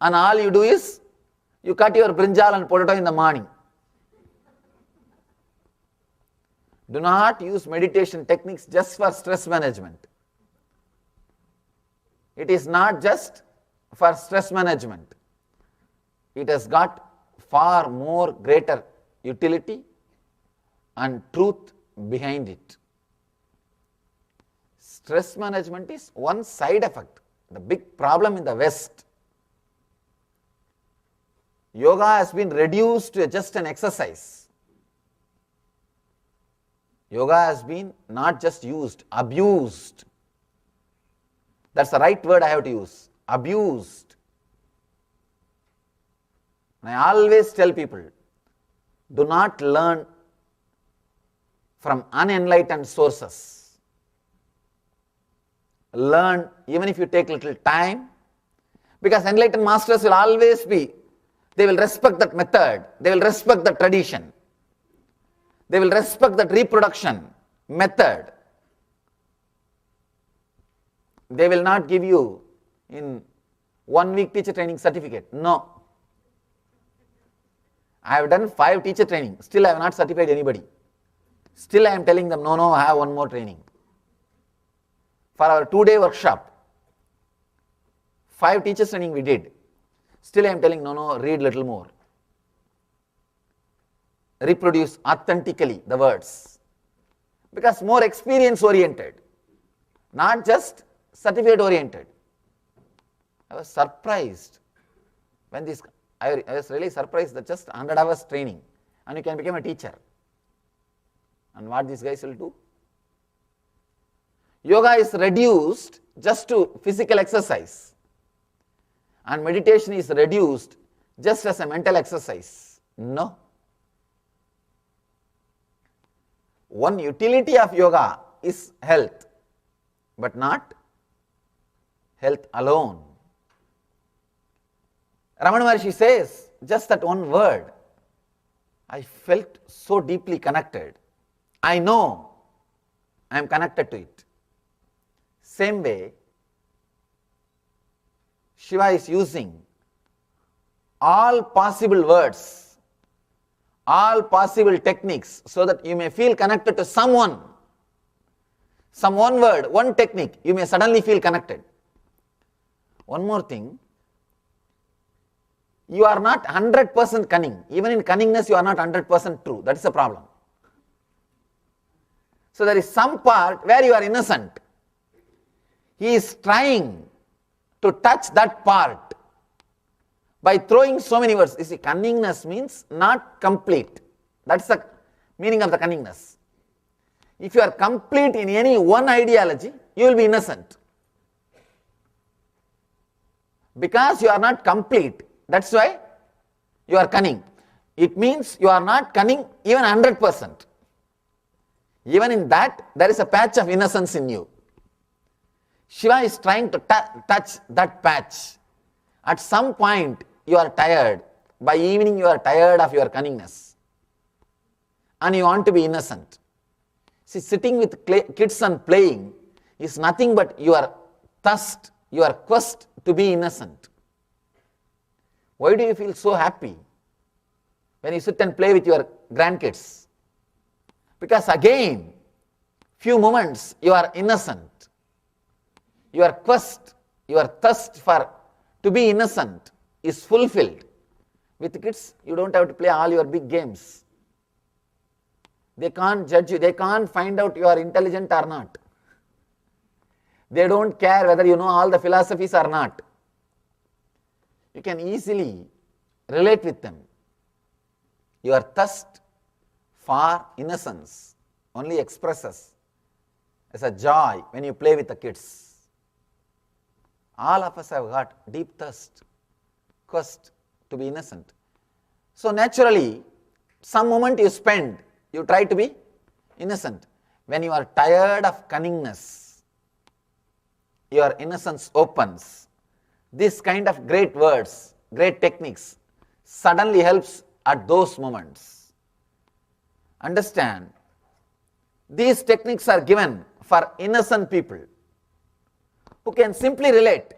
Speaker 1: and all you do is you cut your brinjal and potato in the morning. Do not use meditation techniques just for stress management. It is not just for stress management. It has got far more greater utility and truth behind it. Stress management is one side effect. The big problem in the West, yoga has been reduced to just an exercise. Yoga has been not just used, abused. That's the right word I have to use. Abused. And I always tell people, do not learn from unenlightened sources. learn, even if you take little time, because enlightened masters will always be, they will respect that method, they will respect the tradition, they will respect that reproduction method. They will not give you in 1 week teacher training certificate. No. I have done 5 teacher training, still I have not certified anybody. Still I am telling them, no, I have one more training. For our 2-day workshop, 5 teachers training we did. Still I am telling, no, read little more. Reproduce authentically the words. Because more experience oriented, not just certificate oriented. I was surprised when this, I was really surprised that just 100 hours training and you can become a teacher. And what these guys will do? Yoga is reduced just to physical exercise. And meditation is reduced just as a mental exercise. No. One utility of yoga is health, but not health alone. Ramana Maharshi says, just that one word, I felt so deeply connected. I know I am connected to it. Same way, Shiva is using all possible words, all possible techniques so that you may feel connected to someone. Some one word, one technique, you may suddenly feel connected. One more thing, you are not 100% cunning. Even in cunningness, you are not 100% true. That is the problem. So there is some part where you are innocent. He is trying to touch that part by throwing so many words. You see, cunningness means not complete. That's the meaning of the cunningness. If you are complete in any one ideology, you will be innocent. Because you are not complete, that's why you are cunning. It means you are not cunning even 100%. Even in that, there is a patch of innocence in you. Shiva is trying to touch that patch. At some point, you are tired. By evening, you are tired of your cunningness. And you want to be innocent. See, sitting with kids and playing is nothing but your thirst, your quest to be innocent. Why do you feel so happy when you sit and play with your grandkids? Because again, few moments you are innocent. Your quest, your thirst to be innocent is fulfilled. With kids, you don't have to play all your big games. They can't judge you. They can't find out you are intelligent or not. They don't care whether you know all the philosophies or not. You can easily relate with them. Your thirst for innocence only expresses as a joy when you play with the kids. All of us have got deep thirst, quest to be innocent. So naturally, some moment you spend, you try to be innocent. When you are tired of cunningness, your innocence opens. This kind of great words, great techniques suddenly helps at those moments. Understand, these techniques are given for innocent people who can simply relate.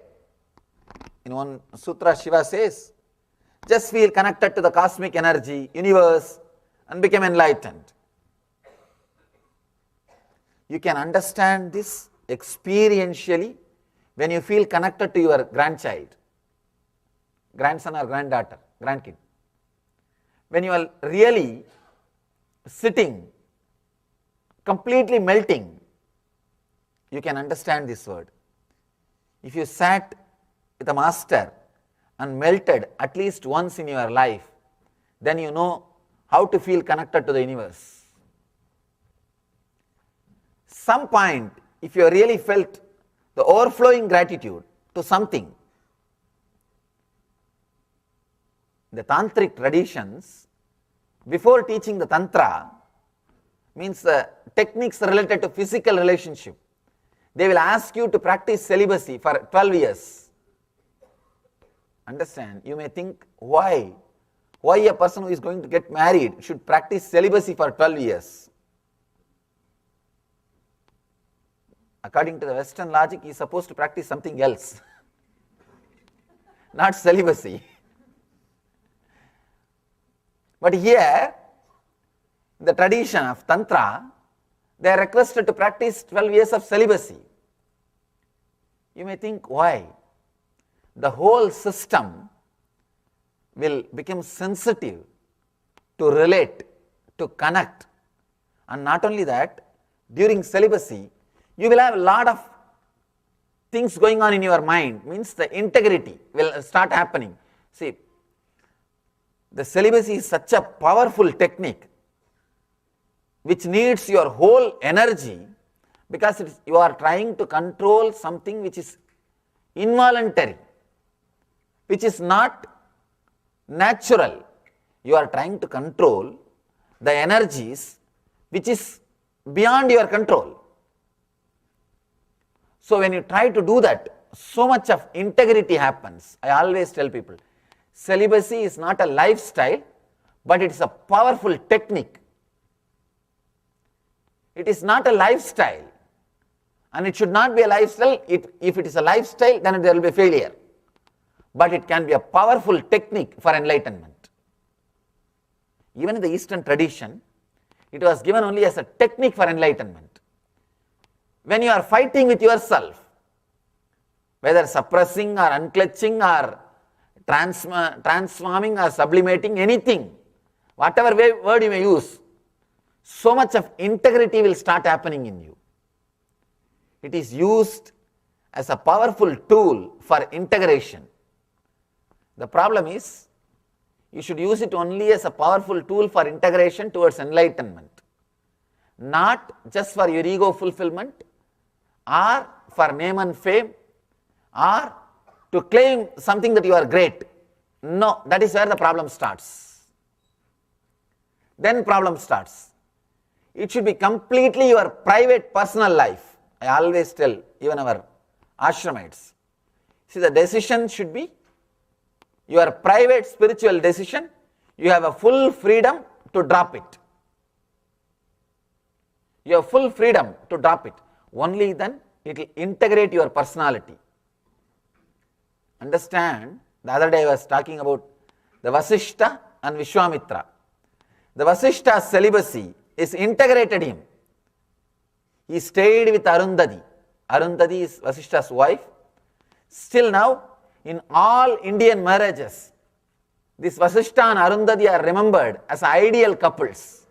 Speaker 1: In one sutra, Shiva says, just feel connected to the cosmic energy, universe, and become enlightened. You can understand this experientially when you feel connected to your grandchild, grandson or granddaughter, grandkid. When you are really sitting, completely melting, you can understand this word. If you sat with a master and melted at least once in your life, then you know how to feel connected to the universe. Some point, if you really felt the overflowing gratitude to something, the tantric traditions, before teaching the tantra, means the techniques related to physical relationship, They will ask you to practice celibacy for 12 years. Understand? You may think, why? Why a person who is going to get married should practice celibacy for 12 years? According to the Western logic, he is supposed to practice something else, not celibacy. But here, the tradition of Tantra, they are requested to practice 12 years of celibacy. You may think, why? The whole system will become sensitive to relate, to connect. And not only that, during celibacy, you will have a lot of things going on in your mind, means the integrity will start happening. See, the celibacy is such a powerful technique which needs your whole energy, because you are trying to control something which is involuntary, which is not natural. You are trying to control the energies which is beyond your control. So when you try to do that, so much of integrity happens. I always tell people, celibacy is not a lifestyle, but it is a powerful technique. It is not a lifestyle, and it should not be a lifestyle. If it is a lifestyle, then there will be failure. But it can be a powerful technique for enlightenment. Even in the Eastern tradition, it was given only as a technique for enlightenment. When you are fighting with yourself, whether suppressing or unclutching or transforming or sublimating, anything, whatever word you may use, so much of integrity will start happening in you. It is used as a powerful tool for integration. The problem is, you should use it only as a powerful tool for integration towards enlightenment, not just for your ego fulfillment or for name and fame or to claim something that you are great. No, that is where the problem starts. Then problem starts. It should be completely your private personal life. I always tell even our ashramites, see, the decision should be your private spiritual decision. You have a full freedom to drop it. You have full freedom to drop it. Only then it will integrate your personality. Understand, the other day I was talking about the Vasishta and Vishwamitra. The Vasishta's celibacy is integrated him. He stayed with Arundhati. Arundhati is Vasishta's wife. Still now, in all Indian marriages, this Vasishta and Arundhati are remembered as ideal couples.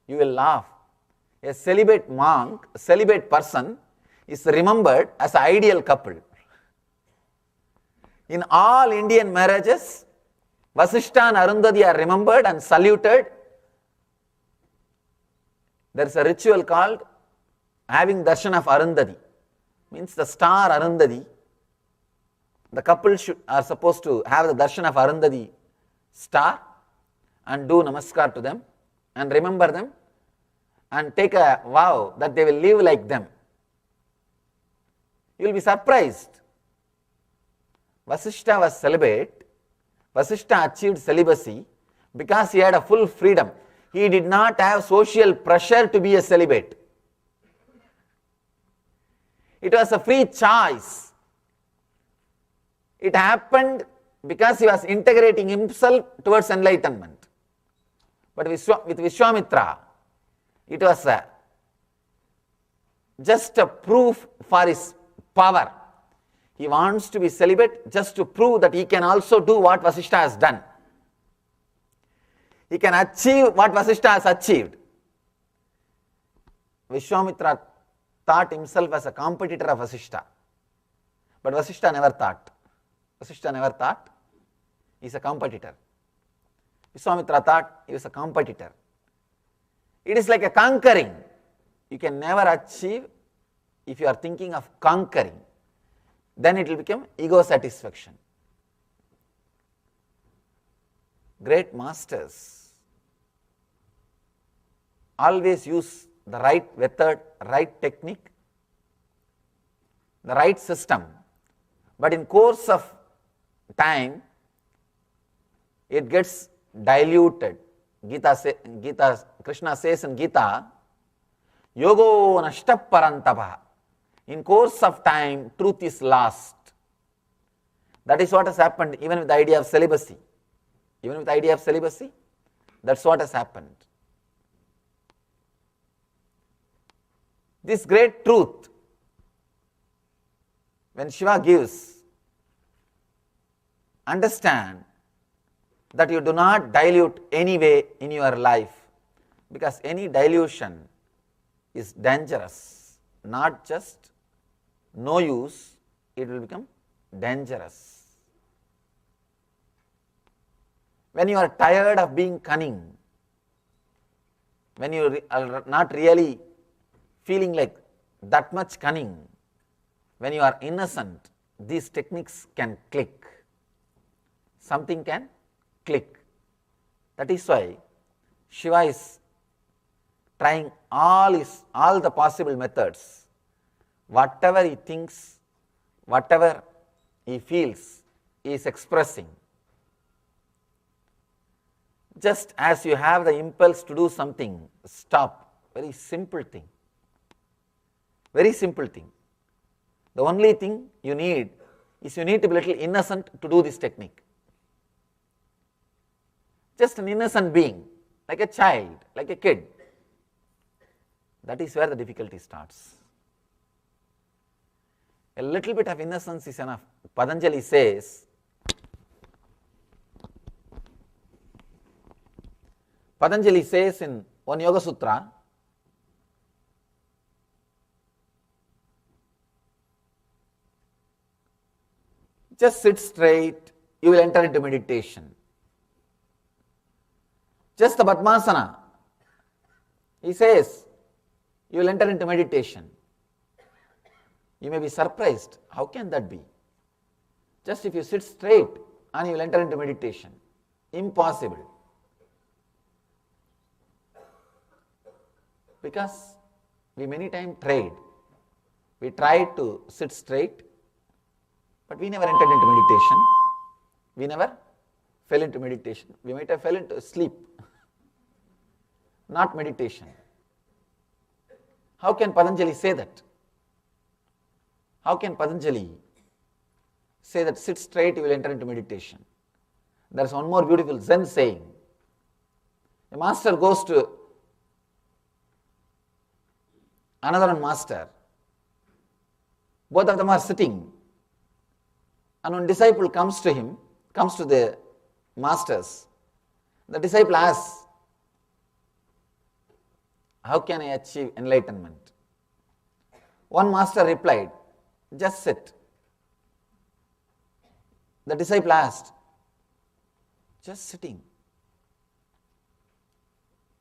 Speaker 1: You will laugh. A celibate monk, a celibate person is remembered as an ideal couple. In all Indian marriages, Vasishta and Arundhati are remembered and saluted. There is a ritual called having darshan of Arundhati, means the star Arundhati. The couple are supposed to have the darshan of Arundhati star and do namaskar to them and remember them and take a vow that they will live like them. You will be surprised. Vasishta was celibate. Vasishta achieved celibacy because he had a full freedom. He did not have social pressure to be a celibate. It was a free choice. It happened because he was integrating himself towards enlightenment. But with Vishwamitra, it was just a proof for his power. He wants to be celibate just to prove that he can also do what Vasishta has done. He can achieve what Vasishta has achieved. Vishwamitra thought himself as a competitor of Vasishta. But Vasishta never thought. Vasishta never thought he is a competitor. Vishwamitra thought he was a competitor. It is like a conquering. You can never achieve if you are thinking of conquering. Then it will become ego satisfaction. Great masters always use the right method, right technique the right system, but in course of time, it gets diluted. Krishna says in Gita, Yogo nashta parantapa. In course of time, truth is lost. That is what has happened even with the idea of celibacy. Even with the idea of celibacy, that's what has happened. This great truth, when Shiva gives, understand that you do not dilute any way in your life, because any dilution is dangerous, not just no use, it will become dangerous. When you are tired of being cunning, when you are not really feeling like that much cunning, when you are innocent, these techniques can click. Something can click. That is why Shiva is trying all the possible methods. Whatever he thinks, whatever he feels, he is expressing. Just as you have the impulse to do something, stop. Very simple thing. Very simple thing. The only thing you need is you need to be a little innocent to do this technique. Just an innocent being, like a child, like a kid. That is where the difficulty starts. A little bit of innocence is enough. Patanjali says, in one Yoga Sutra, just sit straight, you will enter into meditation. Just the Padmasana, he says, you will enter into meditation. You may be surprised, how can that be? Just if you sit straight and you will enter into meditation. Impossible. Because we many times tried. We tried to sit straight, but we never entered into meditation. We never fell into meditation. We might have fell into sleep, not meditation. How can Patanjali say that? How can Patanjali say that sit straight, you will enter into meditation? There is one more beautiful Zen saying. A master goes to another master. Both of them are sitting. And one disciple comes to him, comes to the masters. The disciple asks, how can I achieve enlightenment? One master replied, just sit. The disciple asked, just sitting.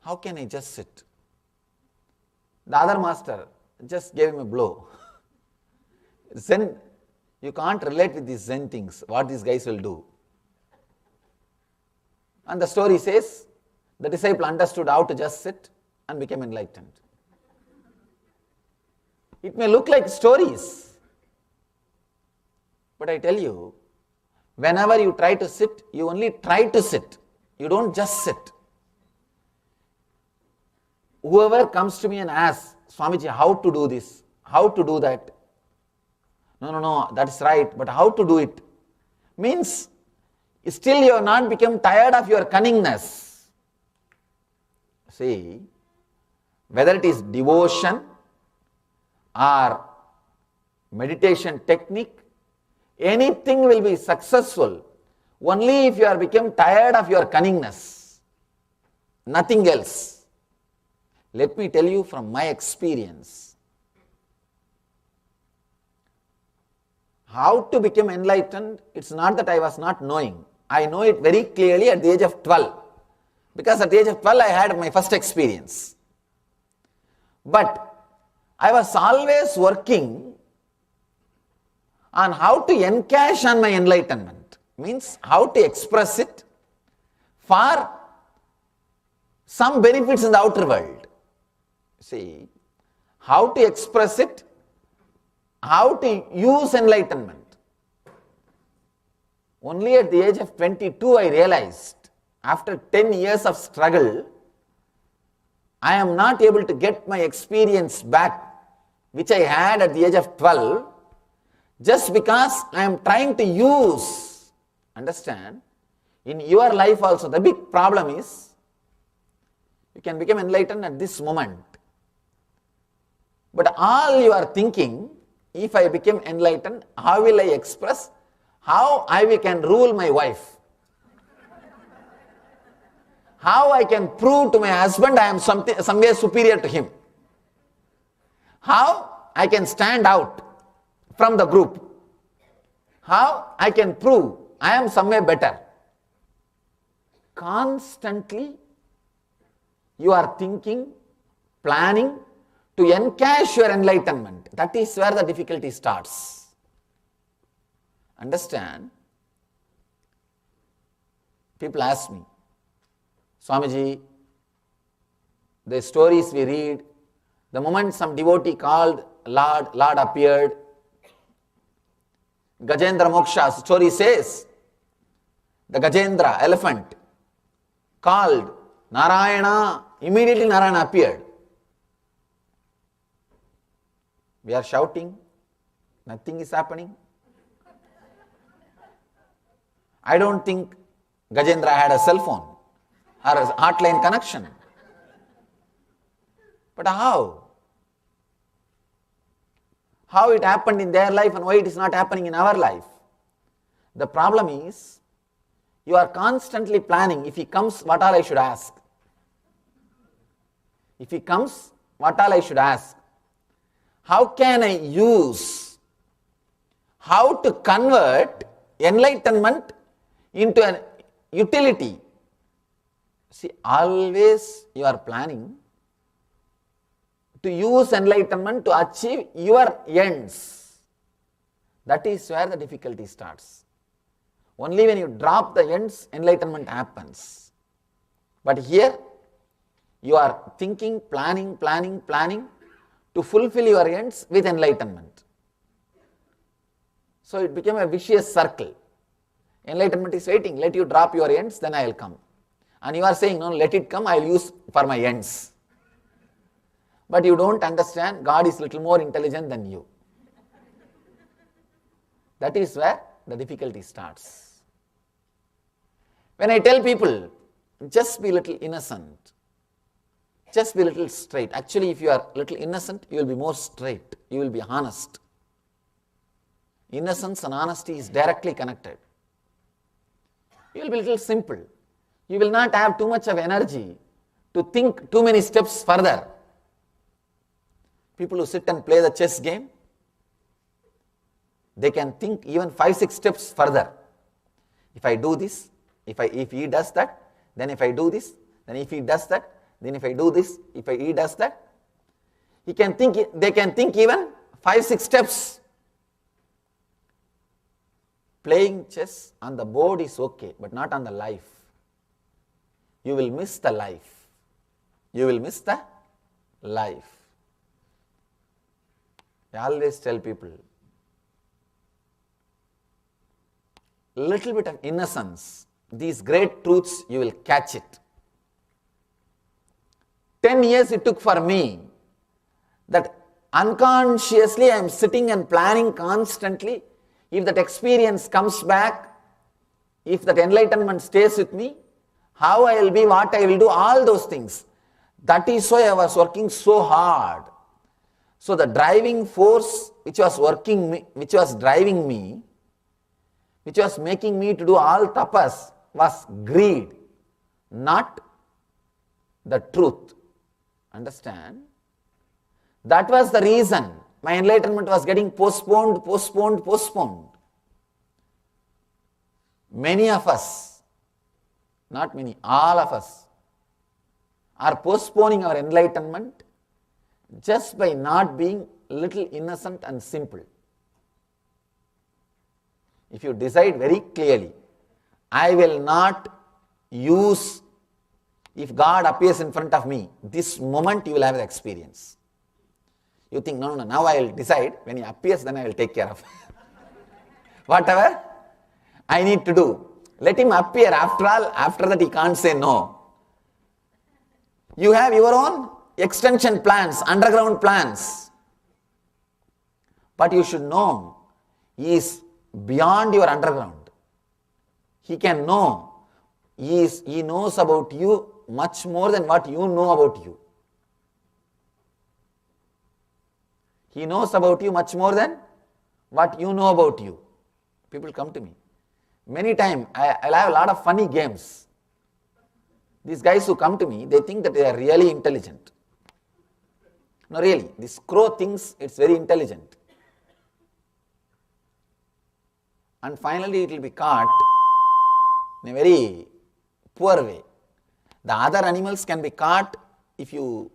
Speaker 1: How can I just sit? The other master just gave him a blow. Zen, you can't relate with these Zen things, what these guys will do. And the story says, the disciple understood how to just sit and became enlightened. It may look like stories, but I tell you, whenever you try to sit, you only try to sit. You don't just sit. Whoever comes to me and asks, Swamiji, how to do this, how to do that? No, that's right, but how to do it? Means, still you have not become tired of your cunningness. See, whether it is devotion or meditation technique, anything will be successful only if you are become tired of your cunningness. Nothing else. Let me tell you from my experience. How to become enlightened, it's not that I was not knowing. I know it very clearly at the age of 12. Because at the age of 12 I had my first experience. But I was always working on how to encash on my enlightenment. Means how to express it for some benefits in the outer world. See, how to express it how to use enlightenment. Only at the age of 22 I realized, after 10 years of struggle, I am not able to get my experience back which I had at the age of 12 just because I am trying to use. Understand? In your life also, the big problem is you can become enlightened at this moment. But all you are thinking, if I become enlightened, how will I express? How I can rule my wife? How I can prove to my husband I am somewhere superior to him? How I can stand out from the group? How I can prove I am somewhere better? Constantly you are thinking, planning to encash your enlightenment. That is where the difficulty starts. Understand? People ask me, Swamiji, the stories we read, the moment some devotee called Lord appeared, Gajendra Moksha story says, the Gajendra elephant called Narayana, immediately Narayana appeared. We are shouting, nothing is happening. I don't think Gajendra had a cell phone or a hotline connection. But how? How it happened in their life and why it is not happening in our life? The problem is, you are constantly planning, if he comes, what all I should ask? If he comes, what all I should ask? How can I use, how to convert enlightenment into an utility? See, always you are planning to use enlightenment to achieve your ends. That is where the difficulty starts. Only when you drop the ends, enlightenment happens. But here, you are thinking, planning to fulfill your ends with enlightenment. So it became a vicious circle. Enlightenment is waiting, let you drop your ends, then I will come. And you are saying, no, let it come, I will use for my ends. But you don't understand, God is little more intelligent than you. That is where the difficulty starts. When I tell people, just be little innocent, just be little straight. Actually, if you are little innocent, you will be more straight, you will be honest. Innocence and honesty is directly connected. You will be little simple. You will not have too much of energy to think too many steps further. People who sit and play the chess game, they can think even 5-6 steps further. If I do this, if he does that, then if I do this, then if he does that, then if I do this, if he does that. They can think even 5-6 steps. Playing chess on the board is okay, but not on the life. You will miss the life. You will miss the life. I always tell people, little bit of innocence, these great truths, you will catch it. 10 years it took for me that unconsciously I am sitting and planning constantly. If that experience comes back, if that enlightenment stays with me, how I will be, what I will do, all those things. That is why I was working so hard. So the driving force which was driving me, which was making me to do all tapas, was greed, not the truth. Understand? That was the reason my enlightenment was getting postponed. Many of us, not many, all of us are postponing our enlightenment just by not being little innocent and simple. If you decide very clearly, I will not use, if God appears in front of me, this moment you will have the experience. You think, no, now I will decide. When he appears, then I will take care of. Whatever I need to do. Let him appear. After all, after that he can't say no. You have your own extension plans, underground plans. But you should know, he is beyond your underground. He can know. He knows about you much more than what you know about you. He knows about you much more than what you know about you. People come to me. Many times, I'll have a lot of funny games. These guys who come to me, they think that they are really intelligent. No, really, this crow thinks it's very intelligent. And finally, it will be caught in a very poor way. The other animals can be caught if you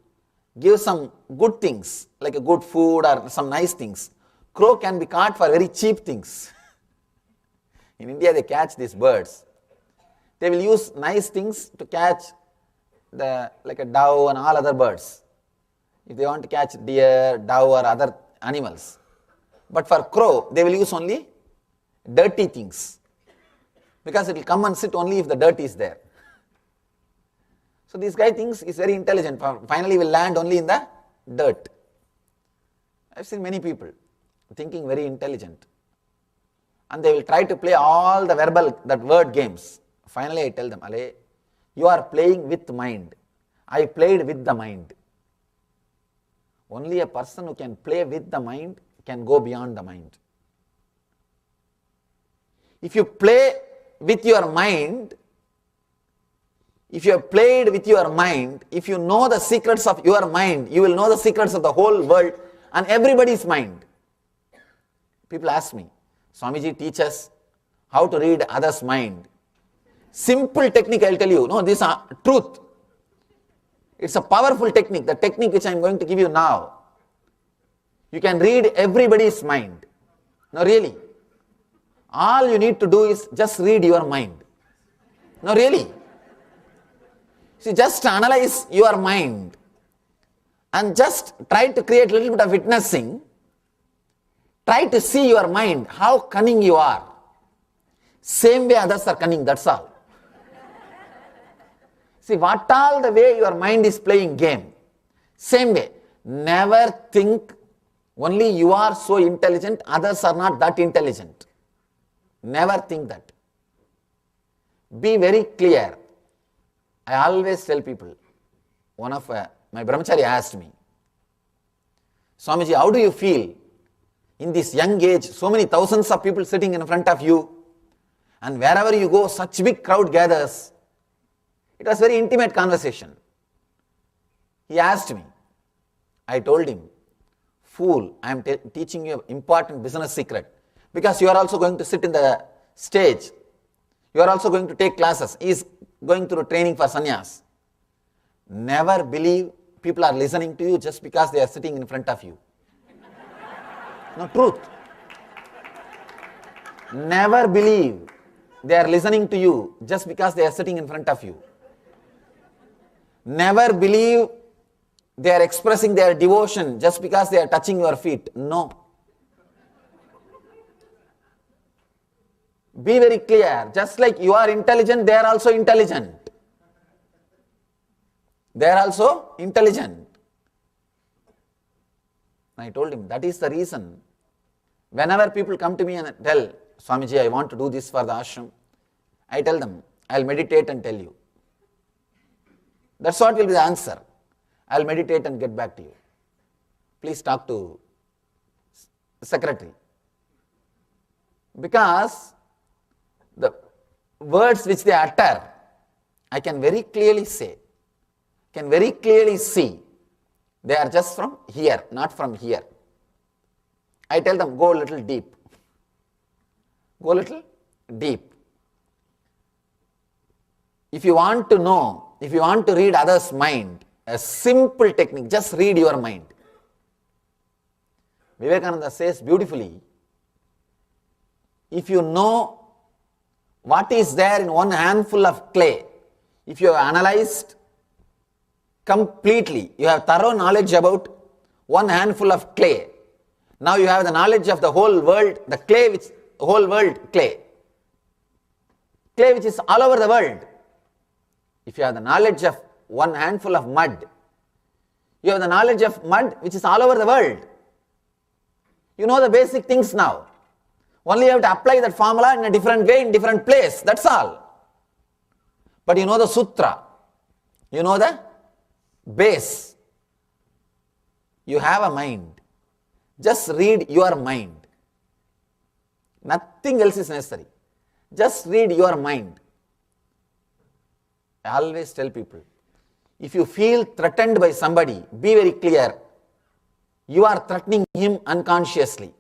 Speaker 1: give some good things, like a good food or some nice things. Crow can be caught for very cheap things. In India, they catch these birds. They will use nice things to catch like a dove and all other birds. If they want to catch deer, dove or other animals. But for crow, they will use only dirty things. Because it will come and sit only if the dirt is there. So this guy thinks he's very intelligent. Finally, will land only in the dirt. I've seen many people thinking very intelligent. And they will try to play all the word games. Finally, I tell them, Ale, you are playing with mind. I played with the mind. Only a person who can play with the mind can go beyond the mind. If you play with your mind, if you have played with your mind, if you know the secrets of your mind, you will know the secrets of the whole world and everybody's mind. People ask me, Swamiji, teach us how to read others' mind. Simple technique, I'll tell you. No, this is truth. It's a powerful technique, the technique which I'm going to give you now. You can read everybody's mind. No, really. All you need to do is just read your mind. No, really. See, just analyze your mind and just try to create a little bit of witnessing. Try to see your mind, how cunning you are. Same way others are cunning, that's all. See, what all the way your mind is playing game. Same way. Never think only you are so intelligent, others are not that intelligent. Never think that. Be very clear. I always tell people, one of my brahmachari asked me, Swamiji, how do you feel in this young age, so many thousands of people sitting in front of you, and wherever you go, such big crowd gathers. It was very intimate conversation. He asked me. I told him, fool, I am teaching you an important business secret. Because you are also going to sit in the stage. You are also going to take classes. He is going through training for sannyas. Never believe people are listening to you just because they are sitting in front of you. No, truth. Never believe they are listening to you just because they are sitting in front of you. Never believe they are expressing their devotion just because they are touching your feet. No. Be very clear. Just like you are intelligent, they are also intelligent. They are also intelligent. I told him, that is the reason. Whenever people come to me and tell, Swamiji, I want to do this for the ashram, I tell them, I'll meditate and tell you. That's what will be the answer. I'll meditate and get back to you. Please talk to the secretary. Because the words which they utter, I can very clearly say, can very clearly see, they are just from here, not from here. I tell them, go a little deep. Go a little deep. If you want to know, if you want to read others' mind, a simple technique, just read your mind. Vivekananda says beautifully, if you know what is there in one handful of clay, if you have analyzed completely, you have thorough knowledge about one handful of clay. Now you have the knowledge of the whole world, the clay which, whole world clay. Clay which is all over the world. If you have the knowledge of one handful of mud, you have the knowledge of mud which is all over the world. You know the basic things now. Only you have to apply that formula in a different way, in different place. That's all. But you know the sutra. You know the base. You have a mind. Just read your mind. Nothing else is necessary. Just read your mind. I always tell people, if you feel threatened by somebody, be very clear. You are threatening him unconsciously.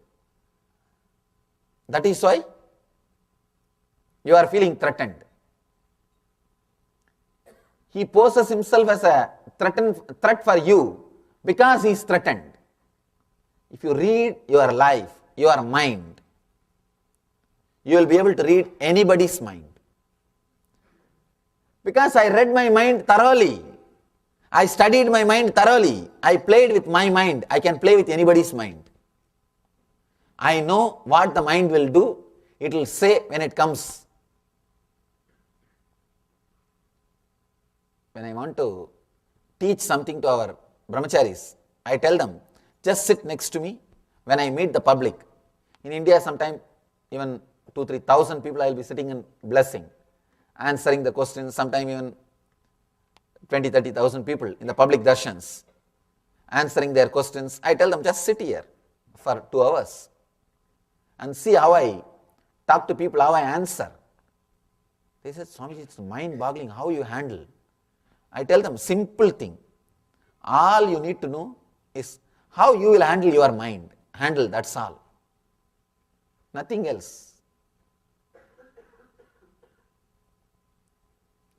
Speaker 1: That is why you are feeling threatened. He poses himself as a threat for you because he is threatened. If you read your life, your mind, you will be able to read anybody's mind. Because I read my mind thoroughly. I studied my mind thoroughly. I played with my mind. I can play with anybody's mind. I know what the mind will do. It will say when it comes. When I want to teach something to our brahmacharis, I tell them, just sit next to me when I meet the public. In India, sometime even 2,000-3,000 people I will be sitting and blessing, answering the questions, sometime even 20,000-30,000 people in the public darshans, answering their questions. I tell them, just sit here for 2 hours and see how I talk to people, how I answer. They said, Swamiji, it's mind-boggling how you handle. I tell them, simple thing. All you need to know is how you will handle your mind. Handle, that's all. Nothing else.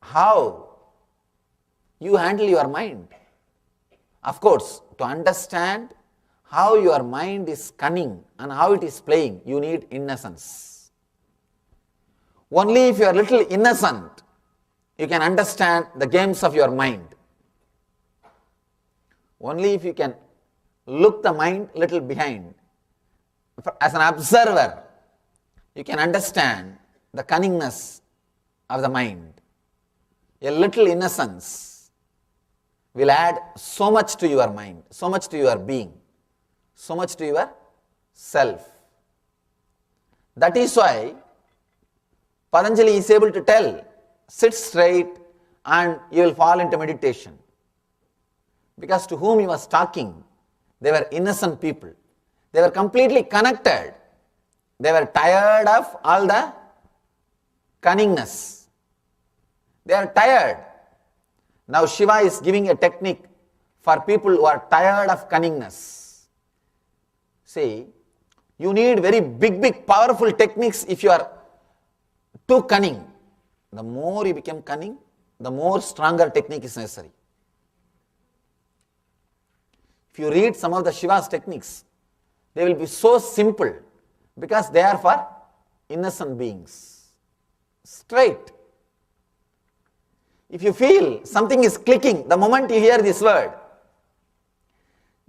Speaker 1: How you handle your mind. Of course, to understand how your mind is cunning and how it is playing, you need innocence. Only if you are little innocent, you can understand the games of your mind. Only if you can look the mind little behind. As an observer, you can understand the cunningness of the mind. A little innocence will add so much to your mind, so much to your being, so much to your self. That is why Patanjali is able to tell, sit straight and you will fall into meditation. Because to whom he was talking, they were innocent people. They were completely connected. They were tired of all the cunningness. They are tired. Now Shiva is giving a technique for people who are tired of cunningness. See, you need very big, powerful techniques if you are too cunning. The more you become cunning, the more stronger technique is necessary. If you read some of the Shiva's techniques, they will be so simple because they are for innocent beings. Straight. If you feel something is clicking the moment you hear this word,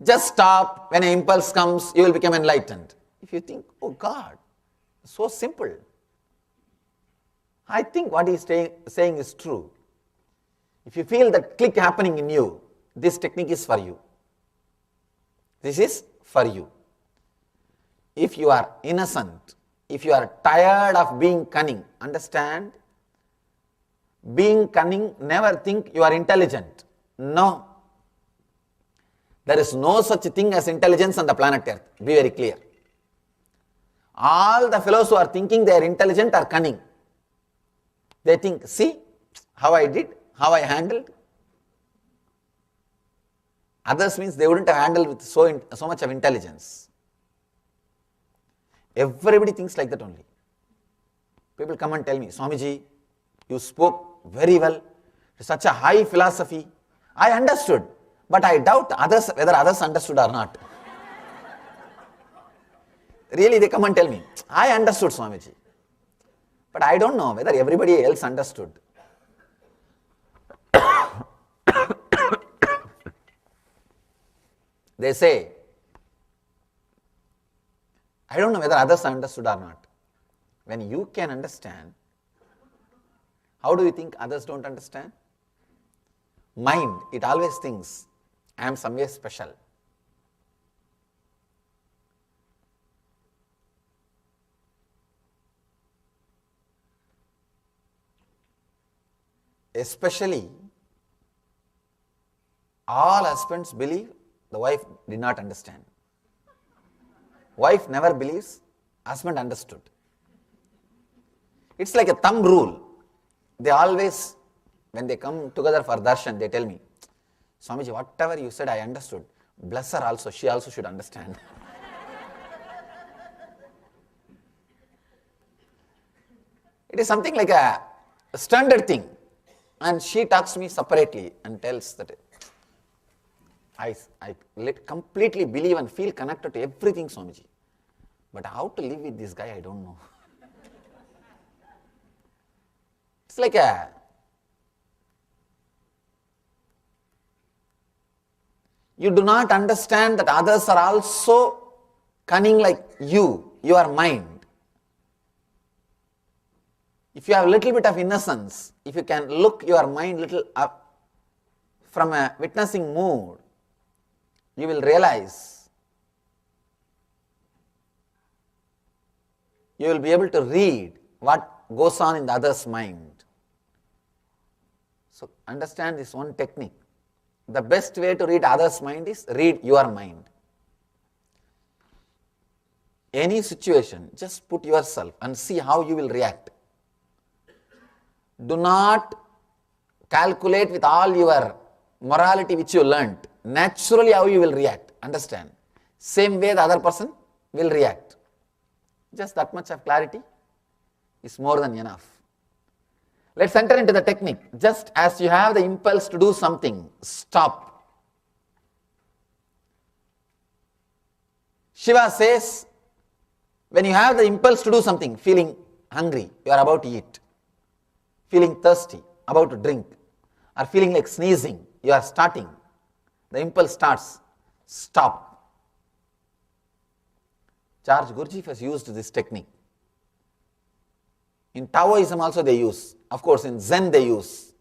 Speaker 1: just stop. When an impulse comes, you will become enlightened. If you think, oh God, so simple. I think what he is saying is true. If you feel that click happening in you, this technique is for you. This is for you. If you are innocent, if you are tired of being cunning, understand, being cunning, never think you are intelligent. No. There is no such thing as intelligence on the planet Earth. Be very clear. All the fellows who are thinking they are intelligent are cunning. They think, see how I did, how I handled. Others means they wouldn't have handled with so much of intelligence. Everybody thinks like that only. People come and tell me, Swamiji, you spoke very well. Such a high philosophy. I understood, but I doubt whether others understood or not. Really, they come and tell me, I understood, Swamiji, but I don't know whether everybody else understood. They say, I don't know whether others understood or not. When you can understand, how do you think others don't understand? Mind, it always thinks, I am somewhere special. Especially, all husbands believe the wife did not understand. Wife never believes, husband understood. It's like a thumb rule. They always, when they come together for darshan, they tell me, Swamiji, whatever you said, I understood. Bless her also, she also should understand. It is something like a standard thing. And she talks to me separately and tells that I completely believe and feel connected to everything, Swamiji. But how to live with this guy, I don't know. It's like you do not understand that others are also cunning like you, your mind. If you have a little bit of innocence, if you can look your mind little up from a witnessing mood, you will realize, you will be able to read what goes on in the other's mind. So understand this one technique. The best way to read others' mind is read your mind. Any situation, just put yourself and see how you will react. Do not calculate with all your morality which you learnt. Naturally how you will react. Understand? Same way the other person will react. Just that much of clarity is more than enough. Let's enter into the technique. Just as you have the impulse to do something, stop. Shiva says, when you have the impulse to do something, feeling hungry, you are about to eat, feeling thirsty, about to drink, or feeling like sneezing, you are starting, the impulse starts, stop. George Gurdjieff has used this technique. In Taoism also they use. Of course, in Zen they use.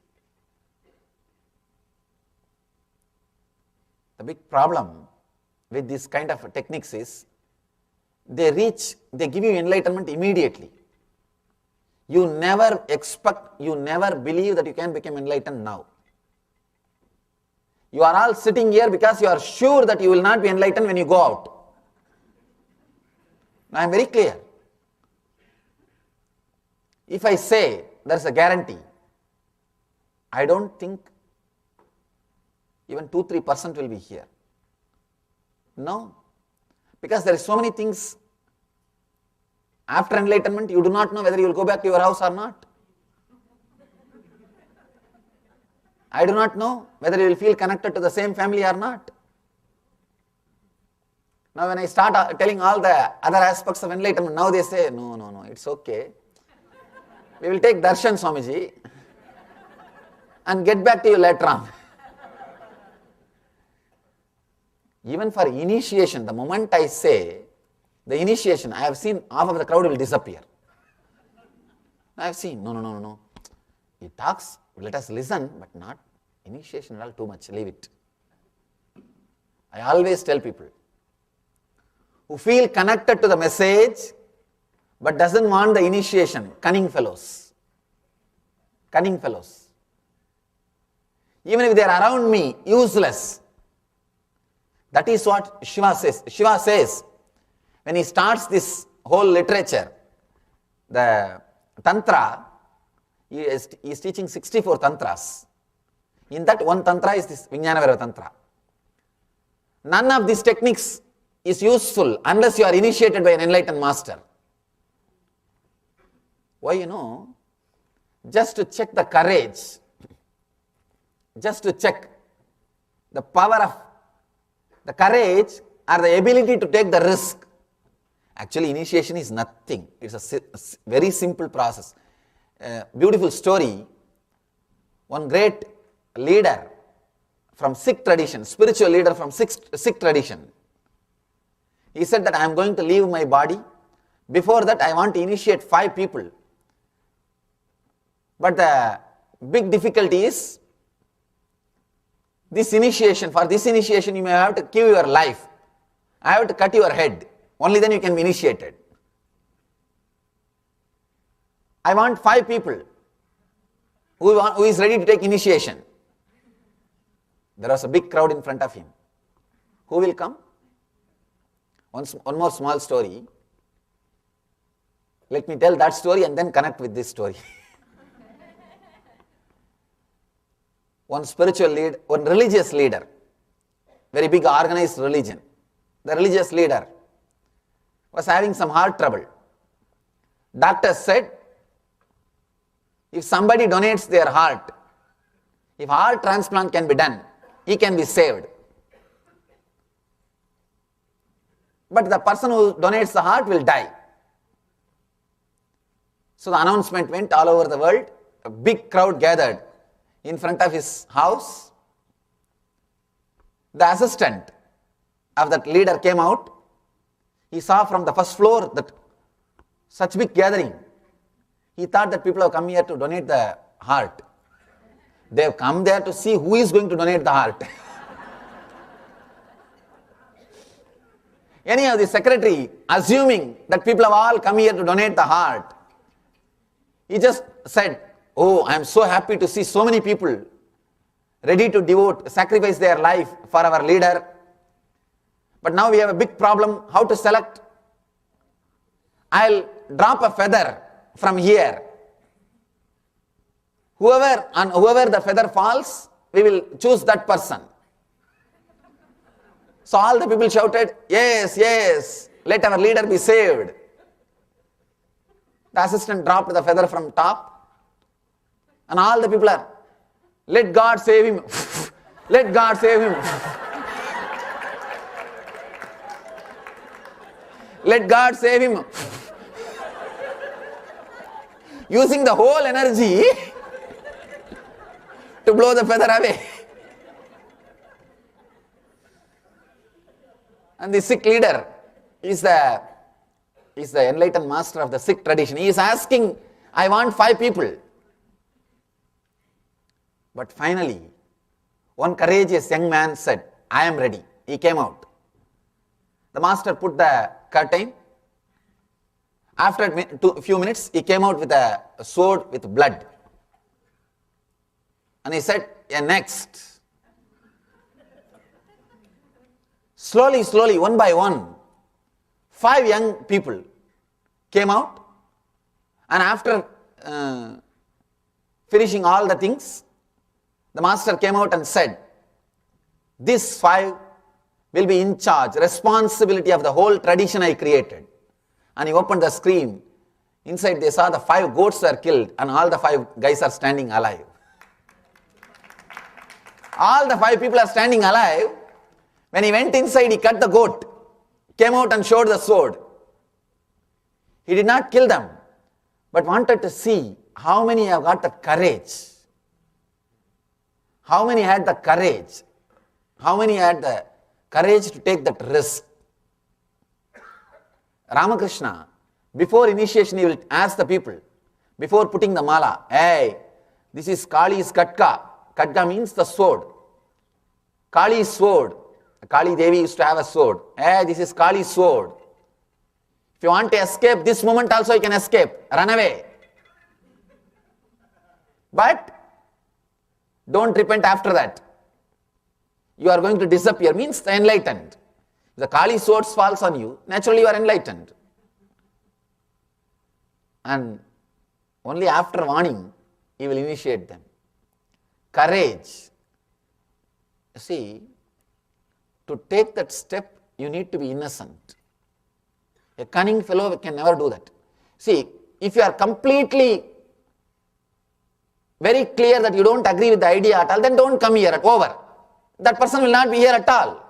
Speaker 1: The big problem with this kind of techniques is they give you enlightenment immediately. You never expect, you never believe that you can become enlightened now. You are all sitting here because you are sure that you will not be enlightened when you go out. Now I am very clear. If I say there is a guarantee, I don't think even 2-3% will be here. No. Because there are so many things. After enlightenment, you do not know whether you will go back to your house or not. I do not know whether you will feel connected to the same family or not. Now when I start telling all the other aspects of enlightenment, now they say, no, it's okay. We will take darshan, Swamiji, and get back to you later on. Even for initiation, the moment I say, the initiation, I have seen half of the crowd will disappear. I have seen, no. He talks, let us listen, but not initiation at all too much, leave it. I always tell people who feel connected to the message but doesn't want the initiation, cunning fellows. Cunning fellows. Even if they are around me, useless. That is what Shiva says. Shiva says, when he starts this whole literature, the Tantra, he is teaching 64 Tantras. In that one Tantra is this Vijnanavara Tantra. None of these techniques is useful unless you are initiated by an enlightened master. Why, just to check the courage, just to check the power of the courage or the ability to take the risk. Actually, initiation is nothing. It's a very simple process. Beautiful story. One great leader from Sikh tradition, spiritual leader from Sikh tradition. He said that I am going to leave my body. Before that, I want to initiate 5 people. But the big difficulty is, this initiation, for this initiation you may have to give your life. I have to cut your head. Only then you can be initiated. I want 5 people who is ready to take initiation. There was a big crowd in front of him. Who will come? One more small story. Let me tell that story and then connect with this story. One spiritual leader, one religious leader, very big organized religion. The religious leader was having some heart trouble. Doctor said, if somebody donates their heart, if heart transplant can be done, he can be saved. But the person who donates the heart will die. So the announcement went all over the world. A big crowd gathered in front of his house. The assistant of that leader came out. He saw from the first floor that such big gathering. He thought that people have come here to donate the heart. They have come there to see who is going to donate the heart. Anyhow, the secretary, assuming that people have all come here to donate the heart, he just said, oh, I am so happy to see so many people ready to sacrifice their life for our leader. But now we have a big problem, how to select. I'll drop a feather from here. Whoever the feather falls, we will choose that person. So all the people shouted, yes, yes, let our leader be saved. The assistant dropped the feather from top, and all the people are, let God save him. Let God save him. Let God save him. Using the whole energy to blow the feather away. And the Sikh leader is the enlightened master of the Sikh tradition. He is asking, I want 5 people. But finally, one courageous young man said, I am ready. He came out. The master put the curtain. After a few minutes, he came out with a sword with blood. And he said, next. Slowly, one by one, 5 young people came out, and after finishing all the things, the master came out and said, these 5 will be in charge, responsibility of the whole tradition I created. And he opened the screen. Inside they saw the 5 goats were killed and all the 5 guys are standing alive. All the 5 people are standing alive. When he went inside, he cut the goat, came out and showed the sword. He did not kill them, but wanted to see how many have got the courage. How many had the courage? How many had the courage to take that risk? Ramakrishna, before initiation, he will ask the people, before putting the mala, hey, this is Kali's katka. Katka means the sword. Kali's sword. Kali Devi used to have a sword. Hey, this is Kali's sword. If you want to escape this moment also, you can escape. Run away. But don't repent after that. You are going to disappear, means enlightened. If the Kali sword falls on you, naturally you are enlightened. And only after warning, he will initiate them. Courage. See, to take that step, you need to be innocent. A cunning fellow can never do that. See, if you are completely very clear that you don't agree with the idea at all, then don't come here, over. That person will not be here at all.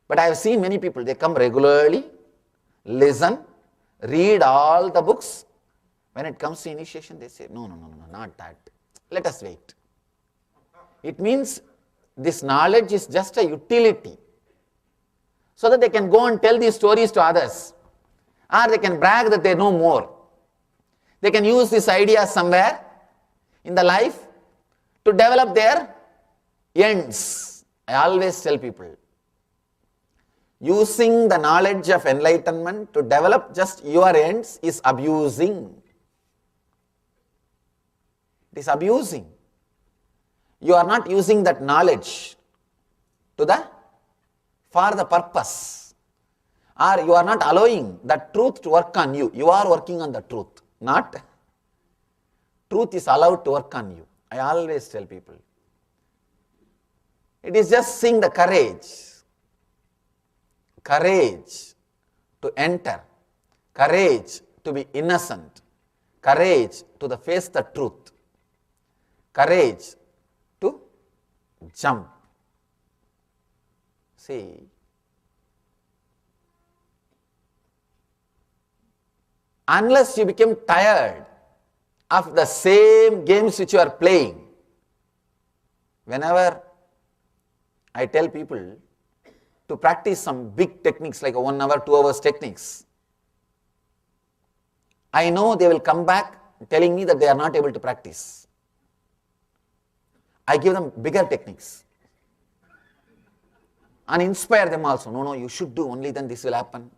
Speaker 1: But I have seen many people, they come regularly, listen, read all the books. When it comes to initiation, they say, no, not that. Let us wait. It means this knowledge is just a utility, so that they can go and tell these stories to others, or they can brag that they know more. They can use this idea somewhere in the life to develop their ends. I always tell people, using the knowledge of enlightenment to develop just your ends is abusing. It is abusing. You are not using that knowledge for the purpose, or you are not allowing that truth to work on you. You are working on the truth, not truth is allowed to work on you. I always tell people, it is just seeing the courage to enter, courage to be innocent, courage to face the truth, courage to jump. See, unless you become tired of the same games which you are playing, whenever I tell people to practice some big techniques like 1 hour, 2 hours techniques, I know they will come back telling me that they are not able to practice. I give them bigger techniques and inspire them also. No, you should do, only then this will happen.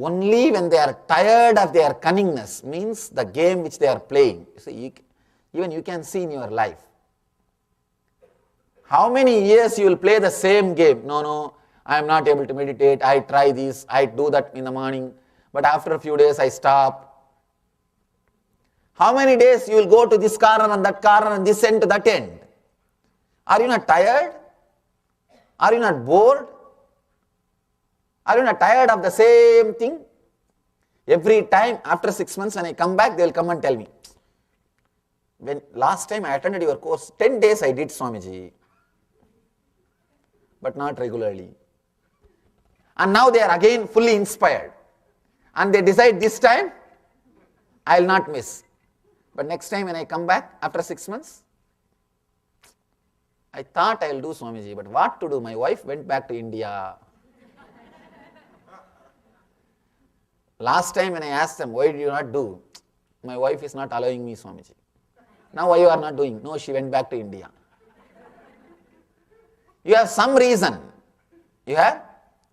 Speaker 1: Only when they are tired of their cunningness, means the game which they are playing. See, even you can see in your life. How many years you will play the same game? No, I am not able to meditate. I try this, I do that in the morning, but after a few days I stop. How many days you will go to this corner and that corner and this end to that end? Are you not tired? Are you not bored? Are you not tired of the same thing? Every time after 6 months when I come back, they will come and tell me, when last time I attended your course, 10 days I did, Swamiji, but not regularly. And now they are again fully inspired. And they decide this time, I will not miss. But next time when I come back after 6 months, I thought I will do, Swamiji, but what to do? My wife went back to India. Last time when I asked them, why did you not do? My wife is not allowing me, Swamiji. Now why you are not doing? No, she went back to India. You have some reason. You have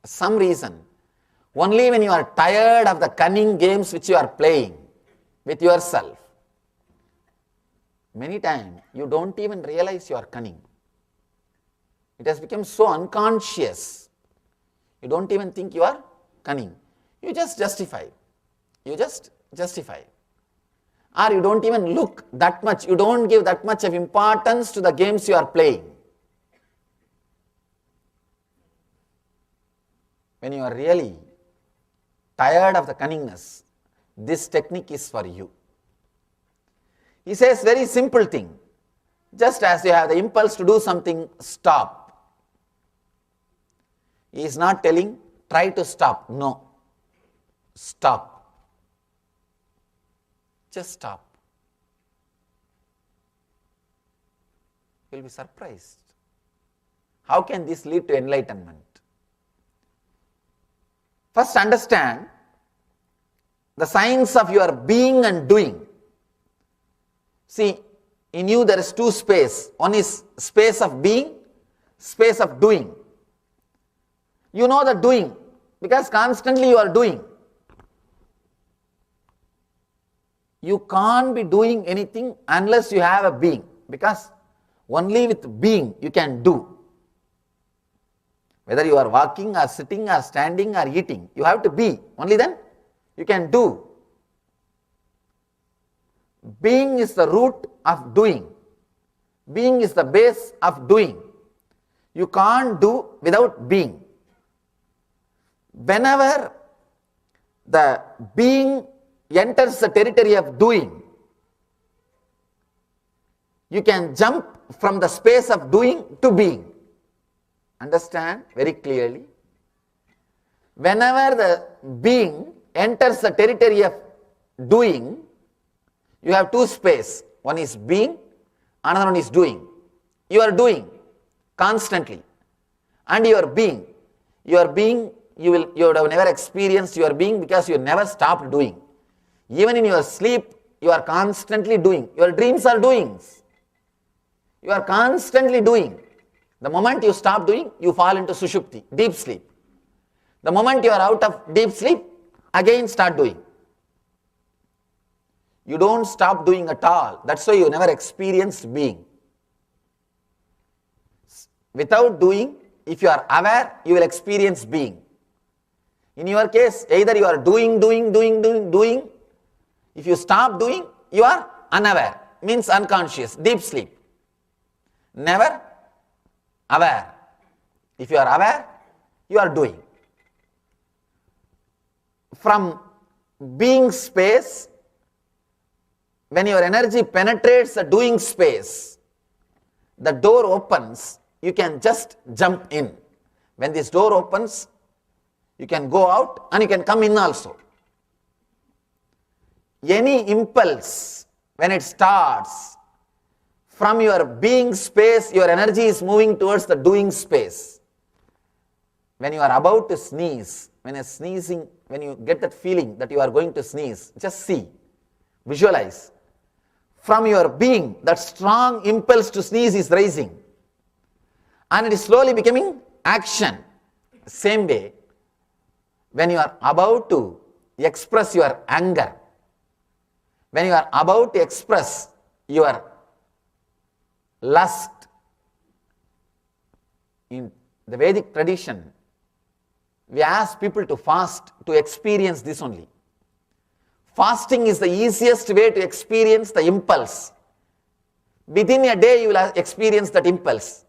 Speaker 1: some reason. Only when you are tired of the cunning games which you are playing with yourself. Many times you don't even realize you are cunning. It has become so unconscious. You don't even think you are cunning. You just justify. You just justify. Or you don't even look that much. You don't give that much of importance to the games you are playing. When you are really tired of the cunningness, this technique is for you. He says very simple thing. Just as you have the impulse to do something, stop. He is not telling, try to stop. No. Stop. Just stop. You will be surprised. How can this lead to enlightenment? First understand the science of your being and doing. See, in you there is two space. One is space of being, space of doing. You know the doing because constantly you are doing. You can't be doing anything unless you have a being, because only with being you can do. Whether you are walking or sitting or standing or eating, you have to be. Only then you can do. Being is the root of doing. Being is the base of doing. You can't do without being. Whenever the being enters the territory of doing, you can jump from the space of doing to being. Understand very clearly. Whenever the being enters the territory of doing, you have two spaces. One is being, another one is doing. You are doing constantly. And your being, you would have never experienced your being because you never stopped doing. Even in your sleep, you are constantly doing. Your dreams are doings. You are constantly doing. The moment you stop doing, you fall into sushupti, deep sleep. The moment you are out of deep sleep, again start doing. You don't stop doing at all. That's why you never experienced being. Without doing, if you are aware, you will experience being. In your case, either you are doing. If you stop doing, you are unaware, means unconscious, deep sleep. Never aware. If you are aware, you are doing. From being space, when your energy penetrates the doing space, the door opens, you can just jump in. When this door opens, you can go out and you can come in also. Any impulse, when it starts, from your being space, your energy is moving towards the doing space. When you are about to sneeze, when you get that feeling that you are going to sneeze, just see, visualize. From your being, that strong impulse to sneeze is rising. And it is slowly becoming action. Same way, when you are about to express your anger, when you are about to express your lust, in the Vedic tradition, we ask people to fast to experience this only. Fasting is the easiest way to experience the impulse. Within a day, you will experience that impulse.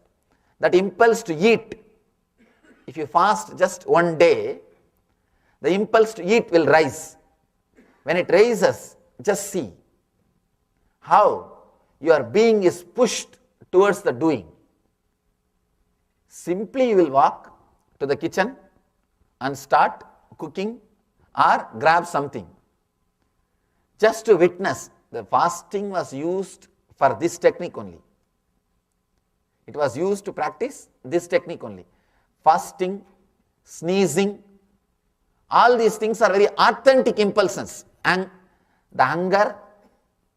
Speaker 1: That impulse to eat. If you fast just one day, the impulse to eat will rise. When it rises, just see how your being is pushed towards the doing. Simply you will walk to the kitchen and start cooking or grab something. Just to witness, the fasting was used for this technique only. It was used to practice this technique only. Fasting, sneezing, all these things are very authentic impulses. And the hunger,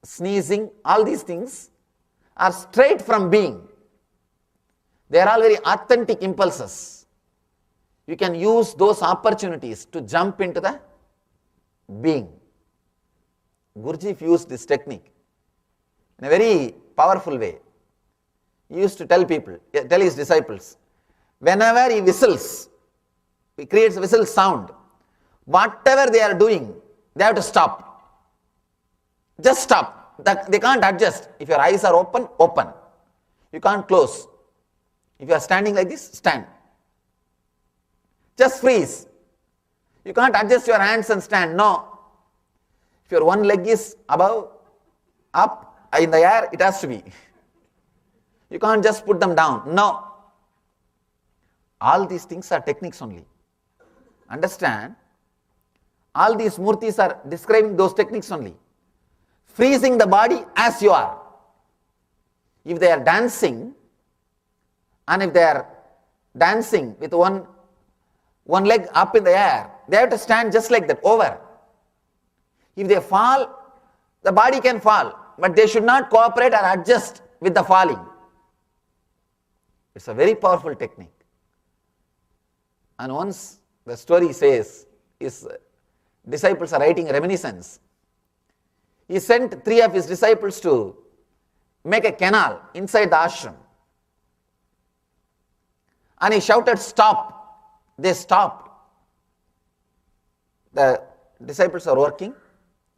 Speaker 1: sneezing, all these things are straight from being. They are all very authentic impulses. You can use those opportunities to jump into the being. Guruji used this technique in a very powerful way. He used to tell his disciples, whenever he whistles, he creates a whistle sound, whatever they are doing, they have to stop. Just stop. They can't adjust. If your eyes are open, open. You can't close. If you are standing like this, stand. Just freeze. You can't adjust your hands and stand. No. If your one leg is above, up, in the air, it has to be. You can't just put them down. No. All these things are techniques only. Understand? All these murtis are describing those techniques only. Freezing the body as you are. If they are dancing, and if they are dancing with one leg up in the air, they have to stand just like that, over. If they fall, the body can fall, but they should not cooperate or adjust with the falling. It's a very powerful technique. And once the story says, his disciples are writing reminiscence. He sent 3 of his disciples to make a canal inside the ashram. And he shouted, stop. They stopped. The disciples are working.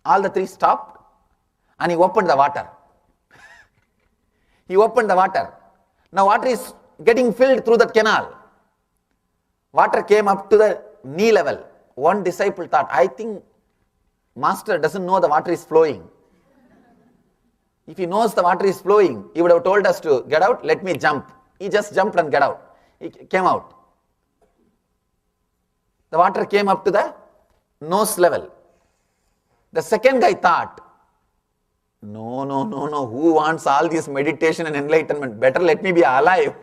Speaker 1: All the 3 stopped. And he opened the water. He opened the water. Now water is getting filled through that canal. Water came up to the knee level. One disciple thought, I think master doesn't know the water is flowing. If he knows the water is flowing, he would have told us to get out, let me jump. He just jumped and got out. He came out. The water came up to the nose level. The second guy thought, No, no, no, no. Who wants all this meditation and enlightenment? Better let me be alive.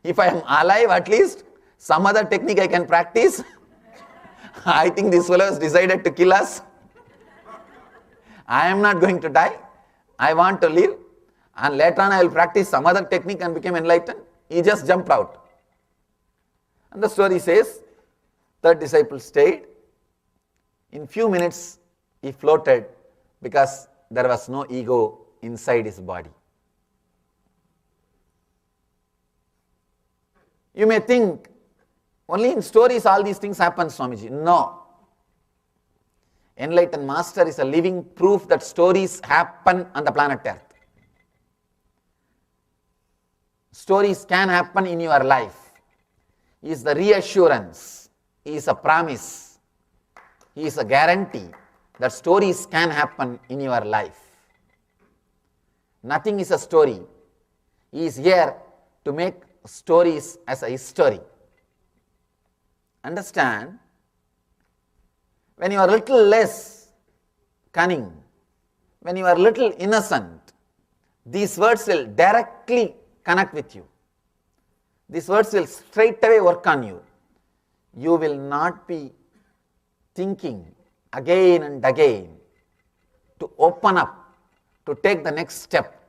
Speaker 1: If I am alive, at least some other technique I can practice. I think this fellow has decided to kill us. I am not going to die. I want to live. And later on I will practice some other technique and become enlightened. He just jumped out. And the story says, third disciple stayed. In few minutes he floated because there was no ego inside his body. You may think, only in stories all these things happen, Swamiji. No. Enlightened Master is a living proof that stories happen on the planet Earth. Stories can happen in your life. He is the reassurance. He is a promise. He is a guarantee that stories can happen in your life. Nothing is a story. He is here to make stories as a history. Understand? When you are a little less cunning, when you are a little innocent, these words will directly connect with you. These words will straight away work on you. You will not be thinking again and again to open up, to take the next step.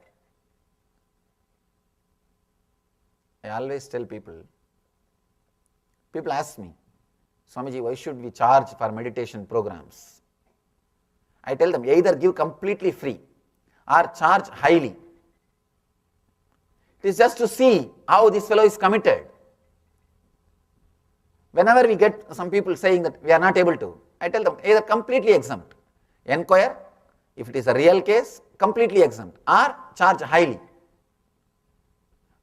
Speaker 1: I always tell people ask me, Swamiji, why should we charge for meditation programs? I tell them, either give completely free or charge highly. It is just to see how this fellow is committed. Whenever we get some people saying that we are not able to, I tell them, either completely exempt, inquire, if it is a real case, completely exempt, or charge highly.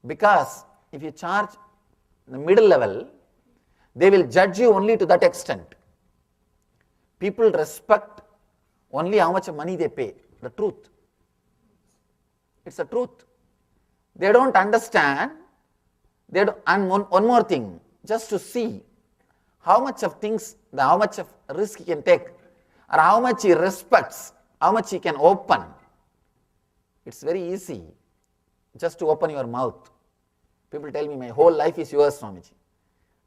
Speaker 1: Because if you charge the middle level, they will judge you only to that extent. People respect only how much money they pay, the truth. It's the truth. They don't understand, and one more thing, just to see how much of things, how much of risk he can take, or how much he respects, how much he can open. It's very easy just to open your mouth. People tell me, my whole life is yours, Swamiji.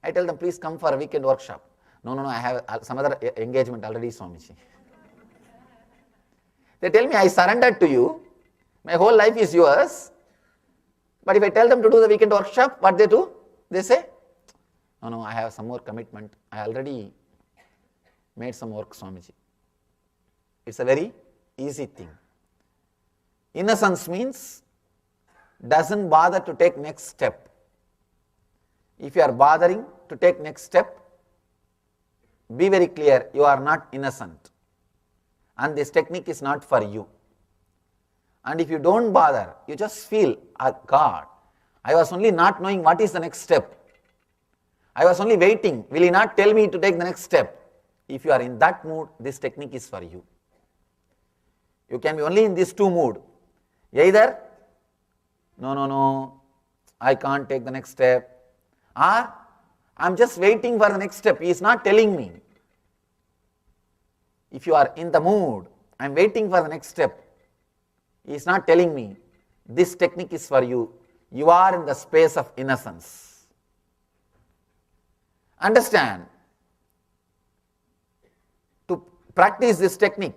Speaker 1: I tell them, please come for a weekend workshop. No, I have some other engagement already, Swamiji. They tell me, I surrendered to you, my whole life is yours. But if I tell them to do the weekend workshop, what they do? They say, no, I have some more commitment. I already made some work, Swamiji. It's a very easy thing. Innocence means doesn't bother to take next step. If you are bothering to take next step, be very clear, you are not innocent. And this technique is not for you. And if you don't bother, you just feel, God, I was only not knowing what is the next step. I was only waiting. Will he not tell me to take the next step? If you are in that mood, this technique is for you. You can be only in these two moods. Either, no, I can't take the next step. Or, I'm just waiting for the next step. He is not telling me. If you are in the mood, I'm waiting for the next step. He is not telling me. This technique is for you. You are in the space of innocence. Understand? To practice this technique,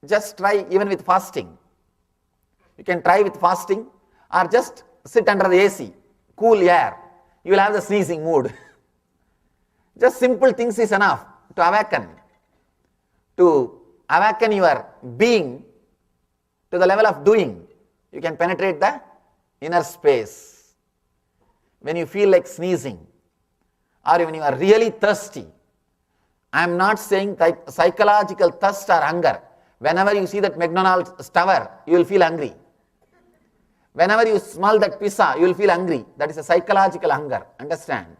Speaker 1: just try even with fasting. You can try with fasting or just sit under the AC, cool air. You will have the sneezing mood. Just simple things is enough to awaken your being to the level of doing. You can penetrate the inner space. When you feel like sneezing or when you are really thirsty, I am not saying psychological thirst or hunger. Whenever you see that McDonald's tower, you will feel hungry. Whenever you smell that pizza, you will feel hungry. That is a psychological hunger. Understand?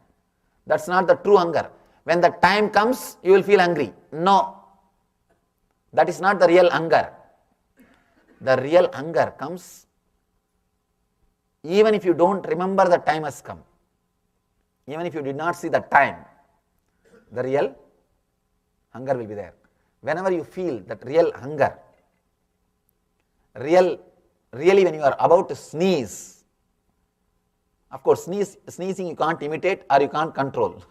Speaker 1: That's not the true hunger. When the time comes, you will feel hungry. No. That is not the real hunger. The real hunger comes even if you don't remember the time has come. Even if you did not see the time, the real hunger will be there. Whenever you feel that real hunger, really when you are about to sneeze, of course sneezing you can't imitate or you can't control.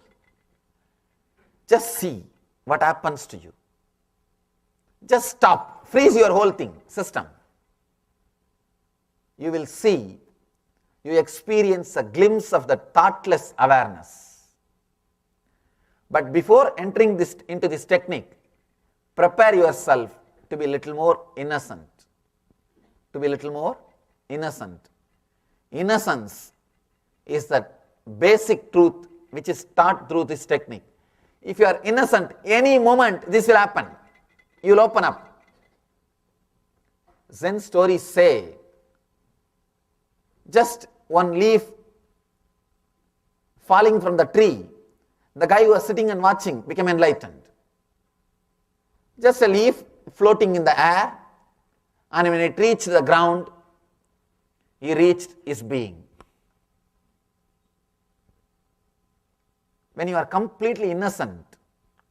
Speaker 1: Just see what happens to you. Just stop, freeze your whole system. You will see, you experience a glimpse of the thoughtless awareness. But before entering into this technique, prepare yourself to be a little more innocent. To be a little more innocent. Innocence is the basic truth which is taught through this technique. If you are innocent, any moment this will happen. You will open up. Zen stories say, just one leaf falling from the tree, the guy who was sitting and watching became enlightened. Just a leaf floating in the air, and when it reached the ground, he reached his being. When you are completely innocent,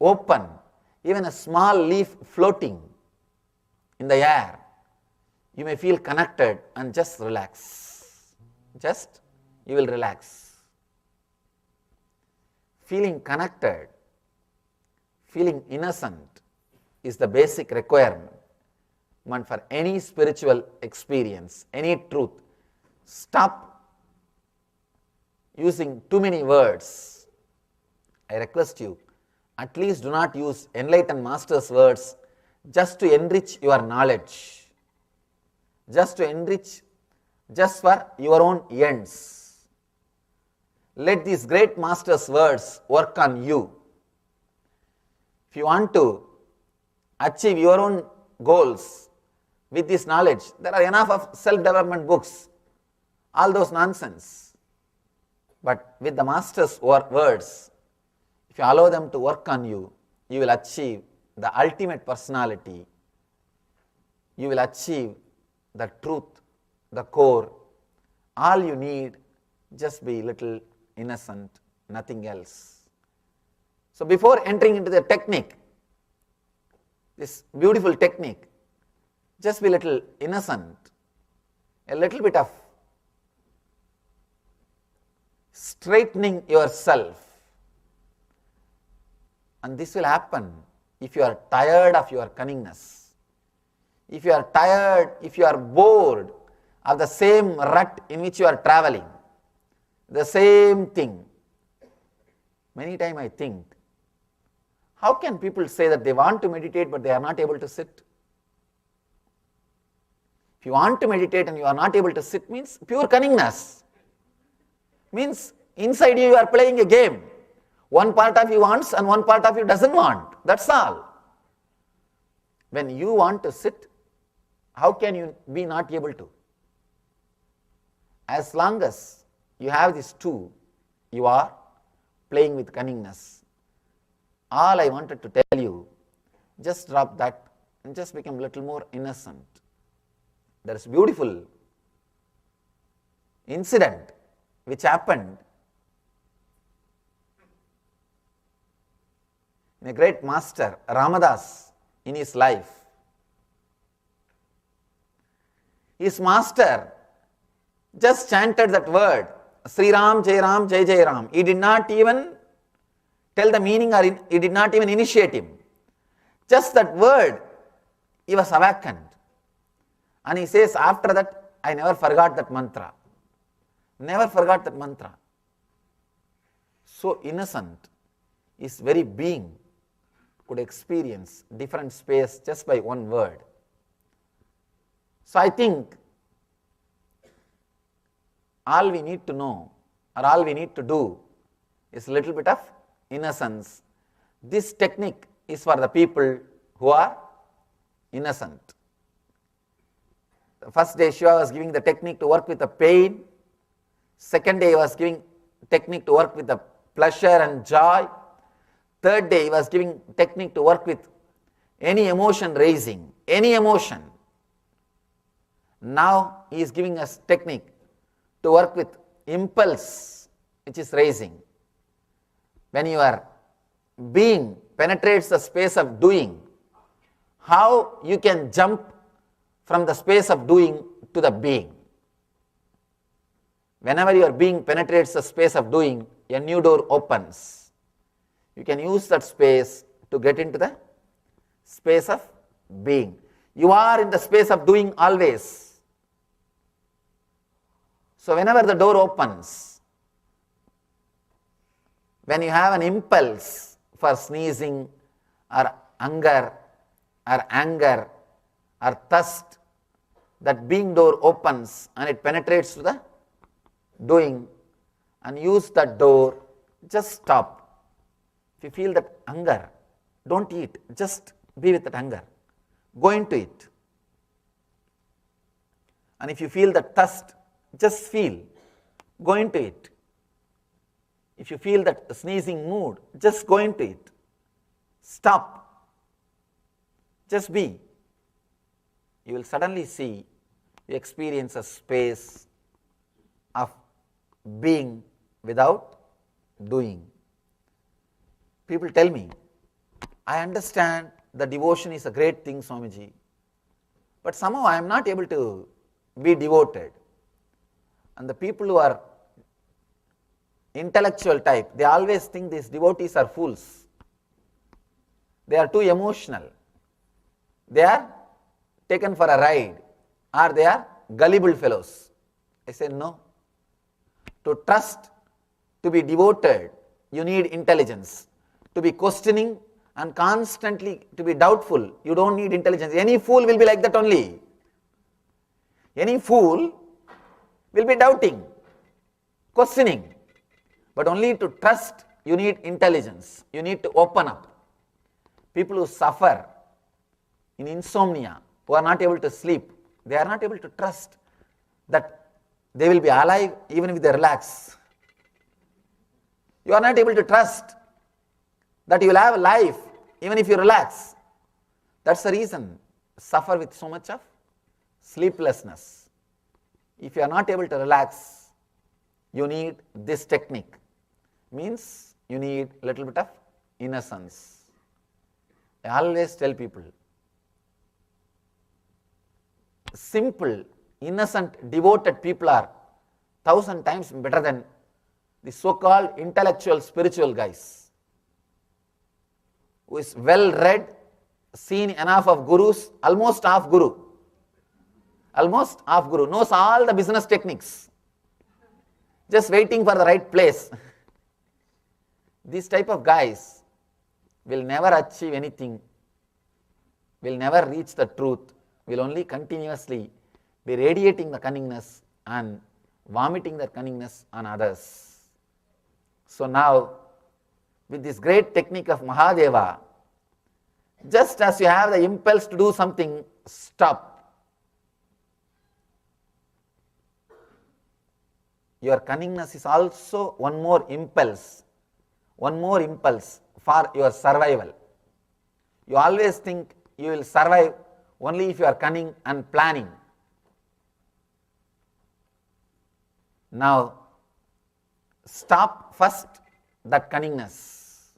Speaker 1: open, even a small leaf floating in the air, you may feel connected and just relax. Just, you will relax. Feeling connected, feeling innocent is the basic requirement for any spiritual experience, any truth. Stop using too many words. I request you, at least do not use enlightened master's words just to enrich your knowledge, just to enrich, just for your own ends. Let these great master's words work on you. If you want to achieve your own goals with this knowledge, there are enough of self-development books, all those nonsense. But with the master's words, if you allow them to work on you, you will achieve the ultimate personality. You will achieve the truth, the core. All you need, just be little innocent, nothing else. So before entering into the technique, this beautiful technique, just be little innocent, a little bit of straightening yourself. And this will happen if you are tired of your cunningness. If you are tired, if you are bored of the same rut in which you are traveling, the same thing. Many times I think, how can people say that they want to meditate but they are not able to sit? If you want to meditate and you are not able to sit means pure cunningness. Means inside you are playing a game. One part of you wants and one part of you doesn't want. That's all. When you want to sit, how can you be not able to? As long as you have these two, you are playing with cunningness. All I wanted to tell you, just drop that and just become a little more innocent. There is a beautiful incident which happened in a great master, Ramadas, in his life. His master just chanted that word, Sri Ram, Jai Ram, Jai Jai Ram. He did not even tell the meaning or he did not even initiate him. Just that word, he was awakened. And he says, after that, I never forgot that mantra. Never forgot that mantra. So innocent, his very being could experience different space just by one word. So I think all we need to know or all we need to do is a little bit of innocence. This technique is for the people who are innocent. The first day Shiva was giving the technique to work with the pain. Second day he was giving technique to work with the pleasure and joy. Third day he was giving technique to work with any emotion raising, any emotion. Now he is giving us technique to work with impulse which is raising. When your being penetrates the space of doing, how you can jump from the space of doing to the being. Whenever your being penetrates the space of doing, a new door opens. You can use that space to get into the space of being. You are in the space of doing always. So whenever the door opens, when you have an impulse for sneezing or hunger or anger or thirst, that being door opens and it penetrates to the doing, and use that door. Just stop. If you feel that hunger, don't eat, just be with that hunger. Go into it. And if you feel that thirst, just feel. Go into it. If you feel that sneezing mood, just go into it. Stop. Just be. You will suddenly see, you experience a space of being without doing. People tell me, I understand the devotion is a great thing, Swamiji, but somehow I am not able to be devoted. And the people who are intellectual type, they always think these devotees are fools. They are too emotional. They are taken for a ride, or they are gullible fellows. I say no. To trust, to be devoted, you need intelligence. To be questioning and constantly to be doubtful, you don't need intelligence. Any fool will be like that only. Any fool will be doubting, questioning. But only to trust, you need intelligence. You need to open up. People who suffer in insomnia, who are not able to sleep, they are not able to trust that they will be alive even if they relax. You are not able to trust that you will have life even if you relax. That's the reason suffer with so much of sleeplessness. If you are not able to relax, you need this technique. Means you need a little bit of innocence. I always tell people, simple, innocent, devoted people are 1,000 times better than the so-called intellectual, spiritual guys, who is well read, seen enough of gurus, almost half guru, knows all the business techniques, just waiting for the right place. These type of guys will never achieve anything, will never reach the truth, will only continuously be radiating the cunningness and vomiting that cunningness on others. So now, with this great technique of Mahadeva, just as you have the impulse to do something, stop. Your cunningness is also one more impulse for your survival. You always think you will survive only if you are cunning and planning. Now, stop first that cunningness.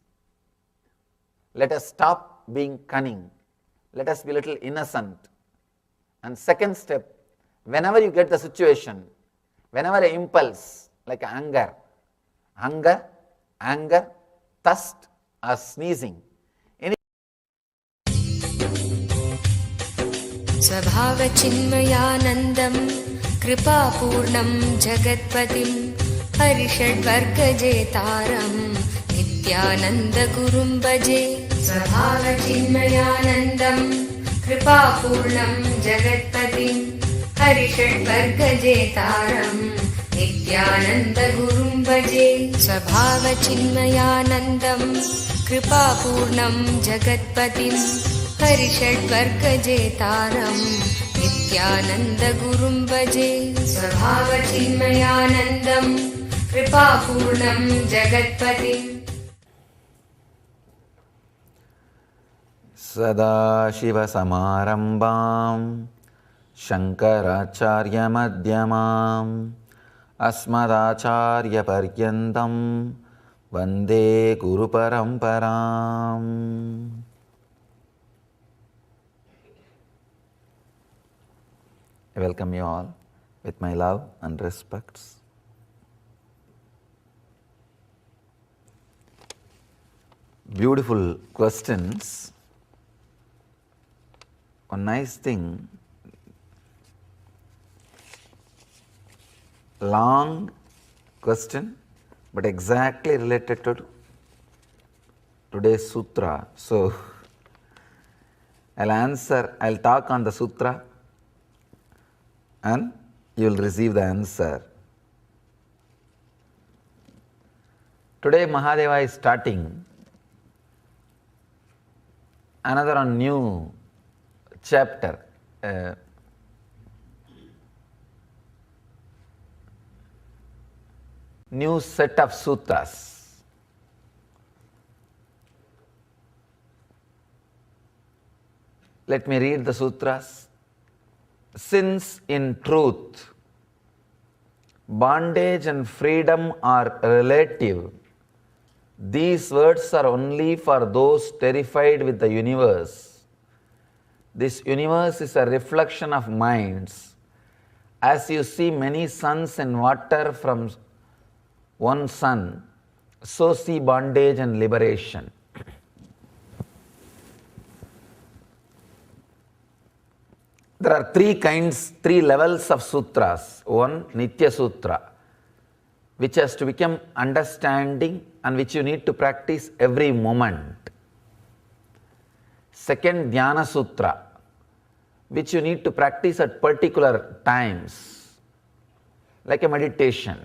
Speaker 1: Let us stop being cunning. Let us be a little innocent. And second step, whenever you get the situation, whenever an impulse like anger, thirst or sneezing,
Speaker 2: स्वभावचिन्मयानन्दं कृपापूर्णं जगत्पतिं हरिषड्वर्गजेतारं नित्यानन्दगुरुं भजे स्वभावचिन्मयानन्दं कृपापूर्णं जगत्पतिं हरिषड्वर्गजेतारं नित्यानन्दगुरुं भजे स्वभावचिन्मयानन्दं कृपापूर्णं जगत्पतिं हरिषड्वर्गजेतारं नित्यानन्दगुरुं भजे स्वभावचिन्मयानन्दं कृपापूर्णं जगत्पतिं
Speaker 1: सदाशिवसमारम्भां शङ्कराचार्यमध्यमाम् अस्मदाचार्यपर्यन्तं वन्दे गुरुपरम्पराम्. I welcome you all with my love and respects. Beautiful questions. One nice thing, long question, but exactly related to today's sutra. So, I'll talk on the sutra and you will receive the answer. Today Mahadeva is starting another new chapter. New set of sutras. Let me read the sutras. Since in truth, bondage and freedom are relative, these words are only for those terrified with the universe. This universe is a reflection of minds. As you see many suns in water from one sun, so see bondage and liberation. There are three levels of sutras. One, Nitya Sutra, which has to become understanding and which you need to practice every moment. Second, Dhyana Sutra, which you need to practice at particular times, like a meditation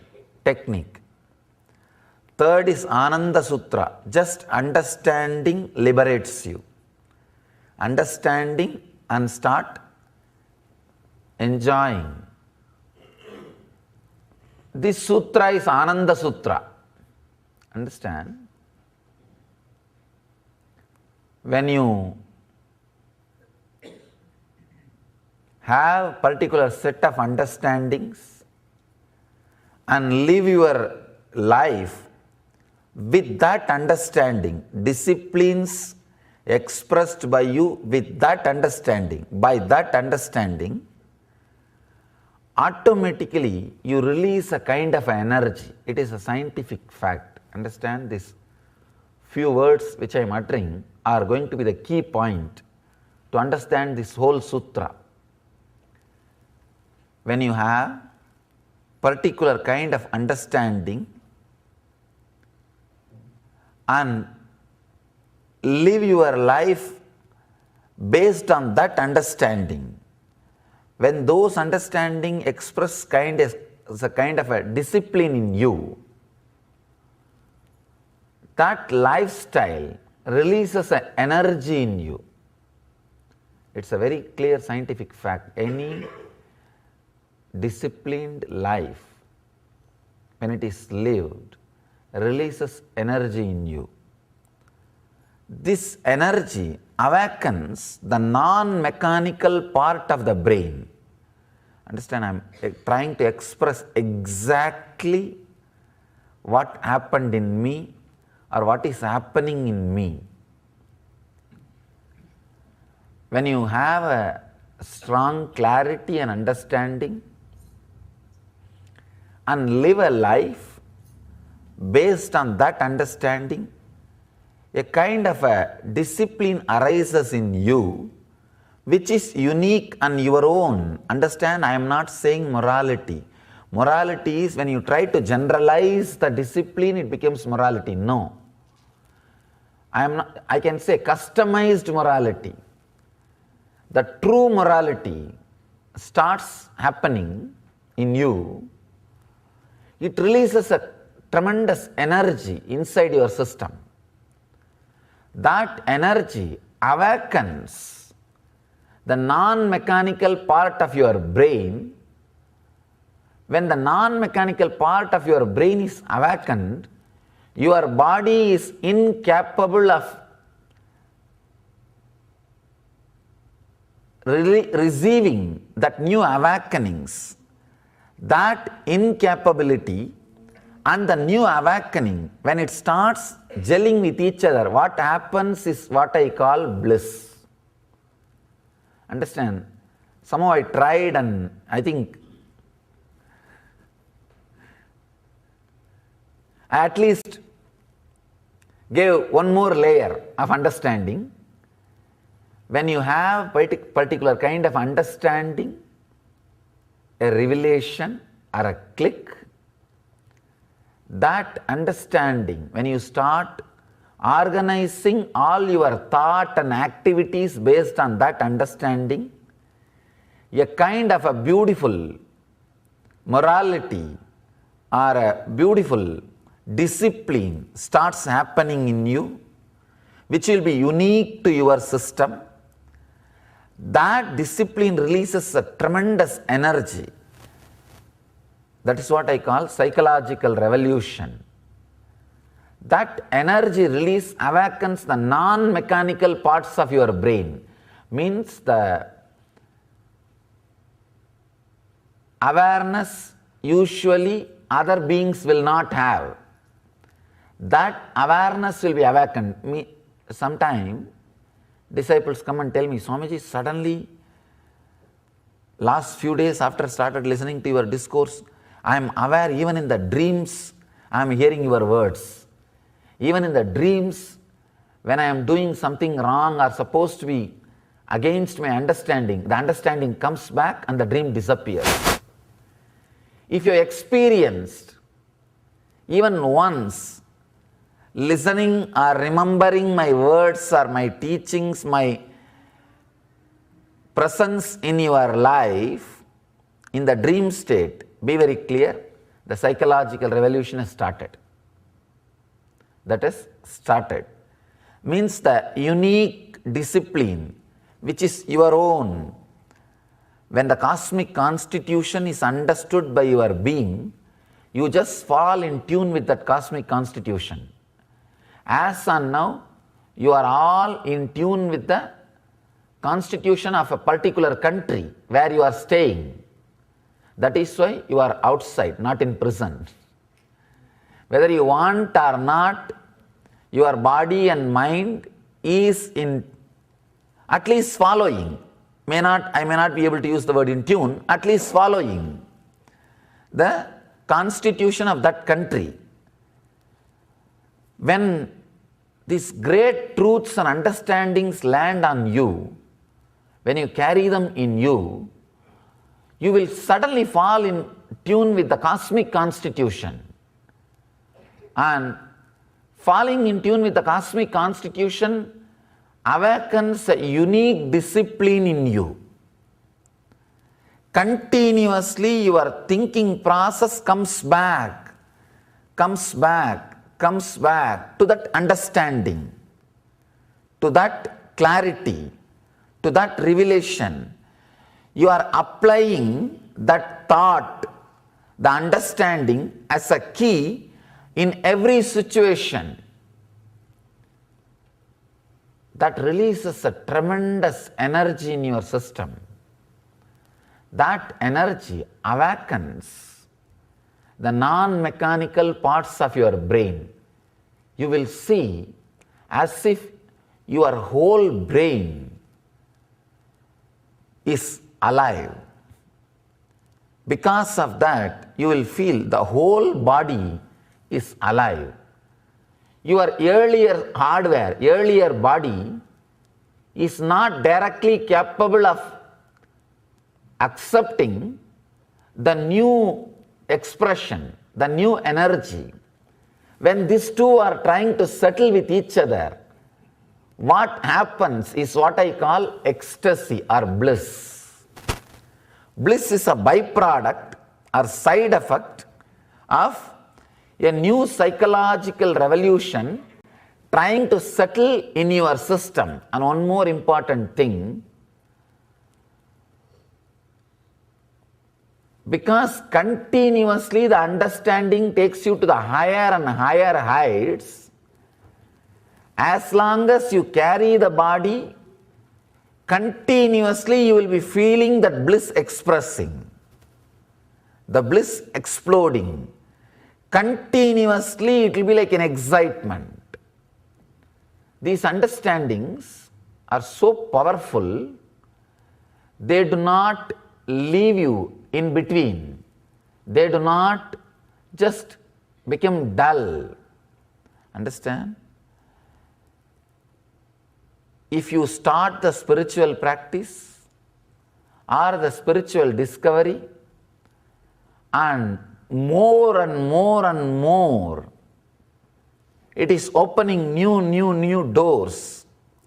Speaker 1: technique. Third is Ananda Sutra, just understanding liberates you. Understanding and start enjoying. This sutra is Ananda Sutra. Understand? When you have particular set of understandings and live your life with that understanding, disciplines expressed by you with that understanding, by that understanding, automatically you release a kind of energy. It is a scientific fact. Understand, this few words which I am uttering are going to be the key point to understand this whole sutra. When you have particular kind of understanding and live your life based on that understanding, when those understanding express as a kind of a discipline in you, that lifestyle releases an energy in you. It's a very clear scientific fact. Any disciplined life, when it is lived, releases energy in you. This energy awakens the non-mechanical part of the brain. Understand, I'm trying to express exactly what happened in me or what is happening in me. When you have a strong clarity and understanding and live a life based on that understanding, a kind of a discipline arises in you which is unique and your own. Understand, I am not saying morality. Morality is when you try to generalize the discipline, it becomes morality. No. I can say customized morality. The true morality starts happening in you. It releases a tremendous energy inside your system. That energy awakens the non-mechanical part of your brain. When the non-mechanical part of your brain is awakened, your body is incapable of receiving that new awakenings. That incapability and the new awakening, when it starts gelling with each other, what happens is what I call bliss. Understand? Somehow I tried, and I think I at least gave one more layer of understanding. When you have particular kind of understanding, a revelation or a click, that understanding, when you start organizing all your thought and activities based on that understanding, a kind of a beautiful morality or a beautiful discipline starts happening in you, which will be unique to your system. That discipline releases a tremendous energy. That is what I call psychological revolution. That energy release awakens the non-mechanical parts of your brain, means the awareness usually other beings will not have. That awareness will be awakened. Sometime disciples come and tell me, Swamiji, suddenly last few days after started listening to your discourse, I am aware even in the dreams I am hearing your words. Even in the dreams, when I am doing something wrong or supposed to be against my understanding, the understanding comes back and the dream disappears. If you experienced even once listening or remembering my words or my teachings, my presence in your life in the dream state, be very clear, the psychological revolution has started. That is started. Means the unique discipline which is your own. When the cosmic constitution is understood by your being, you just fall in tune with that cosmic constitution. As on now, you are all in tune with the constitution of a particular country where you are staying. That is why you are outside, not in prison. Whether you want or not, your body and mind is in at least following. I may not be able to use the word in tune, at least following the constitution of that country. When these great truths and understandings land on you, when you carry them in you, you will suddenly fall in tune with the cosmic constitution. And falling in tune with the cosmic constitution awakens a unique discipline in you. Continuously your thinking process comes back to that understanding, to that clarity, to that revelation. You are applying that thought, the understanding as a key in every situation. That releases a tremendous energy in your system. That energy awakens the non-mechanical parts of your brain. You will see as if your whole brain is alive. Because of that, you will feel the whole body is alive. Your earlier hardware, earlier body is not directly capable of accepting the new expression, the new energy. When these two are trying to settle with each other, what happens is what I call ecstasy or bliss. Bliss is a byproduct or side effect of a new psychological revolution trying to settle in your system. And one more important thing, because continuously the understanding takes you to the higher and higher heights, as long as you carry the body, continuously you will be feeling that bliss expressing, the bliss exploding. Continuously it will be like an excitement. These understandings are so powerful They do not leave you in between. They do not just become dull. Understand? If you start the spiritual practice or the spiritual discovery, and more and more and more, it is opening new doors.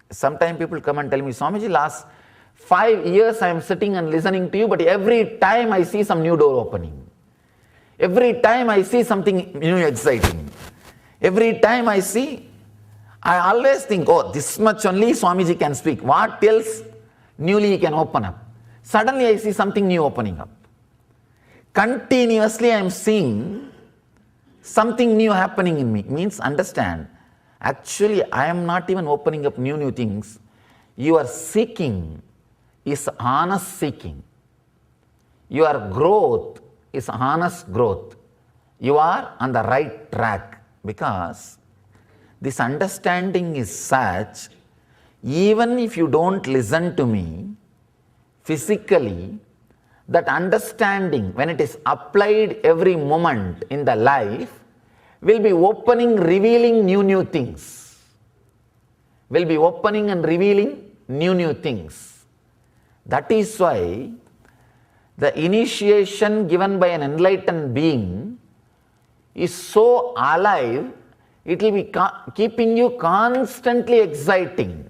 Speaker 1: Sometimes people come and tell me, Swamiji, last 5 years I am sitting and listening to you, but every time I see some new door opening. Every time I see something new exciting. Every time I see, I always think, oh, this much only Swamiji can speak. What else newly he can open up? Suddenly I see something new opening up. Continuously I am seeing something new happening in me. Means understand, actually I am not even opening up new things. Your seeking is honest seeking. Your growth is honest growth. You are on the right track, because this understanding is such, even if you don't listen to me physically, that understanding, when it is applied every moment in the life, will be opening, revealing new things. Will be opening and revealing new things. That is why the initiation given by an enlightened being is so alive, it will be keeping you constantly exciting.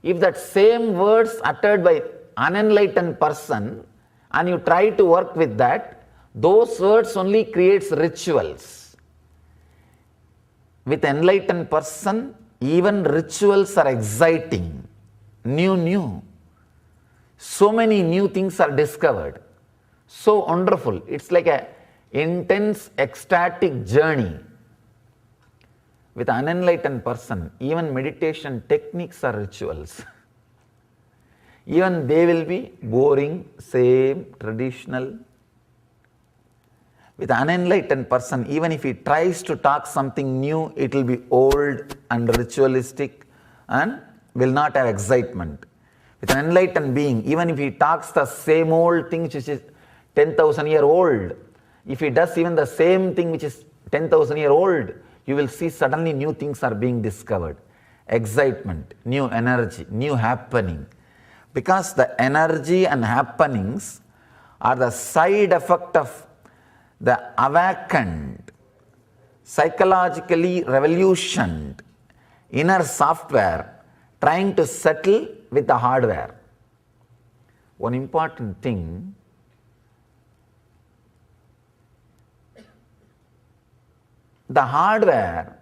Speaker 1: If that same words uttered by unenlightened person and you try to work with that, those words only creates rituals. With enlightened person, even rituals are exciting, new. So many new things are discovered. So wonderful. It's like an intense ecstatic journey. With an unenlightened person, even meditation techniques are rituals. Even they will be boring, same, traditional. With an unenlightened person, even if he tries to talk something new, it will be old and ritualistic and will not have excitement. With an enlightened being, even if he talks the same old thing which is 10,000 years old, if he does even the same thing which is 10,000 years old, you will see suddenly new things are being discovered. Excitement, new energy, new happening. Because the energy and happenings are the side effect of the awakened, psychologically revolutioned inner software trying to settle with the hardware. One important thing, the hardware,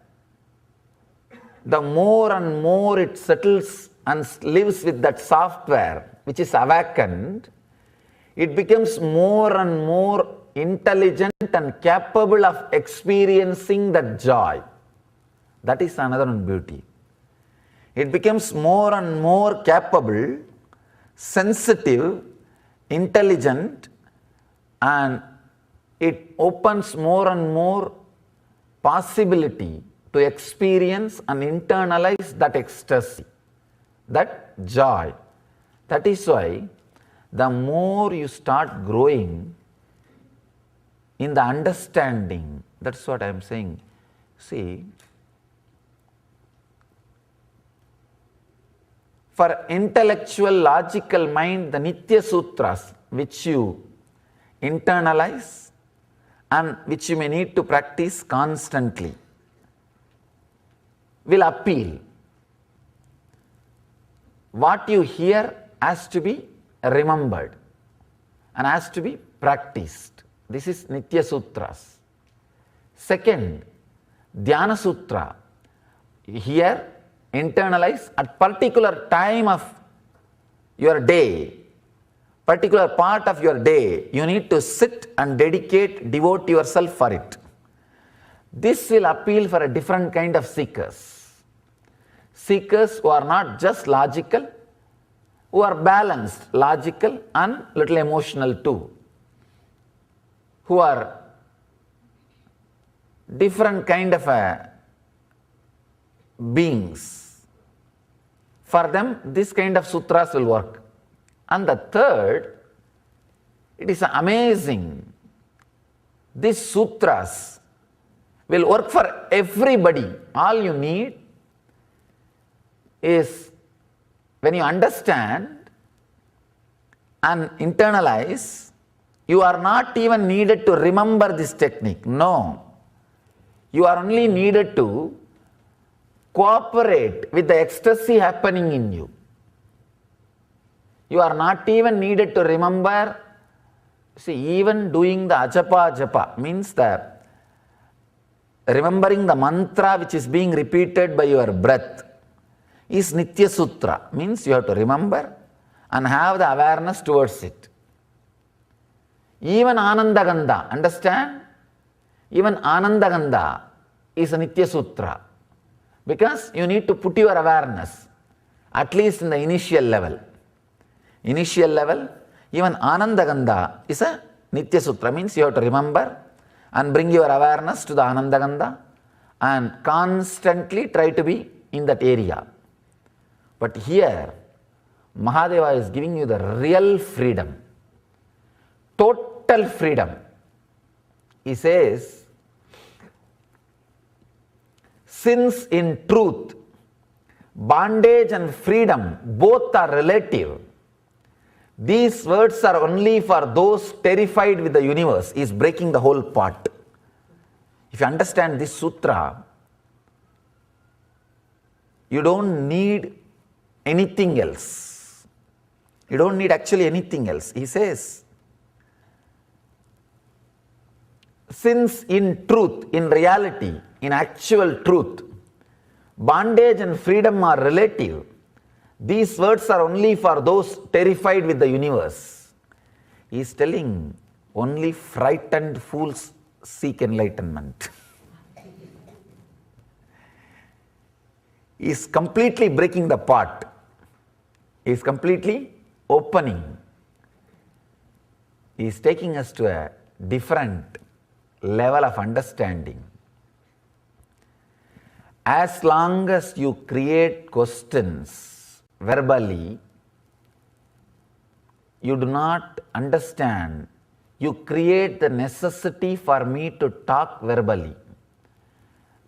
Speaker 1: the more and more it settles and lives with that software which is awakened, it becomes more and more intelligent and capable of experiencing that joy. That is another beauty. It becomes more and more capable, sensitive, intelligent, and it opens more and more possibility to experience and internalize that ecstasy, that joy. That is why the more you start growing in the understanding, that's what I am saying. See, for intellectual, logical mind, the Nitya Sutras, which you internalize and which you may need to practice constantly, will appeal. What you hear has to be remembered and has to be practiced. This is Nitya Sutras. Second, Dhyana Sutra. Here, internalize at particular time of your day, particular part of your day, you need to sit and devote yourself for it. This will appeal for a different kind of seekers. Seekers who are not just logical, who are balanced, logical and little emotional too, who are different kind of beings. For them, this kind of sutras will work.
Speaker 3: And the third, it is amazing. These sutras will work for everybody. All you need is, when you understand and internalize, you are not even needed to remember this technique. No. You are only needed to cooperate with the ecstasy happening in you. You are not even needed to remember. See, even doing the ajapa japa means that remembering the mantra which is being repeated by your breath is Nitya Sutra. Means you have to remember and have the awareness towards it. Even Ananda Gandha, understand? Even Ananda Gandha is a Nitya Sutra. Because you need to put your awareness, at least in the initial level. Initial level, even Ananda Gandha is a Nitya Sutra. Means you have to remember and bring your awareness to the Ananda Gandha and constantly try to be in that area. But here, Mahadeva is giving you the real freedom, total freedom. He says, since in truth, bondage and freedom both are relative, these words are only for those terrified with the universe. He is breaking the whole part. If you understand this sutra, you don't need anything else. You don't need actually anything else. He says, since in truth, in reality, in actual truth, bondage and freedom are relative, these words are only for those terrified with the universe. He is telling only frightened fools seek enlightenment. He is completely breaking the part. He is completely opening. He is taking us to a different level of understanding. As long as you create questions verbally, you do not understand. You create the necessity for me to talk verbally.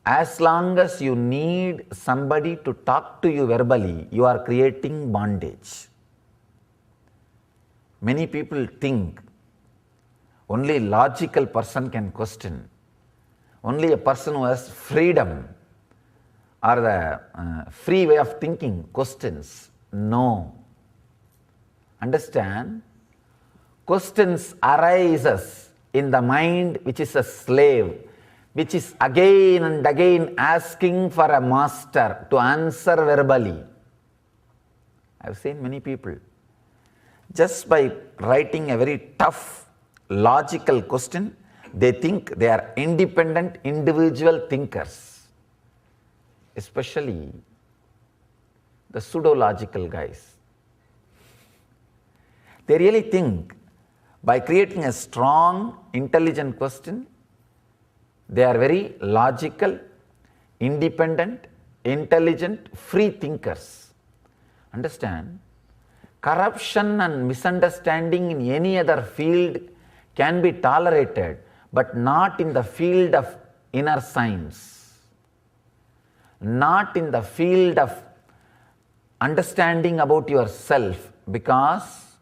Speaker 3: As long as you need somebody to talk to you verbally, you are creating bondage. Many people think only a logical person can question. Only a person who has freedom or the free way of thinking questions. No. Understand? Questions arises in the mind which is a slave, which is again and again asking for a master to answer verbally. I have seen many people, just by writing a very tough, logical question, they think they are independent, individual thinkers. Especially the pseudo-logical guys. They really think by creating a strong, intelligent question, they are very logical, independent, intelligent, free thinkers. Understand? Corruption and misunderstanding in any other field can be tolerated, but not in the field of inner science. Not in the field of understanding about yourself, because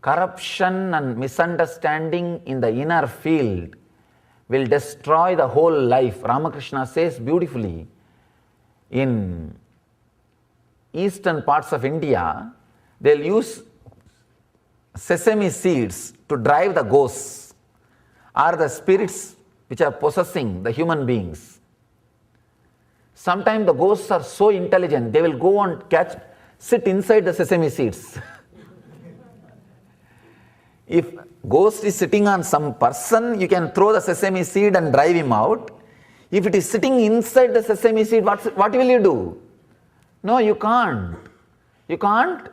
Speaker 3: corruption and misunderstanding in the inner field will destroy the whole life. Ramakrishna says beautifully, in eastern parts of India, they'll use sesame seeds to drive the ghosts or the spirits which are possessing the human beings. Sometimes the ghosts are so intelligent, they will go and sit inside the sesame seeds. If ghost is sitting on some person, you can throw the sesame seed and drive him out. If it is sitting inside the sesame seed, what will you do? No, you can't. You can't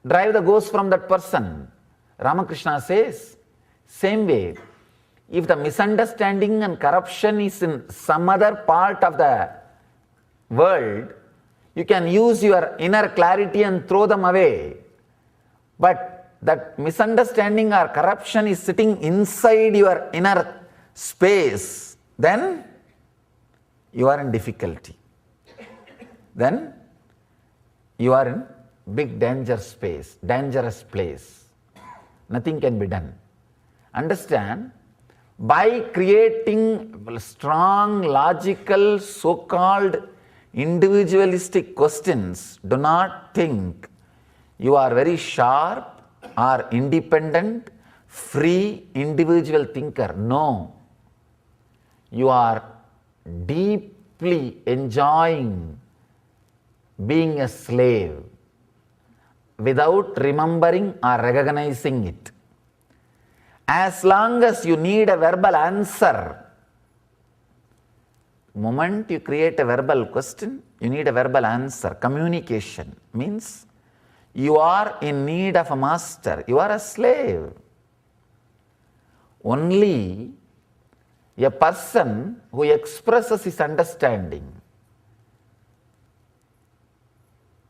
Speaker 3: drive the ghost from that person. Ramakrishna says, same way, if the misunderstanding and corruption is in some other part of the world, you can use your inner clarity and throw them away.
Speaker 1: But that misunderstanding or corruption is sitting inside your inner space, then you are in difficulty. Then you are in big dangerous place. Nothing can be done. Understand, by creating strong, logical, so-called individualistic questions, do not think you are very sharp or independent, free, individual thinker. No. You are deeply enjoying being a slave without remembering or recognizing it. As long as you need a verbal answer, the moment you create a verbal question, you need a verbal answer. Communication means you are in need of a master, you are a slave. Only a person who expresses his understanding,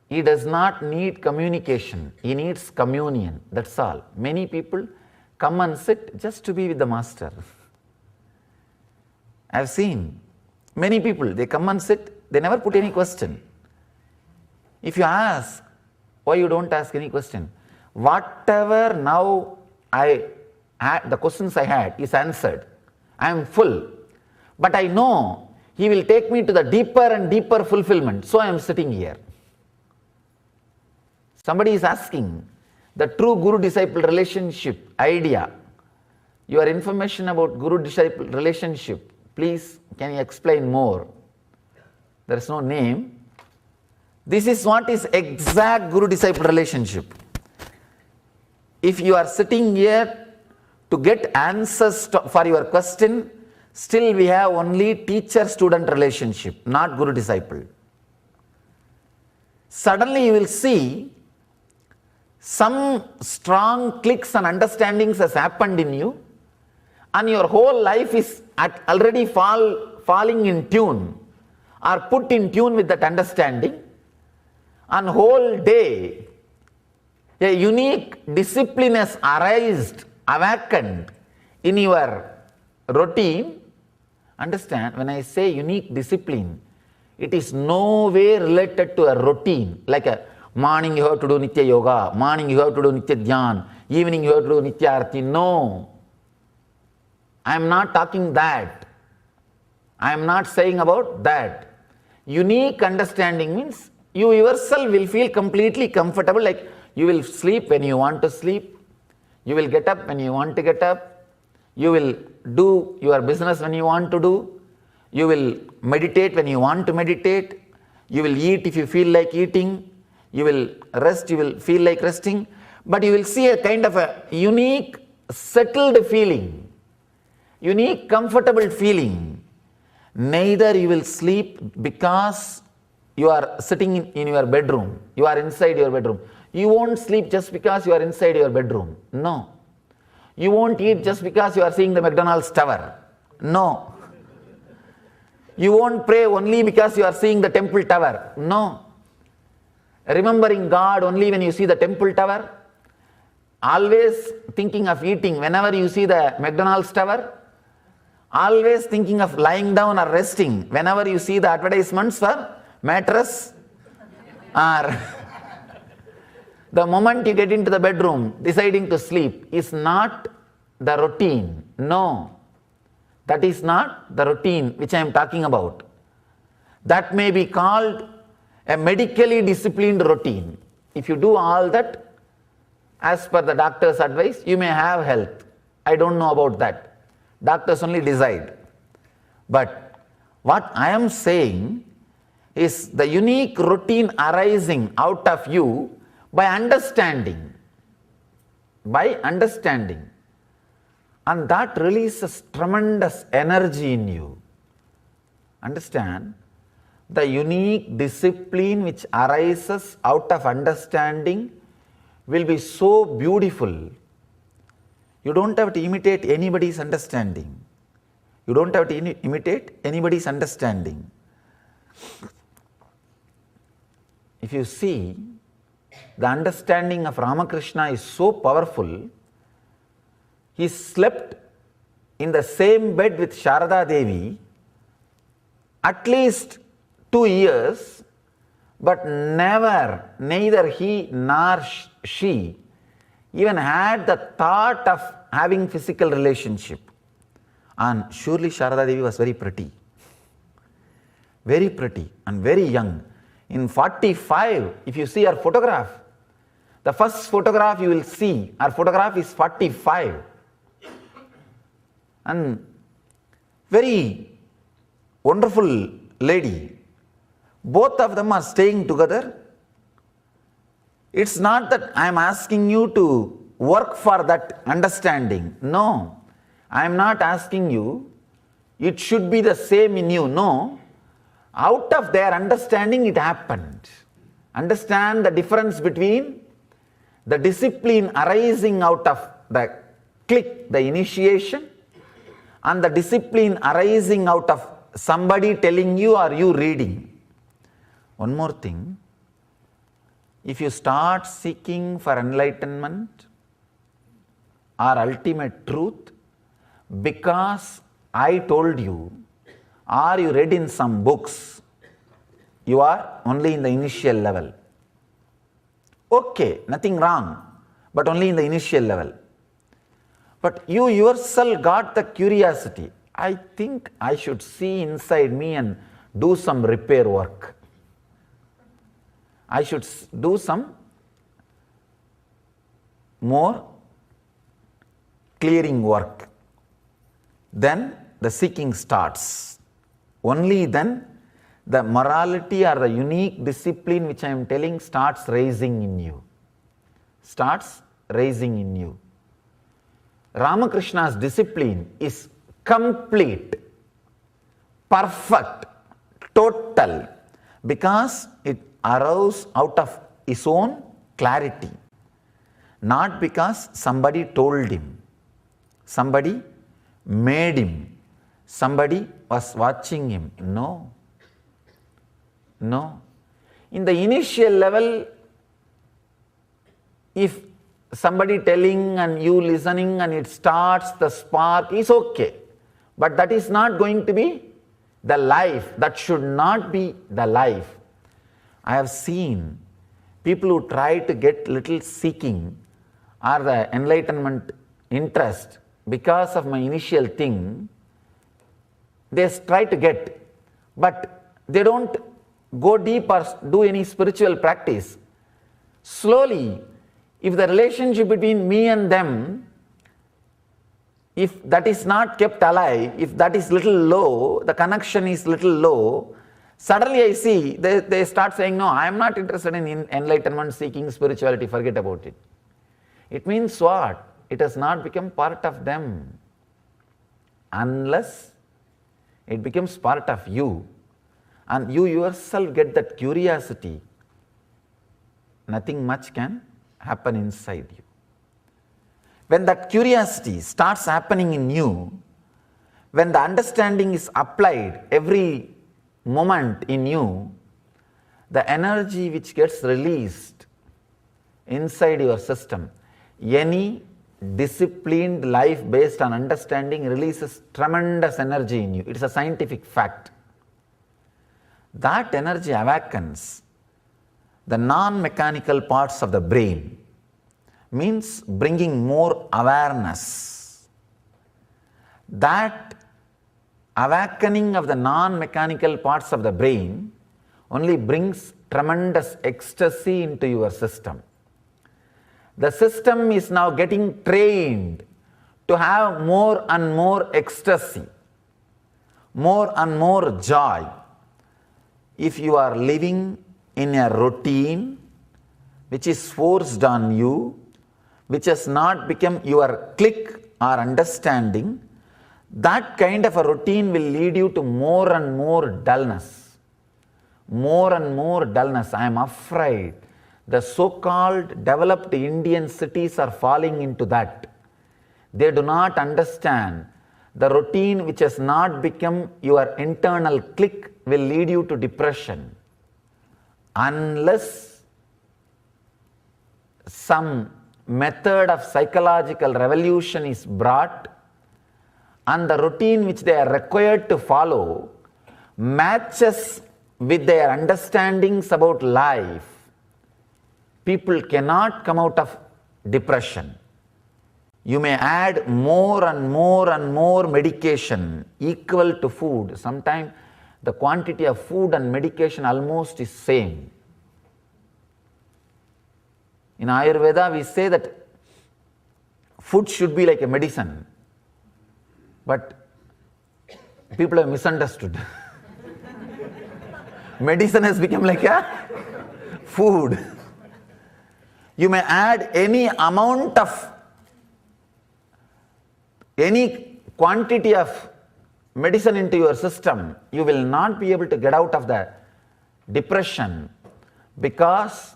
Speaker 1: he does not need communication, he needs communion, that's all. Many people come and sit just to be with the master. I have seen many people, they come and sit, they never put any question. If you ask, why you don't ask any question? Whatever now the questions I had is answered. I am full. But I know he will take me to the deeper and deeper fulfillment. So I am sitting here. Somebody is asking the true Guru-disciple relationship idea. Your information about Guru-disciple relationship, please can you explain more? There is no name. This is what is exact Guru-disciple relationship. If you are sitting here to get answers for your question, still we have only teacher-student relationship, not Guru-disciple. Suddenly you will see some strong clicks and understandings has happened in you, and your whole life is already falling in tune or put in tune with that understanding, and whole day a unique discipline has awakened in your routine. Understand, when I say unique discipline, it is no way related to a routine, like a morning you have to do Nitya Yoga, morning you have to do Nitya Dhyan, evening you have to do Nitya Arati. No. I am not talking that. I am not saying about that. Unique understanding means you yourself will feel completely comfortable, like you will sleep when you want to sleep, you will get up when you want to get up, you will do your business when you want to do, you will meditate when you want to meditate, you will eat if you feel like eating, you will rest, you will feel like resting, but you will see a kind of a unique settled feeling, unique comfortable feeling. Neither you will sleep because you are sitting in your bedroom, you are inside your bedroom. You won't sleep just because you are inside your bedroom. No. You won't eat just because you are seeing the McDonald's tower. No. You won't pray only because you are seeing the temple tower. No. Remembering God only when you see the temple tower. Always thinking of eating whenever you see the McDonald's tower. Always thinking of lying down or resting whenever you see the advertisements for mattress or the moment you get into the bedroom deciding to sleep is not the routine. No. That is not the routine which I am talking about. That may be called a medically disciplined routine. If you do all that as per the doctor's advice, you may have health. I don't know about that. Doctors only decide. But what I am saying is the unique routine arising out of you by understanding. By understanding. And that releases tremendous energy in you. Understand? The unique discipline which arises out of understanding will be so beautiful. You don't have to imitate anybody's understanding. You don't have to imitate anybody's understanding. If you see,
Speaker 3: the understanding of Ramakrishna is so powerful. He slept in the same bed with Sharada Devi at least 2 years, but neither he nor she even had the thought of having physical relationship. And surely Sharada Devi was very pretty and very young. In 45, if you see her photograph, the first photograph you will see, her photograph is 45. And very wonderful lady. Both of them are staying together. It's not that I am asking you to work for that understanding. No, I am not asking you, it should be the same in you. No, out of their understanding it happened. Understand the difference between the discipline arising out of the click, the initiation, and the discipline arising out of somebody telling you or you reading. One more thing, if you start seeking for enlightenment or ultimate truth because I told you or you read in some books, you are only in the initial level. Okay, nothing wrong, but only in the initial level. But you yourself got the curiosity. I think I should see inside me and do some repair work. I should do some more clearing work. Then the seeking starts. Only then the morality or the unique discipline which I am telling starts rising in you. Starts rising in you. Ramakrishna's discipline is complete, perfect, total, because it arose out of his own clarity, not because somebody told him, somebody made him, somebody was watching him. No. In the initial level, if somebody telling and you listening and it starts, the spark is okay. But that is not going to be the life. That should not be the life. I have seen people who try to get little seeking or the enlightenment interest because of my initial thing, they try to get, but they don't go deep or do any spiritual practice. Slowly, if the relationship between me and them, if that is not kept alive, if that is little low, the connection is little low, suddenly I see they start saying, no, I am not interested in enlightenment, seeking spirituality, forget about it. It means what? It has not become part of them. Unless it becomes part of you and you yourself get that curiosity, nothing much can happen inside you. When that curiosity starts happening in you, when the understanding is applied every moment in you, the energy which gets released inside your system, any disciplined life based on understanding releases tremendous energy in you. It is a scientific fact. That energy awakens the non-mechanical parts of the brain, means bringing more awareness. That awakening of the non-mechanical parts of the brain only brings tremendous ecstasy into your system. The system is now getting trained to have more and more ecstasy, more and more joy. If you are living in a routine which is forced on you, which has not become your click or understanding, that kind of a routine will lead you to more and more dullness. More and more dullness. I am afraid the so-called developed Indian cities are falling into that. They do not understand the routine which has not become your internal click will lead you to depression. Unless
Speaker 1: some method of psychological revolution is brought and the routine which they are required to follow matches with their understandings about life, people cannot come out of depression. You may add more and more and more medication equal to food. Sometimes the quantity of food and medication almost is same. In Ayurveda, we say that food should be like a medicine. But people have misunderstood. Medicine has become like a food. You may add any amount of, any quantity of medicine into your system, you will not be able to get out of the depression because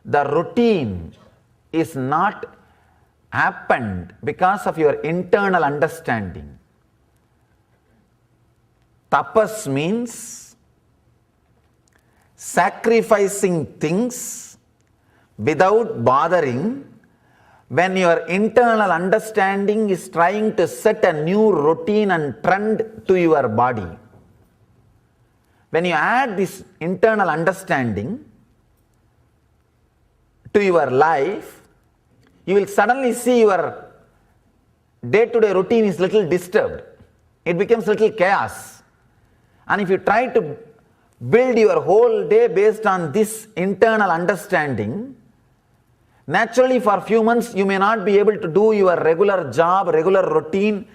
Speaker 1: the routine is not happened because of your internal understanding. Tapas means sacrificing things without bothering when your internal understanding is trying to set a new routine and trend to your body. When you add this internal understanding to your life, you will suddenly see your day-to-day routine is little disturbed. It becomes little chaos. And if you try to build your whole day based on this internal understanding, naturally for few months you may not be able to do your regular job, regular routine,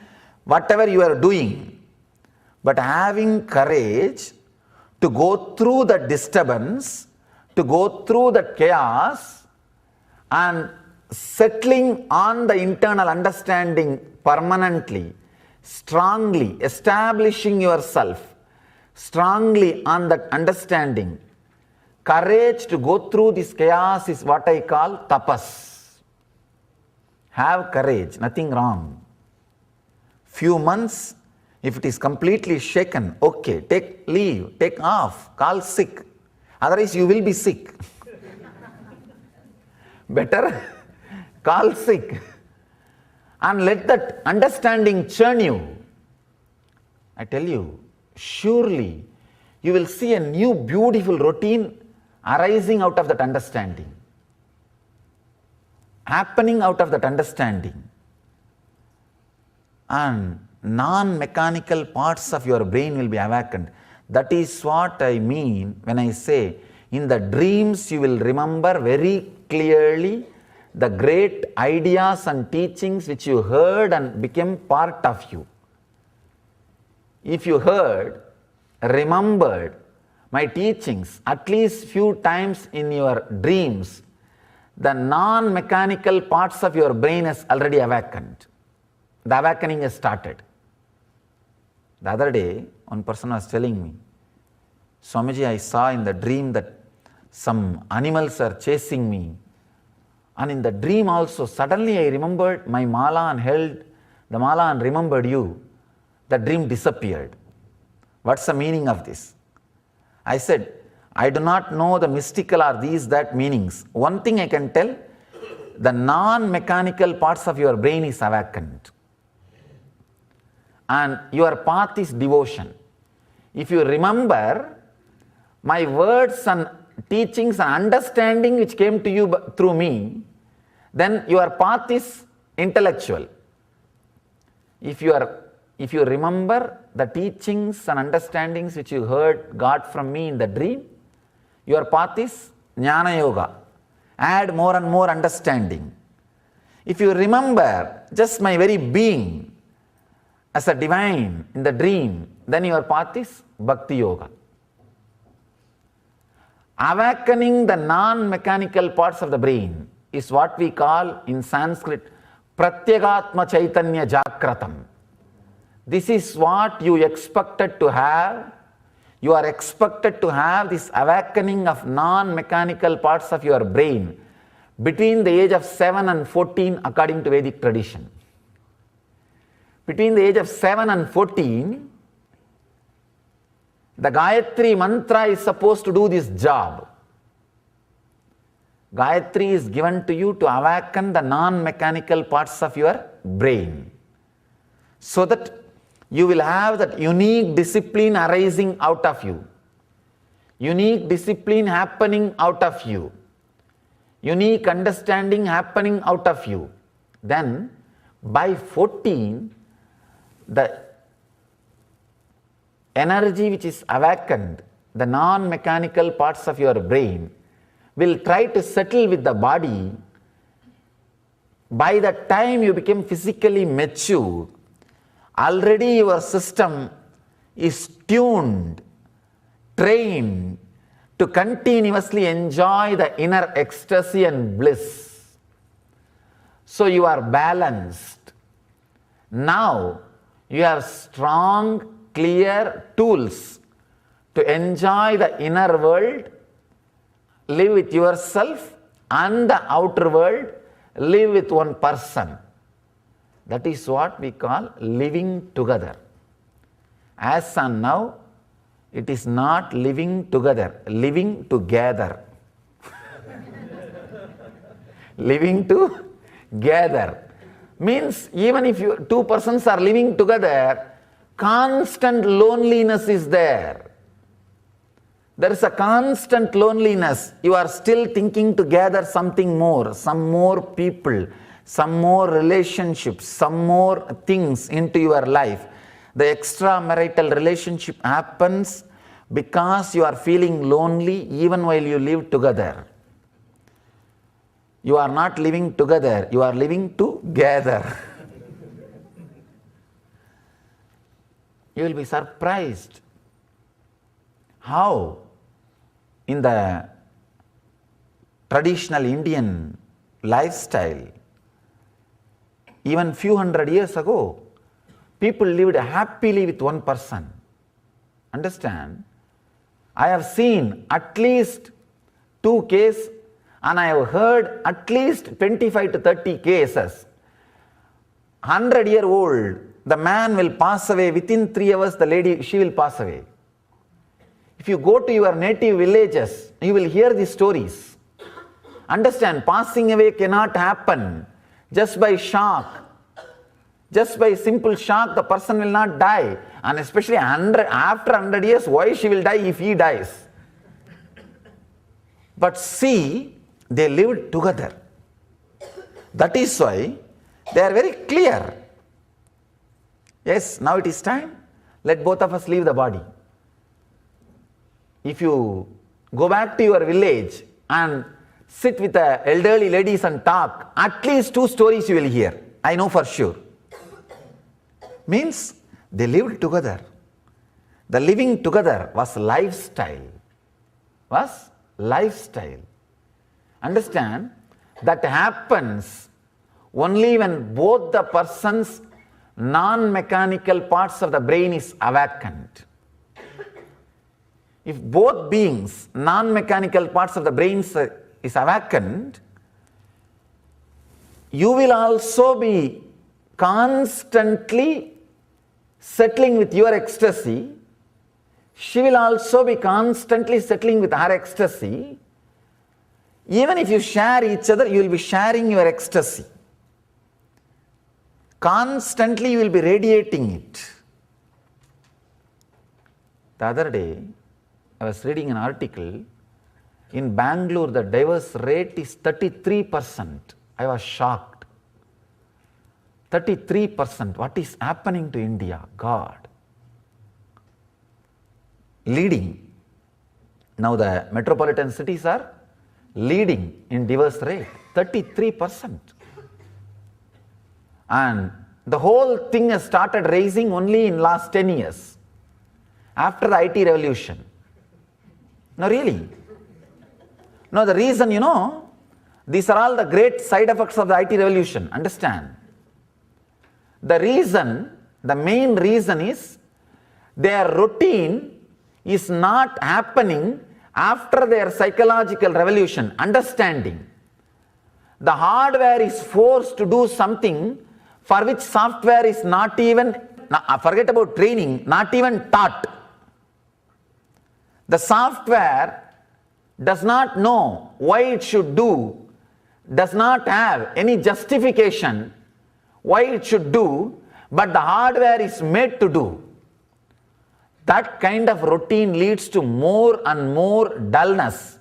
Speaker 1: whatever you are doing. But having courage to go through the disturbance, to go through the chaos, and settling on the internal understanding permanently, strongly establishing yourself strongly on that understanding, courage to go through this chaos is what I call tapas. Have courage, nothing wrong. Few months, if it is completely shaken, okay, take leave, take off, call sick. Otherwise you will be sick. Better call sick and let that understanding churn you. I tell you, surely you will see a new beautiful routine arising out of that understanding, happening out of that understanding. And non-mechanical parts of your brain will be awakened. That is what I mean when I say, in the dreams you will remember very clearly the great ideas and teachings which you heard and became part of you. If you heard, remembered my teachings at least few times in your dreams, the non-mechanical parts of your brain has already awakened. The awakening has started. The other day, one person was telling me, Swamiji, I saw in the dream that some animals are chasing me. And in the dream also, suddenly I remembered my mala and held the mala and remembered you. The dream disappeared. What's the meaning of this? I said, I do not know the mystical or these, that meanings. One thing I can tell, the non-mechanical parts of your brain is awakened. And your path is devotion. If you remember my words and teachings and understanding which came to you through me, then your path is intellectual. If you remember the teachings and understandings which you heard got from me in the dream, your path is Jnana Yoga. Add more and more understanding. If you remember just my very being as a divine in the dream, then your path is Bhakti Yoga. Awakening the non-mechanical parts of the brain is what we call in Sanskrit Pratyagatma Chaitanya Jakratam. This is what you expected to have. You are expected to have this awakening of non-mechanical parts of your brain between the age of 7 and 14 according to Vedic tradition. Between the age of 7 and 14, the Gayatri mantra is supposed to do this job. Gayatri is given to you to awaken the non-mechanical parts of your brain, so that you will have that unique discipline arising out of you, unique discipline happening out of you, unique understanding happening out of you. Then by 14, the energy which is awakened, the non-mechanical parts of your brain, will try to settle with the body. By the time you become physically mature, already your system is tuned, trained to continuously enjoy the inner ecstasy and bliss. So you are balanced. Now you have strong, clear tools to enjoy the inner world, live with yourself, and the outer world, live with one person. That is what we call living together. As and now, it is not living together, living together. Living together means even if two persons are living together, constant loneliness is there. There is a constant loneliness. You are still thinking to gather something more, some more people, some more relationships, some more things into your life. The extramarital relationship happens because you are feeling lonely even while you live together. You are not living together, you are living together. You will be surprised how in the traditional Indian lifestyle, even few hundred years ago, people lived happily with one person. Understand? I have seen at least 2 cases and I have heard at least 25 to 30 cases. 100-year-old, the man will pass away within 3 hours, the lady, she will pass away. If you go to your native villages, you will hear these stories. Understand, passing away cannot happen just by shock. Just by simple shock, the person will not die. And especially after 100 years, why she will die if he dies? But see, they lived together. That is why they are very clear. Yes, now it is time. Let both of us leave the body. If you go back to your village and sit with the elderly ladies and talk, at least 2 stories you will hear. I know for sure. Means they lived together. The living together was lifestyle. Was lifestyle. Understand? That happens only when both the person's non-mechanical parts of the brain is awakened. If both beings, non-mechanical parts of the brain is awakened, you will also be constantly settling with your ecstasy. She will also be constantly settling with her ecstasy. Even if you share each other, you will be sharing your ecstasy. Constantly you will be radiating it. The other day, I was reading an article. In Bangalore, the divorce rate is 33%. I was shocked. 33%. What is happening to India? God. Leading. Now the metropolitan cities are leading in divorce rate. 33%. And the whole thing has started rising only in last 10 years. After the IT revolution. No, really. No, the reason, these are all the great side effects of the IT revolution. Understand? The reason, the main reason is their routine is not happening after their psychological revolution. Understanding. The hardware is forced to do something for which software is not even, forget about training, not even taught. The software does not know why it should do, does not have any justification why it should do, but the hardware is made to do. That kind of routine leads to more and more dullness.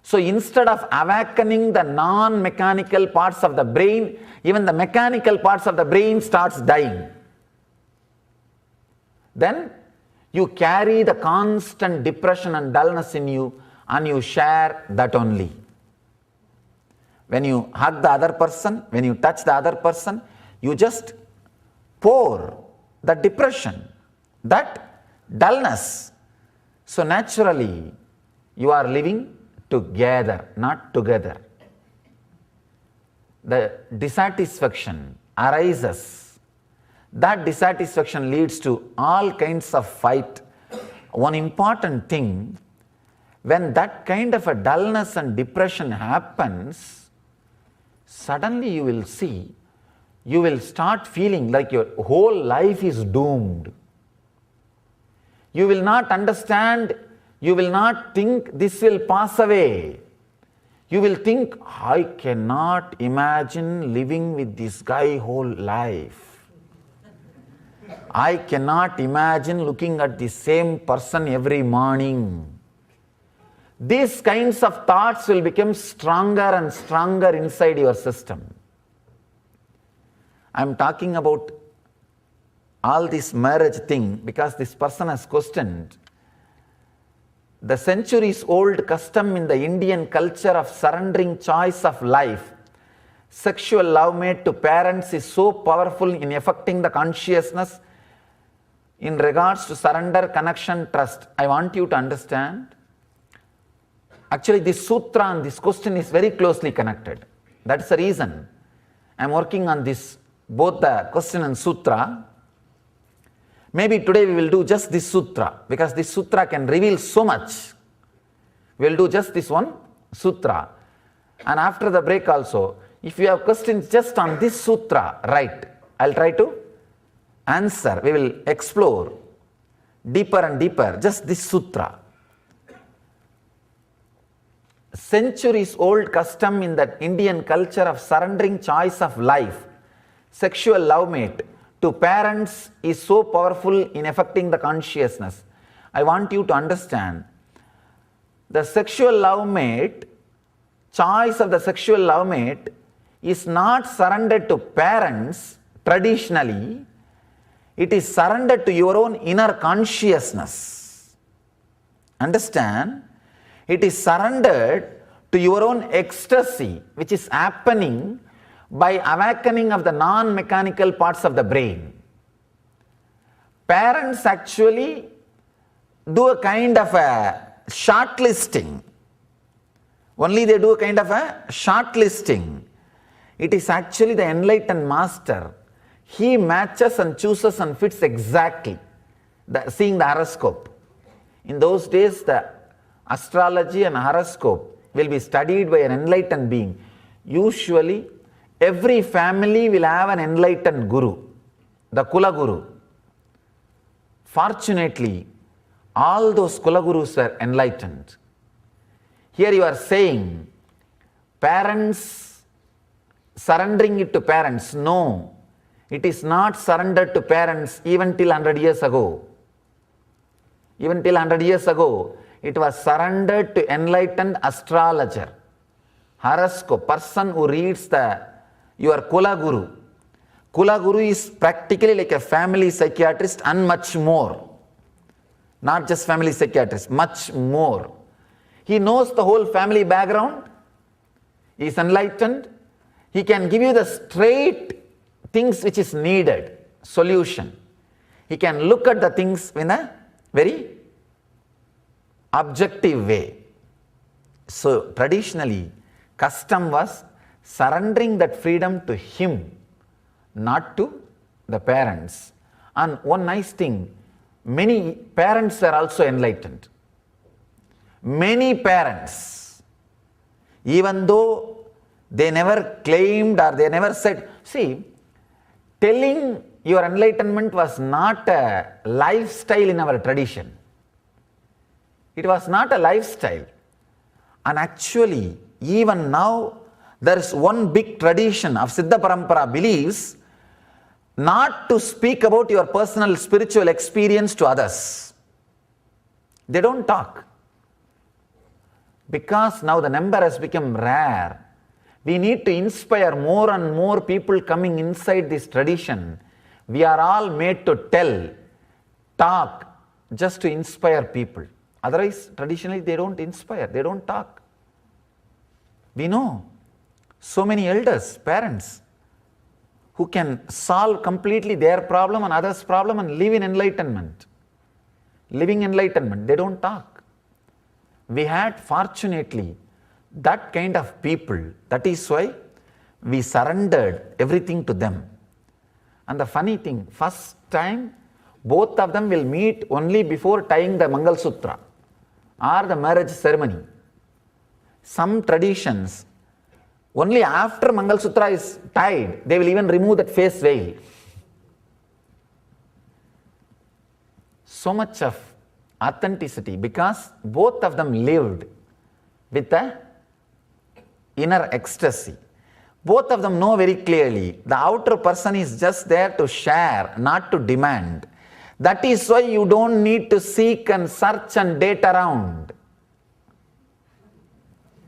Speaker 1: So instead of awakening the non-mechanical parts of the brain, even the mechanical parts of the brain starts dying. Then you carry the constant depression and dullness in you, and you share that only. When you hug the other person, when you touch the other person, you just pour the depression, that dullness. So naturally, you are living together, not together. The dissatisfaction arises. That dissatisfaction leads to all kinds of fight. One important thing, when that kind of a dullness and depression happens, suddenly you will see, you will start feeling like your whole life is doomed. You will not understand, you will not think this will pass away. You will think, I cannot imagine living with this guy whole life. I cannot imagine looking at the same person every morning. These kinds of thoughts will become stronger and stronger inside your system. I am talking about all this marriage thing because this person has questioned the centuries old custom in the Indian culture of surrendering choice of life. Sexual love made to parents is so powerful in affecting the consciousness in regards to surrender, connection, trust. I want you to understand. Actually, this sutra and this question is very closely connected. That's the reason I am working on this, both the question and sutra. Maybe today we will do just this sutra because this sutra can reveal so much. We will do just this one sutra. And after the break also, if you have questions just on this sutra, right, I'll try to answer. We will explore deeper and deeper just this sutra. Centuries old custom in that Indian culture of surrendering choice of life, sexual love mate, to parents is so powerful in affecting the consciousness. I want you to understand the sexual love mate, choice of the sexual love mate is not surrendered to parents traditionally, it is surrendered to your own inner consciousness. Understand? It is surrendered to your own ecstasy, which is happening by awakening of the non-mechanical parts of the brain. Parents actually do a kind of a shortlisting. Only they do a kind of a shortlisting. It is actually the enlightened master. He matches and chooses and fits exactly, seeing the horoscope. In those days, the astrology and horoscope will be studied by an enlightened being. Usually, every family will have an enlightened guru, the Kula Guru. Fortunately, all those Kula Gurus were enlightened. Here you are saying, parents, surrendering it to parents. No, it is not surrendered to parents even till 100 years ago. Even till 100 years ago, it was surrendered to enlightened astrologer, horoscope, person who reads your Kula Guru. Kula Guru is practically like a family psychiatrist and much more. Not just family psychiatrist, much more. He knows the whole family background. He is enlightened. He can give you the straight things which is needed, solution. He can look at the things in a very objective way. So traditionally, custom was surrendering that freedom to him, not to the parents. And one nice thing, many parents are also enlightened. Many parents, even though they never claimed or they never said, see, telling your enlightenment was not a lifestyle in our tradition. It was not a lifestyle.
Speaker 3: And actually, even now, there is one big tradition of Siddha Parampara believes not to speak about your personal spiritual experience to others. They don't talk. Because now the number has become rare, we need to inspire more and more people coming inside this tradition. We are all made to tell, talk, just to inspire people. Otherwise, traditionally, they don't inspire, they don't talk. We know so many elders, parents, who can solve completely their problem and others' problem and live in enlightenment. Living enlightenment, they don't talk. We had, fortunately, that kind of people. That is why we surrendered everything to them. And the funny thing, first time, both of them will meet only before tying the Mangal Sutra or the marriage ceremony. Some traditions, only after Mangal Sutra is tied, they will even remove that face veil. So much of authenticity, because both of them lived with the inner ecstasy. Both of them know very clearly the outer person is just there to share, not to demand. That is why you don't need to seek and search and date around.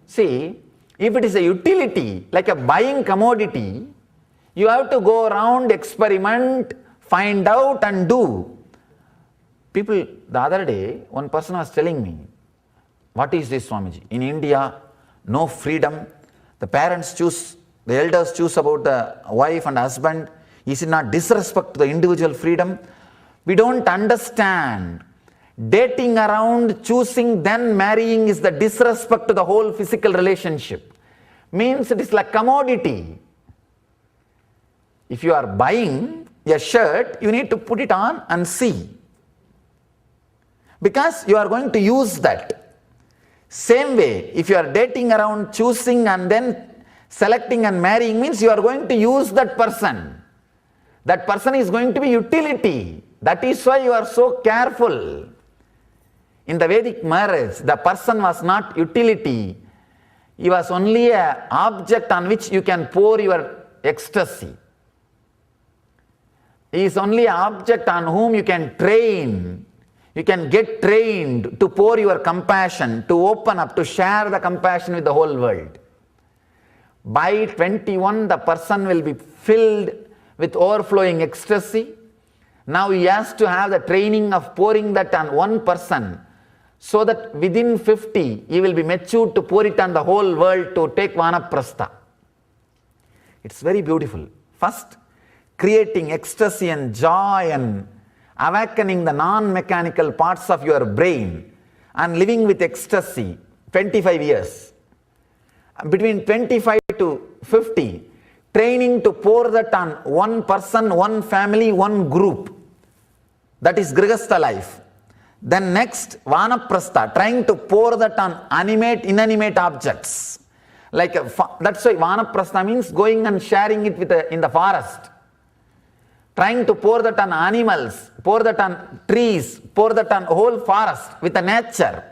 Speaker 3: See, if it is a utility, like a buying commodity, you have to go around, experiment, find out and do. People, the other day, one person was telling me, what is this, Swamiji? In India, no freedom. The parents choose, the elders choose about the wife and husband. Is it not disrespect to the individual freedom? We don't understand. Dating around, choosing, then marrying is the disrespect to the whole physical relationship. Means it is like commodity. If you are buying a shirt, you need to put it on and see. Because you are going to use that. Same way, if you are dating around, choosing and then selecting and marrying, means you are going to use that person. That person is going to be utility. That is why you are so careful. In the Vedic marriage, the person was not utility. He was only an object on which you can pour your ecstasy. He is only an object on whom you can train. You can get trained to pour your compassion, to open up, to share the compassion with the whole world. By 21, the person will be filled with overflowing ecstasy. Now he has to have the training of pouring that on one person, so that within 50, he will be matured to pour it on the whole world to take vanaprastha. It's very beautiful. First, creating ecstasy and joy and awakening the non-mechanical parts of your brain and living with ecstasy, 25 years. Between 25 to 50, training to pour that on one person, one family, one group. That is Grihastha life. Then next, Vanaprastha, trying to pour that on animate, inanimate objects. That's why Vanaprastha means going and sharing it in the forest. Trying to pour that on animals, pour that on trees, pour that on whole forest with the nature.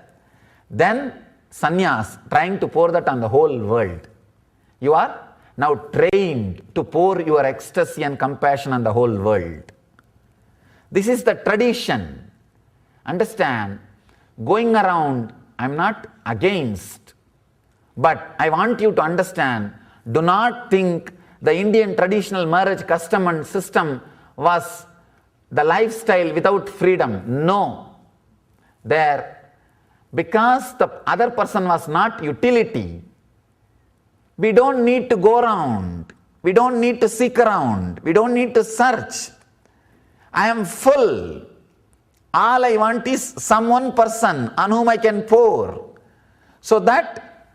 Speaker 3: Then sannyas, trying to pour that on the whole world. You are now trained to pour your ecstasy and compassion on the whole world. This is the tradition. Understand, going around, I am not against, but I want you to understand, do not think the Indian traditional marriage custom and system was the lifestyle without freedom. No. Because the other person was not utility, we don't need to go around. We don't need to seek around. We don't need to search. I am full. All I want is some one person on whom I can pour. So that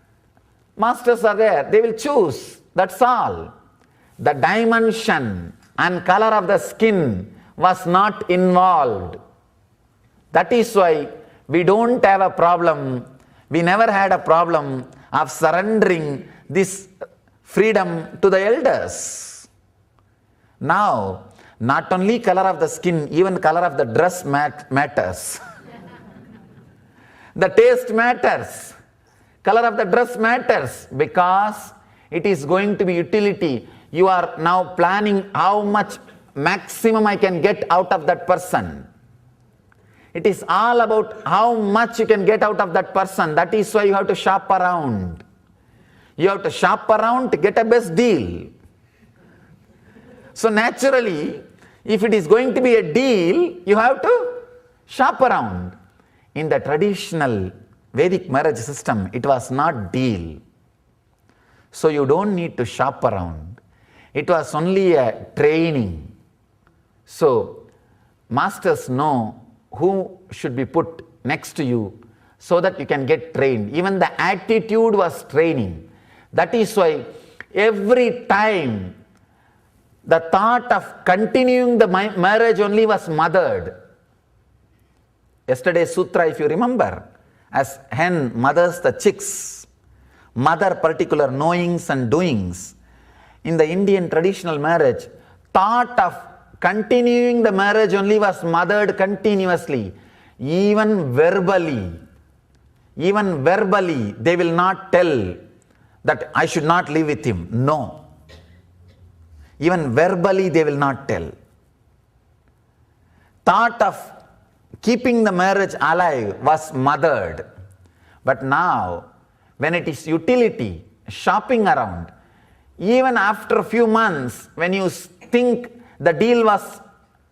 Speaker 3: masters are there. They will choose. That's all. The dimension and color of the skin was not involved. That is why we don't have a problem. We never had a problem of surrendering this freedom to the elders. Now, not only color of the skin, even color of the dress matters. The taste matters. Color of the dress matters because it is going to be utility. You are now planning how much maximum I can get out of that person. It is all about how much you can get out of that person. That is why you have to shop around. You have to shop around to get a best deal. So naturally, if it is going to be a deal, you have to shop around. In the traditional Vedic marriage system, it was not deal. So you don't need to shop around. It was only a training. So masters know who should be put next to you so that you can get trained. Even the attitude was training. That is why every time the thought of continuing the marriage only was mothered. Yesterday's sutra, if you remember, as hen mothers the chicks, mother particular knowings and doings. In the Indian traditional marriage, thought of continuing the marriage only was mothered continuously. Even verbally, they will not tell that I should not live with him. No. Even verbally, they will not tell. Thought of keeping the marriage alive was mothered. But now, when it is utility, shopping around, even after a few months, when you think the deal was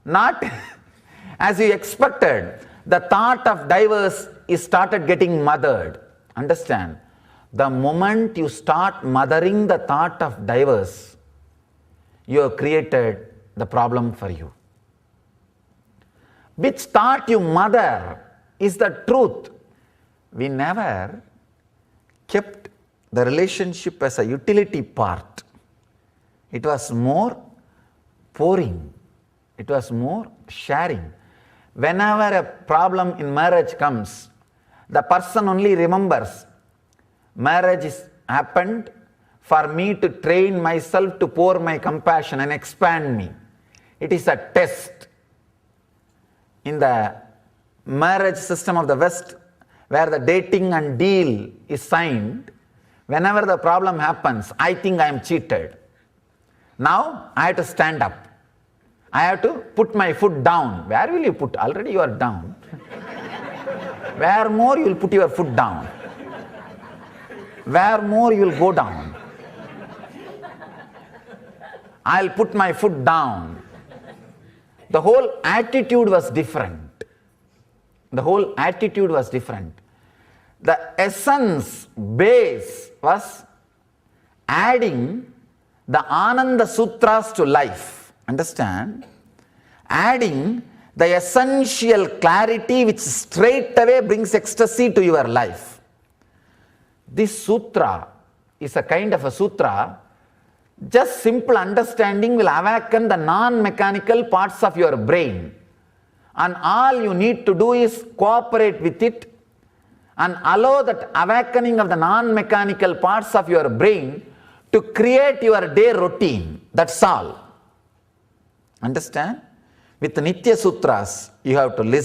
Speaker 3: not as you expected, the thought of divorce is started getting mothered. Understand? The moment you start mothering the thought of divorce, you have created the problem for you. Which thought you mother is the truth. We never kept the relationship as a utility part. It was more pouring. It was more sharing. Whenever a problem in marriage comes, the person only remembers, marriage is happened for me to train myself to pour my compassion and expand me. It is a test. In the marriage system of the West, where the dating and deal is signed, whenever the problem happens, I think I am cheated. Now I have to stand up. I have to put my foot down. Where will you put? Already you are down. Where more you will put your foot down? Where more you will go down? I'll put my foot down. The whole attitude was different. The whole attitude was different. The essence, base was adding the Ananda Sutras to life. Understand? Adding the essential clarity which straight away brings ecstasy to your life. This sutra is a kind of a sutra. Just simple understanding will awaken the non-mechanical parts of your brain. And all you need to do is cooperate with it and allow that awakening of the non-mechanical parts of your brain to create your day routine. That's all. Understand? With the Nitya Sutras, you have to listen.